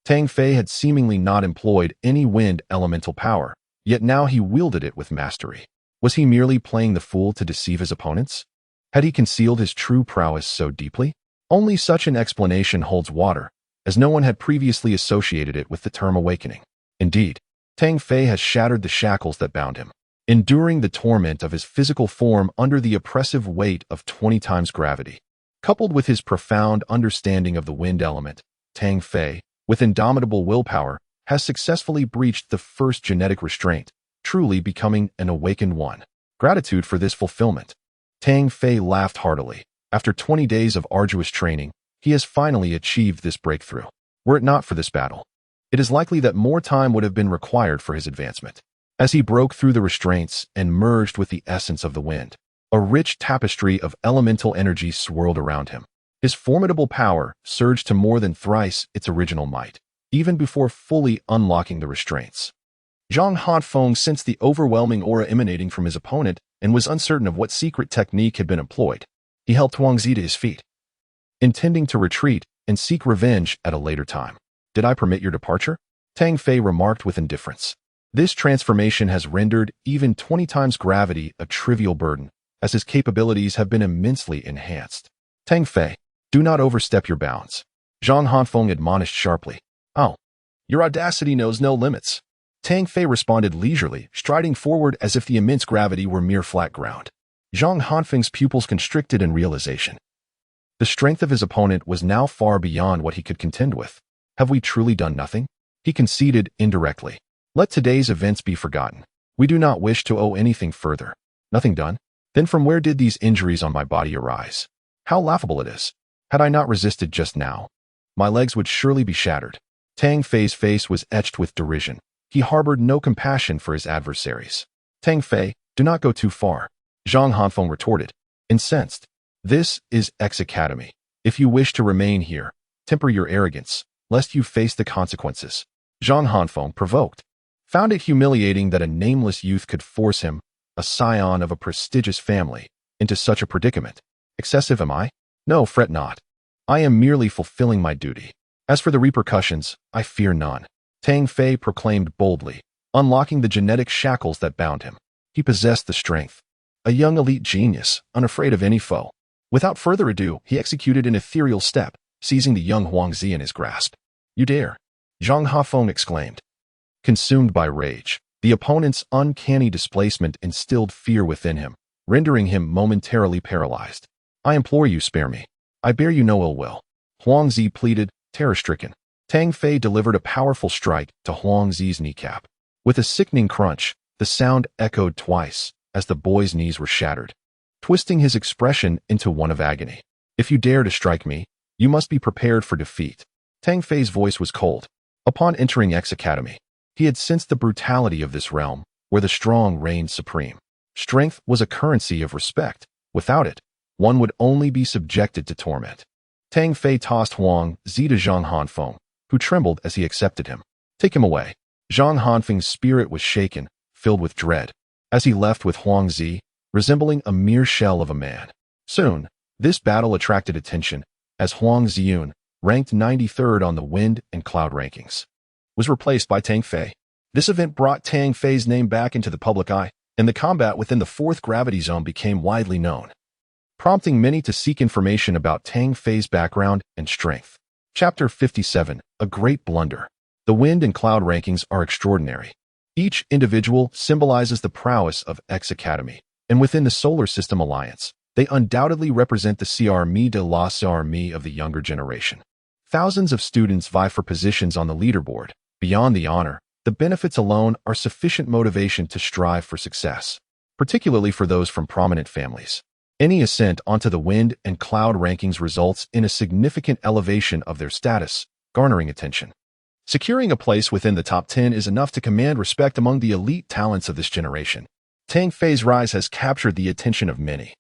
Tang Fei had seemingly not employed any wind elemental power, yet now he wielded it with mastery. Was he merely playing the fool to deceive his opponents? Had he concealed his true prowess so deeply? Only such an explanation holds water, as no one had previously associated it with the term awakening. Indeed, Tang Fei has shattered the shackles that bound him, enduring the torment of his physical form under the oppressive weight of 20 times gravity. Coupled with his profound understanding of the wind element, Tang Fei, with indomitable willpower, has successfully breached the first genetic restraint, truly becoming an awakened one. Gratitude for this fulfillment. Tang Fei laughed heartily. After 20 days of arduous training, he has finally achieved this breakthrough. Were it not for this battle, it is likely that more time would have been required for his advancement. As he broke through the restraints and merged with the essence of the wind, a rich tapestry of elemental energy swirled around him. His formidable power surged to more than thrice its original might, even before fully unlocking the restraints. Zhang Hanfeng sensed the overwhelming aura emanating from his opponent and was uncertain of what secret technique had been employed. He helped Huang Zi to his feet, intending to retreat and seek revenge at a later time. Did I permit your departure? Tang Fei remarked with indifference. This transformation has rendered even 20 times gravity a trivial burden, as his capabilities have been immensely enhanced. Tang Fei, do not overstep your bounds. Zhang Hanfeng admonished sharply. Oh, your audacity knows no limits. Tang Fei responded leisurely, striding forward as if the immense gravity were mere flat ground. Zhang Hanfeng's pupils constricted in realization. The strength of his opponent was now far beyond what he could contend with. Have we truly done nothing? He conceded indirectly. Let today's events be forgotten. We do not wish to owe anything further. Nothing done? Then from where did these injuries on my body arise? How laughable it is. Had I not resisted just now, my legs would surely be shattered. Tang Fei's face was etched with derision. He harbored no compassion for his adversaries. Tang Fei, do not go too far, Zhang Hanfeng retorted, incensed. This is X Academy. If you wish to remain here, temper your arrogance, lest you face the consequences. Zhang Hanfeng, provoked, found it humiliating that a nameless youth could force him, a scion of a prestigious family, into such a predicament. Excessive am I? No, fret not. I am merely fulfilling my duty. As for the repercussions, I fear none. Tang Fei proclaimed boldly, unlocking the genetic shackles that bound him. He possessed the strength. A young elite genius, unafraid of any foe. Without further ado, he executed an ethereal step, seizing the young Huang Zi in his grasp. You dare! Zhang Hafeng exclaimed. Consumed by rage, the opponent's uncanny displacement instilled fear within him, rendering him momentarily paralyzed. I implore you, spare me. I bear you no ill will. Huang Zi pleaded, terror-stricken. Tang Fei delivered a powerful strike to Huang Zi's kneecap. With a sickening crunch, the sound echoed twice as the boy's knees were shattered, twisting his expression into one of agony. If you dare to strike me, you must be prepared for defeat. Tang Fei's voice was cold. Upon entering X Academy, he had sensed the brutality of this realm, where the strong reigned supreme. Strength was a currency of respect. Without it, one would only be subjected to torment. Tang Fei tossed Huang Zi to Zhang Hanfeng, who trembled as he accepted him. Take him away. Zhang Hanfeng's spirit was shaken, filled with dread, as he left with Huang Zi, resembling a mere shell of a man. Soon, this battle attracted attention, as Huang Ziyun, ranked 93rd on the wind and cloud rankings, was replaced by Tang Fei. This event brought Tang Fei's name back into the public eye, and the combat within the fourth gravity zone became widely known, prompting many to seek information about Tang Fei's background and strength. Chapter 57, A Great Blunder. The wind and cloud rankings are extraordinary. Each individual symbolizes the prowess of X Academy, and within the Solar System Alliance, they undoubtedly represent the CRME de la CRME of the younger generation. Thousands of students vie for positions on the leaderboard. Beyond the honor, the benefits alone are sufficient motivation to strive for success, particularly for those from prominent families. Any ascent onto the wind and cloud rankings results in a significant elevation of their status, garnering attention. Securing a place within the top 10 is enough to command respect among the elite talents of this generation. Tang Fei's rise has captured the attention of many.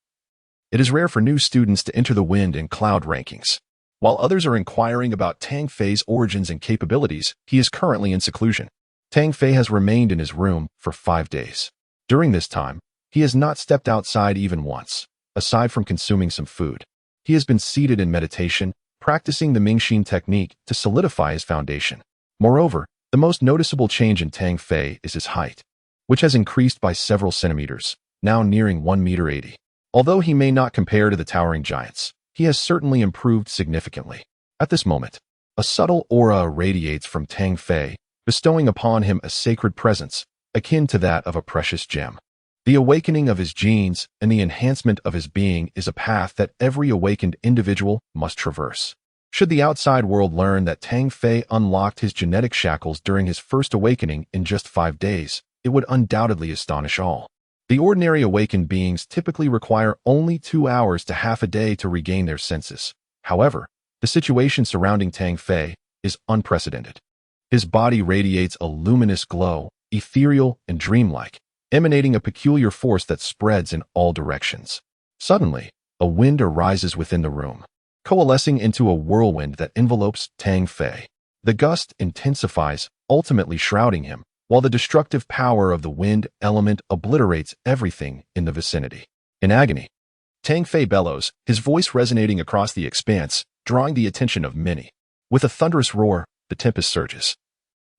It is rare for new students to enter the wind and cloud rankings. While others are inquiring about Tang Fei's origins and capabilities, he is currently in seclusion. Tang Fei has remained in his room for 5 days. During this time, he has not stepped outside even once, aside from consuming some food. He has been seated in meditation, practicing the Mingxin technique to solidify his foundation. Moreover, the most noticeable change in Tang Fei is his height, which has increased by several centimeters, now nearing 1.80 meters. Although he may not compare to the towering giants, he has certainly improved significantly. At this moment, a subtle aura radiates from Tang Fei, bestowing upon him a sacred presence, akin to that of a precious gem. The awakening of his genes and the enhancement of his being is a path that every awakened individual must traverse. Should the outside world learn that Tang Fei unlocked his genetic shackles during his first awakening in just 5 days, it would undoubtedly astonish all. The ordinary awakened beings typically require only 2 hours to half a day to regain their senses. However, the situation surrounding Tang Fei is unprecedented. His body radiates a luminous glow, ethereal and dreamlike, emanating a peculiar force that spreads in all directions. Suddenly, a wind arises within the room, coalescing into a whirlwind that envelopes Tang Fei. The gust intensifies, ultimately shrouding him, while the destructive power of the wind element obliterates everything in the vicinity. In agony, Tang Fei bellows, his voice resonating across the expanse, drawing the attention of many. With a thunderous roar, the tempest surges,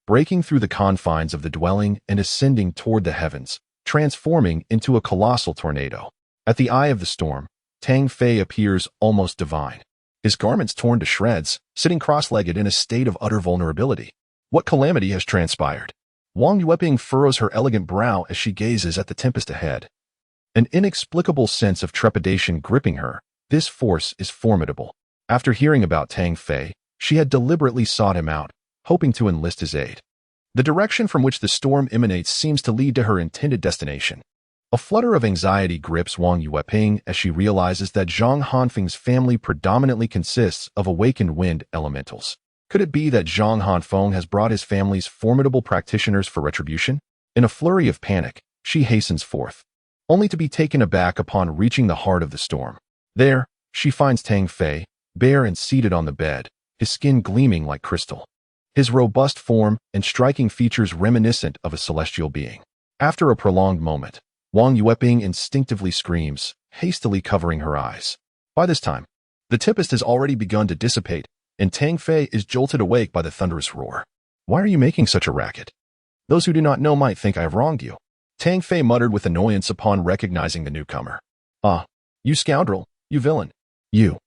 breaking through the confines of the dwelling and ascending toward the heavens, transforming into a colossal tornado. At the eye of the storm, Tang Fei appears almost divine, his garments torn to shreds, sitting cross-legged in a state of utter vulnerability. What calamity has transpired? Wang Yueping furrows her elegant brow as she gazes at the tempest ahead. An inexplicable sense of trepidation gripping her. This force is formidable. After hearing about Tang Fei, she had deliberately sought him out, hoping to enlist his aid. The direction from which the storm emanates seems to lead to her intended destination. A flutter of anxiety grips Wang Yueping as she realizes that Zhang Hanfeng's family predominantly consists of awakened wind elementals. Could it be that Zhang Hanfeng has brought his family's formidable practitioners for retribution? In a flurry of panic, she hastens forth, only to be taken aback upon reaching the heart of the storm. There, she finds Tang Fei, bare and seated on the bed, his skin gleaming like crystal, his robust form and striking features reminiscent of a celestial being. After a prolonged moment, Wang Yueping instinctively screams, hastily covering her eyes. By this time, the tempest has already begun to dissipate, and Tang Fei is jolted awake by the thunderous roar. Why are you making such a racket? Those who do not know might think I have wronged you. Tang Fei muttered with annoyance upon recognizing the newcomer. Ah, you scoundrel, you villain. You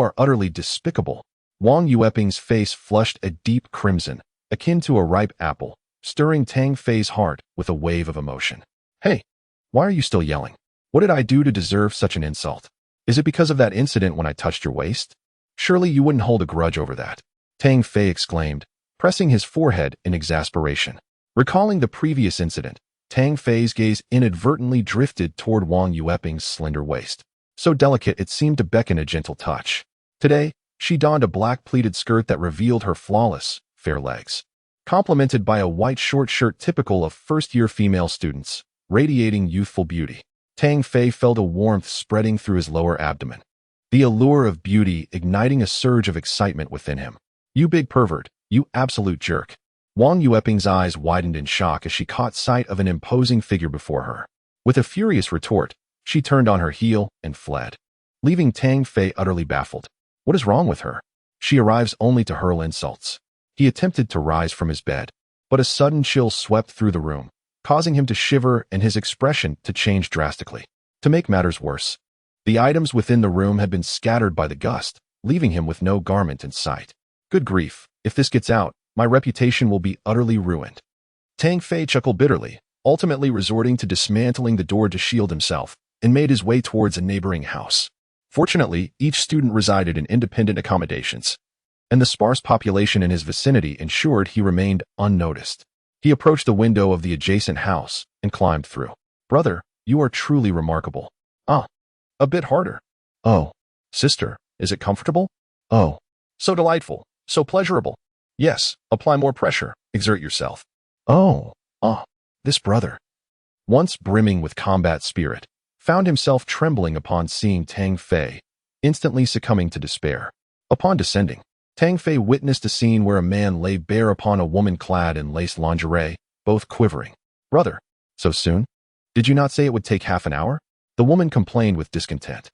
are utterly despicable. Wang Yueping's face flushed a deep crimson, akin to a ripe apple, stirring Tang Fei's heart with a wave of emotion. Hey, why are you still yelling? What did I do to deserve such an insult? Is it because of that incident when I touched your waist? Surely you wouldn't hold a grudge over that, Tang Fei exclaimed, pressing his forehead in exasperation. Recalling the previous incident, Tang Fei's gaze inadvertently drifted toward Wang Yueping's slender waist. So delicate it seemed to beckon a gentle touch. Today, she donned a black pleated skirt that revealed her flawless, fair legs, complemented by a white short shirt typical of first-year female students, radiating youthful beauty. Tang Fei felt a warmth spreading through his lower abdomen, the allure of beauty igniting a surge of excitement within him. You big pervert, you absolute jerk. Wang Yueping's eyes widened in shock as she caught sight of an imposing figure before her. With a furious retort, she turned on her heel and fled, leaving Tang Fei utterly baffled. What is wrong with her? She arrives only to hurl insults. He attempted to rise from his bed, but a sudden chill swept through the room, causing him to shiver and his expression to change drastically. To make matters worse, the items within the room had been scattered by the gust, leaving him with no garment in sight. Good grief, if this gets out, my reputation will be utterly ruined. Tang Fei chuckled bitterly, ultimately resorting to dismantling the door to shield himself, and made his way towards a neighboring house. Fortunately, each student resided in independent accommodations, and the sparse population in his vicinity ensured he remained unnoticed. He approached the window of the adjacent house and climbed through. Brother, you are truly remarkable. Ah, a bit harder. Oh, sister, is it comfortable? Oh, so delightful, so pleasurable. Yes, apply more pressure, exert yourself. Oh, this brother, once brimming with combat spirit, found himself trembling upon seeing Tang Fei, instantly succumbing to despair. Upon descending, Tang Fei witnessed a scene where a man lay bare upon a woman clad in lace lingerie, both quivering. Brother, so soon? Did you not say it would take half an hour? The woman complained with discontent.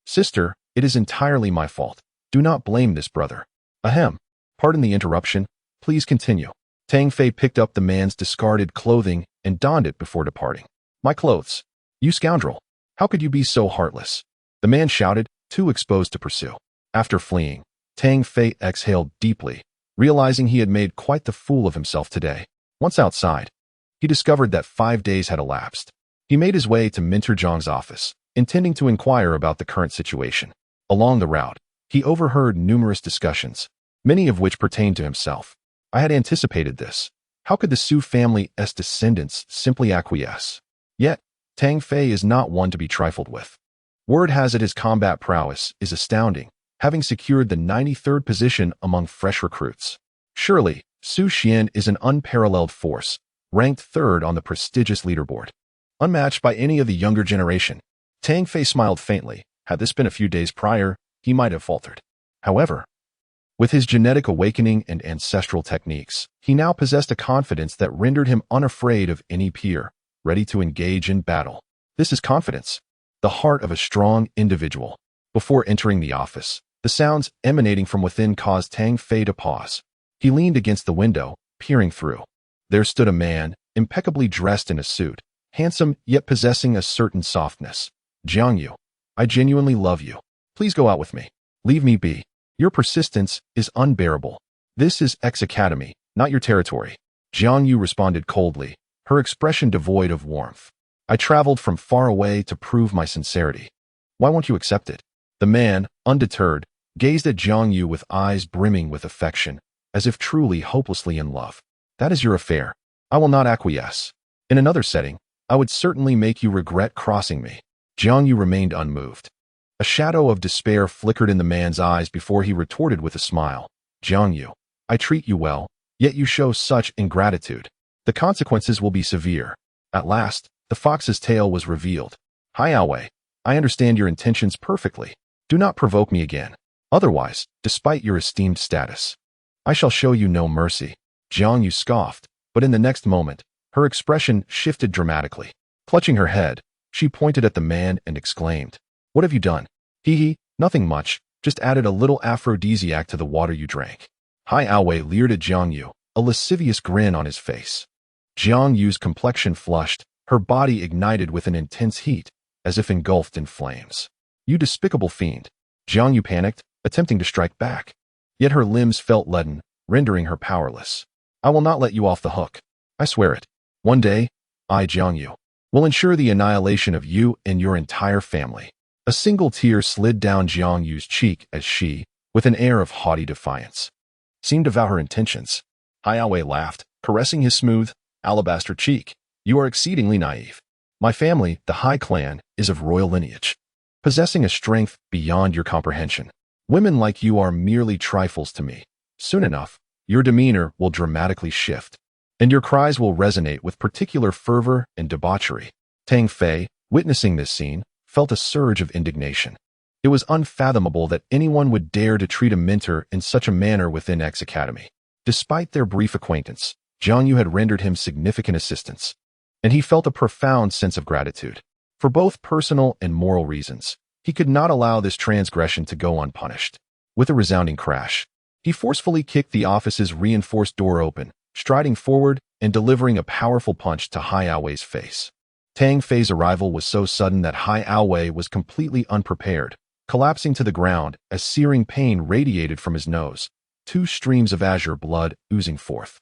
Sister, it is entirely my fault. Do not blame this brother. Ahem. Pardon the interruption. Please continue. Tang Fei picked up the man's discarded clothing and donned it before departing. My clothes. You scoundrel. How could you be so heartless? The man shouted, too exposed to pursue. After fleeing, Tang Fei exhaled deeply, realizing he had made quite the fool of himself today. Once outside, he discovered that 5 days had elapsed. He made his way to Minter Zhang's office, intending to inquire about the current situation. Along the route, he overheard numerous discussions, many of which pertained to himself. I had anticipated this. How could the Su family's descendants simply acquiesce? Yet, Tang Fei is not one to be trifled with. Word has it his combat prowess is astounding, having secured the 93rd position among fresh recruits. Surely, Su Xian is an unparalleled force, ranked 3rd on the prestigious leaderboard. Unmatched by any of the younger generation, Tang Fei smiled faintly. Had this been a few days prior, he might have faltered. However, with his genetic awakening and ancestral techniques, he now possessed a confidence that rendered him unafraid of any peer, ready to engage in battle. This is confidence, the heart of a strong individual. Before entering the office, the sounds emanating from within caused Tang Fei to pause. He leaned against the window, peering through. There stood a man, impeccably dressed in a suit, handsome yet possessing a certain softness. Jiang Yu, I genuinely love you. Please go out with me. Leave me be. Your persistence is unbearable. This is X Academy, not your territory. Jiang Yu responded coldly, her expression devoid of warmth. I traveled from far away to prove my sincerity. Why won't you accept it? The man, undeterred, gazed at Jiang Yu with eyes brimming with affection, as if truly hopelessly in love. That is your affair. I will not acquiesce. In another setting, I would certainly make you regret crossing me. Jiang Yu remained unmoved. A shadow of despair flickered in the man's eyes before he retorted with a smile. Jiang Yu, I treat you well, yet you show such ingratitude. The consequences will be severe. At last, the fox's tail was revealed. Hai Aowei, I understand your intentions perfectly. Do not provoke me again. Otherwise, despite your esteemed status, I shall show you no mercy. Jiang Yu scoffed, but in the next moment, her expression shifted dramatically. Clutching her head, she pointed at the man and exclaimed, What have you done? Hee, nothing much, just added a little aphrodisiac to the water you drank. Hai Aowei leered at Jiang Yu, a lascivious grin on his face. Jiang Yu's complexion flushed, her body ignited with an intense heat, as if engulfed in flames. You despicable fiend. Jiang Yu panicked, attempting to strike back. Yet her limbs felt leaden, rendering her powerless. I will not let you off the hook. I swear it. One day, I, Jiang Yu, will ensure the annihilation of you and your entire family. A single tear slid down Jiang Yu's cheek as she, with an air of haughty defiance, seemed to vow her intentions. Hai Aowei laughed, caressing his smooth, alabaster cheek. You are exceedingly naive. My family, the Hai clan, is of royal lineage, possessing a strength beyond your comprehension. Women like you are merely trifles to me. Soon enough, your demeanor will dramatically shift, and your cries will resonate with particular fervor and debauchery. Tang Fei, witnessing this scene, felt a surge of indignation. It was unfathomable that anyone would dare to treat a mentor in such a manner within X Academy. Despite their brief acquaintance, Jiang Yu had rendered him significant assistance, and he felt a profound sense of gratitude. For both personal and moral reasons, he could not allow this transgression to go unpunished. With a resounding crash, he forcefully kicked the office's reinforced door open, striding forward and delivering a powerful punch to Hai Aowei's face. Tang Fei's arrival was so sudden that Hai Aowei was completely unprepared, collapsing to the ground as searing pain radiated from his nose, 2 streams of azure blood oozing forth.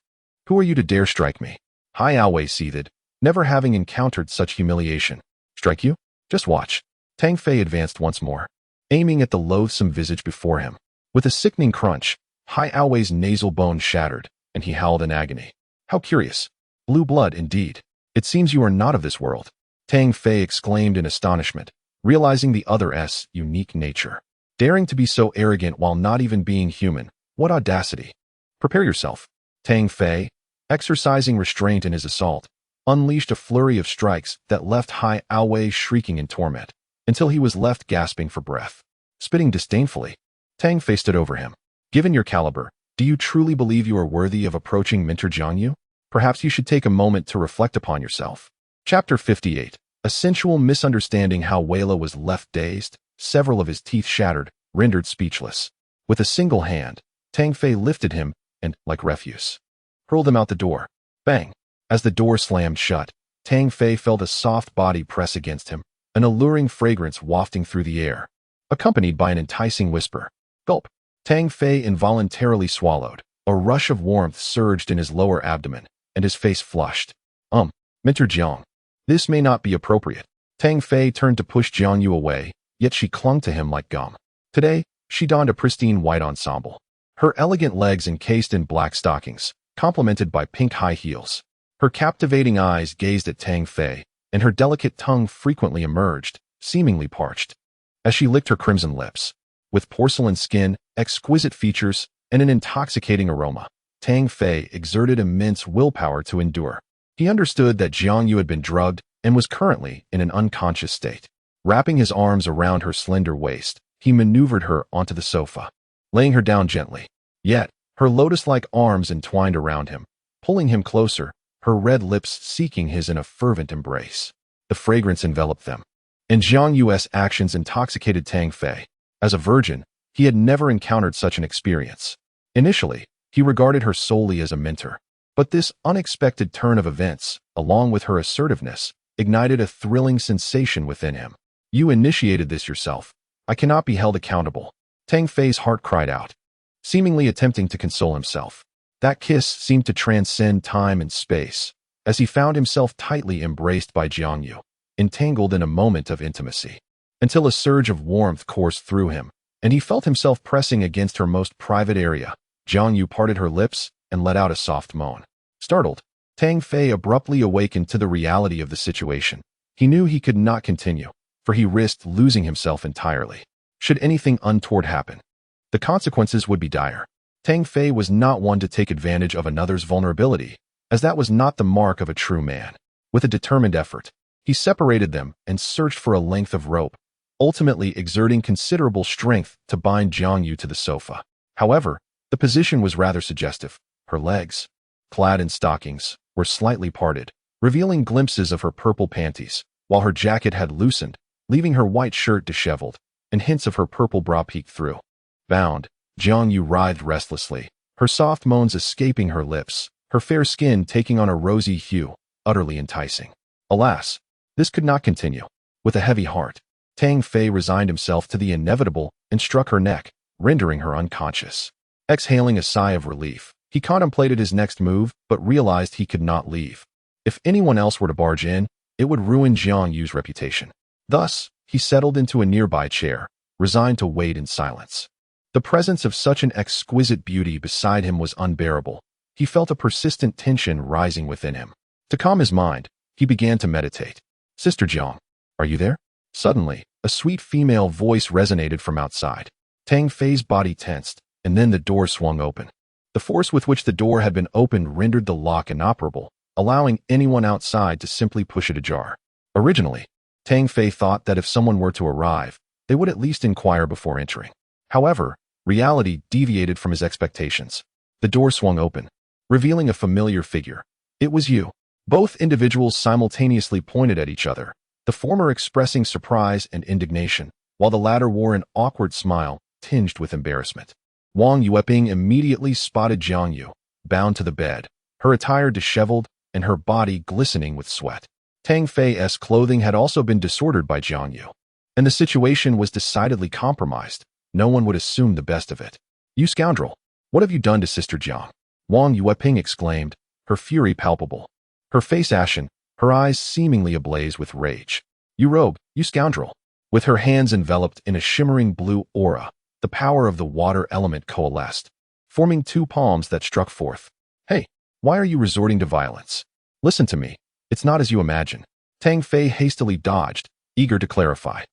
"Who are you to dare strike me?" Hai Aowei seethed, never having encountered such humiliation. "Strike you? Just watch." Tang Fei advanced once more, aiming at the loathsome visage before him. With a sickening crunch, Hai Aowei's nasal bone shattered, and he howled in agony. "How curious. Blue blood, indeed. It seems you are not of this world," Tang Fei exclaimed in astonishment, realizing the other's unique nature. Daring to be so arrogant while not even being human, what audacity. "Prepare yourself." Tang Fei, exercising restraint in his assault, unleashed a flurry of strikes that left Hai Aowei shrieking in torment, until he was left gasping for breath. Spitting disdainfully, Tang Fei stood over him. "Given your caliber, do you truly believe you are worthy of approaching Mentor Jiang Yu? Perhaps you should take a moment to reflect upon yourself." Chapter 58. A sensual misunderstanding. How Weila was left dazed, several of his teeth shattered, rendered speechless. With a single hand, Tang Fei lifted him and, like refuse, hurled him out the door. Bang! As the door slammed shut, Tang Fei felt a soft body press against him, an alluring fragrance wafting through the air, accompanied by an enticing whisper. Gulp! Tang Fei involuntarily swallowed. A rush of warmth surged in his lower abdomen, and his face flushed. Mentor Jiang. This may not be appropriate. Tang Fei turned to push Jiang Yu away, yet she clung to him like gum. Today, she donned a pristine white ensemble, her elegant legs encased in black stockings, complemented by pink high heels. Her captivating eyes gazed at Tang Fei, and her delicate tongue frequently emerged, seemingly parched, as she licked her crimson lips. With porcelain skin, exquisite features, and an intoxicating aroma, Tang Fei exerted immense willpower to endure. He understood that Jiang Yu had been drugged and was currently in an unconscious state. Wrapping his arms around her slender waist, he maneuvered her onto the sofa, laying her down gently. Yet, her lotus-like arms entwined around him, pulling him closer, her red lips seeking his in a fervent embrace. The fragrance enveloped them, and Jiang Yu's actions intoxicated Tang Fei. As a virgin, he had never encountered such an experience. Initially, he regarded her solely as a mentor, but this unexpected turn of events, along with her assertiveness, ignited a thrilling sensation within him. "You initiated this yourself. I cannot be held accountable." Tang Fei's heart cried out, seemingly attempting to console himself. That kiss seemed to transcend time and space, as he found himself tightly embraced by Jiang Yu, entangled in a moment of intimacy, until a surge of warmth coursed through him, and he felt himself pressing against her most private area. Jiang Yu parted her lips and let out a soft moan. Startled, Tang Fei abruptly awakened to the reality of the situation. He knew he could not continue, for he risked losing himself entirely. Should anything untoward happen, the consequences would be dire. Tang Fei was not one to take advantage of another's vulnerability, as that was not the mark of a true man. With a determined effort, he separated them and searched for a length of rope, ultimately exerting considerable strength to bind Jiang Yu to the sofa. However, the position was rather suggestive. Her legs, clad in stockings, were slightly parted, revealing glimpses of her purple panties, while her jacket had loosened, leaving her white shirt disheveled, and hints of her purple bra peeked through. Bound, Jiang Yu writhed restlessly, her soft moans escaping her lips, her fair skin taking on a rosy hue, utterly enticing. Alas, this could not continue. With a heavy heart, Tang Fei resigned himself to the inevitable and struck her neck, rendering her unconscious. Exhaling a sigh of relief, he contemplated his next move but realized he could not leave. If anyone else were to barge in, it would ruin Jiang Yu's reputation. Thus, he settled into a nearby chair, resigned to wait in silence. The presence of such an exquisite beauty beside him was unbearable. He felt a persistent tension rising within him. To calm his mind, he began to meditate. "Sister Jiang, are you there?" Suddenly, a sweet female voice resonated from outside. Tang Fei's body tensed, and then the door swung open. The force with which the door had been opened rendered the lock inoperable, allowing anyone outside to simply push it ajar. Originally, Tang Fei thought that if someone were to arrive, they would at least inquire before entering. However, reality deviated from his expectations. The door swung open, revealing a familiar figure. It was you. Both individuals simultaneously pointed at each other, the former expressing surprise and indignation, while the latter wore an awkward smile tinged with embarrassment. Wang Yueping immediately spotted Jiang Yu, bound to the bed, her attire disheveled and her body glistening with sweat. Tang Fei's clothing had also been disordered by Jiang Yu, and the situation was decidedly compromised. No one would assume the best of it. "You scoundrel! What have you done to Sister Jiang?" Wang Yueping exclaimed, her fury palpable. Her face ashen, her eyes seemingly ablaze with rage. "You rogue, you scoundrel!" With her hands enveloped in a shimmering blue aura, the power of the water element coalesced, forming two palms that struck forth. "Hey, why are you resorting to violence? Listen to me. It's not as you imagine." Tang Fei hastily dodged, eager to clarify.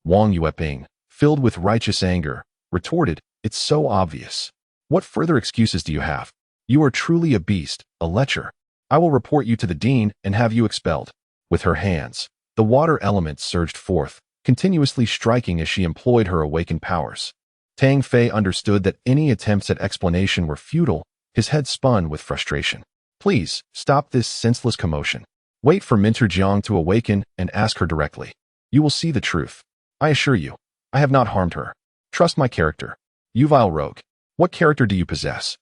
Wang Yueping, filled with righteous anger, retorted, "It's so obvious. What further excuses do you have? You are truly a beast, a lecher. I will report you to the dean and have you expelled." With her hands, the water element surged forth, continuously striking as she employed her awakened powers. Tang Fei understood that any attempts at explanation were futile. His head spun with frustration. "Please, stop this senseless commotion. Wait for Minter Jiang to awaken and ask her directly. You will see the truth. I assure you, I have not harmed her. Trust my character. You vile rogue. What character do you possess?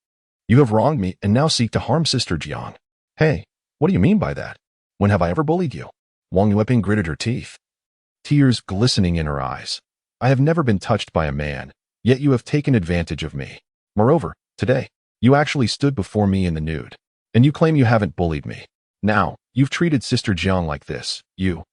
You have wronged me and now seek to harm Sister Jiang. Hey, what do you mean by that? When have I ever bullied you?" Wang Yueping gritted her teeth, tears glistening in her eyes. "I have never been touched by a man, yet you have taken advantage of me. Moreover, today, you actually stood before me in the nude, and you claim you haven't bullied me. Now, you've treated Sister Jiang like this. You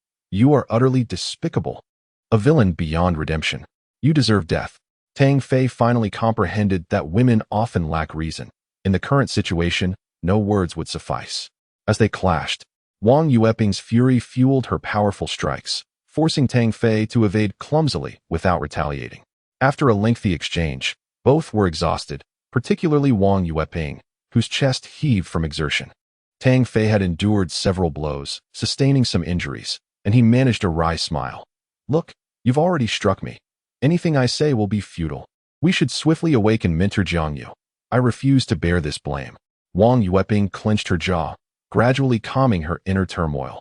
are utterly despicable. A villain beyond redemption. You deserve death." Tang Fei finally comprehended that women often lack reason. In the current situation, no words would suffice. As they clashed, Wang Yueping's fury fueled her powerful strikes, forcing Tang Fei to evade clumsily without retaliating. After a lengthy exchange, both were exhausted, particularly Wang Yueping, whose chest heaved from exertion. Tang Fei had endured several blows, sustaining some injuries, and he managed a wry smile. "Look, you've already struck me. Anything I say will be futile. We should swiftly awaken Minter Jiangyu. I refuse to bear this blame." Wang Yueping clenched her jaw, gradually calming her inner turmoil,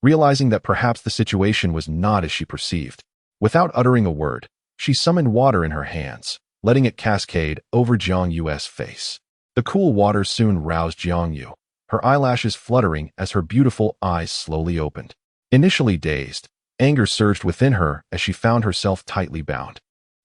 realizing that perhaps the situation was not as she perceived. Without uttering a word, she summoned water in her hands, letting it cascade over Jiang Yu's face. The cool water soon roused Jiang Yu, her eyelashes fluttering as her beautiful eyes slowly opened. Initially dazed, anger surged within her as she found herself tightly bound.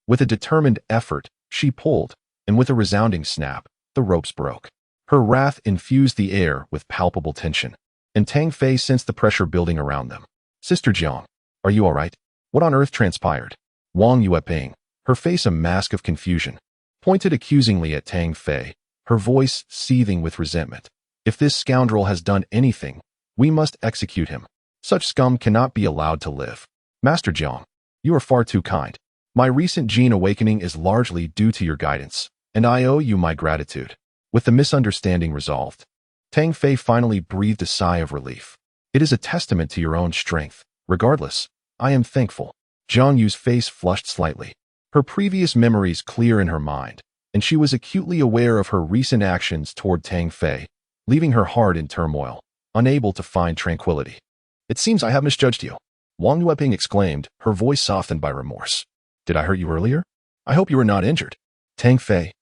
With a determined effort, she pulled, and with a resounding snap, the ropes broke. Her wrath infused the air with palpable tension, and Tang Fei sensed the pressure building around them. "Sister Jiang, are you all right? What on earth transpired?" Wang Yueping, her face a mask of confusion, pointed accusingly at Tang Fei, her voice seething with resentment. "If this scoundrel has done anything, we must execute him. Such scum cannot be allowed to live. Master Jiang, you are far too kind. My recent gene awakening is largely due to your guidance, and I owe you my gratitude." With the misunderstanding resolved, Tang Fei finally breathed a sigh of relief. "It is a testament to your own strength. Regardless, I am thankful." Jiang Yu's face flushed slightly, her previous memories clear in her mind, and she was acutely aware of her recent actions toward Tang Fei, leaving her heart in turmoil, unable to find tranquility. "It seems I have misjudged you," Wang Yueping exclaimed, her voice softened by remorse. "Did I hurt you earlier? I hope you are not injured." "Tang Fei,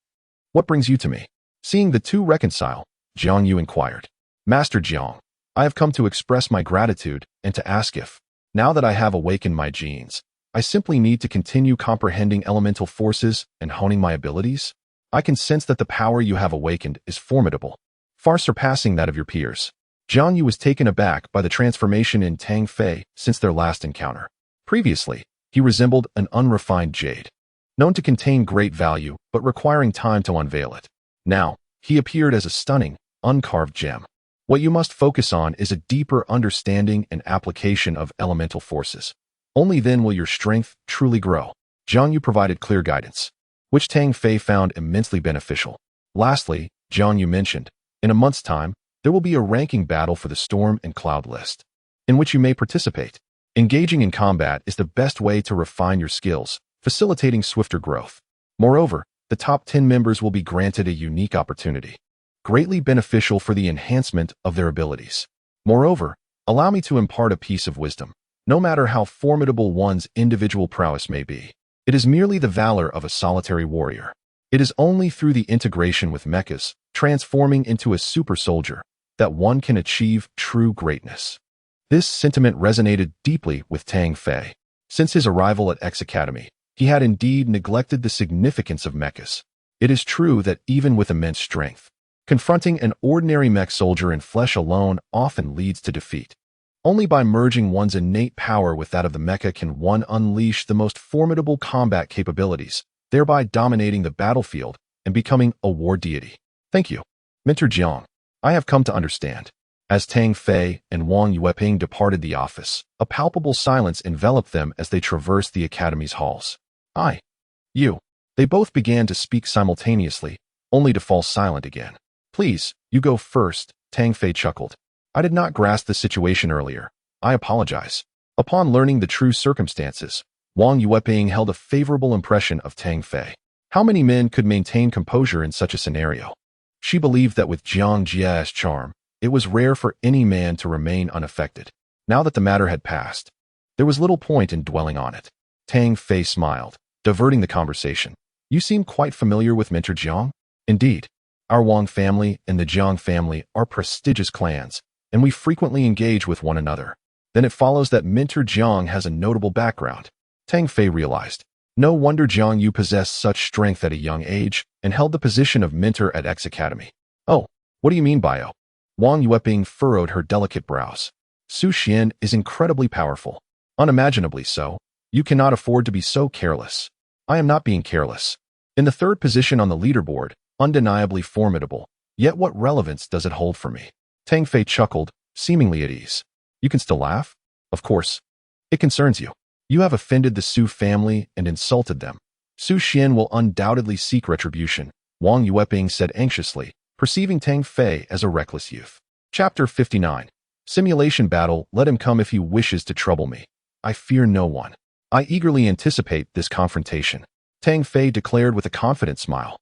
what brings you to me?" Seeing the two reconcile, Jiang Yu inquired. "Master Jiang, I have come to express my gratitude and to ask if, now that I have awakened my genes, I simply need to continue comprehending elemental forces and honing my abilities. I can sense that the power you have awakened is formidable, far surpassing that of your peers." Jiang Yu was taken aback by the transformation in Tang Fei since their last encounter. Previously, he resembled an unrefined jade, known to contain great value but requiring time to unveil it. Now, he appeared as a stunning, uncarved gem. What you must focus on is a deeper understanding and application of elemental forces. Only then will your strength truly grow. Jiang Yu provided clear guidance, which Tang Fei found immensely beneficial. Lastly, Jiang Yu mentioned, in a month's time, there will be a ranking battle for the Storm and Cloud list, in which you may participate. Engaging in combat is the best way to refine your skills, facilitating swifter growth. Moreover, the top 10 members will be granted a unique opportunity, greatly beneficial for the enhancement of their abilities. Moreover, allow me to impart a piece of wisdom. No matter how formidable one's individual prowess may be, it is merely the valor of a solitary warrior. It is only through the integration with mechas, transforming into a super soldier, that one can achieve true greatness. This sentiment resonated deeply with Tang Fei. Since his arrival at X Academy, he had indeed neglected the significance of mechas. It is true that even with immense strength, confronting an ordinary mech soldier in flesh alone often leads to defeat. Only by merging one's innate power with that of the mecha can one unleash the most formidable combat capabilities, thereby dominating the battlefield and becoming a war deity. Thank you, Mentor Jiang. I have come to understand. As Tang Fei and Wang Yueping departed the office, a palpable silence enveloped them as they traversed the academy's halls. You. They both began to speak simultaneously, only to fall silent again. Please, you go first, Tang Fei chuckled. I did not grasp the situation earlier. I apologize. Upon learning the true circumstances, Wang Yueping held a favorable impression of Tang Fei. How many men could maintain composure in such a scenario? She believed that with Jiang Jia's charm, it was rare for any man to remain unaffected. Now that the matter had passed, there was little point in dwelling on it. Tang Fei smiled, diverting the conversation. You seem quite familiar with Mentor Jiang? Indeed. Our Wang family and the Jiang family are prestigious clans, and we frequently engage with one another. Then it follows that Mentor Jiang has a notable background. Tang Fei realized. No wonder Jiang Yu possessed such strength at a young age and held the position of mentor at X Academy. Oh, what do you mean, Bio? Wang Yueping furrowed her delicate brows. Su Xian is incredibly powerful. Unimaginably so. You cannot afford to be so careless. I am not being careless. In the third position on the leaderboard, undeniably formidable, yet what relevance does it hold for me? Tang Fei chuckled, seemingly at ease. You can still laugh? Of course. It concerns you. You have offended the Su family and insulted them. Su Xian will undoubtedly seek retribution, Wang Yueping said anxiously, perceiving Tang Fei as a reckless youth. Chapter 59. Simulation battle. Let him come if he wishes to trouble me. I fear no one. I eagerly anticipate this confrontation, Tang Fei declared with a confident smile,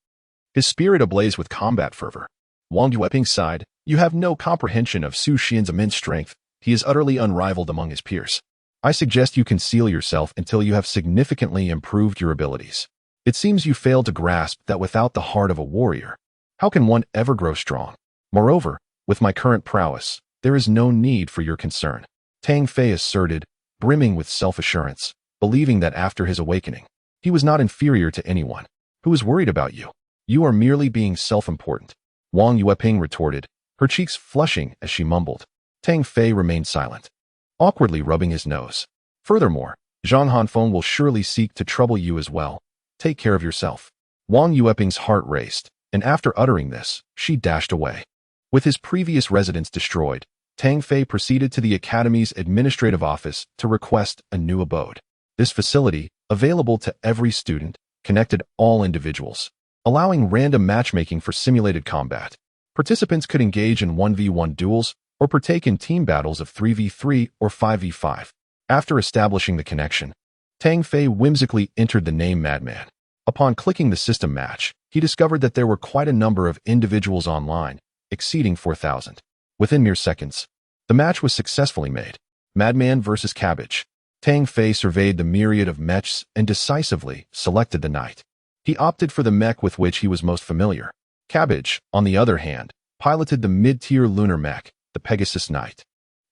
his spirit ablaze with combat fervor. Wang Yueping sighed. You have no comprehension of Su Xian's immense strength. He is utterly unrivaled among his peers. I suggest you conceal yourself until you have significantly improved your abilities. It seems you fail to grasp that without the heart of a warrior, how can one ever grow strong? Moreover, with my current prowess, there is no need for your concern, Tang Fei asserted, brimming with self-assurance, believing that after his awakening, he was not inferior to anyone. Who is worried about you? You are merely being self-important, Wang Yueping retorted, her cheeks flushing as she mumbled. Tang Fei remained silent, awkwardly rubbing his nose. Furthermore, Zhang Hanfeng will surely seek to trouble you as well. Take care of yourself. Wang Yueping's heart raced, and after uttering this, she dashed away. With his previous residence destroyed, Tang Fei proceeded to the Academy's administrative office to request a new abode. This facility, available to every student, connected all individuals, allowing random matchmaking for simulated combat. Participants could engage in 1v1 duels or partake in team battles of 3v3 or 5v5. After establishing the connection, Tang Fei whimsically entered the name Madman. Upon clicking the system match, he discovered that there were quite a number of individuals online, exceeding 4,000. Within mere seconds, the match was successfully made. Madman versus Cabbage. Tang Fei surveyed the myriad of mechs and decisively selected the knight. He opted for the mech with which he was most familiar. Cabbage, on the other hand, piloted the mid-tier lunar mech, the Pegasus Knight.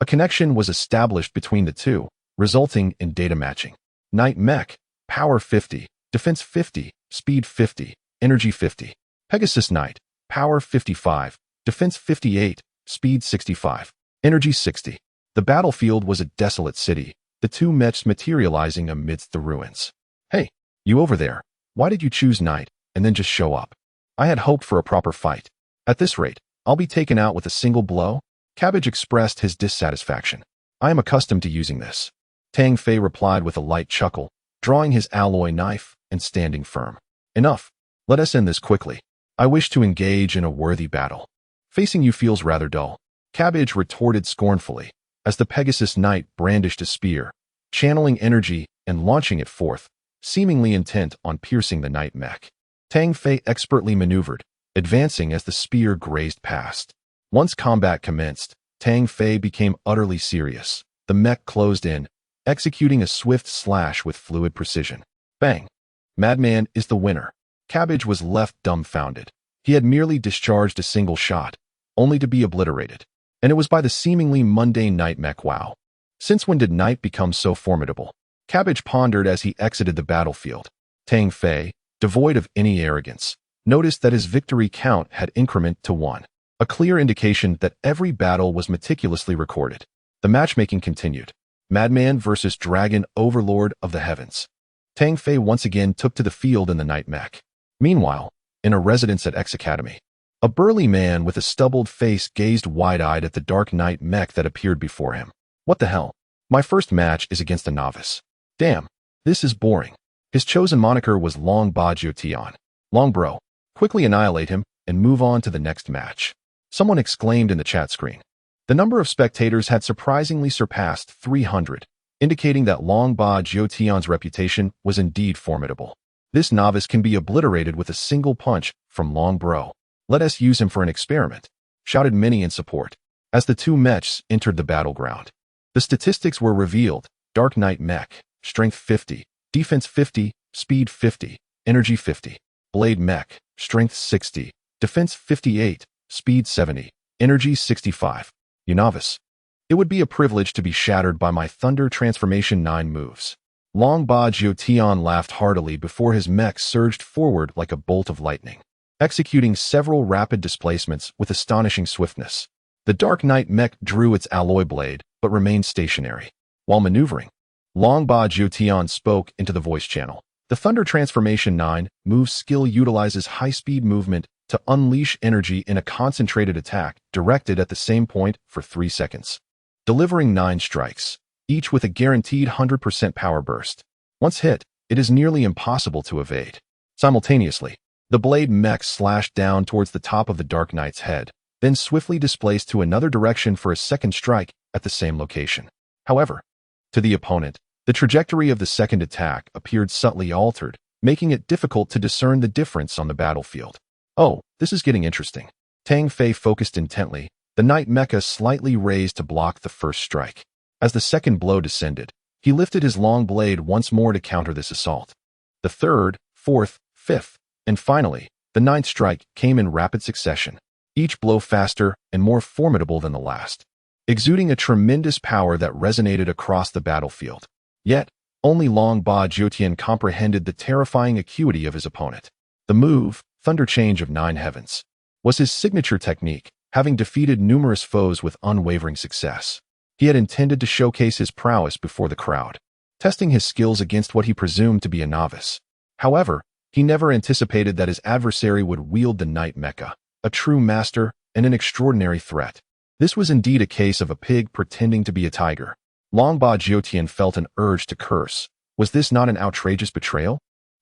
A connection was established between the two, resulting in data matching. Knight mech, power 50, defense 50, speed 50, energy 50. Pegasus Knight, power 55, defense 58, speed 65, energy 60. The battlefield was a desolate city, the two mechs materializing amidst the ruins. Hey, you over there, why did you choose Knight and then just show up? I had hoped for a proper fight. At this rate, I'll be taken out with a single blow? Cabbage expressed his dissatisfaction. I am accustomed to using this. Tang Fei replied with a light chuckle, drawing his alloy knife and standing firm. Enough. Let us end this quickly. I wish to engage in a worthy battle. Facing you feels rather dull, Cabbage retorted scornfully, as the Pegasus Knight brandished a spear, channeling energy and launching it forth, seemingly intent on piercing the night mech. Tang Fei expertly maneuvered, advancing as the spear grazed past. Once combat commenced, Tang Fei became utterly serious. The mech closed in, executing a swift slash with fluid precision. Bang! Madman is the winner. Cabbage was left dumbfounded. He had merely discharged a single shot, only to be obliterated. And it was by the seemingly mundane night mech. Wow. Since when did night become so formidable? Cabbage pondered as he exited the battlefield. Tang Fei, devoid of any arrogance, noticed that his victory count had incremented to 1. A clear indication that every battle was meticulously recorded. The matchmaking continued. Madman versus Dragon Overlord of the Heavens. Tang Fei once again took to the field in the night mech. Meanwhile, in a residence at X Academy, a burly man with a stubbled face gazed wide-eyed at the dark night mech that appeared before him. What the hell? My first match is against a novice. Damn, this is boring. His chosen moniker was Long Ba Jiutian. Long bro. Quickly annihilate him and move on to the next match. Someone exclaimed in the chat screen. The number of spectators had surprisingly surpassed 300, indicating that Long Ba Jiutian's reputation was indeed formidable. This novice can be obliterated with a single punch from Long Bro. Let us use him for an experiment, shouted many in support. As the two mechs entered the battleground, the statistics were revealed. Dark Knight mech, strength 50, defense 50, speed 50, energy 50. Blade mech, strength 60, defense 58, speed 70, energy 65. You novice. It would be a privilege to be shattered by my Thunder Transformation 9 moves. Long Ba Jiutian laughed heartily before his mech surged forward like a bolt of lightning, executing several rapid displacements with astonishing swiftness. The Dark Knight mech drew its alloy blade, but remained stationary. While maneuvering, Long Ba Jiutian spoke into the voice channel. The Thunder Transformation 9 move skill utilizes high-speed movement to unleash energy in a concentrated attack directed at the same point for 3 seconds, delivering 9 strikes, each with a guaranteed 100% power burst. Once hit, it is nearly impossible to evade. Simultaneously, the blade mech slashed down towards the top of the Dark Knight's head, then swiftly displaced to another direction for a second strike at the same location. However, to the opponent, the trajectory of the second attack appeared subtly altered, making it difficult to discern the difference on the battlefield. Oh, this is getting interesting. Tang Fei focused intently, the Night Mecha slightly raised to block the first strike. As the second blow descended, he lifted his long blade once more to counter this assault. The third, fourth, fifth, and finally, the ninth strike came in rapid succession, each blow faster and more formidable than the last, exuding a tremendous power that resonated across the battlefield. Yet, only Long Ba Jiutian comprehended the terrifying acuity of his opponent. The move, Thunder Change of 9 Heavens, was his signature technique, having defeated numerous foes with unwavering success. He had intended to showcase his prowess before the crowd, testing his skills against what he presumed to be a novice. However, he never anticipated that his adversary would wield the Night Mecha, a true master and an extraordinary threat. This was indeed a case of a pig pretending to be a tiger. Long Ba Jiutian felt an urge to curse. Was this not an outrageous betrayal?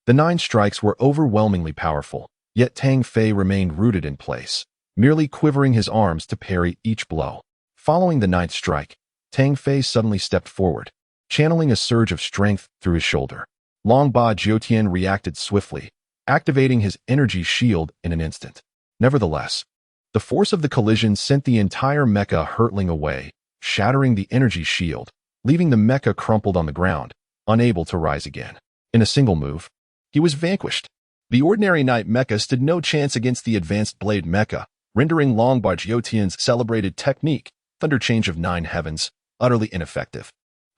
The 9 strikes were overwhelmingly powerful, yet Tang Fei remained rooted in place, merely quivering his arms to parry each blow. Following the 9th strike, Tang Fei suddenly stepped forward, channeling a surge of strength through his shoulder. Long Ba Jiutian reacted swiftly, activating his energy shield in an instant. Nevertheless, the force of the collision sent the entire mecha hurtling away, shattering the energy shield, leaving the mecha crumpled on the ground, unable to rise again. In a single move, he was vanquished. The ordinary Night Mecha stood no chance against the advanced Blade Mecha, rendering Long Ba Jiutian's celebrated technique, Thunder Change of 9 Heavens, utterly ineffective.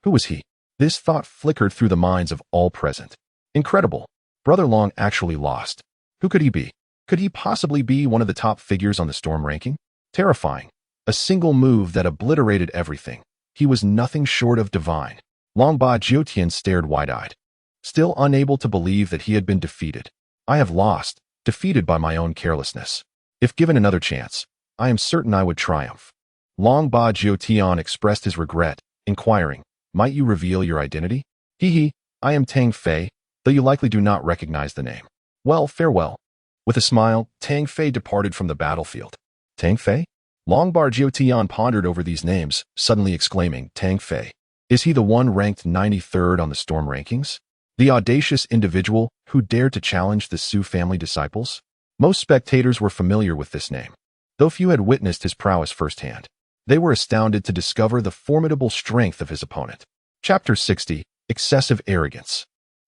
Who was he? This thought flickered through the minds of all present. Incredible. Brother Long actually lost. Who could he be? Could he possibly be one of the top figures on the Storm ranking? Terrifying. A single move that obliterated everything. He was nothing short of divine. Long Ba Jiutian stared wide-eyed, still unable to believe that he had been defeated. I have lost, defeated by my own carelessness. If given another chance, I am certain I would triumph. Long Ba Jiutian expressed his regret, inquiring, might you reveal your identity? Hee, I am Tang Fei, though you likely do not recognize the name. Well, farewell. With a smile, Tang Fei departed from the battlefield. Tang Fei? Long Ba Jiutian pondered over these names, suddenly exclaiming, Tang Fei. Is he the one ranked 93rd on the storm rankings? The audacious individual who dared to challenge the Su family disciples? Most spectators were familiar with this name, though few had witnessed his prowess firsthand. They were astounded to discover the formidable strength of his opponent. Chapter 60. Excessive Arrogance.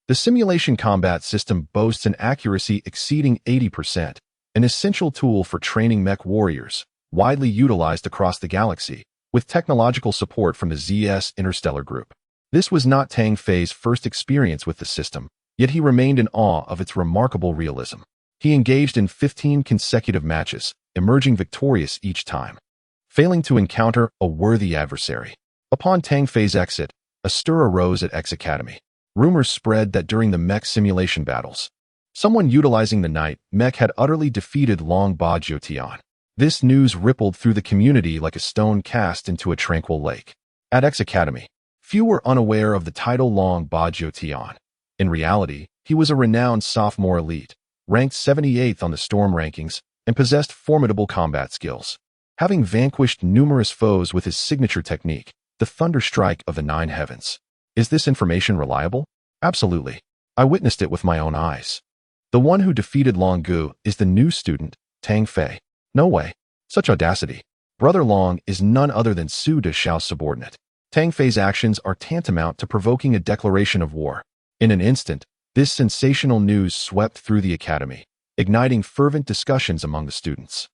The simulation combat system boasts an accuracy exceeding 80%, an essential tool for training mech warriors, widely utilized across the galaxy, with technological support from the ZS Interstellar Group. This was not Tang Fei's first experience with the system, yet he remained in awe of its remarkable realism. He engaged in 15 consecutive matches, emerging victorious each time, failing to encounter a worthy adversary. Upon Tang Fei's exit, a stir arose at X Academy. Rumors spread that during the mech simulation battles, someone utilizing the night mech had utterly defeated Long Ba Jiutian. This news rippled through the community like a stone cast into a tranquil lake. At X Academy, few were unaware of the title Long Ba Jiutian. In reality, he was a renowned sophomore elite, ranked 78th on the storm rankings, and possessed formidable combat skills. Having vanquished numerous foes with his signature technique, the Thunder Strike of the Nine Heavens. Is this information reliable? Absolutely. I witnessed it with my own eyes. The one who defeated Long Gu is the new student, Tang Fei. No way. Such audacity. Brother Long is none other than Su De Xiao's subordinate. Tang Fei's actions are tantamount to provoking a declaration of war. In an instant, this sensational news swept through the academy, igniting fervent discussions among the students.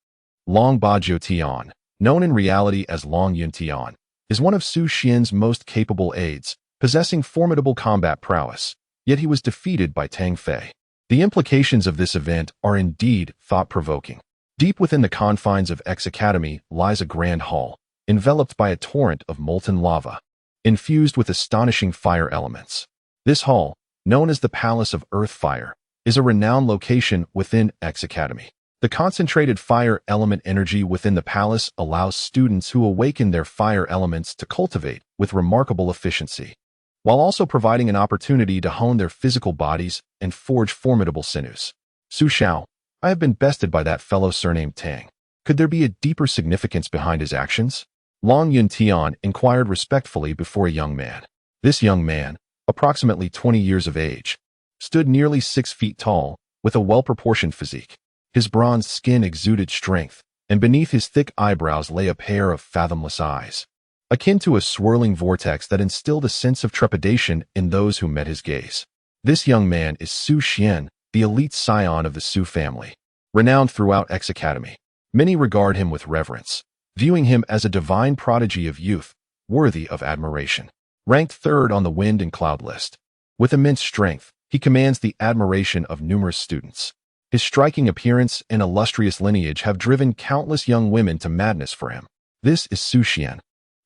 Long Ba Jiutian, known in reality as Long Yuntian, is one of Su Xian's most capable aides, possessing formidable combat prowess, yet he was defeated by Tang Fei. The implications of this event are indeed thought-provoking. Deep within the confines of X Academy lies a grand hall, enveloped by a torrent of molten lava, infused with astonishing fire elements. This hall, known as the Palace of Earth Fire, is a renowned location within X Academy. The concentrated fire element energy within the palace allows students who awaken their fire elements to cultivate with remarkable efficiency, while also providing an opportunity to hone their physical bodies and forge formidable sinews. Su Xiao, I have been bested by that fellow surnamed Tang. Could there be a deeper significance behind his actions? Long Yuntian inquired respectfully before a young man. This young man, approximately 20 years of age, stood nearly 6 feet tall, with a well-proportioned physique. His bronzed skin exuded strength, and beneath his thick eyebrows lay a pair of fathomless eyes, akin to a swirling vortex that instilled a sense of trepidation in those who met his gaze. This young man is Su Xian, the elite scion of the Su family. Renowned throughout X Academy, many regard him with reverence, viewing him as a divine prodigy of youth, worthy of admiration. Ranked 3rd on the wind and cloud list, with immense strength, he commands the admiration of numerous students. His striking appearance and illustrious lineage have driven countless young women to madness for him. This is Su Xian,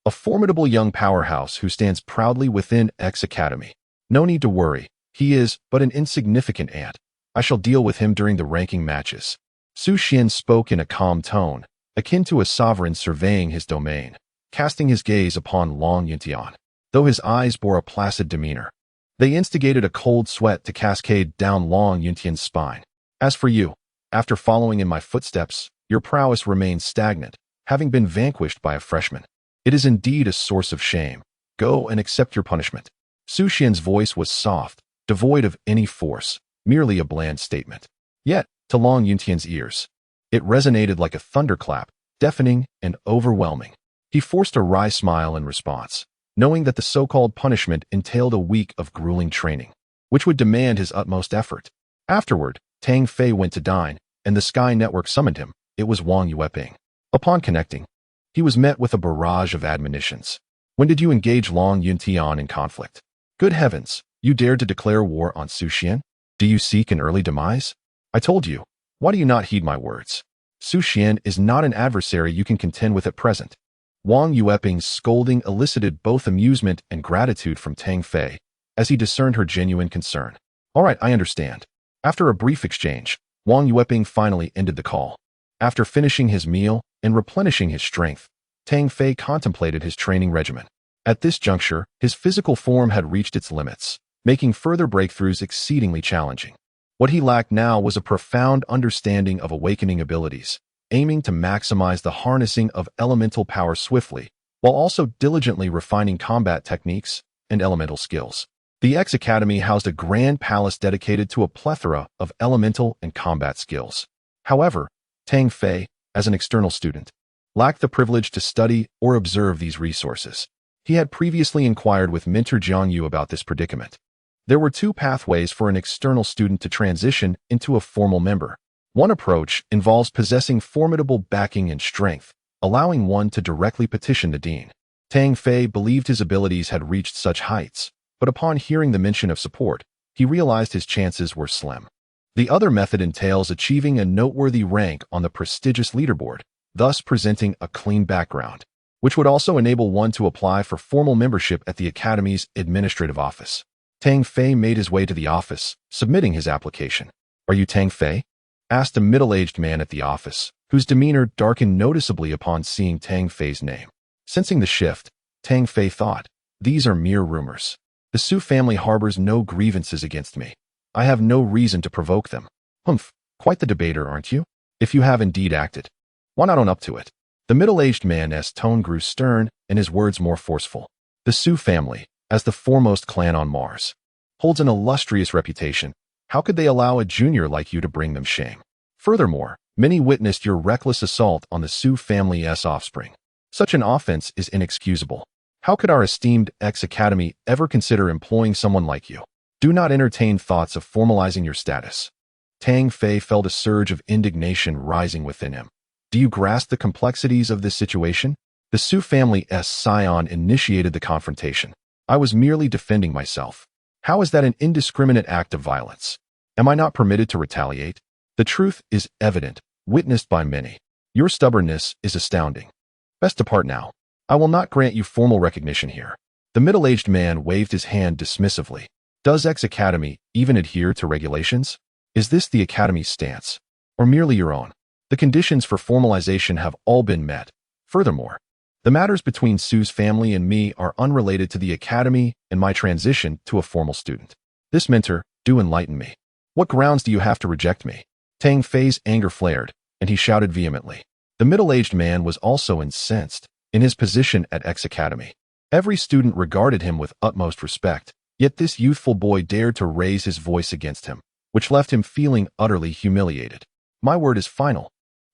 a formidable young powerhouse who stands proudly within X Academy. No need to worry, he is but an insignificant ant. I shall deal with him during the ranking matches. Su Xian spoke in a calm tone, akin to a sovereign surveying his domain, casting his gaze upon Long Yuntian. Though his eyes bore a placid demeanor, they instigated a cold sweat to cascade down Long Yuntian's spine. As for you, after following in my footsteps, your prowess remains stagnant, having been vanquished by a freshman. It is indeed a source of shame. Go and accept your punishment. Su Xian's voice was soft, devoid of any force, merely a bland statement. Yet, to Long Yuntian's ears, it resonated like a thunderclap, deafening and overwhelming. He forced a wry smile in response, knowing that the so-called punishment entailed a week of grueling training, which would demand his utmost effort. Afterward, Tang Fei went to dine, and the Sky Network summoned him. It was Wang Yueping. Upon connecting, he was met with a barrage of admonitions. When did you engage Long Yuntian in conflict? Good heavens, you dared to declare war on Su Xian? Do you seek an early demise? I told you. Why do you not heed my words? Su Xian is not an adversary you can contend with at present. Wang Yueping's scolding elicited both amusement and gratitude from Tang Fei, as he discerned her genuine concern. All right, I understand. After a brief exchange, Wang Yueping finally ended the call. After finishing his meal and replenishing his strength, Tang Fei contemplated his training regimen. At this juncture, his physical form had reached its limits, making further breakthroughs exceedingly challenging. What he lacked now was a profound understanding of awakening abilities, aiming to maximize the harnessing of elemental power swiftly, while also diligently refining combat techniques and elemental skills. The X Academy housed a grand palace dedicated to a plethora of elemental and combat skills. However, Tang Fei, as an external student, lacked the privilege to study or observe these resources. He had previously inquired with mentor Jiang Yu about this predicament. There were two pathways for an external student to transition into a formal member. One approach involves possessing formidable backing and strength, allowing one to directly petition the dean. Tang Fei believed his abilities had reached such heights, but upon hearing the mention of support, he realized his chances were slim. The other method entails achieving a noteworthy rank on the prestigious leaderboard, thus presenting a clean background, which would also enable one to apply for formal membership at the Academy's administrative office. Tang Fei made his way to the office, submitting his application. "Are you Tang Fei?" asked a middle-aged man at the office, whose demeanor darkened noticeably upon seeing Tang Fei's name. Sensing the shift, Tang Fei thought, "These are mere rumors. The Su family harbors no grievances against me. I have no reason to provoke them." "Humph, quite the debater, aren't you? If you have indeed acted, why not own up to it?" The middle-aged man's tone grew stern and his words more forceful. "The Su family, as the foremost clan on Mars, holds an illustrious reputation. How could they allow a junior like you to bring them shame? Furthermore, many witnessed your reckless assault on the Su family's offspring. Such an offense is inexcusable. How could our esteemed X Academy ever consider employing someone like you? Do not entertain thoughts of formalizing your status." Tang Fei felt a surge of indignation rising within him. "Do you grasp the complexities of this situation? The Su family's scion initiated the confrontation. I was merely defending myself. How is that an indiscriminate act of violence? Am I not permitted to retaliate? The truth is evident, witnessed by many. Your stubbornness is astounding. Best depart now. I will not grant you formal recognition here." The middle-aged man waved his hand dismissively. "Does X Academy even adhere to regulations? Is this the Academy's stance, or merely your own? The conditions for formalization have all been met. Furthermore, the matters between Su's family and me are unrelated to the Academy and my transition to a formal student. This mentor, do enlighten me. What grounds do you have to reject me?" Tang Fei's anger flared, and he shouted vehemently. The middle-aged man was also incensed. In his position at X Academy, every student regarded him with utmost respect, yet this youthful boy dared to raise his voice against him, which left him feeling utterly humiliated. "My word is final.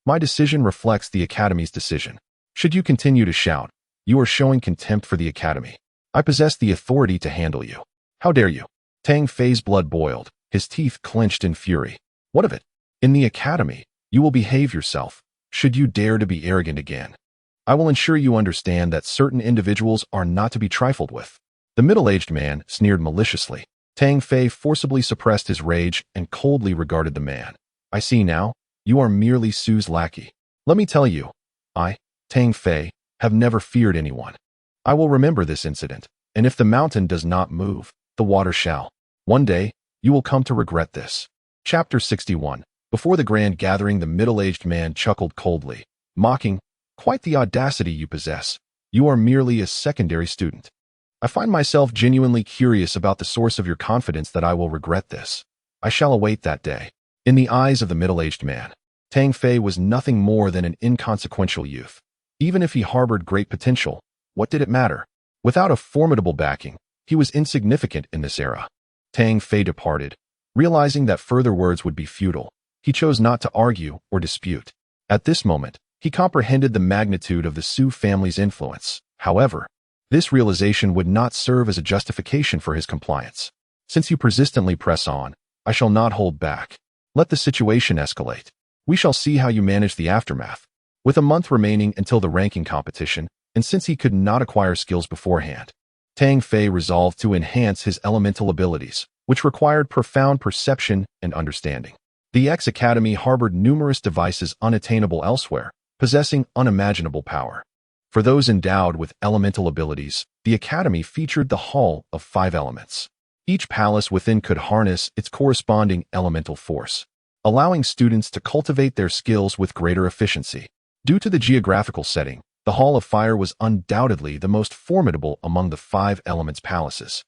My decision reflects the Academy's decision. Should you continue to shout, you are showing contempt for the Academy. I possess the authority to handle you. How dare you?" Tang Fei's blood boiled, his teeth clenched in fury. "What of it? In the Academy, you will behave yourself, should you dare to be arrogant again. I will ensure you understand that certain individuals are not to be trifled with." The middle-aged man sneered maliciously. Tang Fei forcibly suppressed his rage and coldly regarded the man. "I see now, you are merely Su's lackey. Let me tell you, I, Tang Fei, have never feared anyone. I will remember this incident, and if the mountain does not move, the water shall. One day, you will come to regret this." Chapter 61. Before the grand gathering, the middle-aged man chuckled coldly, mocking, "Quite the audacity you possess. You are merely a secondary student. I find myself genuinely curious about the source of your confidence that I will regret this. I shall await that day." In the eyes of the middle-aged man, Tang Fei was nothing more than an inconsequential youth. Even if he harbored great potential, what did it matter? Without a formidable backing, he was insignificant in this era. Tang Fei departed. Realizing that further words would be futile, he chose not to argue or dispute. At this moment, he comprehended the magnitude of the Su family's influence. However, this realization would not serve as a justification for his compliance. "Since you persistently press on, I shall not hold back. Let the situation escalate. We shall see how you manage the aftermath." With a month remaining until the ranking competition, and since he could not acquire skills beforehand, Tang Fei resolved to enhance his elemental abilities, which required profound perception and understanding. The X Academy harbored numerous devices unattainable elsewhere, possessing unimaginable power. For those endowed with elemental abilities, the Academy featured the Hall of 5 Elements. Each palace within could harness its corresponding elemental force, allowing students to cultivate their skills with greater efficiency. Due to the geographical setting, the Hall of Fire was undoubtedly the most formidable among the 5 Elements palaces.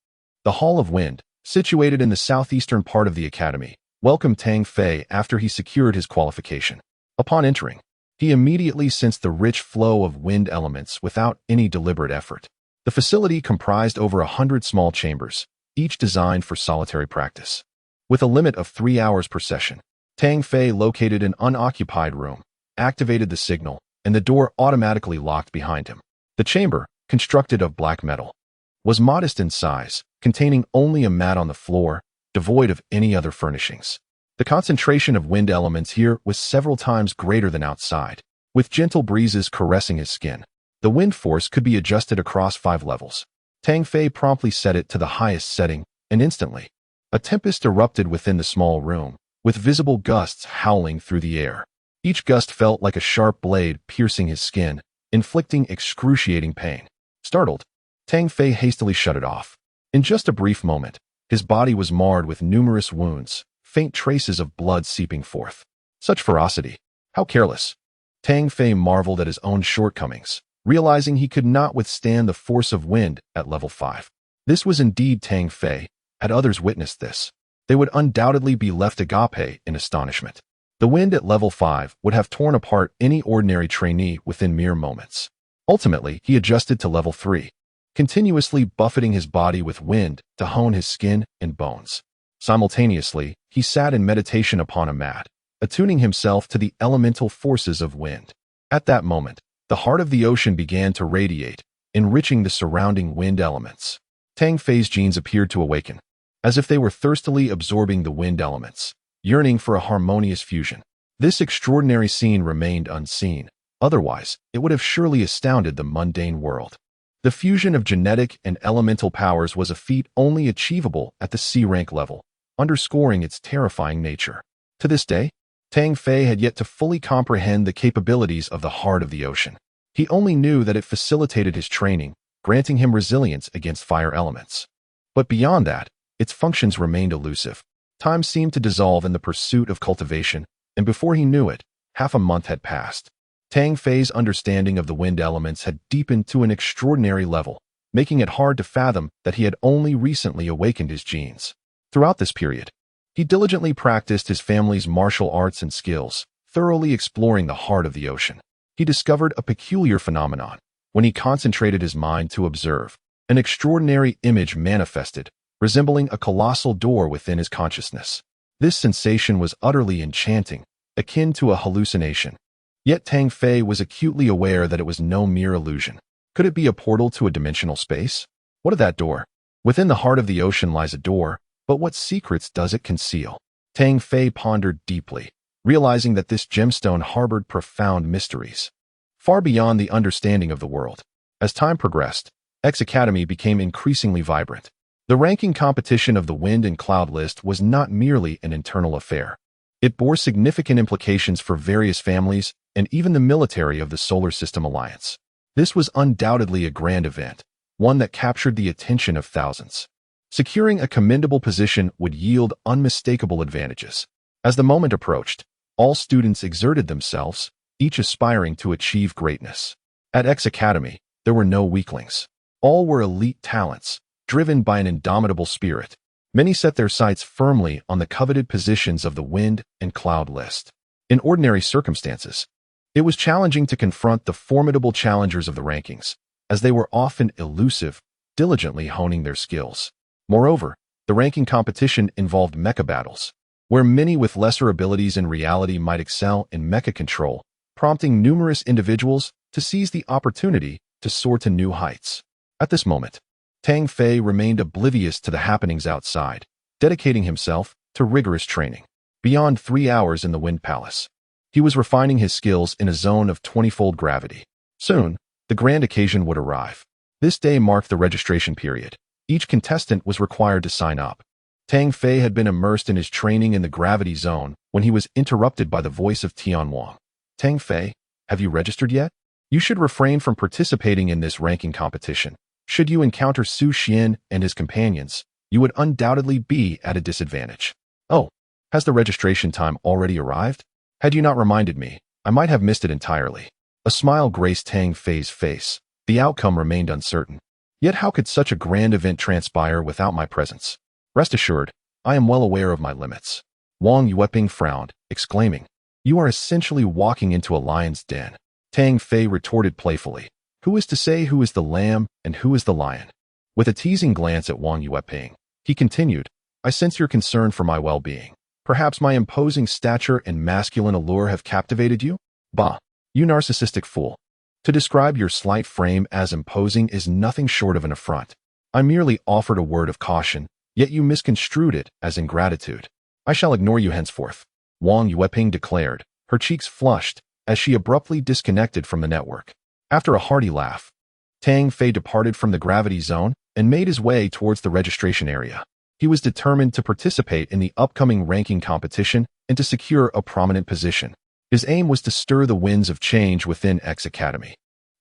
The Hall of Wind, situated in the southeastern part of the Academy, welcomed Tang Fei after he secured his qualification. Upon entering, He immediately sensed the rich flow of wind elements without any deliberate effort. The facility comprised over 100 small chambers, each designed for solitary practice. With a limit of 3 hours per session, Tang Fei located an unoccupied room, activated the signal, and the door automatically locked behind him. The chamber, constructed of black metal, was modest in size, containing only a mat on the floor, devoid of any other furnishings. The concentration of wind elements here was several times greater than outside. With gentle breezes caressing his skin, the wind force could be adjusted across 5 levels. Tang Fei promptly set it to the highest setting, and instantly, a tempest erupted within the small room, with visible gusts howling through the air. Each gust felt like a sharp blade piercing his skin, inflicting excruciating pain. Startled, Tang Fei hastily shut it off. In just a brief moment, his body was marred with numerous wounds, faint traces of blood seeping forth. Such ferocity! How careless! Tang Fei marveled at his own shortcomings, realizing he could not withstand the force of wind at level 5. This was indeed Tang Fei. Had others witnessed this, they would undoubtedly be left agape in astonishment. The wind at level 5 would have torn apart any ordinary trainee within mere moments. Ultimately, he adjusted to level 3, continuously buffeting his body with wind to hone his skin and bones. Simultaneously, he sat in meditation upon a mat, attuning himself to the elemental forces of wind. At that moment, the heart of the ocean began to radiate, enriching the surrounding wind elements. Tang Fei's genes appeared to awaken, as if they were thirstily absorbing the wind elements, yearning for a harmonious fusion. This extraordinary scene remained unseen. Otherwise, it would have surely astounded the mundane world. The fusion of genetic and elemental powers was a feat only achievable at the C-rank level, underscoring its terrifying nature. To this day, Tang Fei had yet to fully comprehend the capabilities of the heart of the ocean. He only knew that it facilitated his training, granting him resilience against fire elements. But beyond that, its functions remained elusive. Time seemed to dissolve in the pursuit of cultivation, and before he knew it, half a month had passed. Tang Fei's understanding of the wind elements had deepened to an extraordinary level, making it hard to fathom that he had only recently awakened his genes. Throughout this period, he diligently practiced his family's martial arts and skills, thoroughly exploring the heart of the ocean. He discovered a peculiar phenomenon. When he concentrated his mind to observe, an extraordinary image manifested, resembling a colossal door within his consciousness. This sensation was utterly enchanting, akin to a hallucination. Yet Tang Fei was acutely aware that it was no mere illusion. Could it be a portal to a dimensional space? What of that door? Within the heart of the ocean lies a door, but what secrets does it conceal? Tang Fei pondered deeply, realizing that this gemstone harbored profound mysteries, far beyond the understanding of the world. As time progressed, X Academy became increasingly vibrant. The ranking competition of the Wind and Cloud list was not merely an internal affair. It bore significant implications for various families and even the military of the Solar System Alliance. This was undoubtedly a grand event, one that captured the attention of thousands. Securing a commendable position would yield unmistakable advantages. As the moment approached, all students exerted themselves, each aspiring to achieve greatness. At X Academy, there were no weaklings. All were elite talents, driven by an indomitable spirit. Many set their sights firmly on the coveted positions of the Wind and Cloud list. In ordinary circumstances, it was challenging to confront the formidable challengers of the rankings, as they were often elusive, diligently honing their skills. Moreover, the ranking competition involved mecha battles, where many with lesser abilities in reality might excel in mecha control, prompting numerous individuals to seize the opportunity to soar to new heights. At this moment, Tang Fei remained oblivious to the happenings outside, dedicating himself to rigorous training. Beyond 3 hours in the Wind Palace, he was refining his skills in a zone of 20-fold gravity. Soon, the grand occasion would arrive. This day marked the registration period. Each contestant was required to sign up. Tang Fei had been immersed in his training in the gravity zone when he was interrupted by the voice of Tian Wang. Tang Fei, have you registered yet? You should refrain from participating in this ranking competition. Should you encounter Su Xian and his companions, you would undoubtedly be at a disadvantage. Oh, has the registration time already arrived? Had you not reminded me, I might have missed it entirely. A smile graced Tang Fei's face. The outcome remained uncertain. Yet how could such a grand event transpire without my presence? Rest assured, I am well aware of my limits. Wang Yueping frowned, exclaiming, You are essentially walking into a lion's den. Tang Fei retorted playfully. Who is to say who is the lamb and who is the lion? With a teasing glance at Wang Yueping, he continued, I sense your concern for my well-being. Perhaps my imposing stature and masculine allure have captivated you? Bah, you narcissistic fool. To describe your slight frame as imposing is nothing short of an affront. I merely offered a word of caution, yet you misconstrued it as ingratitude. I shall ignore you henceforth, Wang Yueping declared, her cheeks flushed as she abruptly disconnected from the network. After a hearty laugh, Tang Fei departed from the gravity zone and made his way towards the registration area. He was determined to participate in the upcoming ranking competition and to secure a prominent position. His aim was to stir the winds of change within X Academy,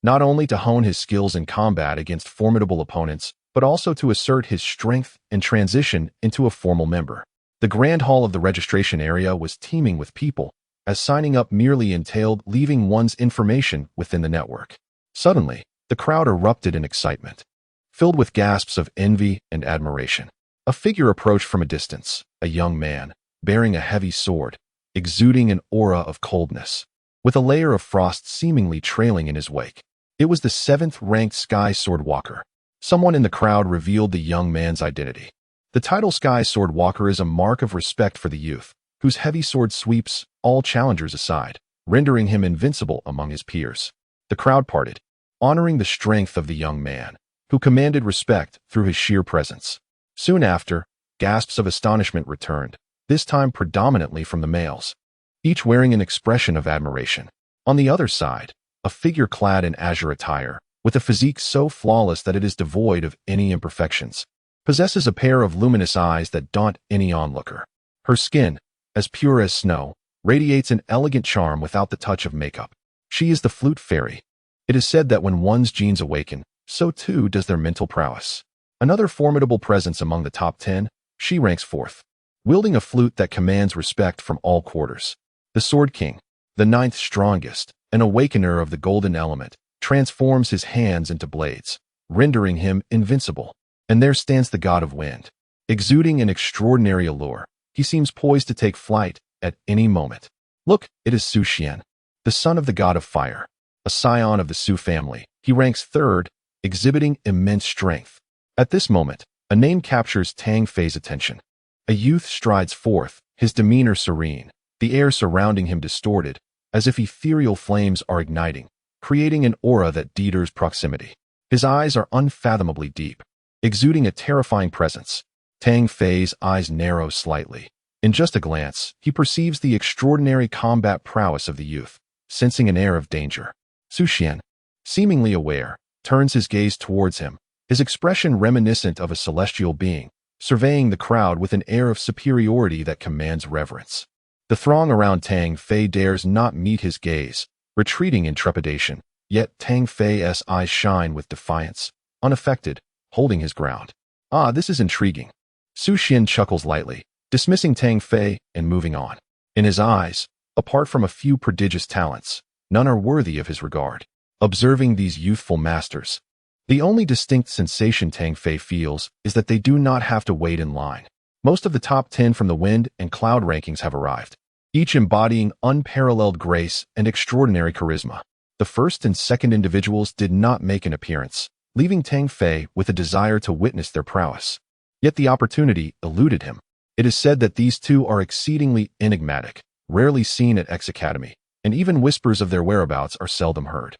not only to hone his skills in combat against formidable opponents, but also to assert his strength and transition into a formal member. The grand hall of the registration area was teeming with people, as signing up merely entailed leaving one's information within the network. Suddenly, the crowd erupted in excitement, filled with gasps of envy and admiration. A figure approached from a distance, a young man, bearing a heavy sword, exuding an aura of coldness, with a layer of frost seemingly trailing in his wake. It was the 7th-ranked Sky Sword Walker. Someone in the crowd revealed the young man's identity. The title Sky Sword Walker is a mark of respect for the youth, whose heavy sword sweeps all challengers aside, rendering him invincible among his peers. The crowd parted, honoring the strength of the young man, who commanded respect through his sheer presence. Soon after, gasps of astonishment returned, this time predominantly from the males, each wearing an expression of admiration. On the other side, a figure clad in azure attire, with a physique so flawless that it is devoid of any imperfections, possesses a pair of luminous eyes that daunt any onlooker. Her skin, as pure as snow, radiates an elegant charm without the touch of makeup. She is the Flute Fairy. It is said that when one's genes awaken, so too does their mental prowess. Another formidable presence among the top 10, she ranks 4th, wielding a flute that commands respect from all quarters. The Sword King, the 9th strongest, an awakener of the golden element, transforms his hands into blades, rendering him invincible. And there stands the God of Wind. Exuding an extraordinary allure, he seems poised to take flight at any moment. Look, it is Su Xian, the son of the God of Fire, a scion of the Su family. He ranks 3rd, exhibiting immense strength. At this moment, a name captures Tang Fei's attention. A youth strides forth, his demeanor serene, the air surrounding him distorted, as if ethereal flames are igniting, creating an aura that deters proximity. His eyes are unfathomably deep, exuding a terrifying presence. Tang Fei's eyes narrow slightly. In just a glance, he perceives the extraordinary combat prowess of the youth, sensing an air of danger. Su Xian, seemingly aware, turns his gaze towards him, his expression reminiscent of a celestial being, surveying the crowd with an air of superiority that commands reverence. The throng around Tang Fei dares not meet his gaze, retreating in trepidation, yet Tang Fei's eyes shine with defiance, unaffected, holding his ground. Ah, this is intriguing. Su Xian chuckles lightly, dismissing Tang Fei and moving on. In his eyes, apart from a few prodigious talents, none are worthy of his regard. Observing these youthful masters, the only distinct sensation Tang Fei feels is that they do not have to wait in line. Most of the top 10 from the Wind and Cloud rankings have arrived, each embodying unparalleled grace and extraordinary charisma. The first and second individuals did not make an appearance, leaving Tang Fei with a desire to witness their prowess. Yet the opportunity eluded him. It is said that these two are exceedingly enigmatic, rarely seen at X Academy, and even whispers of their whereabouts are seldom heard.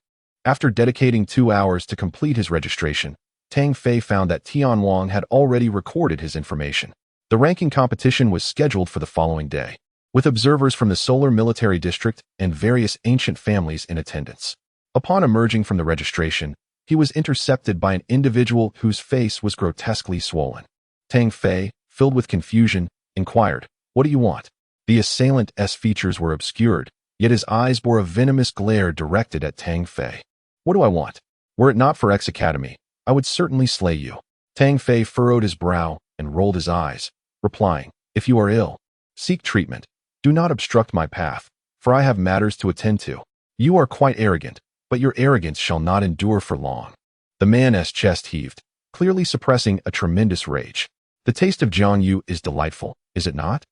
After dedicating 2 hours to complete his registration, Tang Fei found that Tianwang had already recorded his information. The ranking competition was scheduled for the following day, with observers from the Solar Military District and various ancient families in attendance. Upon emerging from the registration, he was intercepted by an individual whose face was grotesquely swollen. Tang Fei, filled with confusion, inquired, "What do you want?" The assailant's features were obscured, yet his eyes bore a venomous glare directed at Tang Fei. "What do I want? Were it not for X Academy, I would certainly slay you." Tang Fei furrowed his brow and rolled his eyes, replying, "If you are ill, seek treatment. Do not obstruct my path, for I have matters to attend to. You are quite arrogant, but your arrogance shall not endure for long." The man's chest heaved, clearly suppressing a tremendous rage. The taste of Jiangyu is delightful, is it not?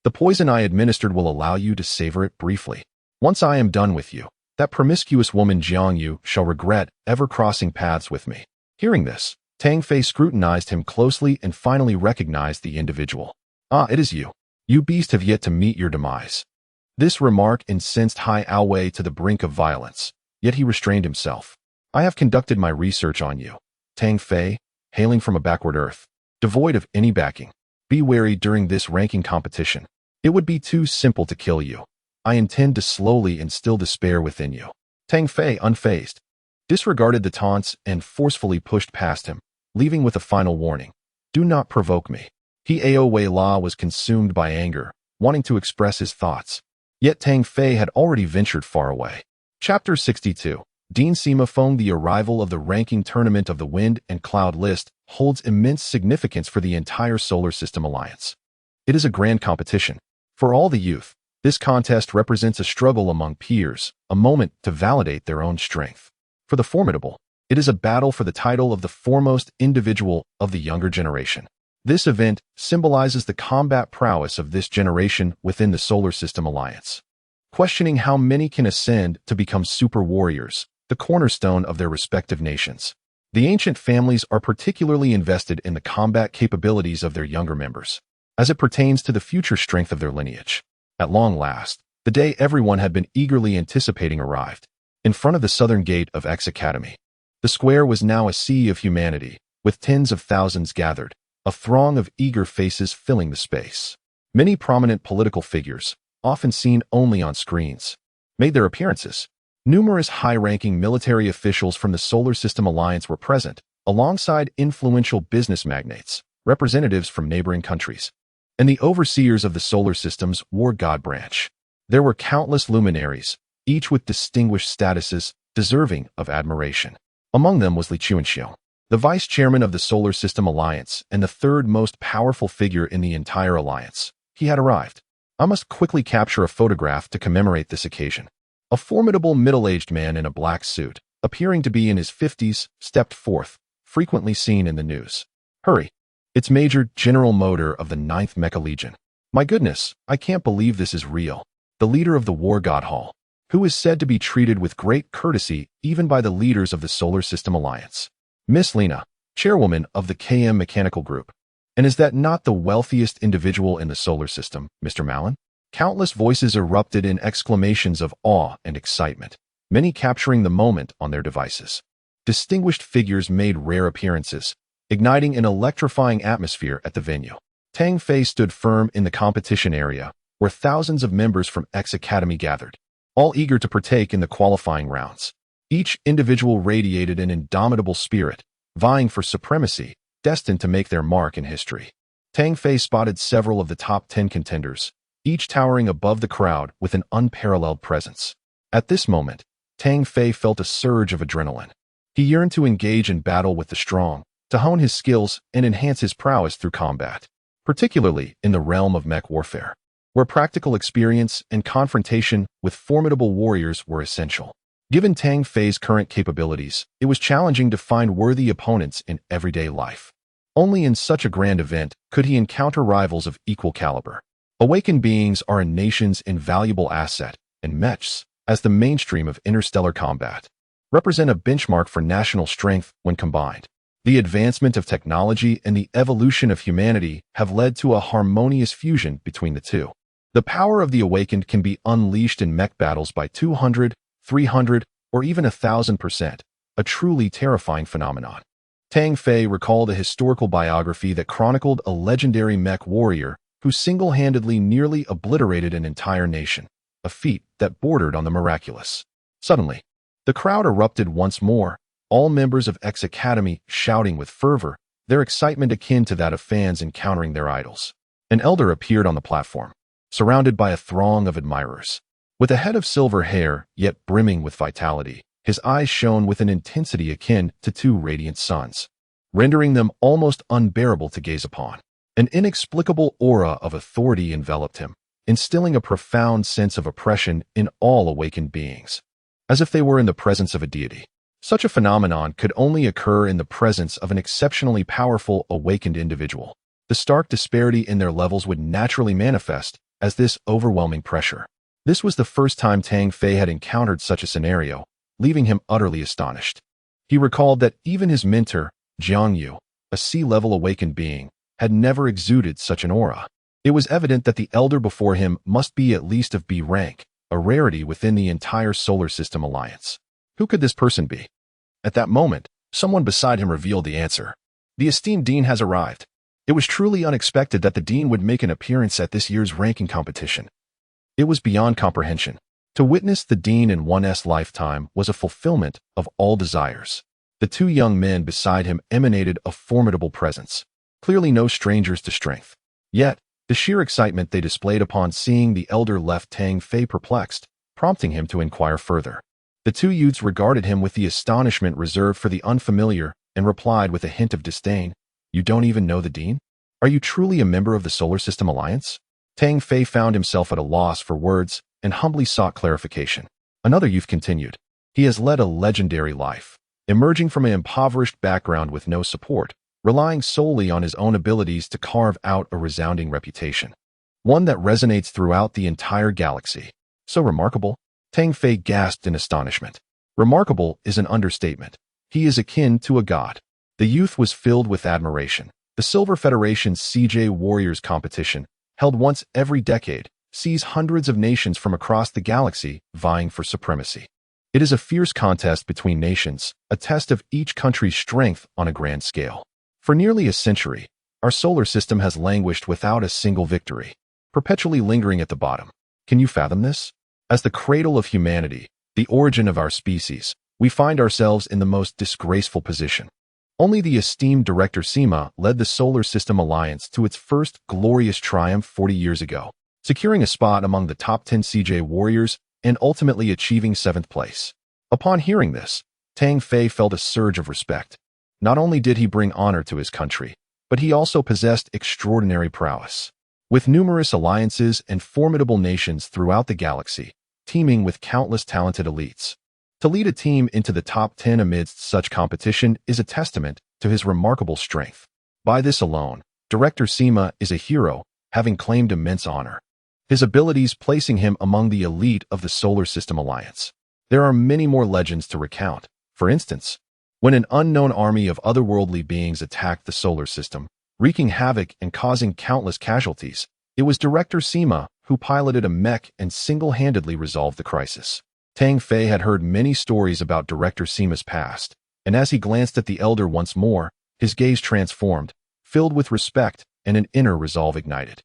The poison I administered will allow you to savor it briefly. Once I am done with you, that promiscuous woman Jiang Yu shall regret ever crossing paths with me." Hearing this, Tang Fei scrutinized him closely and finally recognized the individual. "Ah, it is you. You beast have yet to meet your demise." This remark incensed Hai Aowei to the brink of violence, yet he restrained himself. "I have conducted my research on you, Tang Fei, hailing from a backward earth, devoid of any backing. Be wary during this ranking competition. It would be too simple to kill you. I intend to slowly instill despair within you." Tang Fei, unfazed, disregarded the taunts and forcefully pushed past him, leaving with a final warning. "Do not provoke me." He Aowei La was consumed by anger, wanting to express his thoughts. Yet Tang Fei had already ventured far away. Chapter 62. Dean Semaphone. The arrival of the ranking tournament of the Wind and Cloud list holds immense significance for the entire Solar System Alliance. It is a grand competition. For all the youth, this contest represents a struggle among peers, a moment to validate their own strength. For the formidable, it is a battle for the title of the foremost individual of the younger generation. This event symbolizes the combat prowess of this generation within the Solar System Alliance. Questioning how many can ascend to become super warriors, the cornerstone of their respective nations. The ancient families are particularly invested in the combat capabilities of their younger members, as it pertains to the future strength of their lineage. At long last, the day everyone had been eagerly anticipating arrived. In front of the southern gate of X Academy, the square was now a sea of humanity, with tens of thousands gathered, a throng of eager faces filling the space. Many prominent political figures, often seen only on screens, made their appearances. Numerous high-ranking military officials from the Solar System Alliance were present, alongside influential business magnates, representatives from neighboring countries, and the overseers of the Solar System's War God branch. There were countless luminaries, each with distinguished statuses deserving of admiration. Among them was Li Chuanxiu, the vice chairman of the Solar System Alliance and the third most powerful figure in the entire alliance. He had arrived. I must quickly capture a photograph to commemorate this occasion. A formidable middle-aged man in a black suit, appearing to be in his 50s, stepped forth, frequently seen in the news. "Hurry. It's Major General Motor of the 9th Mecha Legion. My goodness, I can't believe this is real. The leader of the War God Hall, who is said to be treated with great courtesy even by the leaders of the Solar System Alliance. Miss Lena, chairwoman of the KM Mechanical Group. And is that not the wealthiest individual in the Solar System, Mr. Malin?" Countless voices erupted in exclamations of awe and excitement, many capturing the moment on their devices. Distinguished figures made rare appearances, igniting an electrifying atmosphere at the venue. Tang Fei stood firm in the competition area, where thousands of members from X Academy gathered, all eager to partake in the qualifying rounds. Each individual radiated an indomitable spirit, vying for supremacy, destined to make their mark in history. Tang Fei spotted several of the top 10 contenders, each towering above the crowd with an unparalleled presence. At this moment, Tang Fei felt a surge of adrenaline. He yearned to engage in battle with the strong, to hone his skills and enhance his prowess through combat, particularly in the realm of mech warfare, where practical experience and confrontation with formidable warriors were essential. Given Tang Fei's current capabilities, it was challenging to find worthy opponents in everyday life. Only in such a grand event could he encounter rivals of equal caliber. Awakened beings are a nation's invaluable asset, and mechs, as the mainstream of interstellar combat, represent a benchmark for national strength when combined. The advancement of technology and the evolution of humanity have led to a harmonious fusion between the two. The power of the Awakened can be unleashed in mech battles by 200, 300, or even 1,000%, a truly terrifying phenomenon. Tang Fei recalled a historical biography that chronicled a legendary mech warrior who single-handedly nearly obliterated an entire nation, a feat that bordered on the miraculous. Suddenly, the crowd erupted once more, all members of X Academy shouting with fervor, their excitement akin to that of fans encountering their idols. An elder appeared on the platform, surrounded by a throng of admirers. With a head of silver hair, yet brimming with vitality, his eyes shone with an intensity akin to two radiant suns, rendering them almost unbearable to gaze upon. An inexplicable aura of authority enveloped him, instilling a profound sense of oppression in all awakened beings, as if they were in the presence of a deity. Such a phenomenon could only occur in the presence of an exceptionally powerful awakened individual. The stark disparity in their levels would naturally manifest as this overwhelming pressure. This was the first time Tang Fei had encountered such a scenario, leaving him utterly astonished. He recalled that even his mentor, Jiang Yu, a sea-level awakened being, had never exuded such an aura. It was evident that the elder before him must be at least of B rank, a rarity within the entire solar system alliance. Who could this person be? At that moment, someone beside him revealed the answer. The esteemed dean has arrived. It was truly unexpected that the dean would make an appearance at this year's ranking competition. It was beyond comprehension. To witness the dean in one's lifetime was a fulfillment of all desires. The two young men beside him emanated a formidable presence, clearly no strangers to strength. Yet, the sheer excitement they displayed upon seeing the elder left Tang Fei perplexed, prompting him to inquire further. The two youths regarded him with the astonishment reserved for the unfamiliar and replied with a hint of disdain, "You don't even know the dean? Are you truly a member of the Solar System Alliance?" Tang Fei found himself at a loss for words and humbly sought clarification. Another youth continued, "He has led a legendary life, emerging from an impoverished background with no support, relying solely on his own abilities to carve out a resounding reputation. One that resonates throughout the entire galaxy. So remarkable?" Tang Fei gasped in astonishment. Remarkable is an understatement. He is akin to a god. The youth was filled with admiration. The Silver Federation's CJ Warriors competition, held once every decade, sees hundreds of nations from across the galaxy vying for supremacy. It is a fierce contest between nations, a test of each country's strength on a grand scale. For nearly a century, our solar system has languished without a single victory, perpetually lingering at the bottom. Can you fathom this? As the cradle of humanity, the origin of our species, we find ourselves in the most disgraceful position. Only the esteemed Director Sima led the Solar System Alliance to its first glorious triumph 40 years ago, securing a spot among the top 10 CJ Warriors and ultimately achieving 7th place. Upon hearing this, Tang Fei felt a surge of respect. Not only did he bring honor to his country, but he also possessed extraordinary prowess. With numerous alliances and formidable nations throughout the galaxy, teeming with countless talented elites. To lead a team into the top 10 amidst such competition is a testament to his remarkable strength. By this alone, Director Sima is a hero, having claimed immense honor. His abilities placing him among the elite of the Solar System Alliance. There are many more legends to recount. For instance, when an unknown army of otherworldly beings attacked the solar system, wreaking havoc and causing countless casualties, it was Director Sima who piloted a mech and single-handedly resolved the crisis. Tang Fei had heard many stories about Director Sima's past, and as he glanced at the elder once more, his gaze transformed, filled with respect and an inner resolve ignited.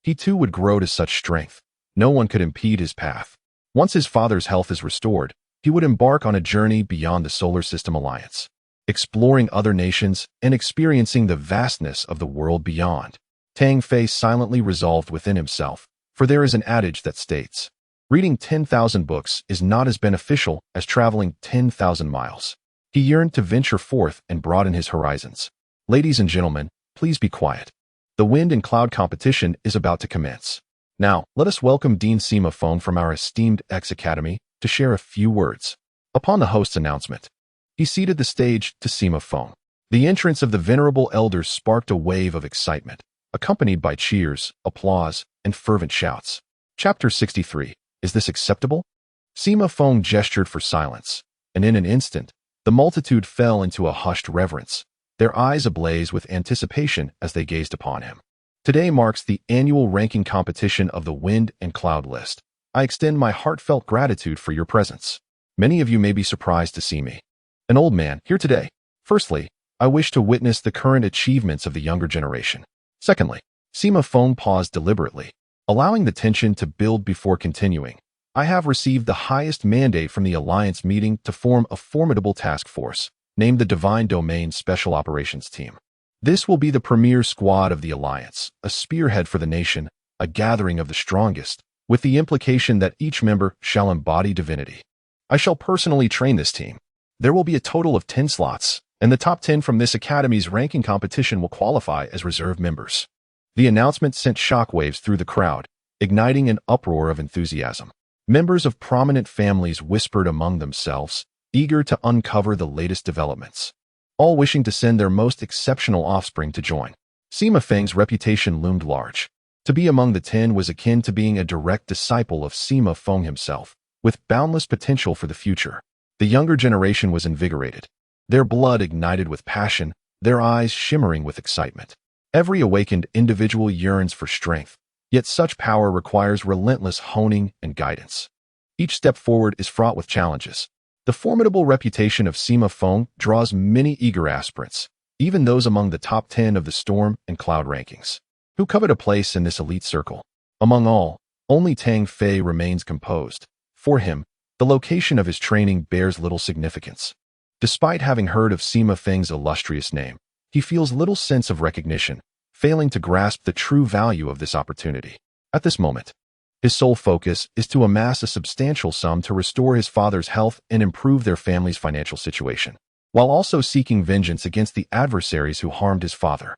He too would grow to such strength. No one could impede his path. Once his father's health is restored, he would embark on a journey beyond the Solar System Alliance, exploring other nations and experiencing the vastness of the world beyond. Tang Fei silently resolved within himself, for there is an adage that states, reading 10,000 books is not as beneficial as traveling 10,000 miles. He yearned to venture forth and broaden his horizons. Ladies and gentlemen, please be quiet. The wind and cloud competition is about to commence. Now, let us welcome Dean Sima Feng from our esteemed X Academy to share a few words. Upon the host's announcement, he ceded the stage to Sima Feng. The entrance of the venerable elder sparked a wave of excitement, accompanied by cheers, applause, and fervent shouts. Chapter 63. Is this acceptable? Sima Feng gestured for silence, and in an instant, the multitude fell into a hushed reverence, their eyes ablaze with anticipation as they gazed upon him. Today marks the annual ranking competition of the Wind and Cloud list. I extend my heartfelt gratitude for your presence. Many of you may be surprised to see me, an old man, here today. Firstly, I wish to witness the current achievements of the younger generation. Secondly, Sima Feng paused deliberately, allowing the tension to build before continuing. I have received the highest mandate from the Alliance meeting to form a formidable task force, named the Divine Domain Special Operations Team. This will be the premier squad of the Alliance, a spearhead for the nation, a gathering of the strongest, with the implication that each member shall embody divinity. I shall personally train this team. There will be a total of 10 slots, and the top 10 from this academy's ranking competition will qualify as reserve members. The announcement sent shockwaves through the crowd, igniting an uproar of enthusiasm. Members of prominent families whispered among themselves, eager to uncover the latest developments, all wishing to send their most exceptional offspring to join. Sima Feng's reputation loomed large. To be among the 10 was akin to being a direct disciple of Sima Feng himself, with boundless potential for the future. The younger generation was invigorated, their blood ignited with passion, their eyes shimmering with excitement. Every awakened individual yearns for strength, yet such power requires relentless honing and guidance. Each step forward is fraught with challenges. The formidable reputation of Sima Feng draws many eager aspirants, even those among the top 10 of the Storm and Cloud rankings, who covet a place in this elite circle. Among all, only Tang Fei remains composed. For him, the location of his training bears little significance. Despite having heard of Sima Feng's illustrious name, he feels little sense of recognition, failing to grasp the true value of this opportunity. At this moment, his sole focus is to amass a substantial sum to restore his father's health and improve their family's financial situation, while also seeking vengeance against the adversaries who harmed his father.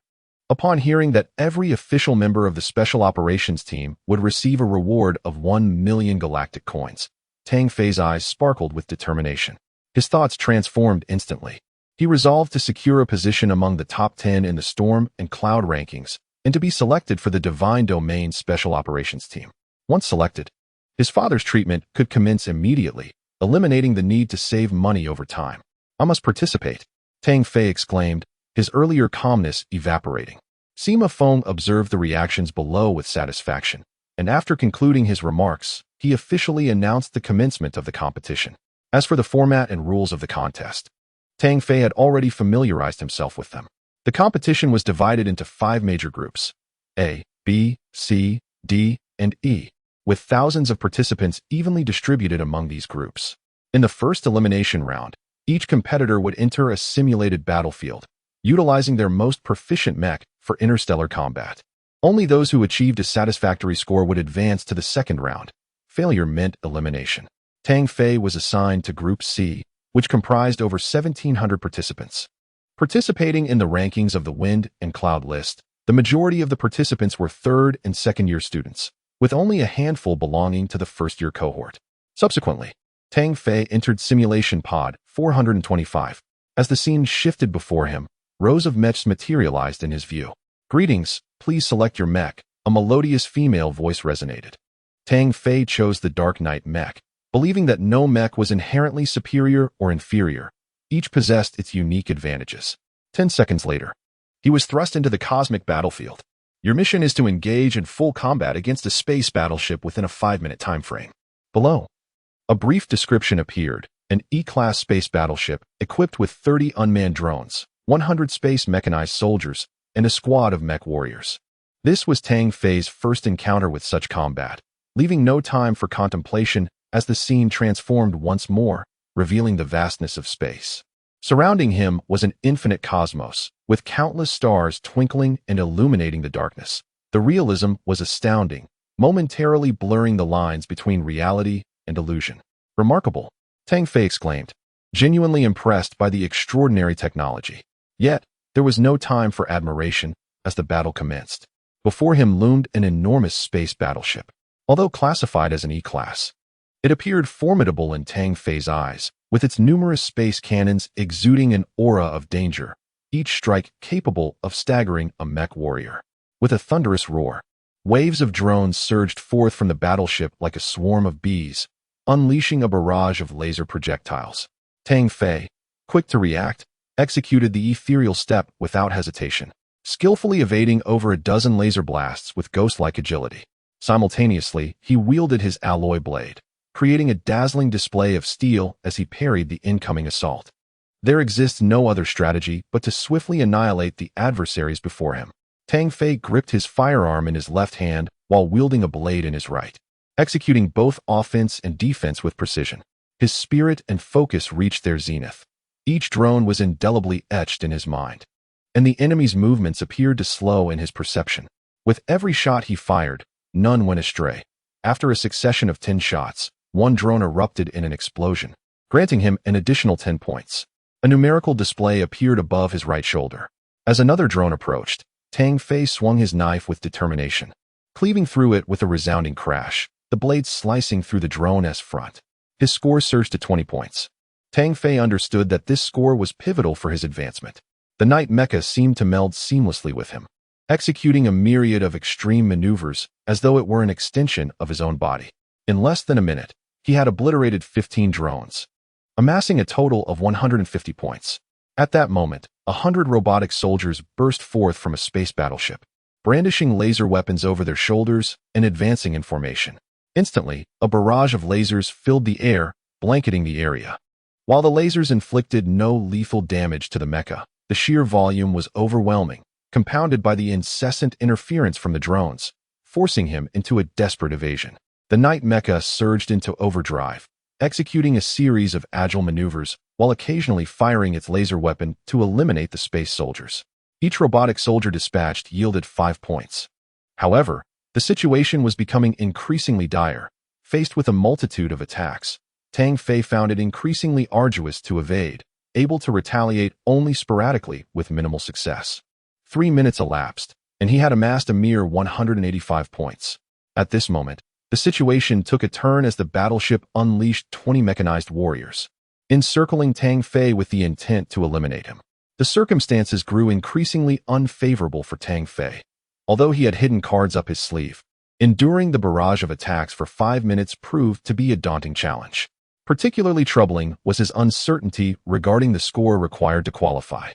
Upon hearing that every official member of the Special Operations Team would receive a reward of 1 million galactic coins, Tang Fei's eyes sparkled with determination. His thoughts transformed instantly. He resolved to secure a position among the top 10 in the Storm and Cloud rankings and to be selected for the Divine Domain Special Operations Team. Once selected, his father's treatment could commence immediately, eliminating the need to save money over time. "I must participate," Tang Fei exclaimed, his earlier calmness evaporating. Sima Feng observed the reactions below with satisfaction, and after concluding his remarks, he officially announced the commencement of the competition. As for the format and rules of the contest, Tang Fei had already familiarized himself with them. The competition was divided into 5 major groups: A, B, C, D, and E, with thousands of participants evenly distributed among these groups. In the first elimination round, each competitor would enter a simulated battlefield, utilizing their most proficient mech for interstellar combat. Only those who achieved a satisfactory score would advance to the second round. Failure meant elimination. Tang Fei was assigned to Group C, which comprised over 1,700 participants. Participating in the rankings of the Wind and Cloud list, the majority of the participants were third and second-year students, with only a handful belonging to the first-year cohort. Subsequently, Tang Fei entered Simulation Pod 425. As the scene shifted before him, rows of mechs materialized in his view. "Greetings, please select your mech," a melodious female voice resonated. Tang Fei chose the Dark Knight mech, believing that no mech was inherently superior or inferior. Each possessed its unique advantages. 10 seconds later, he was thrust into the cosmic battlefield. "Your mission is to engage in full combat against a space battleship within a 5-minute time frame." Below, a brief description appeared: an E-class space battleship equipped with 30 unmanned drones, 100 space mechanized soldiers, and a squad of mech warriors. This was Tang Fei's first encounter with such combat, leaving no time for contemplation as the scene transformed once more, revealing the vastness of space. Surrounding him was an infinite cosmos, with countless stars twinkling and illuminating the darkness. The realism was astounding, momentarily blurring the lines between reality and illusion. "Remarkable," Tang Fei exclaimed, genuinely impressed by the extraordinary technology. Yet, there was no time for admiration as the battle commenced. Before him loomed an enormous space battleship. Although classified as an E-class, it appeared formidable in Tang Fei's eyes, with its numerous space cannons exuding an aura of danger, each strike capable of staggering a mech warrior. With a thunderous roar, waves of drones surged forth from the battleship like a swarm of bees, unleashing a barrage of laser projectiles. Tang Fei, quick to react, executed the ethereal step without hesitation, skillfully evading over a dozen laser blasts with ghost-like agility. Simultaneously, he wielded his alloy blade, creating a dazzling display of steel as he parried the incoming assault. There exists no other strategy but to swiftly annihilate the adversaries before him. Tang Fei gripped his firearm in his left hand while wielding a blade in his right, executing both offense and defense with precision. His spirit and focus reached their zenith. Each drone was indelibly etched in his mind, and the enemy's movements appeared to slow in his perception. With every shot he fired, none went astray. After a succession of 10 shots, one drone erupted in an explosion, granting him an additional 10 points. A numerical display appeared above his right shoulder. As another drone approached, Tang Fei swung his knife with determination, cleaving through it with a resounding crash, the blade slicing through the drone's front. His score surged to 20 points. Tang Fei understood that this score was pivotal for his advancement. The Night Mecha seemed to meld seamlessly with him, executing a myriad of extreme maneuvers as though it were an extension of his own body. In less than a minute, he had obliterated 15 drones, amassing a total of 150 points. At that moment, 100 robotic soldiers burst forth from a space battleship, brandishing laser weapons over their shoulders and advancing in formation. Instantly, a barrage of lasers filled the air, blanketing the area. While the lasers inflicted no lethal damage to the mecha, the sheer volume was overwhelming, compounded by the incessant interference from the drones, forcing him into a desperate evasion. The Knight mecha surged into overdrive, executing a series of agile maneuvers while occasionally firing its laser weapon to eliminate the space soldiers. Each robotic soldier dispatched yielded 5 points. However, the situation was becoming increasingly dire. Faced with a multitude of attacks, Tang Fei found it increasingly arduous to evade, able to retaliate only sporadically with minimal success. 3 minutes elapsed, and he had amassed a mere 185 points. At this moment, the situation took a turn as the battleship unleashed 20 mechanized warriors, encircling Tang Fei with the intent to eliminate him. The circumstances grew increasingly unfavorable for Tang Fei, although he had hidden cards up his sleeve. Enduring the barrage of attacks for 5 minutes proved to be a daunting challenge. Particularly troubling was his uncertainty regarding the score required to qualify.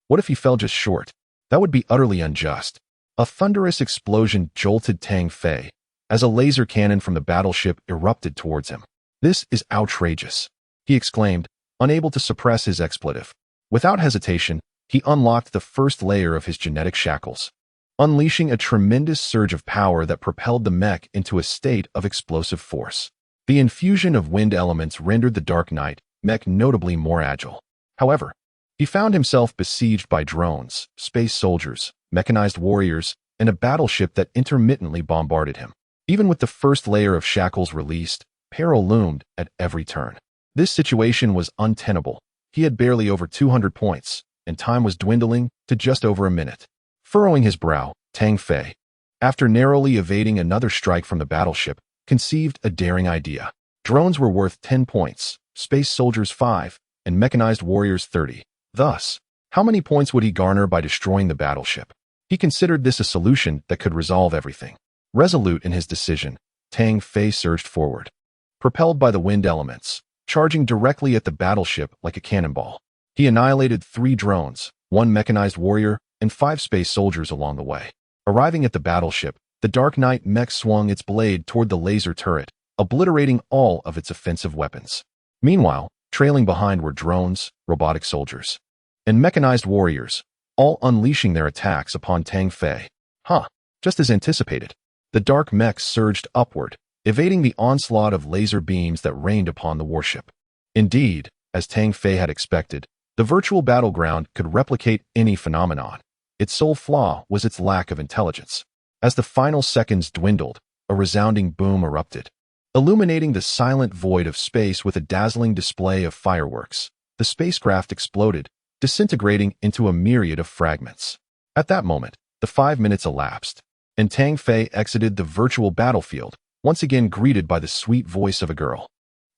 What if he fell just short? That would be utterly unjust. A thunderous explosion jolted Tang Fei as a laser cannon from the battleship erupted towards him. "This is outrageous," he exclaimed, unable to suppress his expletive. Without hesitation, he unlocked the first layer of his genetic shackles, unleashing a tremendous surge of power that propelled the mech into a state of explosive force. The infusion of wind elements rendered the Dark Knight mech notably more agile. However, he found himself besieged by drones, space soldiers, mechanized warriors, and a battleship that intermittently bombarded him. Even with the first layer of shackles released, peril loomed at every turn. This situation was untenable. He had barely over 200 points, and time was dwindling to just over a minute. Furrowing his brow, Tang Fei, after narrowly evading another strike from the battleship, conceived a daring idea. Drones were worth 10 points, space soldiers 5, and mechanized warriors 30. Thus, how many points would he garner by destroying the battleship? He considered this a solution that could resolve everything. Resolute in his decision, Tang Fei surged forward, propelled by the wind elements, charging directly at the battleship like a cannonball. He annihilated 3 drones, 1 mechanized warrior, and 5 space soldiers along the way. Arriving at the battleship, the Dark Knight mech swung its blade toward the laser turret, obliterating all of its offensive weapons. Meanwhile, trailing behind were drones, robotic soldiers, and mechanized warriors, all unleashing their attacks upon Tang Fei. Just as anticipated, the dark mech surged upward, evading the onslaught of laser beams that rained upon the warship. Indeed, as Tang Fei had expected, the virtual battleground could replicate any phenomenon. Its sole flaw was its lack of intelligence. As the final seconds dwindled, a resounding boom erupted, illuminating the silent void of space with a dazzling display of fireworks. The spacecraft exploded, disintegrating into a myriad of fragments. At that moment, the 5 minutes elapsed, and Tang Fei exited the virtual battlefield, once again greeted by the sweet voice of a girl.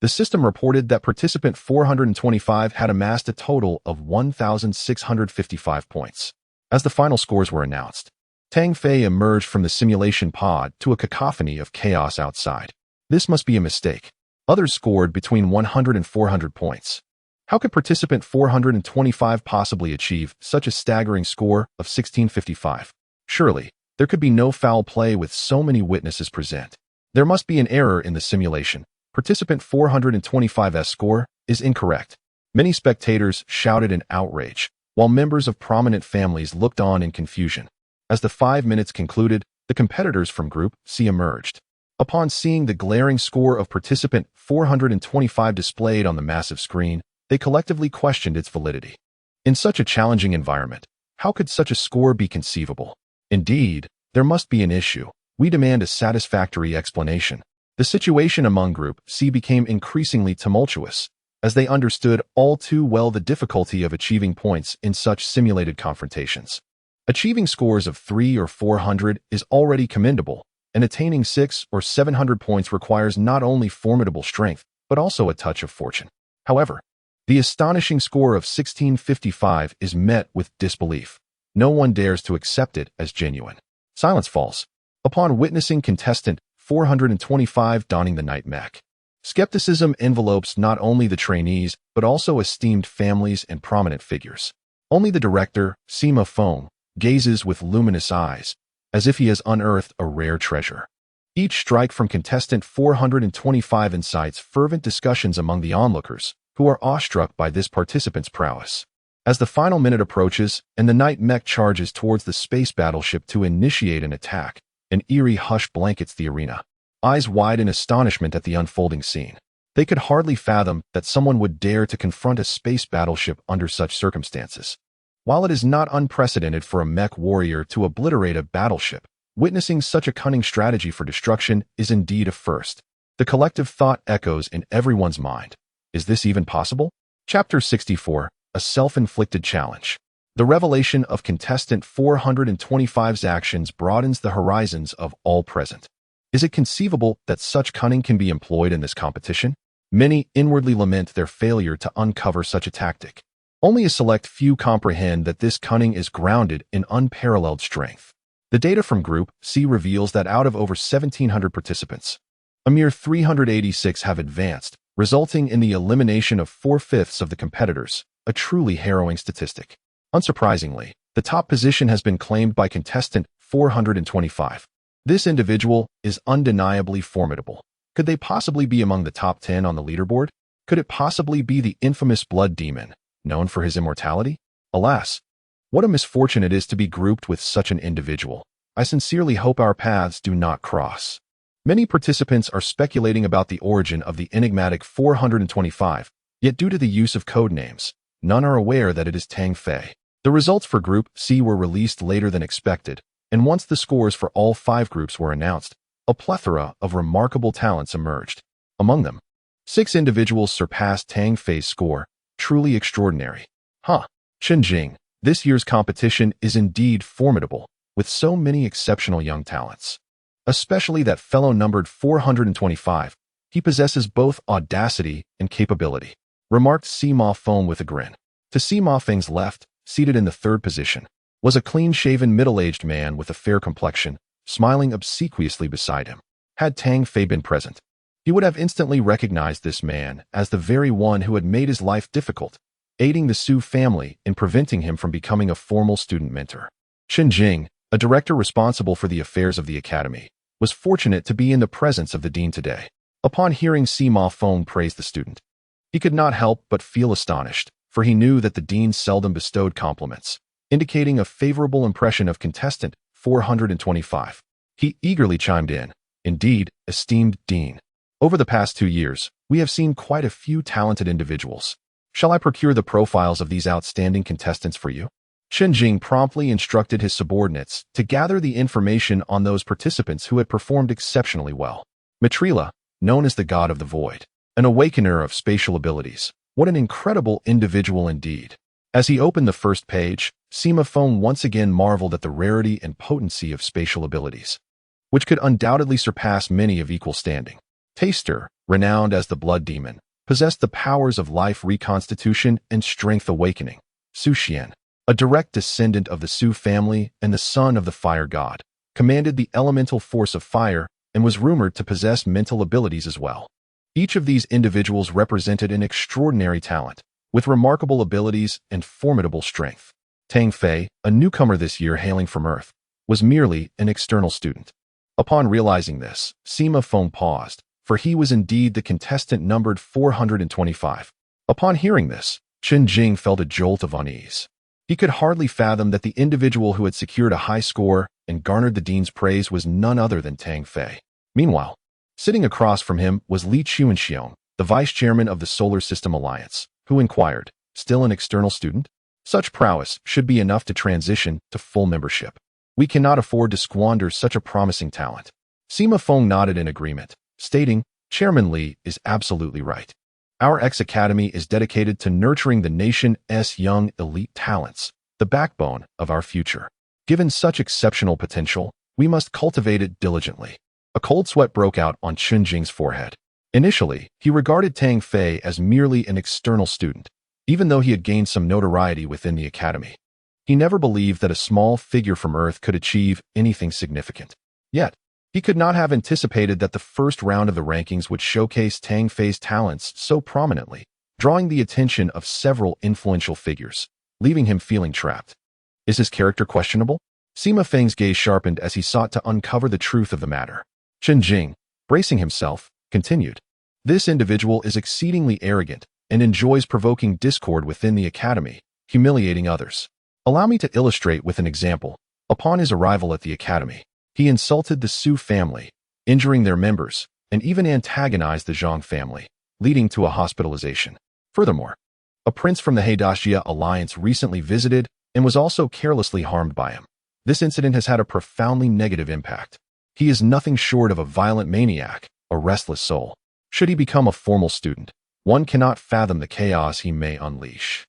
The system reported that participant 425 had amassed a total of 1,655 points. As the final scores were announced, Tang Fei emerged from the simulation pod to a cacophony of chaos outside. This must be a mistake. Others scored between 100 and 400 points. How could participant 425 possibly achieve such a staggering score of 1655? Surely, there could be no foul play with so many witnesses present. There must be an error in the simulation. Participant 425's score is incorrect. Many spectators shouted in outrage, while members of prominent families looked on in confusion. As the 5 minutes concluded, the competitors from Group C emerged. Upon seeing the glaring score of participant 425 displayed on the massive screen, they collectively questioned its validity. In such a challenging environment, how could such a score be conceivable? Indeed, there must be an issue. We demand a satisfactory explanation. The situation among Group C became increasingly tumultuous, as they understood all too well the difficulty of achieving points in such simulated confrontations. Achieving scores of 300 or 400 is already commendable, and attaining 600 or 700 points requires not only formidable strength, but also a touch of fortune. However, the astonishing score of 1655 is met with disbelief. no one dares to accept it as genuine. Silence falls upon witnessing contestant 425 donning the night mech. Skepticism envelopes not only the trainees, but also esteemed families and prominent figures. Only the director, Sima Feng, gazes with luminous eyes, as if he has unearthed a rare treasure. Each strike from contestant 425 incites fervent discussions among the onlookers, who are awestruck by this participant's prowess. As the final minute approaches and the night mech charges towards the space battleship to initiate an attack, an eerie hush blankets the arena. Eyes wide in astonishment at the unfolding scene. They could hardly fathom that someone would dare to confront a space battleship under such circumstances. While it is not unprecedented for a mech warrior to obliterate a battleship, witnessing such a cunning strategy for destruction is indeed a first. The collective thought echoes in everyone's mind. Is this even possible? Chapter 64, A Self-Inflicted Challenge. The revelation of contestant 425's actions broadens the horizons of all present. Is it conceivable that such cunning can be employed in this competition? Many inwardly lament their failure to uncover such a tactic. Only a select few comprehend that this cunning is grounded in unparalleled strength. The data from Group C reveals that out of over 1,700 participants, a mere 386 have advanced, resulting in the elimination of 4/5 of the competitors, a truly harrowing statistic. Unsurprisingly, the top position has been claimed by contestant 425. This individual is undeniably formidable. Could they possibly be among the top 10 on the leaderboard? Could it possibly be the infamous Blood Demon, known for his immortality? Alas, what a misfortune it is to be grouped with such an individual. I sincerely hope our paths do not cross. Many participants are speculating about the origin of the enigmatic 425, yet due to the use of code names, none are aware that it is Tang Fei. The results for Group C were released later than expected, and once the scores for all 5 groups were announced, a plethora of remarkable talents emerged. Among them, 6 individuals surpassed Tang Fei's score, truly extraordinary. Chen Jing, this year's competition is indeed formidable, with so many exceptional young talents. Especially that fellow numbered 425, he possesses both audacity and capability, remarked Sima Feng with a grin. To Sima Feng's left, seated in the 3rd position, was a clean-shaven middle-aged man with a fair complexion, smiling obsequiously beside him. Had Tang Fei been present, he would have instantly recognized this man as the very one who had made his life difficult, aiding the Su family in preventing him from becoming a formal student mentor. Chen Jing, a director responsible for the affairs of the academy, was fortunate to be in the presence of the dean today. Upon hearing Sima Feng praise the student, he could not help but feel astonished, for he knew that the dean seldom bestowed compliments, indicating a favorable impression of contestant 425. He eagerly chimed in, "Indeed, esteemed dean. Over the past 2 years, we have seen quite a few talented individuals. Shall I procure the profiles of these outstanding contestants for you?" Chen Jing promptly instructed his subordinates to gather the information on those participants who had performed exceptionally well. Matrila, known as the God of the Void, an awakener of spatial abilities. What an incredible individual indeed. As he opened the first page, Sima Feng once again marveled at the rarity and potency of spatial abilities, which could undoubtedly surpass many of equal standing. Taster, renowned as the Blood Demon, possessed the powers of life reconstitution and strength awakening. Su Xian, a direct descendant of the Su family and the son of the fire god, commanded the elemental force of fire and was rumored to possess mental abilities as well. Each of these individuals represented an extraordinary talent, with remarkable abilities and formidable strength. Tang Fei, a newcomer this year hailing from Earth, was merely an external student. Upon realizing this, Sima Feng paused, for he was indeed the contestant numbered 425. Upon hearing this, Chen Jing felt a jolt of unease. He could hardly fathom that the individual who had secured a high score and garnered the dean's praise was none other than Tang Fei. Meanwhile, sitting across from him was Li Chuanxiong, the vice chairman of the Solar System Alliance, who inquired, "Still an external student? Such prowess should be enough to transition to full membership. We cannot afford to squander such a promising talent." Sima Feng nodded in agreement, stating, "Chairman Li is absolutely right. Our X-Academy is dedicated to nurturing the nation's young elite talents, the backbone of our future. Given such exceptional potential, we must cultivate it diligently." A cold sweat broke out on Chen Jing's forehead. Initially, he regarded Tang Fei as merely an external student, even though he had gained some notoriety within the academy. He never believed that a small figure from Earth could achieve anything significant. Yet, he could not have anticipated that the first round of the rankings would showcase Tang Fei's talents so prominently, drawing the attention of several influential figures, leaving him feeling trapped. Is his character questionable? Sima Feng's gaze sharpened as he sought to uncover the truth of the matter. Chen Jing, bracing himself, continued. This individual is exceedingly arrogant and enjoys provoking discord within the academy, humiliating others. Allow me to illustrate with an example. Upon his arrival at the academy, he insulted the Su family, injuring their members, and even antagonized the Zhang family, leading to a hospitalization. Furthermore, a prince from the Heidashia alliance recently visited and was also carelessly harmed by him. This incident has had a profoundly negative impact. He is nothing short of a violent maniac, a restless soul. Should he become a formal student, one cannot fathom the chaos he may unleash.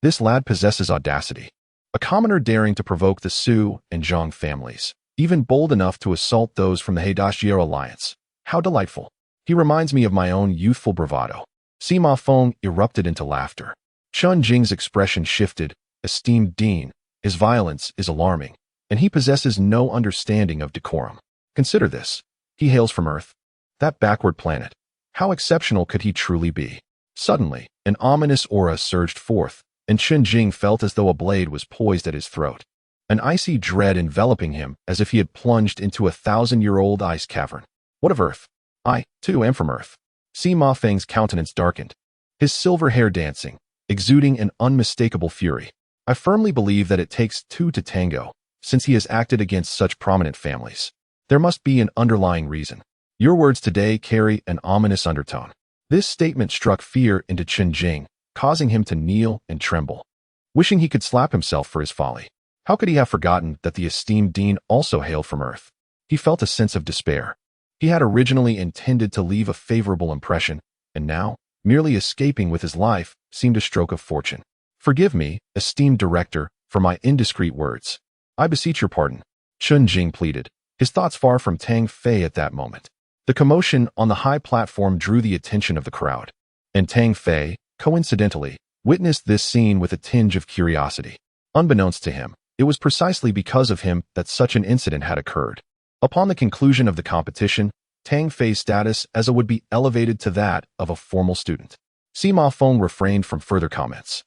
This lad possesses audacity. A commoner daring to provoke the Su and Zhang families, even bold enough to assault those from the Heidashia alliance. How delightful. He reminds me of my own youthful bravado. Sima Feng erupted into laughter. Chen Jing's expression shifted. Esteemed Dean, his violence is alarming, and he possesses no understanding of decorum. Consider this. He hails from Earth, that backward planet. How exceptional could he truly be? Suddenly, an ominous aura surged forth, and Chen Jing felt as though a blade was poised at his throat. An icy dread enveloping him as if he had plunged into a 1,000-year-old ice cavern. What of Earth? I, too, am from Earth. Sima Feng's countenance darkened, his silver hair dancing, exuding an unmistakable fury. I firmly believe that it takes two to tango, since he has acted against such prominent families. There must be an underlying reason. Your words today carry an ominous undertone. This statement struck fear into Chen Jing, causing him to kneel and tremble, wishing he could slap himself for his folly. How could he have forgotten that the esteemed dean also hailed from Earth? He felt a sense of despair. He had originally intended to leave a favorable impression, and now, merely escaping with his life, seemed a stroke of fortune. Forgive me, esteemed director, for my indiscreet words. I beseech your pardon, Chen Jing pleaded, his thoughts far from Tang Fei at that moment. The commotion on the high platform drew the attention of the crowd, and Tang Fei, coincidentally, witnessed this scene with a tinge of curiosity. Unbeknownst to him, it was precisely because of him that such an incident had occurred. Upon the conclusion of the competition, Tang Fei's status as a would be elevated to that of a formal student. Sima Feng refrained from further comments,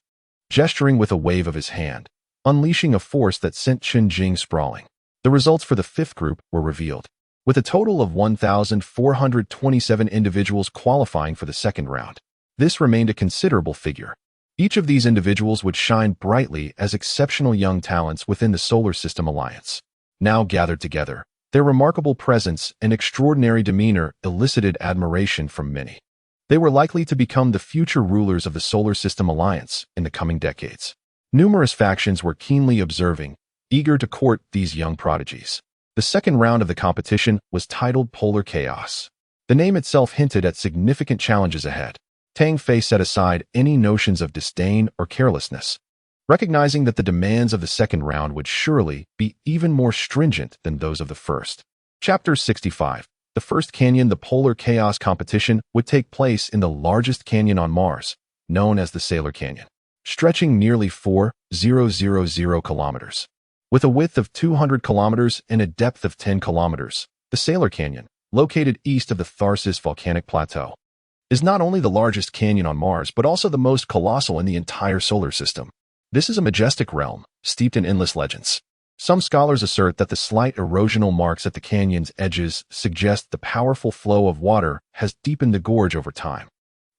gesturing with a wave of his hand, unleashing a force that sent Chen Jing sprawling. The results for the fifth group were revealed, with a total of 1,427 individuals qualifying for the second round. This remained a considerable figure. Each of these individuals would shine brightly as exceptional young talents within the Solar System Alliance. Now gathered together, their remarkable presence and extraordinary demeanor elicited admiration from many. They were likely to become the future rulers of the Solar System Alliance in the coming decades. Numerous factions were keenly observing, eager to court these young prodigies. The second round of the competition was titled Polar Chaos. The name itself hinted at significant challenges ahead. Tang Fei set aside any notions of disdain or carelessness, recognizing that the demands of the second round would surely be even more stringent than those of the first. Chapter 65. The first canyon. The Polar Chaos competition would take place in the largest canyon on Mars, known as the Sailor Canyon, stretching nearly 4,000 kilometers. With a width of 200 kilometers and a depth of 10 kilometers, the Sailor Canyon, located east of the Tharsis volcanic plateau, is not only the largest canyon on Mars, but also the most colossal in the entire solar system. This is a majestic realm, steeped in endless legends. Some scholars assert that the slight erosional marks at the canyon's edges suggest the powerful flow of water has deepened the gorge over time.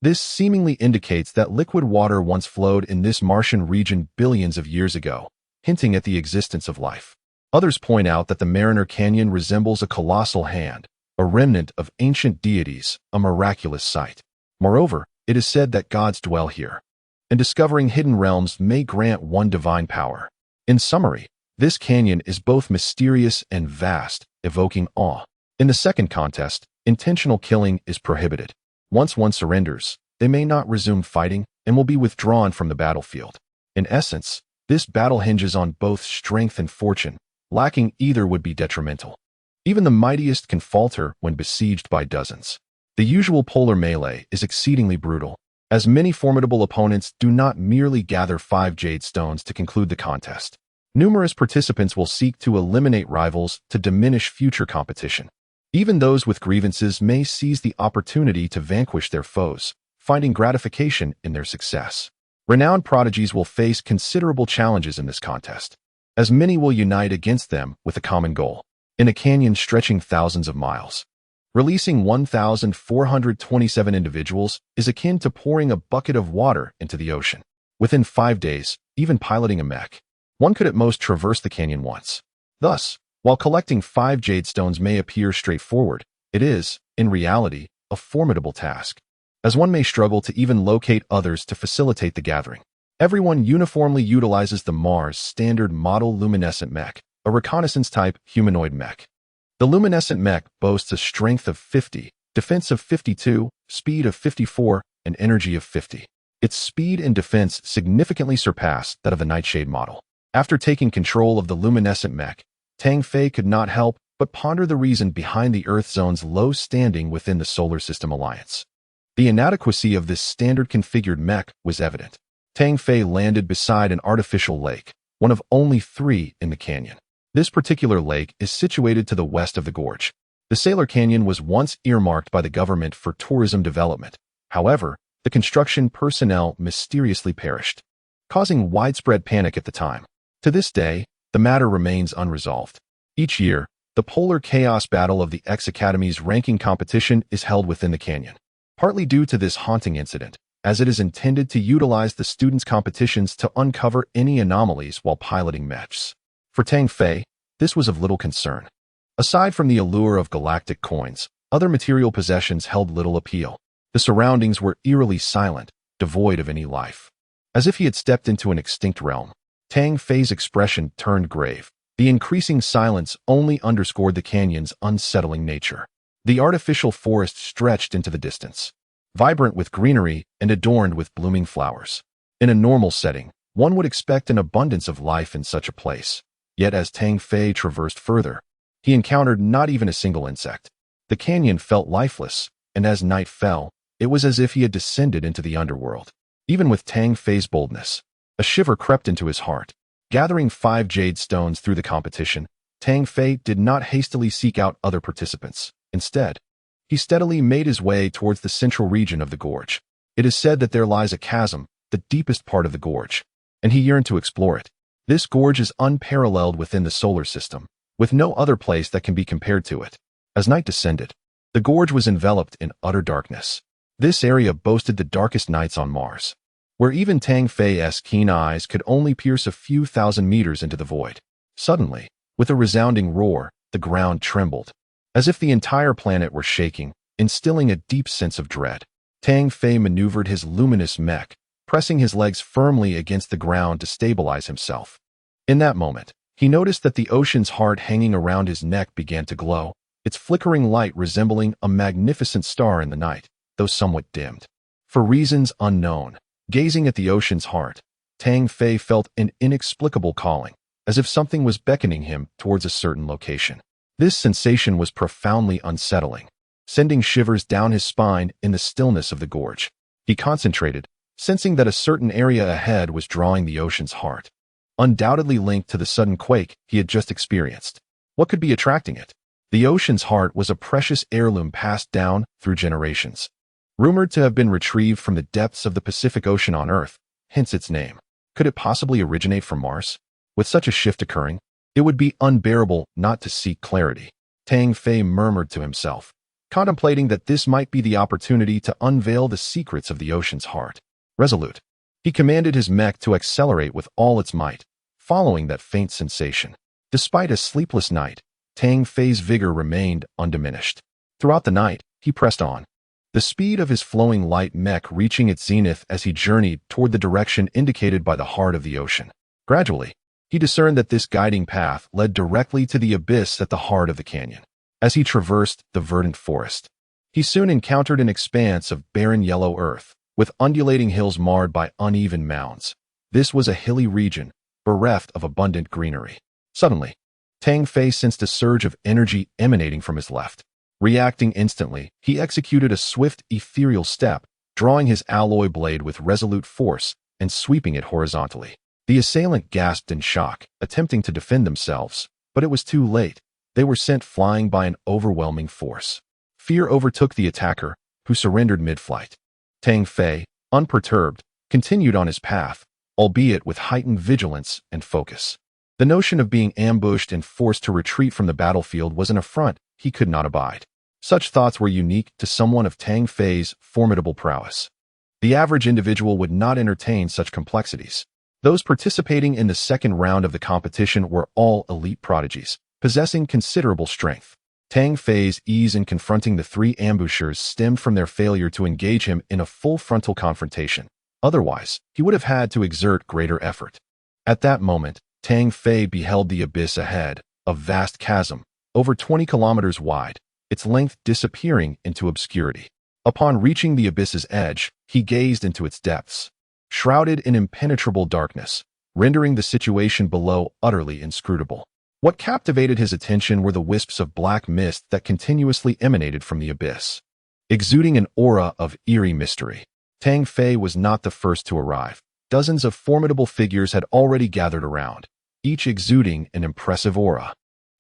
This seemingly indicates that liquid water once flowed in this Martian region billions of years ago, hinting at the existence of life. Others point out that the Mariner Canyon resembles a colossal hand, a remnant of ancient deities, a miraculous sight. Moreover, it is said that gods dwell here, and discovering hidden realms may grant one divine power. In summary, this canyon is both mysterious and vast, evoking awe. In the second contest, intentional killing is prohibited. Once one surrenders, they may not resume fighting and will be withdrawn from the battlefield. In essence, this battle hinges on both strength and fortune. Lacking either would be detrimental. Even the mightiest can falter when besieged by dozens. The usual polar melee is exceedingly brutal. as many formidable opponents do not merely gather 5 jade stones to conclude the contest. Numerous participants will seek to eliminate rivals to diminish future competition. Even those with grievances may seize the opportunity to vanquish their foes, finding gratification in their success. Renowned prodigies will face considerable challenges in this contest, as many will unite against them with a common goal. In a canyon stretching thousands of miles, releasing 1,427 individuals is akin to pouring a bucket of water into the ocean. Within 5 days, even piloting a mech, one could at most traverse the canyon once. Thus, while collecting 5 jade stones may appear straightforward, it is, in reality, a formidable task, as one may struggle to even locate others to facilitate the gathering. Everyone uniformly utilizes the Mars standard model luminescent mech, a reconnaissance-type humanoid mech. The luminescent mech boasts a strength of 50, defense of 52, speed of 54, and energy of 50. Its speed and defense significantly surpass that of the Nightshade model. After taking control of the luminescent mech, Tang Fei could not help but ponder the reason behind the Earth Zone's low standing within the Solar System Alliance. The inadequacy of this standard configured mech was evident. Tang Fei landed beside an artificial lake, one of only 3 in the canyon. This particular lake is situated to the west of the gorge. The Sailor Canyon was once earmarked by the government for tourism development. However, the construction personnel mysteriously perished, causing widespread panic at the time. To this day, the matter remains unresolved. Each year, the Polar Chaos Battle of the X Academy's ranking competition is held within the canyon, partly due to this haunting incident, as it is intended to utilize the students' competitions to uncover any anomalies while piloting mechs. For Tang Fei, this was of little concern. Aside from the allure of galactic coins, other material possessions held little appeal. The surroundings were eerily silent, devoid of any life. As if he had stepped into an extinct realm, Tang Fei's expression turned grave. The increasing silence only underscored the canyon's unsettling nature. The artificial forest stretched into the distance, vibrant with greenery and adorned with blooming flowers. In a normal setting, one would expect an abundance of life in such a place. Yet as Tang Fei traversed further, he encountered not even a single insect. The canyon felt lifeless, and as night fell, it was as if he had descended into the underworld. Even with Tang Fei's boldness, a shiver crept into his heart. Gathering 5 jade stones through the competition, Tang Fei did not hastily seek out other participants. Instead, he steadily made his way towards the central region of the gorge. It is said that there lies a chasm, the deepest part of the gorge, and he yearned to explore it. This gorge is unparalleled within the solar system, with no other place that can be compared to it. As night descended, the gorge was enveloped in utter darkness. This area boasted the darkest nights on Mars, where even Tang Fei's keen eyes could only pierce a few thousand meters into the void. Suddenly, with a resounding roar, the ground trembled, as if the entire planet were shaking, instilling a deep sense of dread. Tang Fei maneuvered his luminous mech, pressing his legs firmly against the ground to stabilize himself. In that moment, he noticed that the ocean's heart hanging around his neck began to glow, its flickering light resembling a magnificent star in the night, though somewhat dimmed. For reasons unknown, gazing at the ocean's heart, Tang Fei felt an inexplicable calling, as if something was beckoning him towards a certain location. This sensation was profoundly unsettling, sending shivers down his spine in the stillness of the gorge. He concentrated, sensing that a certain area ahead was drawing the ocean's heart, undoubtedly linked to the sudden quake he had just experienced. What could be attracting it? The ocean's heart was a precious heirloom passed down through generations, rumored to have been retrieved from the depths of the Pacific Ocean on Earth, hence its name. Could it possibly originate from Mars? With such a shift occurring, it would be unbearable not to seek clarity. Tang Fei murmured to himself, contemplating that this might be the opportunity to unveil the secrets of the ocean's heart. Resolute, he commanded his mech to accelerate with all its might, following that faint sensation. Despite a sleepless night, Tang Fei's vigor remained undiminished. Throughout the night, he pressed on, the speed of his flowing light mech reaching its zenith as he journeyed toward the direction indicated by the heart of the ocean. Gradually, he discerned that this guiding path led directly to the abyss at the heart of the canyon. As he traversed the verdant forest, he soon encountered an expanse of barren yellow earth, with undulating hills marred by uneven mounds. This was a hilly region, bereft of abundant greenery. Suddenly, Tang Fei sensed a surge of energy emanating from his left. Reacting instantly, he executed a swift, ethereal step, drawing his alloy blade with resolute force and sweeping it horizontally. The assailant gasped in shock, attempting to defend themselves, but it was too late. They were sent flying by an overwhelming force. Fear overtook the attacker, who surrendered mid-flight. Tang Fei, unperturbed, continued on his path, albeit with heightened vigilance and focus. The notion of being ambushed and forced to retreat from the battlefield was an affront he could not abide. Such thoughts were unique to someone of Tang Fei's formidable prowess. The average individual would not entertain such complexities. Those participating in the second round of the competition were all elite prodigies, possessing considerable strength. Tang Fei's ease in confronting the three ambushers stemmed from their failure to engage him in a full frontal confrontation. Otherwise, he would have had to exert greater effort. At that moment, Tang Fei beheld the abyss ahead, a vast chasm, over 20 kilometers wide, its length disappearing into obscurity. Upon reaching the abyss's edge, he gazed into its depths, shrouded in impenetrable darkness, rendering the situation below utterly inscrutable. What captivated his attention were the wisps of black mist that continuously emanated from the abyss, exuding an aura of eerie mystery. Tang Fei was not the first to arrive. Dozens of formidable figures had already gathered around, each exuding an impressive aura.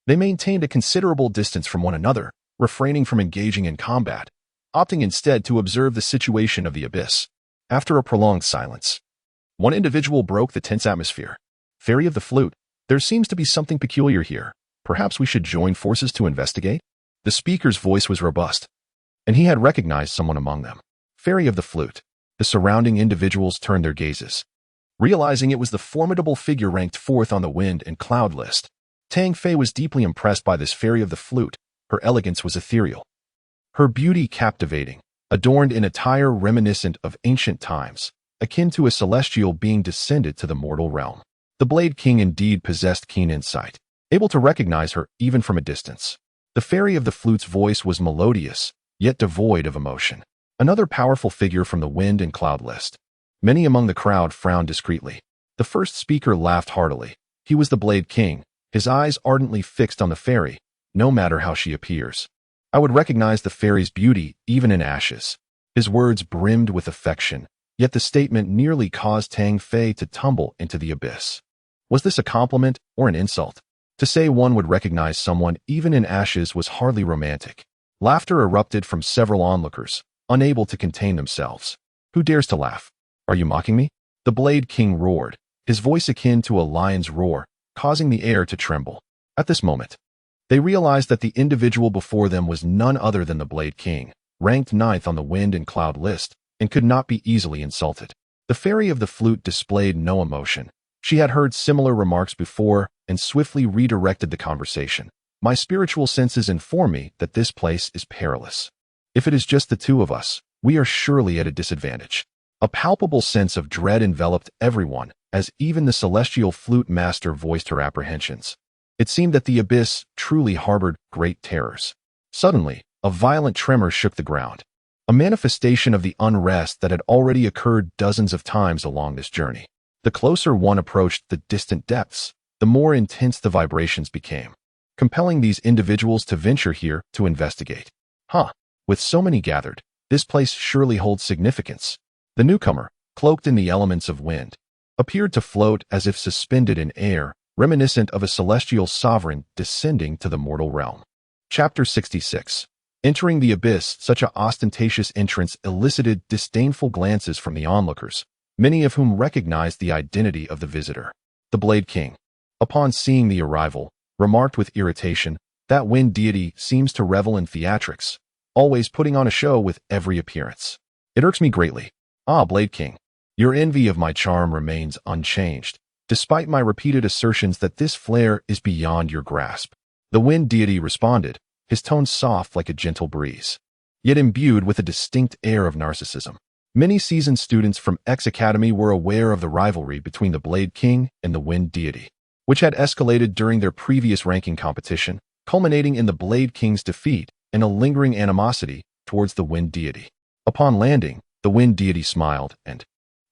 They maintained a considerable distance from one another, refraining from engaging in combat, opting instead to observe the situation of the abyss. After a prolonged silence, one individual broke the tense atmosphere. "Fairy of the Flute, there seems to be something peculiar here. Perhaps we should join forces to investigate?" The speaker's voice was robust, and he had recognized someone among them. Fairy of the Flute. The surrounding individuals turned their gazes, realizing it was the formidable figure ranked fourth on the wind and cloud list. Tang Fei was deeply impressed by this Fairy of the Flute. Her elegance was ethereal, her beauty captivating, adorned in attire reminiscent of ancient times, akin to a celestial being descended to the mortal realm. The Blade King indeed possessed keen insight, able to recognize her even from a distance. The Fairy of the Flute's voice was melodious, yet devoid of emotion. Another powerful figure from the wind and cloud list. Many among the crowd frowned discreetly. The first speaker laughed heartily. He was the Blade King, his eyes ardently fixed on the fairy, no matter how she appears. "I would recognize the fairy's beauty even in ashes." His words brimmed with affection, yet the statement nearly caused Tang Fei to tumble into the abyss. Was this a compliment or an insult? To say one would recognize someone even in ashes was hardly romantic. Laughter erupted from several onlookers, unable to contain themselves. "Who dares to laugh? Are you mocking me?" The Blade King roared, his voice akin to a lion's roar, causing the air to tremble. At this moment, they realized that the individual before them was none other than the Blade King, ranked ninth on the wind and cloud list, and could not be easily insulted. The Fairy of the Flute displayed no emotion. She had heard similar remarks before and swiftly redirected the conversation. "My spiritual senses inform me that this place is perilous. If it is just the two of us, we are surely at a disadvantage." A palpable sense of dread enveloped everyone, as even the celestial flute master voiced her apprehensions. It seemed that the abyss truly harbored great terrors. Suddenly, a violent tremor shook the ground, a manifestation of the unrest that had already occurred dozens of times along this journey. The closer one approached the distant depths, the more intense the vibrations became, compelling these individuals to venture here to investigate. With so many gathered, this place surely holds significance. The newcomer, cloaked in the elements of wind, appeared to float as if suspended in air, reminiscent of a celestial sovereign descending to the mortal realm. Chapter 66. Entering the abyss, such an ostentatious entrance elicited disdainful glances from the onlookers, many of whom recognized the identity of the visitor. The Blade King, upon seeing the arrival, remarked with irritation, "That wind deity seems to revel in theatrics, always putting on a show with every appearance. It irks me greatly. Blade King, your envy of my charm remains unchanged, despite my repeated assertions that this flair is beyond your grasp." The wind deity responded, his tone soft like a gentle breeze, yet imbued with a distinct air of narcissism. Many seasoned students from X Academy were aware of the rivalry between the Blade King and the wind deity, which had escalated during their previous ranking competition, culminating in the Blade King's defeat and a lingering animosity towards the wind deity. Upon landing, the wind deity smiled and,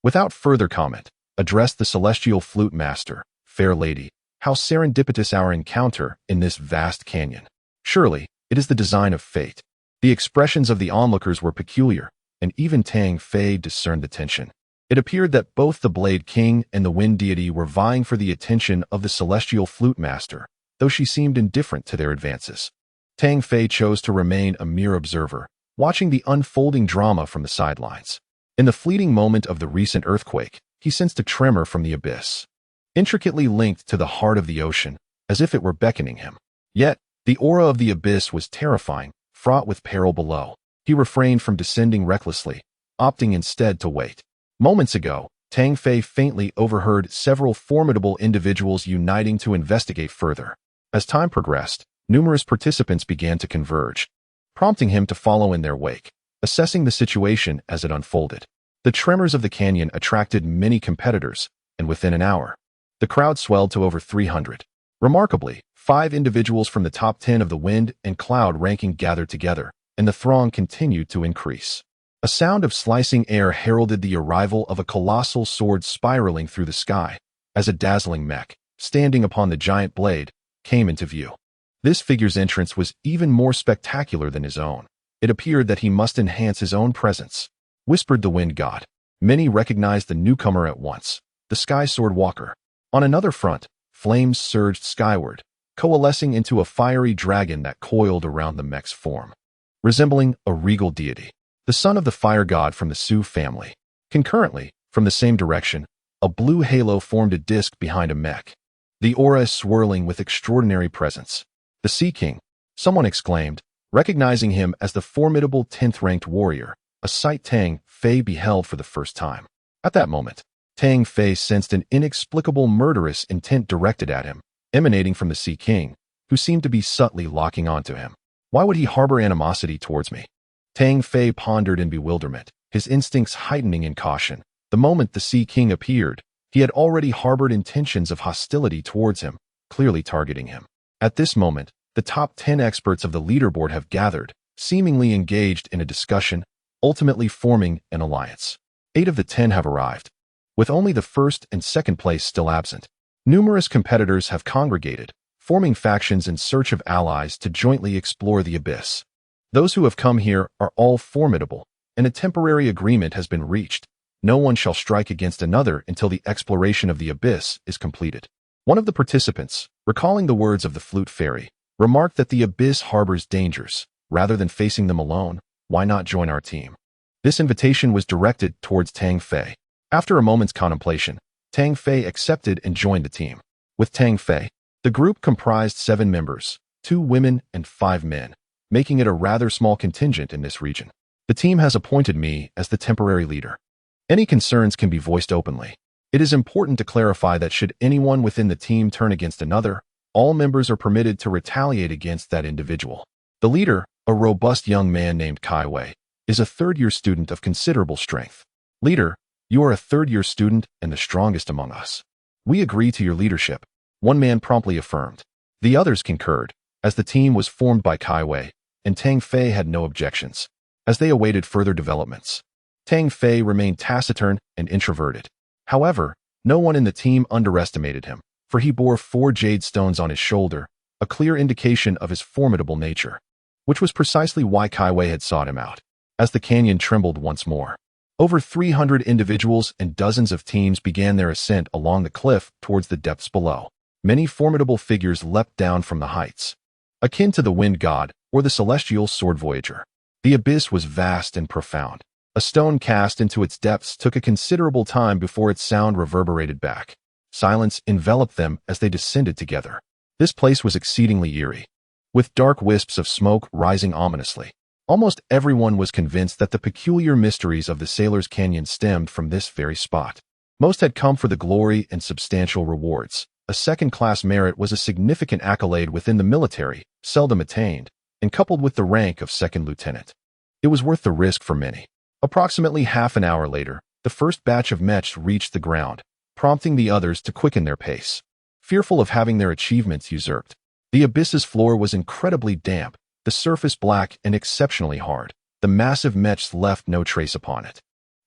without further comment, addressed the celestial flute master. "Fair lady, how serendipitous our encounter in this vast canyon. Surely, it is the design of fate." The expressions of the onlookers were peculiar, and even Tang Fei discerned the tension. It appeared that both the Blade King and the Wind Deity were vying for the attention of the celestial flute master, though she seemed indifferent to their advances. Tang Fei chose to remain a mere observer, watching the unfolding drama from the sidelines. In the fleeting moment of the recent earthquake, he sensed a tremor from the abyss, intricately linked to the heart of the ocean, as if it were beckoning him. Yet, the aura of the abyss was terrifying, fraught with peril below. He refrained from descending recklessly, opting instead to wait. Moments ago, Tang Fei faintly overheard several formidable individuals uniting to investigate further. As time progressed, numerous participants began to converge, prompting him to follow in their wake, assessing the situation as it unfolded. The tremors of the canyon attracted many competitors, and within an hour, the crowd swelled to over 300. Remarkably, 5 individuals from the top 10 of the Wind and Cloud ranking gathered together, and the throng continued to increase. A sound of slicing air heralded the arrival of a colossal sword spiraling through the sky, as a dazzling mech, standing upon the giant blade, came into view. This figure's entrance was even more spectacular than his own. It appeared that he must enhance his own presence, whispered the Wind God. Many recognized the newcomer at once, the Sky Sword Walker. On another front, flames surged skyward, coalescing into a fiery dragon that coiled around the mech's form, resembling a regal deity, the son of the fire god from the Sioux family. Concurrently, from the same direction, a blue halo formed a disk behind a mech, the aura swirling with extraordinary presence. The Sea King, someone exclaimed, recognizing him as the formidable 10th-ranked warrior, a sight Tang Fei beheld for the first time. At that moment, Tang Fei sensed an inexplicable murderous intent directed at him, emanating from the Sea King, who seemed to be subtly locking onto him. Why would he harbor animosity towards me? Tang Fei pondered in bewilderment, his instincts heightening in caution. The moment the Sea King appeared, he had already harbored intentions of hostility towards him, clearly targeting him. At this moment, the top 10 experts of the leaderboard have gathered, seemingly engaged in a discussion, ultimately forming an alliance. 8 of the 10 have arrived, with only the first and second place still absent. Numerous competitors have congregated, forming factions in search of allies to jointly explore the abyss. Those who have come here are all formidable, and a temporary agreement has been reached. No one shall strike against another until the exploration of the abyss is completed. One of the participants, recalling the words of the flute fairy, remarked that the abyss harbors dangers. Rather than facing them alone, why not join our team? This invitation was directed towards Tang Fei. After a moment's contemplation, Tang Fei accepted and joined the team. With Tang Fei, the group comprised 7 members, 2 women and 5 men, making it a rather small contingent in this region. The team has appointed me as the temporary leader. Any concerns can be voiced openly. It is important to clarify that should anyone within the team turn against another, all members are permitted to retaliate against that individual. The leader, a robust young man named Kai Wei, is a third-year student of considerable strength. Leader, you are a third-year student and the strongest among us. We agree to your leadership, one man promptly affirmed. The others concurred, as the team was formed by Kai Wei, and Tang Fei had no objections. As they awaited further developments, Tang Fei remained taciturn and introverted. However, no one in the team underestimated him, for he bore 4 jade stones on his shoulder, a clear indication of his formidable nature, which was precisely why Kai Wei had sought him out. As the canyon trembled once more, over 300 individuals and dozens of teams began their ascent along the cliff towards the depths below. Many formidable figures leapt down from the heights, akin to the Wind God or the celestial sword voyager. The abyss was vast and profound. A stone cast into its depths took a considerable time before its sound reverberated back. Silence enveloped them as they descended together. This place was exceedingly eerie, with dark wisps of smoke rising ominously. Almost everyone was convinced that the peculiar mysteries of the Sailor's Canyon stemmed from this very spot. Most had come for the glory and substantial rewards. A second-class merit was a significant accolade within the military, seldom attained, and coupled with the rank of second lieutenant, it was worth the risk for many. Approximately half an hour later, the first batch of mechs reached the ground, prompting the others to quicken their pace. Fearful of having their achievements usurped, the abyss's floor was incredibly damp, the surface black and exceptionally hard. The massive mechs left no trace upon it.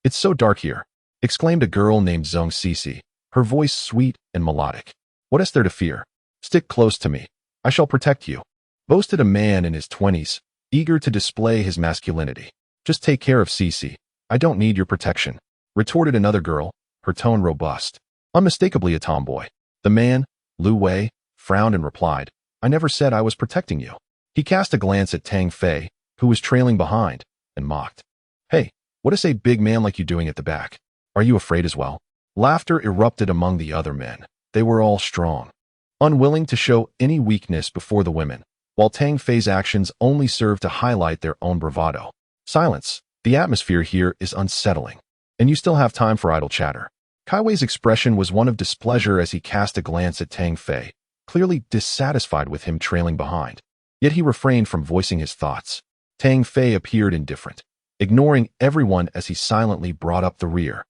"It's so dark here," exclaimed a girl named Zhong Sisi, her voice sweet and melodic. "What is there to fear? Stick close to me. I shall protect you," boasted a man in his 20s, eager to display his masculinity. "Just take care of Sisi. I don't need your protection, retorted another girl, her tone robust. Unmistakably a tomboy. The man, Lu Wei, frowned and replied, I never said I was protecting you. He cast a glance at Tang Fei, who was trailing behind, and mocked. Hey, what is a big man like you doing at the back? Are you afraid as well? Laughter erupted among the other men. They were all strong, unwilling to show any weakness before the women, while Tang Fei's actions only served to highlight their own bravado. Silence. The atmosphere here is unsettling, and you still have time for idle chatter. Kai Wei's expression was one of displeasure as he cast a glance at Tang Fei, clearly dissatisfied with him trailing behind. Yet he refrained from voicing his thoughts. Tang Fei appeared indifferent, ignoring everyone as he silently brought up the rear,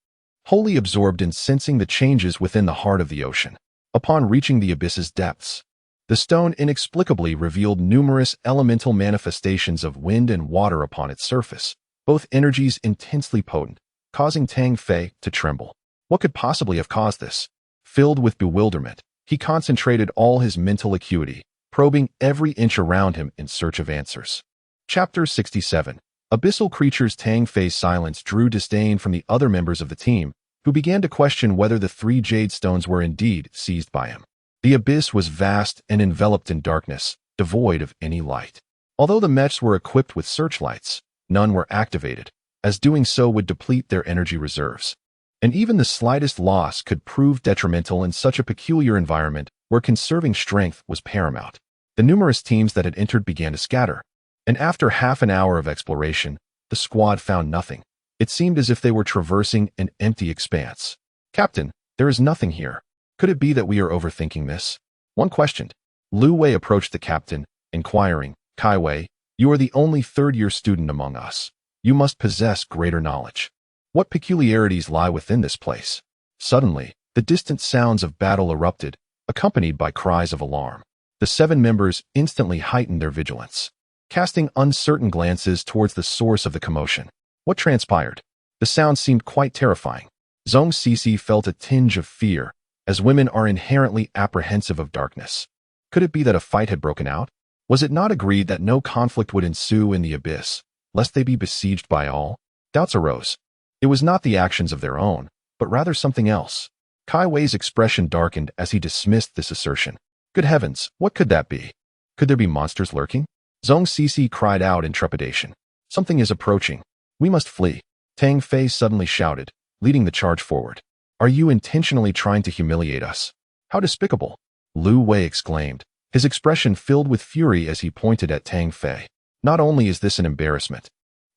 wholly absorbed in sensing the changes within the heart of the ocean. Upon reaching the abyss's depths, the stone inexplicably revealed numerous elemental manifestations of wind and water upon its surface, both energies intensely potent, causing Tang Fei to tremble. What could possibly have caused this? Filled with bewilderment, he concentrated all his mental acuity, probing every inch around him in search of answers. Chapter 67. Abyssal creatures. Tang Fei's silence drew disdain from the other members of the team, who began to question whether the 3 jade stones were indeed seized by him. The abyss was vast and enveloped in darkness, devoid of any light. Although the mechs were equipped with searchlights, none were activated, as doing so would deplete their energy reserves. And even the slightest loss could prove detrimental in such a peculiar environment where conserving strength was paramount. The numerous teams that had entered began to scatter, and after half an hour of exploration, the squad found nothing. It seemed as if they were traversing an empty expanse. Captain, there is nothing here. Could it be that we are overthinking this? One questioned. Lu Wei approached the captain, inquiring, Kai Wei, you are the only third-year student among us. You must possess greater knowledge. What peculiarities lie within this place? Suddenly, the distant sounds of battle erupted, accompanied by cries of alarm. The 7 members instantly heightened their vigilance, casting uncertain glances towards the source of the commotion. What transpired? The sound seemed quite terrifying. Zhong Sisi felt a tinge of fear, as women are inherently apprehensive of darkness. Could it be that a fight had broken out? Was it not agreed that no conflict would ensue in the abyss, lest they be besieged by all? Doubts arose. It was not the actions of their own, but rather something else. Kai Wei's expression darkened as he dismissed this assertion. Good heavens, what could that be? Could there be monsters lurking? Zhong Sisi cried out in trepidation. Something is approaching. We must flee. Tang Fei suddenly shouted, leading the charge forward. Are you intentionally trying to humiliate us? How despicable! Lu Wei exclaimed, his expression filled with fury as he pointed at Tang Fei. Not only is this an embarrassment,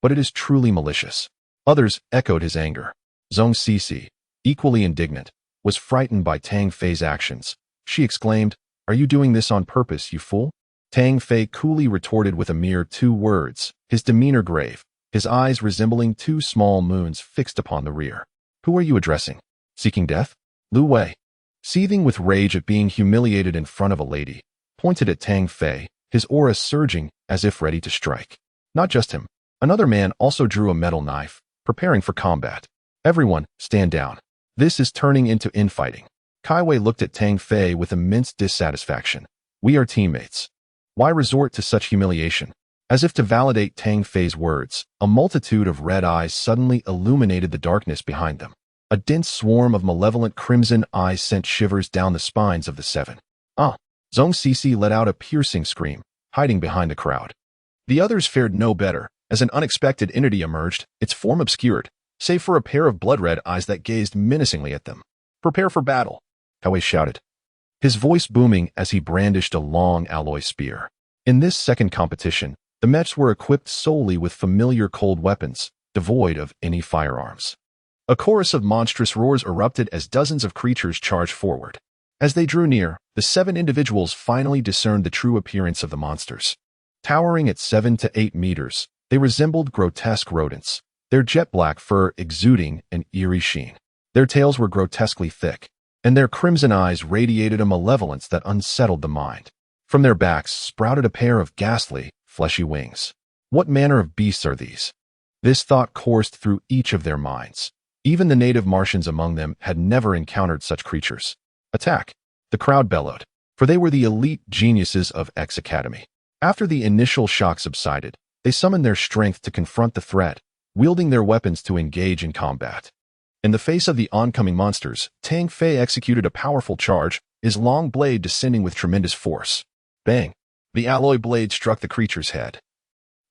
but it is truly malicious. Others echoed his anger. Zhong Sisi, equally indignant, was frightened by Tang Fei's actions. She exclaimed, Are you doing this on purpose, you fool? Tang Fei coolly retorted with a mere 2 words, his demeanor grave, his eyes resembling 2 small moons fixed upon the rear. Who are you addressing? Seeking death? Lu Wei, seething with rage at being humiliated in front of a lady, pointed at Tang Fei, his aura surging as if ready to strike. Not just him. Another man also drew a metal knife, preparing for combat. Everyone, stand down. This is turning into infighting. Kai Wei looked at Tang Fei with immense dissatisfaction. We are teammates. Why resort to such humiliation? As if to validate Tang Fei's words, a multitude of red eyes suddenly illuminated the darkness behind them. A dense swarm of malevolent crimson eyes sent shivers down the spines of the 7. Ah! Zhong Sisi let out a piercing scream, hiding behind the crowd. The others fared no better, as an unexpected entity emerged, its form obscured, save for a pair of blood-red eyes that gazed menacingly at them. Prepare for battle, Kai Wei shouted, his voice booming as he brandished a long alloy spear. In this second competition, the mechs were equipped solely with familiar cold weapons, devoid of any firearms. A chorus of monstrous roars erupted as dozens of creatures charged forward. As they drew near, the 7 individuals finally discerned the true appearance of the monsters. Towering at 7 to 8 meters, they resembled grotesque rodents, their jet-black fur exuding an eerie sheen. Their tails were grotesquely thick, and their crimson eyes radiated a malevolence that unsettled the mind. From their backs sprouted a pair of ghastly, fleshy wings. What manner of beasts are these? This thought coursed through each of their minds. Even the native Martians among them had never encountered such creatures. Attack! The crowd bellowed, for they were the elite geniuses of X Academy. After the initial shock subsided, they summoned their strength to confront the threat, wielding their weapons to engage in combat. In the face of the oncoming monsters, Tang Fei executed a powerful charge, his long blade descending with tremendous force. Bang! The alloy blade struck the creature's head.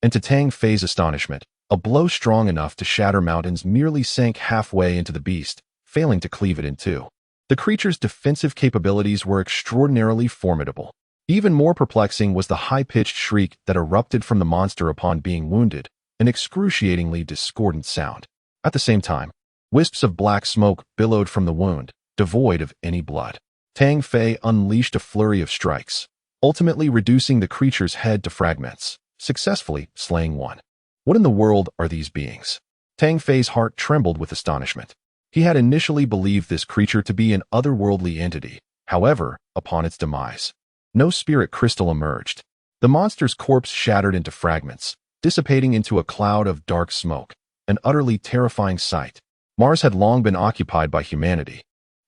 And to Tang Fei's astonishment, a blow strong enough to shatter mountains merely sank halfway into the beast, failing to cleave it in two. The creature's defensive capabilities were extraordinarily formidable. Even more perplexing was the high-pitched shriek that erupted from the monster upon being wounded, an excruciatingly discordant sound. At the same time, wisps of black smoke billowed from the wound, devoid of any blood. Tang Fei unleashed a flurry of strikes, ultimately reducing the creature's head to fragments, successfully slaying one. What in the world are these beings? Tang Fei's heart trembled with astonishment. He had initially believed this creature to be an otherworldly entity. However, upon its demise, no spirit crystal emerged. The monster's corpse shattered into fragments, dissipating into a cloud of dark smoke, an utterly terrifying sight. Mars had long been occupied by humanity,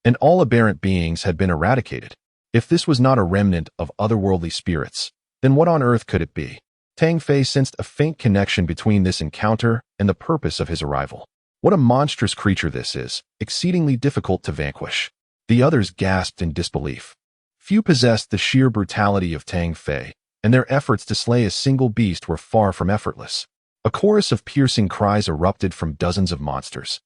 and all aberrant beings had been eradicated. If this was not a remnant of otherworldly spirits, then what on earth could it be? Tang Fei sensed a faint connection between this encounter and the purpose of his arrival. What a monstrous creature this is, exceedingly difficult to vanquish. The others gasped in disbelief. Few possessed the sheer brutality of Tang Fei, and their efforts to slay a single beast were far from effortless. A chorus of piercing cries erupted from dozens of monsters,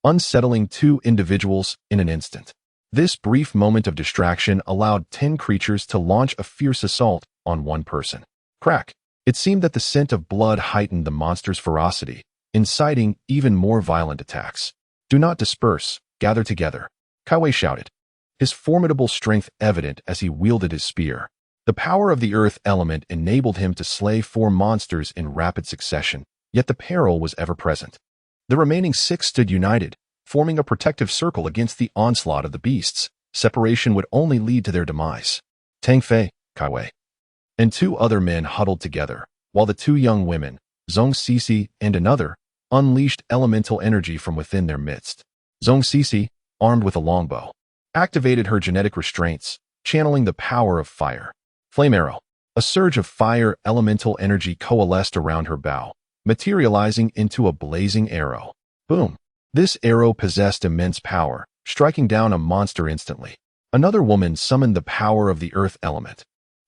unsettling two individuals in an instant. This brief moment of distraction allowed 10 creatures to launch a fierce assault on one person. Crack! It seemed that the scent of blood heightened the monster's ferocity, inciting even more violent attacks. Do not disperse, gather together, Kai Wei shouted, his formidable strength evident as he wielded his spear. The power of the earth element enabled him to slay 4 monsters in rapid succession, yet the peril was ever present. The remaining 6 stood united, forming a protective circle against the onslaught of the beasts. Separation would only lead to their demise. Tang Fei, Kai Wei, and 2 other men huddled together, while the 2 young women, Zhong Sisi and another, unleashed elemental energy from within their midst. Zhong Sisi, armed with a longbow, activated her genetic restraints, channeling the power of fire. Flame arrow. A surge of fire elemental energy coalesced around her bow, materializing into a blazing arrow. Boom! This arrow possessed immense power, striking down a monster instantly. Another woman summoned the power of the earth element,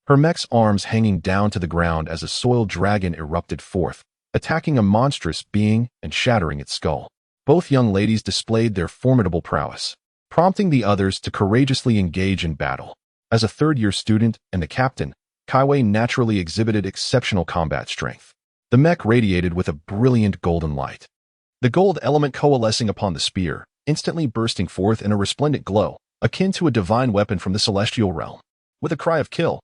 her mech's arms hanging down to the ground as a soil dragon erupted forth, attacking a monstrous being and shattering its skull. Both young ladies displayed their formidable prowess, prompting the others to courageously engage in battle. As a third-year student and the captain, Kai Wei naturally exhibited exceptional combat strength. The mech radiated with a brilliant golden light, the gold element coalescing upon the spear, instantly bursting forth in a resplendent glow, akin to a divine weapon from the celestial realm. With a cry of kill,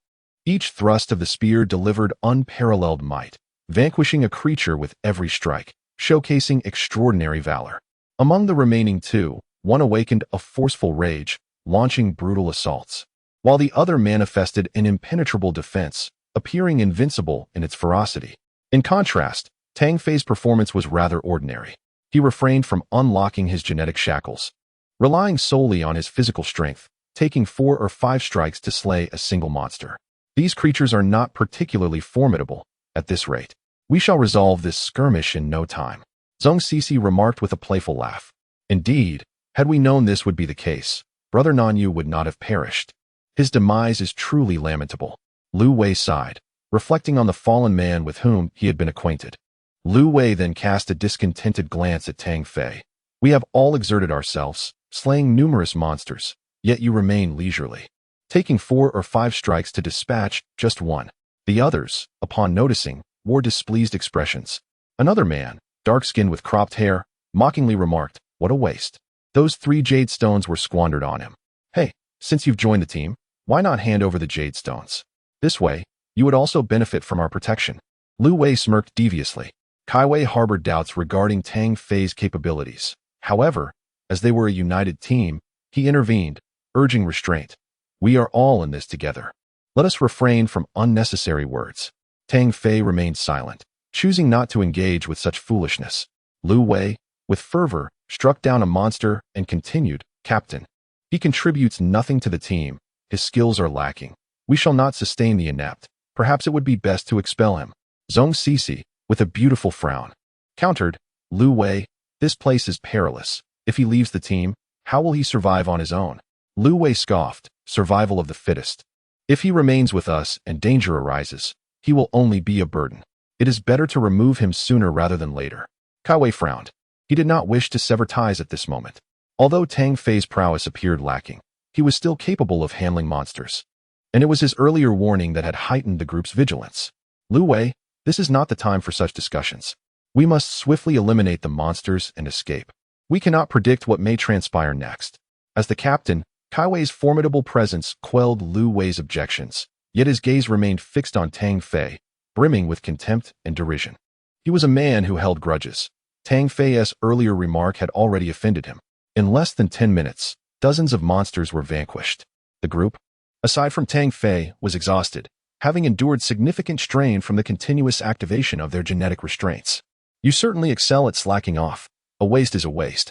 each thrust of the spear delivered unparalleled might, vanquishing a creature with every strike, showcasing extraordinary valor. Among the remaining 2, one awakened a forceful rage, launching brutal assaults, while the other manifested an impenetrable defense, appearing invincible in its ferocity. In contrast, Tang Fei's performance was rather ordinary. He refrained from unlocking his genetic shackles, relying solely on his physical strength, taking 4 or 5 strikes to slay a single monster. These creatures are not particularly formidable. At this rate, we shall resolve this skirmish in no time. Zhong Sisi remarked with a playful laugh. Indeed, had we known this would be the case, Brother Nanyu would not have perished. His demise is truly lamentable. Lu Wei sighed, reflecting on the fallen man with whom he had been acquainted. Lu Wei then cast a discontented glance at Tang Fei. We have all exerted ourselves, slaying numerous monsters, yet you remain leisurely, taking 4 or 5 strikes to dispatch just one. The others, upon noticing, wore displeased expressions. Another man, dark-skinned with cropped hair, mockingly remarked, "What a waste. Those 3 jade stones were squandered on him. Hey, since you've joined the team, why not hand over the jade stones? This way, you would also benefit from our protection." Lu Wei smirked deviously. Kai Wei harbored doubts regarding Tang Fei's capabilities. However, as they were a united team, he intervened, urging restraint. "We are all in this together. Let us refrain from unnecessary words." Tang Fei remained silent, choosing not to engage with such foolishness. Lu Wei, with fervor, struck down a monster and continued, "Captain, he contributes nothing to the team. His skills are lacking. We shall not sustain the inept. Perhaps it would be best to expel him." Zhong Sisi, with a beautiful frown, countered, Lu Wei, this place is perilous. If he leaves the team, how will he survive on his own? Lu Wei scoffed, survival of the fittest. If he remains with us and danger arises, he will only be a burden. It is better to remove him sooner rather than later. Kai Wei frowned. He did not wish to sever ties at this moment. Although Tang Fei's prowess appeared lacking, he was still capable of handling monsters. And it was his earlier warning that had heightened the group's vigilance. Lu Wei, this is not the time for such discussions. We must swiftly eliminate the monsters and escape. We cannot predict what may transpire next. As the captain, Kai Wei's formidable presence quelled Lu Wei's objections, yet his gaze remained fixed on Tang Fei, brimming with contempt and derision. He was a man who held grudges. Tang Fei's earlier remark had already offended him. In less than 10 minutes, dozens of monsters were vanquished. The group, aside from Tang Fei, was exhausted, having endured significant strain from the continuous activation of their genetic restraints. You certainly excel at slacking off. A waste is a waste.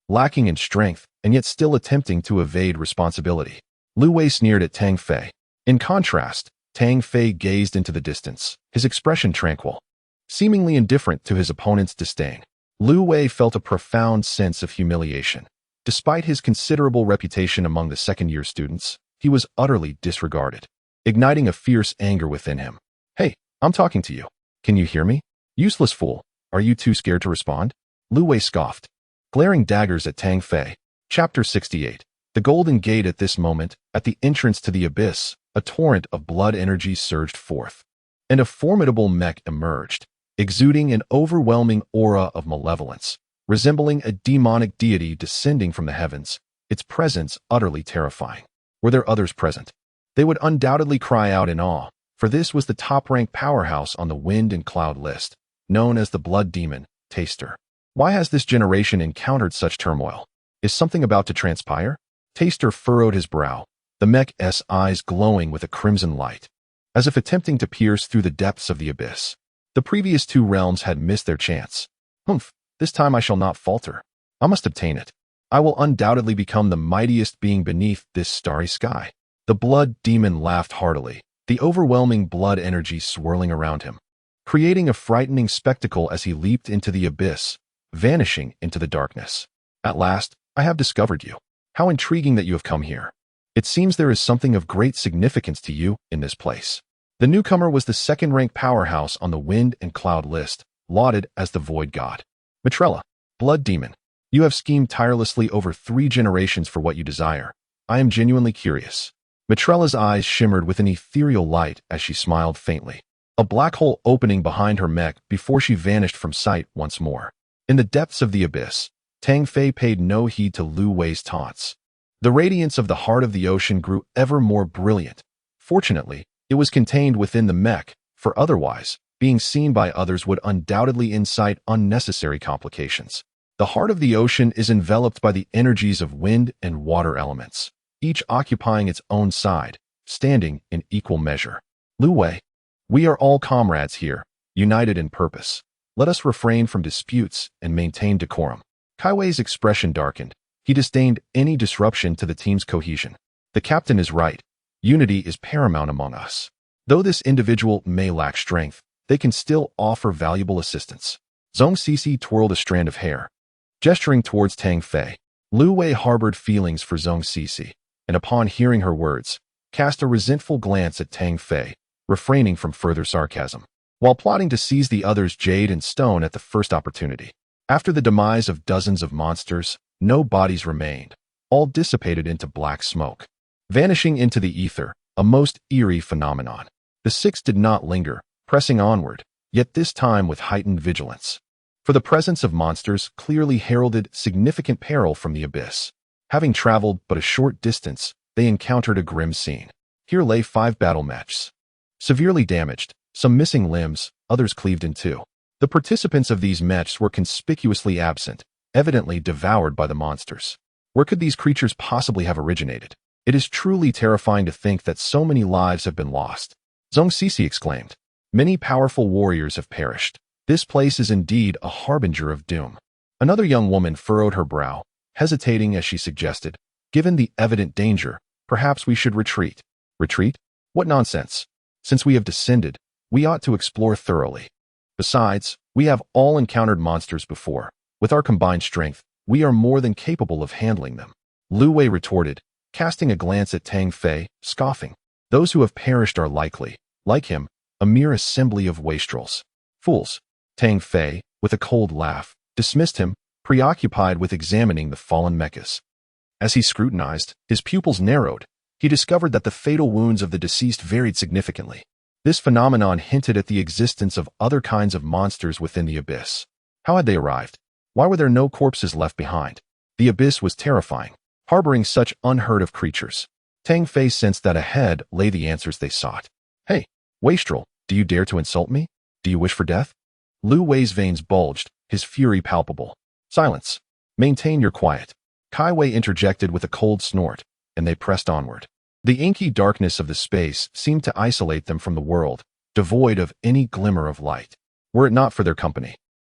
Lacking in strength, and yet still attempting to evade responsibility. Lu Wei sneered at Tang Fei. In contrast, Tang Fei gazed into the distance, his expression tranquil, seemingly indifferent to his opponent's disdain. Lu Wei felt a profound sense of humiliation. Despite his considerable reputation among the second-year students, he was utterly disregarded, igniting a fierce anger within him. Hey, I'm talking to you. Can you hear me? Useless fool. Are you too scared to respond? Lu Wei scoffed, glaring daggers at Tang Fei. Chapter 68. The Golden Gate. At this moment, at the entrance to the abyss, a torrent of blood energy surged forth, and a formidable mech emerged, exuding an overwhelming aura of malevolence, resembling a demonic deity descending from the heavens, its presence utterly terrifying. Were there others present? They would undoubtedly cry out in awe, for this was the top-ranked powerhouse on the wind and cloud list, known as the Blood Demon, Taster. Why has this generation encountered such turmoil? Is something about to transpire? Taster furrowed his brow, the mech's eyes glowing with a crimson light, as if attempting to pierce through the depths of the abyss. The previous two realms had missed their chance. Humph, this time I shall not falter. I must obtain it. I will undoubtedly become the mightiest being beneath this starry sky. The Blood Demon laughed heartily, the overwhelming blood energy swirling around him, creating a frightening spectacle as he leaped into the abyss, vanishing into the darkness. At last, I have discovered you. How intriguing that you have come here. It seems there is something of great significance to you in this place. The newcomer was the second-ranked powerhouse on the wind and cloud list, lauded as the Void God. Mitrella, Blood Demon, you have schemed tirelessly over 3 generations for what you desire. I am genuinely curious. Mitrella's eyes shimmered with an ethereal light as she smiled faintly, a black hole opening behind her mech before she vanished from sight once more. In the depths of the abyss, Tang Fei paid no heed to Lu Wei's taunts. The radiance of the heart of the ocean grew ever more brilliant. Fortunately, it was contained within the mech, for otherwise, being seen by others would undoubtedly incite unnecessary complications. The heart of the ocean is enveloped by the energies of wind and water elements, each occupying its own side, standing in equal measure. Lu Wei, we are all comrades here, united in purpose. Let us refrain from disputes and maintain decorum. Kai Wei's expression darkened. He disdained any disruption to the team's cohesion. The captain is right. Unity is paramount among us. Though this individual may lack strength, they can still offer valuable assistance. Zhong Sisi twirled a strand of hair, gesturing towards Tang Fei. Lu Wei harbored feelings for Zhong Sisi, and upon hearing her words, cast a resentful glance at Tang Fei, refraining from further sarcasm, while plotting to seize the other's jade and stone at the first opportunity. After the demise of dozens of monsters, no bodies remained, all dissipated into black smoke, vanishing into the ether, a most eerie phenomenon. The 6 did not linger, pressing onward, yet this time with heightened vigilance. For the presence of monsters clearly heralded significant peril from the abyss. Having traveled but a short distance, they encountered a grim scene. Here lay 5 battle mechs, severely damaged, some missing limbs, others cleaved in two. The participants of these mechs were conspicuously absent, evidently devoured by the monsters. Where could these creatures possibly have originated? It is truly terrifying to think that so many lives have been lost. Zhong Sisi exclaimed. Many powerful warriors have perished. This place is indeed a harbinger of doom. Another young woman furrowed her brow, hesitating as she suggested, given the evident danger, perhaps we should retreat. Retreat? What nonsense. Since we have descended, we ought to explore thoroughly. Besides, We have all encountered monsters before. With our combined strength, we are more than capable of handling them. Lu Wei retorted, casting a glance at Tang Fei, scoffing. Those who have perished are likely, like him, a mere assembly of wastrels. Fools. Tang Fei, with a cold laugh, dismissed him, preoccupied with examining the fallen mechas. As he scrutinized, his pupils narrowed. He discovered that the fatal wounds of the deceased varied significantly. This phenomenon hinted at the existence of other kinds of monsters within the abyss. How had they arrived? Why were there no corpses left behind? The abyss was terrifying, harboring such unheard-of creatures. Tang Fei sensed that ahead lay the answers they sought. Hey, wastrel, do you dare to insult me? Do you wish for death? Lu Wei's veins bulged, his fury palpable. Silence. Maintain your quiet. Kai Wei interjected with a cold snort, and they pressed onward. The inky darkness of the space seemed to isolate them from the world, devoid of any glimmer of light. Were it not for their company,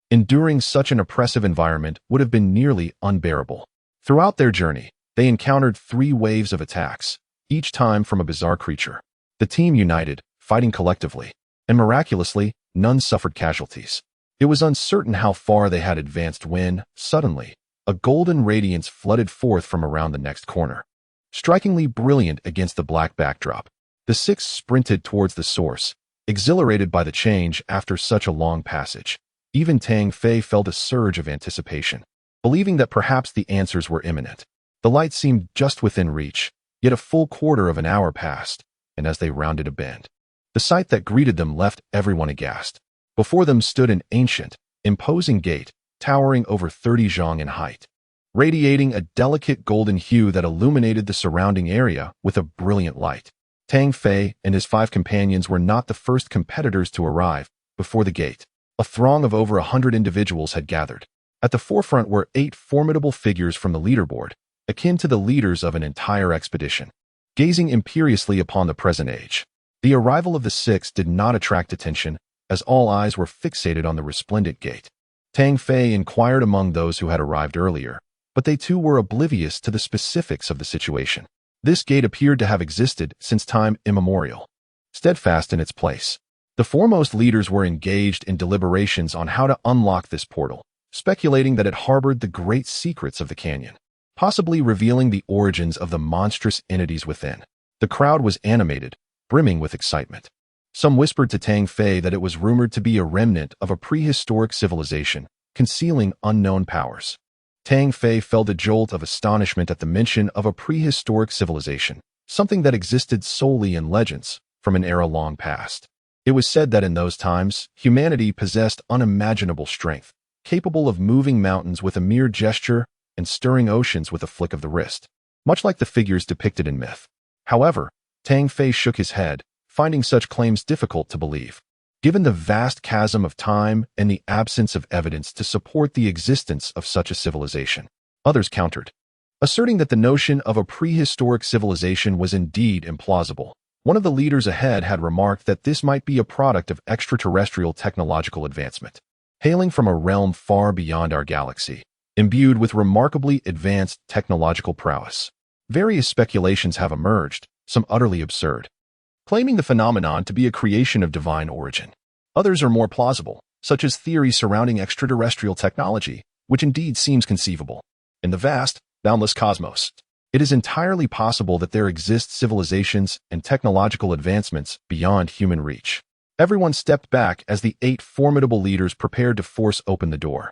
enduring such an oppressive environment would have been nearly unbearable. Throughout their journey, they encountered 3 waves of attacks, each time from a bizarre creature. The team united, fighting collectively, and miraculously, none suffered casualties. It was uncertain how far they had advanced when, suddenly, a golden radiance flooded forth from around the next corner. Strikingly brilliant against the black backdrop, the 6 sprinted towards the source, exhilarated by the change after such a long passage. Even Tang Fei felt a surge of anticipation, believing that perhaps the answers were imminent. The light seemed just within reach, yet a full quarter of an hour passed, and as they rounded a bend, the sight that greeted them left everyone aghast. Before them stood an ancient, imposing gate, towering over 30 zhang in height, radiating a delicate golden hue that illuminated the surrounding area with a brilliant light. Tang Fei and his 5 companions were not the first competitors to arrive. Before the gate, a throng of over 100 individuals had gathered. At the forefront were 8 formidable figures from the leaderboard, akin to the leaders of an entire expedition, gazing imperiously upon the present age. The arrival of the 6 did not attract attention, as all eyes were fixated on the resplendent gate. Tang Fei inquired among those who had arrived earlier, but they too were oblivious to the specifics of the situation. This gate appeared to have existed since time immemorial, steadfast in its place. The foremost leaders were engaged in deliberations on how to unlock this portal, speculating that it harbored the great secrets of the canyon, possibly revealing the origins of the monstrous entities within. The crowd was animated, brimming with excitement. Some whispered to Tang Fei that it was rumored to be a remnant of a prehistoric civilization, concealing unknown powers. Tang Fei felt a jolt of astonishment at the mention of a prehistoric civilization, something that existed solely in legends from an era long past. It was said that in those times, humanity possessed unimaginable strength, capable of moving mountains with a mere gesture and stirring oceans with a flick of the wrist, much like the figures depicted in myth. However, Tang Fei shook his head, finding such claims difficult to believe. Given the vast chasm of time and the absence of evidence to support the existence of such a civilization, others countered, asserting that the notion of a prehistoric civilization was indeed implausible. One of the leaders ahead had remarked that this might be a product of extraterrestrial technological advancement, hailing from a realm far beyond our galaxy, imbued with remarkably advanced technological prowess. Various speculations have emerged, some utterly absurd, claiming the phenomenon to be a creation of divine origin. Others are more plausible, such as theories surrounding extraterrestrial technology, which indeed seems conceivable. In the vast, boundless cosmos, it is entirely possible that there exist civilizations and technological advancements beyond human reach. Everyone stepped back as the 8 formidable leaders prepared to force open the door.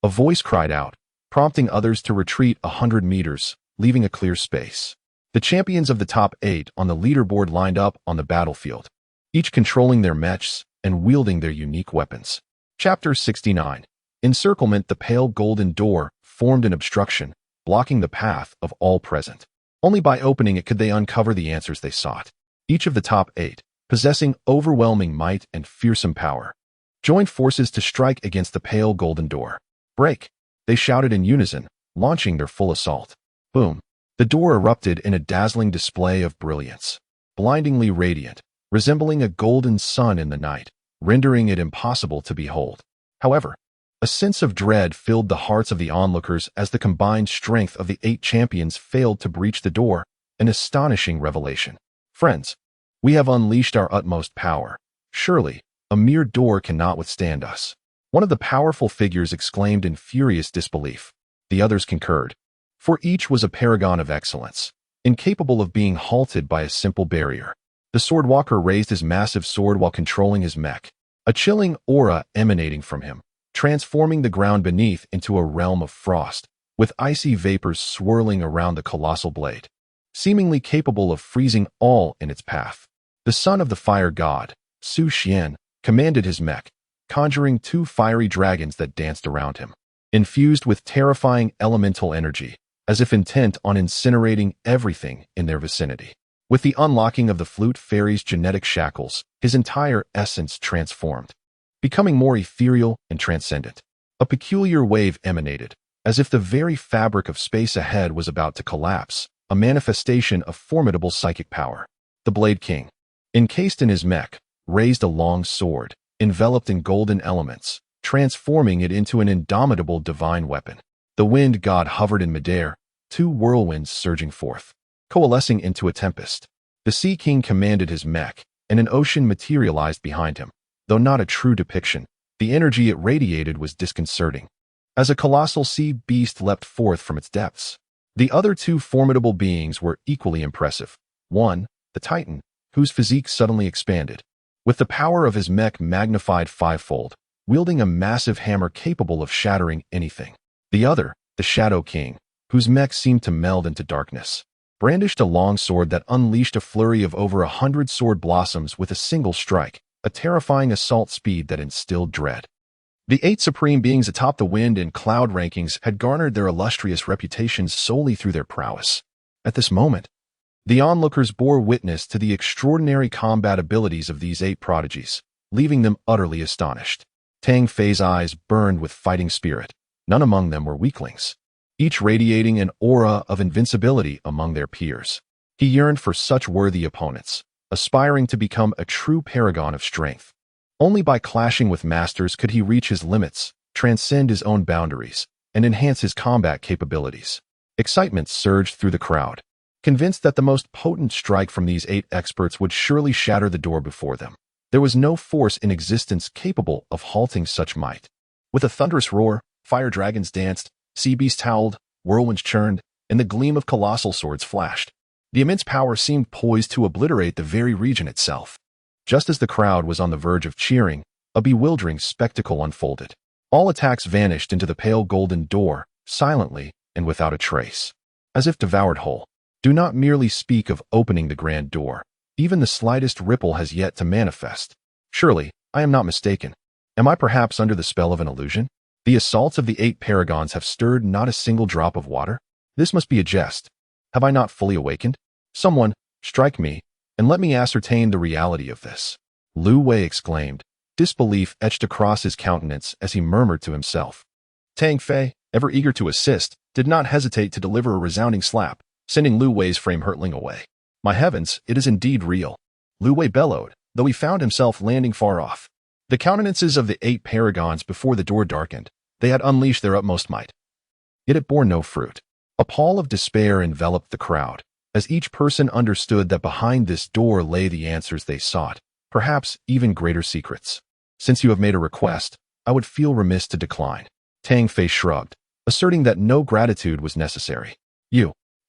A voice cried out, prompting others to retreat 100 meters, leaving a clear space. The champions of the top 8 on the leaderboard lined up on the battlefield, each controlling their mechs and wielding their unique weapons. Chapter 69. Encirclement. The pale golden door formed an obstruction, blocking the path of all present. Only by opening it could they uncover the answers they sought. Each of the top 8, possessing overwhelming might and fearsome power, joined forces to strike against the pale golden door. Break! They shouted in unison, launching their full assault. Boom! The door erupted in a dazzling display of brilliance, blindingly radiant, resembling a golden sun in the night, rendering it impossible to behold. However, a sense of dread filled the hearts of the onlookers as the combined strength of the 8 champions failed to breach the door, an astonishing revelation. Friends, we have unleashed our utmost power. Surely, a mere door cannot withstand us. One of the powerful figures exclaimed in furious disbelief. The others concurred. For each was a paragon of excellence, incapable of being halted by a simple barrier. The swordwalker raised his massive sword while controlling his mech, a chilling aura emanating from him, transforming the ground beneath into a realm of frost, with icy vapors swirling around the colossal blade, seemingly capable of freezing all in its path. The son of the fire god, Su Xian, commanded his mech, conjuring two fiery dragons that danced around him, infused with terrifying elemental energy, as if intent on incinerating everything in their vicinity. With the unlocking of the flute fairy's genetic shackles, his entire essence transformed, becoming more ethereal and transcendent. A peculiar wave emanated, as if the very fabric of space ahead was about to collapse, a manifestation of formidable psychic power. The Blade King, encased in his mech, raised a long sword, enveloped in golden elements, transforming it into an indomitable divine weapon. The wind god hovered in midair, two whirlwinds surging forth, coalescing into a tempest. The Sea King commanded his mech, and an ocean materialized behind him. Though not a true depiction, the energy it radiated was disconcerting, as a colossal sea beast leapt forth from its depths. The other two formidable beings were equally impressive. One, the Titan, whose physique suddenly expanded, with the power of his mech magnified fivefold, wielding a massive hammer capable of shattering anything. The other, the Shadow King, whose mech seemed to meld into darkness, brandished a long sword that unleashed a flurry of over 100 sword blossoms with a single strike, a terrifying assault speed that instilled dread. The 8 supreme beings atop the wind and cloud rankings had garnered their illustrious reputations solely through their prowess. At this moment, the onlookers bore witness to the extraordinary combat abilities of these 8 prodigies, leaving them utterly astonished. Tang Fei's eyes burned with fighting spirit. None among them were weaklings, each radiating an aura of invincibility among their peers. He yearned for such worthy opponents, aspiring to become a true paragon of strength. Only by clashing with masters could he reach his limits, transcend his own boundaries, and enhance his combat capabilities. Excitement surged through the crowd, convinced that the most potent strike from these 8 experts would surely shatter the door before them. There was no force in existence capable of halting such might. With a thunderous roar, fire dragons danced, sea beasts howled, whirlwinds churned, and the gleam of colossal swords flashed. The immense power seemed poised to obliterate the very region itself. Just as the crowd was on the verge of cheering, a bewildering spectacle unfolded. All attacks vanished into the pale golden door, silently and without a trace, as if devoured whole. Do not merely speak of opening the grand door. Even the slightest ripple has yet to manifest. Surely, I am not mistaken. Am I perhaps under the spell of an illusion? The assaults of the 8 paragons have stirred not a single drop of water? This must be a jest. Have I not fully awakened? Someone, strike me, and let me ascertain the reality of this. Lu Wei exclaimed, disbelief etched across his countenance as he murmured to himself. Tang Fei, ever eager to assist, did not hesitate to deliver a resounding slap, sending Lu Wei's frame hurtling away. My heavens, it is indeed real. Lu Wei bellowed, though he found himself landing far off. The countenances of the 8 paragons before the door darkened. They had unleashed their utmost might. Yet it bore no fruit. A pall of despair enveloped the crowd, as each person understood that behind this door lay the answers they sought, perhaps even greater secrets. Since you have made a request, I would feel remiss to decline. Tang Fei shrugged, asserting that no gratitude was necessary.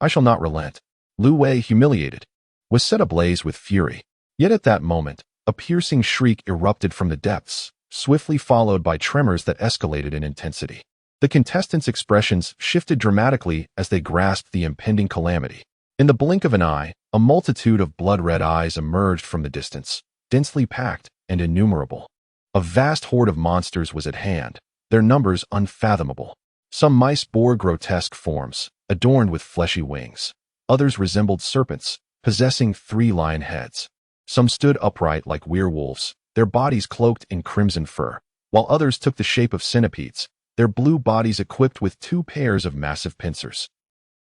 I shall not relent. Lu Wei, humiliated, was set ablaze with fury. Yet at that moment, a piercing shriek erupted from the depths, swiftly followed by tremors that escalated in intensity. The contestants' expressions shifted dramatically as they grasped the impending calamity. In the blink of an eye, a multitude of blood-red eyes emerged from the distance, densely packed and innumerable. A vast horde of monsters was at hand, their numbers unfathomable. Some mice bore grotesque forms, adorned with fleshy wings. Others resembled serpents, possessing 3 lion heads. Some stood upright like werewolves, their bodies cloaked in crimson fur, while others took the shape of centipedes, their blue bodies equipped with 2 pairs of massive pincers.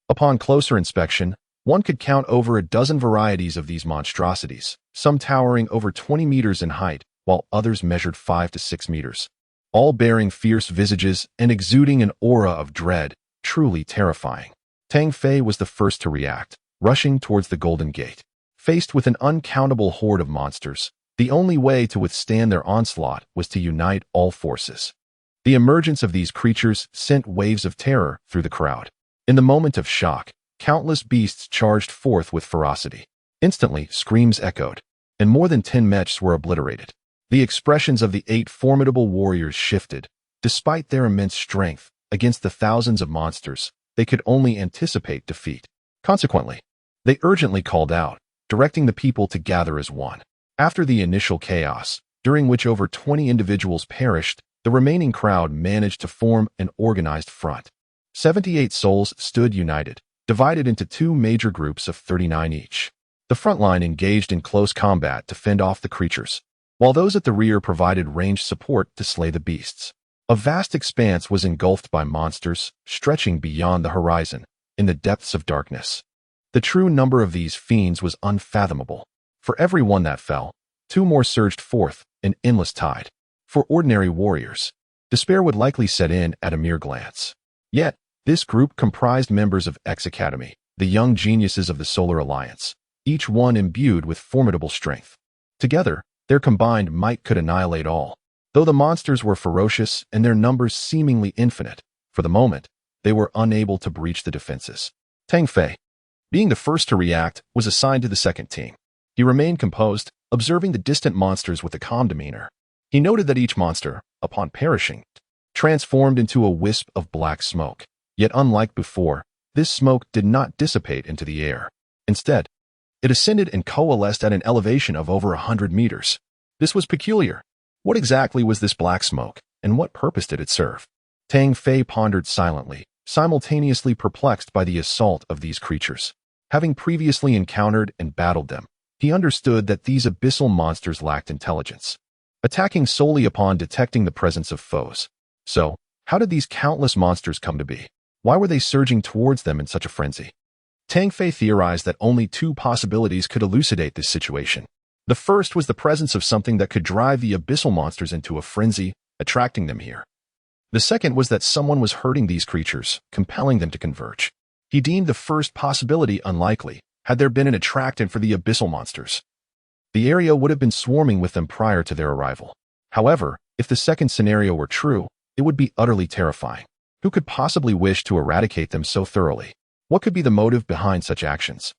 Upon closer inspection, one could count over a dozen varieties of these monstrosities, some towering over 20 meters in height, while others measured 5 to 6 meters, all bearing fierce visages and exuding an aura of dread, truly terrifying. Tang Fei was the first to react, rushing towards the Golden Gate. Faced with an uncountable horde of monsters, the only way to withstand their onslaught was to unite all forces. The emergence of these creatures sent waves of terror through the crowd. In the moment of shock, countless beasts charged forth with ferocity. Instantly, screams echoed, and more than 10 mechs were obliterated. The expressions of the 8 formidable warriors shifted. Despite their immense strength, against the thousands of monsters, they could only anticipate defeat. Consequently, they urgently called out, directing the people to gather as one. After the initial chaos, during which over 20 individuals perished, the remaining crowd managed to form an organized front. 78 souls stood united, divided into 2 major groups of 39 each. The front line engaged in close combat to fend off the creatures, while those at the rear provided ranged support to slay the beasts. A vast expanse was engulfed by monsters, stretching beyond the horizon, in the depths of darkness. The true number of these fiends was unfathomable. For every one that fell, 2 more surged forth, an endless tide. For ordinary warriors, despair would likely set in at a mere glance. Yet, this group comprised members of X Academy, the young geniuses of the Solar Alliance, each one imbued with formidable strength. Together, their combined might could annihilate all. Though the monsters were ferocious and their numbers seemingly infinite, for the moment, they were unable to breach the defenses. Tang Fei, being the first to react, was assigned to the second team. He remained composed, observing the distant monsters with a calm demeanor. He noted that each monster, upon perishing, transformed into a wisp of black smoke. Yet unlike before, this smoke did not dissipate into the air. Instead, it ascended and coalesced at an elevation of over 100 meters. This was peculiar. What exactly was this black smoke, and what purpose did it serve? Tang Fei pondered silently, simultaneously perplexed by the assault of these creatures. Having previously encountered and battled them, he understood that these abyssal monsters lacked intelligence, attacking solely upon detecting the presence of foes. So, how did these countless monsters come to be? Why were they surging towards them in such a frenzy? Tang Fei theorized that only 2 possibilities could elucidate this situation. The first was the presence of something that could drive the abyssal monsters into a frenzy, attracting them here. The second was that someone was hurting these creatures, compelling them to converge. He deemed the first possibility unlikely, had there been an attractant for the abyssal monsters. The area would have been swarming with them prior to their arrival. However, if the second scenario were true, it would be utterly terrifying. Who could possibly wish to eradicate them so thoroughly? What could be the motive behind such actions?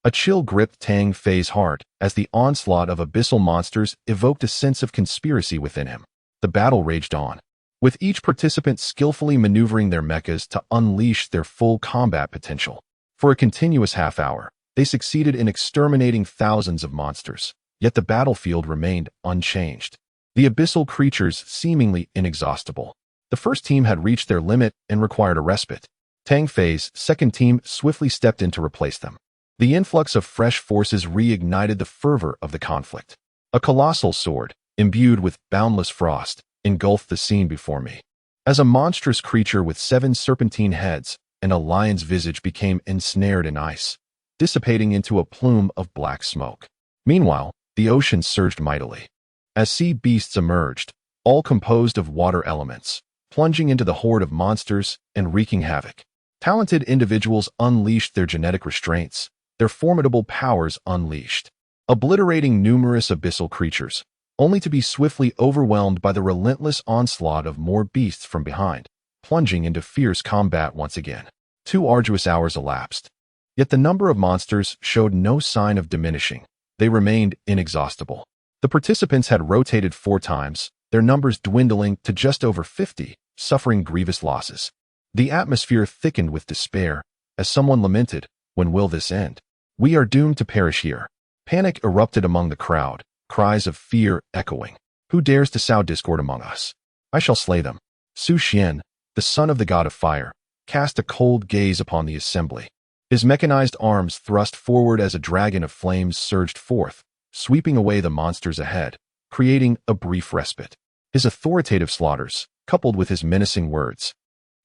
A chill gripped Tang Fei's heart as the onslaught of abyssal monsters evoked a sense of conspiracy within him. The battle raged on, with each participant skillfully maneuvering their mechas to unleash their full combat potential. For a continuous half-hour, they succeeded in exterminating thousands of monsters, yet the battlefield remained unchanged. The abyssal creatures seemingly inexhaustible. The first team had reached their limit and required a respite. Tang Fei's second team swiftly stepped in to replace them. The influx of fresh forces reignited the fervor of the conflict. A colossal sword, imbued with boundless frost, engulfed the scene before me. As a monstrous creature with 7 serpentine heads and a lion's visage became ensnared in ice, dissipating into a plume of black smoke. Meanwhile, the ocean surged mightily. As sea beasts emerged, all composed of water elements, plunging into the horde of monsters and wreaking havoc. Talented individuals unleashed their genetic restraints, their formidable powers unleashed, obliterating numerous abyssal creatures, only to be swiftly overwhelmed by the relentless onslaught of more beasts from behind, plunging into fierce combat once again. 2 arduous hours elapsed. Yet the number of monsters showed no sign of diminishing. They remained inexhaustible. The participants had rotated 4 times, their numbers dwindling to just over 50, suffering grievous losses. The atmosphere thickened with despair, as someone lamented, "When will this end? We are doomed to perish here." Panic erupted among the crowd, cries of fear echoing. "Who dares to sow discord among us? I shall slay them." Su Xian, the son of the god of fire, cast a cold gaze upon the assembly. His mechanized arms thrust forward as a dragon of flames surged forth, sweeping away the monsters ahead, creating a brief respite. His authoritative slaughters, coupled with his menacing words,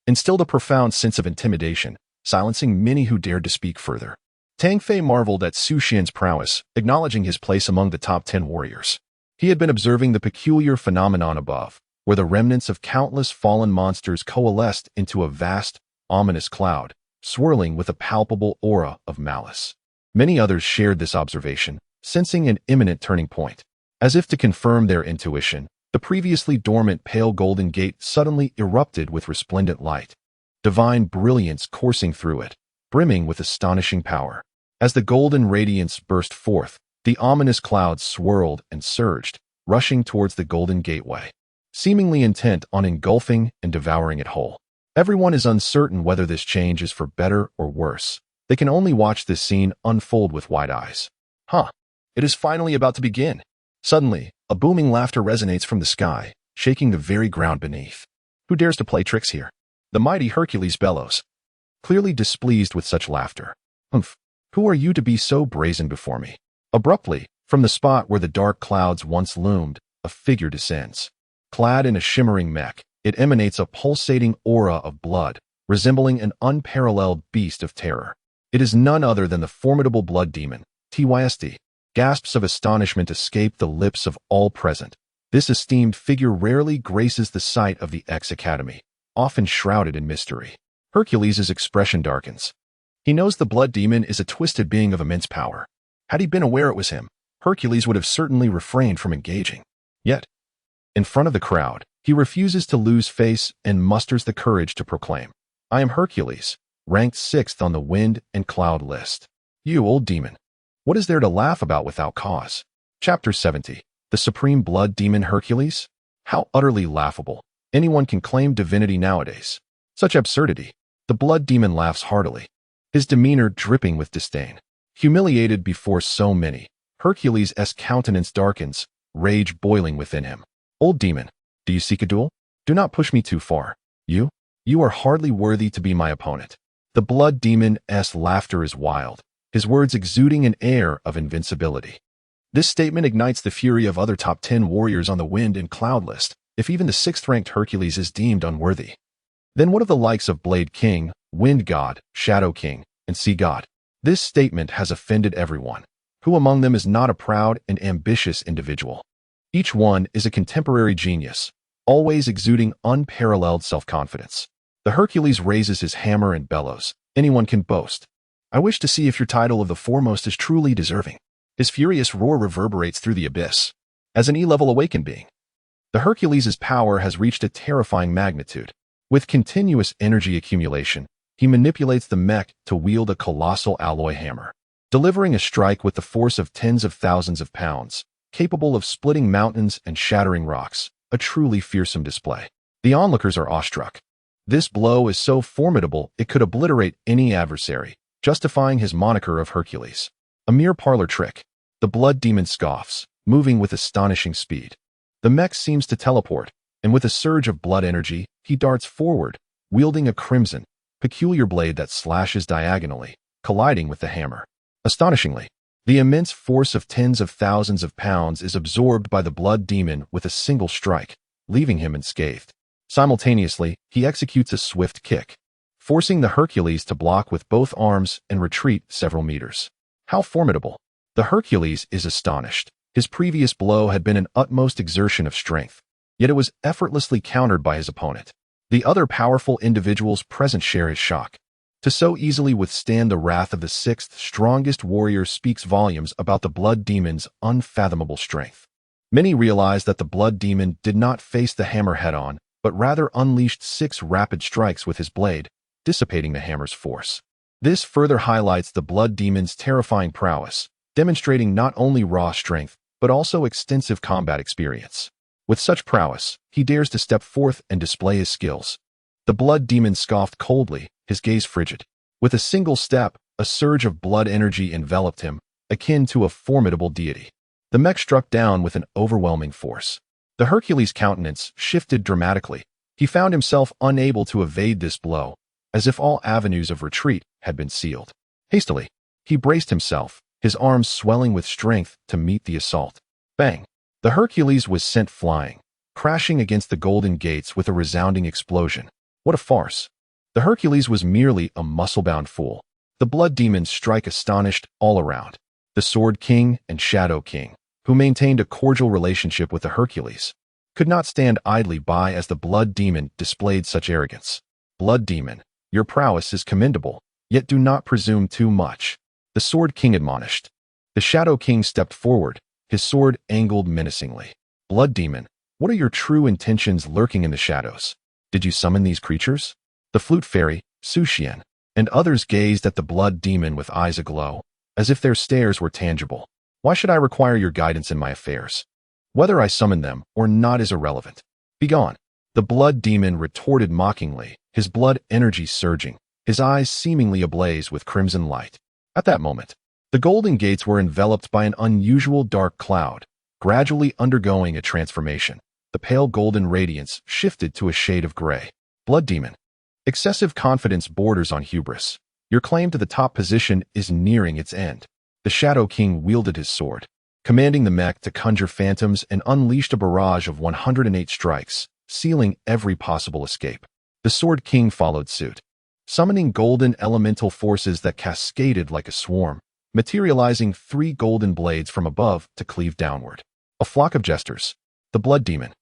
instilled a profound sense of intimidation, silencing many who dared to speak further. Tang Fei marveled at Su Xian's prowess, acknowledging his place among the top 10 warriors. He had been observing the peculiar phenomenon above, where the remnants of countless fallen monsters coalesced into a vast, ominous cloud, swirling with a palpable aura of malice. Many others shared this observation, sensing an imminent turning point. As if to confirm their intuition, The previously dormant pale golden gate suddenly erupted with resplendent light, divine brilliance coursing through it, brimming with astonishing power. As the golden radiance burst forth, the ominous clouds swirled and surged, rushing towards the golden gateway, seemingly intent on engulfing and devouring it whole. Everyone is uncertain whether this change is for better or worse. They can only watch this scene unfold with wide eyes. It is finally about to begin. Suddenly, a booming laughter resonates from the sky, shaking the very ground beneath. Who dares to play tricks here? The mighty Hercules bellows, clearly displeased with such laughter. Who are you to be so brazen before me? Abruptly, from the spot where the dark clouds once loomed, a figure descends. Clad in a shimmering mech, it emanates a pulsating aura of blood, resembling an unparalleled beast of terror. It is none other than the formidable blood demon, Tysd. Gasps of astonishment escape the lips of all present. This esteemed figure rarely graces the sight of the X-Academy, often shrouded in mystery. Hercules' expression darkens. He knows the blood demon is a twisted being of immense power. Had he been aware it was him, Hercules would have certainly refrained from engaging. Yet, in front of the crowd, he refuses to lose face and musters the courage to proclaim, "I am Hercules, ranked 6th on the wind and cloud list." You old demon. What is there to laugh about without cause? Chapter 70. The Supreme Blood Demon Hercules? How utterly laughable. Anyone can claim divinity nowadays. Such absurdity. The blood demon laughs heartily, his demeanor dripping with disdain. Humiliated before so many, Hercules' countenance darkens, rage boiling within him. Old demon, do you seek a duel? Do not push me too far. You are hardly worthy to be my opponent. The blood demon's laughter is wild, his words exuding an air of invincibility. This statement ignites the fury of other top 10 warriors on the wind and cloud list. If even the 6th-ranked Hercules is deemed unworthy, then what of the likes of Blade King, Wind God, Shadow King, and Sea God? This statement has offended everyone. Who among them is not a proud and ambitious individual? Each one is a contemporary genius, always exuding unparalleled self-confidence. The Hercules raises his hammer and bellows. Anyone can boast. I wish to see if your title of the foremost is truly deserving. His furious roar reverberates through the abyss. As an E-level awakened being, the Hercules' power has reached a terrifying magnitude. With continuous energy accumulation, he manipulates the mech to wield a colossal alloy hammer, delivering a strike with the force of tens of thousands of pounds, capable of splitting mountains and shattering rocks, a truly fearsome display. The onlookers are awestruck. This blow is so formidable it could obliterate any adversary, justifying his moniker of Hercules. A mere parlor trick. The blood demon scoffs, moving with astonishing speed. The mech seems to teleport, and with a surge of blood energy, he darts forward, wielding a crimson, peculiar blade that slashes diagonally, colliding with the hammer. Astonishingly, the immense force of tens of thousands of pounds is absorbed by the blood demon with a single strike, leaving him unscathed. Simultaneously, he executes a swift kick, forcing the Hercules to block with both arms and retreat several meters. How formidable! The Hercules is astonished. His previous blow had been an utmost exertion of strength, yet it was effortlessly countered by his opponent. The other powerful individuals present share his shock. To so easily withstand the wrath of the 6th strongest warrior speaks volumes about the blood demon's unfathomable strength. Many realize that the blood demon did not face the hammer head-on, but rather unleashed 6 rapid strikes with his blade, dissipating the hammer's force. This further highlights the blood demon's terrifying prowess, demonstrating not only raw strength, but also extensive combat experience. With such prowess, he dares to step forth and display his skills. The blood demon scoffed coldly, his gaze frigid. With a single step, a surge of blood energy enveloped him, akin to a formidable deity. The mech struck down with an overwhelming force. The Hercules' countenance shifted dramatically. He found himself unable to evade this blow, as if all avenues of retreat had been sealed. Hastily, he braced himself, his arms swelling with strength to meet the assault. Bang! The Hercules was sent flying, crashing against the golden gates with a resounding explosion. What a farce! The Hercules was merely a muscle-bound fool. The blood demons strike astonished all around. The Sword King and Shadow King, who maintained a cordial relationship with the Hercules, could not stand idly by as the blood demon displayed such arrogance. Blood demon, your prowess is commendable, yet do not presume too much, the Sword King admonished. The Shadow King stepped forward, his sword angled menacingly. Blood demon, What are your true intentions lurking in the shadows? Did you summon these creatures? The flute fairy, Suxian, and others gazed at the blood demon with eyes aglow, as if their stares were tangible. Why should I require your guidance in my affairs? Whether I summon them or not is irrelevant. Begone. The blood demon retorted mockingly, his blood energy surging, his eyes seemingly ablaze with crimson light. At that moment, the golden gates were enveloped by an unusual dark cloud, gradually undergoing a transformation. The pale golden radiance shifted to a shade of gray. Blood demon. Excessive confidence borders on hubris. Your claim to the top position is nearing its end. The Shadow King wielded his sword, commanding the mech to conjure phantoms and unleashed a barrage of 108 strikes, sealing every possible escape. The Sword King followed suit, summoning golden elemental forces that cascaded like a swarm, materializing 3 golden blades from above to cleave downward. A flock of jesters. The Blood Demon,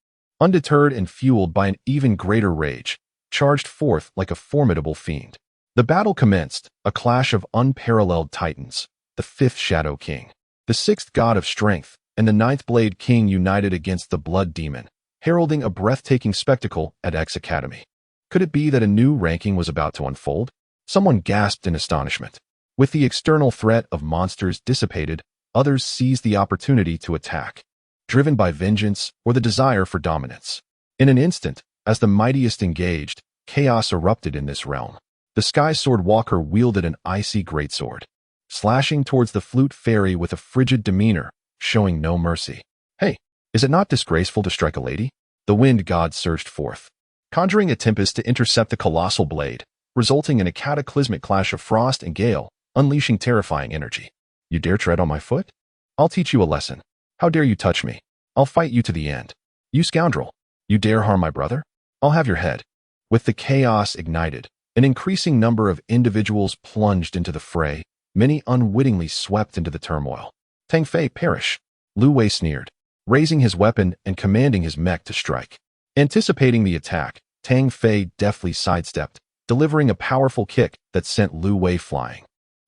undeterred and fueled by an even greater rage, charged forth like a formidable fiend. The battle commenced, a clash of unparalleled titans. The 5th Shadow King, the 6th God of Strength, and the 9th Blade King united against the Blood Demon, heralding a breathtaking spectacle at X Academy. Could it be that a new ranking was about to unfold? Someone gasped in astonishment. With the external threat of monsters dissipated, others seized the opportunity to attack, driven by vengeance or the desire for dominance. In an instant, as the mightiest engaged, chaos erupted in this realm. The Sky Sword Walker wielded an icy greatsword, slashing towards the flute fairy with a frigid demeanor, showing no mercy. Hey, is it not disgraceful to strike a lady? The wind god surged forth, conjuring a tempest to intercept the colossal blade, resulting in a cataclysmic clash of frost and gale, unleashing terrifying energy. You dare tread on my foot? I'll teach you a lesson. How dare you touch me? I'll fight you to the end. You scoundrel! You dare harm my brother? I'll have your head. With the chaos ignited, an increasing number of individuals plunged into the fray, many unwittingly swept into the turmoil. Tang Fei, perish! Lu Wei sneered, raising his weapon and commanding his mech to strike. Anticipating the attack, Tang Fei deftly sidestepped, delivering a powerful kick that sent Lu Wei flying.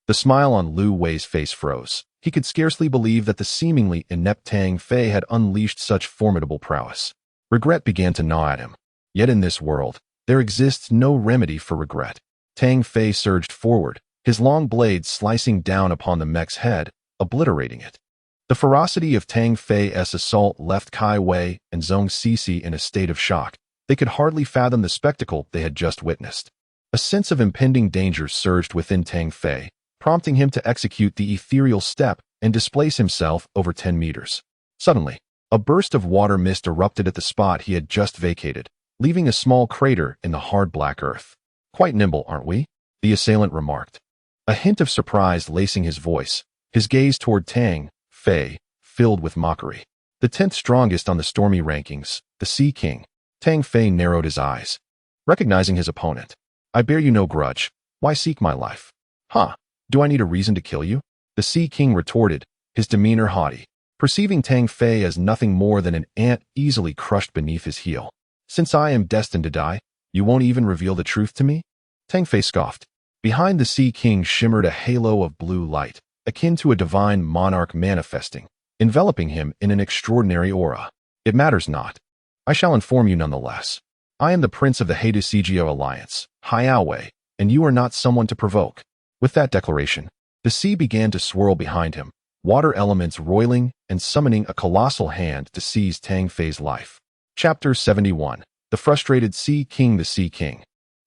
The smile on Lu Wei's face froze. He could scarcely believe that the seemingly inept Tang Fei had unleashed such formidable prowess. Regret began to gnaw at him. Yet in this world, there exists no remedy for regret. Tang Fei surged forward, his long blade slicing down upon the mech's head, obliterating it. The ferocity of Tang Fei's assault left Kai Wei and Zhong Sisi in a state of shock. They could hardly fathom the spectacle they had just witnessed. A sense of impending danger surged within Tang Fei, prompting him to execute the ethereal step and displace himself over 10 meters. Suddenly, a burst of water mist erupted at the spot he had just vacated, leaving a small crater in the hard black earth. Quite nimble, aren't we? The assailant remarked, a hint of surprise lacing his voice, his gaze toward Tang Fei filled with mockery. The 10th strongest on the stormy rankings, the Sea King. Tang Fei narrowed his eyes, recognizing his opponent. I bear you no grudge. Why seek my life? Huh? Do I need a reason to kill you? The Sea King retorted, his demeanor haughty, perceiving Tang Fei as nothing more than an ant easily crushed beneath his heel. Since I am destined to die, you won't even reveal the truth to me? Tang Fei scoffed. Behind the Sea King shimmered a halo of blue light, akin to a divine monarch manifesting, enveloping him in an extraordinary aura. It matters not. I shall inform you nonetheless. I am the Prince of the Heidu-Sigio Alliance, Haiaowei, and you are not someone to provoke. With that declaration, the sea began to swirl behind him, water elements roiling and summoning a colossal hand to seize Tang Fei's life. Chapter 71. The Frustrated Sea King. The Sea King,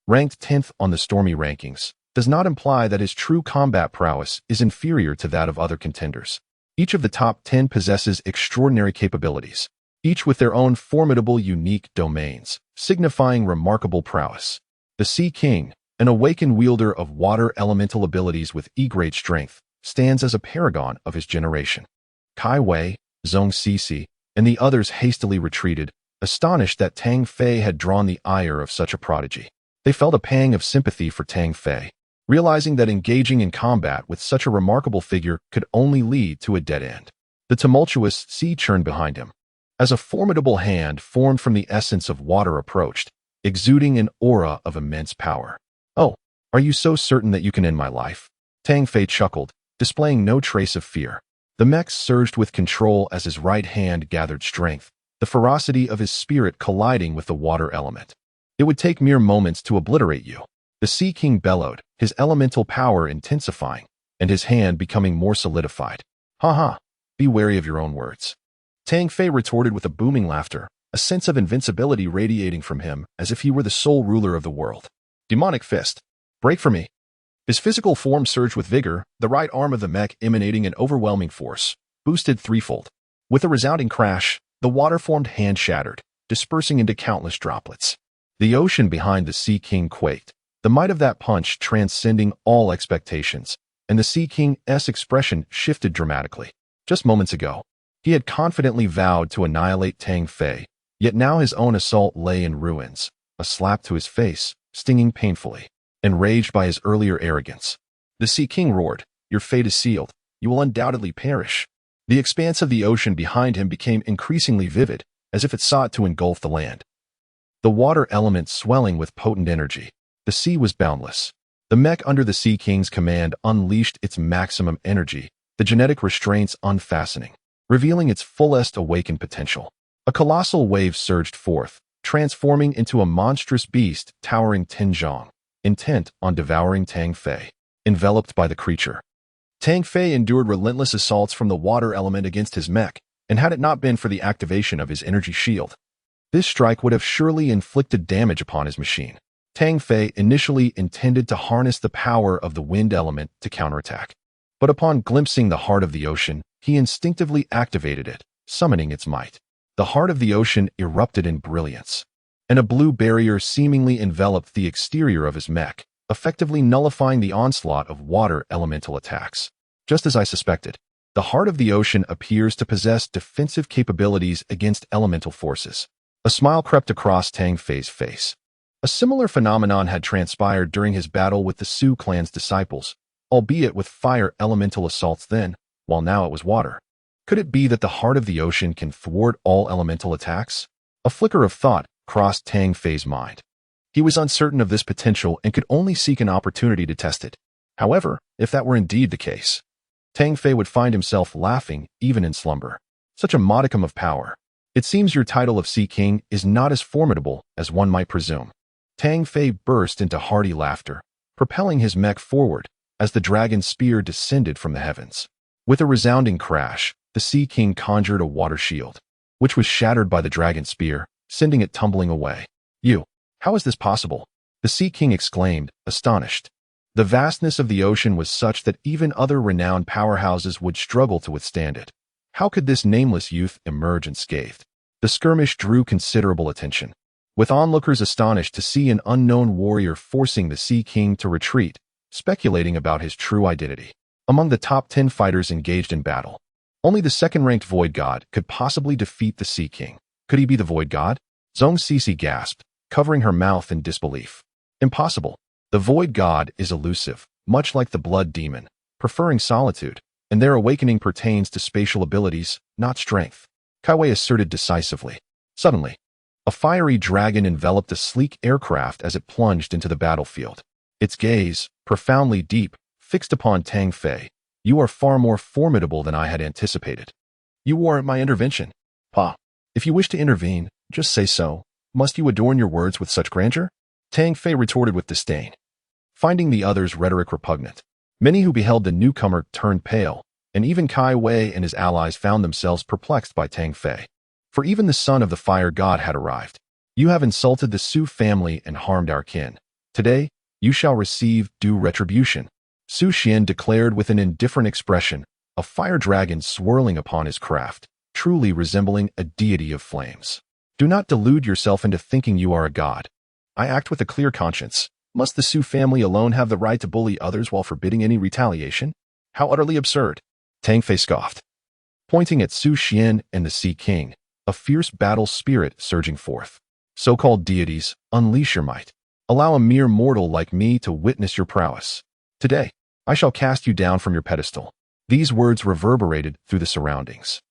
ranked 10th on the stormy rankings, does not imply that his true combat prowess is inferior to that of other contenders. Each of the top 10 possesses extraordinary capabilities, each with their own formidable unique domains, signifying remarkable prowess. The Sea King, an awakened wielder of water elemental abilities with great strength, stands as a paragon of his generation. Kai Wei, Zhong Sisi, and the others hastily retreated, astonished that Tang Fei had drawn the ire of such a prodigy. They felt a pang of sympathy for Tang Fei, realizing that engaging in combat with such a remarkable figure could only lead to a dead end. The tumultuous sea churned behind him, as a formidable hand formed from the essence of water approached, exuding an aura of immense power. Oh, are you so certain that you can end my life? Tang Fei chuckled, displaying no trace of fear. The mech surged with control as his right hand gathered strength, the ferocity of his spirit colliding with the water element. It would take mere moments to obliterate you. The Sea King bellowed, his elemental power intensifying, and his hand becoming more solidified. Ha ha, be wary of your own words. Tang Fei retorted with a booming laughter, a sense of invincibility radiating from him as if he were the sole ruler of the world. Demonic fist. Break for me. His physical form surged with vigor, the right arm of the mech emanating an overwhelming force, boosted threefold. With a resounding crash, the water-formed hand shattered, dispersing into countless droplets. The ocean behind the Sea King quaked, the might of that punch transcending all expectations, and the Sea King's expression shifted dramatically. Just moments ago, he had confidently vowed to annihilate Tang Fei, yet now his own assault lay in ruins, a slap to his face, stinging painfully. Enraged by his earlier arrogance, the Sea King roared, "Your fate is sealed. You will undoubtedly perish." The expanse of the ocean behind him became increasingly vivid, as if it sought to engulf the land. The water element swelling with potent energy. The sea was boundless. The mech under the Sea King's command unleashed its maximum energy, the genetic restraints unfastening, revealing its fullest awakened potential. A colossal wave surged forth, transforming into a monstrous beast towering 10 zhong, intent on devouring Tang Fei. Enveloped by the creature, Tang Fei endured relentless assaults from the water element against his mech, and had it not been for the activation of his energy shield, this strike would have surely inflicted damage upon his machine. Tang Fei initially intended to harness the power of the wind element to counterattack, but upon glimpsing the heart of the ocean, he instinctively activated it, summoning its might. The heart of the ocean erupted in brilliance, and a blue barrier seemingly enveloped the exterior of his mech, effectively nullifying the onslaught of water elemental attacks. Just as I suspected, the heart of the ocean appears to possess defensive capabilities against elemental forces. A smile crept across Tang Fei's face. A similar phenomenon had transpired during his battle with the Su clan's disciples, albeit with fire elemental assaults then, while now it was water. Could it be that the heart of the ocean can thwart all elemental attacks? A flicker of thought crossed Tang Fei's mind. He was uncertain of this potential and could only seek an opportunity to test it. However, if that were indeed the case, Tang Fei would find himself laughing even in slumber. Such a modicum of power. It seems your title of Sea King is not as formidable as one might presume. Tang Fei burst into hearty laughter, propelling his mech forward as the dragon's spear descended from the heavens. With a resounding crash, the Sea King conjured a water shield, which was shattered by the dragon's spear, sending it tumbling away. How is this possible? The Sea King exclaimed, astonished. The vastness of the ocean was such that even other renowned powerhouses would struggle to withstand it. How could this nameless youth emerge unscathed? The skirmish drew considerable attention, with onlookers astonished to see an unknown warrior forcing the Sea King to retreat, speculating about his true identity. Among the top 10 fighters engaged in battle, only the second-ranked Void God could possibly defeat the Sea King. Could he be the Void God? Zhong Cece gasped, covering her mouth in disbelief. Impossible. The Void God is elusive, much like the Blood Demon, preferring solitude, and their awakening pertains to spatial abilities, not strength, Kaiwei asserted decisively. Suddenly, a fiery dragon enveloped a sleek aircraft as it plunged into the battlefield. Its gaze, profoundly deep, fixed upon Tang Fei. You are far more formidable than I had anticipated. You warrant my intervention. Pa, if you wish to intervene, just say so. Must you adorn your words with such grandeur? Tang Fei retorted with disdain, finding the other's rhetoric repugnant. Many who beheld the newcomer turned pale, and even Kai Wei and his allies found themselves perplexed by Tang Fei. For even the son of the fire god had arrived. You have insulted the Su family and harmed our kin. Today, you shall receive due retribution. Su Xian declared with an indifferent expression, a fire dragon swirling upon his craft, truly resembling a deity of flames. Do not delude yourself into thinking you are a god. I act with a clear conscience. Must the Su family alone have the right to bully others while forbidding any retaliation? How utterly absurd. Tang Fei scoffed, pointing at Su Xian and the Sea King, a fierce battle spirit surging forth. So-called deities, unleash your might. Allow a mere mortal like me to witness your prowess. Today, I shall cast you down from your pedestal. These words reverberated through the surroundings.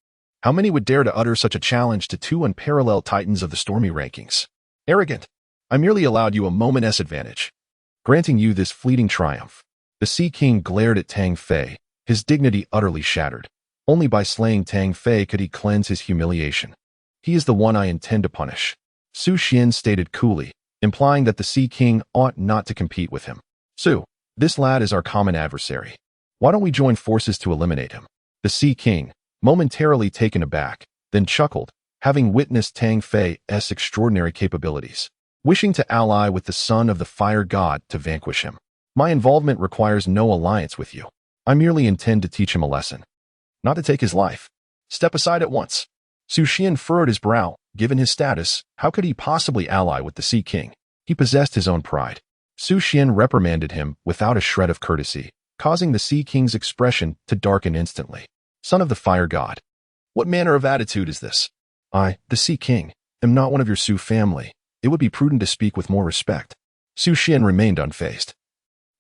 How many would dare to utter such a challenge to two unparalleled titans of the stormy rankings? Arrogant. I merely allowed you a moment's advantage, granting you this fleeting triumph. The Sea King glared at Tang Fei, his dignity utterly shattered. Only by slaying Tang Fei could he cleanse his humiliation. He is the one I intend to punish, Su Xian stated coolly, implying that the Sea King ought not to compete with him. Su, this lad is our common adversary. Why don't we join forces to eliminate him? The Sea King, momentarily taken aback, then chuckled, having witnessed Tang Fei's extraordinary capabilities, wishing to ally with the son of the fire god to vanquish him. My involvement requires no alliance with you. I merely intend to teach him a lesson, not to take his life. Step aside at once. Su Xian furrowed his brow. Given his status, how could he possibly ally with the Sea King? He possessed his own pride. Su Xian reprimanded him without a shred of courtesy, causing the Sea King's expression to darken instantly. Son of the fire god, what manner of attitude is this? I, the Sea King, am not one of your Su family. It would be prudent to speak with more respect. Su Xian remained unfazed,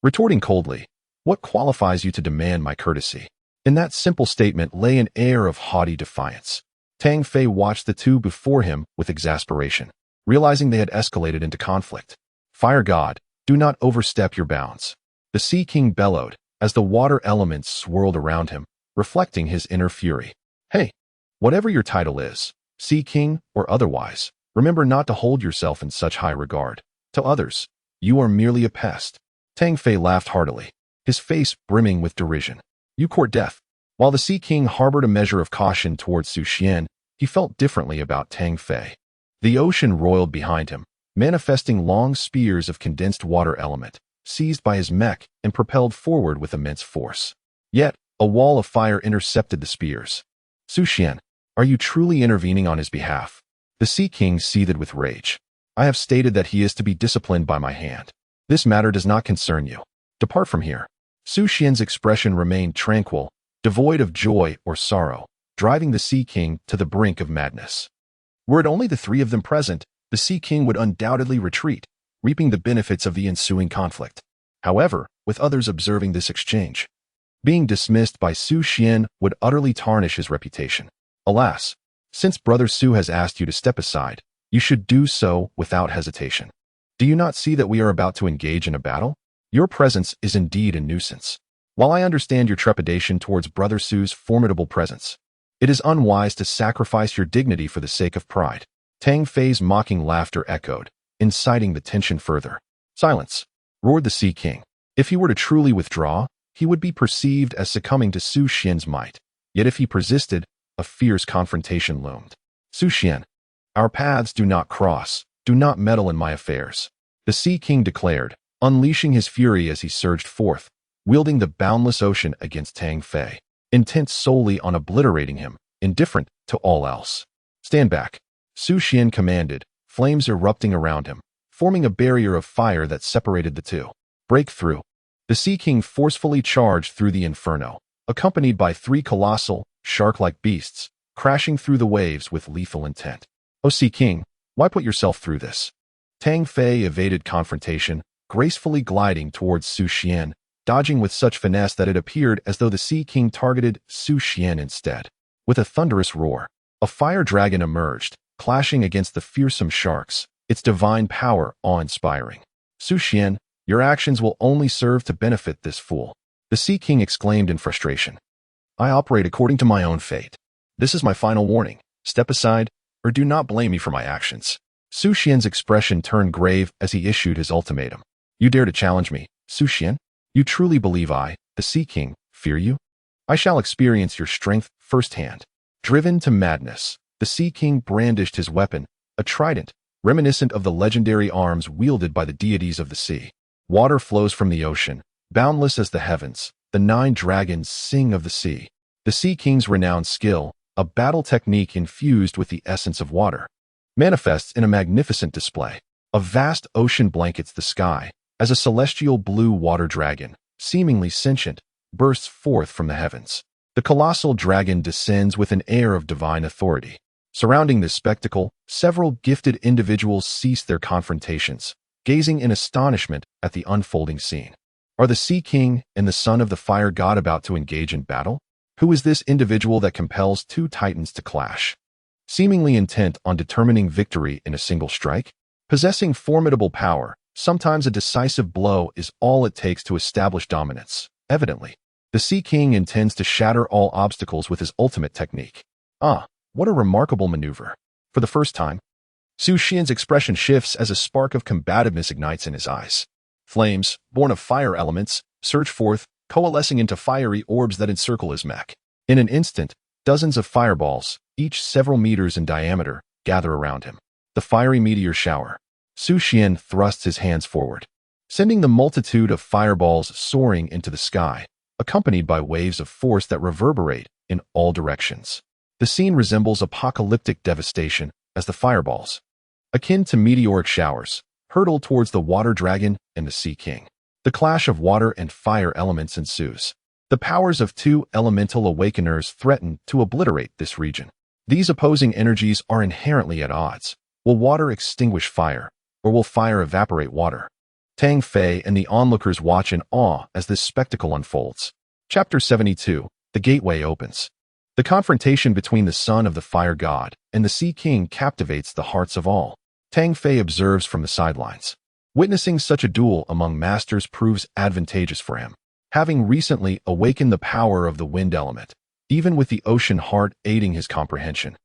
retorting coldly, what qualifies you to demand my courtesy? In that simple statement lay an air of haughty defiance. Tang Fei watched the two before him with exasperation, realizing they had escalated into conflict. Fire God, do not overstep your bounds. The Sea King bellowed as the water elements swirled around him, reflecting his inner fury. Hey, whatever your title is, Sea King or otherwise, remember not to hold yourself in such high regard. To others, you are merely a pest. Tang Fei laughed heartily, his face brimming with derision. You court death. While the Sea King harbored a measure of caution towards Su Xian, he felt differently about Tang Fei. The ocean roiled behind him, manifesting long spears of condensed water element, seized by his mech and propelled forward with immense force. Yet, a wall of fire intercepted the spears. Su Xian, are you truly intervening on his behalf? The Sea King seethed with rage. I have stated that he is to be disciplined by my hand. This matter does not concern you. Depart from here. Su Xian's expression remained tranquil, devoid of joy or sorrow, driving the Sea King to the brink of madness. Were it only the three of them present, the Sea King would undoubtedly retreat, reaping the benefits of the ensuing conflict. However, with others observing this exchange, being dismissed by Su Xian would utterly tarnish his reputation. Alas, since Brother Su has asked you to step aside, you should do so without hesitation. Do you not see that we are about to engage in a battle? Your presence is indeed a nuisance. While I understand your trepidation towards Brother Su's formidable presence, it is unwise to sacrifice your dignity for the sake of pride. Tang Fei's mocking laughter echoed, inciting the tension further. Silence, roared the Sea King. If he were to truly withdraw, he would be perceived as succumbing to Su Xian's might. Yet if he persisted, a fierce confrontation loomed. Su Xian, our paths do not cross. Do not meddle in my affairs. The Sea King declared, unleashing his fury as he surged forth, wielding the boundless ocean against Tang Fei, intent solely on obliterating him, indifferent to all else. Stand back, Su Xian commanded, flames erupting around him, forming a barrier of fire that separated the two. Break through. The Sea King forcefully charged through the inferno, accompanied by three colossal, shark-like beasts, crashing through the waves with lethal intent. O Sea King, why put yourself through this? Tang Fei evaded confrontation, gracefully gliding towards Su Xian, dodging with such finesse that it appeared as though the Sea King targeted Su Xian instead. With a thunderous roar, a fire dragon emerged, clashing against the fearsome sharks, its divine power awe-inspiring. Su Xian, your actions will only serve to benefit this fool, the Sea King exclaimed in frustration. I operate according to my own fate. This is my final warning. Step aside, or do not blame me for my actions. Su Xian's expression turned grave as he issued his ultimatum. You dare to challenge me, Su Xian? You truly believe I, the Sea King, fear you? I shall experience your strength firsthand. Driven to madness, the Sea King brandished his weapon, a trident, reminiscent of the legendary arms wielded by the deities of the sea. Water flows from the ocean, boundless as the heavens. The 9 dragons sing of the sea. The Sea King's renowned skill, a battle technique infused with the essence of water, manifests in a magnificent display. A vast ocean blankets the sky, as a celestial blue water dragon, seemingly sentient, bursts forth from the heavens. The colossal dragon descends with an air of divine authority. Surrounding this spectacle, several gifted individuals cease their confrontations, gazing in astonishment at the unfolding scene. Are the Sea King and the son of the fire god about to engage in battle? Who is this individual that compels 2 titans to clash, seemingly intent on determining victory in a single strike? Possessing formidable power, sometimes a decisive blow is all it takes to establish dominance. Evidently, the Sea King intends to shatter all obstacles with his ultimate technique. Ah, what a remarkable maneuver. For the first time, Su Xian's expression shifts as a spark of combativeness ignites in his eyes. Flames, born of fire elements, surge forth, coalescing into fiery orbs that encircle his mech. In an instant, dozens of fireballs, each several meters in diameter, gather around him. The fiery meteor shower. Su Xian thrusts his hands forward, sending the multitude of fireballs soaring into the sky, accompanied by waves of force that reverberate in all directions. The scene resembles apocalyptic devastation as the fireballs, akin to meteoric showers, hurtle towards the water dragon and the sea king. The clash of water and fire elements ensues. The powers of two elemental awakeners threaten to obliterate this region. These opposing energies are inherently at odds. Will water extinguish fire, or will fire evaporate water? Tang Fei and the onlookers watch in awe as this spectacle unfolds. Chapter 72. The Gateway opens. The confrontation between the son of the fire god and the sea king captivates the hearts of all. Tang Fei observes from the sidelines. Witnessing such a duel among masters proves advantageous for him. Having recently awakened the power of the wind element, even with the ocean heart aiding his comprehension,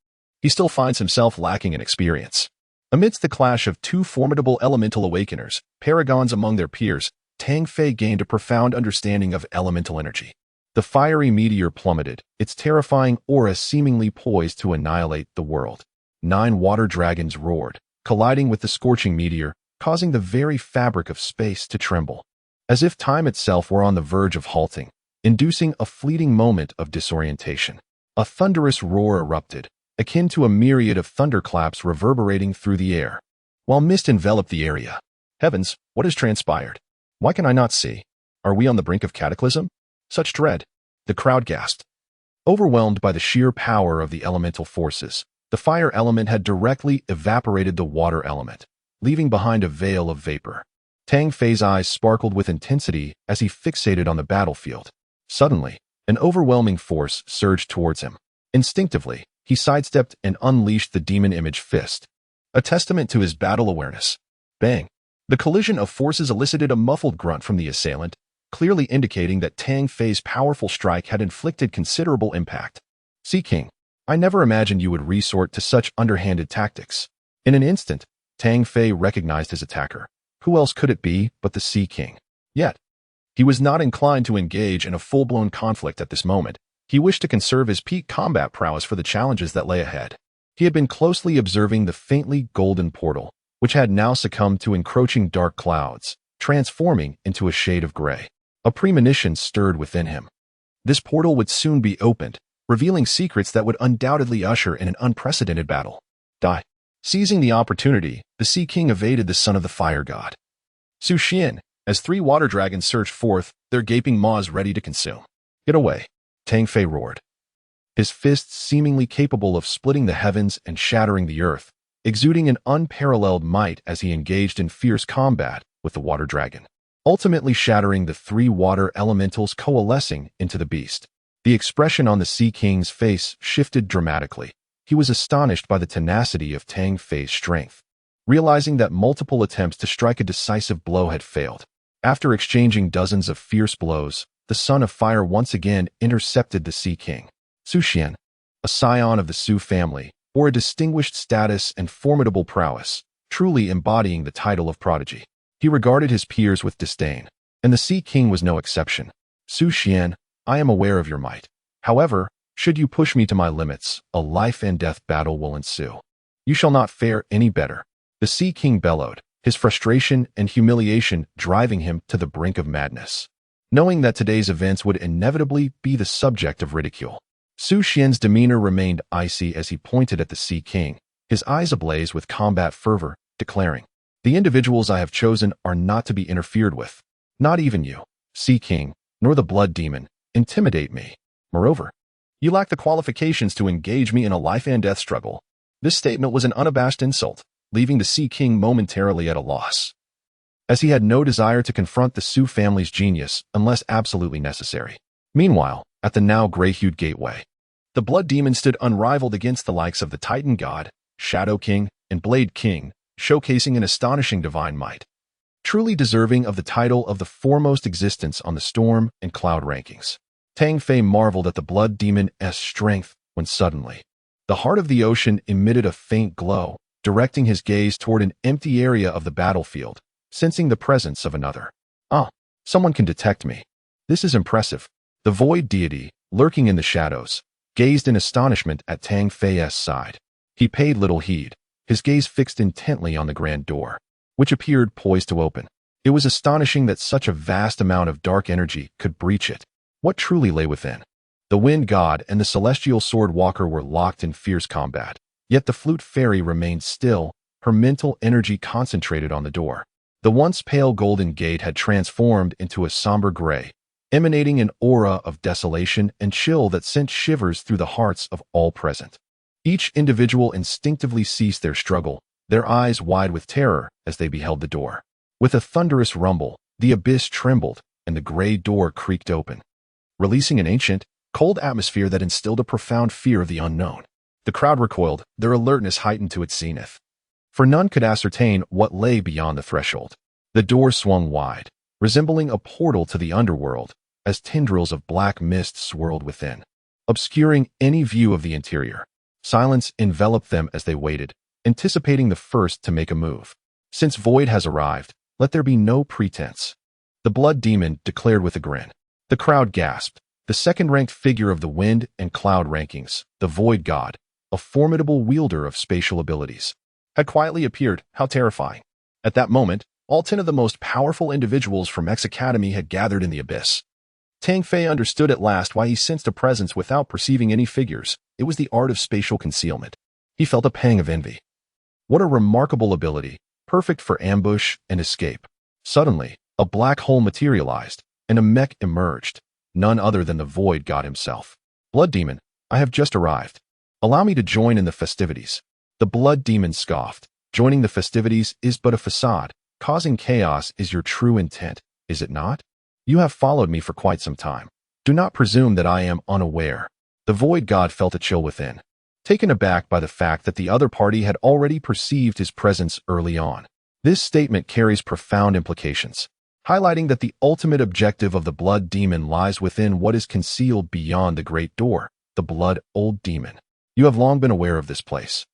he still finds himself lacking in experience. Amidst the clash of two formidable elemental awakeners, paragons among their peers, Tang Fei gained a profound understanding of elemental energy. The fiery meteor plummeted, its terrifying aura seemingly poised to annihilate the world. 9 water dragons roared, colliding with the scorching meteor, causing the very fabric of space to tremble, as if time itself were on the verge of halting, inducing a fleeting moment of disorientation. A thunderous roar erupted, akin to a myriad of thunderclaps reverberating through the air, while mist enveloped the area. Heavens, what has transpired? Why can I not see? Are we on the brink of cataclysm? Such dread. The crowd gasped. Overwhelmed by the sheer power of the elemental forces, the fire element had directly evaporated the water element, leaving behind a veil of vapor. Tang Fei's eyes sparkled with intensity as he fixated on the battlefield. Suddenly, an overwhelming force surged towards him. Instinctively, he sidestepped and unleashed the demon image fist, a testament to his battle awareness. Bang! The collision of forces elicited a muffled grunt from the assailant, clearly indicating that Tang Fei's powerful strike had inflicted considerable impact. Sea King, I never imagined you would resort to such underhanded tactics. In an instant, Tang Fei recognized his attacker. Who else could it be but the Sea King? Yet, he was not inclined to engage in a full-blown conflict at this moment. He wished to conserve his peak combat prowess for the challenges that lay ahead. He had been closely observing the faintly golden portal, which had now succumbed to encroaching dark clouds, transforming into a shade of gray. A premonition stirred within him. This portal would soon be opened, revealing secrets that would undoubtedly usher in an unprecedented battle. Die. Seizing the opportunity, the Sea King evaded the son of the fire god. Su Xian, as 3 water dragons surged forth, their gaping maws ready to consume. Get away, Tang Fei roared. His fists seemingly capable of splitting the heavens and shattering the earth, exuding an unparalleled might as he engaged in fierce combat with the water dragon, ultimately shattering the 3 water elementals coalescing into the beast. The expression on the Sea King's face shifted dramatically. He was astonished by the tenacity of Tang Fei's strength, realizing that multiple attempts to strike a decisive blow had failed. After exchanging dozens of fierce blows, the Son of Fire once again intercepted the Sea King. Su Xian, a scion of the Su family, bore a distinguished status and formidable prowess, truly embodying the title of prodigy. He regarded his peers with disdain, and the Sea King was no exception. Su Xian, I am aware of your might. However, should you push me to my limits, a life-and-death battle will ensue. You shall not fare any better. The Sea King bellowed, his frustration and humiliation driving him to the brink of madness. Knowing that today's events would inevitably be the subject of ridicule, Su Xian's demeanor remained icy as he pointed at the Sea King, his eyes ablaze with combat fervor, declaring, "The individuals I have chosen are not to be interfered with. Not even you, Sea King, nor the Blood Demon, intimidate me. Moreover, you lack the qualifications to engage me in a life-and-death struggle." This statement was an unabashed insult, leaving the Sea King momentarily at a loss, as he had no desire to confront the Su family's genius unless absolutely necessary. Meanwhile, at the now gray-hued gateway, the Blood Demon stood unrivaled against the likes of the Titan God, Shadow King, and Blade King, showcasing an astonishing divine might, truly deserving of the title of the foremost existence on the Storm and Cloud rankings. Tang Fei marveled at the Blood Demon's strength when suddenly, The heart of the ocean emitted a faint glow, directing his gaze toward an empty area of the battlefield, sensing the presence of another. Ah, someone can detect me. This is impressive. The void deity, lurking in the shadows, gazed in astonishment at Tang Fei's side. He paid little heed, his gaze fixed intently on the grand door, which appeared poised to open. It was astonishing that such a vast amount of dark energy could breach it. What truly lay within? The wind god and the celestial sword walker were locked in fierce combat, yet the flute fairy remained still, her mental energy concentrated on the door. The once pale golden gate had transformed into a somber gray, emanating an aura of desolation and chill that sent shivers through the hearts of all present. Each individual instinctively ceased their struggle, their eyes wide with terror as they beheld the door. With a thunderous rumble, the abyss trembled, and the gray door creaked open, releasing an ancient, cold atmosphere that instilled a profound fear of the unknown. The crowd recoiled, their alertness heightened to its zenith, for none could ascertain what lay beyond the threshold. The door swung wide, resembling a portal to the underworld, as tendrils of black mist swirled within, obscuring any view of the interior. Silence enveloped them as they waited, anticipating the first to make a move. Since Void has arrived, let there be no pretense, the blood demon declared with a grin. The crowd gasped. The second-ranked figure of the wind and cloud rankings, the Void God, a formidable wielder of spatial abilities, had quietly appeared. How terrifying. At that moment, all 10 of the most powerful individuals from X Academy had gathered in the abyss. Tang Fei understood at last why he sensed a presence without perceiving any figures. It was the art of spatial concealment. He felt a pang of envy. What a remarkable ability, perfect for ambush and escape. Suddenly, a black hole materialized, and a mech emerged, none other than the Void God himself. Blood Demon, I have just arrived. Allow me to join in the festivities. The Blood Demon scoffed. Joining the festivities is but a facade. Causing chaos is your true intent, is it not? You have followed me for quite some time. Do not presume that I am unaware. The Void God felt a chill within, taken aback by the fact that the other party had already perceived his presence early on. This statement carries profound implications, highlighting that the ultimate objective of the Blood Demon lies within what is concealed beyond the Great Door, the Blood Old Demon. You have long been aware of this place,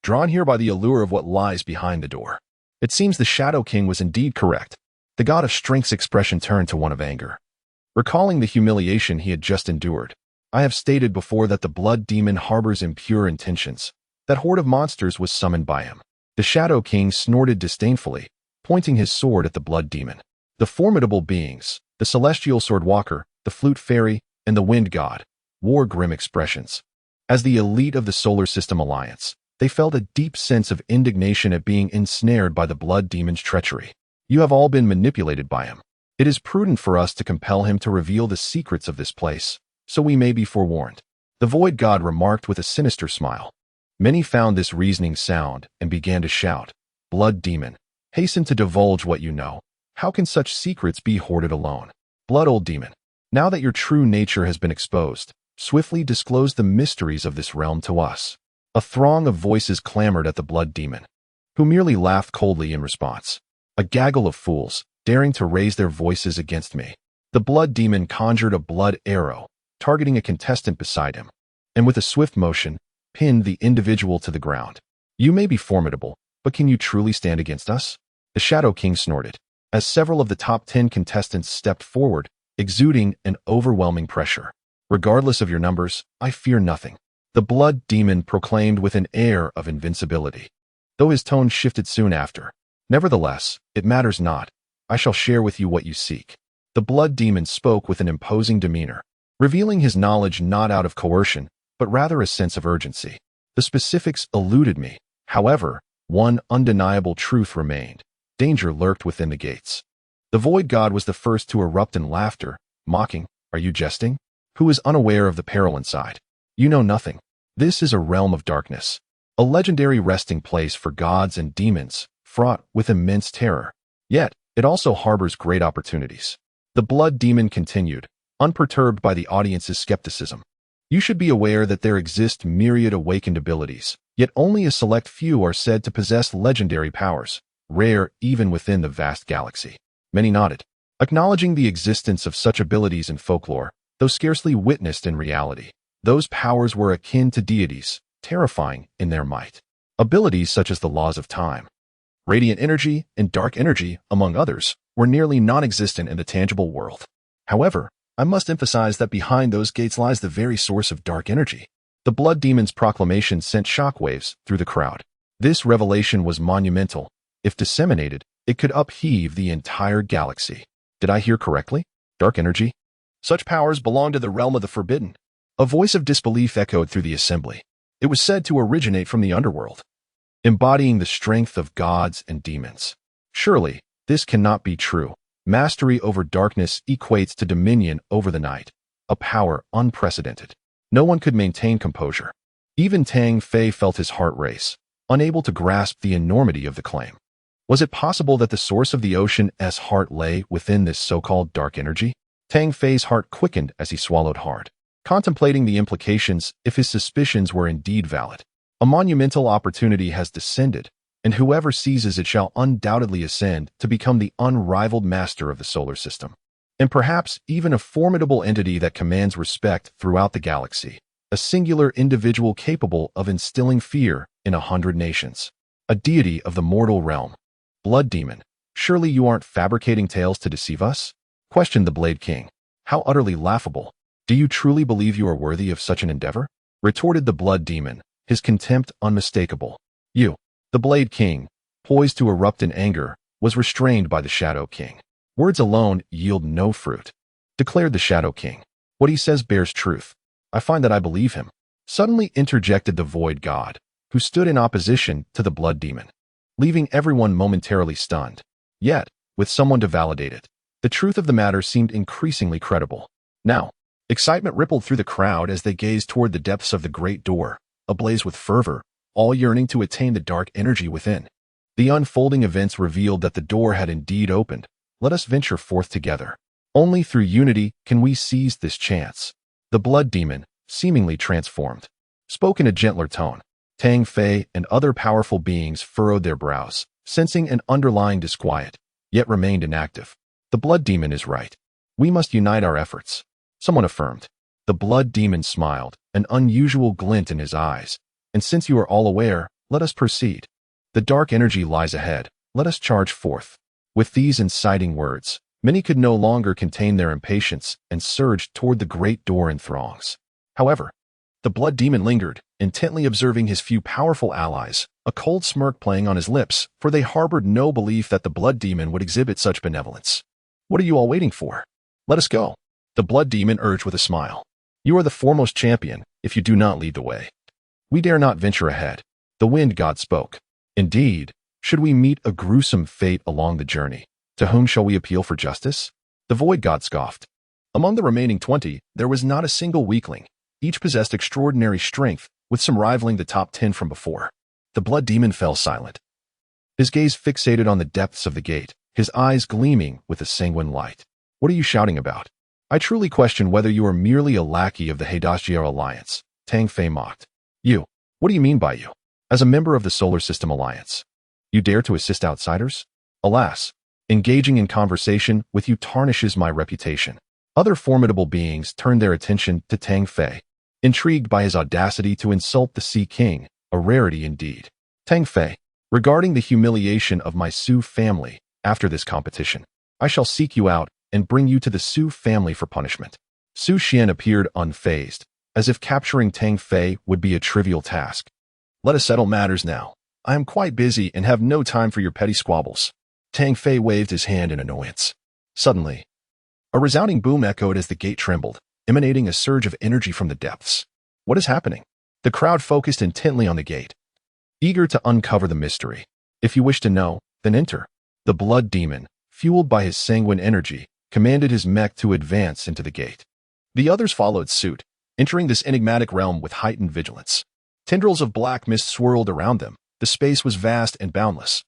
drawn here by the allure of what lies behind the door. It seems the Shadow King was indeed correct. The god of strength's expression turned to one of anger. Recalling the humiliation he had just endured, I have stated before that the Blood Demon harbors impure intentions. That horde of monsters was summoned by him. The Shadow King snorted disdainfully, pointing his sword at the Blood Demon. The formidable beings, the Celestial Sword Walker, the Flute Fairy, and the Wind God, wore grim expressions. As the elite of the Solar System Alliance, they felt a deep sense of indignation at being ensnared by the Blood Demon's treachery. You have all been manipulated by him. It is prudent for us to compel him to reveal the secrets of this place, so we may be forewarned. The Void God remarked with a sinister smile. Many found this reasoning sound and began to shout, Blood Demon, hasten to divulge what you know. How can such secrets be hoarded alone? Blood Old Demon, now that your true nature has been exposed, swiftly disclose the mysteries of this realm to us. A throng of voices clamored at the Blood Demon, who merely laughed coldly in response. A gaggle of fools, daring to raise their voices against me. The Blood Demon conjured a blood arrow, targeting a contestant beside him, and with a swift motion, pinned the individual to the ground. You may be formidable, but can you truly stand against us? The Shadow King snorted, as several of the top 10 contestants stepped forward, exuding an overwhelming pressure. Regardless of your numbers, I fear nothing. The Blood Demon proclaimed with an air of invincibility, though his tone shifted soon after. Nevertheless, it matters not. I shall share with you what you seek. The Blood Demon spoke with an imposing demeanor, revealing his knowledge not out of coercion, but rather a sense of urgency. The specifics eluded me. However, one undeniable truth remained. Danger lurked within the gates. The Void God was the first to erupt in laughter, mocking, Are you jesting? Who is unaware of the peril inside? You know nothing. This is a realm of darkness, a legendary resting place for gods and demons, fraught with immense terror. Yet, it also harbors great opportunities. The Blood Demon continued, unperturbed by the audience's skepticism. You should be aware that there exist myriad awakened abilities, yet only a select few are said to possess legendary powers, rare even within the vast galaxy. Many nodded, acknowledging the existence of such abilities in folklore, though scarcely witnessed in reality. Those powers were akin to deities, terrifying in their might. Abilities such as the laws of time, radiant energy, and dark energy, among others, were nearly non-existent in the tangible world. However, I must emphasize that behind those gates lies the very source of dark energy. The Blood Demon's proclamation sent shockwaves through the crowd. This revelation was monumental. If disseminated, it could upheave the entire galaxy. Did I hear correctly? Dark energy? Such powers belong to the realm of the forbidden. A voice of disbelief echoed through the assembly. It was said to originate from the underworld, embodying the strength of gods and demons. Surely, this cannot be true. Mastery over darkness equates to dominion over the night, a power unprecedented. No one could maintain composure. Even Tang Fei felt his heart race, unable to grasp the enormity of the claim. Was it possible that the source of the ocean's heart lay within this so-called dark energy? Tang Fei's heart quickened as he swallowed hard, contemplating the implications if his suspicions were indeed valid. A monumental opportunity has descended, and whoever seizes it shall undoubtedly ascend to become the unrivaled master of the solar system, and perhaps even a formidable entity that commands respect throughout the galaxy, a singular individual capable of instilling fear in 100 nations, a deity of the mortal realm. Blood Demon, surely you aren't fabricating tales to deceive us? Questioned the Blade King. How utterly laughable. Do you truly believe you are worthy of such an endeavor? Retorted the Blood Demon, his contempt unmistakable. You, the Blade King, poised to erupt in anger, was restrained by the Shadow King. Words alone yield no fruit, declared the Shadow King. What he says bears truth. I find that I believe him. Suddenly interjected the Void God, who stood in opposition to the Blood Demon, leaving everyone momentarily stunned. Yet, with someone to validate it, the truth of the matter seemed increasingly credible. Now, excitement rippled through the crowd as they gazed toward the depths of the great door, ablaze with fervor, all yearning to attain the dark energy within. The unfolding events revealed that the door had indeed opened. Let us venture forth together. Only through unity can we seize this chance. The Blood Demon, seemingly transformed, spoke in a gentler tone. Tang Fei and other powerful beings furrowed their brows, sensing an underlying disquiet, yet remained inactive. The Blood Demon is right. We must unite our efforts, someone affirmed. The Blood Demon smiled, an unusual glint in his eyes. And since you are all aware, let us proceed. The dark energy lies ahead. Let us charge forth. With these inciting words, many could no longer contain their impatience and surged toward the great door in throngs. However, the Blood Demon lingered, intently observing his few powerful allies, a cold smirk playing on his lips, for they harbored no belief that the Blood Demon would exhibit such benevolence. What are you all waiting for? Let us go. The Blood Demon urged with a smile. You are the foremost champion, if you do not lead the way. We dare not venture ahead. The Wind God spoke. Indeed, should we meet a gruesome fate along the journey, to whom shall we appeal for justice? The Void God scoffed. Among the remaining 20, there was not a single weakling. Each possessed extraordinary strength, with some rivaling the top 10 from before. The Blood Demon fell silent, his gaze fixated on the depths of the gate, his eyes gleaming with a sanguine light. What are you shouting about? I truly question whether you are merely a lackey of the Hadashier Alliance, Tang Fei mocked. You? What do you mean by you? As a member of the Solar System Alliance, you dare to assist outsiders? Alas, engaging in conversation with you tarnishes my reputation. Other formidable beings turned their attention to Tang Fei, intrigued by his audacity to insult the Sea King, a rarity indeed. Tang Fei, regarding the humiliation of my Su family after this competition, I shall seek you out and bring you to the Su family for punishment. Su Xian appeared unfazed, as if capturing Tang Fei would be a trivial task. Let us settle matters now. I am quite busy and have no time for your petty squabbles. Tang Fei waved his hand in annoyance. Suddenly, a resounding boom echoed as the gate trembled, emanating a surge of energy from the depths. What is happening? The crowd focused intently on the gate, eager to uncover the mystery. If you wish to know, then enter. The Blood Demon, fueled by his sanguine energy, commanded his mech to advance into the gate. The others followed suit, entering this enigmatic realm with heightened vigilance. Tendrils of black mist swirled around them. The space was vast and boundless,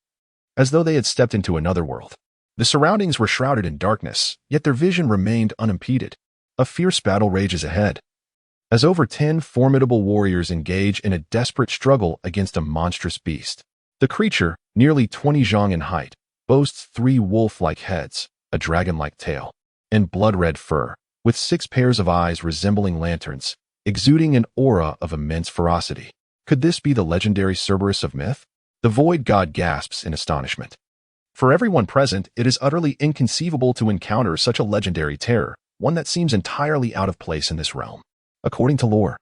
as though they had stepped into another world. The surroundings were shrouded in darkness, yet their vision remained unimpeded. A fierce battle rages ahead, as over 10 formidable warriors engage in a desperate struggle against a monstrous beast. The creature, nearly 20 zhang in height, boasts 3 wolf-like heads, a dragon-like tail, and blood-red fur, with 6 pairs of eyes resembling lanterns, exuding an aura of immense ferocity. Could this be the legendary Cerberus of myth? The void god gasps in astonishment. For everyone present, it is utterly inconceivable to encounter such a legendary terror, one that seems entirely out of place in this realm. According to lore,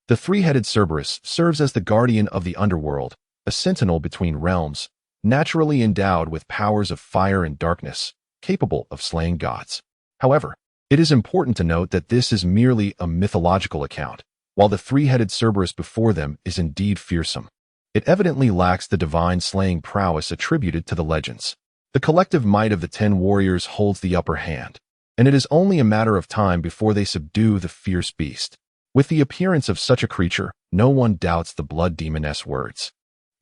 the three-headed Cerberus serves as the guardian of the underworld, a sentinel between realms, naturally endowed with powers of fire and darkness, capable of slaying gods. However, it is important to note that this is merely a mythological account. While the three-headed Cerberus before them is indeed fearsome, it evidently lacks the divine slaying prowess attributed to the legends. The collective might of the 10 warriors holds the upper hand, and it is only a matter of time before they subdue the fierce beast. With the appearance of such a creature, no one doubts the blood demoness words.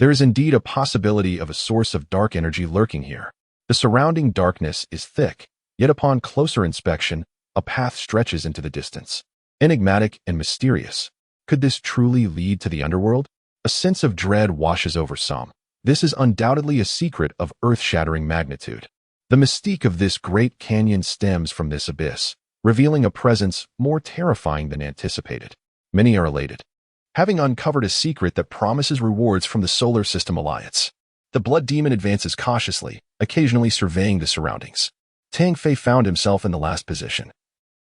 There is indeed a possibility of a source of dark energy lurking here. The surrounding darkness is thick, yet upon closer inspection, a path stretches into the distance. Enigmatic and mysterious. Could this truly lead to the underworld? A sense of dread washes over some. This is undoubtedly a secret of earth-shattering magnitude. The mystique of this great canyon stems from this abyss, revealing a presence more terrifying than anticipated. Many are elated, having uncovered a secret that promises rewards from the Solar System Alliance. The blood demon advances cautiously, occasionally surveying the surroundings. Tang Fei found himself in the last position,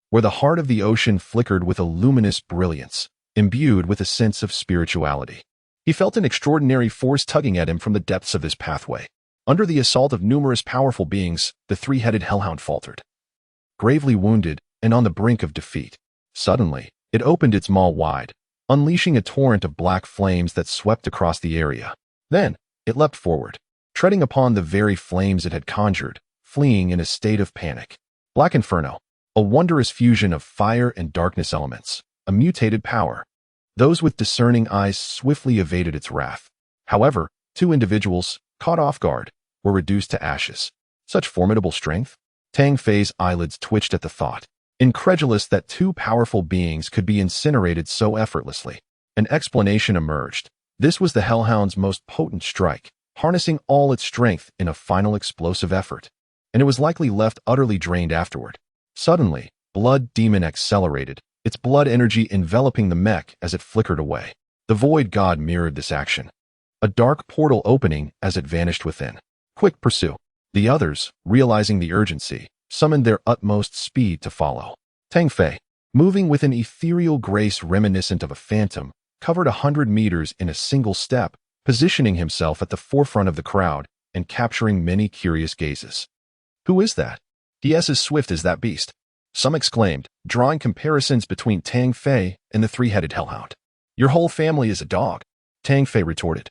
where the heart of the ocean flickered with a luminous brilliance, imbued with a sense of spirituality. He felt an extraordinary force tugging at him from the depths of this pathway. Under the assault of numerous powerful beings, the three-headed hellhound faltered. Gravely wounded and on the brink of defeat, suddenly, it opened its maw wide, unleashing a torrent of black flames that swept across the area. Then, it leapt forward, treading upon the very flames it had conjured, fleeing in a state of panic. Black Inferno, a wondrous fusion of fire and darkness elements, a mutated power. Those with discerning eyes swiftly evaded its wrath. However, 2 individuals, caught off guard, were reduced to ashes. Such formidable strength? Tang Fei's eyelids twitched at the thought, incredulous that 2 powerful beings could be incinerated so effortlessly. An explanation emerged. This was the Hellhound's most potent strike, harnessing all its strength in a final explosive effort, and it was likely left utterly drained afterward. Suddenly, Blood Demon accelerated, its blood energy enveloping the mech as it flickered away. The Void God mirrored this action, a dark portal opening as it vanished within. Quick, pursue. The others, realizing the urgency, summoned their utmost speed to follow. Tang Fei, moving with an ethereal grace reminiscent of a phantom, covered 100 meters in a single step, positioning himself at the forefront of the crowd and capturing many curious gazes. Who is that? He is as swift as that beast, some exclaimed, drawing comparisons between Tang Fei and the three-headed hellhound. Your whole family is a dog, Tang Fei retorted,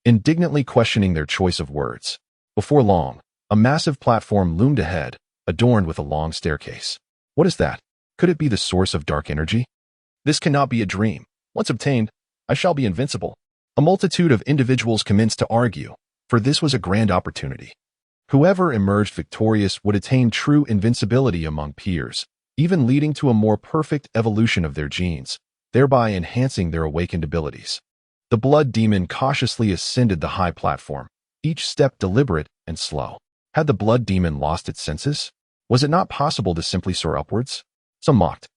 indignantly questioning their choice of words. Before long, a massive platform loomed ahead, adorned with a long staircase. What is that? Could it be the source of dark energy? This cannot be a dream. Once obtained, I shall be invincible. A multitude of individuals commenced to argue, for this was a grand opportunity. Whoever emerged victorious would attain true invincibility among peers, even leading to a more perfect evolution of their genes, thereby enhancing their awakened abilities. The blood demon cautiously ascended the high platform, each step deliberate and slow. Had the blood demon lost its senses? Was it not possible to simply soar upwards? Some mocked,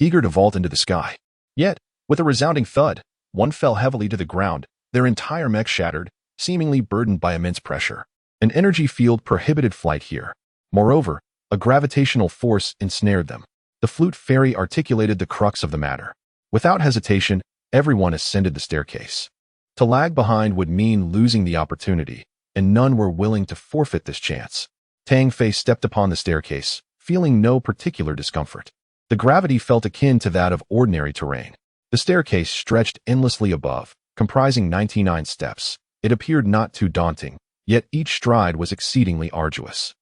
eager to vault into the sky. Yet, with a resounding thud, one fell heavily to the ground, their entire mech shattered, seemingly burdened by immense pressure. An energy field prohibited flight here. Moreover, a gravitational force ensnared them. The flute fairy articulated the crux of the matter. Without hesitation, everyone ascended the staircase. To lag behind would mean losing the opportunity, and none were willing to forfeit this chance. Tang Fei stepped upon the staircase, feeling no particular discomfort. The gravity felt akin to that of ordinary terrain. The staircase stretched endlessly above, comprising 99 steps. It appeared not too daunting, yet each stride was exceedingly arduous.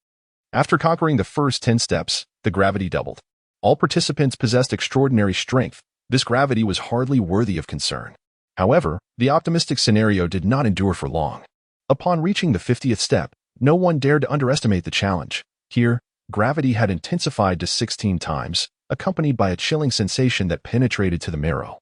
After conquering the first 10 steps, the gravity doubled. All participants possessed extraordinary strength. This gravity was hardly worthy of concern. However, the optimistic scenario did not endure for long. Upon reaching the 50th step, no one dared to underestimate the challenge. Here, gravity had intensified to 16 times, accompanied by a chilling sensation that penetrated to the marrow,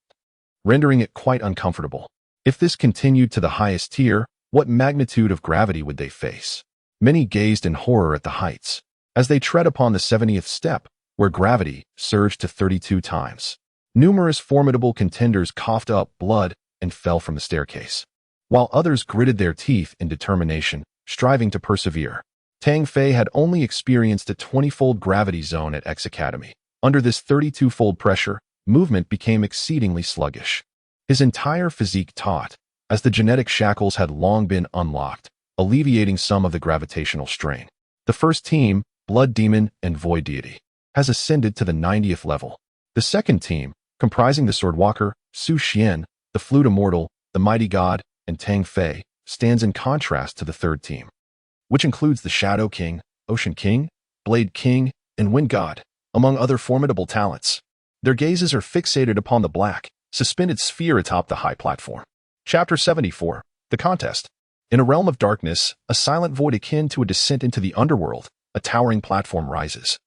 rendering it quite uncomfortable. If this continued to the highest tier, what magnitude of gravity would they face? Many gazed in horror at the heights, as they tread upon the 70th step, where gravity surged to 32 times. Numerous formidable contenders coughed up blood and fell from the staircase, while others gritted their teeth in determination, striving to persevere. Tang Fei had only experienced a 20-fold gravity zone at X Academy. Under this 32-fold pressure, movement became exceedingly sluggish. His entire physique taut, as the genetic shackles had long been unlocked, alleviating some of the gravitational strain. The first team, Blood Demon and Void Deity, has ascended to the 90th level. The second team, comprising the Swordwalker, Su Xian, the Flute Immortal, the Mighty God, and Tang Fei, stands in contrast to the third team, which includes the Shadow King, Ocean King, Blade King, and Wind God, among other formidable talents. Their gazes are fixated upon the black, suspended sphere atop the high platform. Chapter 74, The Contest. In a realm of darkness, a silent void akin to a descent into the underworld, a towering platform rises,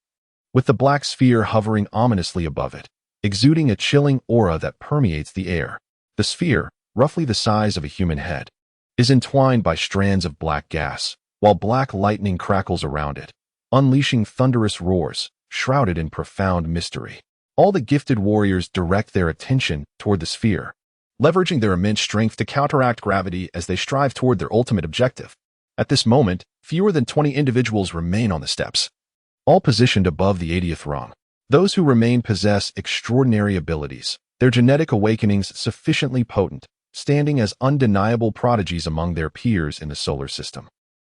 with the black sphere hovering ominously above it, exuding a chilling aura that permeates the air. The sphere, roughly the size of a human head, is entwined by strands of black gas, while black lightning crackles around it, unleashing thunderous roars, shrouded in profound mystery. All the gifted warriors direct their attention toward the sphere, leveraging their immense strength to counteract gravity as they strive toward their ultimate objective. At this moment, fewer than 20 individuals remain on the steps, all positioned above the 80th rung. Those who remain possess extraordinary abilities, their genetic awakenings sufficiently potent, standing as undeniable prodigies among their peers in the solar system.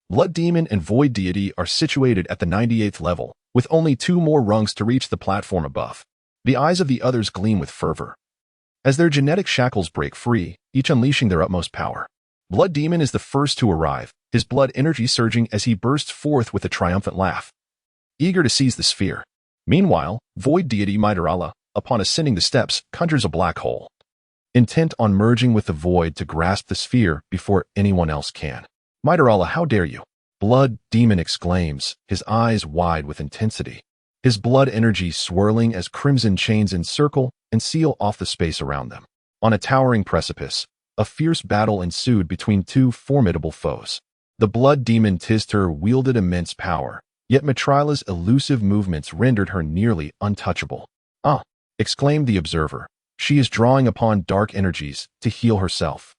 Blood Demon and Void Deity are situated at the 98th level, with only 2 more rungs to reach the platform above. The eyes of the others gleam with fervor, as their genetic shackles break free, each unleashing their utmost power. Blood Demon is the first to arrive, his blood energy surging as he bursts forth with a triumphant laugh, eager to seize the sphere. Meanwhile, Void Deity Mighty, upon ascending the steps, conjures a black hole, intent on merging with the void to grasp the sphere before anyone else can. Mighty, how dare you? Blood Demon exclaims, his eyes wide with intensity, his blood energy swirling as crimson chains encircle and seal off the space around them. On a towering precipice, a fierce battle ensued between 2 formidable foes. The Blood Demon Tizter wielded immense power, yet Mitrila's elusive movements rendered her nearly untouchable. "Ah!" exclaimed the observer. "She is drawing upon dark energies to heal herself."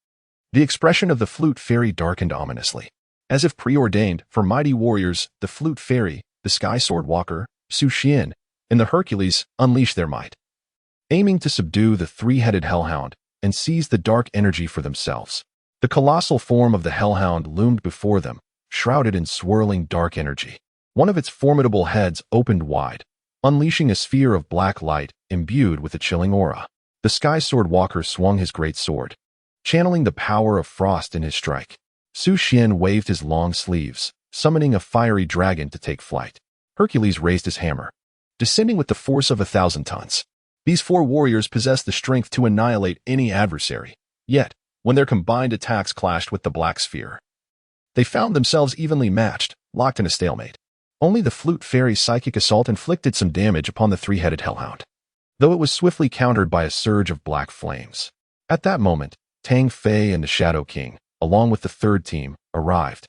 The expression of the Flute Fairy darkened ominously. As if preordained for mighty warriors, the Flute Fairy, the Sky Sword Walker, Su Xian, and the Hercules unleashed their might, aiming to subdue the 3-headed Hellhound and seize the dark energy for themselves. The colossal form of the Hellhound loomed before them, shrouded in swirling dark energy. One of its formidable heads opened wide, unleashing a sphere of black light imbued with a chilling aura. The Sky Sword Walker swung his great sword, channeling the power of frost in his strike. Su Xian waved his long sleeves, summoning a fiery dragon to take flight. Hercules raised his hammer, descending with the force of 1,000 tons. These 4 warriors possessed the strength to annihilate any adversary. Yet, when their combined attacks clashed with the black sphere, they found themselves evenly matched, locked in a stalemate. Only the Flute Fairy's psychic assault inflicted some damage upon the 3-headed Hellhound, though it was swiftly countered by a surge of black flames. At that moment, Tang Fei and the Shadow King, along with the third team, arrived,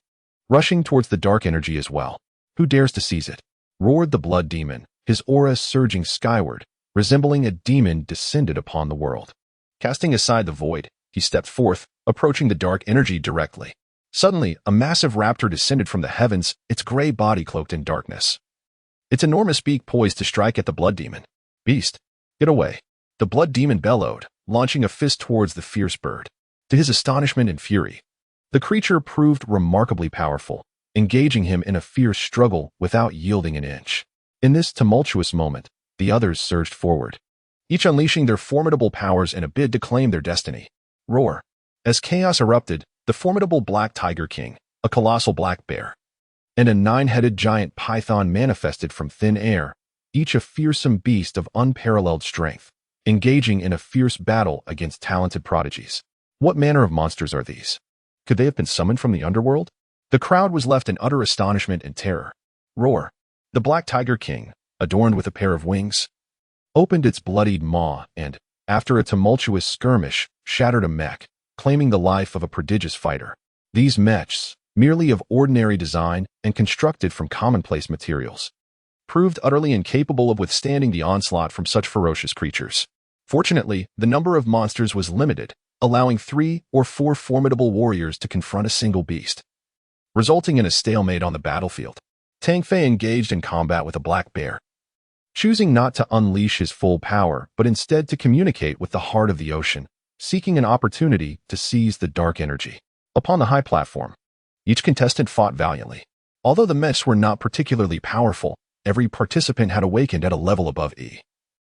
rushing towards the dark energy as well. "Who dares to seize it?" roared the Blood Demon, his aura surging skyward, resembling a demon descended upon the world. Casting aside the void, he stepped forth, approaching the dark energy directly. Suddenly, a massive raptor descended from the heavens, its gray body cloaked in darkness, its enormous beak poised to strike at the Blood Demon. "Beast, get away!" the Blood Demon bellowed, launching a fist towards the fierce bird. To his astonishment and fury, the creature proved remarkably powerful, engaging him in a fierce struggle without yielding an inch. In this tumultuous moment, the others surged forward, each unleashing their formidable powers in a bid to claim their destiny. Roar! As chaos erupted, the formidable Black Tiger King, a colossal black bear, and a 9-headed giant python manifested from thin air, each a fearsome beast of unparalleled strength, engaging in a fierce battle against talented prodigies. What manner of monsters are these? Could they have been summoned from the underworld? The crowd was left in utter astonishment and terror. Roar! The Black Tiger King, adorned with a pair of wings, opened its bloodied maw and, after a tumultuous skirmish, shattered a mech, claiming the life of a prodigious fighter. These mechs, merely of ordinary design and constructed from commonplace materials, proved utterly incapable of withstanding the onslaught from such ferocious creatures. Fortunately, the number of monsters was limited, allowing 3 or 4 formidable warriors to confront a single beast, resulting in a stalemate on the battlefield. Tang Fei engaged in combat with a black bear, choosing not to unleash his full power, but instead to communicate with the heart of the ocean, seeking an opportunity to seize the dark energy. Upon the high platform, each contestant fought valiantly. Although the mechs were not particularly powerful, every participant had awakened at a level above E,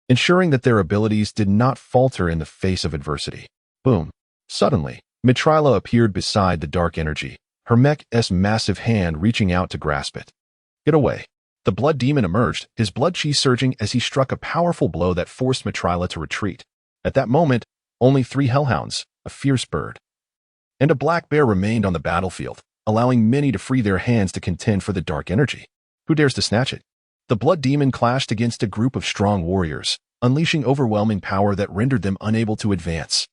ensuring that their abilities did not falter in the face of adversity. Boom. Suddenly, Mitrila appeared beside the dark energy, her mech's massive hand reaching out to grasp it. Get away. The blood demon emerged, his blood chi surging as he struck a powerful blow that forced Mitrila to retreat. At that moment, only 3 hellhounds, a fierce bird, and a black bear remained on the battlefield, allowing many to free their hands to contend for the dark energy. Who dares to snatch it? The blood demon clashed against a group of strong warriors, unleashing overwhelming power that rendered them unable to advance.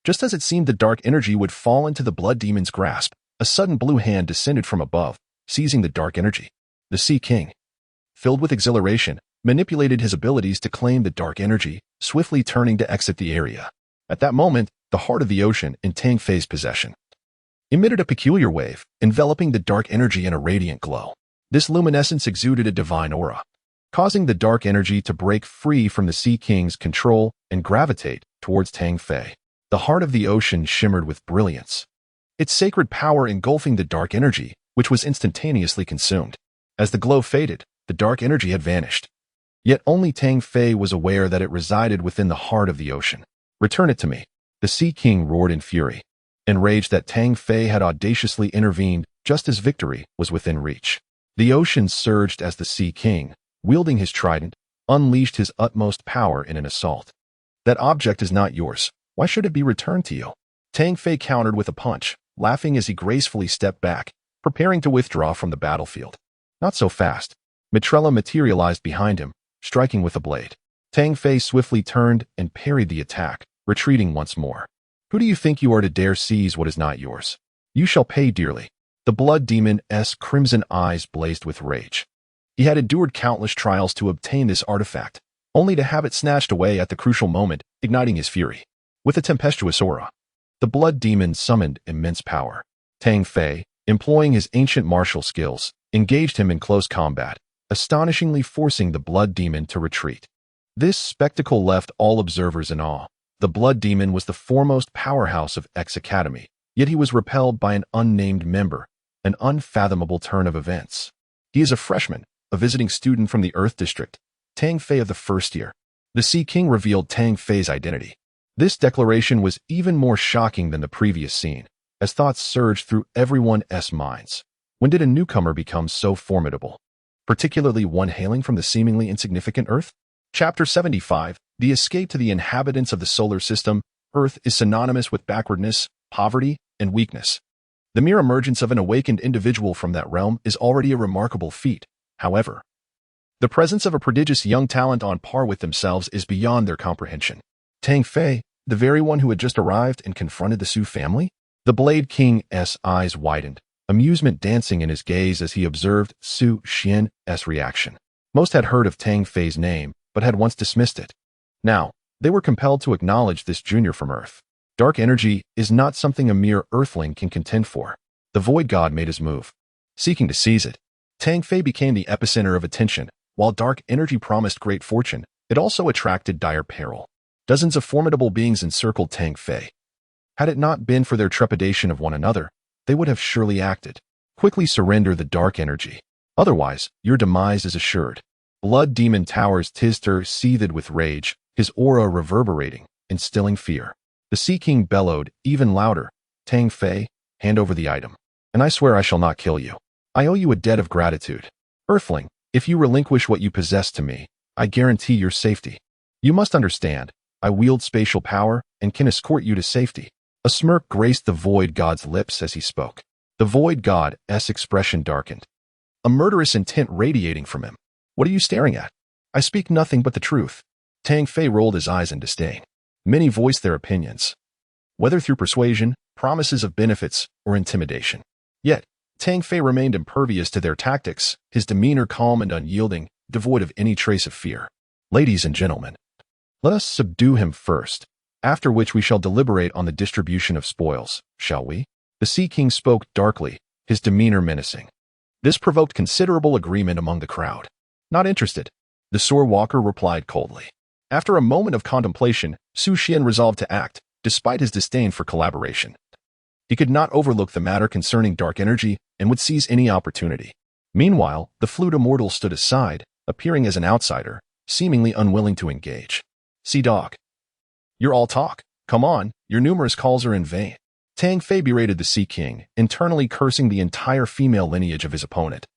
Just as it seemed the dark energy would fall into the blood demon's grasp, a sudden blue hand descended from above, seizing the dark energy. The Sea King, filled with exhilaration, manipulated his abilities to claim the dark energy, swiftly turning to exit the area. At that moment, the heart of the ocean, in Tang Fei's possession, emitted a peculiar wave, enveloping the dark energy in a radiant glow. This luminescence exuded a divine aura, causing the dark energy to break free from the Sea King's control and gravitate towards Tang Fei. The heart of the ocean shimmered with brilliance, its sacred power engulfing the dark energy, which was instantaneously consumed. As the glow faded, the dark energy had vanished. Yet only Tang Fei was aware that it resided within the heart of the ocean. Return it to me. The Sea King roared in fury, enraged that Tang Fei had audaciously intervened just as victory was within reach. The ocean surged as the Sea King, wielding his trident, unleashed his utmost power in an assault. That object is not yours. Why should it be returned to you? Tang Fei countered with a punch, laughing as he gracefully stepped back, preparing to withdraw from the battlefield. Not so fast. Mitrila materialized behind him, striking with a blade. Tang Fei swiftly turned and parried the attack, retreating once more. Who do you think you are to dare seize what is not yours? You shall pay dearly. The blood demon's crimson eyes blazed with rage. He had endured countless trials to obtain this artifact, only to have it snatched away at the crucial moment, igniting his fury. With a tempestuous aura, the blood demon summoned immense power. Tang Fei, employing his ancient martial skills, engaged him in close combat, astonishingly forcing the blood demon to retreat. This spectacle left all observers in awe. The blood demon was the foremost powerhouse of X Academy, yet he was repelled by an unnamed member, an unfathomable turn of events. He is a freshman, a visiting student from the Earth District, Tang Fei of the first year. The Sea King revealed Tang Fei's identity. This declaration was even more shocking than the previous scene, as thoughts surged through everyone's minds. When did a newcomer become so formidable, particularly one hailing from the seemingly insignificant Earth? Chapter 75, The Escape to the Inhabitants of the Solar System. Earth is synonymous with backwardness, poverty, and weakness. The mere emergence of an awakened individual from that realm is already a remarkable feat. However, the presence of a prodigious young talent on par with themselves is beyond their comprehension. Tang Fei, the very one who had just arrived and confronted the Su family? The Blade King's eyes widened, amusement dancing in his gaze as he observed Su Xian's reaction. Most had heard of Tang Fei's name, but had once dismissed it. Now, they were compelled to acknowledge this junior from Earth. Dark energy is not something a mere Earthling can contend for. The Void God made his move, seeking to seize it. Tang Fei became the epicenter of attention. While dark energy promised great fortune, it also attracted dire peril. Dozens of formidable beings encircled Tang Fei. Had it not been for their trepidation of one another, they would have surely acted. Quickly surrender the dark energy. Otherwise, your demise is assured. Blood Demon Tower's Tizter seethed with rage, his aura reverberating, instilling fear. The Sea King bellowed, even louder, Tang Fei, hand over the item. And I swear I shall not kill you. I owe you a debt of gratitude. Earthling, if you relinquish what you possess to me, I guarantee your safety. You must understand, I wield spatial power and can escort you to safety. A smirk graced the Void God's lips as he spoke. The Void God's expression darkened, a murderous intent radiating from him. What are you staring at? I speak nothing but the truth. Tang Fei rolled his eyes in disdain. Many voiced their opinions, whether through persuasion, promises of benefits, or intimidation. Yet, Tang Fei remained impervious to their tactics, his demeanor calm and unyielding, devoid of any trace of fear. Ladies and gentlemen, let us subdue him first. after which we shall deliberate on the distribution of spoils, shall we? The Sea King spoke darkly, his demeanor menacing. This provoked considerable agreement among the crowd. Not interested, the Sword Walker replied coldly. After a moment of contemplation, Su Xian resolved to act, despite his disdain for collaboration. He could not overlook the matter concerning dark energy and would seize any opportunity. Meanwhile, the flute immortal stood aside, appearing as an outsider, seemingly unwilling to engage. Sea Dog. You're all talk. Come on, your numerous calls are in vain. Tang Fei berated the Sea King, internally cursing the entire female lineage of his opponent.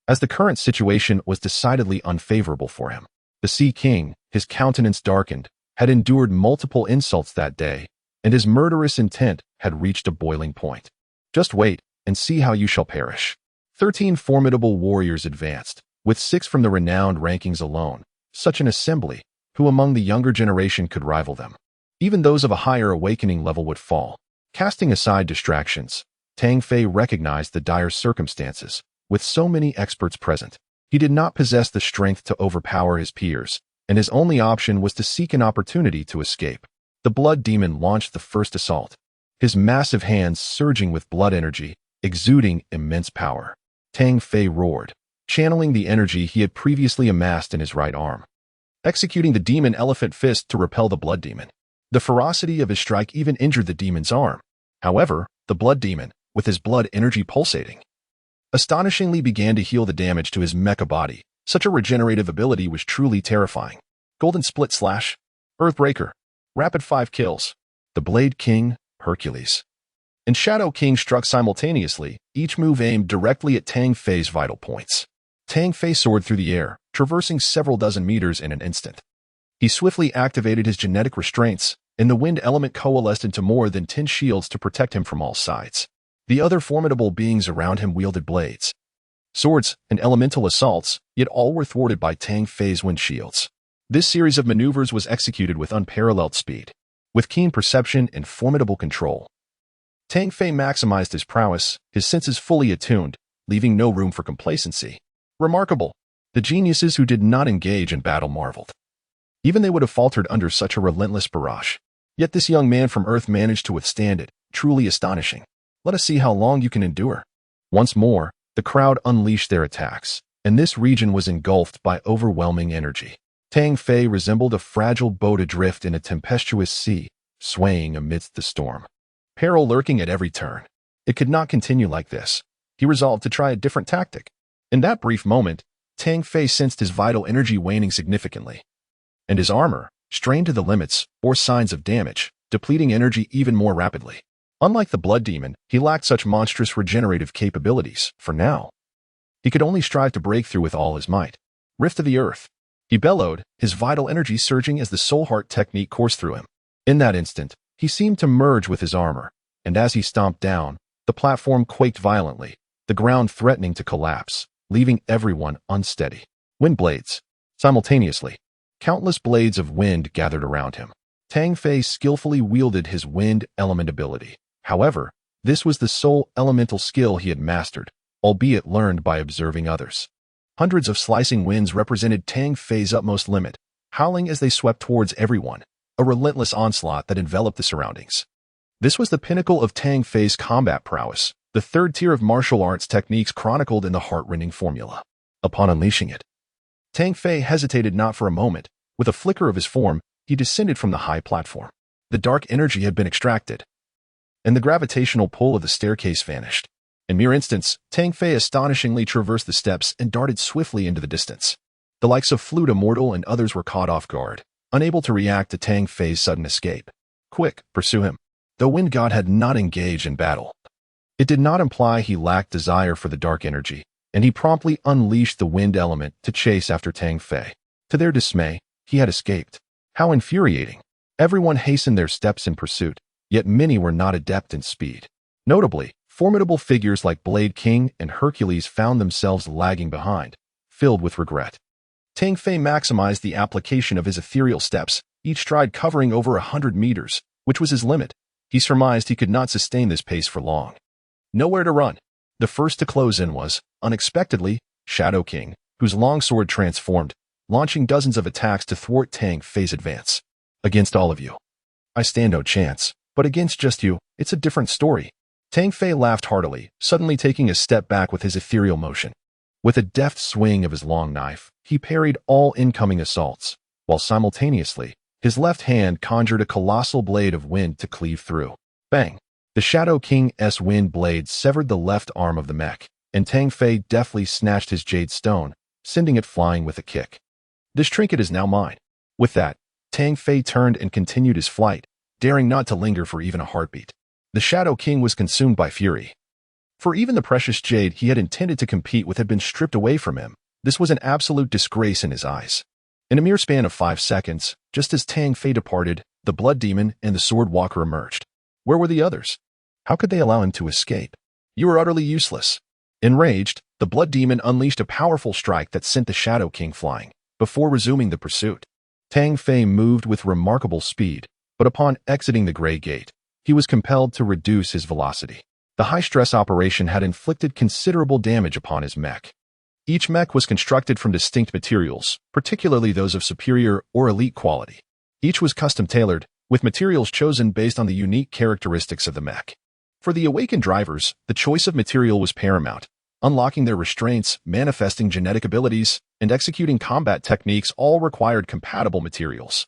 As the current situation was decidedly unfavorable for him, the Sea King, his countenance darkened, had endured multiple insults that day, and his murderous intent had reached a boiling point. Just wait and see how you shall perish. 13 formidable warriors advanced, with 6 from the renowned rankings alone, such an assembly, who among the younger generation could rival them. Even those of a higher awakening level would fall. Casting aside distractions, Tang Fei recognized the dire circumstances. With so many experts present, he did not possess the strength to overpower his peers, and his only option was to seek an opportunity to escape. The Blood Demon launched the first assault, his massive hands surging with blood energy, exuding immense power. Tang Fei roared, channeling the energy he had previously amassed in his right arm, executing the Demon Elephant Fist to repel the Blood Demon. The ferocity of his strike even injured the demon's arm. However, the Blood Demon, with his blood energy pulsating, astonishingly began to heal the damage to his mecha body. Such a regenerative ability was truly terrifying. Golden Split Slash, Earthbreaker, Rapid 5 kills. The Blade King, Hercules, and Shadow King struck simultaneously, each move aimed directly at Tang Fei's vital points. Tang Fei soared through the air, traversing several dozen meters in an instant. He swiftly activated his genetic restraints, and the wind element coalesced into more than 10 shields to protect him from all sides. The other formidable beings around him wielded blades, swords, and elemental assaults, yet all were thwarted by Tang Fei's wind shields. This series of maneuvers was executed with unparalleled speed, with keen perception and formidable control. Tang Fei maximized his prowess, his senses fully attuned, leaving no room for complacency. Remarkable. The geniuses who did not engage in battle marveled. Even they would have faltered under such a relentless barrage. Yet this young man from Earth managed to withstand it, truly astonishing. Let us see how long you can endure. Once more, the crowd unleashed their attacks, and this region was engulfed by overwhelming energy. Tang Fei resembled a fragile boat adrift in a tempestuous sea, swaying amidst the storm. Peril lurking at every turn. It could not continue like this. He resolved to try a different tactic. In that brief moment, Tang Fei sensed his vital energy waning significantly, and his armor, strained to the limits, bore signs of damage, depleting energy even more rapidly. Unlike the Blood Demon, he lacked such monstrous regenerative capabilities, for now. He could only strive to break through with all his might. Rift of the Earth. He bellowed, his vital energy surging as the Soul Heart technique coursed through him. In that instant, he seemed to merge with his armor, and as he stomped down, the platform quaked violently, the ground threatening to collapse, leaving everyone unsteady. Wind blades. Simultaneously, countless blades of wind gathered around him. Tang Fei skillfully wielded his wind element ability. However, this was the sole elemental skill he had mastered, albeit learned by observing others. Hundreds of slicing winds represented Tang Fei's utmost limit, howling as they swept towards everyone, a relentless onslaught that enveloped the surroundings. This was the pinnacle of Tang Fei's combat prowess, the third tier of martial arts techniques chronicled in the heart-rending formula. Upon unleashing it, Tang Fei hesitated not for a moment. With a flicker of his form, he descended from the high platform. The dark energy had been extracted, and the gravitational pull of the staircase vanished. In mere instants, Tang Fei astonishingly traversed the steps and darted swiftly into the distance. The likes of Flute Immortal and others were caught off guard, unable to react to Tang Fei's sudden escape. Quick, pursue him. The Wind God had not engaged in battle. It did not imply he lacked desire for the dark energy, and he promptly unleashed the wind element to chase after Tang Fei. To their dismay, he had escaped. How infuriating. Everyone hastened their steps in pursuit, yet many were not adept in speed. Notably, formidable figures like Blade King and Hercules found themselves lagging behind, filled with regret. Tang Fei maximized the application of his ethereal steps, each stride covering over 100 meters, which was his limit. He surmised he could not sustain this pace for long. Nowhere to run. The first to close in was, unexpectedly, Shadow King, whose longsword transformed, launching dozens of attacks to thwart Tang Fei's advance. Against all of you, I stand no chance, but against just you, it's a different story. Tang Fei laughed heartily, suddenly taking a step back with his ethereal motion. With a deft swing of his long knife, he parried all incoming assaults, while simultaneously, his left hand conjured a colossal blade of wind to cleave through. Bang! The Shadow King's wind blade severed the left arm of the mech, and Tang Fei deftly snatched his jade stone, sending it flying with a kick. This trinket is now mine. With that, Tang Fei turned and continued his flight, daring not to linger for even a heartbeat. The Shadow King was consumed by fury. For even the precious jade he had intended to compete with had been stripped away from him. This was an absolute disgrace in his eyes. In a mere span of 5 seconds, just as Tang Fei departed, the Blood Demon and the Sword Walker emerged. Where were the others? How could they allow him to escape? You are utterly useless. Enraged, the Blood Demon unleashed a powerful strike that sent the Shadow King flying, before resuming the pursuit. Tang Fei moved with remarkable speed, but upon exiting the Grey Gate, he was compelled to reduce his velocity. The high-stress operation had inflicted considerable damage upon his mech. Each mech was constructed from distinct materials, particularly those of superior or elite quality. Each was custom-tailored, with materials chosen based on the unique characteristics of the mech. For the awakened drivers, the choice of material was paramount. Unlocking their restraints, manifesting genetic abilities, and executing combat techniques all required compatible materials.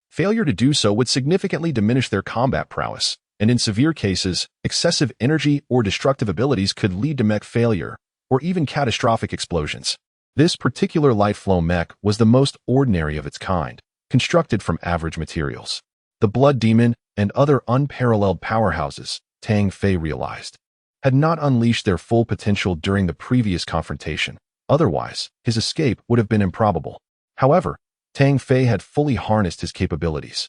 Failure to do so would significantly diminish their combat prowess, and in severe cases, excessive energy or destructive abilities could lead to mech failure, or even catastrophic explosions. This particular light flow mech was the most ordinary of its kind, constructed from average materials. The Blood Demon and other unparalleled powerhouses, Tang Fei realized, had not unleashed their full potential during the previous confrontation. Otherwise, his escape would have been improbable. However, Tang Fei had fully harnessed his capabilities.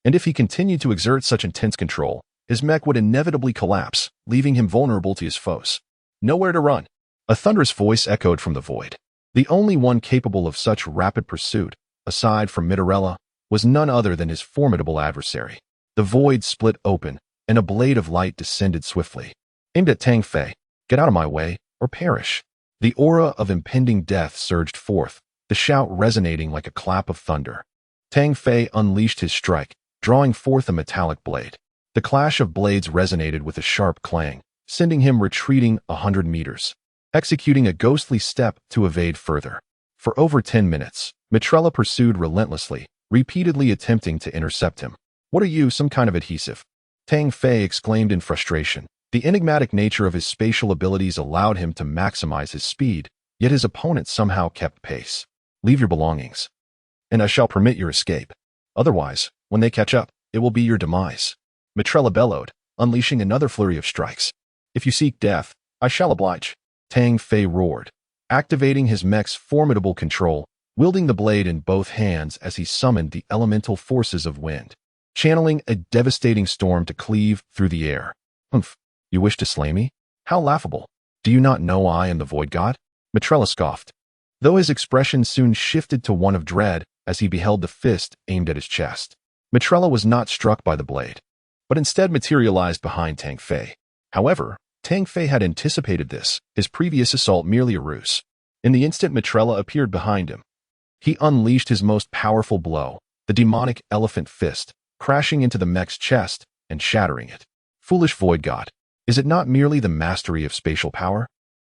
And if he continued to exert such intense control, his mech would inevitably collapse, leaving him vulnerable to his foes. Nowhere to run. A thunderous voice echoed from the void. The only one capable of such rapid pursuit, aside from Mitarella, was none other than his formidable adversary. The void split open, and a blade of light descended swiftly, aimed at Tang Fei. Get out of my way, or perish. The aura of impending death surged forth, the shout resonating like a clap of thunder. Tang Fei unleashed his strike, drawing forth a metallic blade. The clash of blades resonated with a sharp clang, sending him retreating 100 meters, executing a ghostly step to evade further. For over 10 minutes, Mitrella pursued relentlessly, repeatedly attempting to intercept him. What are you, some kind of adhesive? Tang Fei exclaimed in frustration. The enigmatic nature of his spatial abilities allowed him to maximize his speed, yet his opponent somehow kept pace. Leave your belongings, and I shall permit your escape. Otherwise, when they catch up, it will be your demise. Mitrella bellowed, unleashing another flurry of strikes. If you seek death, I shall oblige. Tang Fei roared, activating his mech's formidable control, wielding the blade in both hands as he summoned the elemental forces of wind, channeling a devastating storm to cleave through the air. Humph, you wish to slay me? How laughable. Do you not know I am the Void God? Mitrella scoffed, though his expression soon shifted to one of dread as he beheld the fist aimed at his chest. Mitrella was not struck by the blade, but instead materialized behind Tang Fei. However, Tang Fei had anticipated this, his previous assault merely a ruse. In the instant Mitrella appeared behind him, he unleashed his most powerful blow, the demonic elephant fist, crashing into the mech's chest and shattering it. Foolish Void God, is it not merely the mastery of spatial power?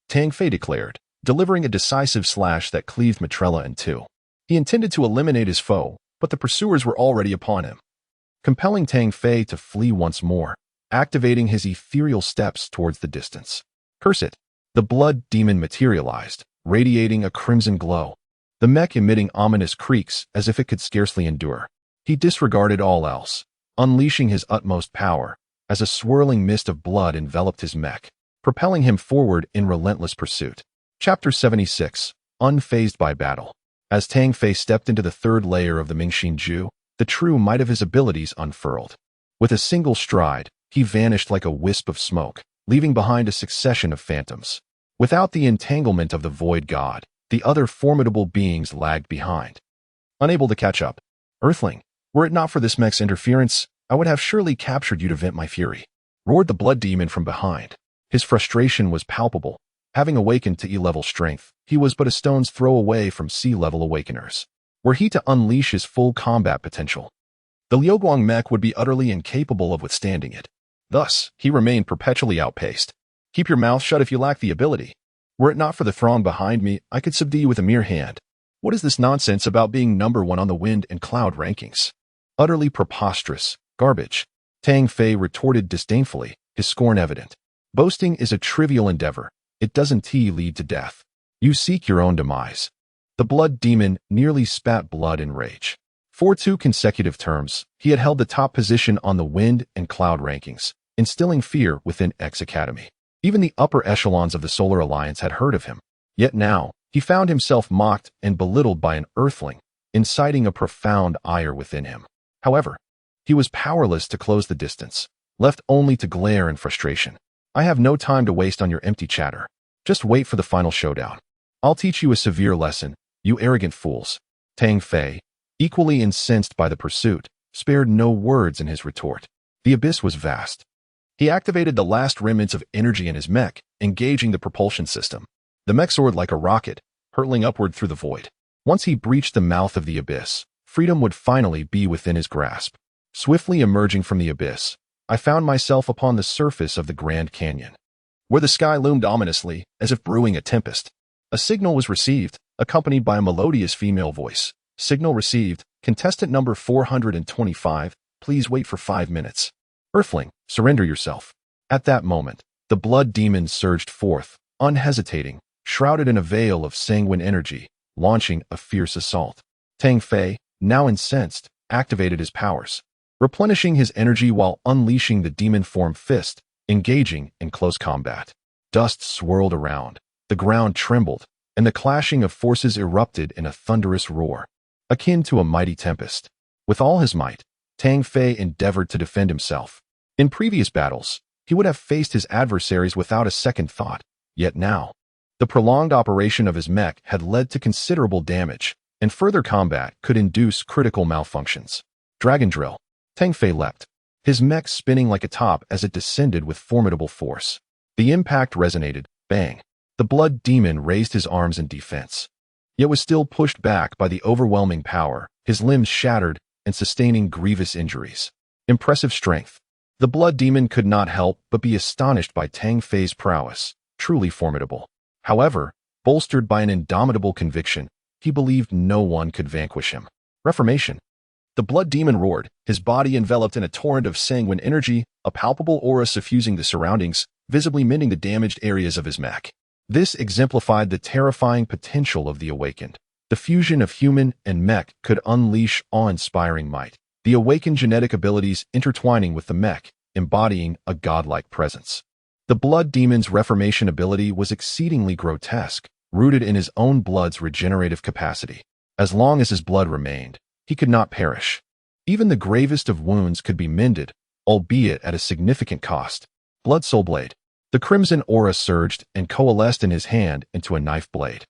Tang Fei declared, delivering a decisive slash that cleaved Mitrella in two. He intended to eliminate his foe, but the pursuers were already upon him, compelling Tang Fei to flee once more, activating his ethereal steps towards the distance. Curse it! The Blood Demon materialized, radiating a crimson glow, the mech emitting ominous creaks as if it could scarcely endure. He disregarded all else, unleashing his utmost power, as a swirling mist of blood enveloped his mech, propelling him forward in relentless pursuit. Chapter 76, Unfazed by Battle. As Tang Fei stepped into the third layer of the Mingxin Ju, the true might of his abilities unfurled. With a single stride, he vanished like a wisp of smoke, leaving behind a succession of phantoms. Without the entanglement of the Void God, the other formidable beings lagged behind, unable to catch up. Earthling, were it not for this mech's interference, I would have surely captured you to vent my fury, roared the Blood Demon from behind. His frustration was palpable. Having awakened to E-level strength, he was but a stone's throw away from C-level awakeners. Were he to unleash his full combat potential, the Liuguang mech would be utterly incapable of withstanding it. Thus, he remained perpetually outpaced. Keep your mouth shut if you lack the ability. Were it not for the throng behind me, I could subdue you with a mere hand. What is this nonsense about being #1 on the wind and cloud rankings? Utterly preposterous. Garbage. Tang Fei retorted disdainfully, his scorn evident. Boasting is a trivial endeavor. It doesn't lead to death. You seek your own demise. The blood demon nearly spat blood in rage. For 2 consecutive terms, he had held the top position on the wind and cloud rankings, instilling fear within X Academy. Even the upper echelons of the Solar Alliance had heard of him. Yet now, he found himself mocked and belittled by an earthling, inciting a profound ire within him. However, he was powerless to close the distance, left only to glare in frustration. I have no time to waste on your empty chatter. Just wait for the final showdown. I'll teach you a severe lesson, you arrogant fools. Tang Fei, equally incensed by the pursuit, spared no words in his retort. The abyss was vast. He activated the last remnants of energy in his mech, engaging the propulsion system. The mech soared like a rocket, hurtling upward through the void. Once he breached the mouth of the abyss, freedom would finally be within his grasp. Swiftly emerging from the abyss, I found myself upon the surface of the Grand Canyon, where the sky loomed ominously, as if brewing a tempest. A signal was received, accompanied by a melodious female voice. Signal received, contestant number 425, please wait for 5 minutes. Earthling, surrender yourself. At that moment, the blood demon surged forth, unhesitating, shrouded in a veil of sanguine energy, launching a fierce assault. Tang Fei, now incensed, activated his powers, replenishing his energy while unleashing the demon form fist, engaging in close combat. Dust swirled around, the ground trembled, and the clashing of forces erupted in a thunderous roar, akin to a mighty tempest. With all his might, Tang Fei endeavored to defend himself. In previous battles, he would have faced his adversaries without a second thought, yet now, the prolonged operation of his mech had led to considerable damage, and further combat could induce critical malfunctions. Dragon Drill. Tang Fei leapt, his mech spinning like a top as it descended with formidable force. The impact resonated, bang. The blood demon raised his arms in defense, yet was still pushed back by the overwhelming power, his limbs shattered and sustaining grievous injuries. Impressive strength. The blood demon could not help but be astonished by Tang Fei's prowess, truly formidable. However, bolstered by an indomitable conviction, he believed no one could vanquish him. Reformation. The blood demon roared, his body enveloped in a torrent of sanguine energy, a palpable aura suffusing the surroundings, visibly mending the damaged areas of his mech. This exemplified the terrifying potential of the awakened. The fusion of human and mech could unleash awe-inspiring might, the awakened genetic abilities intertwining with the mech, embodying a godlike presence. The blood demon's reformation ability was exceedingly grotesque, rooted in his own blood's regenerative capacity. As long as his blood remained, he could not perish. Even the gravest of wounds could be mended, albeit at a significant cost. Blood Soul Blade. The crimson aura surged and coalesced in his hand into a knife blade,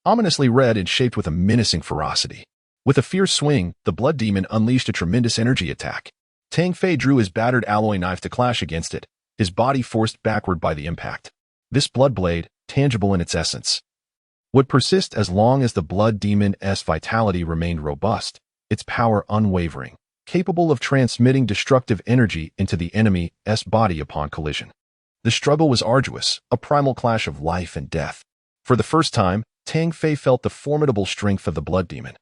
ominously red and shaped with a menacing ferocity. With a fierce swing, the blood demon unleashed a tremendous energy attack. Tang Fei drew his battered alloy knife to clash against it, his body forced backward by the impact. This blood blade, tangible in its essence, would persist as long as the blood demon's vitality remained robust, its power unwavering, capable of transmitting destructive energy into the enemy's body upon collision. The struggle was arduous, a primal clash of life and death. For the first time, Tang Fei felt the formidable strength of the blood demon,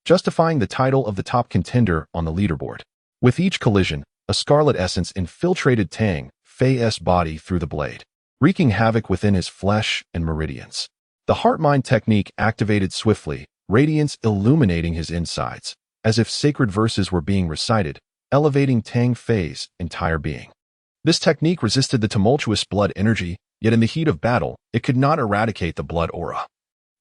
justifying the title of the top contender on the leaderboard. With each collision, a scarlet essence infiltrated Tang Fei's body through the blade, wreaking havoc within his flesh and meridians. The heart-mind technique activated swiftly, radiance illuminating his insides, as if sacred verses were being recited, elevating Tang Fei's entire being. This technique resisted the tumultuous blood energy, yet in the heat of battle, it could not eradicate the blood aura.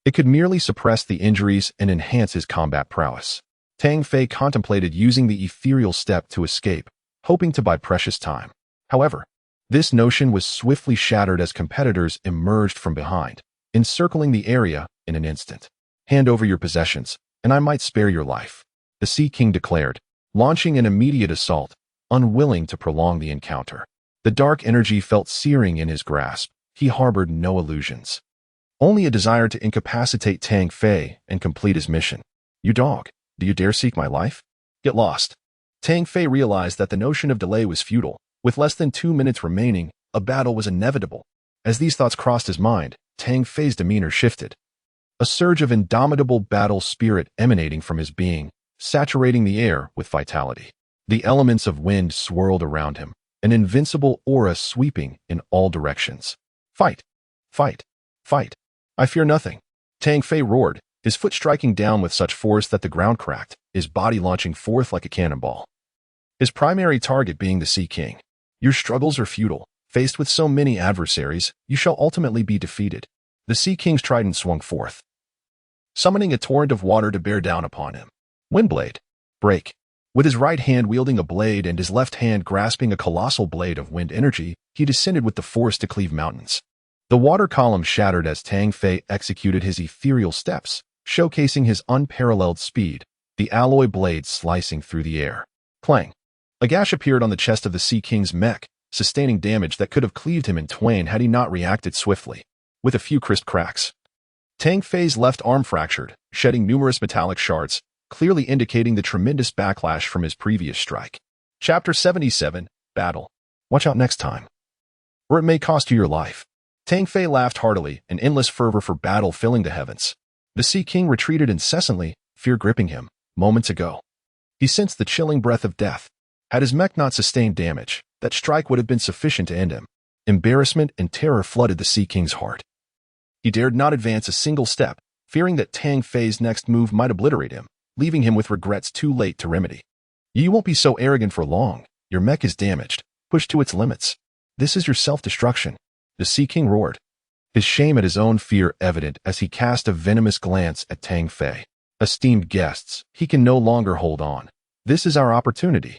It could merely suppress the injuries and enhance his combat prowess. Tang Fei contemplated using the ethereal step to escape, hoping to buy precious time. However, this notion was swiftly shattered as competitors emerged from behind, encircling the area in an instant. Hand over your possessions, and I might spare your life, the Sea King declared, launching an immediate assault, unwilling to prolong the encounter. The dark energy felt searing in his grasp. He harbored no illusions, only a desire to incapacitate Tang Fei and complete his mission. You dog, do you dare seek my life? Get lost. Tang Fei realized that the notion of delay was futile. With less than 2 minutes remaining, a battle was inevitable. As these thoughts crossed his mind, Tang Fei's demeanor shifted. A surge of indomitable battle spirit emanating from his being, saturating the air with vitality. The elements of wind swirled around him, an invincible aura sweeping in all directions. Fight! Fight! Fight! I fear nothing. Tang Fei roared, his foot striking down with such force that the ground cracked, his body launching forth like a cannonball. His primary target being the Sea King. Your struggles are futile. Faced with so many adversaries, you shall ultimately be defeated. The Sea King's trident swung forth, summoning a torrent of water to bear down upon him. Windblade. Break. With his right hand wielding a blade and his left hand grasping a colossal blade of wind energy, he descended with the force to cleave mountains. The water column shattered as Tang Fei executed his ethereal steps, showcasing his unparalleled speed, the alloy blade slicing through the air. Clang. A gash appeared on the chest of the Sea King's mech, sustaining damage that could have cleaved him in twain had he not reacted swiftly. With a few crisp cracks, Tang Fei's left arm fractured, shedding numerous metallic shards, clearly indicating the tremendous backlash from his previous strike. Chapter 77, Battle. Watch out next time, or it may cost you your life. Tang Fei laughed heartily, an endless fervor for battle filling the heavens. The Sea King retreated incessantly, fear gripping him. Moments ago, he sensed the chilling breath of death. Had his mech not sustained damage, that strike would have been sufficient to end him. Embarrassment and terror flooded the Sea King's heart. He dared not advance a single step, fearing that Tang Fei's next move might obliterate him, leaving him with regrets too late to remedy. You won't be so arrogant for long. Your mech is damaged, pushed to its limits. This is your self-destruction. The Sea King roared, his shame at his own fear evident as he cast a venomous glance at Tang Fei. Esteemed guests, he can no longer hold on. This is our opportunity.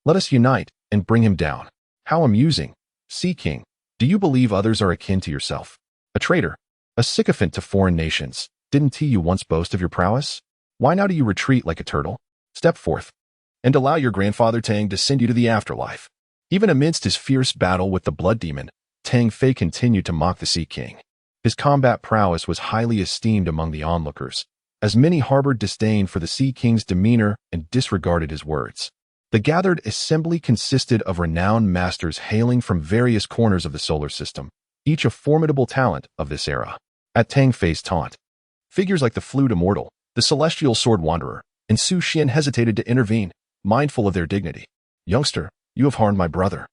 Let us unite and bring him down. How amusing. Sea King, do you believe others are akin to yourself? A traitor, a sycophant to foreign nations. Didn't you once boast of your prowess? Why now do you retreat like a turtle? Step forth, and allow your grandfather Tang to send you to the afterlife. Even amidst his fierce battle with the blood demon, Tang Fei continued to mock the Sea King. His combat prowess was highly esteemed among the onlookers, as many harbored disdain for the Sea King's demeanor and disregarded his words. The gathered assembly consisted of renowned masters hailing from various corners of the solar system, each a formidable talent of this era. At Tang Fei's taunt, figures like the Flute Immortal, the Celestial Sword Wanderer, and Su Xian hesitated to intervene, mindful of their dignity. Youngster, you have harmed my brother.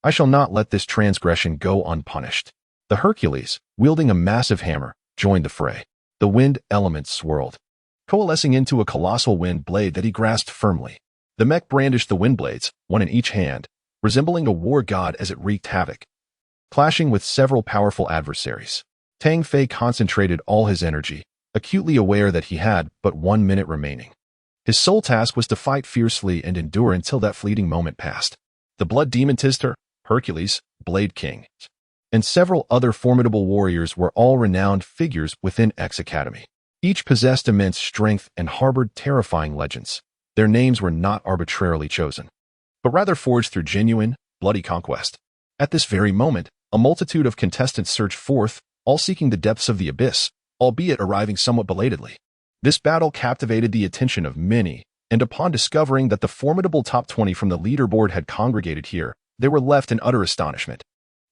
I shall not let this transgression go unpunished. The Hercules, wielding a massive hammer, joined the fray. The wind elements swirled, coalescing into a colossal wind blade that he grasped firmly. The mech brandished the wind blades, one in each hand, resembling a war god as it wreaked havoc. Clashing with several powerful adversaries, Tang Fei concentrated all his energy, acutely aware that he had but 1 minute remaining. His sole task was to fight fiercely and endure until that fleeting moment passed. The blood demon Tister, Hercules, Blade King, and several other formidable warriors were all renowned figures within X Academy. Each possessed immense strength and harbored terrifying legends. Their names were not arbitrarily chosen, but rather forged through genuine, bloody conquest. At this very moment, a multitude of contestants surged forth, all seeking the depths of the abyss, albeit arriving somewhat belatedly. This battle captivated the attention of many, and upon discovering that the formidable top 20 from the leaderboard had congregated here, they were left in utter astonishment.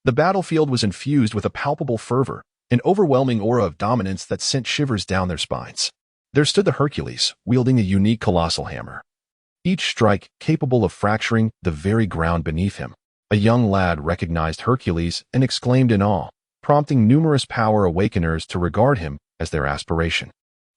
The battlefield was infused with a palpable fervor, an overwhelming aura of dominance that sent shivers down their spines. There stood the Hercules, wielding a unique colossal hammer, each strike capable of fracturing the very ground beneath him. A young lad recognized Hercules and exclaimed in awe, prompting numerous power awakeners to regard him as their aspiration.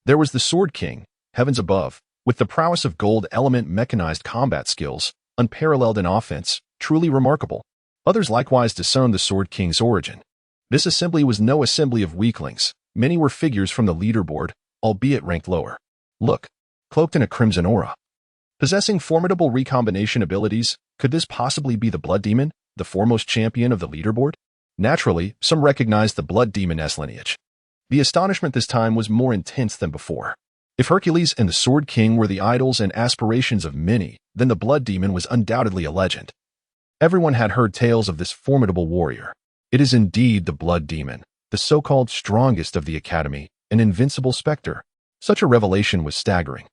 There was the Sword King, heavens above, with the prowess of gold element mechanized combat skills, unparalleled in offense, truly remarkable. Others likewise discerned the Sword King's origin. This assembly was no assembly of weaklings. Many were figures from the leaderboard, albeit ranked lower. Look, cloaked in a crimson aura. Possessing formidable recombination abilities, could this possibly be the Blood Demon, the foremost champion of the leaderboard? Naturally, some recognized the Blood Demon-S lineage. The astonishment this time was more intense than before. If Hercules and the Sword King were the idols and aspirations of many, then the Blood Demon was undoubtedly a legend. Everyone had heard tales of this formidable warrior. It is indeed the Blood Demon, the so-called strongest of the Academy, an invincible specter. Such a revelation was staggering.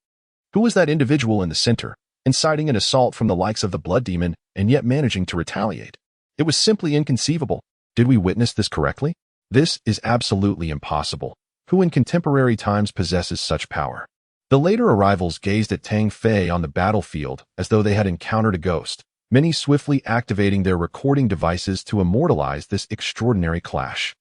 Who was that individual in the center, inciting an assault from the likes of the Blood Demon and yet managing to retaliate. It was simply inconceivable. Did we witness this correctly? This is absolutely impossible. Who in contemporary times possesses such power? The later arrivals gazed at Tang Fei on the battlefield as though they had encountered a ghost, many swiftly activating their recording devices to immortalize this extraordinary clash.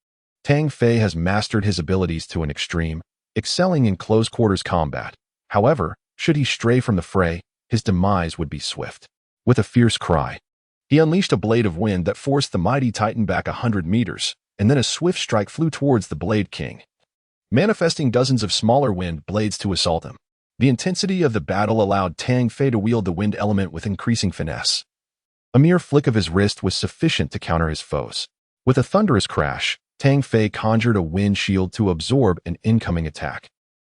Tang Fei has mastered his abilities to an extreme, excelling in close-quarters combat. However, should he stray from the fray, his demise would be swift. With a fierce cry, he unleashed a blade of wind that forced the mighty Titan back 100 meters, and then a swift strike flew towards the Blade King, manifesting dozens of smaller wind blades to assault him. The intensity of the battle allowed Tang Fei to wield the wind element with increasing finesse. A mere flick of his wrist was sufficient to counter his foes. With a thunderous crash, Tang Fei conjured a wind shield to absorb an incoming attack,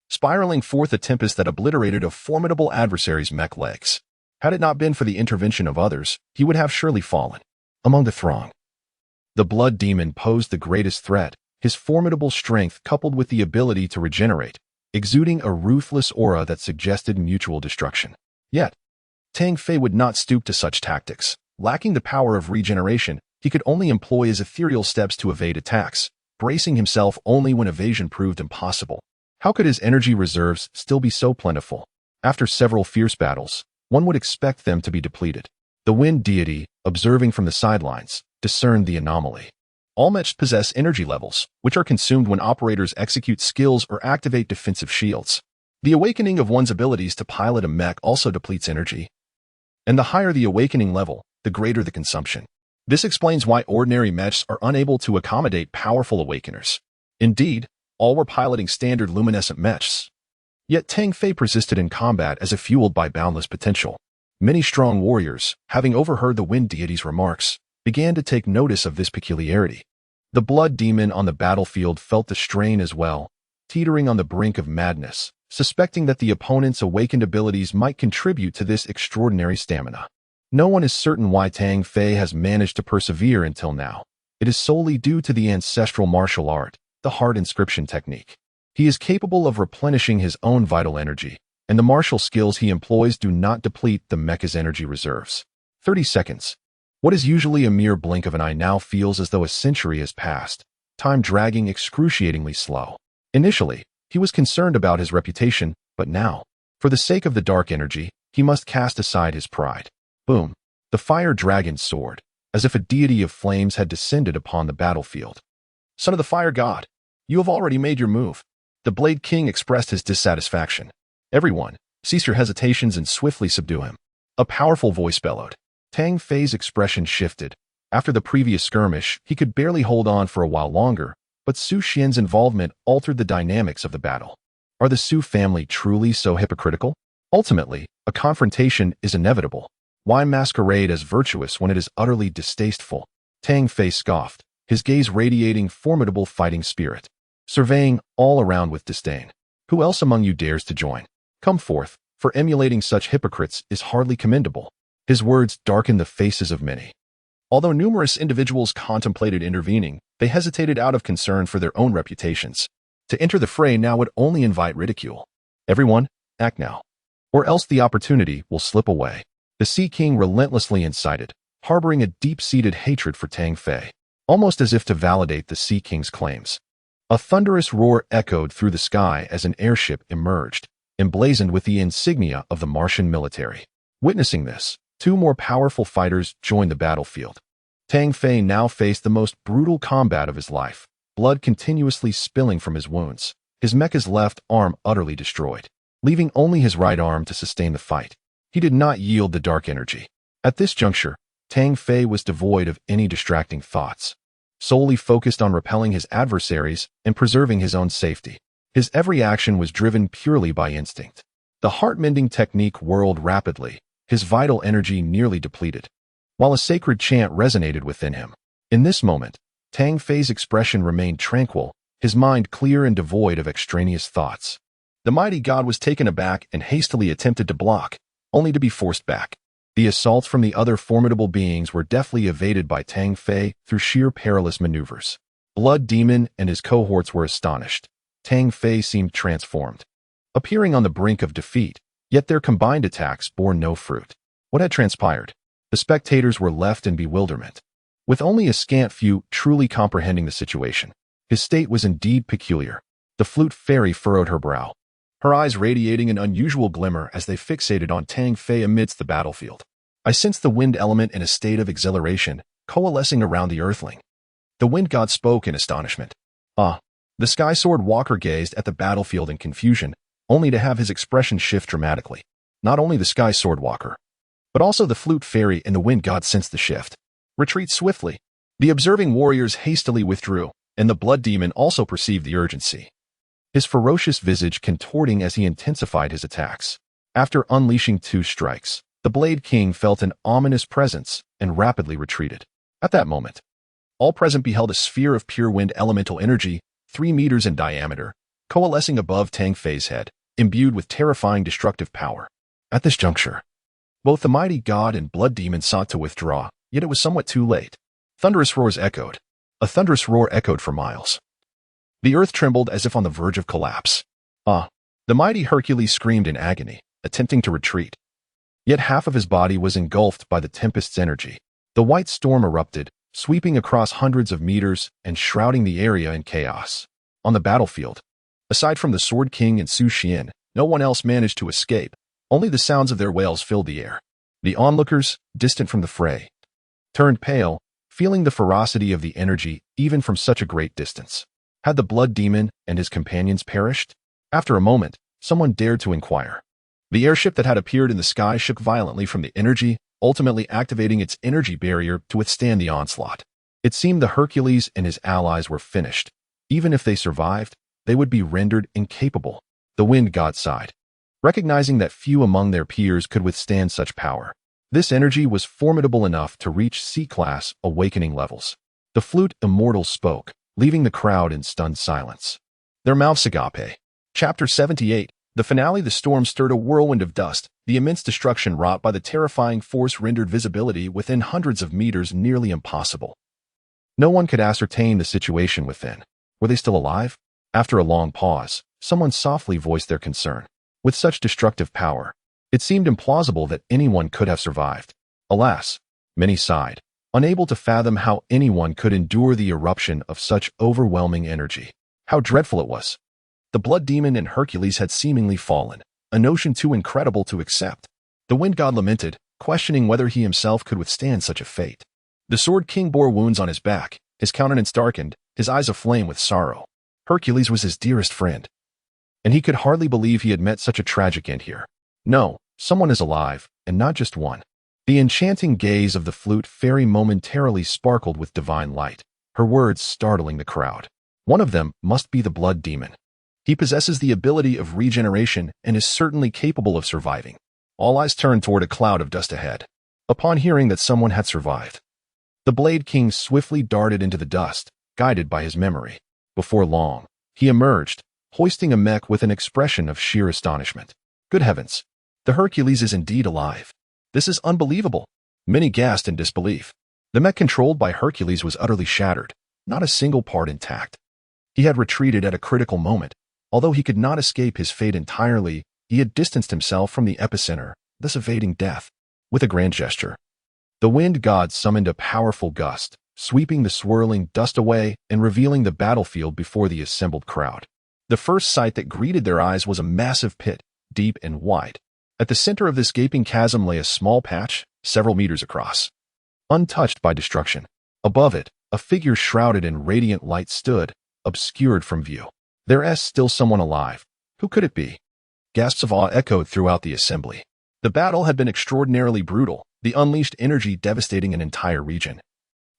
spiraling forth a tempest that obliterated a formidable adversary's mech legs. Had it not been for the intervention of others, he would have surely fallen. Among the throng, the Blood Demon posed the greatest threat, his formidable strength coupled with the ability to regenerate, exuding a ruthless aura that suggested mutual destruction. Yet, Tang Fei would not stoop to such tactics. Lacking the power of regeneration, he could only employ his ethereal steps to evade attacks, bracing himself only when evasion proved impossible. How could his energy reserves still be so plentiful? After several fierce battles, one would expect them to be depleted. The wind deity, observing from the sidelines, discerned the anomaly. All mechs possess energy levels, which are consumed when operators execute skills or activate defensive shields. The awakening of one's abilities to pilot a mech also depletes energy. And the higher the awakening level, the greater the consumption. This explains why ordinary mechs are unable to accommodate powerful awakeners. Indeed, all were piloting standard luminescent mechs. Yet Tang Fei persisted in combat as if fueled by boundless potential. Many strong warriors, having overheard the wind deity's remarks, began to take notice of this peculiarity. The Blood Demon on the battlefield felt the strain as well, teetering on the brink of madness, suspecting that the opponent's awakened abilities might contribute to this extraordinary stamina. No one is certain why Tang Fei has managed to persevere until now. It is solely due to the ancestral martial art, the heart inscription technique. He is capable of replenishing his own vital energy, and the martial skills he employs do not deplete the mecha's energy reserves. 30 seconds. What is usually a mere blink of an eye now feels as though a century has passed, time dragging excruciatingly slow. Initially, he was concerned about his reputation, but now, for the sake of the dark energy, he must cast aside his pride. Boom! The fire dragon soared, as if a deity of flames had descended upon the battlefield. Son of the fire god, you have already made your move. The Blade King expressed his dissatisfaction. Everyone, cease your hesitations and swiftly subdue him. A powerful voice bellowed. Tang Fei's expression shifted. After the previous skirmish, he could barely hold on for a while longer, but Su Xian's involvement altered the dynamics of the battle. Are the Su family truly so hypocritical? Ultimately, a confrontation is inevitable. Why masquerade as virtuous when it is utterly distasteful? Tang Fei scoffed, his gaze radiating formidable fighting spirit, surveying all around with disdain. Who else among you dares to join? Come forth, for emulating such hypocrites is hardly commendable. His words darkened the faces of many. Although numerous individuals contemplated intervening, they hesitated out of concern for their own reputations. To enter the fray now would only invite ridicule. Everyone, act now, or else the opportunity will slip away. The Sea King relentlessly incited, harboring a deep-seated hatred for Tang Fei, almost as if to validate the Sea King's claims. A thunderous roar echoed through the sky as an airship emerged, emblazoned with the insignia of the Martian military. Witnessing this, two more powerful fighters joined the battlefield. Tang Fei now faced the most brutal combat of his life, blood continuously spilling from his wounds, his mecha's left arm utterly destroyed, leaving only his right arm to sustain the fight. He did not yield the dark energy. At this juncture, Tang Fei was devoid of any distracting thoughts, solely focused on repelling his adversaries and preserving his own safety. His every action was driven purely by instinct. The heart-mending technique whirled rapidly, his vital energy nearly depleted, while a sacred chant resonated within him. In this moment, Tang Fei's expression remained tranquil, his mind clear and devoid of extraneous thoughts. The mighty god was taken aback and hastily attempted to block, only to be forced back. The assaults from the other formidable beings were deftly evaded by Tang Fei through sheer perilous maneuvers. Blood Demon and his cohorts were astonished. Tang Fei seemed transformed. Appearing on the brink of defeat, Yet their combined attacks bore no fruit. What had transpired? The spectators were left in bewilderment, with only a scant few truly comprehending the situation. His state was indeed peculiar. The flute fairy furrowed her brow, her eyes radiating an unusual glimmer as they fixated on Tang Fei amidst the battlefield. I sensed the wind element in a state of exhilaration, coalescing around the earthling. The wind god spoke in astonishment. Ah! The Sky Sword Walker gazed at the battlefield in confusion, only to have his expression shift dramatically. Not only the Sky Sword Walker, but also the flute fairy and the wind god sensed the shift. Retreat swiftly. The observing warriors hastily withdrew, and the blood demon also perceived the urgency, his ferocious visage contorting as he intensified his attacks. After unleashing 2 strikes, the Blade King felt an ominous presence and rapidly retreated. At that moment, all present beheld a sphere of pure wind elemental energy, 3 meters in diameter, coalescing above Tang Fei's head, imbued with terrifying destructive power. At this juncture, both the mighty god and blood demon sought to withdraw, yet it was somewhat too late. Thunderous roars echoed. A thunderous roar echoed for miles. The earth trembled as if on the verge of collapse. Ah! The mighty Hercules screamed in agony, attempting to retreat. Yet half of his body was engulfed by the tempest's energy. The white storm erupted, sweeping across hundreds of meters and shrouding the area in chaos. On the battlefield, aside from the Sword King and Su Xian, no one else managed to escape. Only the sounds of their wails filled the air. The onlookers, distant from the fray, turned pale, feeling the ferocity of the energy even from such a great distance. Had the blood demon and his companions perished? After a moment, someone dared to inquire. The airship that had appeared in the sky shook violently from the energy, ultimately activating its energy barrier to withstand the onslaught. It seemed the Hercules and his allies were finished. Even if they survived, they would be rendered incapable. The wind god sighed, recognizing that few among their peers could withstand such power. This energy was formidable enough to reach C-class awakening levels. The flute immortal spoke, leaving the crowd in stunned silence. Their mouths agape. Chapter 78. The finale. The storm stirred a whirlwind of dust. The immense destruction wrought by the terrifying force rendered visibility within hundreds of meters nearly impossible. No one could ascertain the situation within. Were they still alive? After a long pause, someone softly voiced their concern. With such destructive power, it seemed implausible that anyone could have survived. Alas, many sighed, unable to fathom how anyone could endure the eruption of such overwhelming energy. How dreadful it was. The blood demon and Hercules had seemingly fallen, a notion too incredible to accept. The wind god lamented, questioning whether he himself could withstand such a fate. The Sword King bore wounds on his back, his countenance darkened, his eyes aflame with sorrow. Hercules was his dearest friend, and he could hardly believe he had met such a tragic end here. No, someone is alive, and not just one. The enchanting gaze of the flute fairy momentarily sparkled with divine light, her words startling the crowd. One of them must be the blood demon. He possesses the ability of regeneration and is certainly capable of surviving. All eyes turned toward a cloud of dust ahead. Upon hearing that someone had survived, the Blade King swiftly darted into the dust, guided by his memory. Before long, he emerged, hoisting a mech with an expression of sheer astonishment. Good heavens! The Hercules is indeed alive. This is unbelievable. Many gasped in disbelief. The mech controlled by Hercules was utterly shattered, not a single part intact. He had retreated at a critical moment. Although he could not escape his fate entirely, he had distanced himself from the epicenter, thus evading death. With a grand gesture, the wind god summoned a powerful gust, sweeping the swirling dust away and revealing the battlefield before the assembled crowd. The first sight that greeted their eyes was a massive pit, deep and wide. At the center of this gaping chasm lay a small patch, several meters across, untouched by destruction. Above it, a figure shrouded in radiant light stood, obscured from view. There is still someone alive. Who could it be? Gasps of awe echoed throughout the assembly. The battle had been extraordinarily brutal, the unleashed energy devastating an entire region.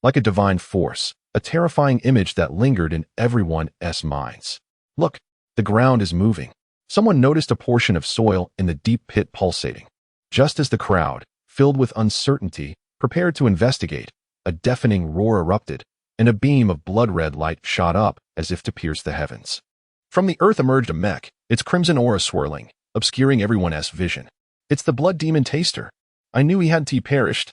Like a divine force, a terrifying image that lingered in everyone's minds. Look, the ground is moving. Someone noticed a portion of soil in the deep pit pulsating. Just as the crowd, filled with uncertainty, prepared to investigate, a deafening roar erupted, and a beam of blood-red light shot up as if to pierce the heavens. From the earth emerged a mech, its crimson aura swirling, obscuring everyone's vision. It's the blood demon Taster. I knew he hadn't perished.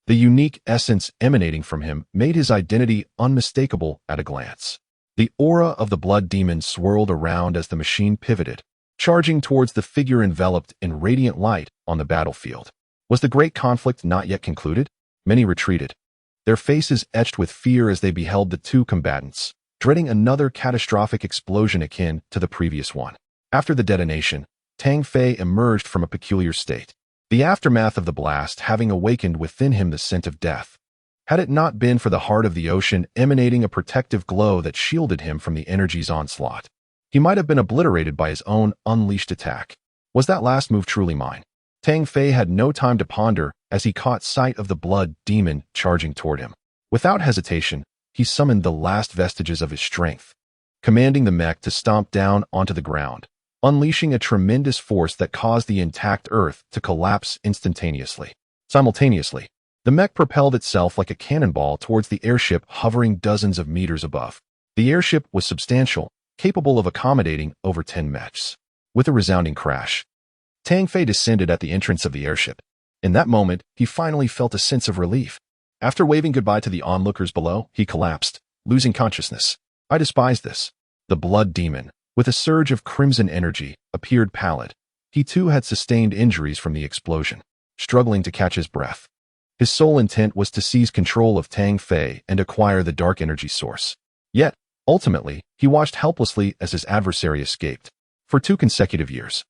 The unique essence emanating from him made his identity unmistakable at a glance. The aura of the blood demon swirled around as the machine pivoted, charging towards the figure enveloped in radiant light on the battlefield. Was the great conflict not yet concluded? Many retreated, their faces etched with fear as they beheld the two combatants, dreading another catastrophic explosion akin to the previous one. After the detonation, Tang Fei emerged from a peculiar state, the aftermath of the blast having awakened within him the scent of death. Had it not been for the heart of the ocean emanating a protective glow that shielded him from the energy's onslaught, he might have been obliterated by his own unleashed attack. Was that last move truly mine? Tang Fei had no time to ponder as he caught sight of the blood demon charging toward him. Without hesitation, he summoned the last vestiges of his strength, commanding the mech to stomp down onto the ground, unleashing a tremendous force that caused the intact Earth to collapse instantaneously. Simultaneously, the mech propelled itself like a cannonball towards the airship hovering dozens of meters above. The airship was substantial, capable of accommodating over 10 mechs. With a resounding crash, Tang Fei descended at the entrance of the airship. In that moment, he finally felt a sense of relief. After waving goodbye to the onlookers below, he collapsed, losing consciousness. I despise this. The blood demon, with a surge of crimson energy, appeared pallid. He too had sustained injuries from the explosion, struggling to catch his breath. His sole intent was to seize control of Tang Fei and acquire the dark energy source. Yet, ultimately, he watched helplessly as his adversary escaped. For 2 consecutive years,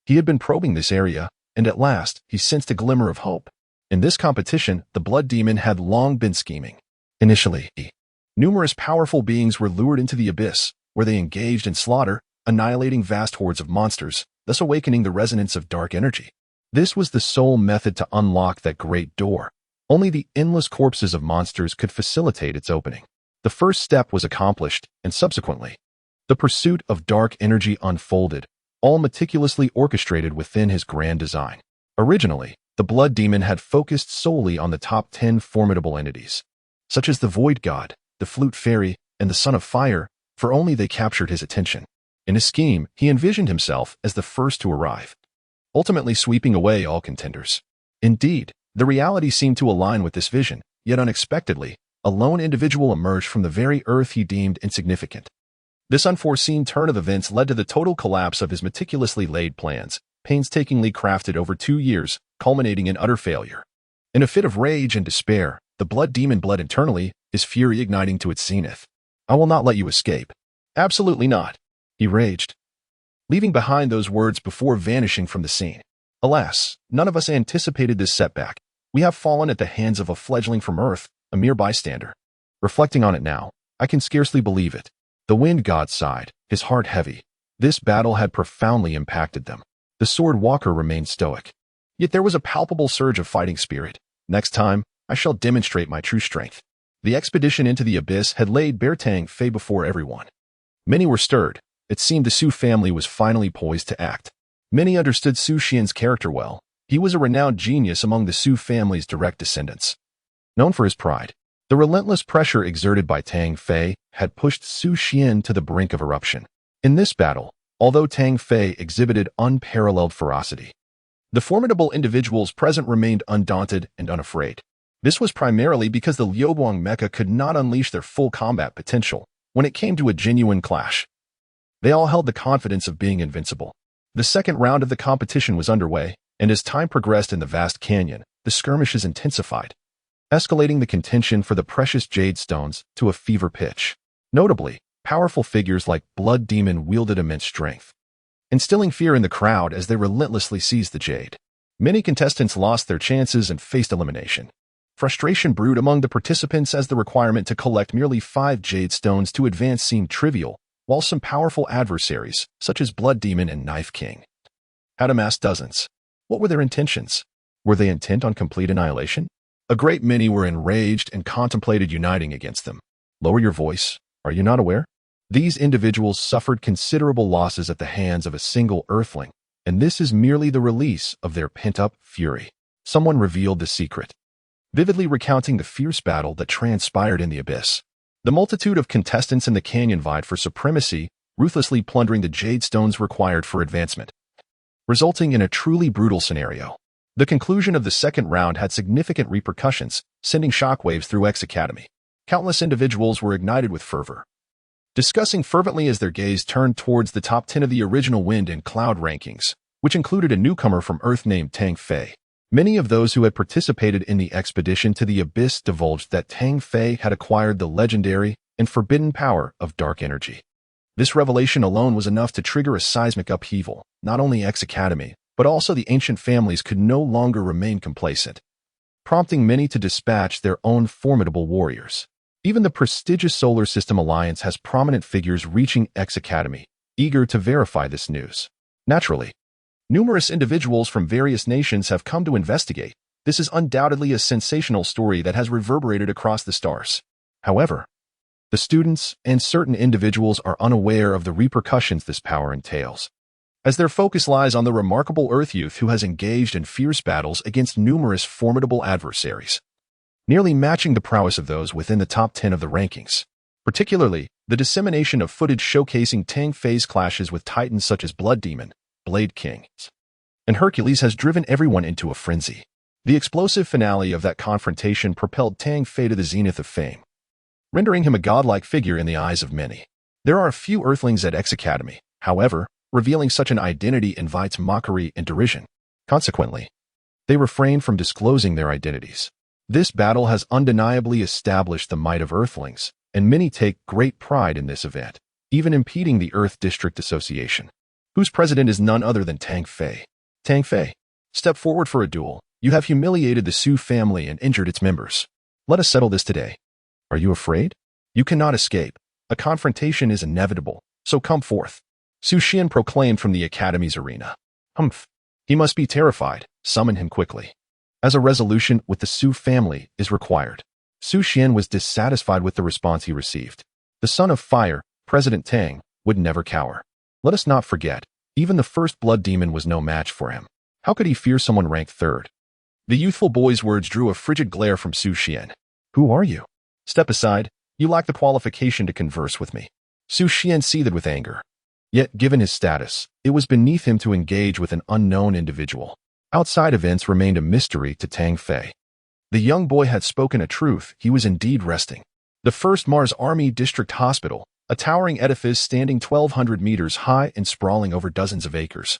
he had been probing this area, and at last, he sensed a glimmer of hope. In this competition, the blood demon had long been scheming. Initially, numerous powerful beings were lured into the abyss, where they engaged in slaughter, annihilating vast hordes of monsters, thus awakening the resonance of dark energy. This was the sole method to unlock that great door. Only the endless corpses of monsters could facilitate its opening. The first step was accomplished, and subsequently, the pursuit of dark energy unfolded, all meticulously orchestrated within his grand design. Originally, the blood demon had focused solely on the top 10 formidable entities, such as the Void God, the Flute Fairy, and the Son of Fire, for only they captured his attention. In his scheme, he envisioned himself as the first to arrive, ultimately sweeping away all contenders. Indeed, the reality seemed to align with this vision, yet unexpectedly, a lone individual emerged from the very earth he deemed insignificant. This unforeseen turn of events led to the total collapse of his meticulously laid plans, painstakingly crafted over 2 years, culminating in utter failure. In a fit of rage and despair, the blood demon bled internally, his fury igniting to its zenith. I will not let you escape. Absolutely not, he raged, leaving behind those words before vanishing from the scene. Alas, none of us anticipated this setback. We have fallen at the hands of a fledgling from Earth, a mere bystander. Reflecting on it now, I can scarcely believe it. The Wind God sighed, his heart heavy. This battle had profoundly impacted them. The Sword Walker remained stoic. Yet there was a palpable surge of fighting spirit. Next time, I shall demonstrate my true strength. The expedition into the abyss had laid bare Tang Fei before everyone. Many were stirred. It seemed the Su family was finally poised to act. Many understood Su Xian's character well. He was a renowned genius among the Su family's direct descendants. Known for his pride, the relentless pressure exerted by Tang Fei had pushed Su Xian to the brink of eruption. In this battle, although Tang Fei exhibited unparalleled ferocity, the formidable individuals present remained undaunted and unafraid. This was primarily because the Liubuang mecha could not unleash their full combat potential when it came to a genuine clash. They all held the confidence of being invincible. The second round of the competition was underway, and as time progressed in the vast canyon, the skirmishes intensified, escalating the contention for the precious jade stones to a fever pitch. Notably, powerful figures like Blood Demon wielded immense strength, instilling fear in the crowd as they relentlessly seized the jade. Many contestants lost their chances and faced elimination. Frustration brewed among the participants as the requirement to collect merely 5 jade stones to advance seemed trivial, while some powerful adversaries, such as Blood Demon and Knife King, had amassed dozens. What were their intentions? Were they intent on complete annihilation? A great many were enraged and contemplated uniting against them. Lower your voice. Are you not aware? These individuals suffered considerable losses at the hands of a single earthling, and this is merely the release of their pent-up fury. Someone revealed the secret, vividly recounting the fierce battle that transpired in the abyss. The multitude of contestants in the canyon vied for supremacy, ruthlessly plundering the jade stones required for advancement, resulting in a truly brutal scenario. The conclusion of the second round had significant repercussions, sending shockwaves through X Academy. Countless individuals were ignited with fervor, discussing fervently as their gaze turned towards the top 10 of the original Wind and Cloud rankings, which included a newcomer from Earth named Tang Fei. Many of those who had participated in the expedition to the Abyss divulged that Tang Fei had acquired the legendary and forbidden power of dark energy. This revelation alone was enough to trigger a seismic upheaval. Not only X Academy, but also the ancient families could no longer remain complacent, prompting many to dispatch their own formidable warriors. Even the prestigious Solar System Alliance has prominent figures reaching X Academy, eager to verify this news. Naturally, numerous individuals from various nations have come to investigate. This is undoubtedly a sensational story that has reverberated across the stars. However, the students and certain individuals are unaware of the repercussions this power entails, as their focus lies on the remarkable Earth youth who has engaged in fierce battles against numerous formidable adversaries, nearly matching the prowess of those within the top 10 of the rankings. Particularly, the dissemination of footage showcasing Tang Fei's clashes with titans such as Blood Demon, Blade King, and Hercules has driven everyone into a frenzy. The explosive finale of that confrontation propelled Tang Fei to the zenith of fame, rendering him a godlike figure in the eyes of many. There are a few Earthlings at X Academy, however, revealing such an identity invites mockery and derision. Consequently, they refrain from disclosing their identities. This battle has undeniably established the might of Earthlings, and many take great pride in this event, even impeding the Earth District Association, whose president is none other than Tang Fei. Tang Fei, step forward for a duel. You have humiliated the Su family and injured its members. Let us settle this today. Are you afraid? You cannot escape. A confrontation is inevitable, so come forth. Su Xian proclaimed from the Academy's arena. Humph. He must be terrified. Summon him quickly. As a resolution with the Su family is required. Su Xian was dissatisfied with the response he received. The Son of Fire, President Tang, would never cower. Let us not forget, even the first Blood Demon was no match for him. How could he fear someone ranked third? The youthful boy's words drew a frigid glare from Su Xian. Who are you? Step aside. You lack the qualification to converse with me. Su Xian seethed with anger. Yet, given his status, it was beneath him to engage with an unknown individual. Outside events remained a mystery to Tang Fei. The young boy had spoken a truth. He was indeed resting. The 1st Mars Army District Hospital, a towering edifice standing 1,200 meters high and sprawling over dozens of acres,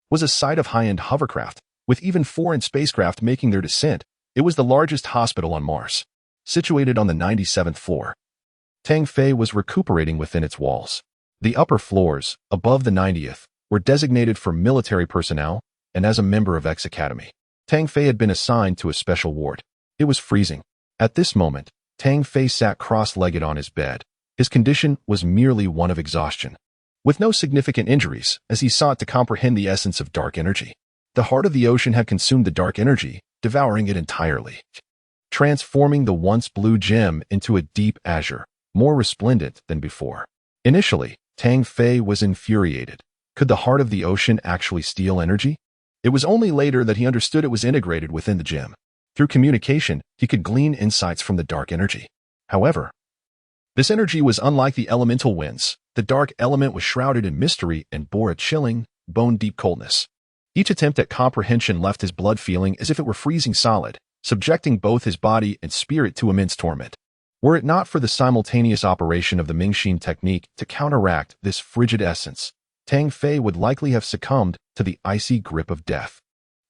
was a site of high-end hovercraft, with even foreign spacecraft making their descent. It was the largest hospital on Mars, situated on the 97th floor. Tang Fei was recuperating within its walls. The upper floors, above the 90th, were designated for military personnel, and as a member of X Academy, Tang Fei had been assigned to a special ward. It was freezing. At this moment, Tang Fei sat cross-legged on his bed. His condition was merely one of exhaustion, with no significant injuries, as he sought to comprehend the essence of dark energy. The heart of the ocean had consumed the dark energy, devouring it entirely, transforming the once blue gem into a deep azure, more resplendent than before. Initially, Tang Fei was infuriated. Could the heart of the ocean actually steal energy? It was only later that he understood it was integrated within the gem. Through communication, he could glean insights from the dark energy. However, this energy was unlike the elemental winds. The dark element was shrouded in mystery and bore a chilling, bone-deep coldness. Each attempt at comprehension left his blood feeling as if it were freezing solid, subjecting both his body and spirit to immense torment. Were it not for the simultaneous operation of the Mingxin technique to counteract this frigid essence, Tang Fei would likely have succumbed to the icy grip of death.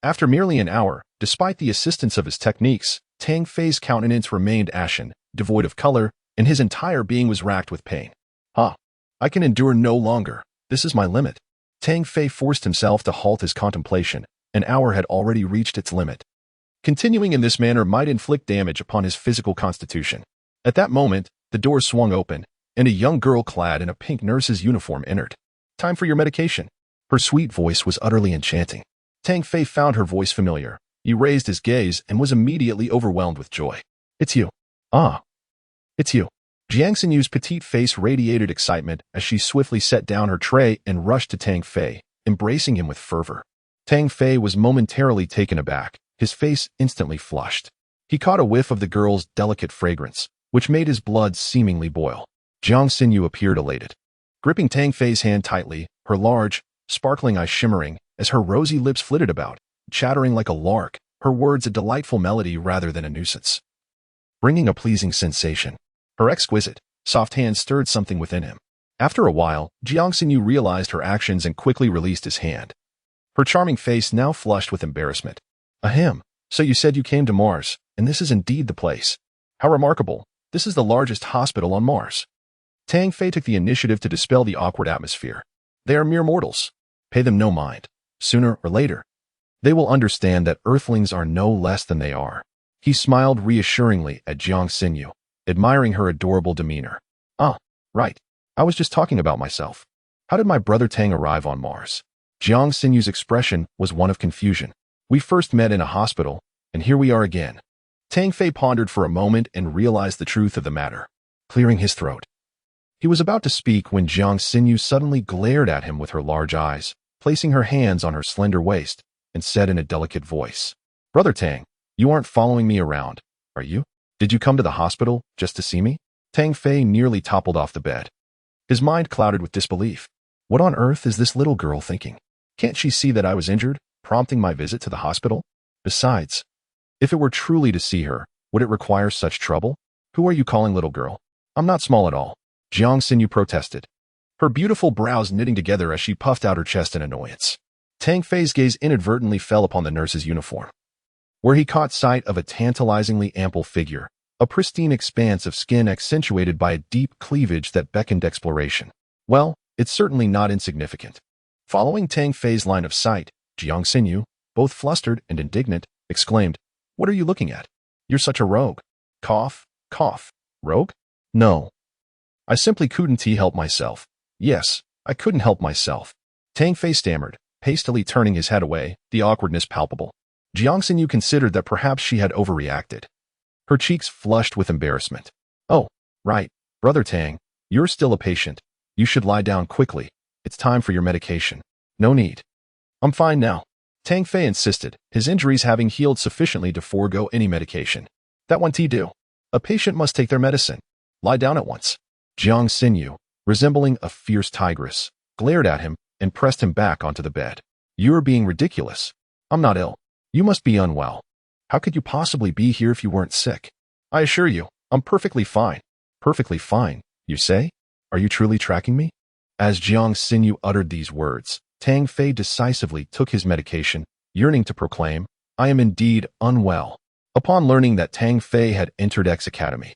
After merely an hour, despite the assistance of his techniques, Tang Fei's countenance remained ashen, devoid of color, and his entire being was racked with pain. I can endure no longer. This is my limit. Tang Fei forced himself to halt his contemplation. An hour had already reached its limit. Continuing in this manner might inflict damage upon his physical constitution. At that moment, the door swung open, and a young girl clad in a pink nurse's uniform entered. Time for your medication. Her sweet voice was utterly enchanting. Tang Fei found her voice familiar. He raised his gaze and was immediately overwhelmed with joy. It's you. It's you. Jiang Xinyu's petite face radiated excitement as she swiftly set down her tray and rushed to Tang Fei, embracing him with fervor. Tang Fei was momentarily taken aback, his face instantly flushed. He caught a whiff of the girl's delicate fragrance, which made his blood seemingly boil. Jiang Xinyu appeared elated. Gripping Tang Fei's hand tightly, her large, sparkling eyes shimmering, as her rosy lips flitted about, chattering like a lark, her words a delightful melody rather than a nuisance, bringing a pleasing sensation. Her exquisite, Soft hands stirred something within him. After a while, Jiang Xinyu realized her actions and quickly released his hand. Her charming face now flushed with embarrassment. Ahem, so you said you came to Mars, and this is indeed the place. How remarkable. This is the largest hospital on Mars. Tang Fei took the initiative to dispel the awkward atmosphere. They are mere mortals. Pay them no mind. Sooner or later, they will understand that Earthlings are no less than they are. He smiled reassuringly at Jiang Xinyu, admiring her adorable demeanor. Ah, right. I was just talking about myself. How did my brother Tang arrive on Mars? Jiang Xinyu's expression was one of confusion. We first met in a hospital, and here we are again. Tang Fei pondered for a moment and realized the truth of the matter, clearing his throat. He was about to speak when Jiang Xinyu suddenly glared at him with her large eyes, placing her hands on her slender waist, and said in a delicate voice, Brother Tang, you aren't following me around, are you? Did you come to the hospital just to see me? Tang Fei nearly toppled off the bed. His mind clouded with disbelief. What on earth is this little girl thinking? Can't she see that I was injured, prompting my visit to the hospital? Besides, if it were truly to see her, would it require such trouble? Who are you calling little girl? I'm not small at all. Jiang Xinyu protested, her beautiful brows knitting together as she puffed out her chest in annoyance. Tang Fei's gaze inadvertently fell upon the nurse's uniform, where he caught sight of a tantalizingly ample figure, a pristine expanse of skin accentuated by a deep cleavage that beckoned exploration. Well, it's certainly not insignificant. Following Tang Fei's line of sight, Jiang Xinyu, both flustered and indignant, exclaimed, What are you looking at? You're such a rogue. Cough, cough. Rogue? No. I simply couldn't help myself. Yes, I couldn't help myself. Tang Fei stammered, hastily turning his head away, the awkwardness palpable. Jiang Xinyu considered that perhaps she had overreacted. Her cheeks flushed with embarrassment. Oh, right, Brother Tang, you're still a patient. You should lie down quickly. It's time for your medication. No need. I'm fine now. Tang Fei insisted, his injuries having healed sufficiently to forego any medication. That won't do. A patient must take their medicine. Lie down at once. Jiang Xinyu, resembling a fierce tigress, glared at him and pressed him back onto the bed. You're being ridiculous. I'm not ill. You must be unwell. How could you possibly be here if you weren't sick? I assure you, I'm perfectly fine. Perfectly fine, you say? Are you truly tracking me? As Jiang Xinyu uttered these words, Tang Fei decisively took his medication, yearning to proclaim, I am indeed unwell. Upon learning that Tang Fei had entered X Academy,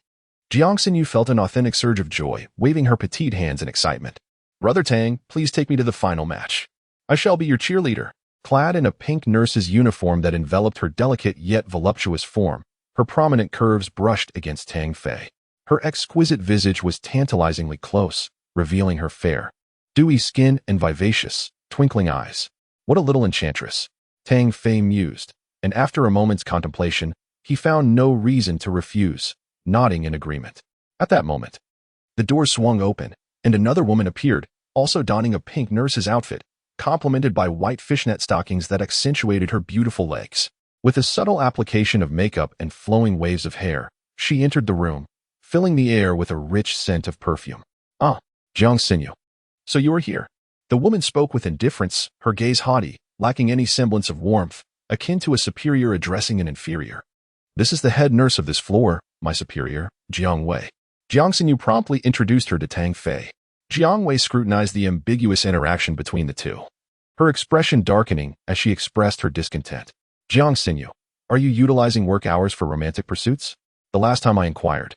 Jiang Xinyu felt an authentic surge of joy, waving her petite hands in excitement. Brother Tang, please take me to the final match. I shall be your cheerleader. Clad in a pink nurse's uniform that enveloped her delicate yet voluptuous form, her prominent curves brushed against Tang Fei. Her exquisite visage was tantalizingly close, revealing her fair, dewy skin and vivacious, twinkling eyes. What a little enchantress, Tang Fei mused, and after a moment's contemplation, he found no reason to refuse, nodding in agreement. At that moment, the door swung open, and another woman appeared, also donning a pink nurse's outfit, complemented by white fishnet stockings that accentuated her beautiful legs. With a subtle application of makeup and flowing waves of hair, she entered the room, filling the air with a rich scent of perfume. Ah, Jiang Xinyu. So you are here. The woman spoke with indifference, her gaze haughty, lacking any semblance of warmth, akin to a superior addressing an inferior. This is the head nurse of this floor, my superior, Jiang Wei. Jiang Xinyu promptly introduced her to Tang Fei. Jiang Wei scrutinized the ambiguous interaction between the two, her expression darkening as she expressed her discontent. Jiang Xinyu, are you utilizing work hours for romantic pursuits? The last time I inquired,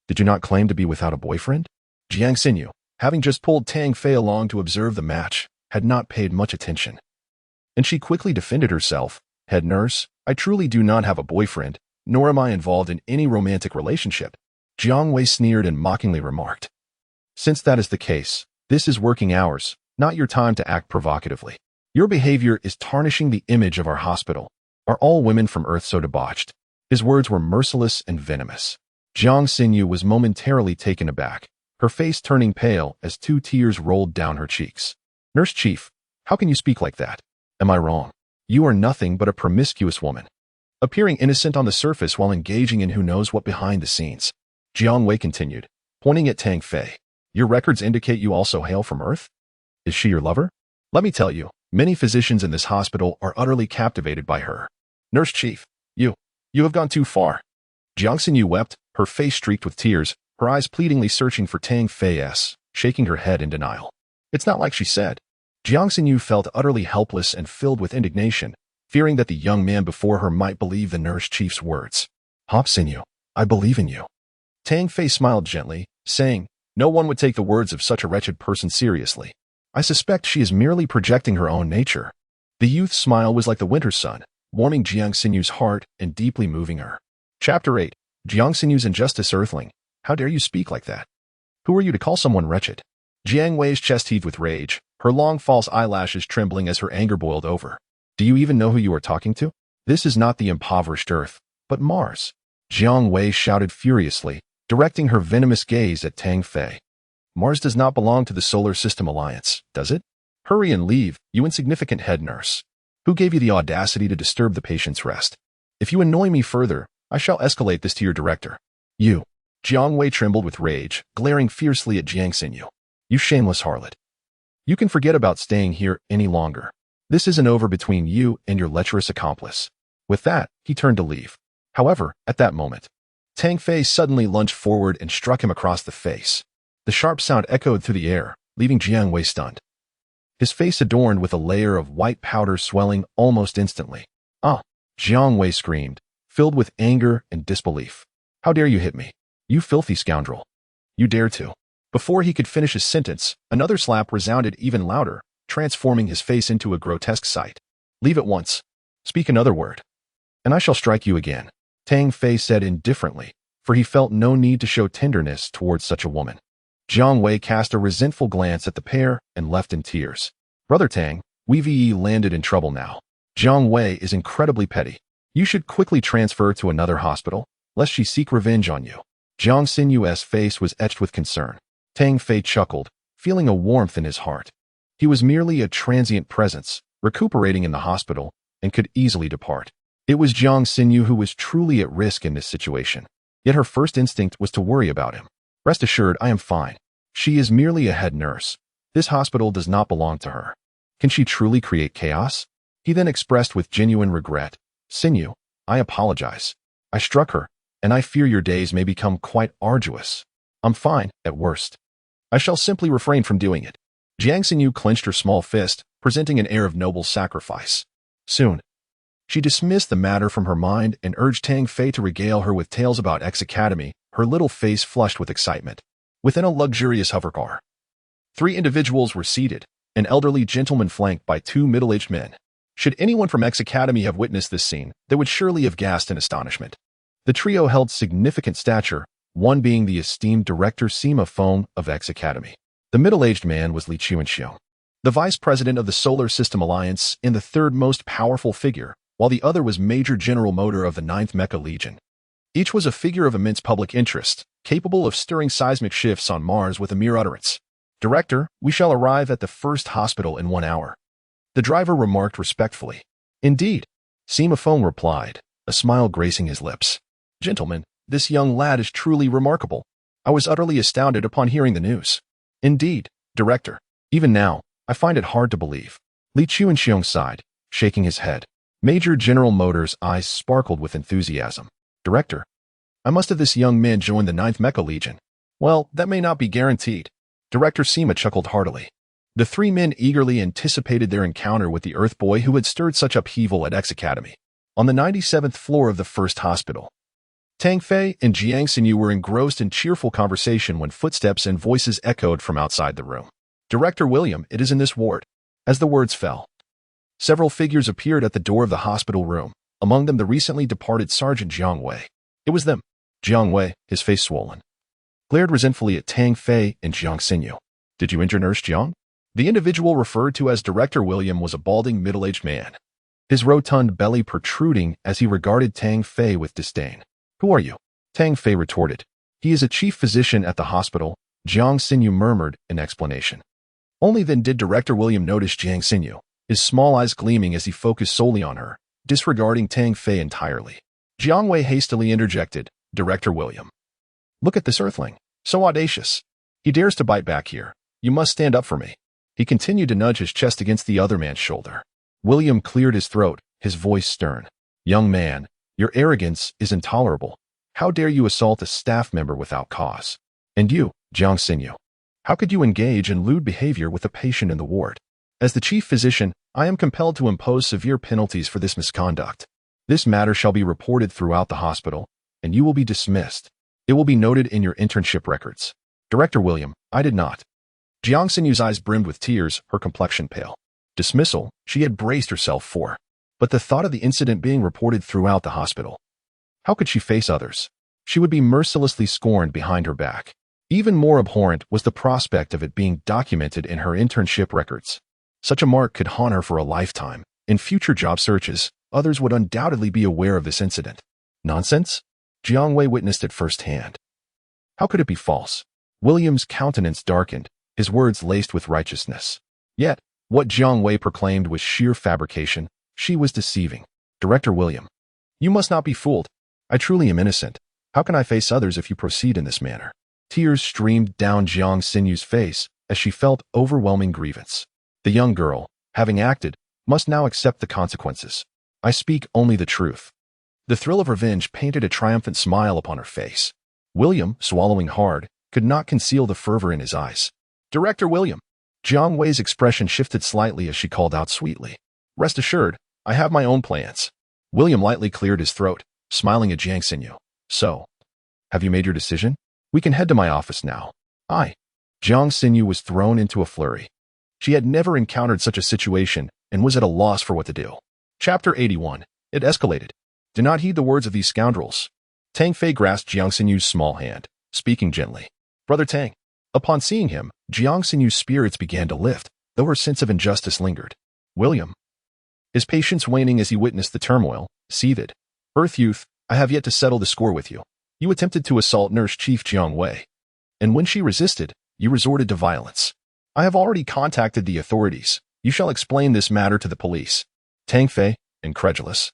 did you not claim to be without a boyfriend? Jiang Xinyu, having just pulled Tang Fei along to observe the match, had not paid much attention. And she quickly defended herself. Head nurse, I truly do not have a boyfriend, nor am I involved in any romantic relationship. Jiang Wei sneered and mockingly remarked. Since that is the case, this is working hours, not your time to act provocatively. Your behavior is tarnishing the image of our hospital. Are all women from Earth so debauched? His words were merciless and venomous. Jiang Xinyu was momentarily taken aback, her face turning pale as 2 tears rolled down her cheeks. Nurse Chief, how can you speak like that? Am I wrong? You are nothing but a promiscuous woman, appearing innocent on the surface while engaging in who knows what behind the scenes. Jiang Wei continued, pointing at Tang Fei. Your records indicate you also hail from Earth? Is she your lover? Let me tell you, many physicians in this hospital are utterly captivated by her. Nurse Chief, you have gone too far. Jiang Xinyu wept, her face streaked with tears, her eyes pleadingly searching for Tang Fei's, shaking her head in denial. It's not like she said. Jiang Xinyu felt utterly helpless and filled with indignation, fearing that the young man before her might believe the nurse chief's words. Hop Xinyu, I believe in you. Tang Fei smiled gently, saying, no one would take the words of such a wretched person seriously. I suspect she is merely projecting her own nature. The youth's smile was like the winter sun, warming Jiang Xinyu's heart and deeply moving her. Chapter 8. Jiang Xinyu's Injustice Earthling. How dare you speak like that? Who are you to call someone wretched? Jiang Wei's chest heaved with rage, her long false eyelashes trembling as her anger boiled over. Do you even know who you are talking to? This is not the impoverished Earth, but Mars. Jiang Wei shouted furiously, directing her venomous gaze at Tang Fei. Mars does not belong to the Solar System Alliance, does it? Hurry and leave, you insignificant head nurse. Who gave you the audacity to disturb the patient's rest? If you annoy me further, I shall escalate this to your director. You. Jiang Wei trembled with rage, glaring fiercely at Jiang Xinyu. You shameless harlot. You can forget about staying here any longer. This isn't over between you and your lecherous accomplice. With that, he turned to leave. However, at that moment, Tang Fei suddenly lunged forward and struck him across the face. The sharp sound echoed through the air, leaving Jiang Wei stunned. His face adorned with a layer of white powder swelling almost instantly. Ah! Jiang Wei screamed, filled with anger and disbelief. How dare you hit me? You filthy scoundrel. You dare to. Before he could finish his sentence, another slap resounded even louder, transforming his face into a grotesque sight. Leave at once. Speak another word. And I shall strike you again, Tang Fei said indifferently, for he felt no need to show tenderness towards such a woman. Jiang Wei cast a resentful glance at the pair and left in tears. Brother Tang, we landed in trouble now. Jiang Wei is incredibly petty. You should quickly transfer to another hospital, lest she seek revenge on you. Jiang Xinyu's face was etched with concern. Tang Fei chuckled, feeling a warmth in his heart. He was merely a transient presence, recuperating in the hospital, and could easily depart. It was Jiang Xinyu who was truly at risk in this situation. Yet her first instinct was to worry about him. Rest assured, I am fine. She is merely a head nurse. This hospital does not belong to her. Can she truly create chaos? He then expressed with genuine regret. Xinyu, I apologize. I struck her, and I fear your days may become quite arduous. I'm fine, at worst. I shall simply refrain from doing it. Jiang Xinyu clenched her small fist, presenting an air of noble sacrifice. Soon, she dismissed the matter from her mind and urged Tang Fei to regale her with tales about X Academy, her little face flushed with excitement. Within a luxurious hovercar, 3 individuals were seated, an elderly gentleman flanked by 2 middle-aged men. Should anyone from X Academy have witnessed this scene, they would surely have gasped in astonishment. The trio held significant stature, one being the esteemed director Sima Feng of X Academy. The middle-aged man was Li Chuanxiong, the vice president of the Solar System Alliance and the third most powerful figure, while the other was Major General Motor of the 9th Mecha Legion. Each was a figure of immense public interest, capable of stirring seismic shifts on Mars with a mere utterance. Director, we shall arrive at the first hospital in 1 hour. The driver remarked respectfully. Indeed, Sima Feng replied, a smile gracing his lips. Gentlemen, this young lad is truly remarkable. I was utterly astounded upon hearing the news. Indeed, Director, even now, I find it hard to believe. Li Chuanxiong sighed, shaking his head. Major General Motor's eyes sparkled with enthusiasm. Director, I must have this young man join the 9th Mecha Legion. Well, that may not be guaranteed. Director Sima chuckled heartily. The 3 men eagerly anticipated their encounter with the Earth boy who had stirred such upheaval at X Academy. On the 97th floor of the first hospital, Tang Fei and Jiang Xinyu were engrossed in cheerful conversation when footsteps and voices echoed from outside the room. Director William, it is in this ward. As the words fell, several figures appeared at the door of the hospital room, among them the recently departed Sergeant Jiang Wei. It was them. Jiang Wei, his face swollen, glared resentfully at Tang Fei and Jiang Xinyu. Did you injure Nurse Jiang? The individual referred to as Director William was a balding middle-aged man, his rotund belly protruding as he regarded Tang Fei with disdain. Who are you? Tang Fei retorted. He is a chief physician at the hospital, Jiang Xinyu murmured in explanation. Only then did Director William notice Jiang Xinyu, his small eyes gleaming as he focused solely on her, disregarding Tang Fei entirely. Jiang Wei hastily interjected, Director William. Look at this earthling, so audacious. He dares to bite back here. You must stand up for me. He continued to nudge his chest against the other man's shoulder. William cleared his throat, his voice stern. Young man, your arrogance is intolerable. How dare you assault a staff member without cause? And you, Jiang Xinyu, how could you engage in lewd behavior with a patient in the ward? As the chief physician, I am compelled to impose severe penalties for this misconduct. This matter shall be reported throughout the hospital, and you will be dismissed. It will be noted in your internship records. Director William, I did not. Jiang Xinyu's eyes brimmed with tears, her complexion pale. Dismissal, she had braced herself for. But the thought of the incident being reported throughout the hospital. How could she face others? She would be mercilessly scorned behind her back. Even more abhorrent was the prospect of it being documented in her internship records. Such a mark could haunt her for a lifetime. In future job searches, others would undoubtedly be aware of this incident. Nonsense? Jiang Wei witnessed it firsthand. How could it be false? William's countenance darkened, his words laced with righteousness. Yet, what Jiang Wei proclaimed was sheer fabrication. She was deceiving. Director William, you must not be fooled. I truly am innocent. How can I face others if you proceed in this manner? Tears streamed down Jiang Xinyu's face as she felt overwhelming grievance. The young girl, having acted, must now accept the consequences. I speak only the truth. The thrill of revenge painted a triumphant smile upon her face. William, swallowing hard, could not conceal the fervor in his eyes. Director William. Jiang Wei's expression shifted slightly as she called out sweetly. Rest assured, I have my own plans. William lightly cleared his throat, smiling at Jiang Xinyu. So, have you made your decision? We can head to my office now. Jiang Xinyu was thrown into a flurry. She had never encountered such a situation and was at a loss for what to do. Chapter 81. It escalated. Do not heed the words of these scoundrels. Tang Fei grasped Jiang Xinyu's small hand, speaking gently. Brother Tang. Upon seeing him, Jiang Xinyu's spirits began to lift, though her sense of injustice lingered. William. His patience waning as he witnessed the turmoil, seethed. Earth Youth, I have yet to settle the score with you. You attempted to assault Nurse Chief Jiang Wei. And when she resisted, you resorted to violence. I have already contacted the authorities. You shall explain this matter to the police. Tang Fei, incredulous,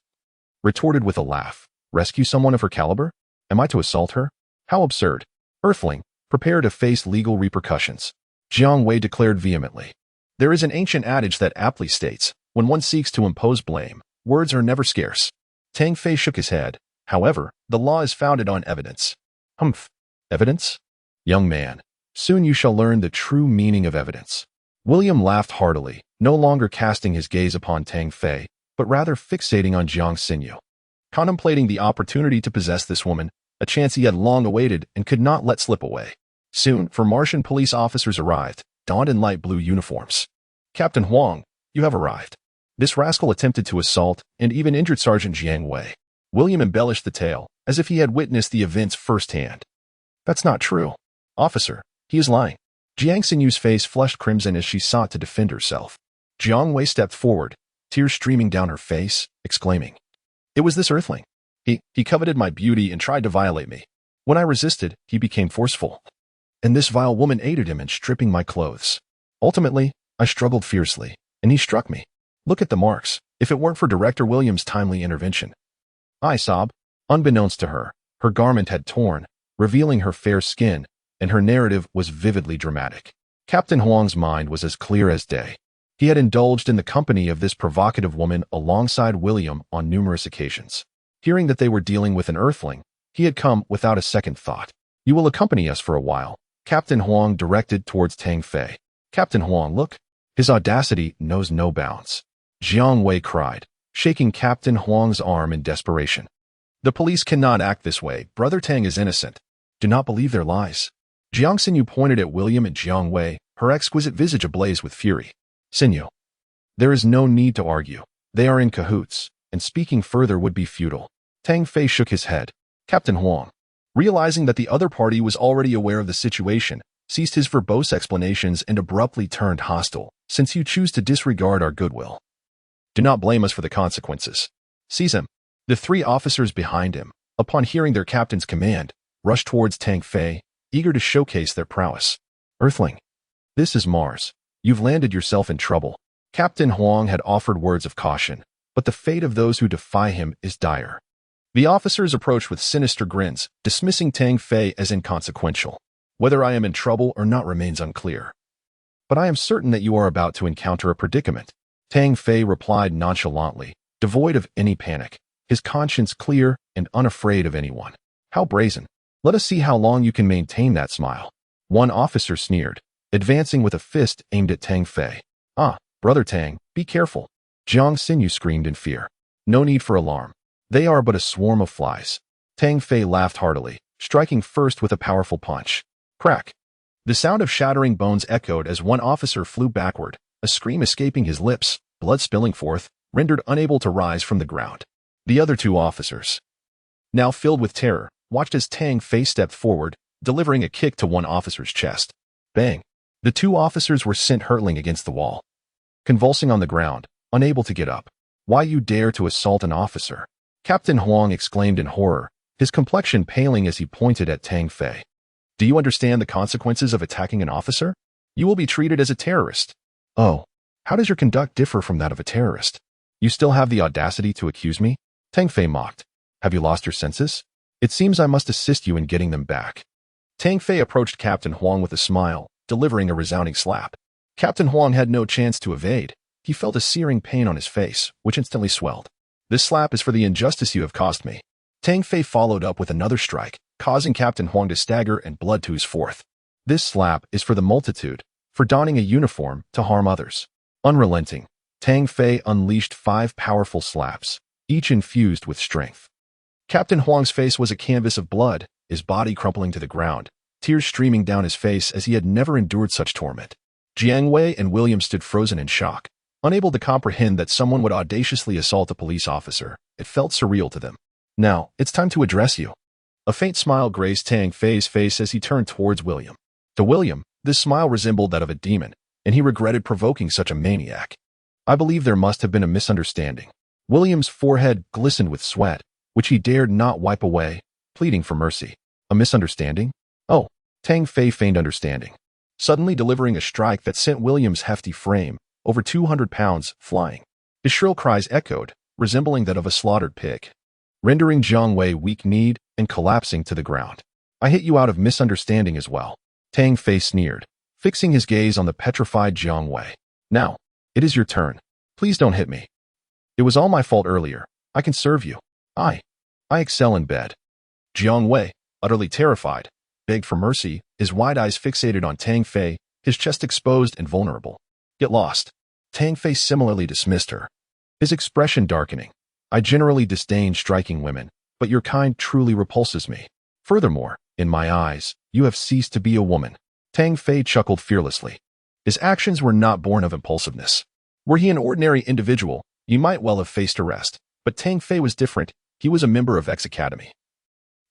retorted with a laugh. Rescue someone of her caliber? Am I to assault her? How absurd. Earthling, prepare to face legal repercussions. Jiang Wei declared vehemently. There is an ancient adage that aptly states, when one seeks to impose blame, words are never scarce. Tang Fei shook his head. However, the law is founded on evidence. Humph. Evidence? Young man, soon you shall learn the true meaning of evidence. William laughed heartily, no longer casting his gaze upon Tang Fei, but rather fixating on Jiang Xinyu. Contemplating the opportunity to possess this woman, a chance he had long awaited and could not let slip away. Soon, Martian police officers arrived, donned in light blue uniforms. Captain Huang, you have arrived. This rascal attempted to assault and even injured Sergeant Jiang Wei. William embellished the tale, as if he had witnessed the events firsthand. That's not true. Officer, he is lying. Jiang Xinyu's face flushed crimson as she sought to defend herself. Jiang Wei stepped forward, tears streaming down her face, exclaiming. It was this earthling. He coveted my beauty and tried to violate me. When I resisted, he became forceful. And this vile woman aided him in stripping my clothes. Ultimately, I struggled fiercely, and he struck me. Look at the marks, if it weren't for Director Williams' timely intervention. I sobbed. Unbeknownst to her, her garment had torn, revealing her fair skin, and her narrative was vividly dramatic. Captain Huang's mind was as clear as day. He had indulged in the company of this provocative woman alongside William on numerous occasions. Hearing that they were dealing with an earthling, he had come without a second thought. You will accompany us for a while. Captain Huang directed towards Tang Fei. Captain Huang, look. His audacity knows no bounds. Jiang Wei cried, shaking Captain Huang's arm in desperation. The police cannot act this way. Brother Tang is innocent. Do not believe their lies. Jiang Xinyu pointed at William and Jiang Wei, her exquisite visage ablaze with fury. Xinyu. There is no need to argue. They are in cahoots, and speaking further would be futile. Tang Fei shook his head. Captain Huang, realizing that the other party was already aware of the situation, ceased his verbose explanations and abruptly turned hostile, since you choose to disregard our goodwill. Do not blame us for the consequences. Seize him. The three officers behind him, upon hearing their captain's command, rushed towards Tang Fei, eager to showcase their prowess. Earthling. This is Mars. You've landed yourself in trouble. Captain Huang had offered words of caution, but the fate of those who defy him is dire. The officers approached with sinister grins, dismissing Tang Fei as inconsequential. Whether I am in trouble or not remains unclear. But I am certain that you are about to encounter a predicament. Tang Fei replied nonchalantly, devoid of any panic, his conscience clear and unafraid of anyone. How brazen. Let us see how long you can maintain that smile. One officer sneered, advancing with a fist aimed at Tang Fei. Ah, brother Tang, be careful. Jiang Xinyu screamed in fear. No need for alarm. They are but a swarm of flies. Tang Fei laughed heartily, striking first with a powerful punch. Crack. The sound of shattering bones echoed as one officer flew backward, a scream escaping his lips, blood spilling forth, rendered unable to rise from the ground. The other two officers, now filled with terror, watched as Tang Fei stepped forward, delivering a kick to one officer's chest. Bang! The two officers were sent hurtling against the wall, convulsing on the ground, unable to get up. Why you dare to assault an officer? Captain Huang exclaimed in horror, his complexion paling as he pointed at Tang Fei. Do you understand the consequences of attacking an officer? You will be treated as a terrorist. Oh, how does your conduct differ from that of a terrorist? You still have the audacity to accuse me? Tang Fei mocked. Have you lost your senses? It seems I must assist you in getting them back. Tang Fei approached Captain Huang with a smile, delivering a resounding slap. Captain Huang had no chance to evade. He felt a searing pain on his face, which instantly swelled. This slap is for the injustice you have caused me. Tang Fei followed up with another strike, causing Captain Huang to stagger and blood to his forth. This slap is for the multitude, for donning a uniform to harm others. Unrelenting, Tang Fei unleashed 5 powerful slaps, each infused with strength. Captain Huang's face was a canvas of blood, his body crumpling to the ground, tears streaming down his face as he had never endured such torment. Jiang Wei and William stood frozen in shock, unable to comprehend that someone would audaciously assault a police officer. It felt surreal to them. Now, it's time to address you. A faint smile graced Tang Fei's face as he turned towards William. To William, this smile resembled that of a demon, and he regretted provoking such a maniac. I believe there must have been a misunderstanding. William's forehead glistened with sweat, which he dared not wipe away, pleading for mercy. A misunderstanding? Oh, Tang Fei feigned understanding, suddenly delivering a strike that sent William's hefty frame, over 200 pounds, flying. His shrill cries echoed, resembling that of a slaughtered pig, rendering Jiang Wei weak-kneed and collapsing to the ground. I hit you out of misunderstanding as well. Tang Fei sneered, fixing his gaze on the petrified Jiang Wei. Now, it is your turn. Please don't hit me. It was all my fault earlier. I can serve you. I excel in bed. Jiang Wei, utterly terrified, begged for mercy, his wide eyes fixated on Tang Fei, his chest exposed and vulnerable. Get lost. Tang Fei similarly dismissed her, his expression darkening. I generally disdain striking women, but your kind truly repulses me. Furthermore, in my eyes, you have ceased to be a woman. Tang Fei chuckled fearlessly. His actions were not born of impulsiveness. Were he an ordinary individual, you might well have faced arrest, but Tang Fei was different. He was a member of X Academy,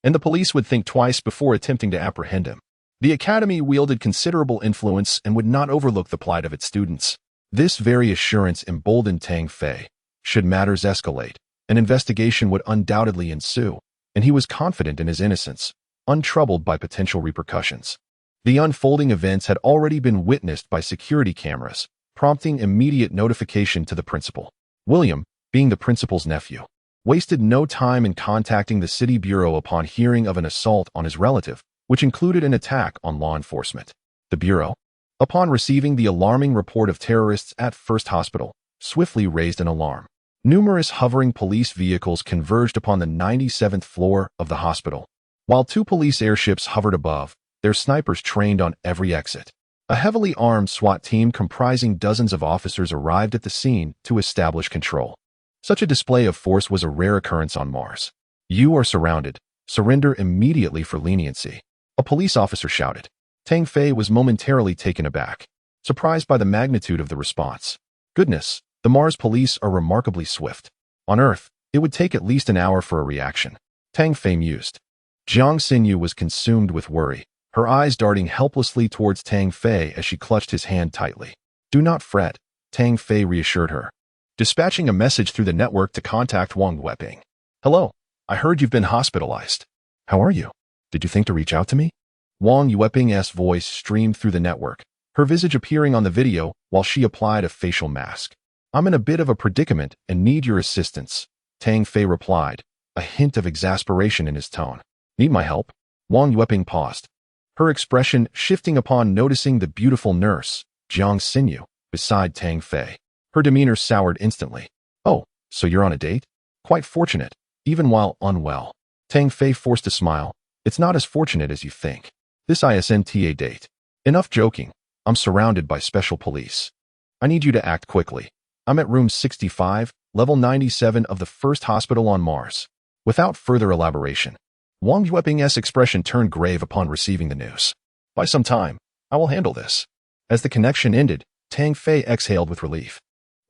and the police would think twice before attempting to apprehend him. The academy wielded considerable influence and would not overlook the plight of its students. This very assurance emboldened Tang Fei. Should matters escalate, an investigation would undoubtedly ensue, and he was confident in his innocence, untroubled by potential repercussions. The unfolding events had already been witnessed by security cameras, prompting immediate notification to the principal. William, being the principal's nephew, wasted no time in contacting the city bureau upon hearing of an assault on his relative, which included an attack on law enforcement. The bureau, upon receiving the alarming report of terrorists at First Hospital, swiftly raised an alarm. Numerous hovering police vehicles converged upon the 97th floor of the hospital, while 2 police airships hovered above, their snipers trained on every exit. A heavily armed SWAT team comprising dozens of officers arrived at the scene to establish control. Such a display of force was a rare occurrence on Mars. You are surrounded. Surrender immediately for leniency. A police officer shouted. Tang Fei was momentarily taken aback, surprised by the magnitude of the response. Goodness, the Mars police are remarkably swift. On Earth, it would take at least an hour for a reaction. Tang Fei mused. Jiang Xinyu was consumed with worry, her eyes darting helplessly towards Tang Fei as she clutched his hand tightly. Do not fret, Tang Fei reassured her, dispatching a message through the network to contact Wang Weiping. Hello, I heard you've been hospitalized. How are you? Did you think to reach out to me? Wang Weiping's voice streamed through the network, her visage appearing on the video while she applied a facial mask. I'm in a bit of a predicament and need your assistance, Tang Fei replied, a hint of exasperation in his tone. Need my help? Wang Weiping paused, her expression shifting upon noticing the beautiful nurse, Jiang Xinyu, beside Tang Fei. Her demeanor soured instantly. Oh, so you're on a date? Quite fortunate, even while unwell. Tang Fei forced a smile, It's not as fortunate as you think. This ISNTA date. Enough joking. I'm surrounded by special police. I need you to act quickly. I'm at room 65, level 97 of the first hospital on Mars. Without further elaboration, Wang Yueping's expression turned grave upon receiving the news. By some time, I will handle this. As the connection ended, Tang Fei exhaled with relief.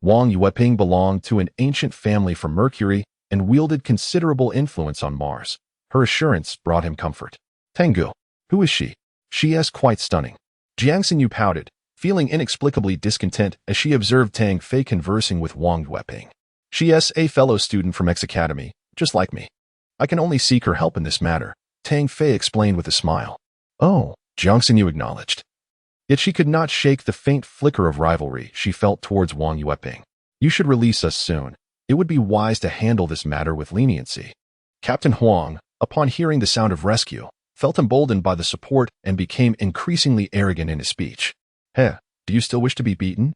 Wang Yueping belonged to an ancient family from Mercury and wielded considerable influence on Mars. Her assurance brought him comfort. Tengu, who is she? She is quite stunning. Jiang Xinyu pouted, feeling inexplicably discontent as she observed Tang Fei conversing with Wang Yueping. She is a fellow student from X Academy, just like me. I can only seek her help in this matter, Tang Fei explained with a smile. Oh, Jiang Xinyu acknowledged. Yet she could not shake the faint flicker of rivalry she felt towards Wang Yueping. You should release us soon. It would be wise to handle this matter with leniency. Captain Huang, upon hearing the sound of rescue, felt emboldened by the support and became increasingly arrogant in his speech. Heh, do you still wish to be beaten?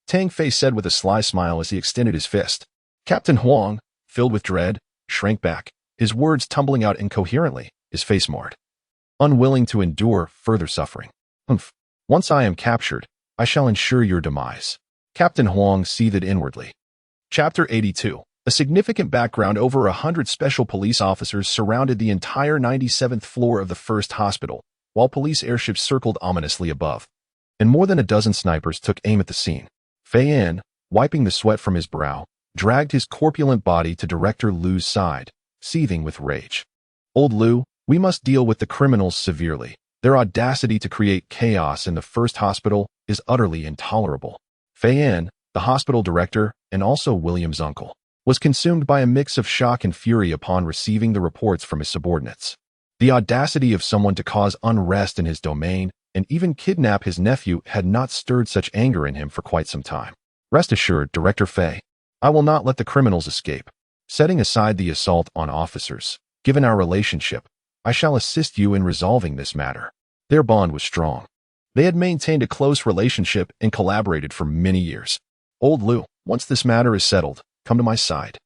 Tang Fei said with a sly smile as he extended his fist. Captain Huang, filled with dread, shrank back, his words tumbling out incoherently, his face marred. Unwilling to endure further suffering. Humph. Once I am captured, I shall ensure your demise. Captain Huang seethed inwardly. Chapter 82. A significant background: over 100 special police officers surrounded the entire 97th floor of the first hospital, while police airships circled ominously above. And more than a dozen snipers took aim at the scene. Fei Yan, wiping the sweat from his brow, dragged his corpulent body to Director Lu's side, seething with rage. Old Lu, we must deal with the criminals severely. Their audacity to create chaos in the first hospital is utterly intolerable. Fei Yan, the hospital director, and also William's uncle, was consumed by a mix of shock and fury upon receiving the reports from his subordinates. The audacity of someone to cause unrest in his domain and even kidnap his nephew had not stirred such anger in him for quite some time. Rest assured, Director Fei, I will not let the criminals escape. Setting aside the assault on officers, given our relationship, I shall assist you in resolving this matter. Their bond was strong. They had maintained a close relationship and collaborated for many years. Old Lu, once this matter is settled, come to my side.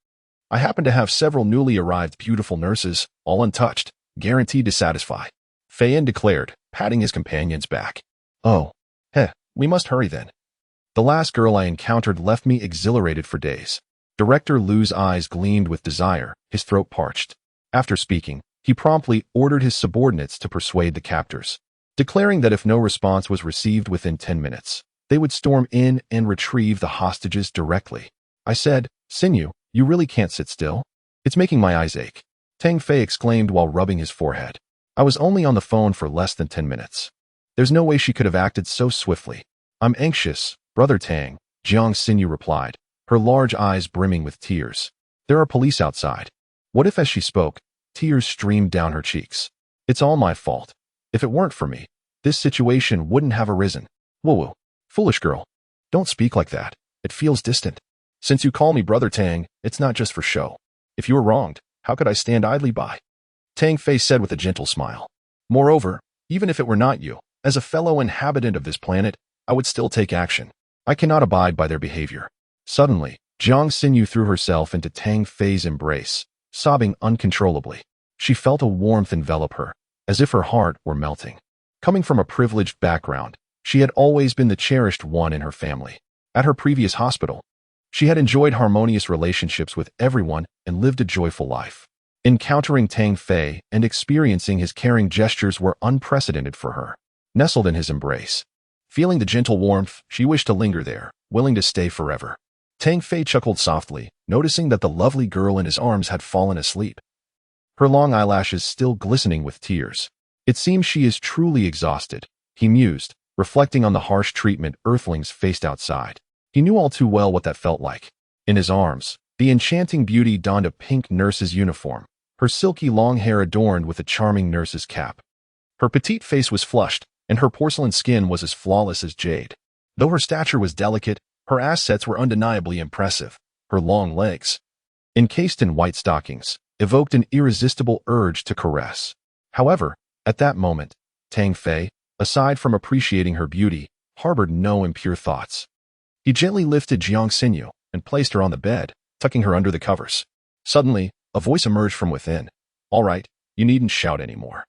I happen to have several newly arrived beautiful nurses, all untouched, guaranteed to satisfy. Fei Yan declared, patting his companion's back. Oh, we must hurry then. The last girl I encountered left me exhilarated for days. Director Lu's eyes gleamed with desire, his throat parched. After speaking, he promptly ordered his subordinates to persuade the captors, declaring that if no response was received within 10 minutes, they would storm in and retrieve the hostages directly. I said, Xinyu, you really can't sit still. It's making my eyes ache. Tang Fei exclaimed while rubbing his forehead. I was only on the phone for less than 10 minutes. There's no way she could have acted so swiftly. I'm anxious, Brother Tang, Jiang Xinyu replied, her large eyes brimming with tears. There are police outside. What if, as she spoke, tears streamed down her cheeks? It's all my fault. If it weren't for me, this situation wouldn't have arisen. Woo-woo. Foolish girl. Don't speak like that. It feels distant. Since you call me Brother Tang, it's not just for show. If you were wronged, how could I stand idly by? Tang Fei said with a gentle smile. Moreover, even if it were not you, as a fellow inhabitant of this planet, I would still take action. I cannot abide by their behavior. Suddenly, Jiang Xinyu threw herself into Tang Fei's embrace, sobbing uncontrollably. She felt a warmth envelop her, as if her heart were melting. Coming from a privileged background, she had always been the cherished one in her family. At her previous hospital, she had enjoyed harmonious relationships with everyone and lived a joyful life. Encountering Tang Fei and experiencing his caring gestures were unprecedented for her. Nestled in his embrace, feeling the gentle warmth, she wished to linger there, willing to stay forever. Tang Fei chuckled softly, noticing that the lovely girl in his arms had fallen asleep, her long eyelashes still glistening with tears. It seems she is truly exhausted, he mused, reflecting on the harsh treatment earthlings faced outside. He knew all too well what that felt like. In his arms, the enchanting beauty donned a pink nurse's uniform, her silky long hair adorned with a charming nurse's cap. Her petite face was flushed, and her porcelain skin was as flawless as jade. Though her stature was delicate, her assets were undeniably impressive. Her long legs, encased in white stockings, evoked an irresistible urge to caress. However, at that moment, Tang Fei, aside from appreciating her beauty, harbored no impure thoughts. He gently lifted Jiang Xinyu and placed her on the bed, tucking her under the covers. Suddenly, a voice emerged from within. All right, you needn't shout anymore.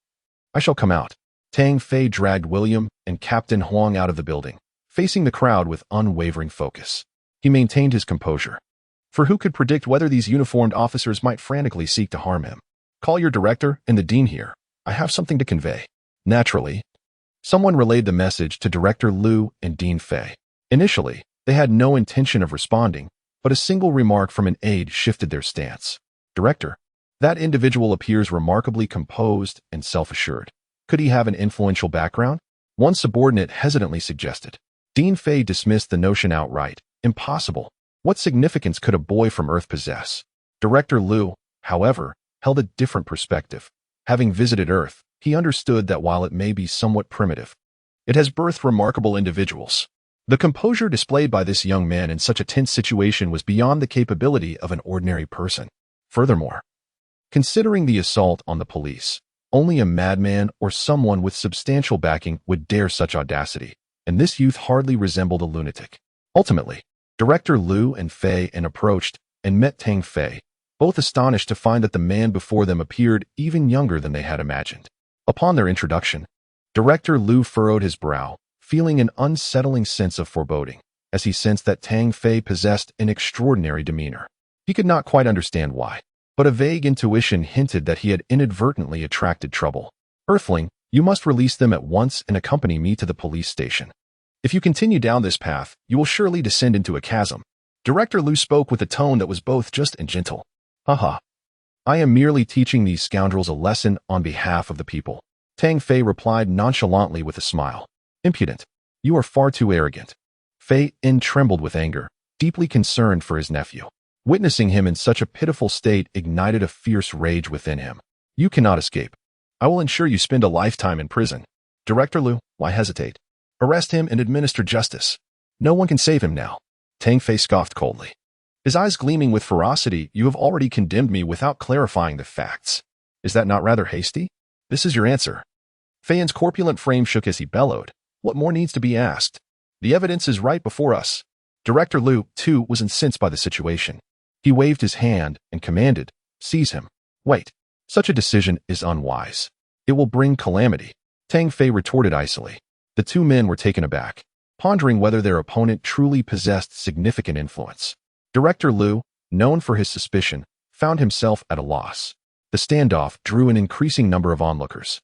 I shall come out. Tang Fei dragged William and Captain Huang out of the building, facing the crowd with unwavering focus. He maintained his composure. For who could predict whether these uniformed officers might frantically seek to harm him? Call your director and the dean here. I have something to convey. Naturally, someone relayed the message to Director Liu and Dean Fei. Initially, they had no intention of responding, but a single remark from an aide shifted their stance. Director, that individual appears remarkably composed and self-assured. Could he have an influential background? One subordinate hesitantly suggested. Dean Fei dismissed the notion outright. Impossible. What significance could a boy from Earth possess? Director Liu, however, held a different perspective. Having visited Earth, he understood that while it may be somewhat primitive, it has birthed remarkable individuals. The composure displayed by this young man in such a tense situation was beyond the capability of an ordinary person. Furthermore, considering the assault on the police, only a madman or someone with substantial backing would dare such audacity, and this youth hardly resembled a lunatic. Ultimately, Director Liu and Fei approached and met Tang Fei, both astonished to find that the man before them appeared even younger than they had imagined. Upon their introduction, Director Liu furrowed his brow, feeling an unsettling sense of foreboding, as he sensed that Tang Fei possessed an extraordinary demeanor. He could not quite understand why, but a vague intuition hinted that he had inadvertently attracted trouble. Earthling, you must release them at once and accompany me to the police station. If you continue down this path, you will surely descend into a chasm. Director Liu spoke with a tone that was both just and gentle. Haha. I am merely teaching these scoundrels a lesson on behalf of the people. Tang Fei replied nonchalantly with a smile. Impudent. You are far too arrogant. Fei trembled with anger, deeply concerned for his nephew. Witnessing him in such a pitiful state ignited a fierce rage within him. You cannot escape. I will ensure you spend a lifetime in prison. Director Liu, why hesitate? Arrest him and administer justice. No one can save him now. Tang Fei scoffed coldly. His eyes gleaming with ferocity, you have already condemned me without clarifying the facts. Is that not rather hasty? This is your answer. Fei's corpulent frame shook as he bellowed. What more needs to be asked? The evidence is right before us. Director Liu, too, was incensed by the situation. He waved his hand and commanded, seize him. Wait. Such a decision is unwise. It will bring calamity. Tang Fei retorted icily. The two men were taken aback, pondering whether their opponent truly possessed significant influence. Director Liu, known for his suspicion, found himself at a loss. The standoff drew an increasing number of onlookers,